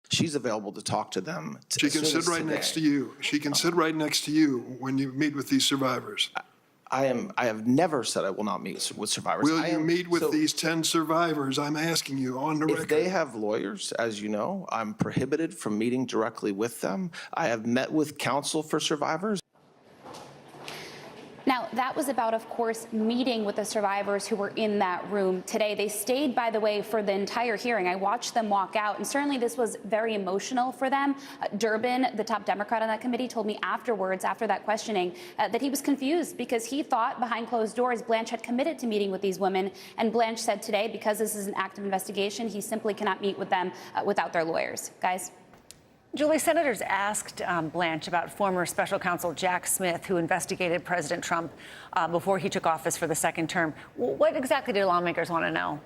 She's available to talk to them. She can sit right next to you. She can sit right next to you when you meet with these survivors. I have never said I will not meet with survivors. Will you meet with these 10 survivors? I'm asking you on the record. If they have lawyers, as you know, I'm prohibited from meeting directly with them. I have met with counsel for survivors. Now, that was about, of course, meeting with the survivors who were in that room today. They stayed, by the way, for the entire hearing. I watched them walk out, and certainly this was very emotional for them. Durbin, the top Democrat on that committee, told me afterwards, after that questioning, that he was confused because he thought behind closed doors Blanche had committed to meeting with these women. And Blanche said today, because this is an active investigation, he simply cannot meet with them without their lawyers. Guys? Julie, senators asked Blanche about former special counsel Jack Smith, who investigated President Trump before he took office for the second term. What exactly do lawmakers want to know?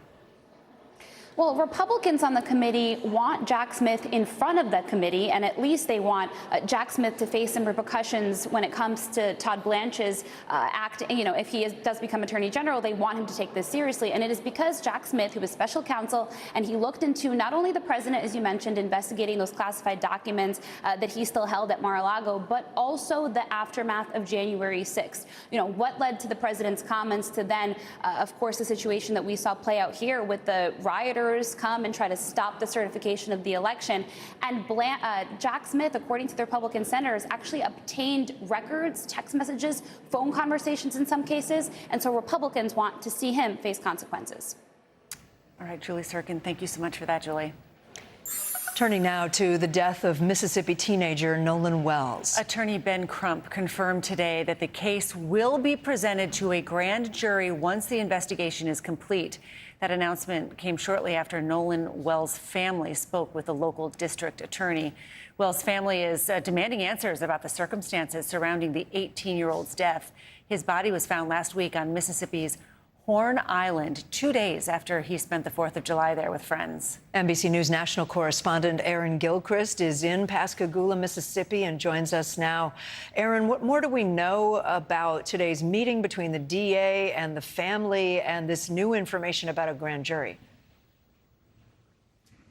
Well, Republicans on the committee want Jack Smith in front of the committee, and at least they want Jack Smith to face some repercussions when it comes to Todd Blanche's act. You know, if he does become Attorney General, they want him to take this seriously. And it is because Jack Smith, who was special counsel, and he looked into not only the president, as you mentioned, investigating those classified documents that he still held at Mar-a-Lago, but also the aftermath of January 6th. You know, what led to the president's comments to then, of course, the situation that we saw play out here with the rioters come and try to stop the certification of the election. And Jack Smith, according to the Republican senators, actually obtained records, text messages, phone conversations in some cases. And so Republicans want to see him face consequences. All right, Julie Sirkin, thank you so much for that, Julie. Turning now to the death of Mississippi teenager Nolan Wells. Attorney Ben Crump confirmed today that the case will be presented to a grand jury once the investigation is complete. That announcement came shortly after Nolan Wells' family spoke with the local district attorney. Wells' family is demanding answers about the circumstances surrounding the 18-year-old's death. His body was found last week on Mississippi's Horn Island, 2 days after he spent the 4th of July there with friends. NBC News national correspondent Aaron Gilchrist is in Pascagoula, Mississippi, and joins us now. Aaron, what more do we know about today's meeting between the DA and the family and this new information about a grand jury?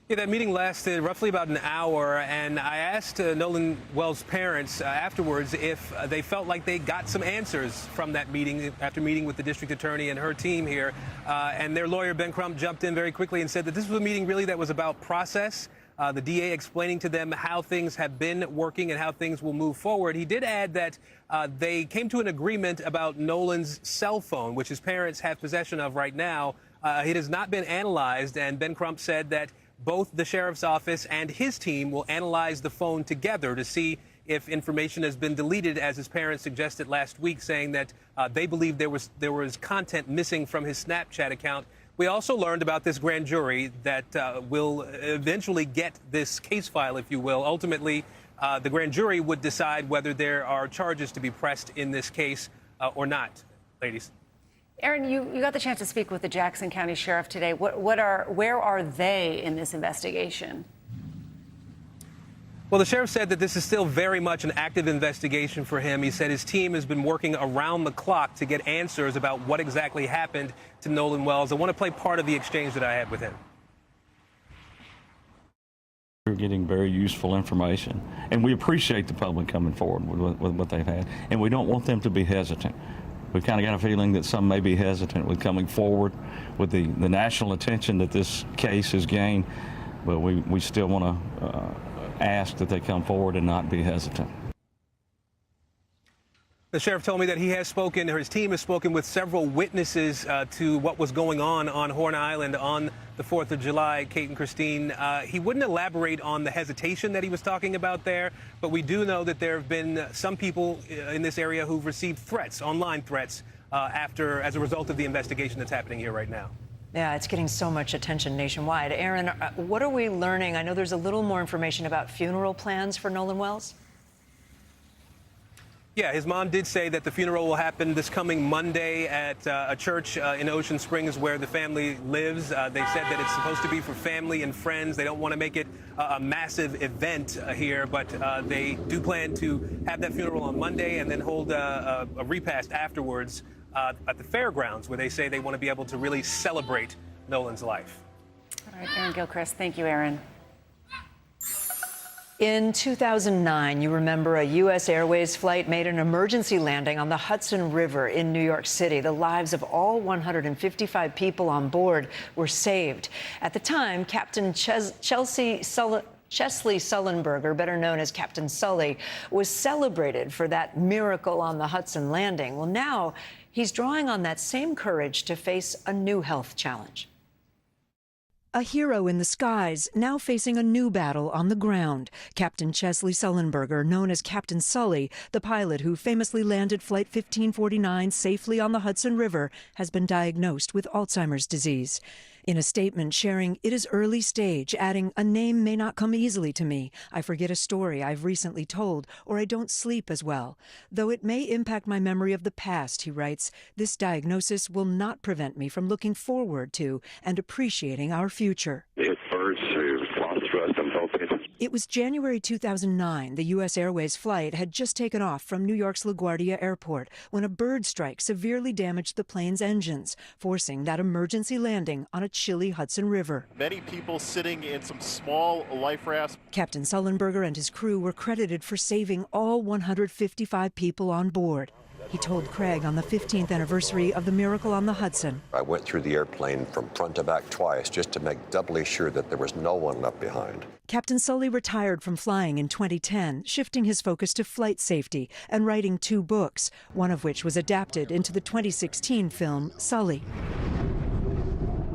Yeah, that meeting lasted roughly about an hour, and I asked Nolan Wells' parents afterwards if they felt like they got some answers from that meeting after meeting with the district attorney and her team here. And their lawyer, Ben Crump, jumped in very quickly and said that this was a meeting really that was about process. The DA explaining to them how things have been working and how things will move forward. He did add that they came to an agreement about Nolan's cell phone, which his parents have possession of right now. It has not been analyzed, and Ben Crump said that both the sheriff's office and his team will analyze the phone together to see if information has been deleted, as his parents suggested last week, saying that they believe there was content missing from his Snapchat account. We also learned about this grand jury that will eventually get this case file, if you will. Ultimately, the grand jury would decide whether there are charges to be pressed in this case or not. Ladies. Aaron, you got the chance to speak with the Jackson County Sheriff today. Where are they in this investigation? Well, the sheriff said that this is still very much an active investigation for him. He said his team has been working around the clock to get answers about what exactly happened to Nolan Wells. I want to play part of the exchange that I had with him. We're getting very useful information, and we appreciate the public coming forward with what they've had, and we don't want them to be hesitant. We've kind of got a feeling that some may be hesitant with coming forward with the national attention that this case has gained, but we still want to ask that they come forward and not be hesitant. The sheriff told me that he has spoken, or his team has spoken with several witnesses to what was going on Horn Island on the 4th of July, Kate and Christine. He wouldn't elaborate on the hesitation that he was talking about there, but we do know that there have been some people in this area who've received threats, online threats, as a result of the investigation that's happening here right now. Yeah, it's getting so much attention nationwide. Aaron, what are we learning? I know there's a little more information about funeral plans for Nolan Wells. Yeah, his mom did say that the funeral will happen this coming Monday at a church in Ocean Springs where the family lives. They said that it's supposed to be for family and friends. They don't want to make it a massive event here, but they do plan to have that funeral on Monday and then hold a repast afterwards at the fairgrounds, where they say they want to be able to really celebrate Nolan's life. All right, Aaron Gilchrist. Thank you, Aaron. In 2009, you remember a U.S. Airways flight made an emergency landing on the Hudson River in New York City. The lives of all 155 people on board were saved. At the time, Captain Chesley Sullenberger, better known as Captain Sully, was celebrated for that miracle on the Hudson landing. Well, now he's drawing on that same courage to face a new health challenge. A hero in the skies, now facing a new battle on the ground. Captain Chesley Sullenberger, known as Captain Sully, the pilot who famously landed Flight 1549 safely on the Hudson River, has been diagnosed with Alzheimer's disease. In a statement sharing it is early stage, adding, "A name may not come easily to me. I forget a story I've recently told, or I don't sleep as well. Though it may impact my memory of the past," he writes, "this diagnosis will not prevent me from looking forward to and appreciating our future." It's birds who've lost trust in both engines. It was January 2009. The U.S. Airways flight had just taken off from New York's LaGuardia Airport when a bird strike severely damaged the plane's engines, forcing that emergency landing on a chilly Hudson River. Many people sitting in some small life rafts. Captain Sullenberger and his crew were credited for saving all 155 people on board. He told Craig on the 15th anniversary of the miracle on the Hudson. I went through the airplane from front to back twice just to make doubly sure that there was no one left behind. Captain Sully retired from flying in 2010, shifting his focus to flight safety and writing 2 books, one of which was adapted into the 2016 film Sully.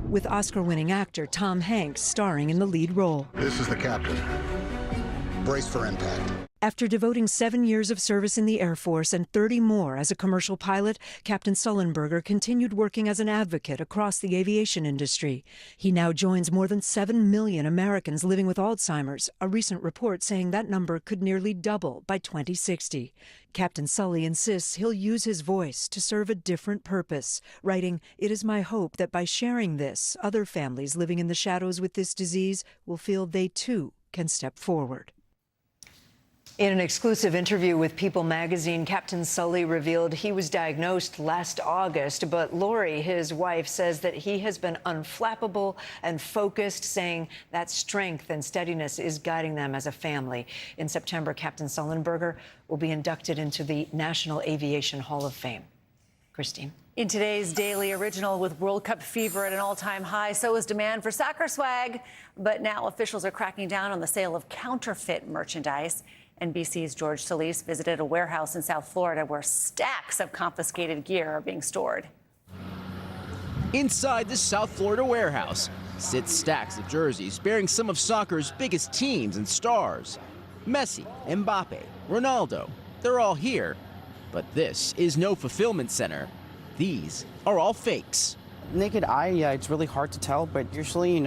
with Oscar-winning actor Tom Hanks starring in the lead role. This is the captain. Brace for impact. After devoting 7 years of service in the Air Force and 30 more as a commercial pilot, Captain Sullenberger continued working as an advocate across the aviation industry. He now joins more than 7 million Americans living with Alzheimer's, a recent report saying that number could nearly double by 2060. Captain Sully insists he'll use his voice to serve a different purpose, writing, "It is my hope that by sharing this, other families living in the shadows with this disease will feel they too can step forward." In an exclusive interview with People magazine, Captain Sully revealed he was diagnosed last August, but Lori, his wife, says that he has been unflappable and focused, saying that strength and steadiness is guiding them as a family. In September, Captain Sullenberger will be inducted into the National Aviation Hall of Fame. Christine. In today's Daily Original, with World Cup fever at an all-time high, so is demand for soccer swag. But now officials are cracking down on the sale of counterfeit merchandise. NBC's George Solis visited a warehouse in South Florida where stacks of confiscated gear are being stored. Inside the South Florida warehouse sit stacks of jerseys bearing some of soccer's biggest teams and stars. Messi, Mbappe, Ronaldo, they're all here. But this is no fulfillment center. These are all fakes. Naked eye, yeah, it's really hard to tell, but usually,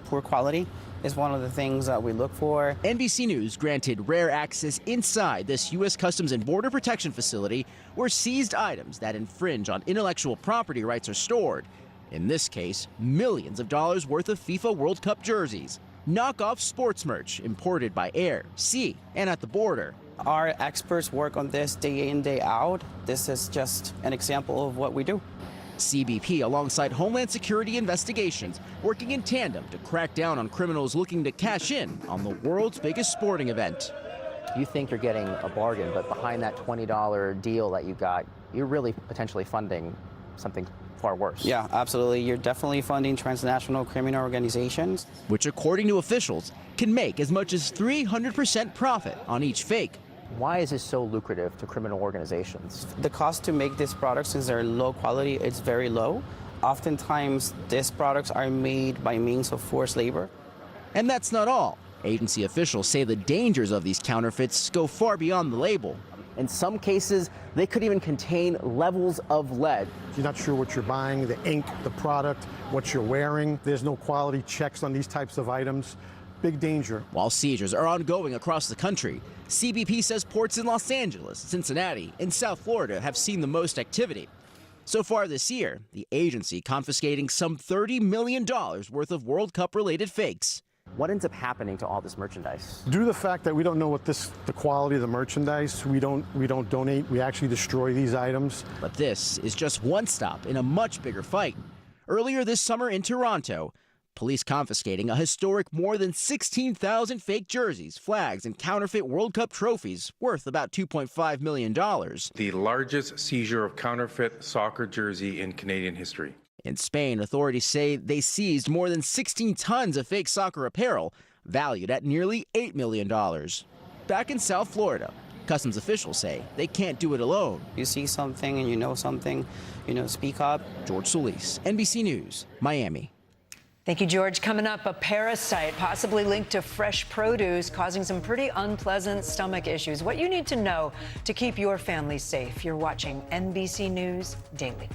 poor quality is one of the things that we look for. NBC News granted rare access inside this U.S. Customs and Border Protection facility where seized items that infringe on intellectual property rights are stored. In this case, millions of dollars worth of FIFA World Cup jerseys. Knockoff sports merch imported by air, sea, and at the border. Our experts work on this day in, day out. This is just an example of what we do. CBP, alongside Homeland Security investigations, working in tandem to crack down on criminals looking to cash in on the world's biggest sporting event. You think you're getting a bargain, but behind that $20 deal that you got, you're really potentially funding something far worse. Yeah, absolutely. You're definitely funding transnational criminal organizations. Which, according to officials, can make as much as 300% profit on each fake. Why is this so lucrative to criminal organizations? The cost to make these products, since they're low quality, it's very low. Oftentimes, these products are made by means of forced labor. And that's not all. Agency officials say the dangers of these counterfeits go far beyond the label. In some cases, they could even contain levels of lead. You're not sure what you're buying, the ink, the product, what you're wearing. There's no quality checks on these types of items. Big danger. While seizures are ongoing across the country, CBP says ports in Los Angeles, Cincinnati, and South Florida have seen the most activity. So far this year, the agency confiscating some $30 million worth of World Cup-related fakes. What ends up happening to all this merchandise? Due to the fact that we don't know what the quality of the merchandise, we don't donate. We actually destroy these items. But this is just one stop in a much bigger fight. Earlier this summer in Toronto, police confiscating a historic more than 16,000 fake jerseys, flags, and counterfeit World Cup trophies worth about $2.5 million. The largest seizure of counterfeit soccer jersey in Canadian history. In Spain, authorities say they seized more than 16 tons of fake soccer apparel, valued at nearly $8 million. Back in South Florida, customs officials say they can't do it alone. You see something and you know something, speak up. George Solis, NBC News, Miami. Thank you, George. Coming up, a parasite possibly linked to fresh produce causing some pretty unpleasant stomach issues. What you need to know to keep your family safe. You're watching NBC News Daily.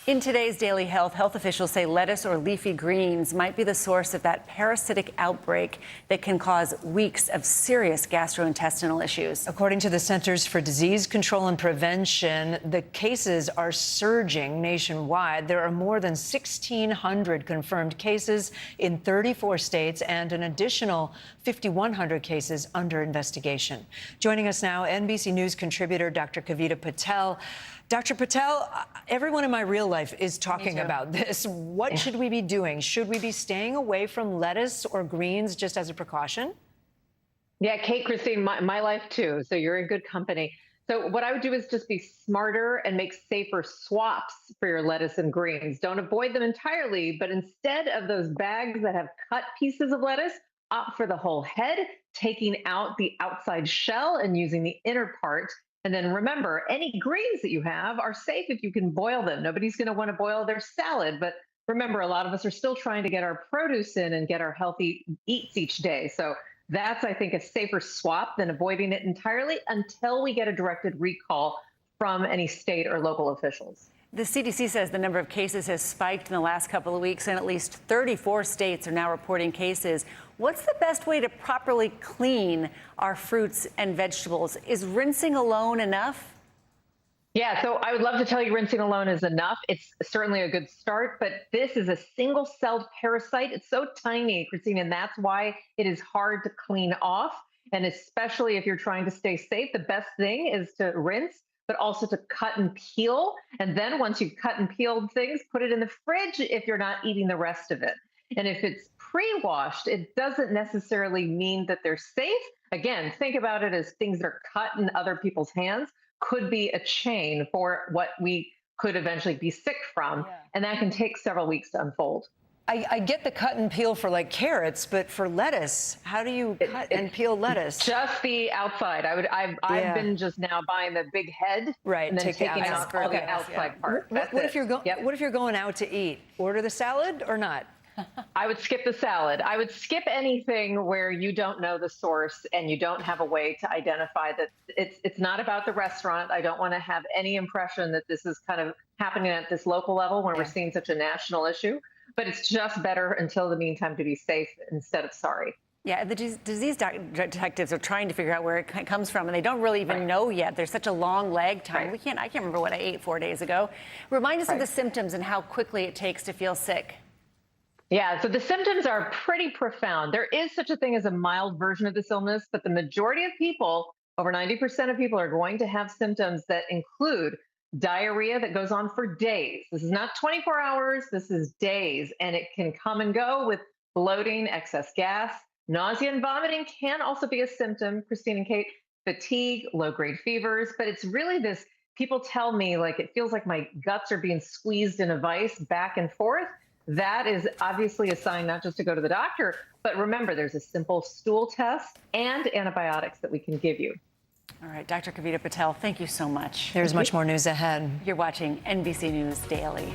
In today's Daily Health, health officials say lettuce or leafy greens might be the source of that parasitic outbreak that can cause weeks of serious gastrointestinal issues. According to the Centers for Disease Control and Prevention, the cases are surging nationwide. There are more than 1,600 confirmed cases in 34 states and an additional 5,100 cases under investigation. Joining us now, NBC News contributor Dr. Kavita Patel. Dr. Patel, everyone in my real life is talking about this. What should we be doing? Should we be staying away from lettuce or greens just as a precaution? Yeah, Kate, Christine, my life too. So you're in good company. So what I would do is just be smarter and make safer swaps for your lettuce and greens. Don't avoid them entirely, but instead of those bags that have cut pieces of lettuce, opt for the whole head, taking out the outside shell and using the inner part. And then remember, any greens that you have are safe if you can boil them. Nobody's going to want to boil their salad. But remember, a lot of us are still trying to get our produce in and get our healthy eats each day. So that's, I think, a safer swap than avoiding it entirely until we get a directed recall from any state or local officials. The CDC says the number of cases has spiked in the last couple of weeks, and at least 34 states are now reporting cases. What's the best way to properly clean our fruits and vegetables? Is rinsing alone enough? Yeah, so I would love to tell you rinsing alone is enough. It's certainly a good start, but this is a single-celled parasite. It's so tiny, Christine, and that's why it is hard to clean off. And especially if you're trying to stay safe, the best thing is to rinse, but also to cut and peel. And then once you've cut and peeled things, put it in the fridge if you're not eating the rest of it. And if it's pre-washed, it doesn't necessarily mean that they're safe. Again, think about it as things that are cut in other people's hands could be a chain for what we could eventually be sick from. Yeah. And that can take several weeks to unfold. I get the cut and peel for like carrots, but for lettuce, how do you cut and peel lettuce? Just the outside. I've been just now buying the big head, right? And then taking out all the outside part. What if you're going out to eat? Order the salad or not? I would skip the salad. I would skip anything where you don't know the source and you don't have a way to identify that it's not about the restaurant. I don't want to have any impression that this is kind of happening at this local level when we're seeing such a national issue. But it's just better until the meantime to be safe instead of sorry. Yeah, the disease detectives are trying to figure out where it comes from, and they don't really even know yet. There's such a long lag time. I can't remember what I ate 4 days ago. Remind us of the symptoms and how quickly it takes to feel sick. Yeah, so the symptoms are pretty profound. There is such a thing as a mild version of this illness, but the majority of people, over 90% of people, are going to have symptoms that include diarrhea that goes on for days. This is not 24 hours, this is days, and it can come and go with bloating, excess gas. Nausea and vomiting can also be a symptom, Christine and Kate, fatigue, low-grade fevers, but it's really this, people tell me like it feels like my guts are being squeezed in a vice back and forth. That is obviously a sign not just to go to the doctor, but remember there's a simple stool test and antibiotics that we can give you. All right, Dr. Kavita Patel, thank you so much. There's much more news ahead. You're watching NBC News Daily.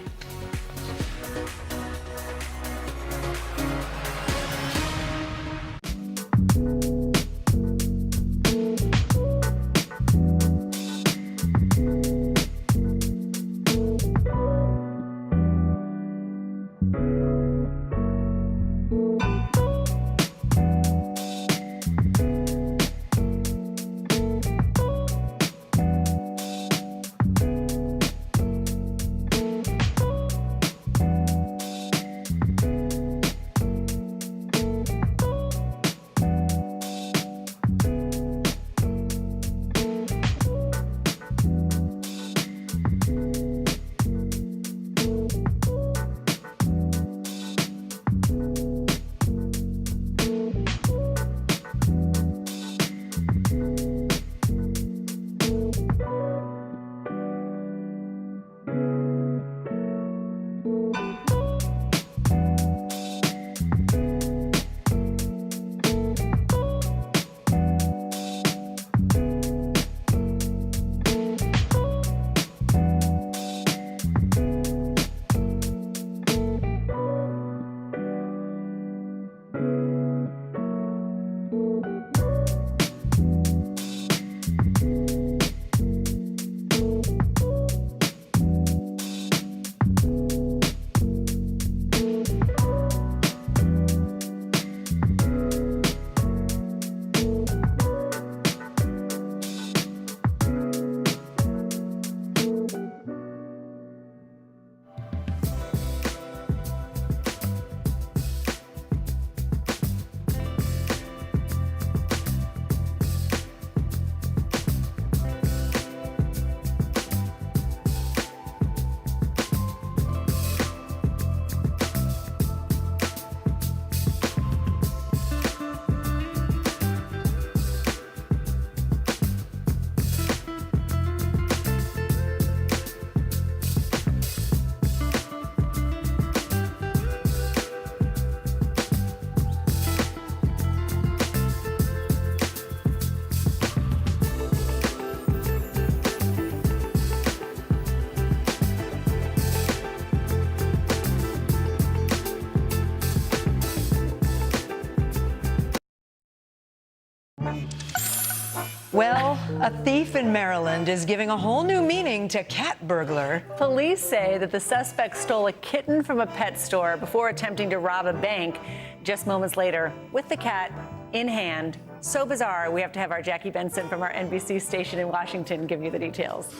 Well, a thief in Maryland is giving a whole new meaning to cat burglar. Police say that the suspect stole a kitten from a pet store before attempting to rob a bank. Just moments later, with the cat in hand. So bizarre, we have to have our Jackie Benson from our NBC station in Washington give you the details.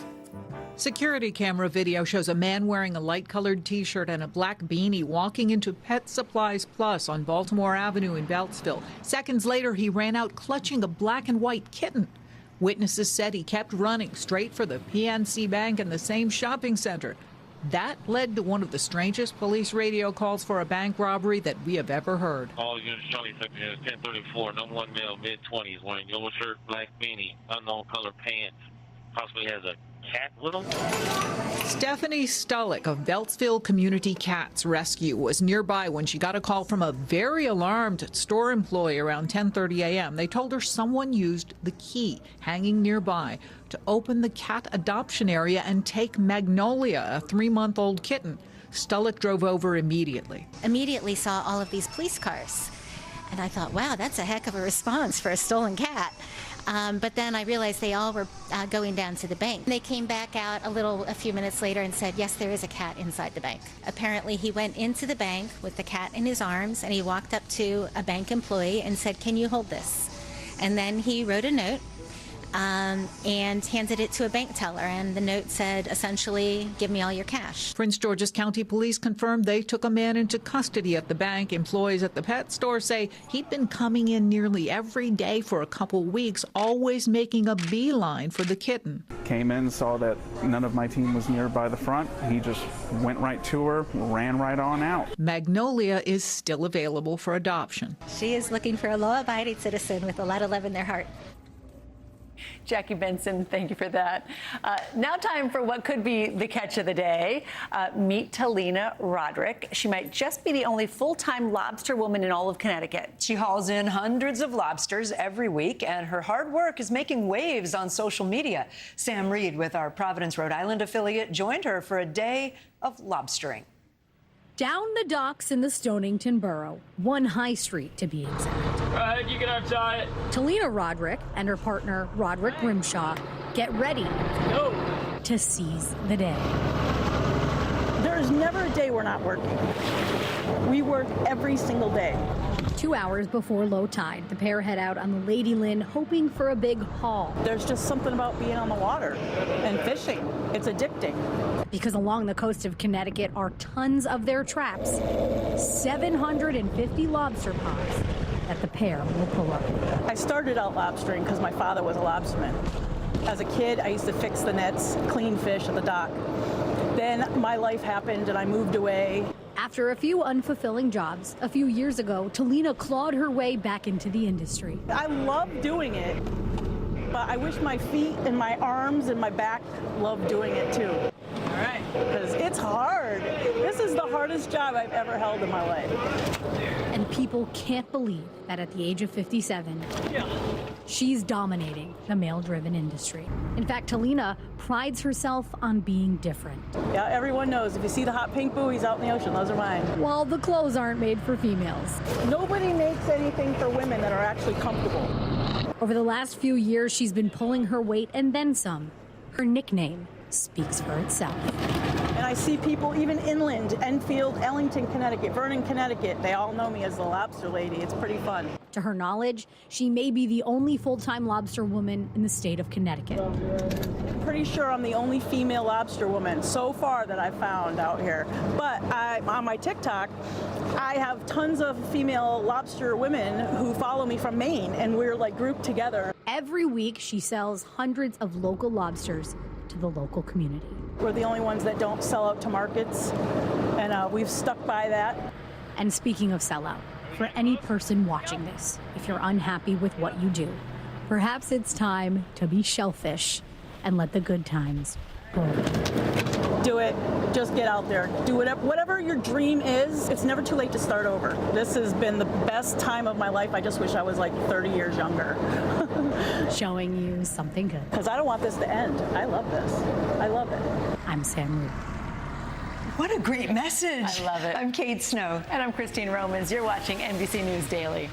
Security camera video shows a man wearing a light-colored T-shirt and a black beanie walking into Pet Supplies Plus on Baltimore Avenue in Beltsville. Seconds later, he ran out clutching a black and white kitten. Witnesses said he kept running straight for the PNC Bank in the same shopping center. That led to one of the strangest police radio calls for a bank robbery that we have ever heard. All units, Charlie 1034, number 1 male, mid-20s, wearing yellow shirt, black beanie, unknown color pants, possibly has a cat with him. Stephanie Stullick of Beltsville Community Cats Rescue was nearby when she got a call from a very alarmed store employee around 10:30 a.m. They told her someone used the key hanging nearby to open the cat adoption area and take Magnolia, a 3-month-old kitten. Stullick drove over immediately. Immediately saw all of these police cars. And I thought, wow, that's a heck of a response for a stolen cat. But then I realized they all were going down to the bank. They came back out a few minutes later and said, yes, there is a cat inside the bank. Apparently he went into the bank with the cat in his arms and he walked up to a bank employee and said, can you hold this? And then he wrote a note and handed it to a bank teller, and the note said, essentially, give me all your cash. Prince George's County Police confirmed they took a man into custody at the bank. Employees at the pet store say he'd been coming in nearly every day for a couple weeks, always making a beeline for the kitten. Came in, saw that none of my team was nearby the front. He just went right to her, ran right on out. Magnolia is still available for adoption. She is looking for a law-abiding citizen with a lot of love in their heart. Jackie Benson, thank you for that. Now time for what could be the catch of the day. Meet Talina Roderick. She might just be the only full-time lobster woman in all of Connecticut. She hauls in hundreds of lobsters every week, and her hard work is making waves on social media. Sam Reed with our Providence, Rhode Island affiliate joined her for a day of lobstering. Down the docks in the Stonington Borough, 1 High Street to be exact. You can outside. Talina Roderick and her partner, Roderick Grimshaw, get ready to seize the day. There's never a day we're not working. We work every single day. 2 hours before low tide, the pair head out on the Lady Lynn, hoping for a big haul. There's just something about being on the water and fishing. It's addicting. Because along the coast of Connecticut are tons of their traps, 750 lobster pots that the pair will pull up. I started out lobstering because my father was a lobsterman. As a kid, I used to fix the nets, clean fish at the dock. Then my life happened and I moved away. After a few unfulfilling jobs, a few years ago, Talina clawed her way back into the industry. I love doing it, but I wish my feet and my arms and my back loved doing it too. All right, because it's hard. This is the hardest job I've ever held in my life. And people can't believe that at the age of 57, she's dominating the male-driven industry. In fact, Talina prides herself on being different. Yeah, everyone knows if you see the hot pink buoys out in the ocean, those are mine. Well, the clothes aren't made for females. Nobody makes anything for women that are actually comfortable. Over the last few years, she's been pulling her weight and then some. Her nickname speaks for itself. And I see people even inland, Enfield, Ellington, Connecticut, Vernon, Connecticut. They all know me as the lobster lady. It's pretty fun. To her knowledge, she may be the only full-time lobster woman in the state of Connecticut. I'm pretty sure I'm the only female lobster woman so far that I've found out here. But on my TikTok, I have tons of female lobster women who follow me from Maine, and we're like grouped together. Every week, she sells hundreds of local lobsters to the local community. We're the only ones that don't sell out to markets, and we've stuck by that. And speaking of sellout, for any person watching this, if you're unhappy with what you do, perhaps it's time to be shellfish and let the good times roll. Do it. Just get out there. Do whatever your dream is. It's never too late to start over. This has been the best time of my life. I just wish I was like 30 years younger. Showing you something good. Because I don't want this to end. I love this. I love it. I'm Sam Reed. What a great message. I love it. I'm Kate Snow. And I'm Christine Romans. You're watching NBC News Daily.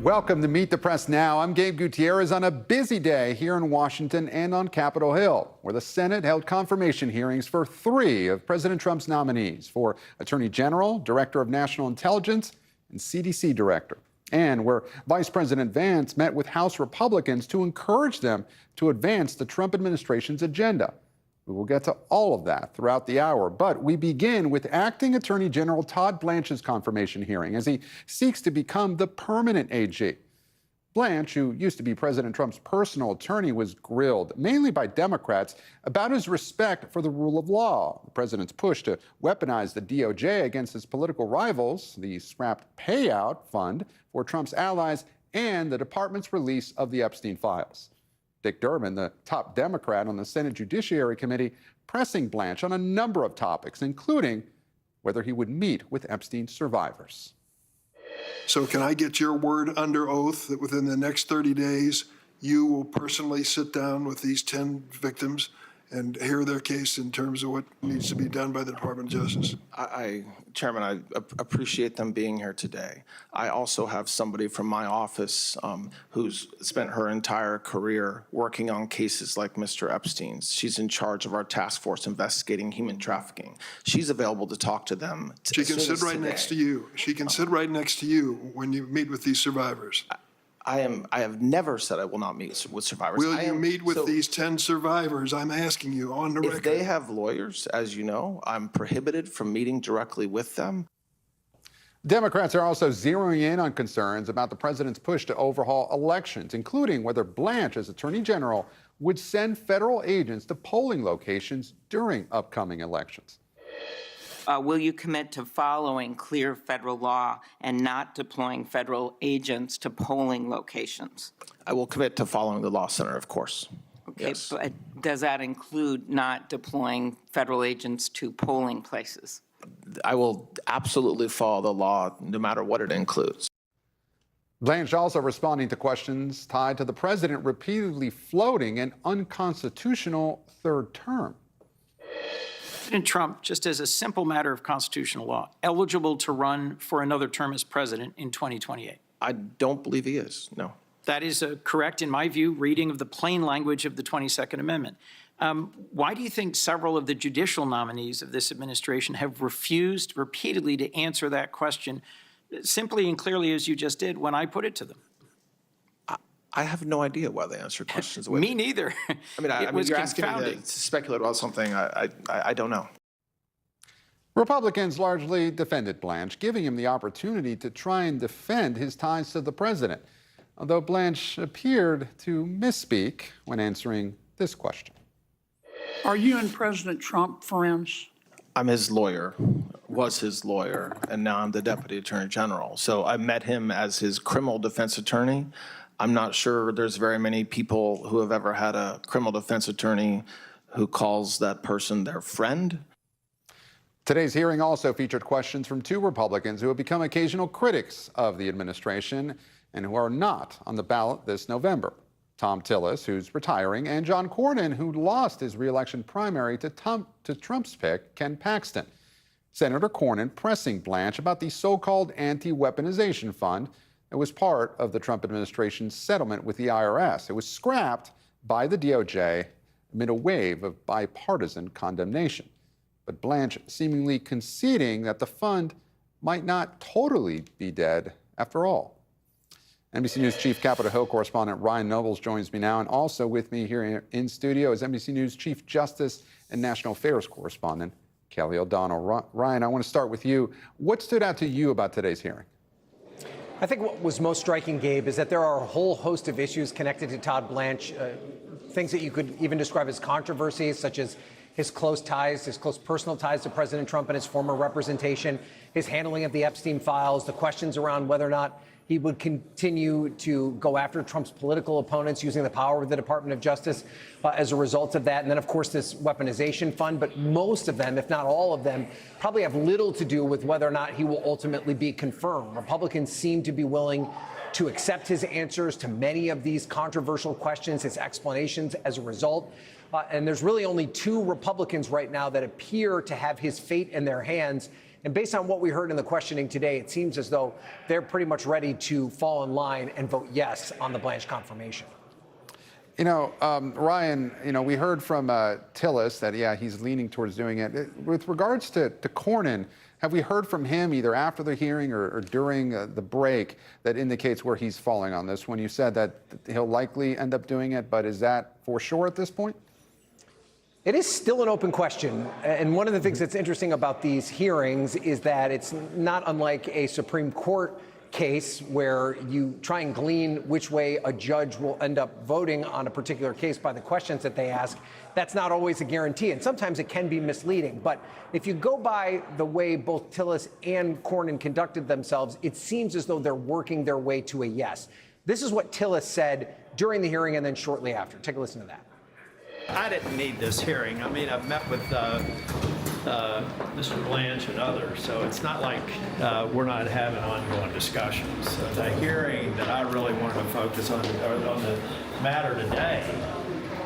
Welcome to Meet the Press Now. I'm Gabe Gutierrez on a busy day here in Washington and on Capitol Hill, where the Senate held confirmation hearings for 3 of President Trump's nominees for Attorney General, Director of National Intelligence, and CDC Director, and where Vice President Vance met with House Republicans to encourage them to advance the Trump administration's agenda. We will get to all of that throughout the hour, but we begin with Acting Attorney General Todd Blanche's confirmation hearing as he seeks to become the permanent AG. Blanche, who used to be President Trump's personal attorney, was grilled, mainly by Democrats, about his respect for the rule of law, the president's push to weaponize the DOJ against his political rivals, the scrapped payout fund for Trump's allies, and the department's release of the Epstein files. Dick Durbin, the top Democrat on the Senate Judiciary Committee, pressing Blanche on a number of topics, including whether he would meet with Epstein survivors. So can I get your word under oath that within the next 30 days, you will personally sit down with these 10 victims and hear their case in terms of what needs to be done by the Department of Justice? Chairman, I appreciate them being here today. I also have somebody from my office who's spent her entire career working on cases like Mr. Epstein's. She's in charge of our task force investigating human trafficking. She's available to talk to them. She can sit right next to you. She can sit right next to you when you meet with these survivors. I have never said I will not meet with survivors. Will you meet with these 10 survivors? I'm asking you on the record. If they have lawyers, as you know, I'm prohibited from meeting directly with them. Democrats are also zeroing in on concerns about the president's push to overhaul elections, including whether Blanche, as Attorney General, would send federal agents to polling locations during upcoming elections. Will you commit to following clear federal law and not deploying federal agents to polling locations? I will commit to following the law, Senator, of course. Okay, yes. But does that include not deploying federal agents to polling places? I will absolutely follow the law, no matter what it includes. Blanche also responding to questions tied to the president repeatedly floating an unconstitutional third term. President Trump, just as a simple matter of constitutional law, eligible to run for another term as president in 2028? I don't believe he is, no. That is a correct, in my view, reading of the plain language of the 22nd Amendment. Why do you think several of the judicial nominees of this administration have refused repeatedly to answer that question simply and clearly as you just did when I put it to them? I have no idea why they answer questions the way Me neither. I mean, you're asking me to speculate about something I don't know. Republicans largely defended Blanche, giving him the opportunity to try and defend his ties to the president, although Blanche appeared to misspeak when answering this question. Are you and President Trump friends? I'm his lawyer, was his lawyer, and now I'm the Deputy Attorney General. So I met him as his criminal defense attorney. I'm not sure there's very many people who have ever had a criminal defense attorney who calls that person their friend. Today's hearing also featured questions from 2 Republicans who have become occasional critics of the administration and who are not on the ballot this November. Tom Tillis, who's retiring, and John Cornyn, who lost his re-election primary to Trump's pick, Ken Paxton. Senator Cornyn pressing Blanche about the so-called anti-weaponization fund that was part of the Trump administration's settlement with the IRS. It was scrapped by the DOJ amid a wave of bipartisan condemnation. But Blanche seemingly conceding that the fund might not totally be dead after all. NBC News Chief Capitol Hill correspondent Ryan Nobles joins me now, and also with me here in studio is NBC News Chief Justice and National Affairs correspondent Kelly O'Donnell. Ryan, I want to start with you. What stood out to you about today's hearing? I think what was most striking, Gabe, is that there are a whole host of issues connected to Todd Blanche, things that you could even describe as controversies, such as his close personal ties to President Trump and his former representation, his handling of the Epstein files, the questions around whether or not he would continue to go after Trump's political opponents using the power of the Department of Justice as a result of that. And then, of course, this weaponization fund. But most of them, if not all of them, probably have little to do with whether or not he will ultimately be confirmed. Republicans seem to be willing to accept his answers to many of these controversial questions, his explanations as a result. And there's really only 2 Republicans right now that appear to have his fate in their hands. And based on what we heard in the questioning today, it seems as though they're pretty much ready to fall in line and vote yes on the Blanche confirmation. You know, Ryan, you know, we heard from Tillis that, yeah, he's leaning towards doing it. With regards to Cornyn, have we heard from him either after the hearing or during the break that indicates where he's falling on this? When you said that he'll likely end up doing it, but is that for sure at this point? It is still an open question. And one of the things that's interesting about these hearings is that it's not unlike a Supreme Court case where you try and glean which way a judge will end up voting on a particular case by the questions that they ask. That's not always a guarantee, and sometimes it can be misleading. But if you go by the way both Tillis and Cornyn conducted themselves, it seems as though they're working their way to a yes. This is what Tillis said during the hearing and then shortly after. Take a listen to that. I didn't need this hearing. I mean, I've met with Mr. Blanche and others, so it's not like we're not having ongoing discussions. So the hearing that I really wanted to focus on the matter today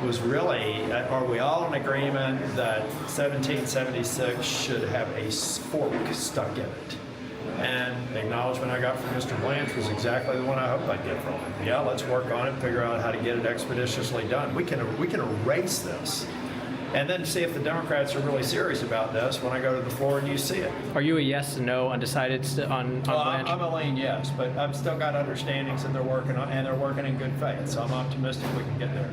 was really, are we all in agreement that 1776 should have a fork stuck in it? And the acknowledgement I got from Mr. Blanche was exactly the one I hoped I'd get from him. Yeah, let's work on it, figure out how to get it expeditiously done. We can erase this, and then see if the Democrats are really serious about this when I go to the floor and you see it. Are you a yes and no undecided on Blanche? I'm a lean yes, but I've still got understandings and they're working in good faith. So I'm optimistic we can get there.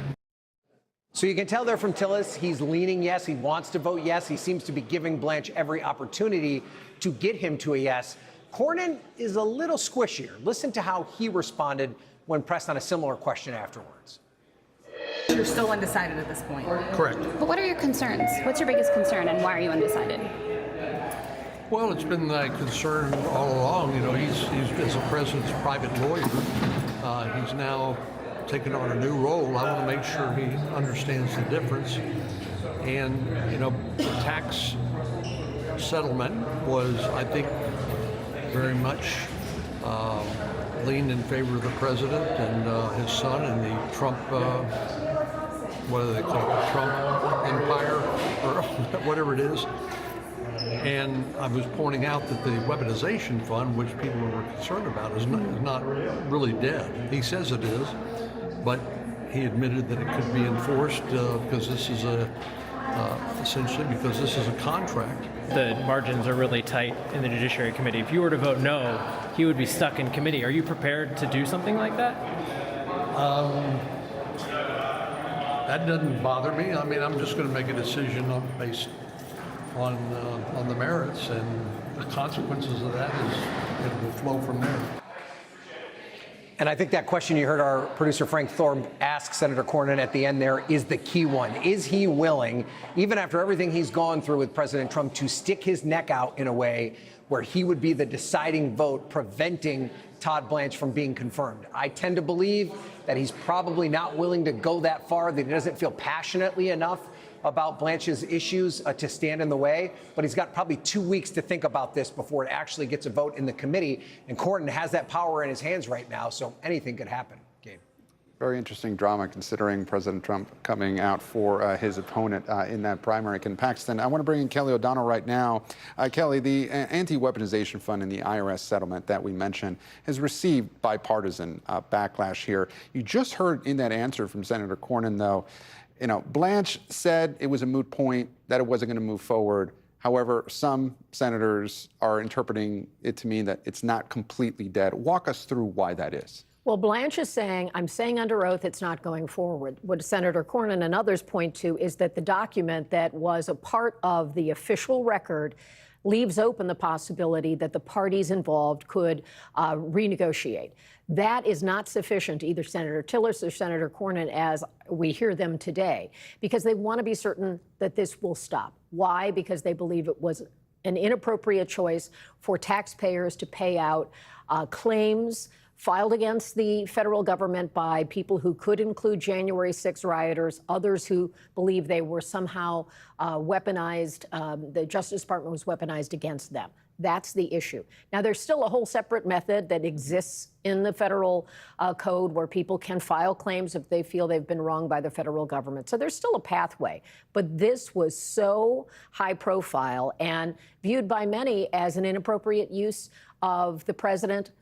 So you can tell there from Tillis, he's leaning yes. He wants to vote yes. He seems to be giving Blanche every opportunity to get him to a yes. Cornyn is a little squishier. Listen to how he responded when pressed on a similar question afterwards. You're still undecided at this point. Correct. But what are your concerns? What's your biggest concern, and why are you undecided? Well, it's been my concern all along. You know, he's as a president's private lawyer. He's now taken on a new role. I want to make sure he understands the difference. And, you know, the tax settlement was, I think, very much leaned in favor of the president and his son and the Trump, what do they call it, Trump empire, or whatever it is. And I was pointing out that the weaponization fund, which people were concerned about, is not really dead. He says it is, but he admitted that it could be enforced because this is essentially because this is a contract. The margins are really tight in the Judiciary Committee. If you were to vote no, he would be stuck in committee. Are you prepared to do something like that? That doesn't bother me. I mean, I'm just going to make a decision based on the merits, and the consequences of that is it will flow from there. And I think that question you heard our producer Frank Thorpe ask Senator Cornyn at the end there is the key one. Is he willing, even after everything he's gone through with President Trump, to stick his neck out in a way where he would be the deciding vote preventing Todd Blanche from being confirmed? I tend to believe that he's probably not willing to go that far, that he doesn't feel passionately enough about Blanche's issues to stand in the way, but he's got probably 2 weeks to think about this before it actually gets a vote in the committee. And Cornyn has that power in his hands right now, so anything could happen. Gabe. Very interesting drama considering President Trump coming out for his opponent in that primary in Paxton. I want to bring in Kelly O'Donnell right now. Kelly, the anti-weaponization fund in the IRS settlement that we mentioned has received bipartisan backlash here. You just heard in that answer from Senator Cornyn, though, you know, Blanche said it was a moot point, that it wasn't going to move forward. However, some senators are interpreting it to mean that it's not completely dead. Walk us through why that is. Well, Blanche is saying, I'm saying under oath it's not going forward. What Senator Cornyn and others point to is that the document that was a part of the official record leaves open the possibility that the parties involved could renegotiate. That is not sufficient to either Senator Tillis or Senator Cornyn as we hear them today, because they want to be certain that this will stop. Why? Because they believe it was an inappropriate choice for taxpayers to pay out claims filed against the federal government by people who could include January 6 rioters, others who believe they were somehow weaponized, the Justice Department was weaponized against them. That's the issue. Now, there's still a whole separate method that exists in the federal code where people can file claims if they feel they've been wronged by the federal government. So there's still a pathway. But this was so high profile and viewed by many as an inappropriate use of the president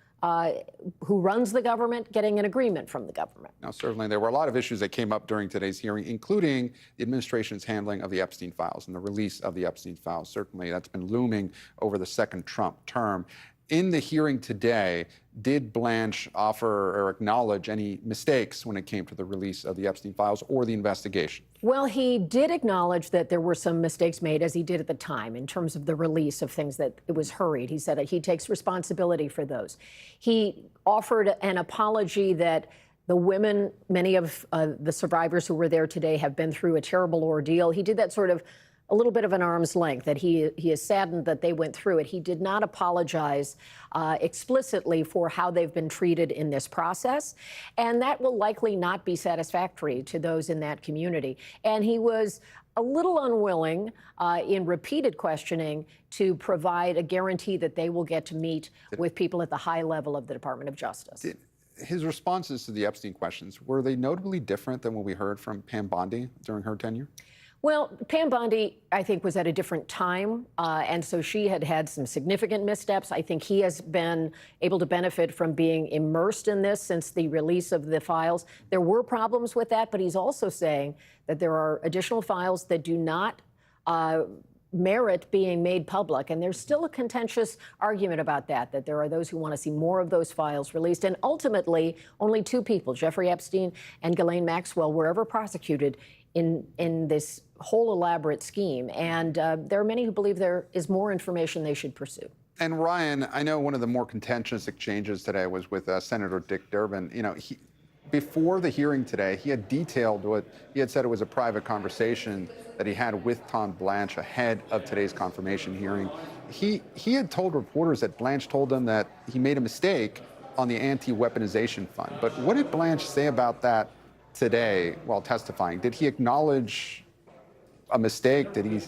who runs the government getting an agreement from the government. Now, certainly there were a lot of issues that came up during today's hearing, including the administration's handling of the Epstein files and the release of the Epstein files. Certainly that's been looming over the second Trump term. In the hearing today, did Blanche offer or acknowledge any mistakes when it came to the release of the Epstein files or the investigation? Well, he did acknowledge that there were some mistakes made, as he did at the time, in terms of the release of things that it was hurried. He said he takes responsibility for those. He offered an apology that the women, many of the survivors who were there today, have been through a terrible ordeal. He did that sort of a little bit of an arm's length, that he is saddened that they went through it. He did not apologize explicitly for how they've been treated in this process, and that will likely not be satisfactory to those in that community. And he was a little unwilling in repeated questioning to provide a guarantee that they will get to meet with people at the high level of the Department of Justice. His responses to the Epstein questions, were they notably different than what we heard from Pam Bondi during her tenure? Well, Pam Bondi, I think, was at a different time, and so she had had some significant missteps. I think he has been able to benefit from being immersed in this since the release of the files. There were problems with that, but he's also saying that there are additional files that do not merit being made public, and there's still a contentious argument about that there are those who want to see more of those files released. And ultimately, only two people, Jeffrey Epstein and Ghislaine Maxwell, were ever prosecuted in this whole elaborate scheme. And there are many who believe there is more information they should pursue. And Ryan, I know one of the more contentious exchanges today was with Senator Dick Durbin. You know, before the hearing today, he had detailed what he had said it was a private conversation that he had with Todd Blanche ahead of today's confirmation hearing. He had told reporters that Blanche told him that he made a mistake on the anti-weaponization fund. But what did Blanche say about that today while testifying? Did he acknowledge a mistake? Did he, you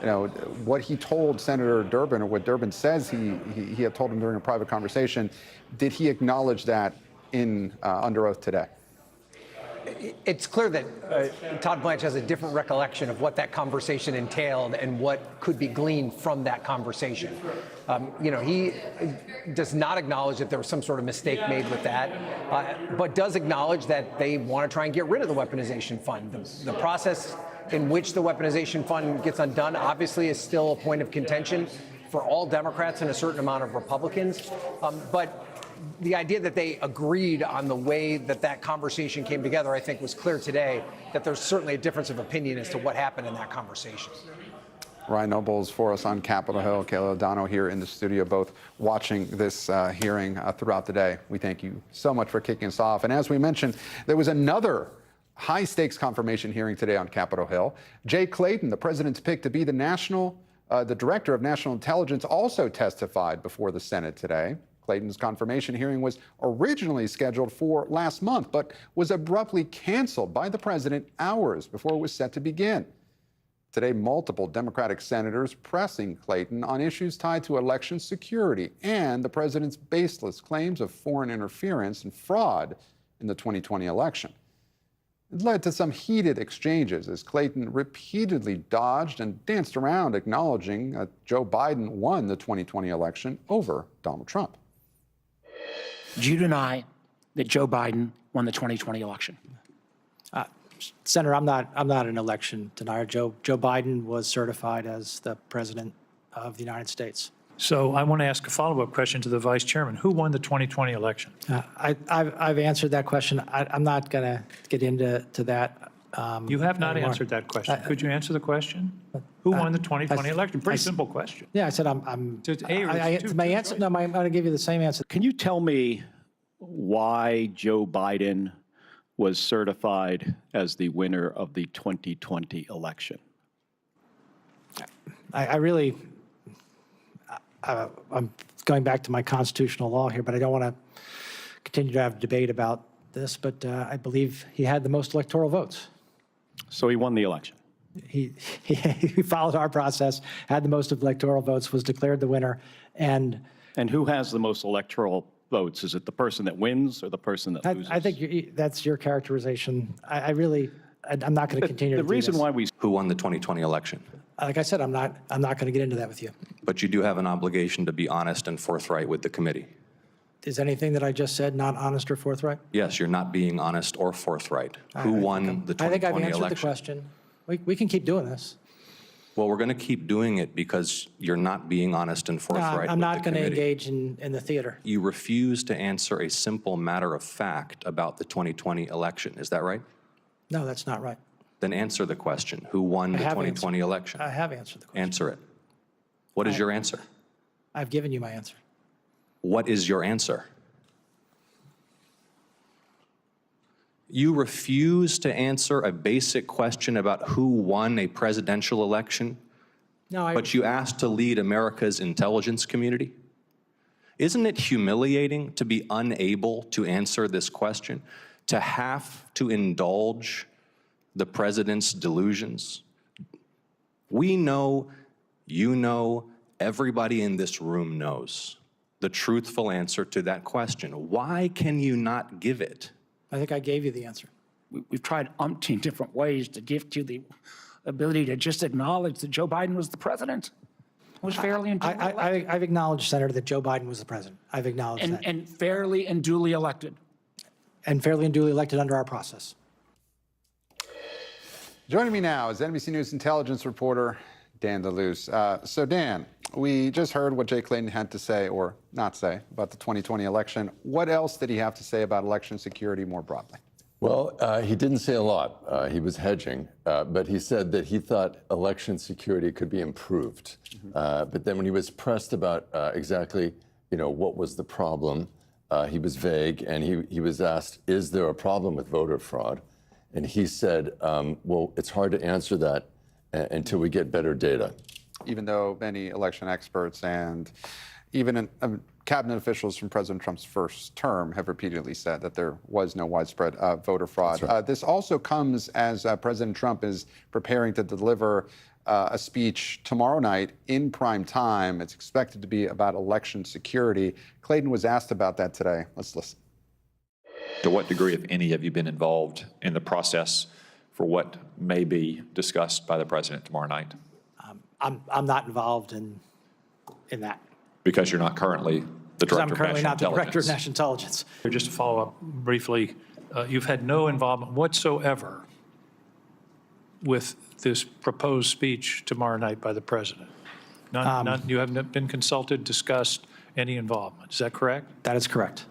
know, what he told Senator Durbin, or what Durbin says he had told him during a private conversation, did he acknowledge that in under oath today? It's clear that Todd Blanche has a different recollection of what that conversation entailed and what could be gleaned from that conversation. You know, he does not acknowledge that there was some sort of mistake made with that, but does acknowledge that they want to try and get rid of the weaponization fund. The process in which the weaponization fund gets undone obviously is still a point of contention for all Democrats and a certain amount of Republicans. But the idea that they agreed on the way that conversation came together, I think, was clear today, that there's certainly a difference of opinion as to what happened in that conversation. Ryan Nobles for us on Capitol Hill, Kayla O'Donnell here in the studio, both watching this hearing throughout the day. We thank you so much for kicking us off. And as we mentioned, there was another high-stakes confirmation hearing today on Capitol Hill. Jay Clayton, the president's pick to be the director of national intelligence, also testified before the Senate today. Clayton's confirmation hearing was originally scheduled for last month, but was abruptly canceled by the president hours before it was set to begin. Today, multiple Democratic senators pressing Clayton on issues tied to election security and the president's baseless claims of foreign interference and fraud in the 2020 election. It led to some heated exchanges as Clayton repeatedly dodged and danced around acknowledging that Joe Biden won the 2020 election over Donald Trump. Do you deny that Joe Biden won the 2020 election? Senator, I'm not an election denier. Joe Biden was certified as the president of the United States. So I want to ask a follow-up question to the vice chairman. Who won the 2020 election? I've answered that question. I'm not going to get into that. You have not anymore. answered that question. Could you answer the question? Who won the 2020 election? Pretty simple question. Yeah, I said I'm going to give you the same answer. Can you tell me why Joe Biden was certified as the winner of the 2020 election? I'm going back to my constitutional law here, but I don't want to continue to have a debate about this, but I believe he had the most electoral votes. So he won the election? He followed our process, had the most electoral votes, was declared the winner, and who has the most electoral votes? Is it the person that wins or the person that loses? I think that's your characterization. I'm not going to continue to do this. Who won the 2020 election? Like I said, I'm not going to get into that with you. But you do have an obligation to be honest and forthright with the committee. Is anything that I just said not honest or forthright? Yes, you're not being honest or forthright. Who won the 2020 election? I think I've answered the question. We can keep doing this. Well, we're going to keep doing it because you're not being honest and forthright. I'm not going to engage in the theater. You refuse to answer a simple matter of fact about the 2020 election. Is that right? No, that's not right. Then answer the question. Who won the 2020 election? I have answered the question. Answer it. What is your answer? I've given you my answer. What is your answer? You refuse to answer a basic question about who won a presidential election, but you asked to lead America's intelligence community? Isn't it humiliating to be unable to answer this question, to have to indulge the president's delusions? We know, you know, everybody in this room knows the truthful answer to that question. Why can you not give it? I think I gave you the answer. We've tried umpteen different ways to give you the ability to just acknowledge that Joe Biden was the president. Was fairly and duly elected. I've acknowledged, Senator, that Joe Biden was the president. I've acknowledged that. And fairly and duly elected. And fairly and duly elected under our process. Joining me now is NBC News intelligence reporter Dan DeLuce. So Dan, we just heard what Jay Clayton had to say or not say about the 2020 election. What else did he have to say about election security more broadly? Well, he didn't say a lot. He was hedging, but he said that he thought election security could be improved. But then when he was pressed about exactly, what was the problem, he was vague, and he was asked, is there a problem with voter fraud? And he said, well, it's hard to answer that until we get better data. Even though many election experts and even cabinet officials from President Trump's first term have repeatedly said that there was no widespread voter fraud. Right. This also comes as President Trump is preparing to deliver a speech tomorrow night in prime time. It's expected to be about election security. Clayton was asked about that today. Let's listen. To what degree, if any, have you been involved in the process for what may be discussed by the president tomorrow night? I'm not involved in that. Because you're not currently the director of national intelligence. I'm currently not the director of national intelligence. Just to follow up briefly, you've had no involvement whatsoever with this proposed speech tomorrow night by the president. None, you haven't been consulted, discussed any involvement. Is that correct? That is correct.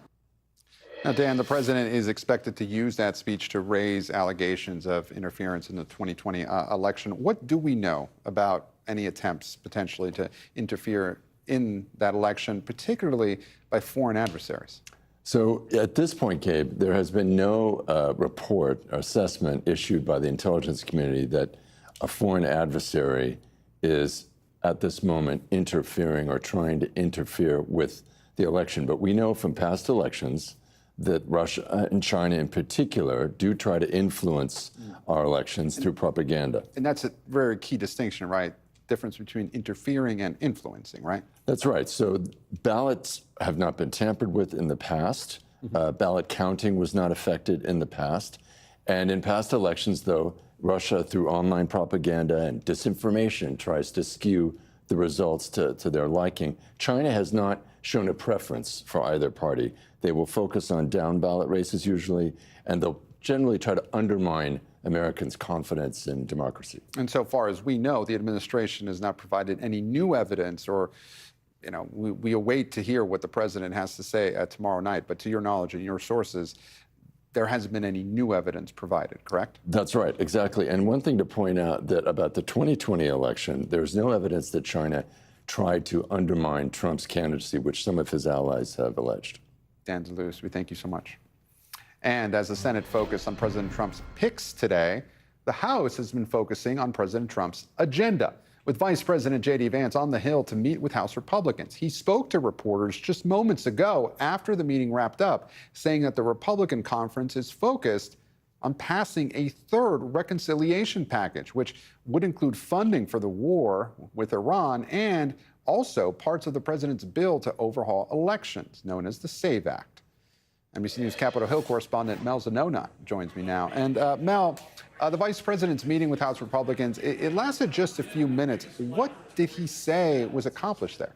Now, Dan, the president is expected to use that speech to raise allegations of interference in the 2020 election. What do we know about any attempts potentially to interfere in that election, particularly by foreign adversaries? So at this point, Gabe, there has been no report or assessment issued by the intelligence community that a foreign adversary is at this moment interfering or trying to interfere with the election. But we know from past elections that Russia and China in particular do try to influence our elections through propaganda. And that's a very key distinction, right? Difference between interfering and influencing, right? That's right. So ballots have not been tampered with in the past. Ballot counting was not affected in the past. And in past elections, though, Russia, through online propaganda and disinformation, tries to skew the results to their liking. China has not shown a preference for either party. They will focus on down ballot races usually, and they'll generally try to undermine Americans' confidence in democracy. And so far as we know, the administration has not provided any new evidence or, we await to hear what the president has to say tomorrow night. But to your knowledge and your sources, there hasn't been any new evidence provided, correct? That's right, exactly. And one thing to point out that about the 2020 election, there's no evidence that China tried to undermine Trump's candidacy, which some of his allies have alleged. Dan DeLuce, we thank you so much. And as the Senate focused on President Trump's picks today, the House has been focusing on President Trump's agenda, with Vice President J.D. Vance on the Hill to meet with House Republicans. He spoke to reporters just moments ago after the meeting wrapped up, saying that the Republican conference is focused on passing a third reconciliation package, which would include funding for the war with Iran and also parts of the president's bill to overhaul elections, known as the SAVE Act. NBC News Capitol Hill correspondent Mel Zanona joins me now. And Mel, the vice president's meeting with House Republicans, it lasted just a few minutes. What did he say was accomplished there?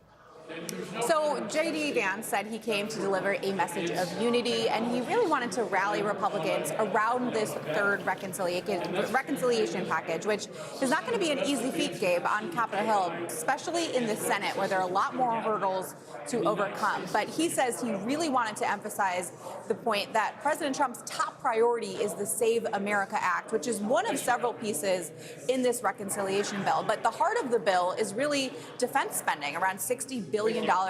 So J.D. Vance said he came to deliver a message of unity, and he really wanted to rally Republicans around this third reconciliation package, which is not going to be an easy feat, Gabe, on Capitol Hill, especially in the Senate, where there are a lot more hurdles to overcome. But he says he really wanted to emphasize the point that President Trump's top priority is the Save America Act, which is one of several pieces in this reconciliation bill. But the heart of the bill is really defense spending, around $60 billion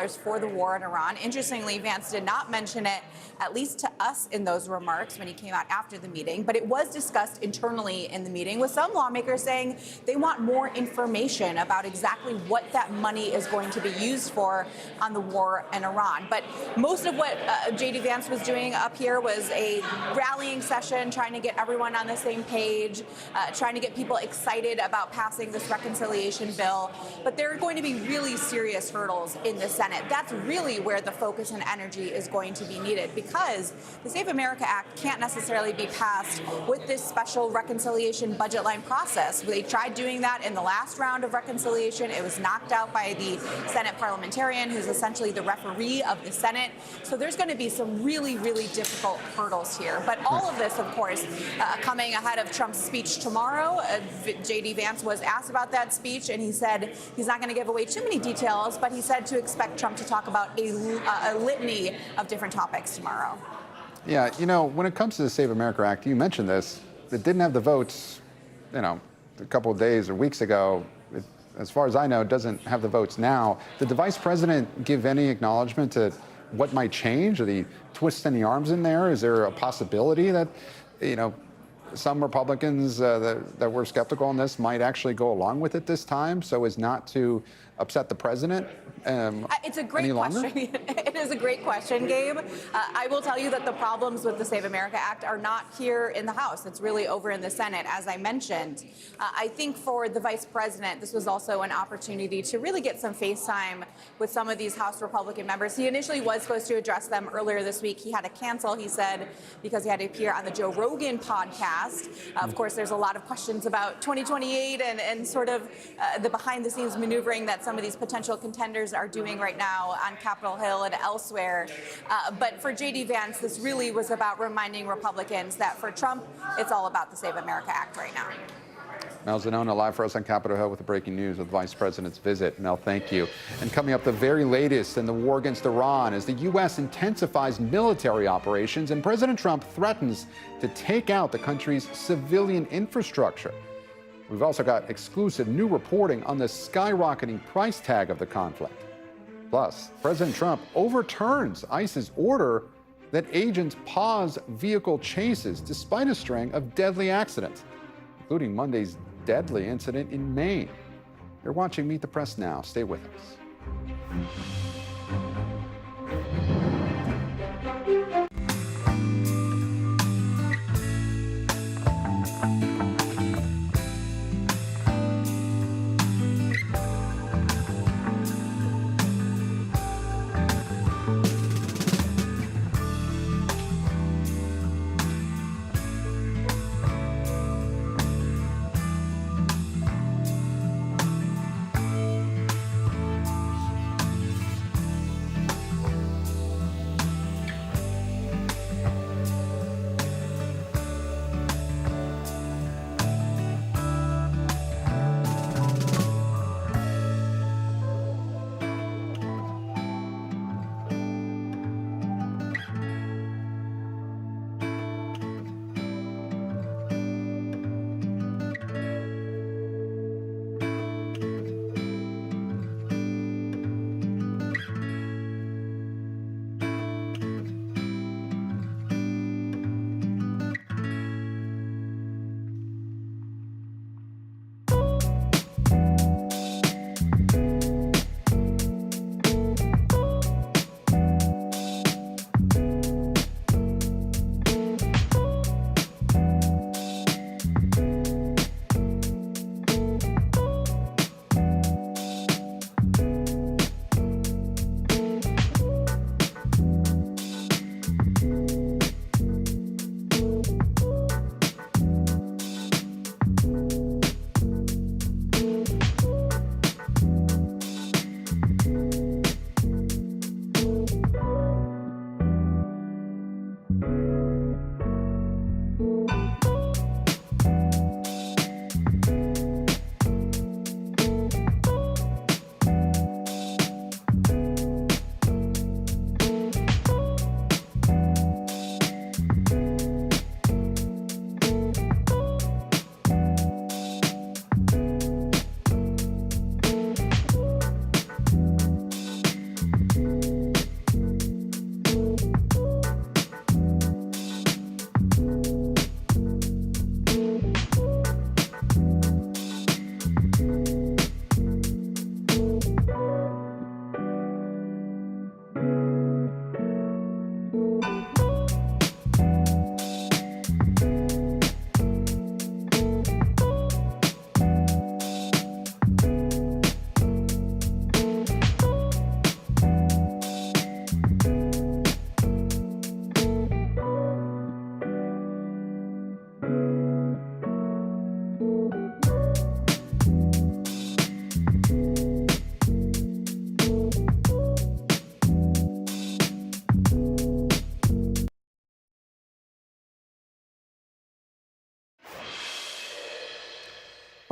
for the war in Iran. Interestingly, Vance did not mention it, at least to us in those remarks when he came out after the meeting, but it was discussed internally in the meeting, with some lawmakers saying they want more information about exactly what that money is going to be used for on the war in Iran. But most of what J.D. Vance was doing up here was a rallying session, trying to get everyone on the same page, trying to get people excited about passing this reconciliation bill. But there are going to be really serious hurdles in the Senate. That's really where the focus and energy is going to be needed, because the Save America Act can't necessarily be passed with this special reconciliation budget line process. They tried doing that in the last round of reconciliation. It was knocked out by the Senate parliamentarian, who's essentially the referee of the Senate. So there's going to be some really, really difficult hurdles here. But all of this, of course, coming ahead of Trump's speech tomorrow. J.D. Vance was asked about that speech, and he said he's not going to give away too many details, but he said to expect Trump to talk about a litany of different topics tomorrow. Yeah, you know, when it comes to the Save America Act, you mentioned this, it didn't have the votes, you know, a couple of days or weeks ago. It, as far as I know, it doesn't have the votes now. Did the vice president give any acknowledgement to what might change? Are the twists any arms in there? Is there a possibility that, you know, some Republicans that were skeptical on this might actually go along with it this time so as not to upset the president? It's a great question. It is a great question, Gabe. I will tell you that the problems with the Save America Act are not here in the House. It's really over in the Senate, as I mentioned. I think for the vice president, this was also an opportunity to really get some face time with some of these House Republican members. He initially was supposed to address them earlier this week. He had to cancel, he said, because he had to appear on the Joe Rogan podcast. Of course, there's a lot of questions about 2028 and sort of the behind-the-scenes maneuvering that some of these potential contenders are doing right now on Capitol Hill and elsewhere. But for J.D. Vance, this really was about reminding Republicans that for Trump, it's all about the Save America Act right now. Mel Zanona live for us on Capitol Hill with the breaking news of the vice president's visit. Mel, thank you. And coming up, the very latest in the war against Iran as the U.S. intensifies military operations and President Trump threatens to take out the country's civilian infrastructure. We've also got exclusive new reporting on the skyrocketing price tag of the conflict. Plus, President Trump overturns ICE's order that agents pause vehicle chases despite a string of deadly accidents, including Monday's deadly incident in Maine. You're watching Meet the Press now. Stay with us.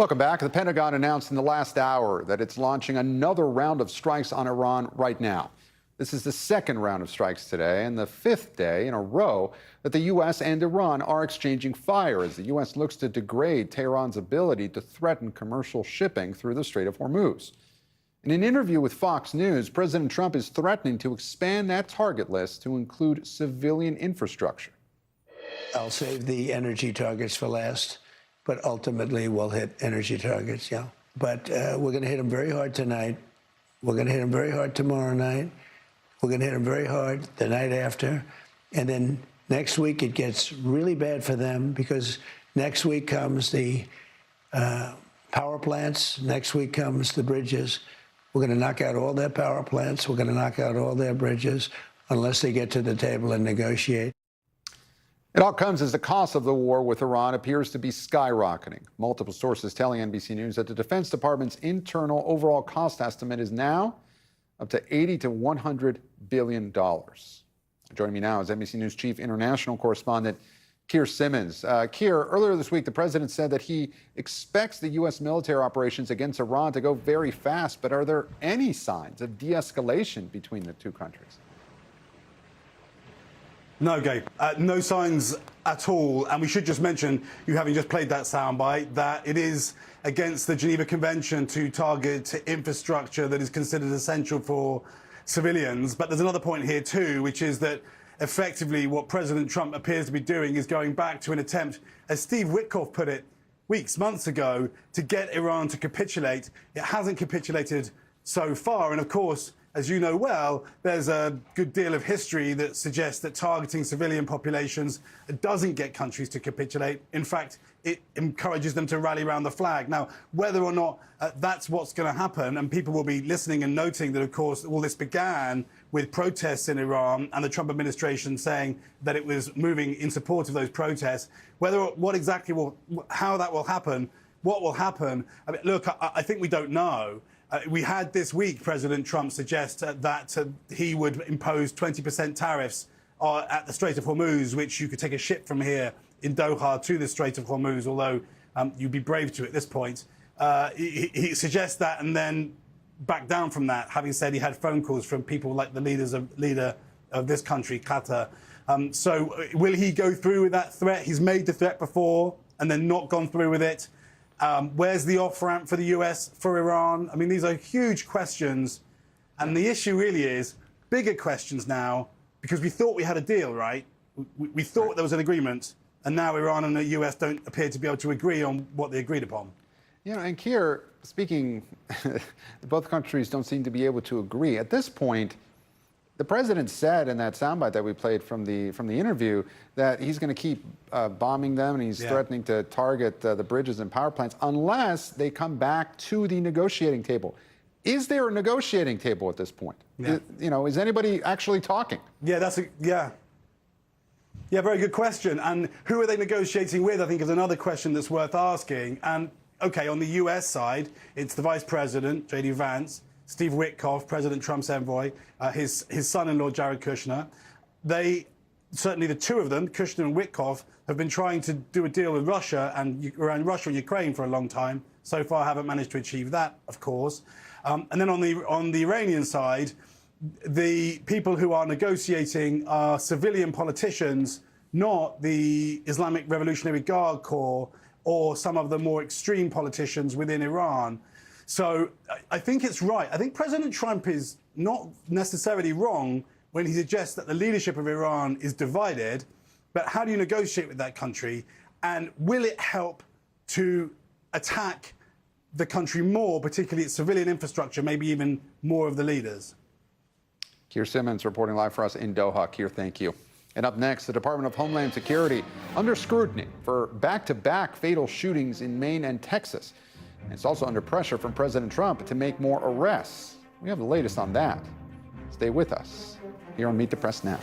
Welcome back. The Pentagon announced in the last hour that it's launching another round of strikes on Iran right now. This is the second round of strikes today and the fifth day in a row that the U.S. and Iran are exchanging fire as the U.S. looks to degrade Tehran's ability to threaten commercial shipping through the Strait of Hormuz. In an interview with Fox News, President Trump is threatening to expand that target list to include civilian infrastructure. I'll save the energy targets for last, but ultimately we'll hit energy targets, yeah. But we're going to hit them very hard tonight. We're going to hit them very hard tomorrow night. We're going to hit them very hard the night after. And then next week it gets really bad for them because next week comes the power plants. Next week comes the bridges. We're going to knock out all their power plants. We're going to knock out all their bridges unless they get to the table and negotiate. It all comes as the cost of the war with Iran appears to be skyrocketing. Multiple sources telling NBC News that the Defense Department's internal overall cost estimate is now up to $80 to $100 billion. Joining me now is NBC News Chief International Correspondent Keir Simmons. Keir, earlier this week, the president said that he expects the U.S. military operations against Iran to go very fast, but are there any signs of de-escalation between the two countries? No, Gabe, no signs at all. And we should just mention, you having just played that soundbite, that it is against the Geneva Convention to target infrastructure that is considered essential for civilians. But there's another point here too, which is that effectively what President Trump appears to be doing is going back to an attempt, as Steve Witkoff put it months ago, to get Iran to capitulate. It hasn't capitulated so far. And of course, as you know well, there's a good deal of history that suggests that targeting civilian populations doesn't get countries to capitulate. In fact, it encourages them to rally around the flag. Now, whether or not that's what's going to happen, and people will be listening and noting that, of course, all this began with protests in Iran and the Trump administration saying that it was moving in support of those protests. How that will happen, what will happen, I mean, look, I think we don't know. We had this week President Trump suggest that he would impose 20% tariffs at the Strait of Hormuz, which you could take a ship from here in Doha to the Strait of Hormuz, although you'd be brave to at this point. He suggests that and then back down from that, having said he had phone calls from people like the leader of this country, Qatar. So will he go through with that threat? He's made the threat before and then not gone through with it. Where's the off-ramp for the US, for Iran? I mean, these are huge questions. And the issue really is bigger questions now, because we thought we had a deal, right? We thought there was an agreement, and now Iran and the US don't appear to be able to agree on what they agreed upon. You know, and Keir, speaking, both countries don't seem to be able to agree. At this point, the president said in that soundbite that we played from the interview that he's going to keep bombing them, and he's threatening to target the bridges and power plants unless they come back to the negotiating table. Is there a negotiating table at this point? Yeah. Is anybody actually talking? Yeah, very good question. And who are they negotiating with, I think, is another question that's worth asking. And, okay, on the US side, it's the Vice President, J.D. Vance, Steve Witkoff, President Trump's envoy, his son-in-law, Jared Kushner. They, certainly the two of them, Kushner and Witkoff, have been trying to do a deal with Russia and around Russia and Ukraine for a long time. So far, haven't managed to achieve that, of course. And then on the Iranian side, the people who are negotiating are civilian politicians, not the Islamic Revolutionary Guard Corps or some of the more extreme politicians within Iran. So I think it's right. I think President Trump is not necessarily wrong when he suggests that the leadership of Iran is divided, but how do you negotiate with that country? And will it help to attack the country more, particularly its civilian infrastructure, maybe even more of the leaders? Keir Simmons reporting live for us in Doha. Keir, thank you. And up next, the Department of Homeland Security under scrutiny for back-to-back fatal shootings in Maine and Texas. And it's also under pressure from President Trump to make more arrests. We have the latest on that. Stay with us here on Meet the Press Now.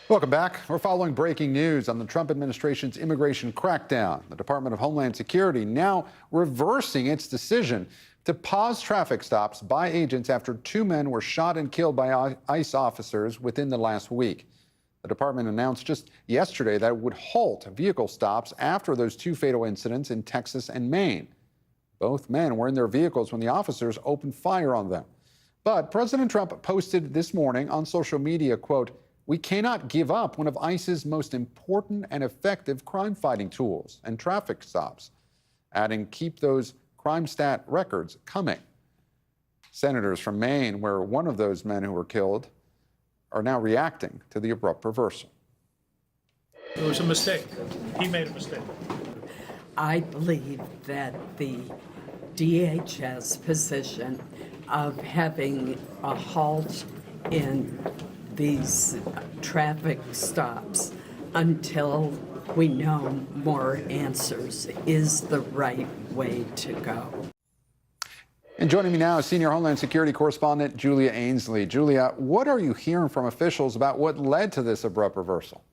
Welcome back. We're following breaking news on the Trump administration's immigration crackdown. The Department of Homeland Security now reversing its decision to pause traffic stops by agents after 2 men were shot and killed by ICE officers within the last week. The department announced just yesterday that it would halt vehicle stops after those 2 fatal incidents in Texas and Maine. Both men were in their vehicles when the officers opened fire on them. But President Trump posted this morning on social media, quote, "We cannot give up one of ICE's most important and effective crime-fighting tools and traffic stops," adding, "Keep those crime stat records coming." Senators from Maine, where one of those men who were killed, are now reacting to the abrupt reversal. It was a mistake. He made a mistake. I believe that the DHS position of having a halt in these traffic stops until we know more answers is the right way to go. And joining me now is Senior Homeland Security Correspondent Julia Ainsley. Julia, what are you hearing from officials about what led to this abrupt reversal?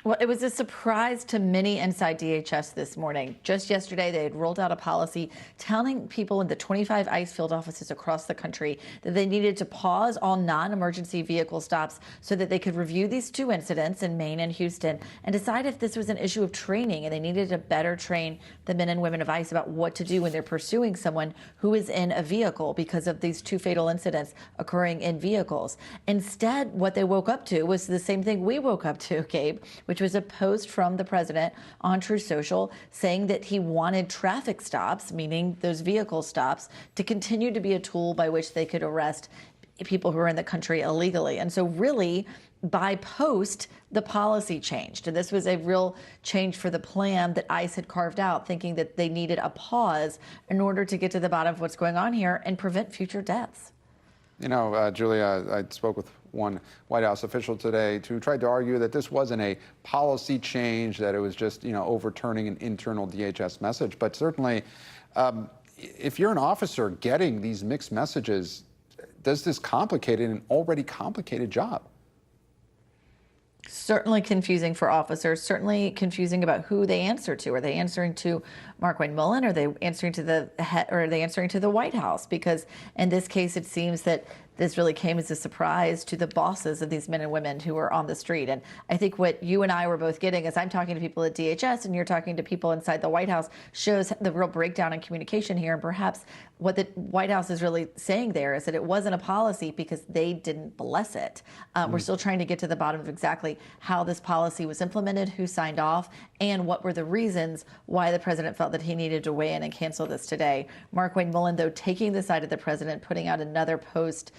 Well, it was a surprise to many inside DHS this morning. Just yesterday, they had rolled out a policy telling people in the 25 ICE field offices across the country that they needed to pause all non-emergency vehicle stops so that they could review these 2 incidents in Maine and Houston and decide if this was an issue of training, and they needed to better train the men and women of ICE about what to do when they're pursuing someone who is in a vehicle because of these 2 fatal incidents occurring in vehicles. Instead, what they woke up to was the same thing we woke up to, Gabe, which was a post from the president on Truth Social saying that he wanted traffic stops, meaning those vehicle stops, to continue to be a tool by which they could arrest people who are in the country illegally. And so really, by post, the policy changed. And this was a real change for the plan that ICE had carved out, thinking that they needed a pause in order to get to the bottom of what's going on here and prevent future deaths. You know, Julia, I spoke with one White House official today who tried to argue that this wasn't a policy change, that it was just, overturning an internal DHS message. But certainly, if you're an officer getting these mixed messages, does this complicate an already complicated job? Certainly confusing for officers, certainly confusing about who they answer to. Are they answering to Mark Wayne Mullen? Are they answering to the head, or are they answering to the White House? Because in this case, it seems that this really came as a surprise to the bosses of these men and women who were on the street. And I think what you and I were both getting, is I'm talking to people at DHS and you're talking to people inside the White House, shows the real breakdown in communication here. And perhaps what the White House is really saying there is that it wasn't a policy because they didn't bless it. We're still trying to get to the bottom of exactly how this policy was implemented, who signed off, and what were the reasons why the president felt that he needed to weigh in and cancel this today. Mark Wayne Mullen, though, taking the side of the president, putting out another post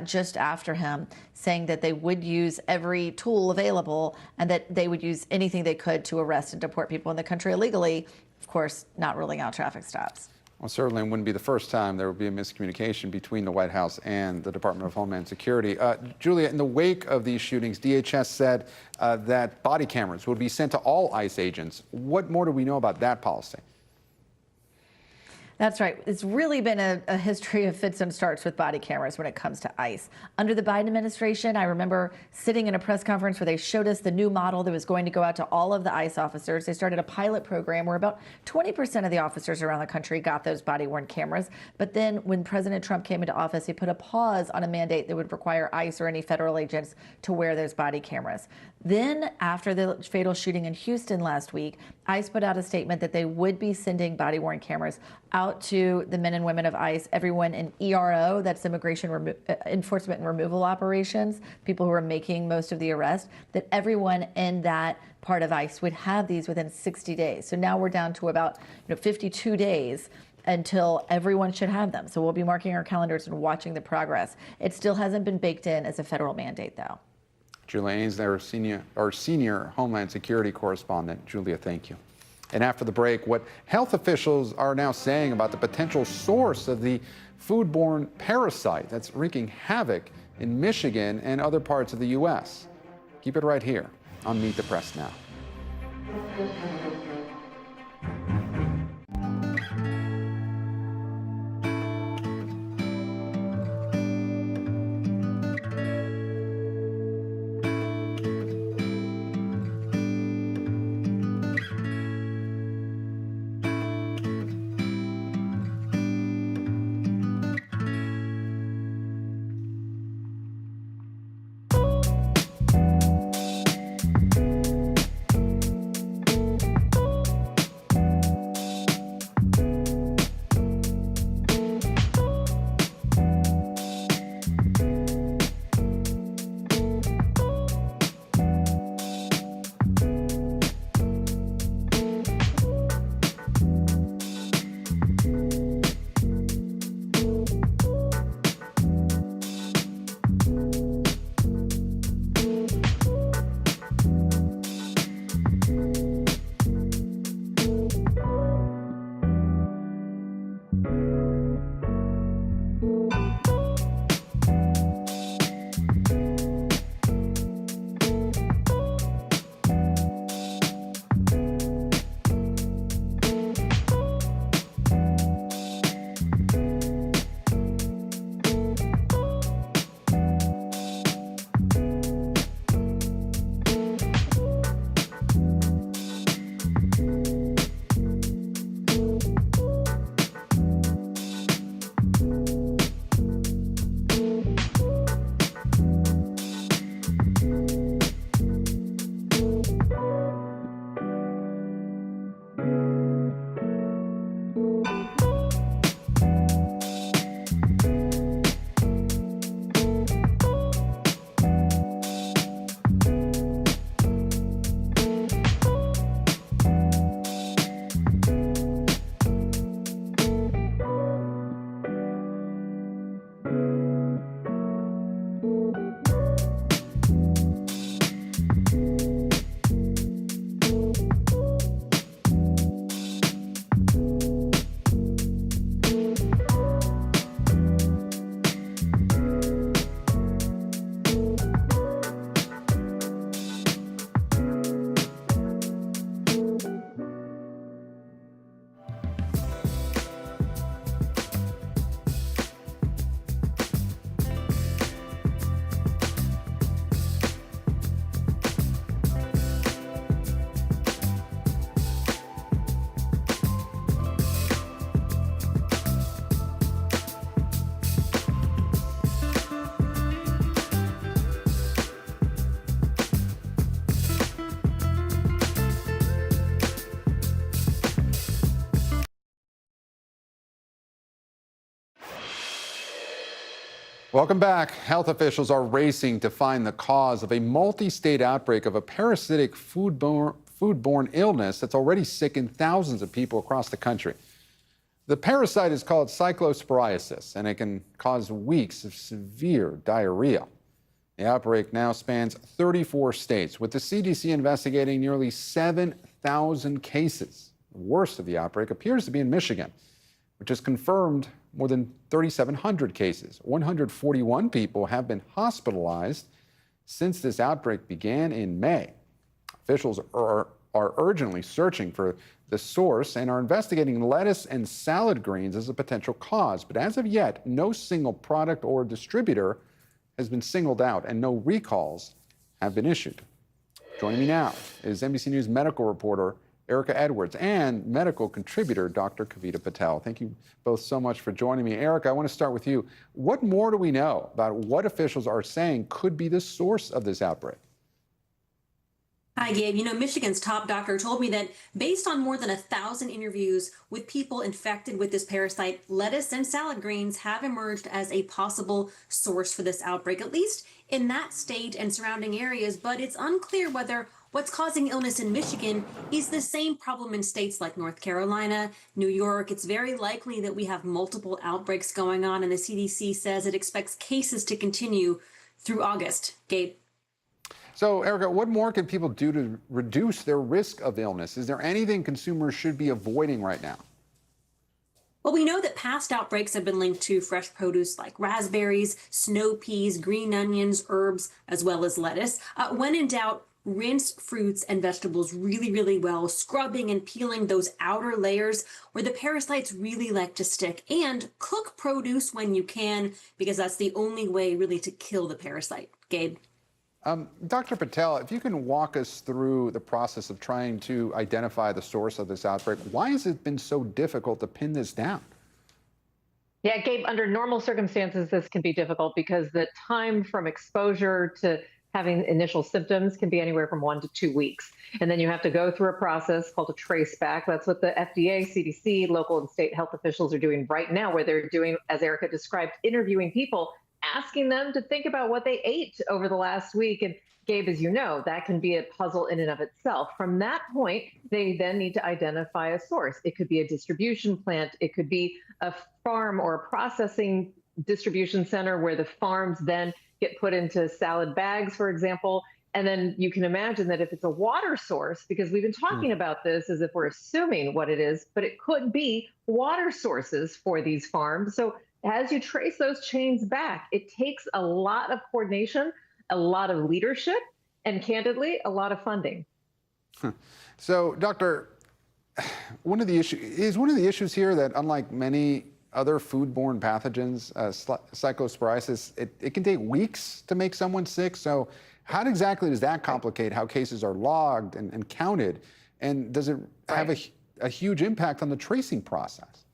just after him, saying that they would use every tool available and that they would use anything they could to arrest and deport people in the country illegally, of course, not ruling out traffic stops. Well, certainly it wouldn't be the first time there would be a miscommunication between the White House and the Department of Homeland Security. Julia, in the wake of these shootings, DHS said that body cameras would be sent to all ICE agents. What more do we know about that policy? That's right. It's really been a history of fits and starts with body cameras when it comes to ICE. Under the Biden administration, I remember sitting in a press conference where they showed us the new model that was going to go out to all of the ICE officers. They started a pilot program where about 20% of the officers around the country got those body-worn cameras. But then when President Trump came into office, he put a pause on a mandate that would require ICE or any federal agents to wear those body cameras. Then, after the fatal shooting in Houston last week, ICE put out a statement that they would be sending body-worn cameras out to the men and women of ICE, everyone in ERO, that's Immigration Enforcement and Removal Operations, people who are making most of the arrest, that everyone in that part of ICE would have these within 60 days. So now we're down to about 52 days until everyone should have them. So we'll be marking our calendars and watching the progress. It still hasn't been baked in as a federal mandate, though. Julia Ainsley, our senior Homeland Security correspondent. Julia, thank you. And after the break, what health officials are now saying about the potential source of the foodborne parasite that's wreaking havoc in Michigan and other parts of the U.S. Keep it right here on Meet the Press Now. Welcome back. Health officials are racing to find the cause of a multi-state outbreak of a parasitic foodborne illness that's already sickened thousands of people across the country. The parasite is called cyclosporiasis, and it can cause weeks of severe diarrhea. The outbreak now spans 34 states, with the CDC investigating nearly 7,000 cases. The worst of the outbreak appears to be in Michigan, which has confirmed more than 3,700 cases. 141 people have been hospitalized since this outbreak began in May. Officials are urgently searching for the source and are investigating lettuce and salad greens as a potential cause. But as of yet, no single product or distributor has been singled out and no recalls have been issued. Joining me now is NBC News medical reporter Erica Edwards and medical contributor Dr. Kavita Patel. Thank you both so much for joining me. Erica, I want to start with you. What more do we know about what officials are saying could be the source of this outbreak? Hi, Gabe. You know, Michigan's top doctor told me that based on more than 1,000 interviews with people infected with this parasite, lettuce and salad greens have emerged as a possible source for this outbreak, at least in that state and surrounding areas. But it's unclear whether what's causing illness in Michigan is the same problem in states like North Carolina, New York. It's very likely that we have multiple outbreaks going on, and the CDC says it expects cases to continue through August. Gabe. So, Erica, what more can people do to reduce their risk of illness? Is there anything consumers should be avoiding right now? Well, we know that past outbreaks have been linked to fresh produce like raspberries, snow peas, green onions, herbs, as well as lettuce. When in doubt, rinse fruits and vegetables really, really well, scrubbing and peeling those outer layers where the parasites really like to stick, and cook produce when you can, because that's the only way really to kill the parasite. Gabe? Dr. Patel, if you can walk us through the process of trying to identify the source of this outbreak, why has it been so difficult to pin this down? Yeah, Gabe, under normal circumstances, this can be difficult because the time from exposure to having initial symptoms can be anywhere from 1 to 2 weeks. And then you have to go through a process called a trace back. That's what the FDA, CDC, local and state health officials are doing right now, where they're doing, as Erica described, interviewing people, asking them to think about what they ate over the last week. And Gabe, as you know, that can be a puzzle in and of itself. From that point, they then need to identify a source. It could be a distribution plant. It could be a farm or a processing distribution center where the farms then get put into salad bags, for example. And then you can imagine that if it's a water source, because we've been talking about this as if we're assuming what it is, but it could be water sources for these farms. So as you trace those chains back, it takes a lot of coordination, a lot of leadership, and candidly, a lot of funding. So, Doctor, one of the issues here that, unlike many other foodborne pathogens, cyclosporiasis, it can take weeks to make someone sick. So how exactly does that complicate how cases are logged and counted? And does it have a huge impact on the tracing process?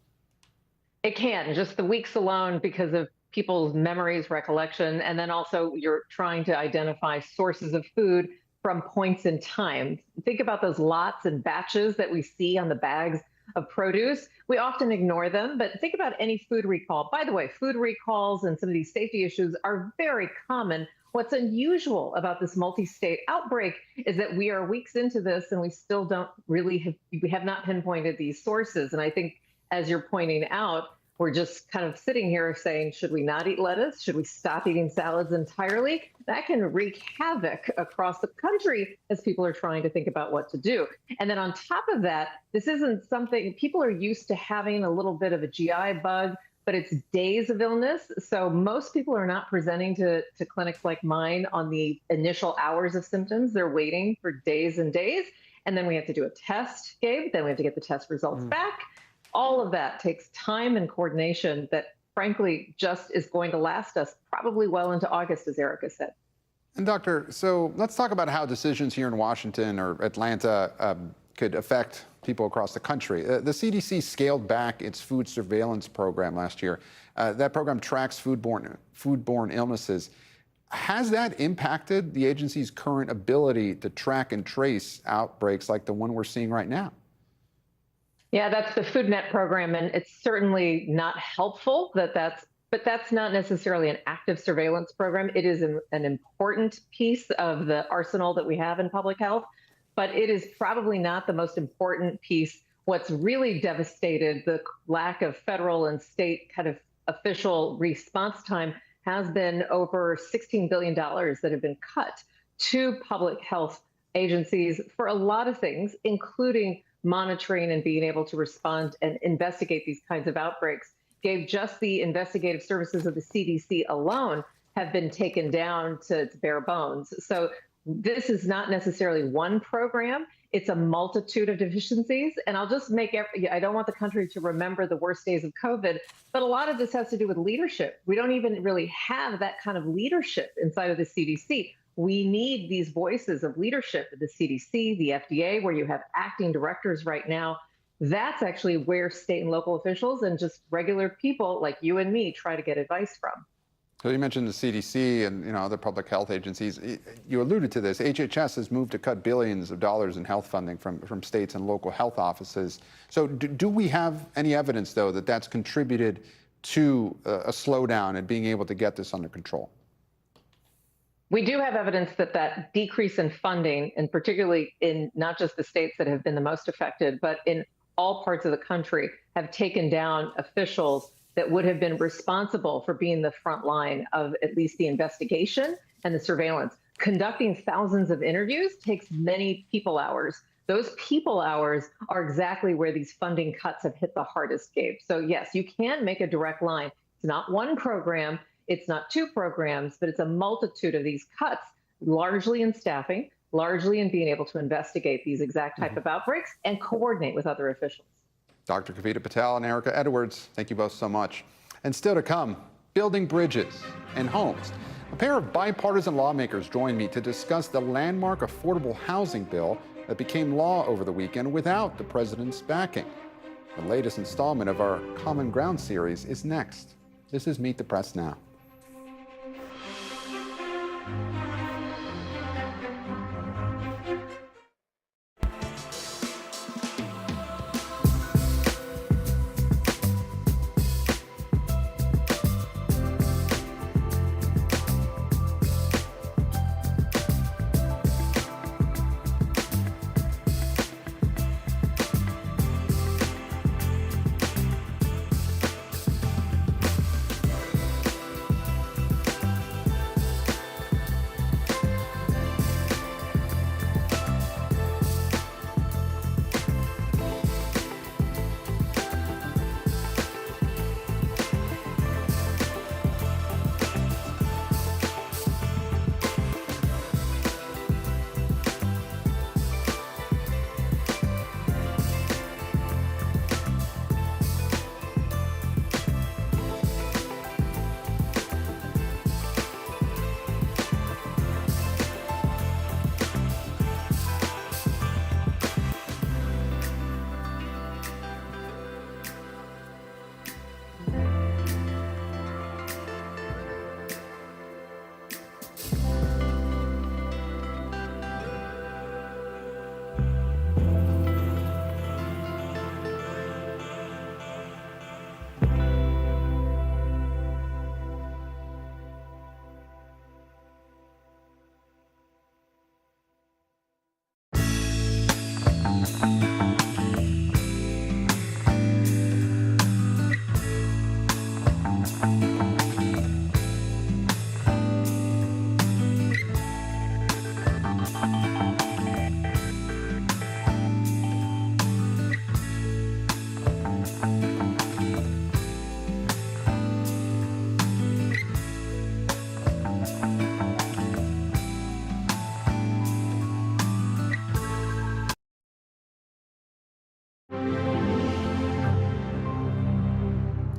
It can, just the weeks alone, because of people's memories, recollection, and then also you're trying to identify sources of food from points in time. Think about those lots and batches that we see on the bags of produce. We often ignore them, but think about any food recall. By the way, food recalls and some of these safety issues are very common. What's unusual about this multi-state outbreak is that we are weeks into this and we still don't really we have not pinpointed these sources. And I think, as you're pointing out, we're just kind of sitting here saying, should we not eat lettuce? Should we stop eating salads entirely? That can wreak havoc across the country as people are trying to think about what to do. And then on top of that, this isn't something people are used to having a little bit of a GI bug, but it's days of illness. So most people are not presenting to clinics like mine on the initial hours of symptoms. They're waiting for days and days. And then we have to do a test, Gabe. Then we have to get the test results back. All of that takes time and coordination that, frankly, just is going to last us probably well into August, as Erica said. And Doctor, so let's talk about how decisions here in Washington or Atlanta could affect people across the country. The CDC scaled back its food surveillance program last year. That program tracks foodborne illnesses. Has that impacted the agency's current ability to track and trace outbreaks like the one we're seeing right now? Yeah, that's the FoodNet program, and it's certainly not helpful that that's but that's not necessarily an active surveillance program. It is an important piece of the arsenal that we have in public health, but it is probably not the most important piece. What's really devastated the lack of federal and state kind of official response time has been over $16 billion that have been cut to public health agencies for a lot of things, including monitoring and being able to respond and investigate these kinds of outbreaks. Gave just the investigative services of the CDC alone have been taken down to its bare bones. So this is not necessarily one program. It's a multitude of deficiencies. And I'll just I don't want the country to remember the worst days of COVID, but a lot of this has to do with leadership. We don't even really have that kind of leadership inside of the CDC. We need these voices of leadership at the CDC, the FDA, where you have acting directors right now. That's actually where state and local officials and just regular people like you and me try to get advice from. So you mentioned the CDC and other public health agencies. You alluded to this. HHS has moved to cut billions of dollars in health funding from states and local health offices. So do we have any evidence, though, that that's contributed to a slowdown in being able to get this under control? We do have evidence that decrease in funding, and particularly in not just the states that have been the most affected, but in all parts of the country, have taken down officials that would have been responsible for being the front line of at least the investigation and the surveillance. Conducting thousands of interviews takes many people hours. Those people hours are exactly where these funding cuts have hit the hardest, Gabe. So yes, you can make a direct line. It's not one program, it's not two programs, but it's a multitude of these cuts, largely in staffing, largely in being able to investigate these exact type of outbreaks and coordinate with other officials. Dr. Kavita Patel and Erica Edwards, thank you both so much. And still to come, building bridges and homes. A pair of bipartisan lawmakers joined me to discuss the landmark affordable housing bill that became law over the weekend without the president's backing. The latest installment of our Common Ground series is next. This is Meet the Press Now.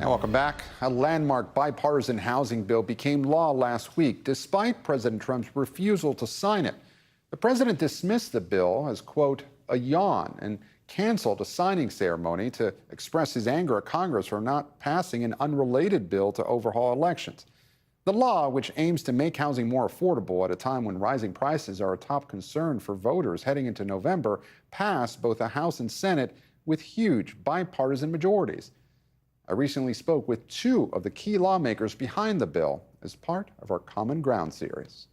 And welcome back. A landmark bipartisan housing bill became law last week, despite President Trump's refusal to sign it. The president dismissed the bill as, quote, a yawn, and canceled a signing ceremony to express his anger at Congress for not passing an unrelated bill to overhaul elections. The law, which aims to make housing more affordable at a time when rising prices are a top concern for voters heading into November, passed both the House and Senate with huge bipartisan majorities. I recently spoke with two of the key lawmakers behind the bill as part of our Common Ground series.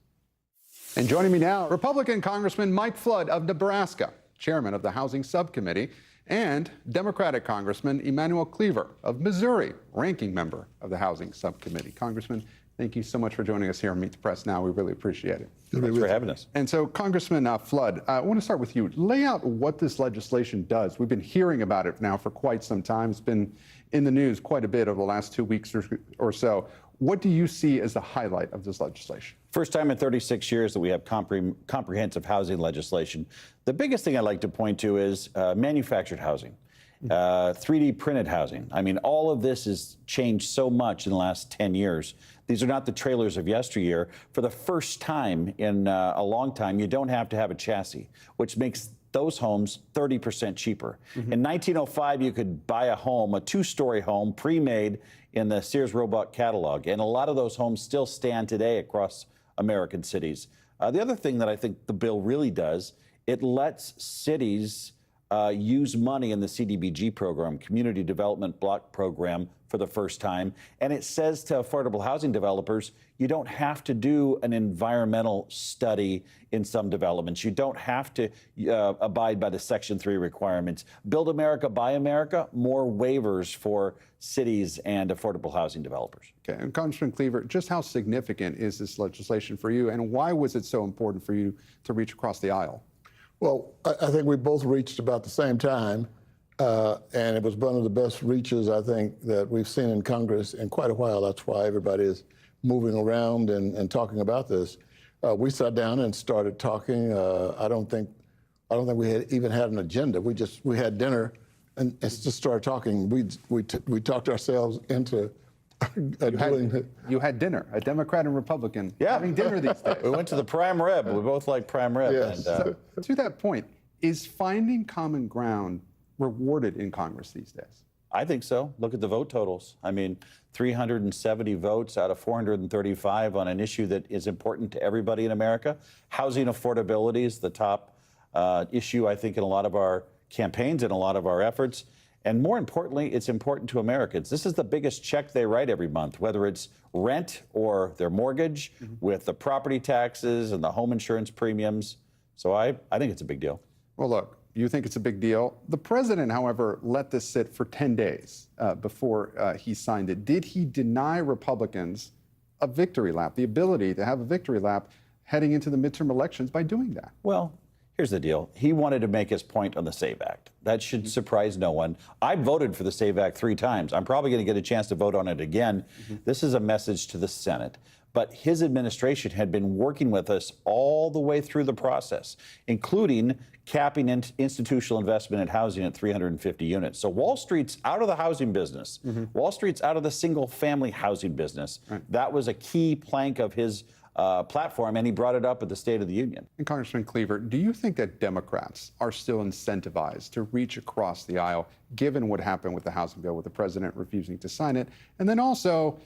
And joining me now, Republican Congressman Mike Flood of Nebraska, chairman of the Housing Subcommittee, and Democratic Congressman Emanuel Cleaver of Missouri, ranking member of the Housing Subcommittee. Congressman, thank you so much for joining us here on Meet the Press Now. We really appreciate it. Thanks for having us. And so, Congressman Flood, I want to start with you. Lay out what this legislation does. We've been hearing about it now for quite some time. It's been in the news quite a bit over the last 2 weeks or so. What do you see as the highlight of this legislation? First time in 36 years that we have comprehensive housing legislation. The biggest thing I'd like to point to is manufactured housing, 3D printed housing. I mean, all of this has changed so much in the last 10 years. These are not the trailers of yesteryear. For the first time in a long time, you don't have to have a chassis, which makes those homes 30% cheaper. In 1905, you could buy a home, a two-story home, pre-made in the Sears Roebuck catalog, and a lot of those homes still stand today across American cities. The other thing that I think the bill really does, it lets cities use money in the CDBG program, Community Development Block Program, for the first time. And it says to affordable housing developers, you don't have to do an environmental study in some developments. You don't have to abide by the Section 3 requirements. Build America, Buy America, more waivers for cities and affordable housing developers. Okay, and Congressman Cleaver, just how significant is this legislation for you, and why was it so important for you to reach across the aisle? Well, I think we both reached about the same time, and it was one of the best reaches, I think, that we've seen in Congress in quite a while. That's why everybody is moving around and talking about this. We sat down and started talking. I don't think we had even had an agenda. We had dinner and just started talking. We talked ourselves into You had dinner, a Democrat and Republican having dinner these days. We went to the prime rib. We both like prime rib. Yes. And, to that point, is finding common ground rewarded in Congress these days? I think so. Look at the vote totals. I mean, 370 votes out of 435 on an issue that is important to everybody in America. Housing affordability is the top issue, I think, in a lot of our campaigns and a lot of our efforts. And more importantly, it's important to Americans. This is the biggest check they write every month, whether it's rent or their mortgage, with the property taxes and the home insurance premiums. So I think it's a big deal. Well, look, you think it's a big deal. The president, however, let this sit for 10 days before he signed it. Did he deny Republicans a victory lap, the ability to have a victory lap heading into the midterm elections by doing that? Well, here's the deal. He wanted to make his point on the SAVE Act. That should surprise no one. I voted for the SAVE Act 3 times. I'm probably going to get a chance to vote on it again. This is a message to the Senate. But his administration had been working with us all the way through the process, including capping institutional investment in housing at 350 units. So Wall Street's out of the housing business. Wall Street's out of the single-family housing business. That was a key plank of his platform, and he brought it up at the State of the Union. And Congressman Cleaver, do you think that Democrats are still incentivized to reach across the aisle, given what happened with the housing bill, with the president refusing to sign it? And then also,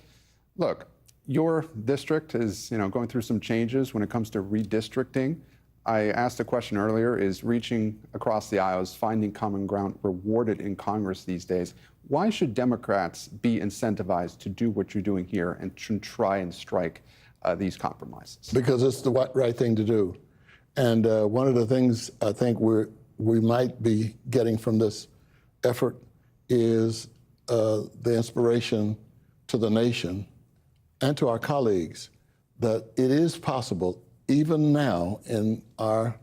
look, your district is, going through some changes when it comes to redistricting. I asked a question earlier, is reaching across the aisle, is finding common ground rewarded in Congress these days? Why should Democrats be incentivized to do what you're doing here and try and strike these compromises? Because it's the right thing to do. And one of the things I think we might be getting from this effort is the inspiration to the nation and to our colleagues that it is possible, even now in our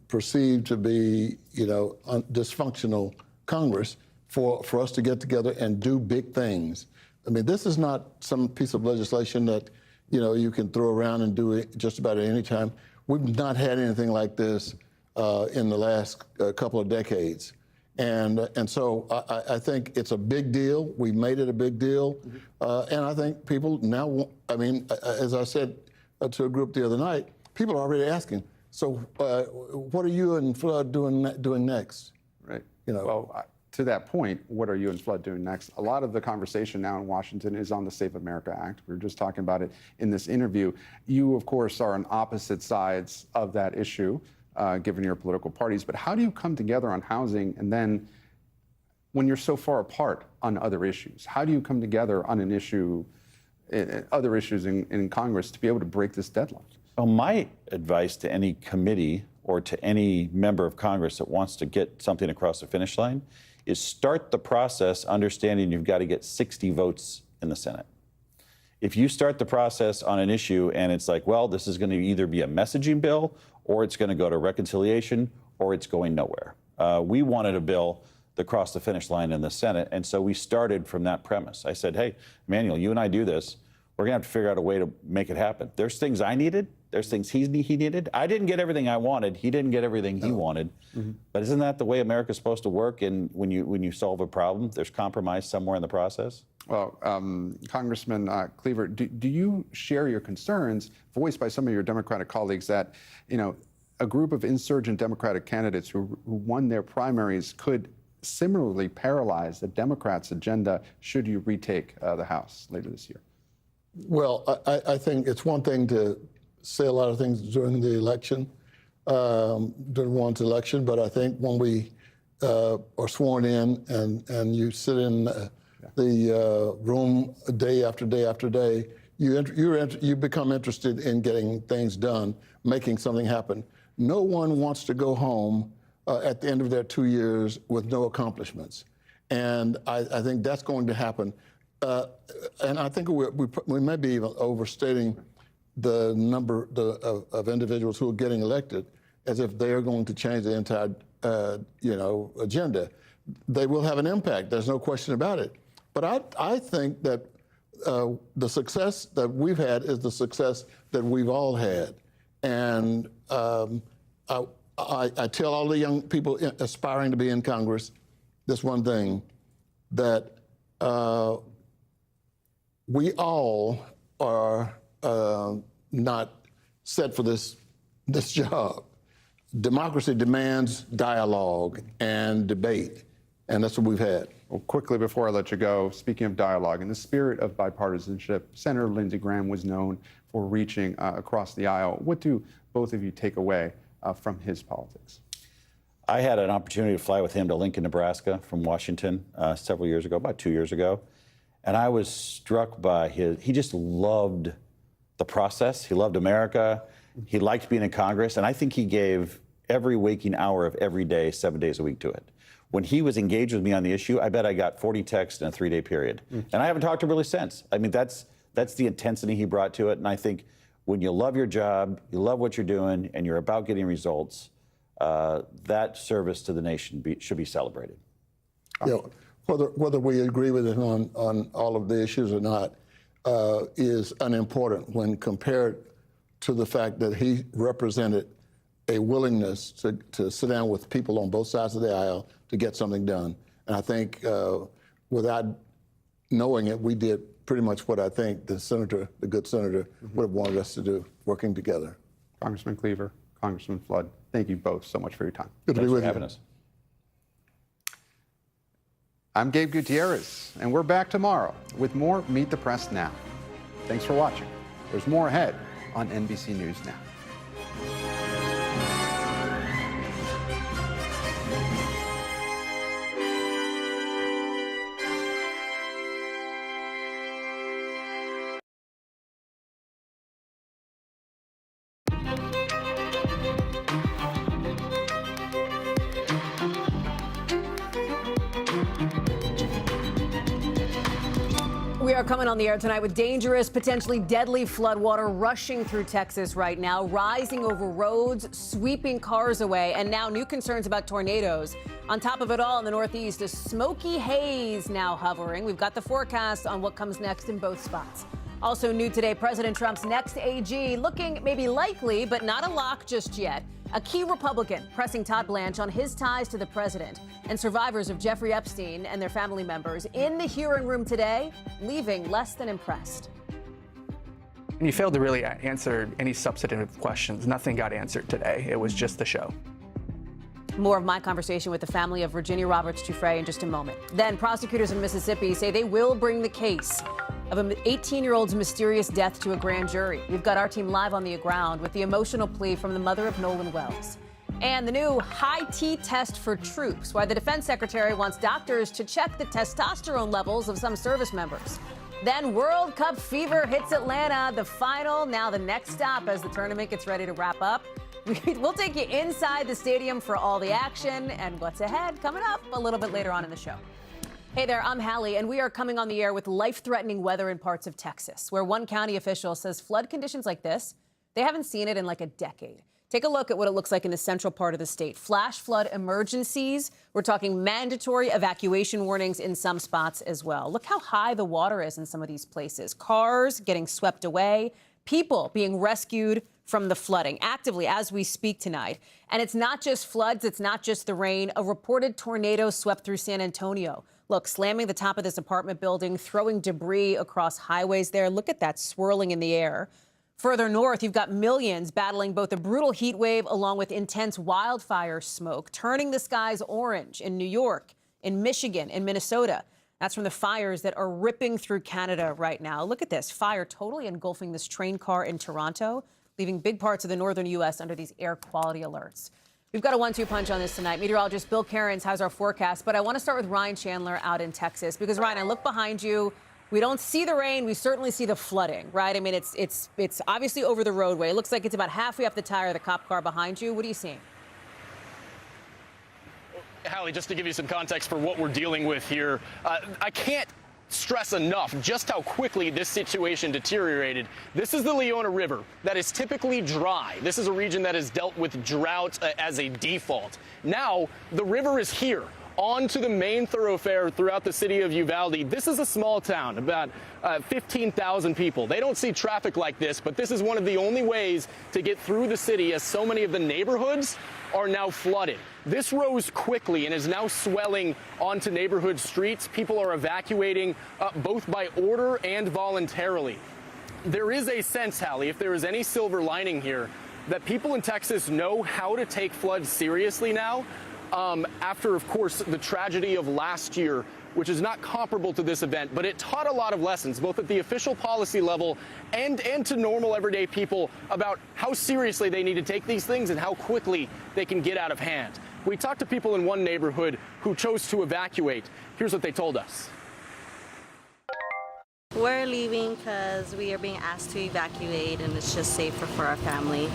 perceived to be, dysfunctional Congress, for us to get together and do big things. I mean, this is not some piece of legislation that, you can throw around and do it just about at any time. We've not had anything like this in the last couple of decades. And so I think it's a big deal. We made it a big deal. And I think people now, as I said to a group the other night, people are already asking, so what are you and Flood doing next? Right. Well, to that point, what are you and Flood doing next? A lot of the conversation now in Washington is on the Save America Act. We were just talking about it in this interview. You, of course, are on opposite sides of that issue, given your political parties. But how do you come together on housing and then when you're so far apart on other issues? How do you come together on an issue, other issues in Congress, to be able to break this deadline? Well, my advice to any committee or to any member of Congress that wants to get something across the finish line is start the process understanding you've got to get 60 votes in the Senate. If you start the process on an issue and it's like, well, this is going to either be a messaging bill or it's going to go to reconciliation or it's going nowhere. We wanted a bill that crossed the finish line in the Senate, and so we started from that premise. I said, hey, Emmanuel, you and I do this. We're going to have to figure out a way to make it happen. There's things I needed. There's things he needed. I didn't get everything I wanted. He didn't get everything he wanted. But isn't that the way America's supposed to work? And when you solve a problem, there's compromise somewhere in the process? Well, Congressman Cleaver, do you share your concerns voiced by some of your Democratic colleagues that, a group of insurgent Democratic candidates who won their primaries could similarly paralyze the Democrats' agenda should you retake the House later this year? Well, I think it's one thing to say a lot of things during the election, during one's election, but I think when we are sworn in and you sit in the room day after day after day, you become interested in getting things done, making something happen. No one wants to go home at the end of their 2 years with no accomplishments. And I think that's going to happen. And I think we may be even overstating the number of individuals who are getting elected as if they are going to change the entire, agenda. They will have an impact. There's no question about it. But I think that the success that we've had is the success that we've all had. And I tell all the young people aspiring to be in Congress this one thing, that we all are not set for this job. Democracy demands dialogue and debate, and that's what we've had. Well, quickly before I let you go, speaking of dialogue, in the spirit of bipartisanship, Senator Lindsey Graham was known for reaching across the aisle. What do both of you take away from his politics? I had an opportunity to fly with him to Lincoln, Nebraska from Washington several years ago, about 2 years ago. And I was struck by he just loved the process. He loved America. He liked being in Congress. And I think he gave every waking hour of every day, 7 days a week to it. When he was engaged with me on the issue, I bet I got 40 texts in a 3-day period. And I haven't talked to him really since. I mean, that's the intensity he brought to it. And I think when you love your job, you love what you're doing, and you're about getting results, that service to the nation should be celebrated. Yeah, whether we agree with him on all of the issues or not is unimportant when compared to the fact that he represented a willingness to sit down with people on both sides of the aisle to get something done. And I think without knowing it, we did pretty much what I think the good senator, would have wanted us to do, working together. Congressman Cleaver, Congressman Flood, thank you both so much for your time. Good to be with you. Thanks for having us. I'm Gabe Gutierrez, and we're back tomorrow with more Meet the Press Now. Thanks for watching. There's more ahead on NBC News Now. We are coming on the air tonight with dangerous, potentially deadly floodwater rushing through Texas right now, rising over roads, sweeping cars away, and now new concerns about tornadoes. On top of it all, in the Northeast, a smoky haze now hovering. We've got the forecast on what comes next in both spots. Also new today, President Trump's next AG looking maybe likely, but not a lock just yet. A key Republican pressing Todd Blanche on his ties to the president, and survivors of Jeffrey Epstein and their family members in the hearing room today, leaving less than impressed. And you failed to really answer any substantive questions. Nothing got answered today. It was just the show. More of my conversation with the family of Virginia Roberts Giuffre in just a moment. Then prosecutors in Mississippi say they will bring the case of an 18-year-old's mysterious death to a grand jury. We've got our team live on the ground with the emotional plea from the mother of Nolan Wells. And the new high T test for troops, why the defense secretary wants doctors to check the testosterone levels of some service members. Then World Cup fever hits Atlanta, the final, now the next stop as the tournament gets ready to wrap up. We'll take you inside the stadium for all the action and what's ahead coming up a little bit later on in the show. Hey there, I'm Hallie, and we are coming on the air with life-threatening weather in parts of Texas, where one county official says flood conditions like this, they haven't seen it in like a decade. Take a look at what it looks like in the central part of the state. Flash flood emergencies. We're talking mandatory evacuation warnings in some spots as well. Look how high the water is in some of these places. Cars getting swept away, people being rescued from the flooding actively as we speak tonight. And it's not just floods, it's not just the rain. A reported tornado swept through San Antonio. Look, slamming the top of this apartment building, throwing debris across highways there. Look at that swirling in the air. Further north, you've got millions battling both a brutal heat wave along with intense wildfire smoke, turning the skies orange in New York, in Michigan, in Minnesota. That's from the fires that are ripping through Canada right now. Look at this fire totally engulfing this train car in Toronto, leaving big parts of the northern U.S. under these air quality alerts. We've got a 1-2 punch on this tonight. Meteorologist Bill Cairns has our forecast, but I want to start with Ryan Chandler out in Texas because, Ryan, I look behind you. We don't see the rain. We certainly see the flooding, right? I mean, it's obviously over the roadway. It looks like it's about halfway up the tire of the cop car behind you. What are you seeing? Hallie, just to give you some context for what we're dealing with here, I can't stress enough just how quickly this situation deteriorated. This is the Leona River that is typically dry. This is a region that has dealt with drought as a default. Now, the river is here, onto the main thoroughfare throughout the city of Uvalde. This is a small town, about 15,000 people. They don't see traffic like this, but this is one of the only ways to get through the city as so many of the neighborhoods are now flooded. This rose quickly and is now swelling onto neighborhood streets. People are evacuating both by order and voluntarily. There is a sense, Hallie, if there is any silver lining here, that people in Texas know how to take floods seriously now. After, of course, the tragedy of last year, which is not comparable to this event, but it taught a lot of lessons, both at the official policy level and to normal everyday people about how seriously they need to take these things and how quickly they can get out of hand. We talked to people in one neighborhood who chose to evacuate. Here's what they told us. We're leaving because we are being asked to evacuate, and it's just safer for our family,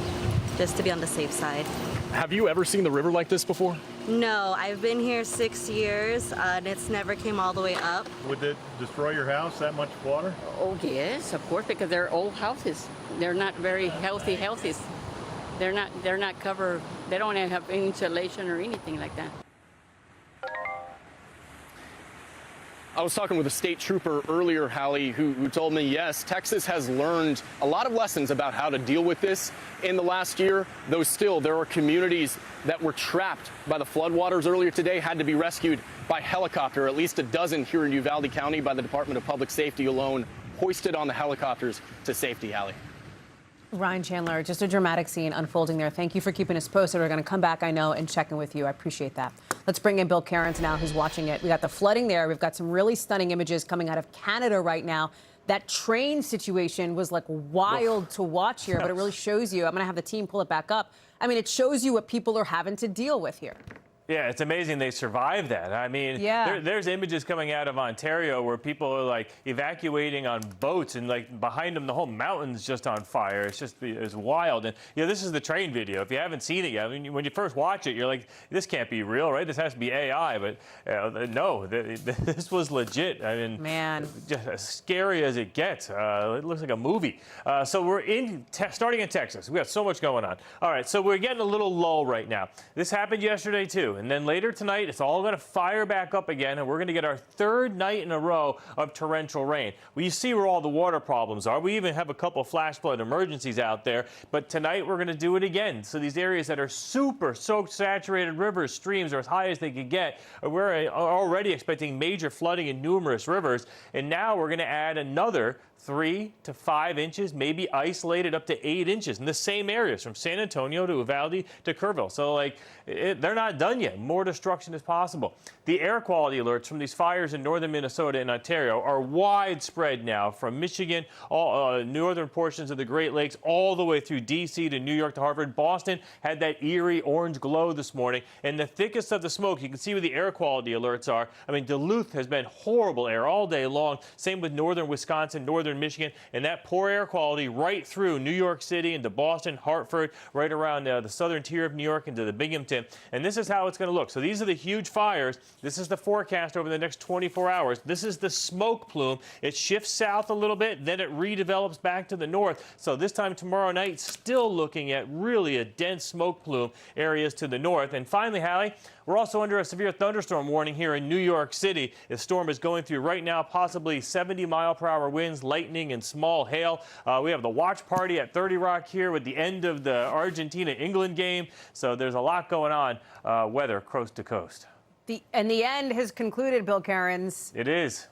just to be on the safe side. Have you ever seen the river like this before? No, I've been here 6 years, and it's never came all the way up. Would it destroy your house, that much water? Oh, yes, of course, because they're old houses. They're not very healthy houses. They're not covered. They don't have insulation or anything like that. I was talking with a state trooper earlier, Hallie, who told me, yes, Texas has learned a lot of lessons about how to deal with this in the last year, though still there are communities that were trapped by the floodwaters earlier today, had to be rescued by helicopter, at least a dozen here in Uvalde County by the Department of Public Safety alone, hoisted on the helicopters to safety, Hallie. Ryan Chandler, just a dramatic scene unfolding there. Thank you for keeping us posted. We're going to come back, I know, and check in with you. I appreciate that. Let's bring in Bill Cairns now, who's watching it. We got the flooding there. We've got some really stunning images coming out of Canada right now. That train situation was like wild to watch here, but it really shows you. I'm going to have the team pull it back up. I mean, it shows you what people are having to deal with here. Yeah, it's amazing they survived that. I mean, there's images coming out of Ontario where people are like evacuating on boats and like behind them the whole mountain's just on fire. It's wild. And this is the train video. If you haven't seen it yet, I mean, when you first watch it, you're like, this can't be real, right? This has to be AI. But no, this was legit. I mean, man, just as scary as it gets. It looks like a movie. So we're starting in Texas. We got so much going on. All right, so we're getting a little lull right now. This happened yesterday too. And then later tonight, it's all going to fire back up again, and we're going to get our third night in a row of torrential rain. Well, you see where all the water problems are. We even have a couple of flash flood emergencies out there, but tonight we're going to do it again. So these areas that are super soaked, saturated rivers, streams are as high as they could get. We're already expecting major flooding in numerous rivers, and now we're going to add another 3 to 5 inches, maybe isolated up to 8 inches in the same areas from San Antonio to Uvalde to Kerrville. So, like, they're not done yet. More destruction is possible. The air quality alerts from these fires in northern Minnesota and Ontario are widespread now, from Michigan, all northern portions of the Great Lakes, all the way through D.C. to New York to Harvard. Boston had that eerie orange glow this morning. And the thickest of the smoke, you can see where the air quality alerts are. I mean, Duluth has been horrible air all day long. Same with northern Wisconsin, northern Michigan, and that poor air quality right through New York City into Boston, Hartford, right around the southern tier of New York into the Binghamton. And this is how it's going to look. So these are the huge fires. This is the forecast over the next 24 hours. This is the smoke plume. It shifts south a little bit, then it redevelops back to the north. So this time tomorrow night, still looking at really a dense smoke plume areas to the north. And finally, Hallie, we're also under a severe thunderstorm warning here in New York City. The storm is going through right now, possibly 70-mile-per-hour winds, lightning, and small hail. We have the watch party at 30 Rock here with the end of the Argentina-England game. So there's a lot going on, weather coast to coast. The end has concluded, Bill Cairns. It is.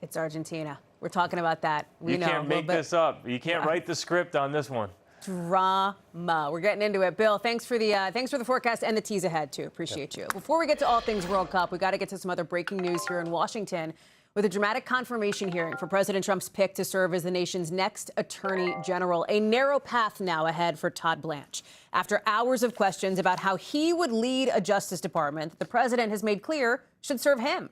It's Argentina. We're talking about that. You can't make this up. You can't write the script on this one. Drama. We're getting into it. Bill, thanks for the forecast and the tease ahead, too. Appreciate you. Before we get to all things World Cup, we got to get to some other breaking news here in Washington with a dramatic confirmation hearing for President Trump's pick to serve as the nation's next attorney general. A narrow path now ahead for Todd Blanche. After hours of questions about how he would lead a Justice Department that the president has made clear should serve him.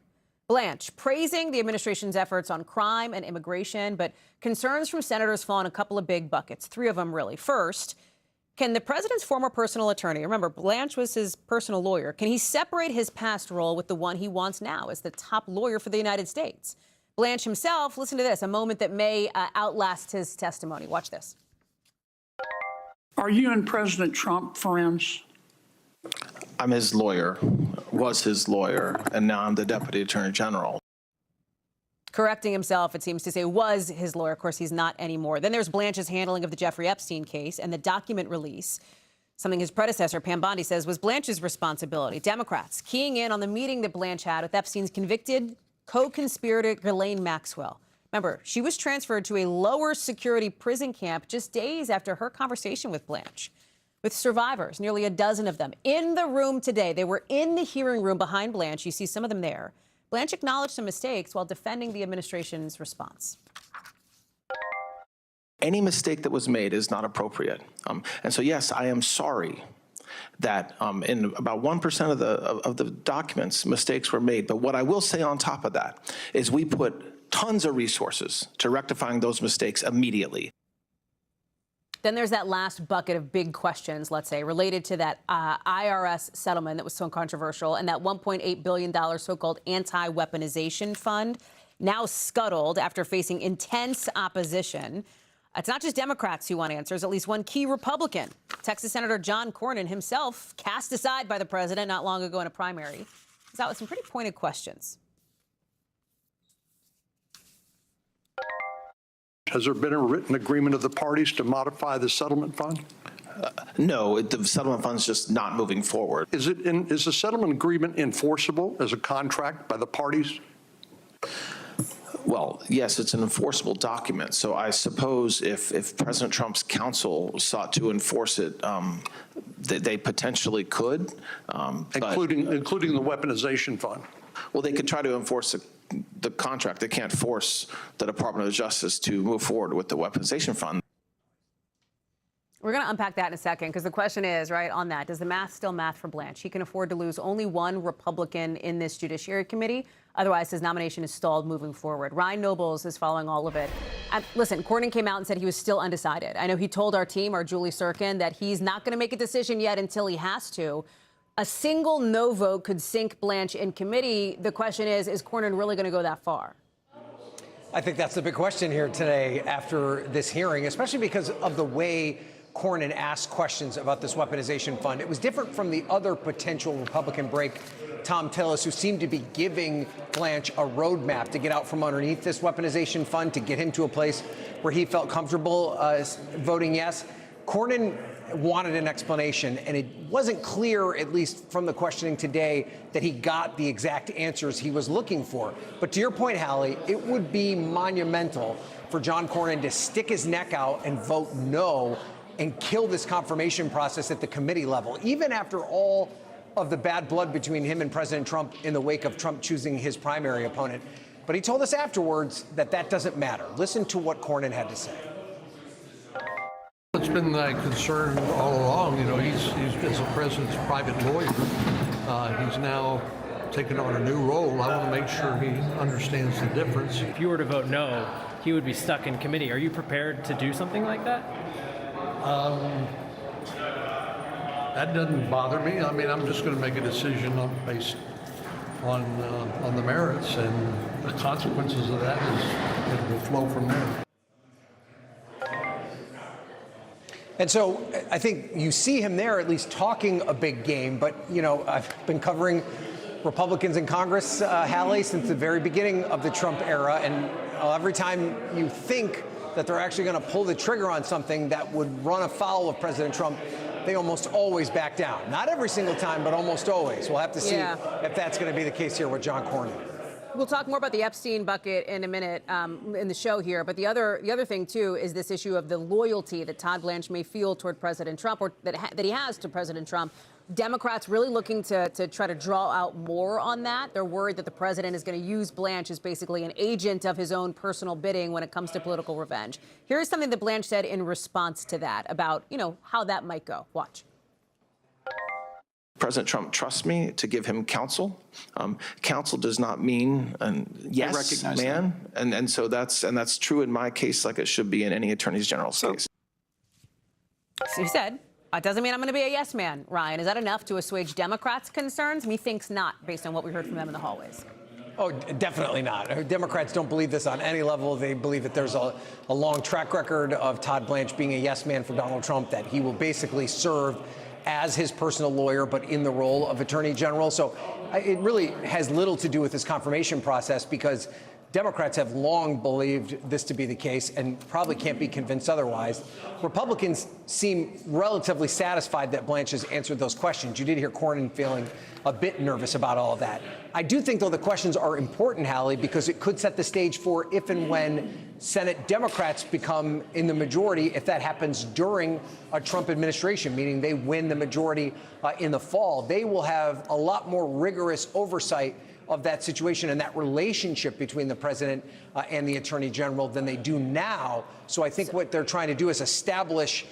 Blanche praising the administration's efforts on crime and immigration, but concerns from senators fall in a couple of big buckets, 3 of them really. First, can the president's former personal attorney, remember Blanche was his personal lawyer, can he separate his past role with the one he wants now as the top lawyer for the United States? Blanche himself, listen to this, a moment that may outlast his testimony. Watch this. Are you and President Trump friends? I'm his lawyer, was his lawyer, and now I'm the Deputy Attorney General. Correcting himself, it seems to say, was his lawyer. Of course, he's not anymore. Then there's Blanche's handling of the Jeffrey Epstein case and the document release, something his predecessor, Pam Bondi, says was Blanche's responsibility. Democrats keying in on the meeting that Blanche had with Epstein's convicted co-conspirator Ghislaine Maxwell. Remember, she was transferred to a lower security prison camp just days after her conversation with Blanche. With survivors, nearly a dozen of them, in the room today. They were in the hearing room behind Blanche. You see some of them there. Blanche acknowledged some mistakes while defending the administration's response. Any mistake that was made is not appropriate. And so, yes, I am sorry that in about 1% of the documents, mistakes were made. But what I will say on top of that is we put tons of resources to rectifying those mistakes immediately. Then there's that last bucket of big questions, let's say, related to that IRS settlement that was so controversial and that $1.8 billion so-called anti-weaponization fund, now scuttled after facing intense opposition. It's not just Democrats who want answers. At least one key Republican, Texas Senator John Cornyn, himself cast aside by the president not long ago in a primary, is out with some pretty pointed questions. Has there been a written agreement of the parties to modify the settlement fund? No, the settlement fund's just not moving forward. Is the settlement agreement enforceable as a contract by the parties? Well, yes, it's an enforceable document. So I suppose if President Trump's counsel sought to enforce it, they potentially could. Including the weaponization fund? Well, they could try to enforce the contract. They can't force the Department of Justice to move forward with the weaponization fund. We're going to unpack that in a second, because the question is, right, on that, does the math still math for Blanche? He can afford to lose only one Republican in this Judiciary Committee. Otherwise, his nomination is stalled moving forward. Ryan Nobles is following all of it. Listen, Cornyn came out and said he was still undecided. I know he told our team, our Julie Sirkin, that he's not going to make a decision yet until he has to. A single no vote could sink Blanche in committee. The question is Cornyn really going to go that far? I think that's the big question here today after this hearing, especially because of the way Cornyn asked questions about this weaponization fund. It was different from the other potential Republican break, Tom Tillis, who seemed to be giving Blanche a roadmap to get out from underneath this weaponization fund, to get him to a place where he felt comfortable voting yes. Cornyn wanted an explanation, and it wasn't clear, at least from the questioning today, that he got the exact answers he was looking for. But to your point, Hallie, it would be monumental for John Cornyn to stick his neck out and vote no and kill this confirmation process at the committee level, even after all of the bad blood between him and President Trump in the wake of Trump choosing his primary opponent. But he told us afterwards that that doesn't matter. Listen to what Cornyn had to say. It's been my concern all along. You know, he's as the president's private lawyer. He's now taken on a new role. I want to make sure he understands the difference. If you were to vote no, he would be stuck in committee. Are you prepared to do something like that? That doesn't bother me. I mean, I'm just going to make a decision based on the merits, and the consequences of that is it will flow from there. And so I think you see him there at least talking a big game. But, you know, I've been covering Republicans in Congress, Hallie, since the very beginning of the Trump era. And every time you think that they're actually going to pull the trigger on something that would run afoul of President Trump, they almost always back down. Not every single time, but almost always. We'll have to see if that's going to be the case here with John Cornyn. We'll talk more about the Epstein bucket in a minute in the show here. But the other thing, too, is this issue of the loyalty that Todd Blanche may feel toward President Trump, or that he has to President Trump. Democrats really looking to try to draw out more on that. They're worried that the president is going to use Blanche as basically an agent of his own personal bidding when it comes to political revenge. Here's something that Blanche said in response to that about, you know, how that might go. Watch. President Trump trusts me to give him counsel. Counsel does not mean yes, man, and so that's true in my case, like it should be in any attorney general's case. So he said, it doesn't mean I'm going to be a yes man, Ryan. Is that enough to assuage Democrats' concerns? Methinks not, based on what we heard from them in the hallways. Oh, definitely not. Democrats don't believe this on any level. They believe that there's a long track record of Todd Blanche being a yes man for Donald Trump, that he will basically serve as his personal lawyer, but in the role of attorney general. So it really has little to do with this confirmation process, because Democrats have long believed this to be the case and probably can't be convinced otherwise. Republicans seem relatively satisfied that Blanche has answered those questions. You did hear Cornyn feeling a bit nervous about all of that. I do think, though, the questions are important, Hallie, because it could set the stage for if and when Senate Democrats become in the majority, if that happens during a Trump administration, meaning they win the majority in the fall. They will have a lot more rigorous oversight of that situation and that relationship between the president and the attorney general than they do now. So I think what they're trying to do is establish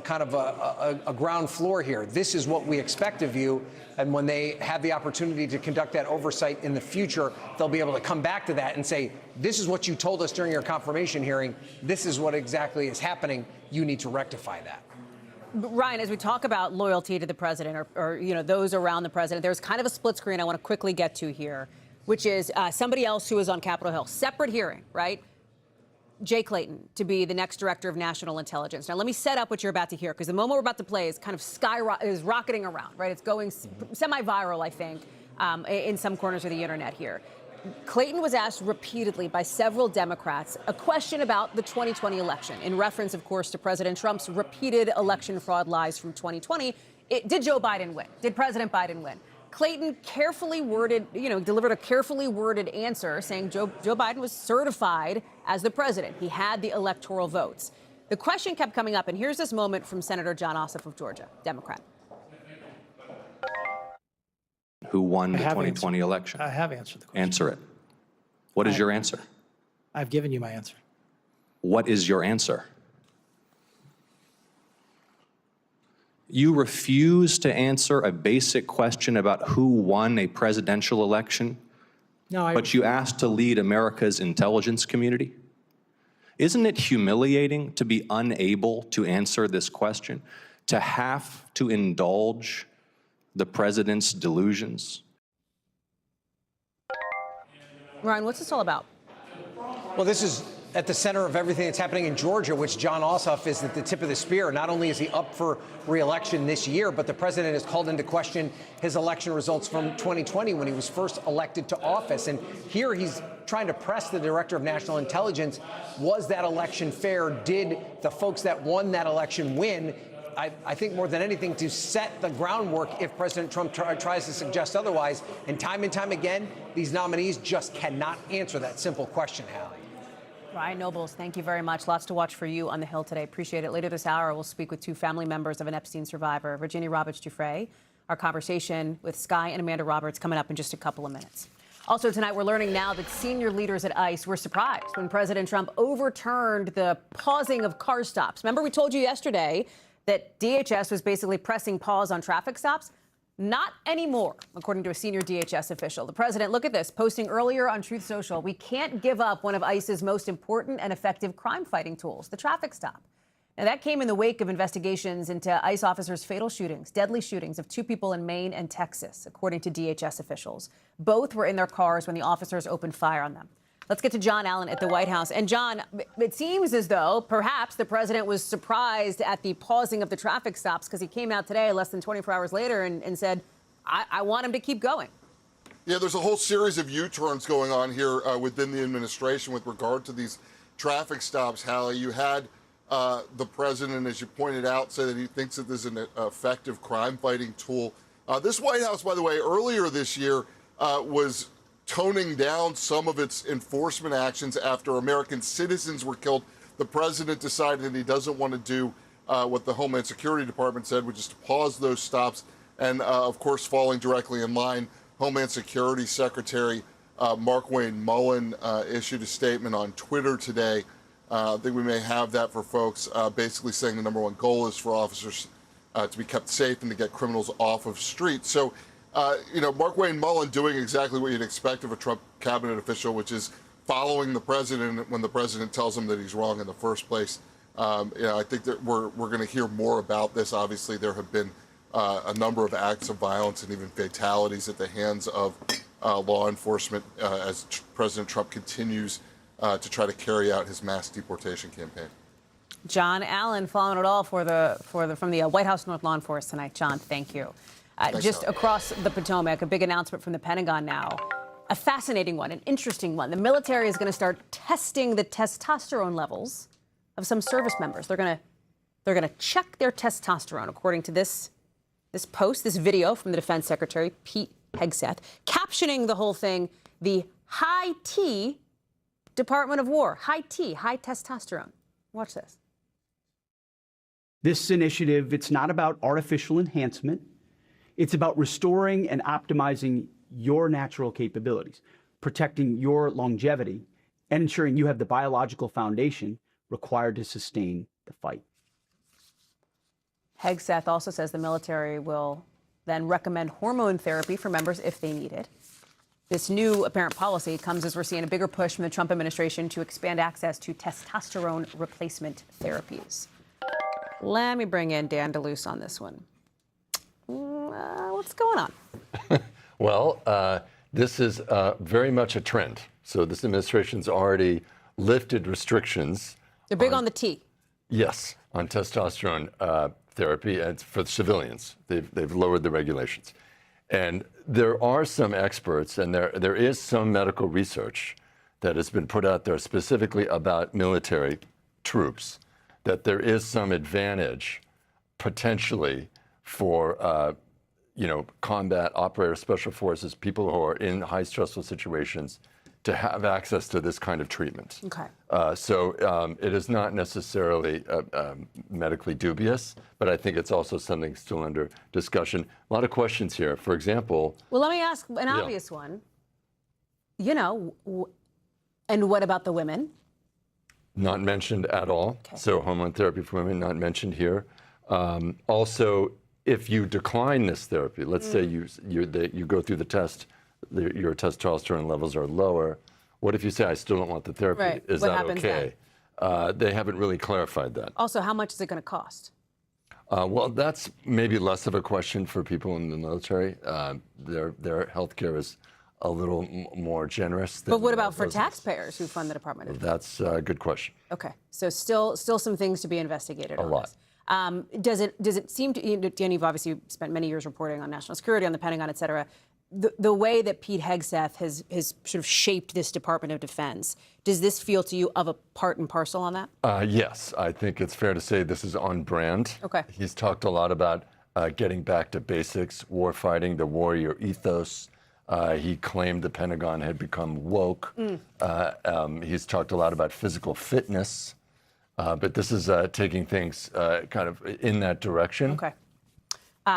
kind of a ground floor here. This is what we expect of you. And when they have the opportunity to conduct that oversight in the future, they'll be able to come back to that and say, this is what you told us during your confirmation hearing. This is what exactly is happening. You need to rectify that. Ryan, as we talk about loyalty to the president, or you know, those around the president, there's kind of a split screen I want to quickly get to here, which is somebody else who is on Capitol Hill. Separate hearing, right? Jay Clayton to be the next director of national intelligence. Now, let me set up what you're about to hear, because the moment we're about to play is kind of is rocketing around, right? It's going semi-viral, I think, in some corners of the internet here. Clayton was asked repeatedly by several Democrats a question about the 2020 election, in reference, of course, to President Trump's repeated election fraud lies from 2020. Did Joe Biden win? Did President Biden win? Clayton carefully worded, delivered a carefully worded answer saying Joe Biden was certified as the president. He had the electoral votes. The question kept coming up, and here's this moment from Senator John Ossoff of Georgia, Democrat. Who won the 2020 election? I have answered the question. Answer it. What is your answer? I've given you my answer. What is your answer? You refuse to answer a basic question about who won a presidential election, but you asked to lead America's intelligence community? Isn't it humiliating to be unable to answer this question, to have to indulge the president's delusions? Ryan, what's this all about? Well, this is at the center of everything that's happening in Georgia, which John Ossoff is at the tip of the spear. Not only is he up for re-election this year, but the president has called into question his election results from 2020 when he was first elected to office. And here he's trying to press the director of national intelligence. Was that election fair? Did the folks that won that election win? I think more than anything to set the groundwork if President Trump tries to suggest otherwise. And time again, these nominees just cannot answer that simple question, Hal. Ryan Nobles, thank you very much. Lots to watch for you on the Hill today. Appreciate it. Later this hour, we'll speak with two family members of an Epstein survivor, Virginia Roberts Giuffre. Our conversation with Sky and Amanda Roberts coming up in just a couple of minutes. Also tonight, we're learning now that senior leaders at ICE were surprised when President Trump overturned the pausing of car stops. Remember, we told you yesterday that DHS was basically pressing pause on traffic stops? Not anymore, according to a senior DHS official. The president, look at this, posting earlier on Truth Social, we can't give up one of ICE's most important and effective crime-fighting tools, the traffic stop. Now, that came in the wake of investigations into ICE officers' fatal shootings, deadly shootings of two people in Maine and Texas, according to DHS officials. Both were in their cars when the officers opened fire on them. Let's get to John Allen at the White House. And John, it seems as though perhaps the president was surprised at the pausing of the traffic stops because he came out today less than 24 hours later and said, I want him to keep going. Yeah, there's a whole series of U-turns going on here within the administration with regard to these traffic stops, Hallie. You had the president, as you pointed out, say that he thinks that this is an effective crime-fighting tool. This White House, by the way, earlier this year was toning down some of its enforcement actions after American citizens were killed. The president decided that he doesn't want to do what the Homeland Security Department said, which is to pause those stops. And of course, falling directly in line, Homeland Security Secretary Mark Wayne Mullen issued a statement on Twitter today. I think we may have that for folks, basically saying the number one goal is for officers to be kept safe and to get criminals off of streets. So, you know, Mark Wayne Mullen doing exactly what you'd expect of a Trump cabinet official, which is following the president when the president tells him that he's wrong in the first place. You know, I think that we're going to hear more about this. Obviously, there have been a number of acts of violence and even fatalities at the hands of law enforcement as President Trump continues to try to carry out his mass deportation campaign. John Allen following it all from the White House North Lawn Force tonight. John, thank you. Just across the Potomac, a big announcement from the Pentagon now. A fascinating one, an interesting one. The military is going to start testing the testosterone levels of some service members. They're going to check their testosterone, according to this post, this video from the Defense Secretary, Pete Hegseth, captioning the whole thing, the high T Department of War. High T, high testosterone. Watch this. This initiative, it's not about artificial enhancement. It's about restoring and optimizing your natural capabilities, protecting your longevity, and ensuring you have the biological foundation required to sustain the fight. Hegseth also says the military will then recommend hormone therapy for members if they need it. This new apparent policy comes as we're seeing a bigger push from the Trump administration to expand access to testosterone replacement therapies. Let me bring in Dan DeLuce on this one. What's going on? Well, this is very much a trend. So this administration's already lifted restrictions. They're big on the T. Yes, on testosterone therapy and for civilians. They've lowered the regulations. And there are some experts, and there is some medical research that has been put out there specifically about military troops, that there is some advantage potentially for combat operators, special forces, people who are in high stressful situations to have access to this kind of treatment. Okay. So it is not necessarily medically dubious, but I think it's also something still under discussion. A lot of questions here. For example. Well, let me ask an obvious one. You know, and what about the women? Not mentioned at all. Okay. So hormone therapy for women, not mentioned here. Also, if you decline this therapy, let's say you go through the test, your testosterone levels are lower. What if you say, I still don't want the therapy? Right. Is What that happens okay? They haven't really clarified that. Also, how much is it going to cost? Well, that's maybe less of a question for people in the military. Their health care is a little more generous. But what about for those- taxpayers who fund the Department of Defense? That's a good question. Okay, so still some things to be investigated. A on lot. This. Does it seem to, Dan, you've obviously spent many years reporting on national security, on the Pentagon, et cetera. The way that Pete Hegseth has sort of shaped this Department of Defense, does this feel to you of a part and parcel on that? Yes, I think it's fair to say this is on brand. Okay. He's talked a lot about getting back to basics, war fighting, the warrior ethos. He claimed the Pentagon had become woke. He's talked a lot about physical fitness, but this is taking things kind of in that direction. Okay.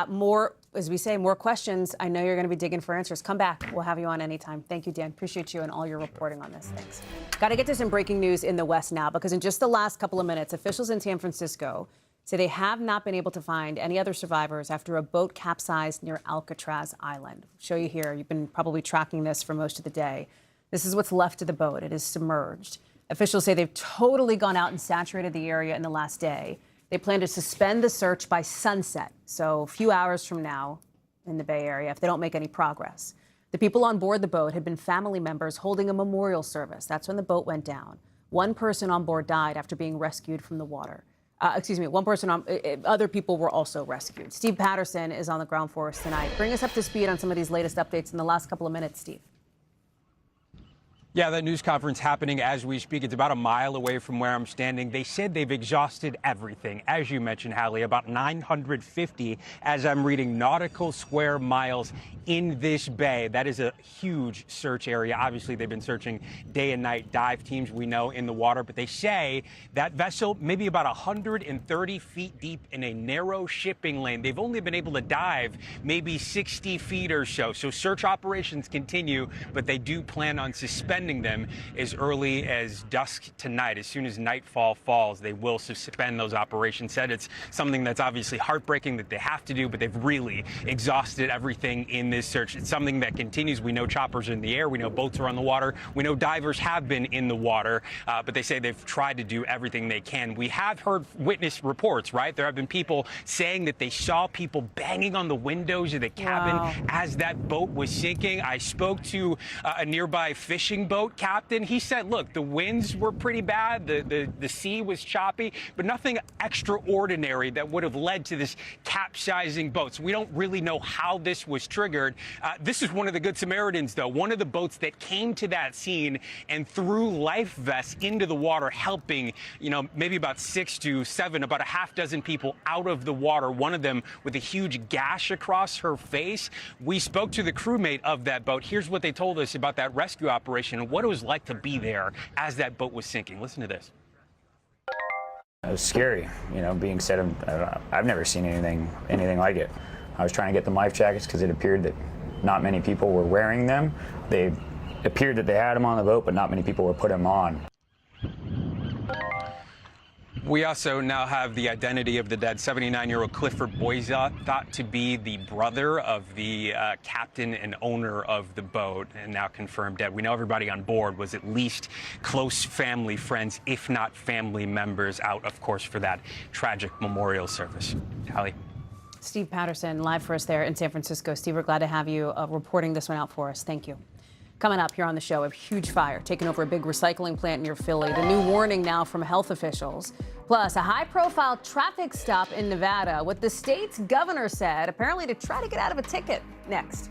More, as we say, more questions. I know you're going to be digging for answers. Come back. We'll have you on anytime. Thank you, Dan. Appreciate you and all your reporting on this. Thanks. Got to get to some breaking news in the West now, because in just the last couple of minutes, officials in San Francisco say they have not been able to find any other survivors after a boat capsized near Alcatraz Island. I'll show you here. You've been probably tracking this for most of the day. This is what's left of the boat. It is submerged. Officials say they've totally gone out and saturated the area in the last day. They plan to suspend the search by sunset, so a few hours from now in the Bay Area, if they don't make any progress. The people on board the boat had been family members holding a memorial service. That's when the boat went down. One person on board died after being rescued from the water. Other people were also rescued. Steve Patterson is on the ground for us tonight. Bring us up to speed on some of these latest updates in the last couple of minutes, Steve. Yeah, that news conference happening as we speak. It's about a mile away from where I'm standing. They said they've exhausted everything. As you mentioned, Hallie, about 950, as I'm reading, nautical square miles in this bay. That is a huge search area. Obviously, they've been searching day and night, dive teams, we know, in the water. But they say that vessel, maybe about 130 feet deep in a narrow shipping lane. They've only been able to dive maybe 60 feet or so. So search operations continue, but they do plan on suspending them as early as dusk tonight. As soon as nightfall falls, they will suspend those operations. Said it's something that's obviously heartbreaking that they have to do, but they've really exhausted everything in this search. It's something that continues. We know choppers are in the air. We know boats are on the water. We know divers have been in the water, but they say they've tried to do everything they can. We have heard witness reports, right? There have been people saying that they saw people banging on the windows of the cabin as that boat was sinking. I spoke to a nearby fishing boat captain. He said, look, the winds were pretty bad. The sea was choppy, but nothing extraordinary that would have led to this capsizing boat. So we don't really know how this was triggered. This is one of the Good Samaritans, though, one of the boats that came to that scene and threw life vests into the water, helping, maybe about 6 to 7, about a half dozen people out of the water, one of them with a huge gash across her face. We spoke to the crewmate of that boat. Here's what they told us about that rescue operation and what it was like to be there as that boat was sinking. Listen to this. It was scary, being set up. I've never seen anything like it. I was trying to get them life jackets because it appeared that not many people were wearing them. They appeared that they had them on the boat, but not many people were putting them on. We also now have the identity of the dead 79-year-old Clifford Boyza, thought to be the brother of the captain and owner of the boat, and now confirmed dead. We know everybody on board was at least close family, friends, if not family members, out, of course, for that tragic memorial service. Hallie. Steve Patterson, live for us there in San Francisco. Steve, we're glad to have you reporting this one out for us. Thank you. Coming up here on the show, a huge fire taking over a big recycling plant near Philly. The new warning now from health officials. Plus, a high-profile traffic stop in Nevada. What the state's governor said, apparently to try to get out of a ticket. Next.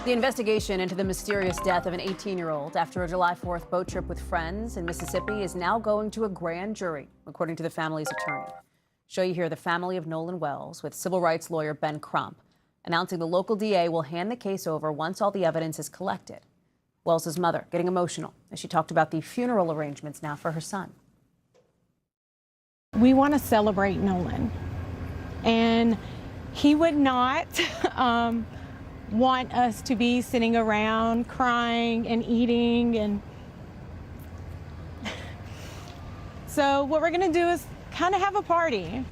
The investigation into the mysterious death of an 18-year-old after a July 4th boat trip with friends in Mississippi is now going to a grand jury, according to the family's attorney. Show you here the family of Nolan Wells with civil rights lawyer Ben Crump, announcing the local DA will hand the case over once all the evidence is collected. Wells' mother getting emotional as she talked about the funeral arrangements now for her son. We want to celebrate Nolan, and he would not want us to be sitting around crying and eating, and so what we're going to do is kind of have a party.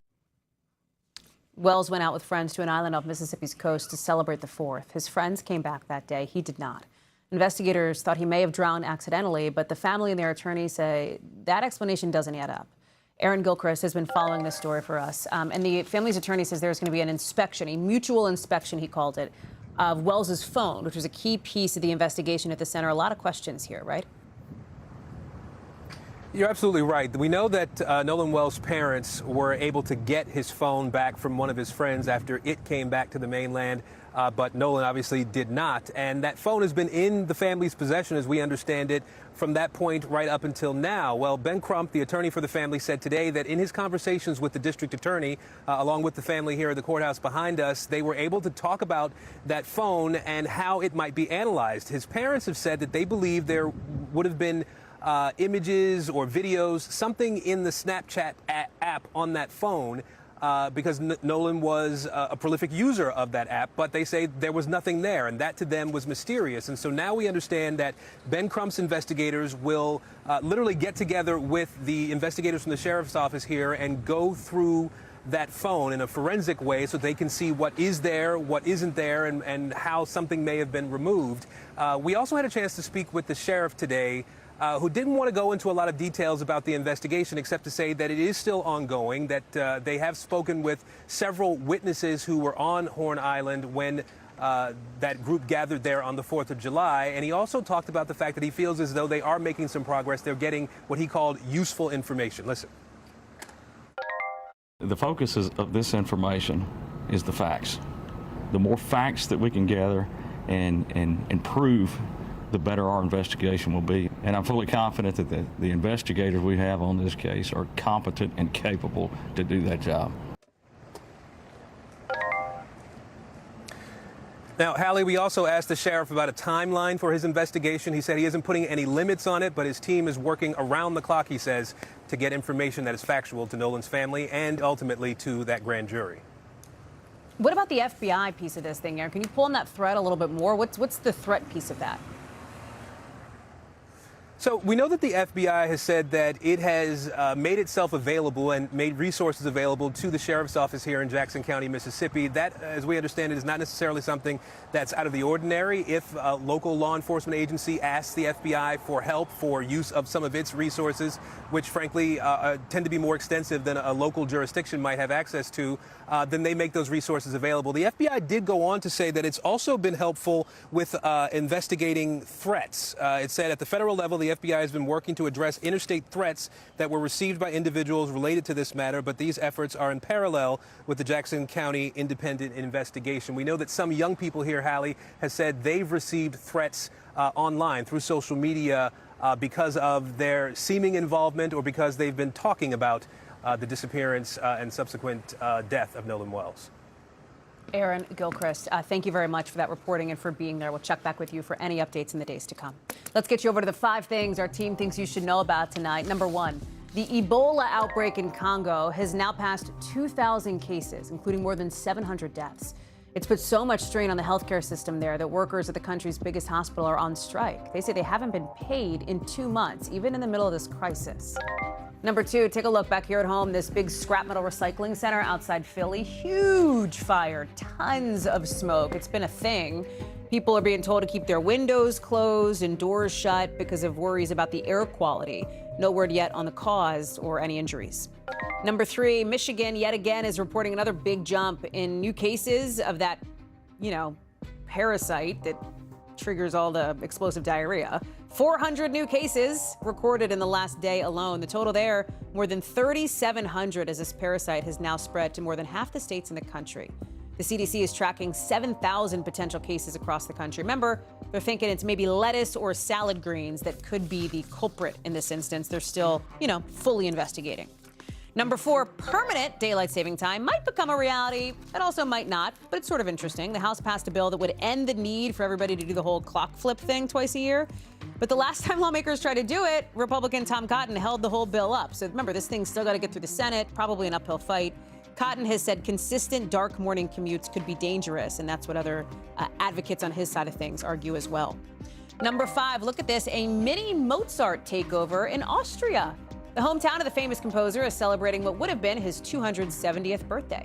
Wells went out with friends to an island off Mississippi's coast to celebrate the 4th. His friends came back that day. He did not. Investigators thought he may have drowned accidentally, but the family and their attorney say that explanation doesn't add up. Aaron Gilchrist has been following this story for us, and the family's attorney says there's going to be an inspection, a mutual inspection, he called it, of Wells's phone, which was a key piece of the investigation at the center. A lot of questions here, right? You're absolutely right. We know that Nolan Wells' parents were able to get his phone back from one of his friends after it came back to the mainland, but Nolan obviously did not. And that phone has been in the family's possession, as we understand it, from that point right up until now. Well, Ben Crump, the attorney for the family, said today that in his conversations with the district attorney, along with the family here at the courthouse behind us, they were able to talk about that phone and how it might be analyzed. His parents have said that they believe there would have been images or videos, something in the Snapchat app on that phone, because Nolan was a prolific user of that app, but they say there was nothing there, and that to them was mysterious. And so now we understand that Ben Crump's investigators will literally get together with the investigators from the sheriff's office here and go through that phone in a forensic way so they can see what is there, what isn't there, and how something may have been removed. We also had a chance to speak with the sheriff today, who didn't want to go into a lot of details about the investigation, except to say that it is still ongoing, that they have spoken with several witnesses who were on Horn Island when that group gathered there on the 4th of July. And he also talked about the fact that he feels as though they are making some progress. They're getting what he called useful information. Listen. The focus of this information is the facts. The more facts that we can gather and prove, the better our investigation will be. And I'm fully confident that the investigators we have on this case are competent and capable to do that job. Now, Hallie, we also asked the sheriff about a timeline for his investigation. He said he isn't putting any limits on it, but his team is working around the clock, he says, to get information that is factual to Nolan's family and ultimately to that grand jury. What about the FBI piece of this thing, Aaron? Can you pull on that thread a little bit more? What's the threat piece of that? So we know that the FBI has said that it has made itself available and made resources available to the sheriff's office here in Jackson County, Mississippi. That, as we understand it, is not necessarily something that's out of the ordinary. If a local law enforcement agency asks the FBI for help for use of some of its resources, which frankly tend to be more extensive than a local jurisdiction might have access to, then they make those resources available. The FBI did go on to say that it's also been helpful with investigating threats. It said at the federal level, the FBI has been working to address interstate threats that were received by individuals related to this matter, but these efforts are in parallel with the Jackson County independent investigation. We know that some young people here, Hallie, has said they've received threats online through social media because of their seeming involvement or because they've been talking about the disappearance and subsequent death of Nolan Wells. Aaron Gilchrist, thank you very much for that reporting and for being there. We'll check back with you for any updates in the days to come. Let's get you over to the 5 things our team thinks you should know about tonight. Number 1, the Ebola outbreak in Congo has now passed 2,000 cases, including more than 700 deaths. It's put so much strain on the healthcare system there that workers at the country's biggest hospital are on strike. They say they haven't been paid in 2 months, even in the middle of this crisis. Number 2, take a look back here at home. This big scrap metal recycling center outside Philly, huge fire, tons of smoke. It's been a thing. People are being told to keep their windows closed and doors shut because of worries about the air quality. No word yet on the cause or any injuries. Number 3, Michigan yet again is reporting another big jump in new cases of that, parasite that triggers all the explosive diarrhea. 400 new cases recorded in the last day alone. The total there, more than 3,700, as this parasite has now spread to more than half the states in the country. The CDC is tracking 7,000 potential cases across the country. Remember, they're thinking it's maybe lettuce or salad greens that could be the culprit in this instance. They're still, fully investigating. Number 4, permanent daylight saving time might become a reality. It also might not, but it's sort of interesting. The House passed a bill that would end the need for everybody to do the whole clock flip thing twice a year. But the last time lawmakers tried to do it, Republican Tom Cotton held the whole bill up. So remember, this thing's still got to get through the Senate, probably an uphill fight. Cotton has said consistent dark morning commutes could be dangerous, and that's what other advocates on his side of things argue as well. Number 5, look at this, a mini Mozart takeover in Austria. The hometown of the famous composer is celebrating what would have been his 270th birthday.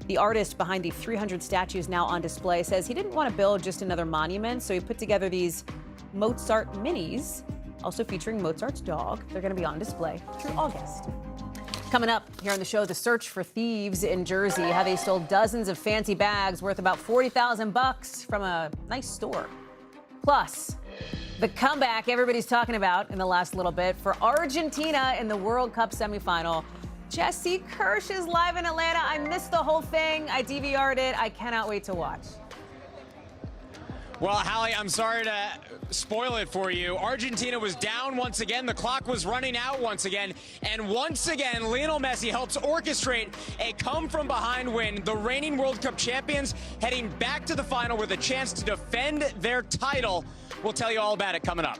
The artist behind the 300 statues now on display says he didn't want to build just another monument, so he put together these Mozart minis, also featuring Mozart's dog. They're going to be on display through August. Coming up here on the show, the search for thieves in Jersey, how they stole dozens of fancy bags worth about $40,000 from a nice store. Plus, the comeback everybody's talking about in the last little bit for Argentina in the World Cup semifinal. Jesse Kirsch is live in Atlanta. I missed the whole thing. I DVR'd it. I cannot wait to watch. Well, Hallie, I'm sorry to spoil it for you. Argentina was down once again. The clock was running out once again. And once again, Lionel Messi helps orchestrate a come-from-behind win. The reigning World Cup champions heading back to the final with a chance to defend their title. We'll tell you all about it coming up.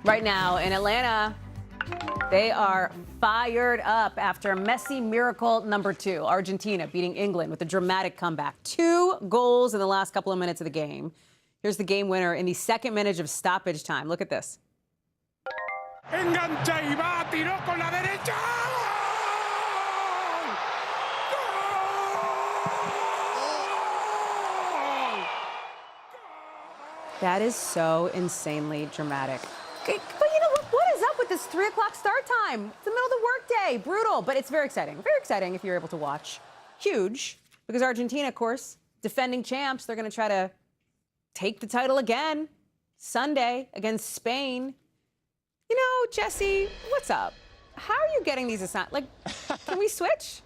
Right now in Atlanta, they are fired up after Messi miracle number 2. Argentina beating England with a dramatic comeback. 2 goals in the last couple of minutes of the game. Here's the game winner in the second minute of stoppage time. Look at this. Engancha y va, tiró con la derecha. That is so insanely dramatic. But you know what is up with this 3 o'clock start time? It's the middle of the workday. Brutal, but it's very exciting. Very exciting if you're able to watch. Huge, because Argentina, of course, defending champs, they're going to try to take the title again Sunday against Spain. You know, Jesse, what's up? How are you getting these assignments? Like, can we switch?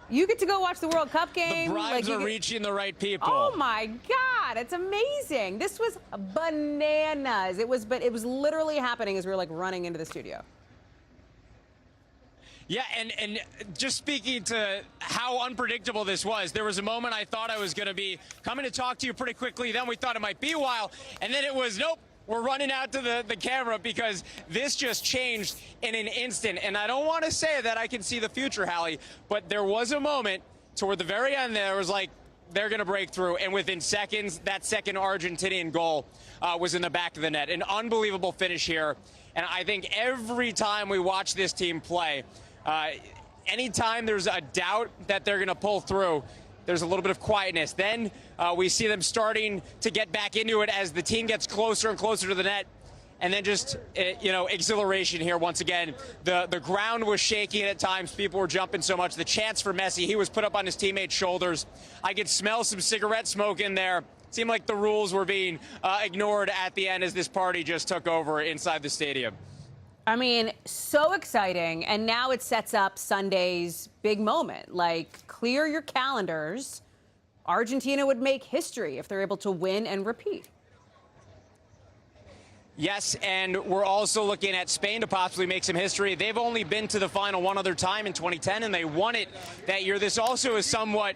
You get to go watch the World Cup game. The bribes are reaching the right people. Oh my God, it's amazing. This was bananas. It was literally happening as we were like running into the studio. Yeah, and just speaking to how unpredictable this was, there was a moment I thought I was going to be coming to talk to you pretty quickly. Then we thought it might be a while, and then it was, nope, We're running out to the camera because this just changed in an instant. And I don't want to say that I can see the future, Hallie, but there was a moment toward the very end there was like, they're going to break through. And within seconds, that second Argentinian goal was in the back of the net. An unbelievable finish here. And I think every time we watch this team play, anytime there's a doubt that they're going to pull through, there's a little bit of quietness. Then we see them starting to get back into it as the team gets closer and closer to the net. And then just, exhilaration here once again. The ground was shaking at times. People were jumping so much. The chance for Messi, he was put up on his teammates' shoulders. I could smell some cigarette smoke in there. It seemed like the rules were being ignored at the end as this party just took over inside the stadium. I mean, so exciting. And now it sets up Sunday's big moment. Like, clear your calendars. Argentina would make history if they're able to win and repeat. Yes, and we're also looking at Spain to possibly make some history. They've only been to the final one other time in 2010, and they won it that year. This also is somewhat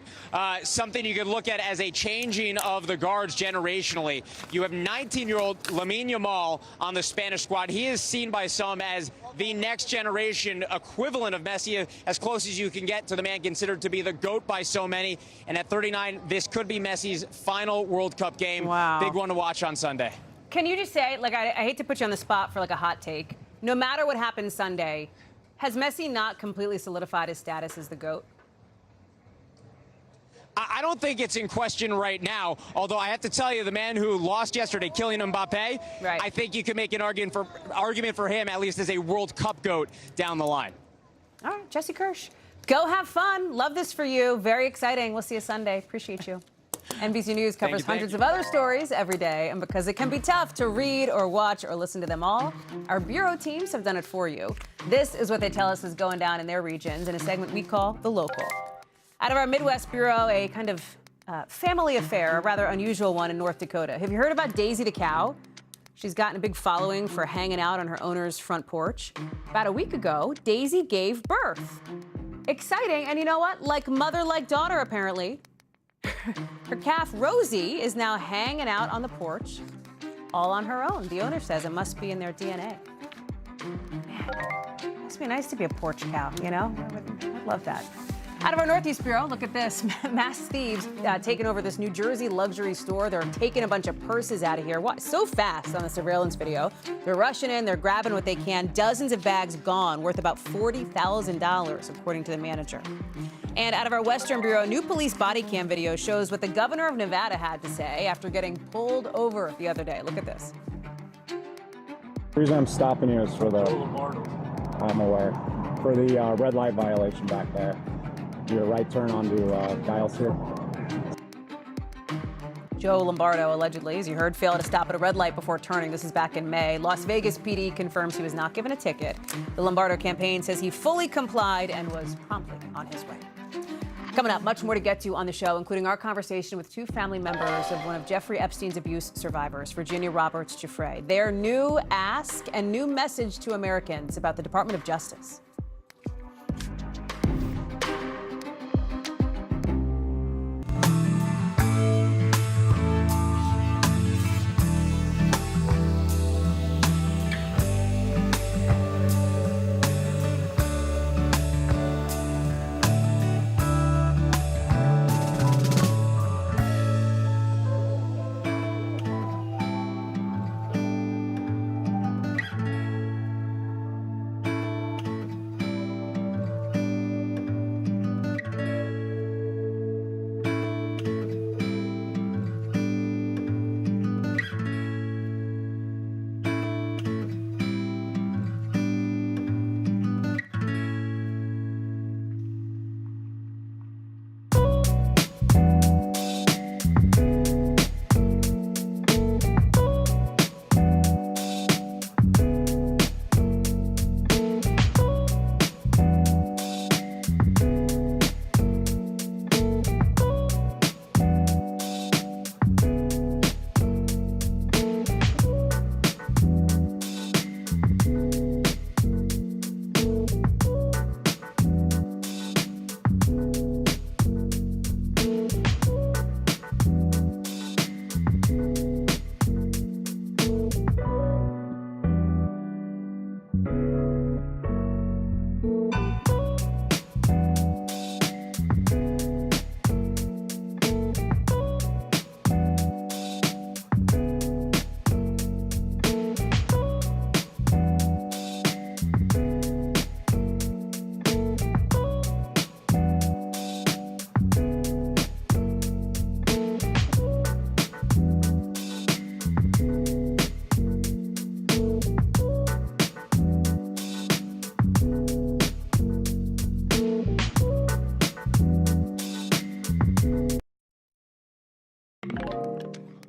something you could look at as a changing of the guards generationally. You have 19-year-old Lamine Yamal on the Spanish squad. He is seen by some as the next generation equivalent of Messi, as close as you can get to the man considered to be the GOAT by so many. And at 39, this could be Messi's final World Cup game. Wow. Big one to watch on Sunday. Can you just say, like, I hate to put you on the spot for like a hot take. No matter what happens Sunday, has Messi not completely solidified his status as the GOAT? I don't think it's in question right now, although I have to tell you, the man who lost yesterday, Kylian Mbappe, right. I think you could make an argument for him, at least as a World Cup GOAT down the line. All right, Jesse Kirsch, go have fun. Love this for you. Very exciting. We'll see you Sunday. Appreciate you. NBC News covers hundreds of other stories every day, and because it can be tough to read or watch or listen to them all, our bureau teams have done it for you. This is what they tell us is going down in their regions in a segment we call The Local. Out of our Midwest bureau, a kind of family affair, a rather unusual one in North Dakota. Have you heard about Daisy the cow? She's gotten a big following for hanging out on her owner's front porch. About a week ago, Daisy gave birth. Exciting, and you know what? Like mother, like daughter, apparently. Her calf, Rosie, is now hanging out on the porch, all on her own. The owner says it must be in their DNA. Man, it must be nice to be a porch cow, you know? I'd love that. Out of our Northeast Bureau, look at this. Mass thieves taking over this New Jersey luxury store. They're taking a bunch of purses out of here. So fast on the surveillance video. They're rushing in, they're grabbing what they can. Dozens of bags gone, worth about $40,000, according to the manager. And out of our Western Bureau, new police body cam video shows what the governor of Nevada had to say after getting pulled over the other day. Look at this. The reason I'm stopping you is for the, I'm aware, for the red light violation back there. Your right turn onto Giles here. Joe Lombardo, allegedly, as you heard, failed to stop at a red light before turning. This is back in May. Las Vegas PD confirms he was not given a ticket. The Lombardo campaign says he fully complied and was promptly on his way. Coming up, much more to get to on the show, including our conversation with two family members of one of Jeffrey Epstein's abuse survivors, Virginia Roberts Giuffre. Their new ask and new message to Americans about the Department of Justice.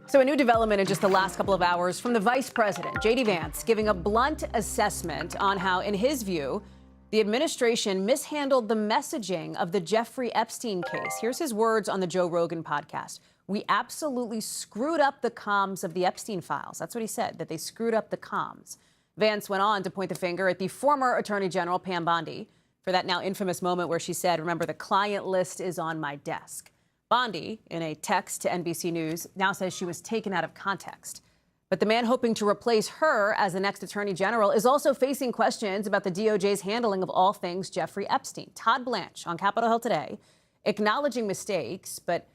So a new development in just the last couple of hours from the vice president, J.D. Vance, giving a blunt assessment on how, in his view, the administration mishandled the messaging of the Jeffrey Epstein case. Here's his words on the Joe Rogan podcast. We absolutely screwed up the comms of the Epstein files. That's what he said, that they screwed up the comms. Vance went on to point the finger at the former Attorney General, Pam Bondi, for that now infamous moment where she said, remember, the client list is on my desk. Bondi, in a text to NBC News, now says she was taken out of context. But the man hoping to replace her as the next Attorney General is also facing questions about the DOJ's handling of all things Jeffrey Epstein. Todd Blanche on Capitol Hill today, acknowledging mistakes, but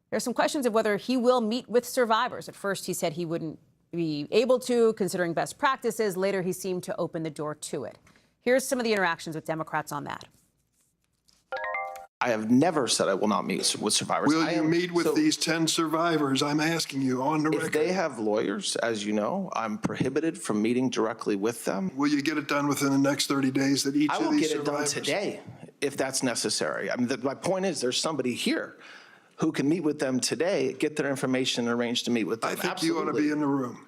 there's some questions of whether he will meet with survivors. At first, he said he wouldn't be able to, considering best practices. Later, he seemed to open the door to it. Here's some of the interactions with Democrats on that. I have never said I will not meet with survivors. Will you meet with these 10 survivors? I'm asking you on the record. If they have lawyers, as you know, I'm prohibited from meeting directly with them. Will you get it done within the next 30 days that each of these survivors? I will get it done today if that's necessary. I mean, my point is there's somebody here who can meet with them today, get their information, and arrange to meet with them. I think you ought to be in the room.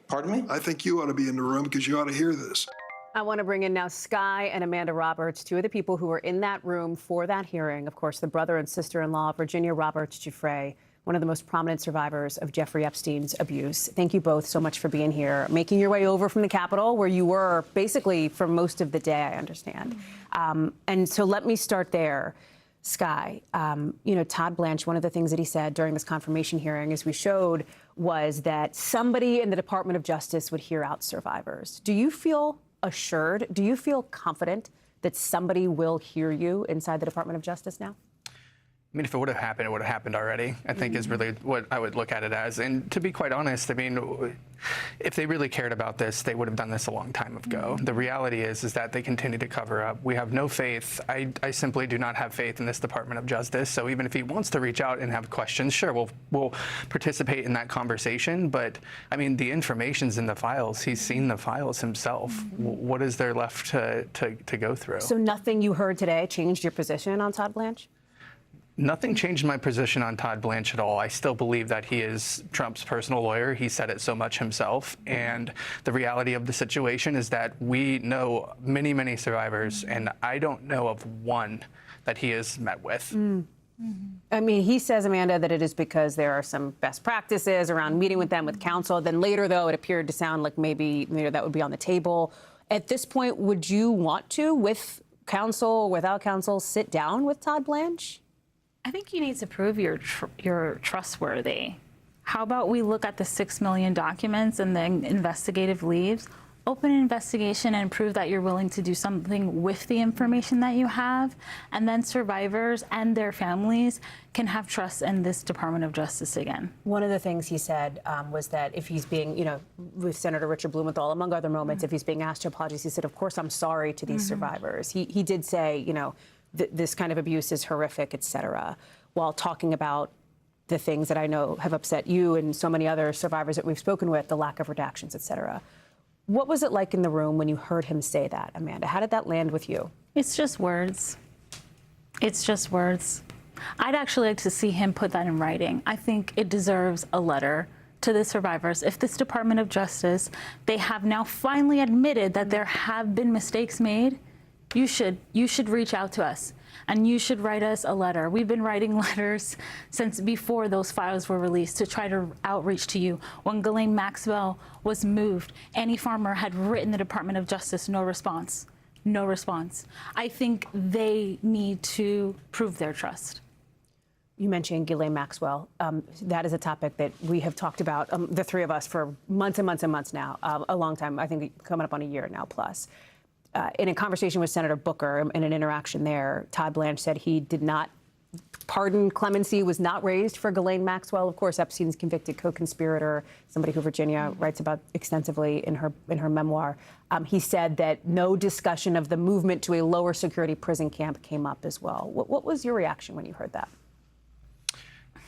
Pardon me? I think you ought to be in the room because you ought to hear this. I want to bring in now Sky and Amanda Roberts, two of the people who were in that room for that hearing. Of course, the brother and sister-in-law, Virginia Roberts Giuffre, one of the most prominent survivors of Jeffrey Epstein's abuse. Thank you both so much for being here, making your way over from the Capitol, where you were basically for most of the day, I understand. And so let me start there. Sky, Todd Blanche, one of the things that he said during this confirmation hearing, as we showed, was that somebody in the Department of Justice would hear out survivors. Do you feel assured? Do you feel confident that somebody will hear you inside the Department of Justice now? I mean, if it would have happened, it would have happened already, I think is really what I would look at it as. And to be quite honest, I mean, if they really cared about this, they would have done this a long time ago. The reality is that they continue to cover up. We have no faith. I simply do not have faith in this Department of Justice. So even if he wants to reach out and have questions, sure, we'll participate in that conversation. But I mean, the information's in the files. He's seen the files himself. What is there left to go through? So nothing you heard today changed your position on Todd Blanche? Nothing changed my position on Todd Blanche at all. I still believe that he is Trump's personal lawyer. He said it so much himself. And the reality of the situation is that we know many, many survivors, and I don't know of one that he has met with. I mean, he says, Amanda, that it is because there are some best practices around meeting with them with counsel. Then later, though, it appeared to sound like maybe that would be on the table. At this point, would you want to, with counsel or without counsel, sit down with Todd Blanche? I think you need to prove you're trustworthy. How about we look at the 6 million documents and the investigative leads, open an investigation and prove that you're willing to do something with the information that you have, and then survivors and their families can have trust in this Department of Justice again. One of the things he said was that if he's being, with Senator Richard Blumenthal, among other moments, if he's being asked to apologize, he said, of course, I'm sorry to these survivors. He did say, this kind of abuse is horrific, et cetera, while talking about the things that I know have upset you and so many other survivors that we've spoken with, the lack of redactions, et cetera. What was it like in the room when you heard him say that, Amanda? How did that land with you? It's just words. It's just words. I'd actually like to see him put that in writing. I think it deserves a letter to the survivors. If this Department of Justice, they have now finally admitted that there have been mistakes made, you should reach out to us and you should write us a letter. We've been writing letters since before those files were released to try to outreach to you. When Ghislaine Maxwell was moved, Annie Farmer had written the Department of Justice, no response. No response. I think they need to prove their trust. You mentioned Ghislaine Maxwell. That is a topic that we have talked about, the three of us, for months and months and months now, a long time, I think coming up on a year now plus. In a conversation with Senator Booker, in an interaction there, Todd Blanche said he did not pardon clemency was not raised for Ghislaine Maxwell. Of course, Epstein's convicted co-conspirator, somebody who Virginia writes about extensively in her memoir. He said that no discussion of the movement to a lower security prison camp came up as well. What was your reaction when you heard that?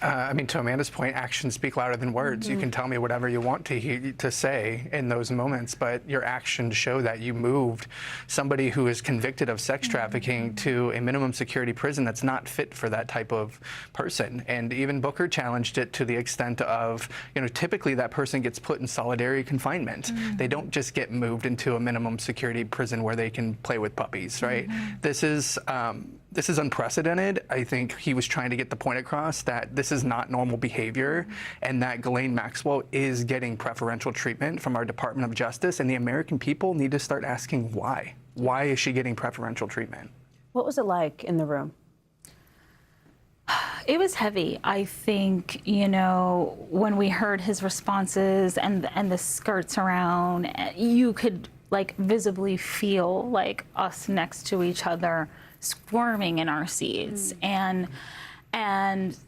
I mean, to Amanda's point, actions speak louder than words. You can tell me whatever you want to say in those moments, but your actions show that you moved somebody who is convicted of sex trafficking to a minimum security prison that's not fit for that type of person. And even Booker challenged it to the extent of, typically that person gets put in solitary confinement. They don't just get moved into a minimum security prison where they can play with puppies, right? This is unprecedented. I think he was trying to get the point across that this is not normal behavior and that Ghislaine Maxwell is getting preferential treatment from our Department of Justice, and the American people need to start asking why. Why is she getting preferential treatment? What was it like in the room? It was heavy. I think, when we heard his responses and the skirts around, you could visibly feel us next to each other squirming in our seats and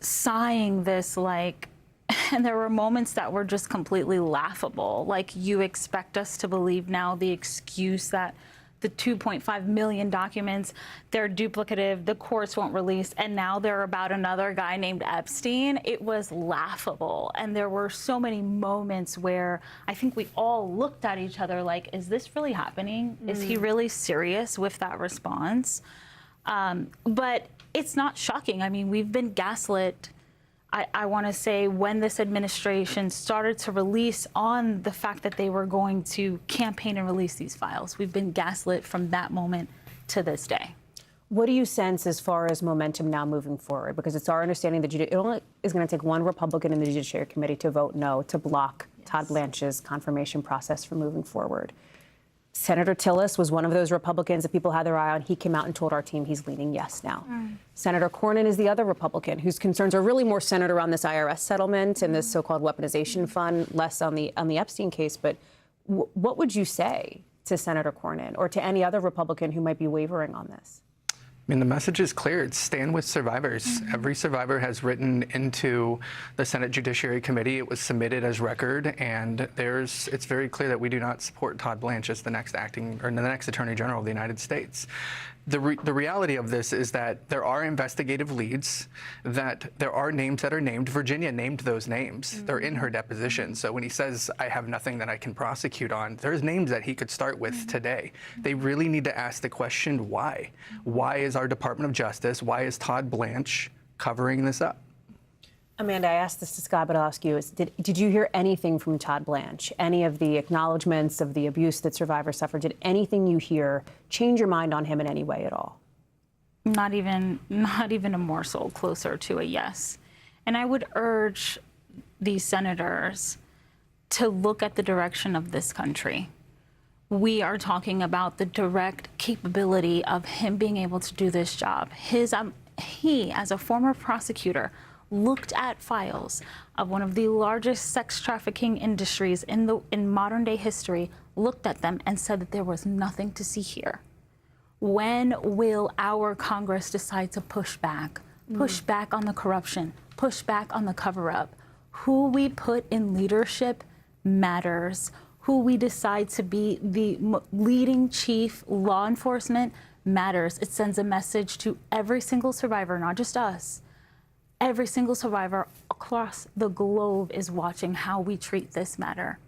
sighing this and there were moments that were just completely laughable. You expect us to believe now the excuse that the 2.5 million documents, they're duplicative, the courts won't release, and now they're about another guy named Epstein. It was laughable. And there were so many moments where I think we all looked at each other like, is this really happening? Is he really serious with that response? But it's not shocking. I mean, we've been gaslit, I want to say, when this administration started to release on the fact that they were going to campaign and release these files. We've been gaslit from that moment to this day. What do you sense as far as momentum now moving forward? Because it's our understanding that it only is going to take one Republican in the Judiciary Committee to vote no to block Todd Blanche's confirmation process from moving forward. Senator Tillis was one of those Republicans that people had their eye on. He came out and told our team he's leaning yes now. Senator Cornyn is the other Republican whose concerns are really more centered around this IRS settlement and this so-called weaponization fund, less on the Epstein case. But what would you say to Senator Cornyn or to any other Republican who might be wavering on this? I mean, the message is clear. It's stand with survivors. Every survivor has written into the Senate Judiciary Committee. It was submitted as record, and it's very clear that we do not support Todd Blanche as the next Attorney General of the United States. The reality of this is that there are investigative leads, that there are names that are named. Virginia named those names. They're in her deposition. So when he says, I have nothing that I can prosecute on, there's names that he could start with today. They really need to ask the question, why? Why is our Department of Justice, why is Todd Blanche covering this up? Amanda, I asked this to Scott, but I'll ask you, did you hear anything from Todd Blanche? Any of the acknowledgments of the abuse that survivors suffered? Did anything you hear change your mind on him in any way at all? Not even a morsel closer to a yes. And I would urge these senators to look at the direction of this country. We are talking about the direct capability of him being able to do this job. He, as a former prosecutor, looked at files of one of the largest sex trafficking industries in modern day history, looked at them and said that there was nothing to see here. When will our Congress decide to push back on the corruption, push back on the cover-up? Who we put in leadership matters. Who we decide to be the leading chief law enforcement matters. It sends a message to every single survivor, not just us. Every single survivor across the globe is watching how we treat this matter.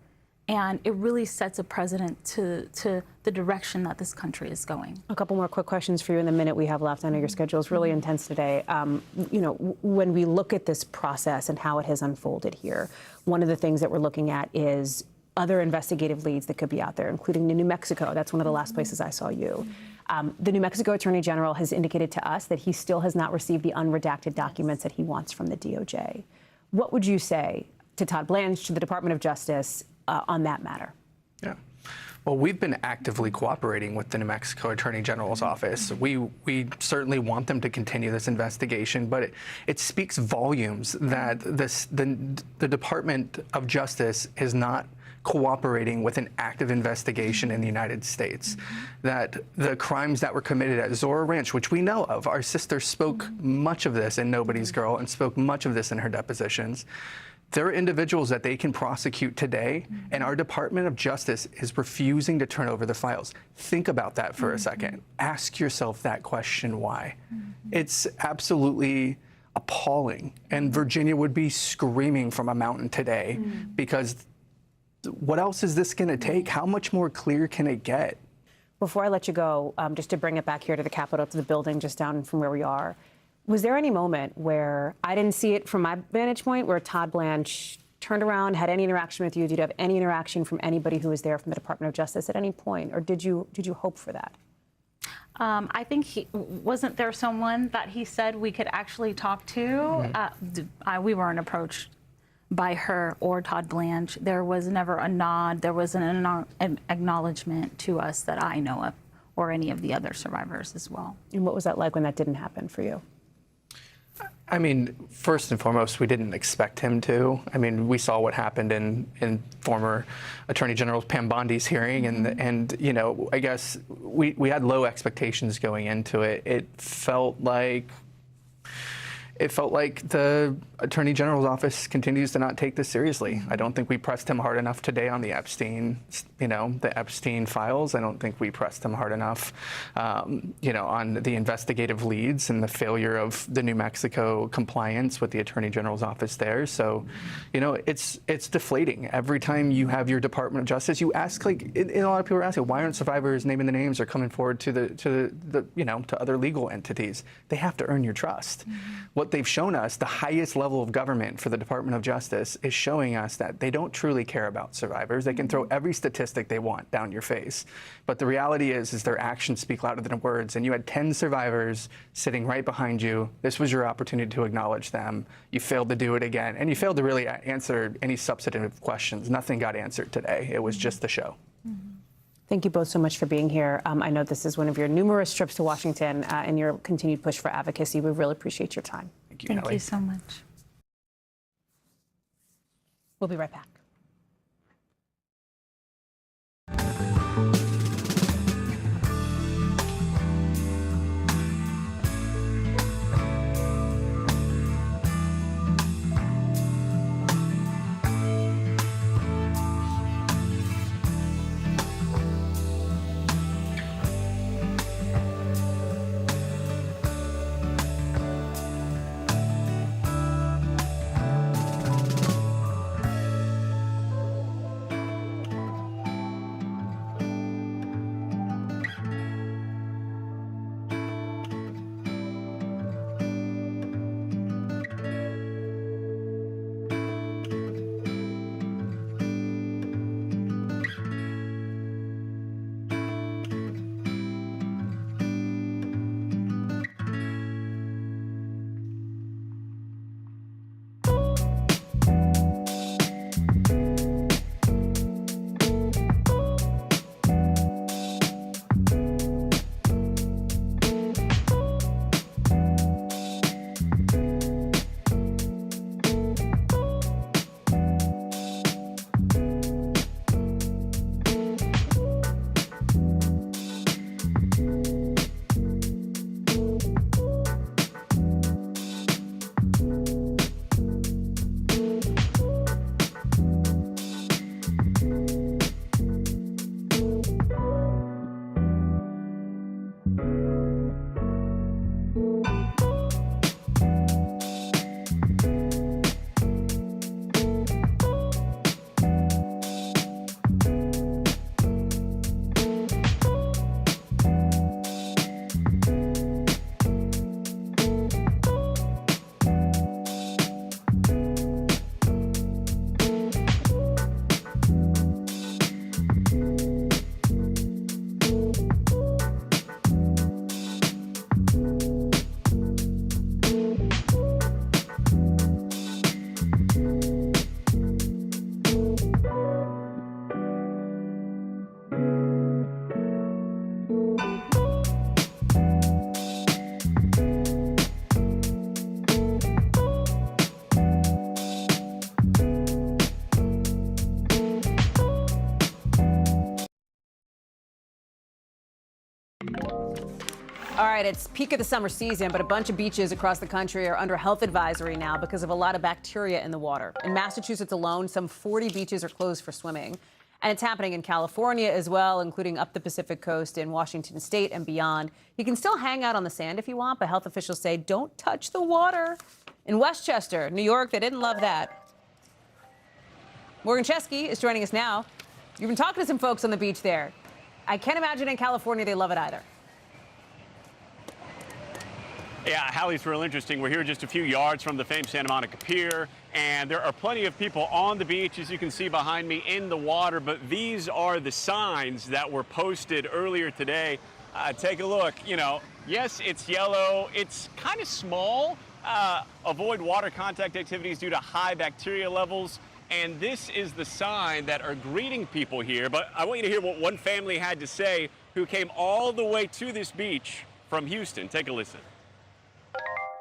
And it really sets a precedent to the direction that this country is going. A couple more quick questions for you in the minute we have left. I know your schedule is really intense today. When we look at this process and how it has unfolded here, one of the things that we're looking at is other investigative leads that could be out there, including New Mexico. That's one of the last places I saw you. The New Mexico Attorney General has indicated to us that he still has not received the unredacted documents that he wants from the DOJ. What would you say to Todd Blanche, to the Department of Justice, on that matter? Yeah. Well, we've been actively cooperating with the New Mexico Attorney General's office. We certainly want them to continue this investigation, but it speaks volumes that the Department of Justice is not cooperating with an active investigation in the United States. That the crimes that were committed at Zora Ranch, which we know of, our sister spoke much of this in Nobody's Girl and spoke much of this in her depositions. There are individuals that they can prosecute today, and our Department of Justice is refusing to turn over the files. Think about that for a second. Ask yourself that question, why? It's absolutely appalling. And Virginia would be screaming from a mountain today because what else is this going to take? How much more clear can it get? Before I let you go, just to bring it back here to the Capitol, to the building just down from where we are, was there any moment where, I didn't see it from my vantage point, where Todd Blanche turned around, had any interaction with you? Did you have any interaction from anybody who was there from the Department of Justice at any point? Or did you hope for that? I think wasn't there someone that he said we could actually talk to? We weren't approached by her or Todd Blanche. There was never a nod. There was an acknowledgement to us that I know of, or any of the other survivors as well. And what was that like when that didn't happen for you? I mean, first and foremost, we didn't expect him to. I mean, we saw what happened in former Attorney General Pam Bondi's hearing, and you know, I guess we had low expectations going into it. It felt like the Attorney General's office continues to not take this seriously. I don't think we pressed him hard enough today on the Epstein, the Epstein files. I don't think we pressed him hard enough, on the investigative leads and the failure of the New Mexico compliance with the Attorney General's office there. So, it's deflating. Every time you have your Department of Justice, you ask, a lot of people are asking, why aren't survivors naming the names or coming forward to other legal entities? They have to earn your trust. What they've shown us, the highest level of government for the Department of Justice, is showing us that they don't truly care about survivors. They can throw every statistic they want down your face. But the reality is their actions speak louder than words. And you had 10 survivors sitting right behind you. This was your opportunity to acknowledge them. You failed to do it again. And you failed to really answer any substantive questions. Nothing got answered today. It was just the show. Thank you both so much for being here. I know this is one of your numerous trips to Washington and your continued push for advocacy. We really appreciate your time. Thank you, Thank Kelly. you so much. We'll be right back. All right, it's peak of the summer season, but a bunch of beaches across the country are under health advisory now because of a lot of bacteria in the water. In Massachusetts alone, some 40 beaches are closed for swimming. And it's happening in California as well, including up the Pacific coast in Washington state and beyond. You can still hang out on the sand if you want, but health officials say don't touch the water. In Westchester, New York, they didn't love that. Morgan Chesky is joining us now. You've been talking to some folks on the beach there. I can't imagine in California they love it either. Yeah, Hallie's real interesting. We're here just a few yards from the famed Santa Monica Pier, and there are plenty of people on the beach, as you can see behind me, in the water. But these are the signs that were posted earlier today. Take a look. You know, yes, it's yellow. It's kind of small. Avoid water contact activities due to high bacteria levels. And this is the sign that are greeting people here. But I want you to hear what one family had to say who came all the way to this beach from Houston. Take a listen.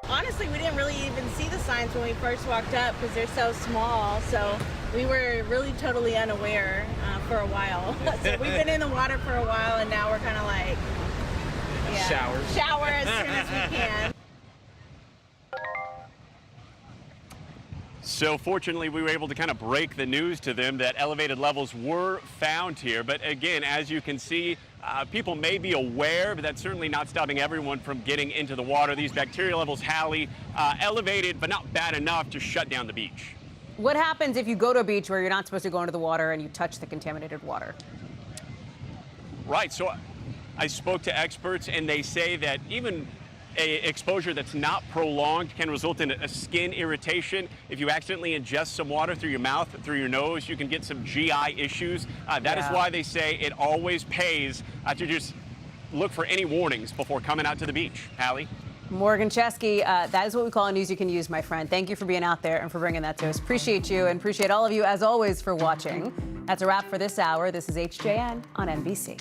Honestly, we didn't really even see the signs when we first walked up because they're so small. So we were really totally unaware for a while. So we've been in the water for a while, and now we're kind of like, shower as soon as we can. So fortunately, we were able to kind of break the news to them that elevated levels were found here. But again, as you can see, people may be aware, but that's certainly not stopping everyone from getting into the water. These bacteria levels, Hallie, elevated, but not bad enough to shut down the beach. What happens if you go to a beach where you're not supposed to go into the water and you touch the contaminated water? Right. So I spoke to experts, and they say that even exposure that's not prolonged can result in a skin irritation. If you accidentally ingest some water through your mouth, through your nose, you can get some GI issues. That is why they say it always pays to just look for any warnings before coming out to the beach. Hallie? Morgan Chesky, that is what we call a news you can use, my friend. Thank you for being out there and for bringing that to us. Appreciate you, and appreciate all of you, as always, for watching. That's a wrap for this hour. This is HJN on NBC.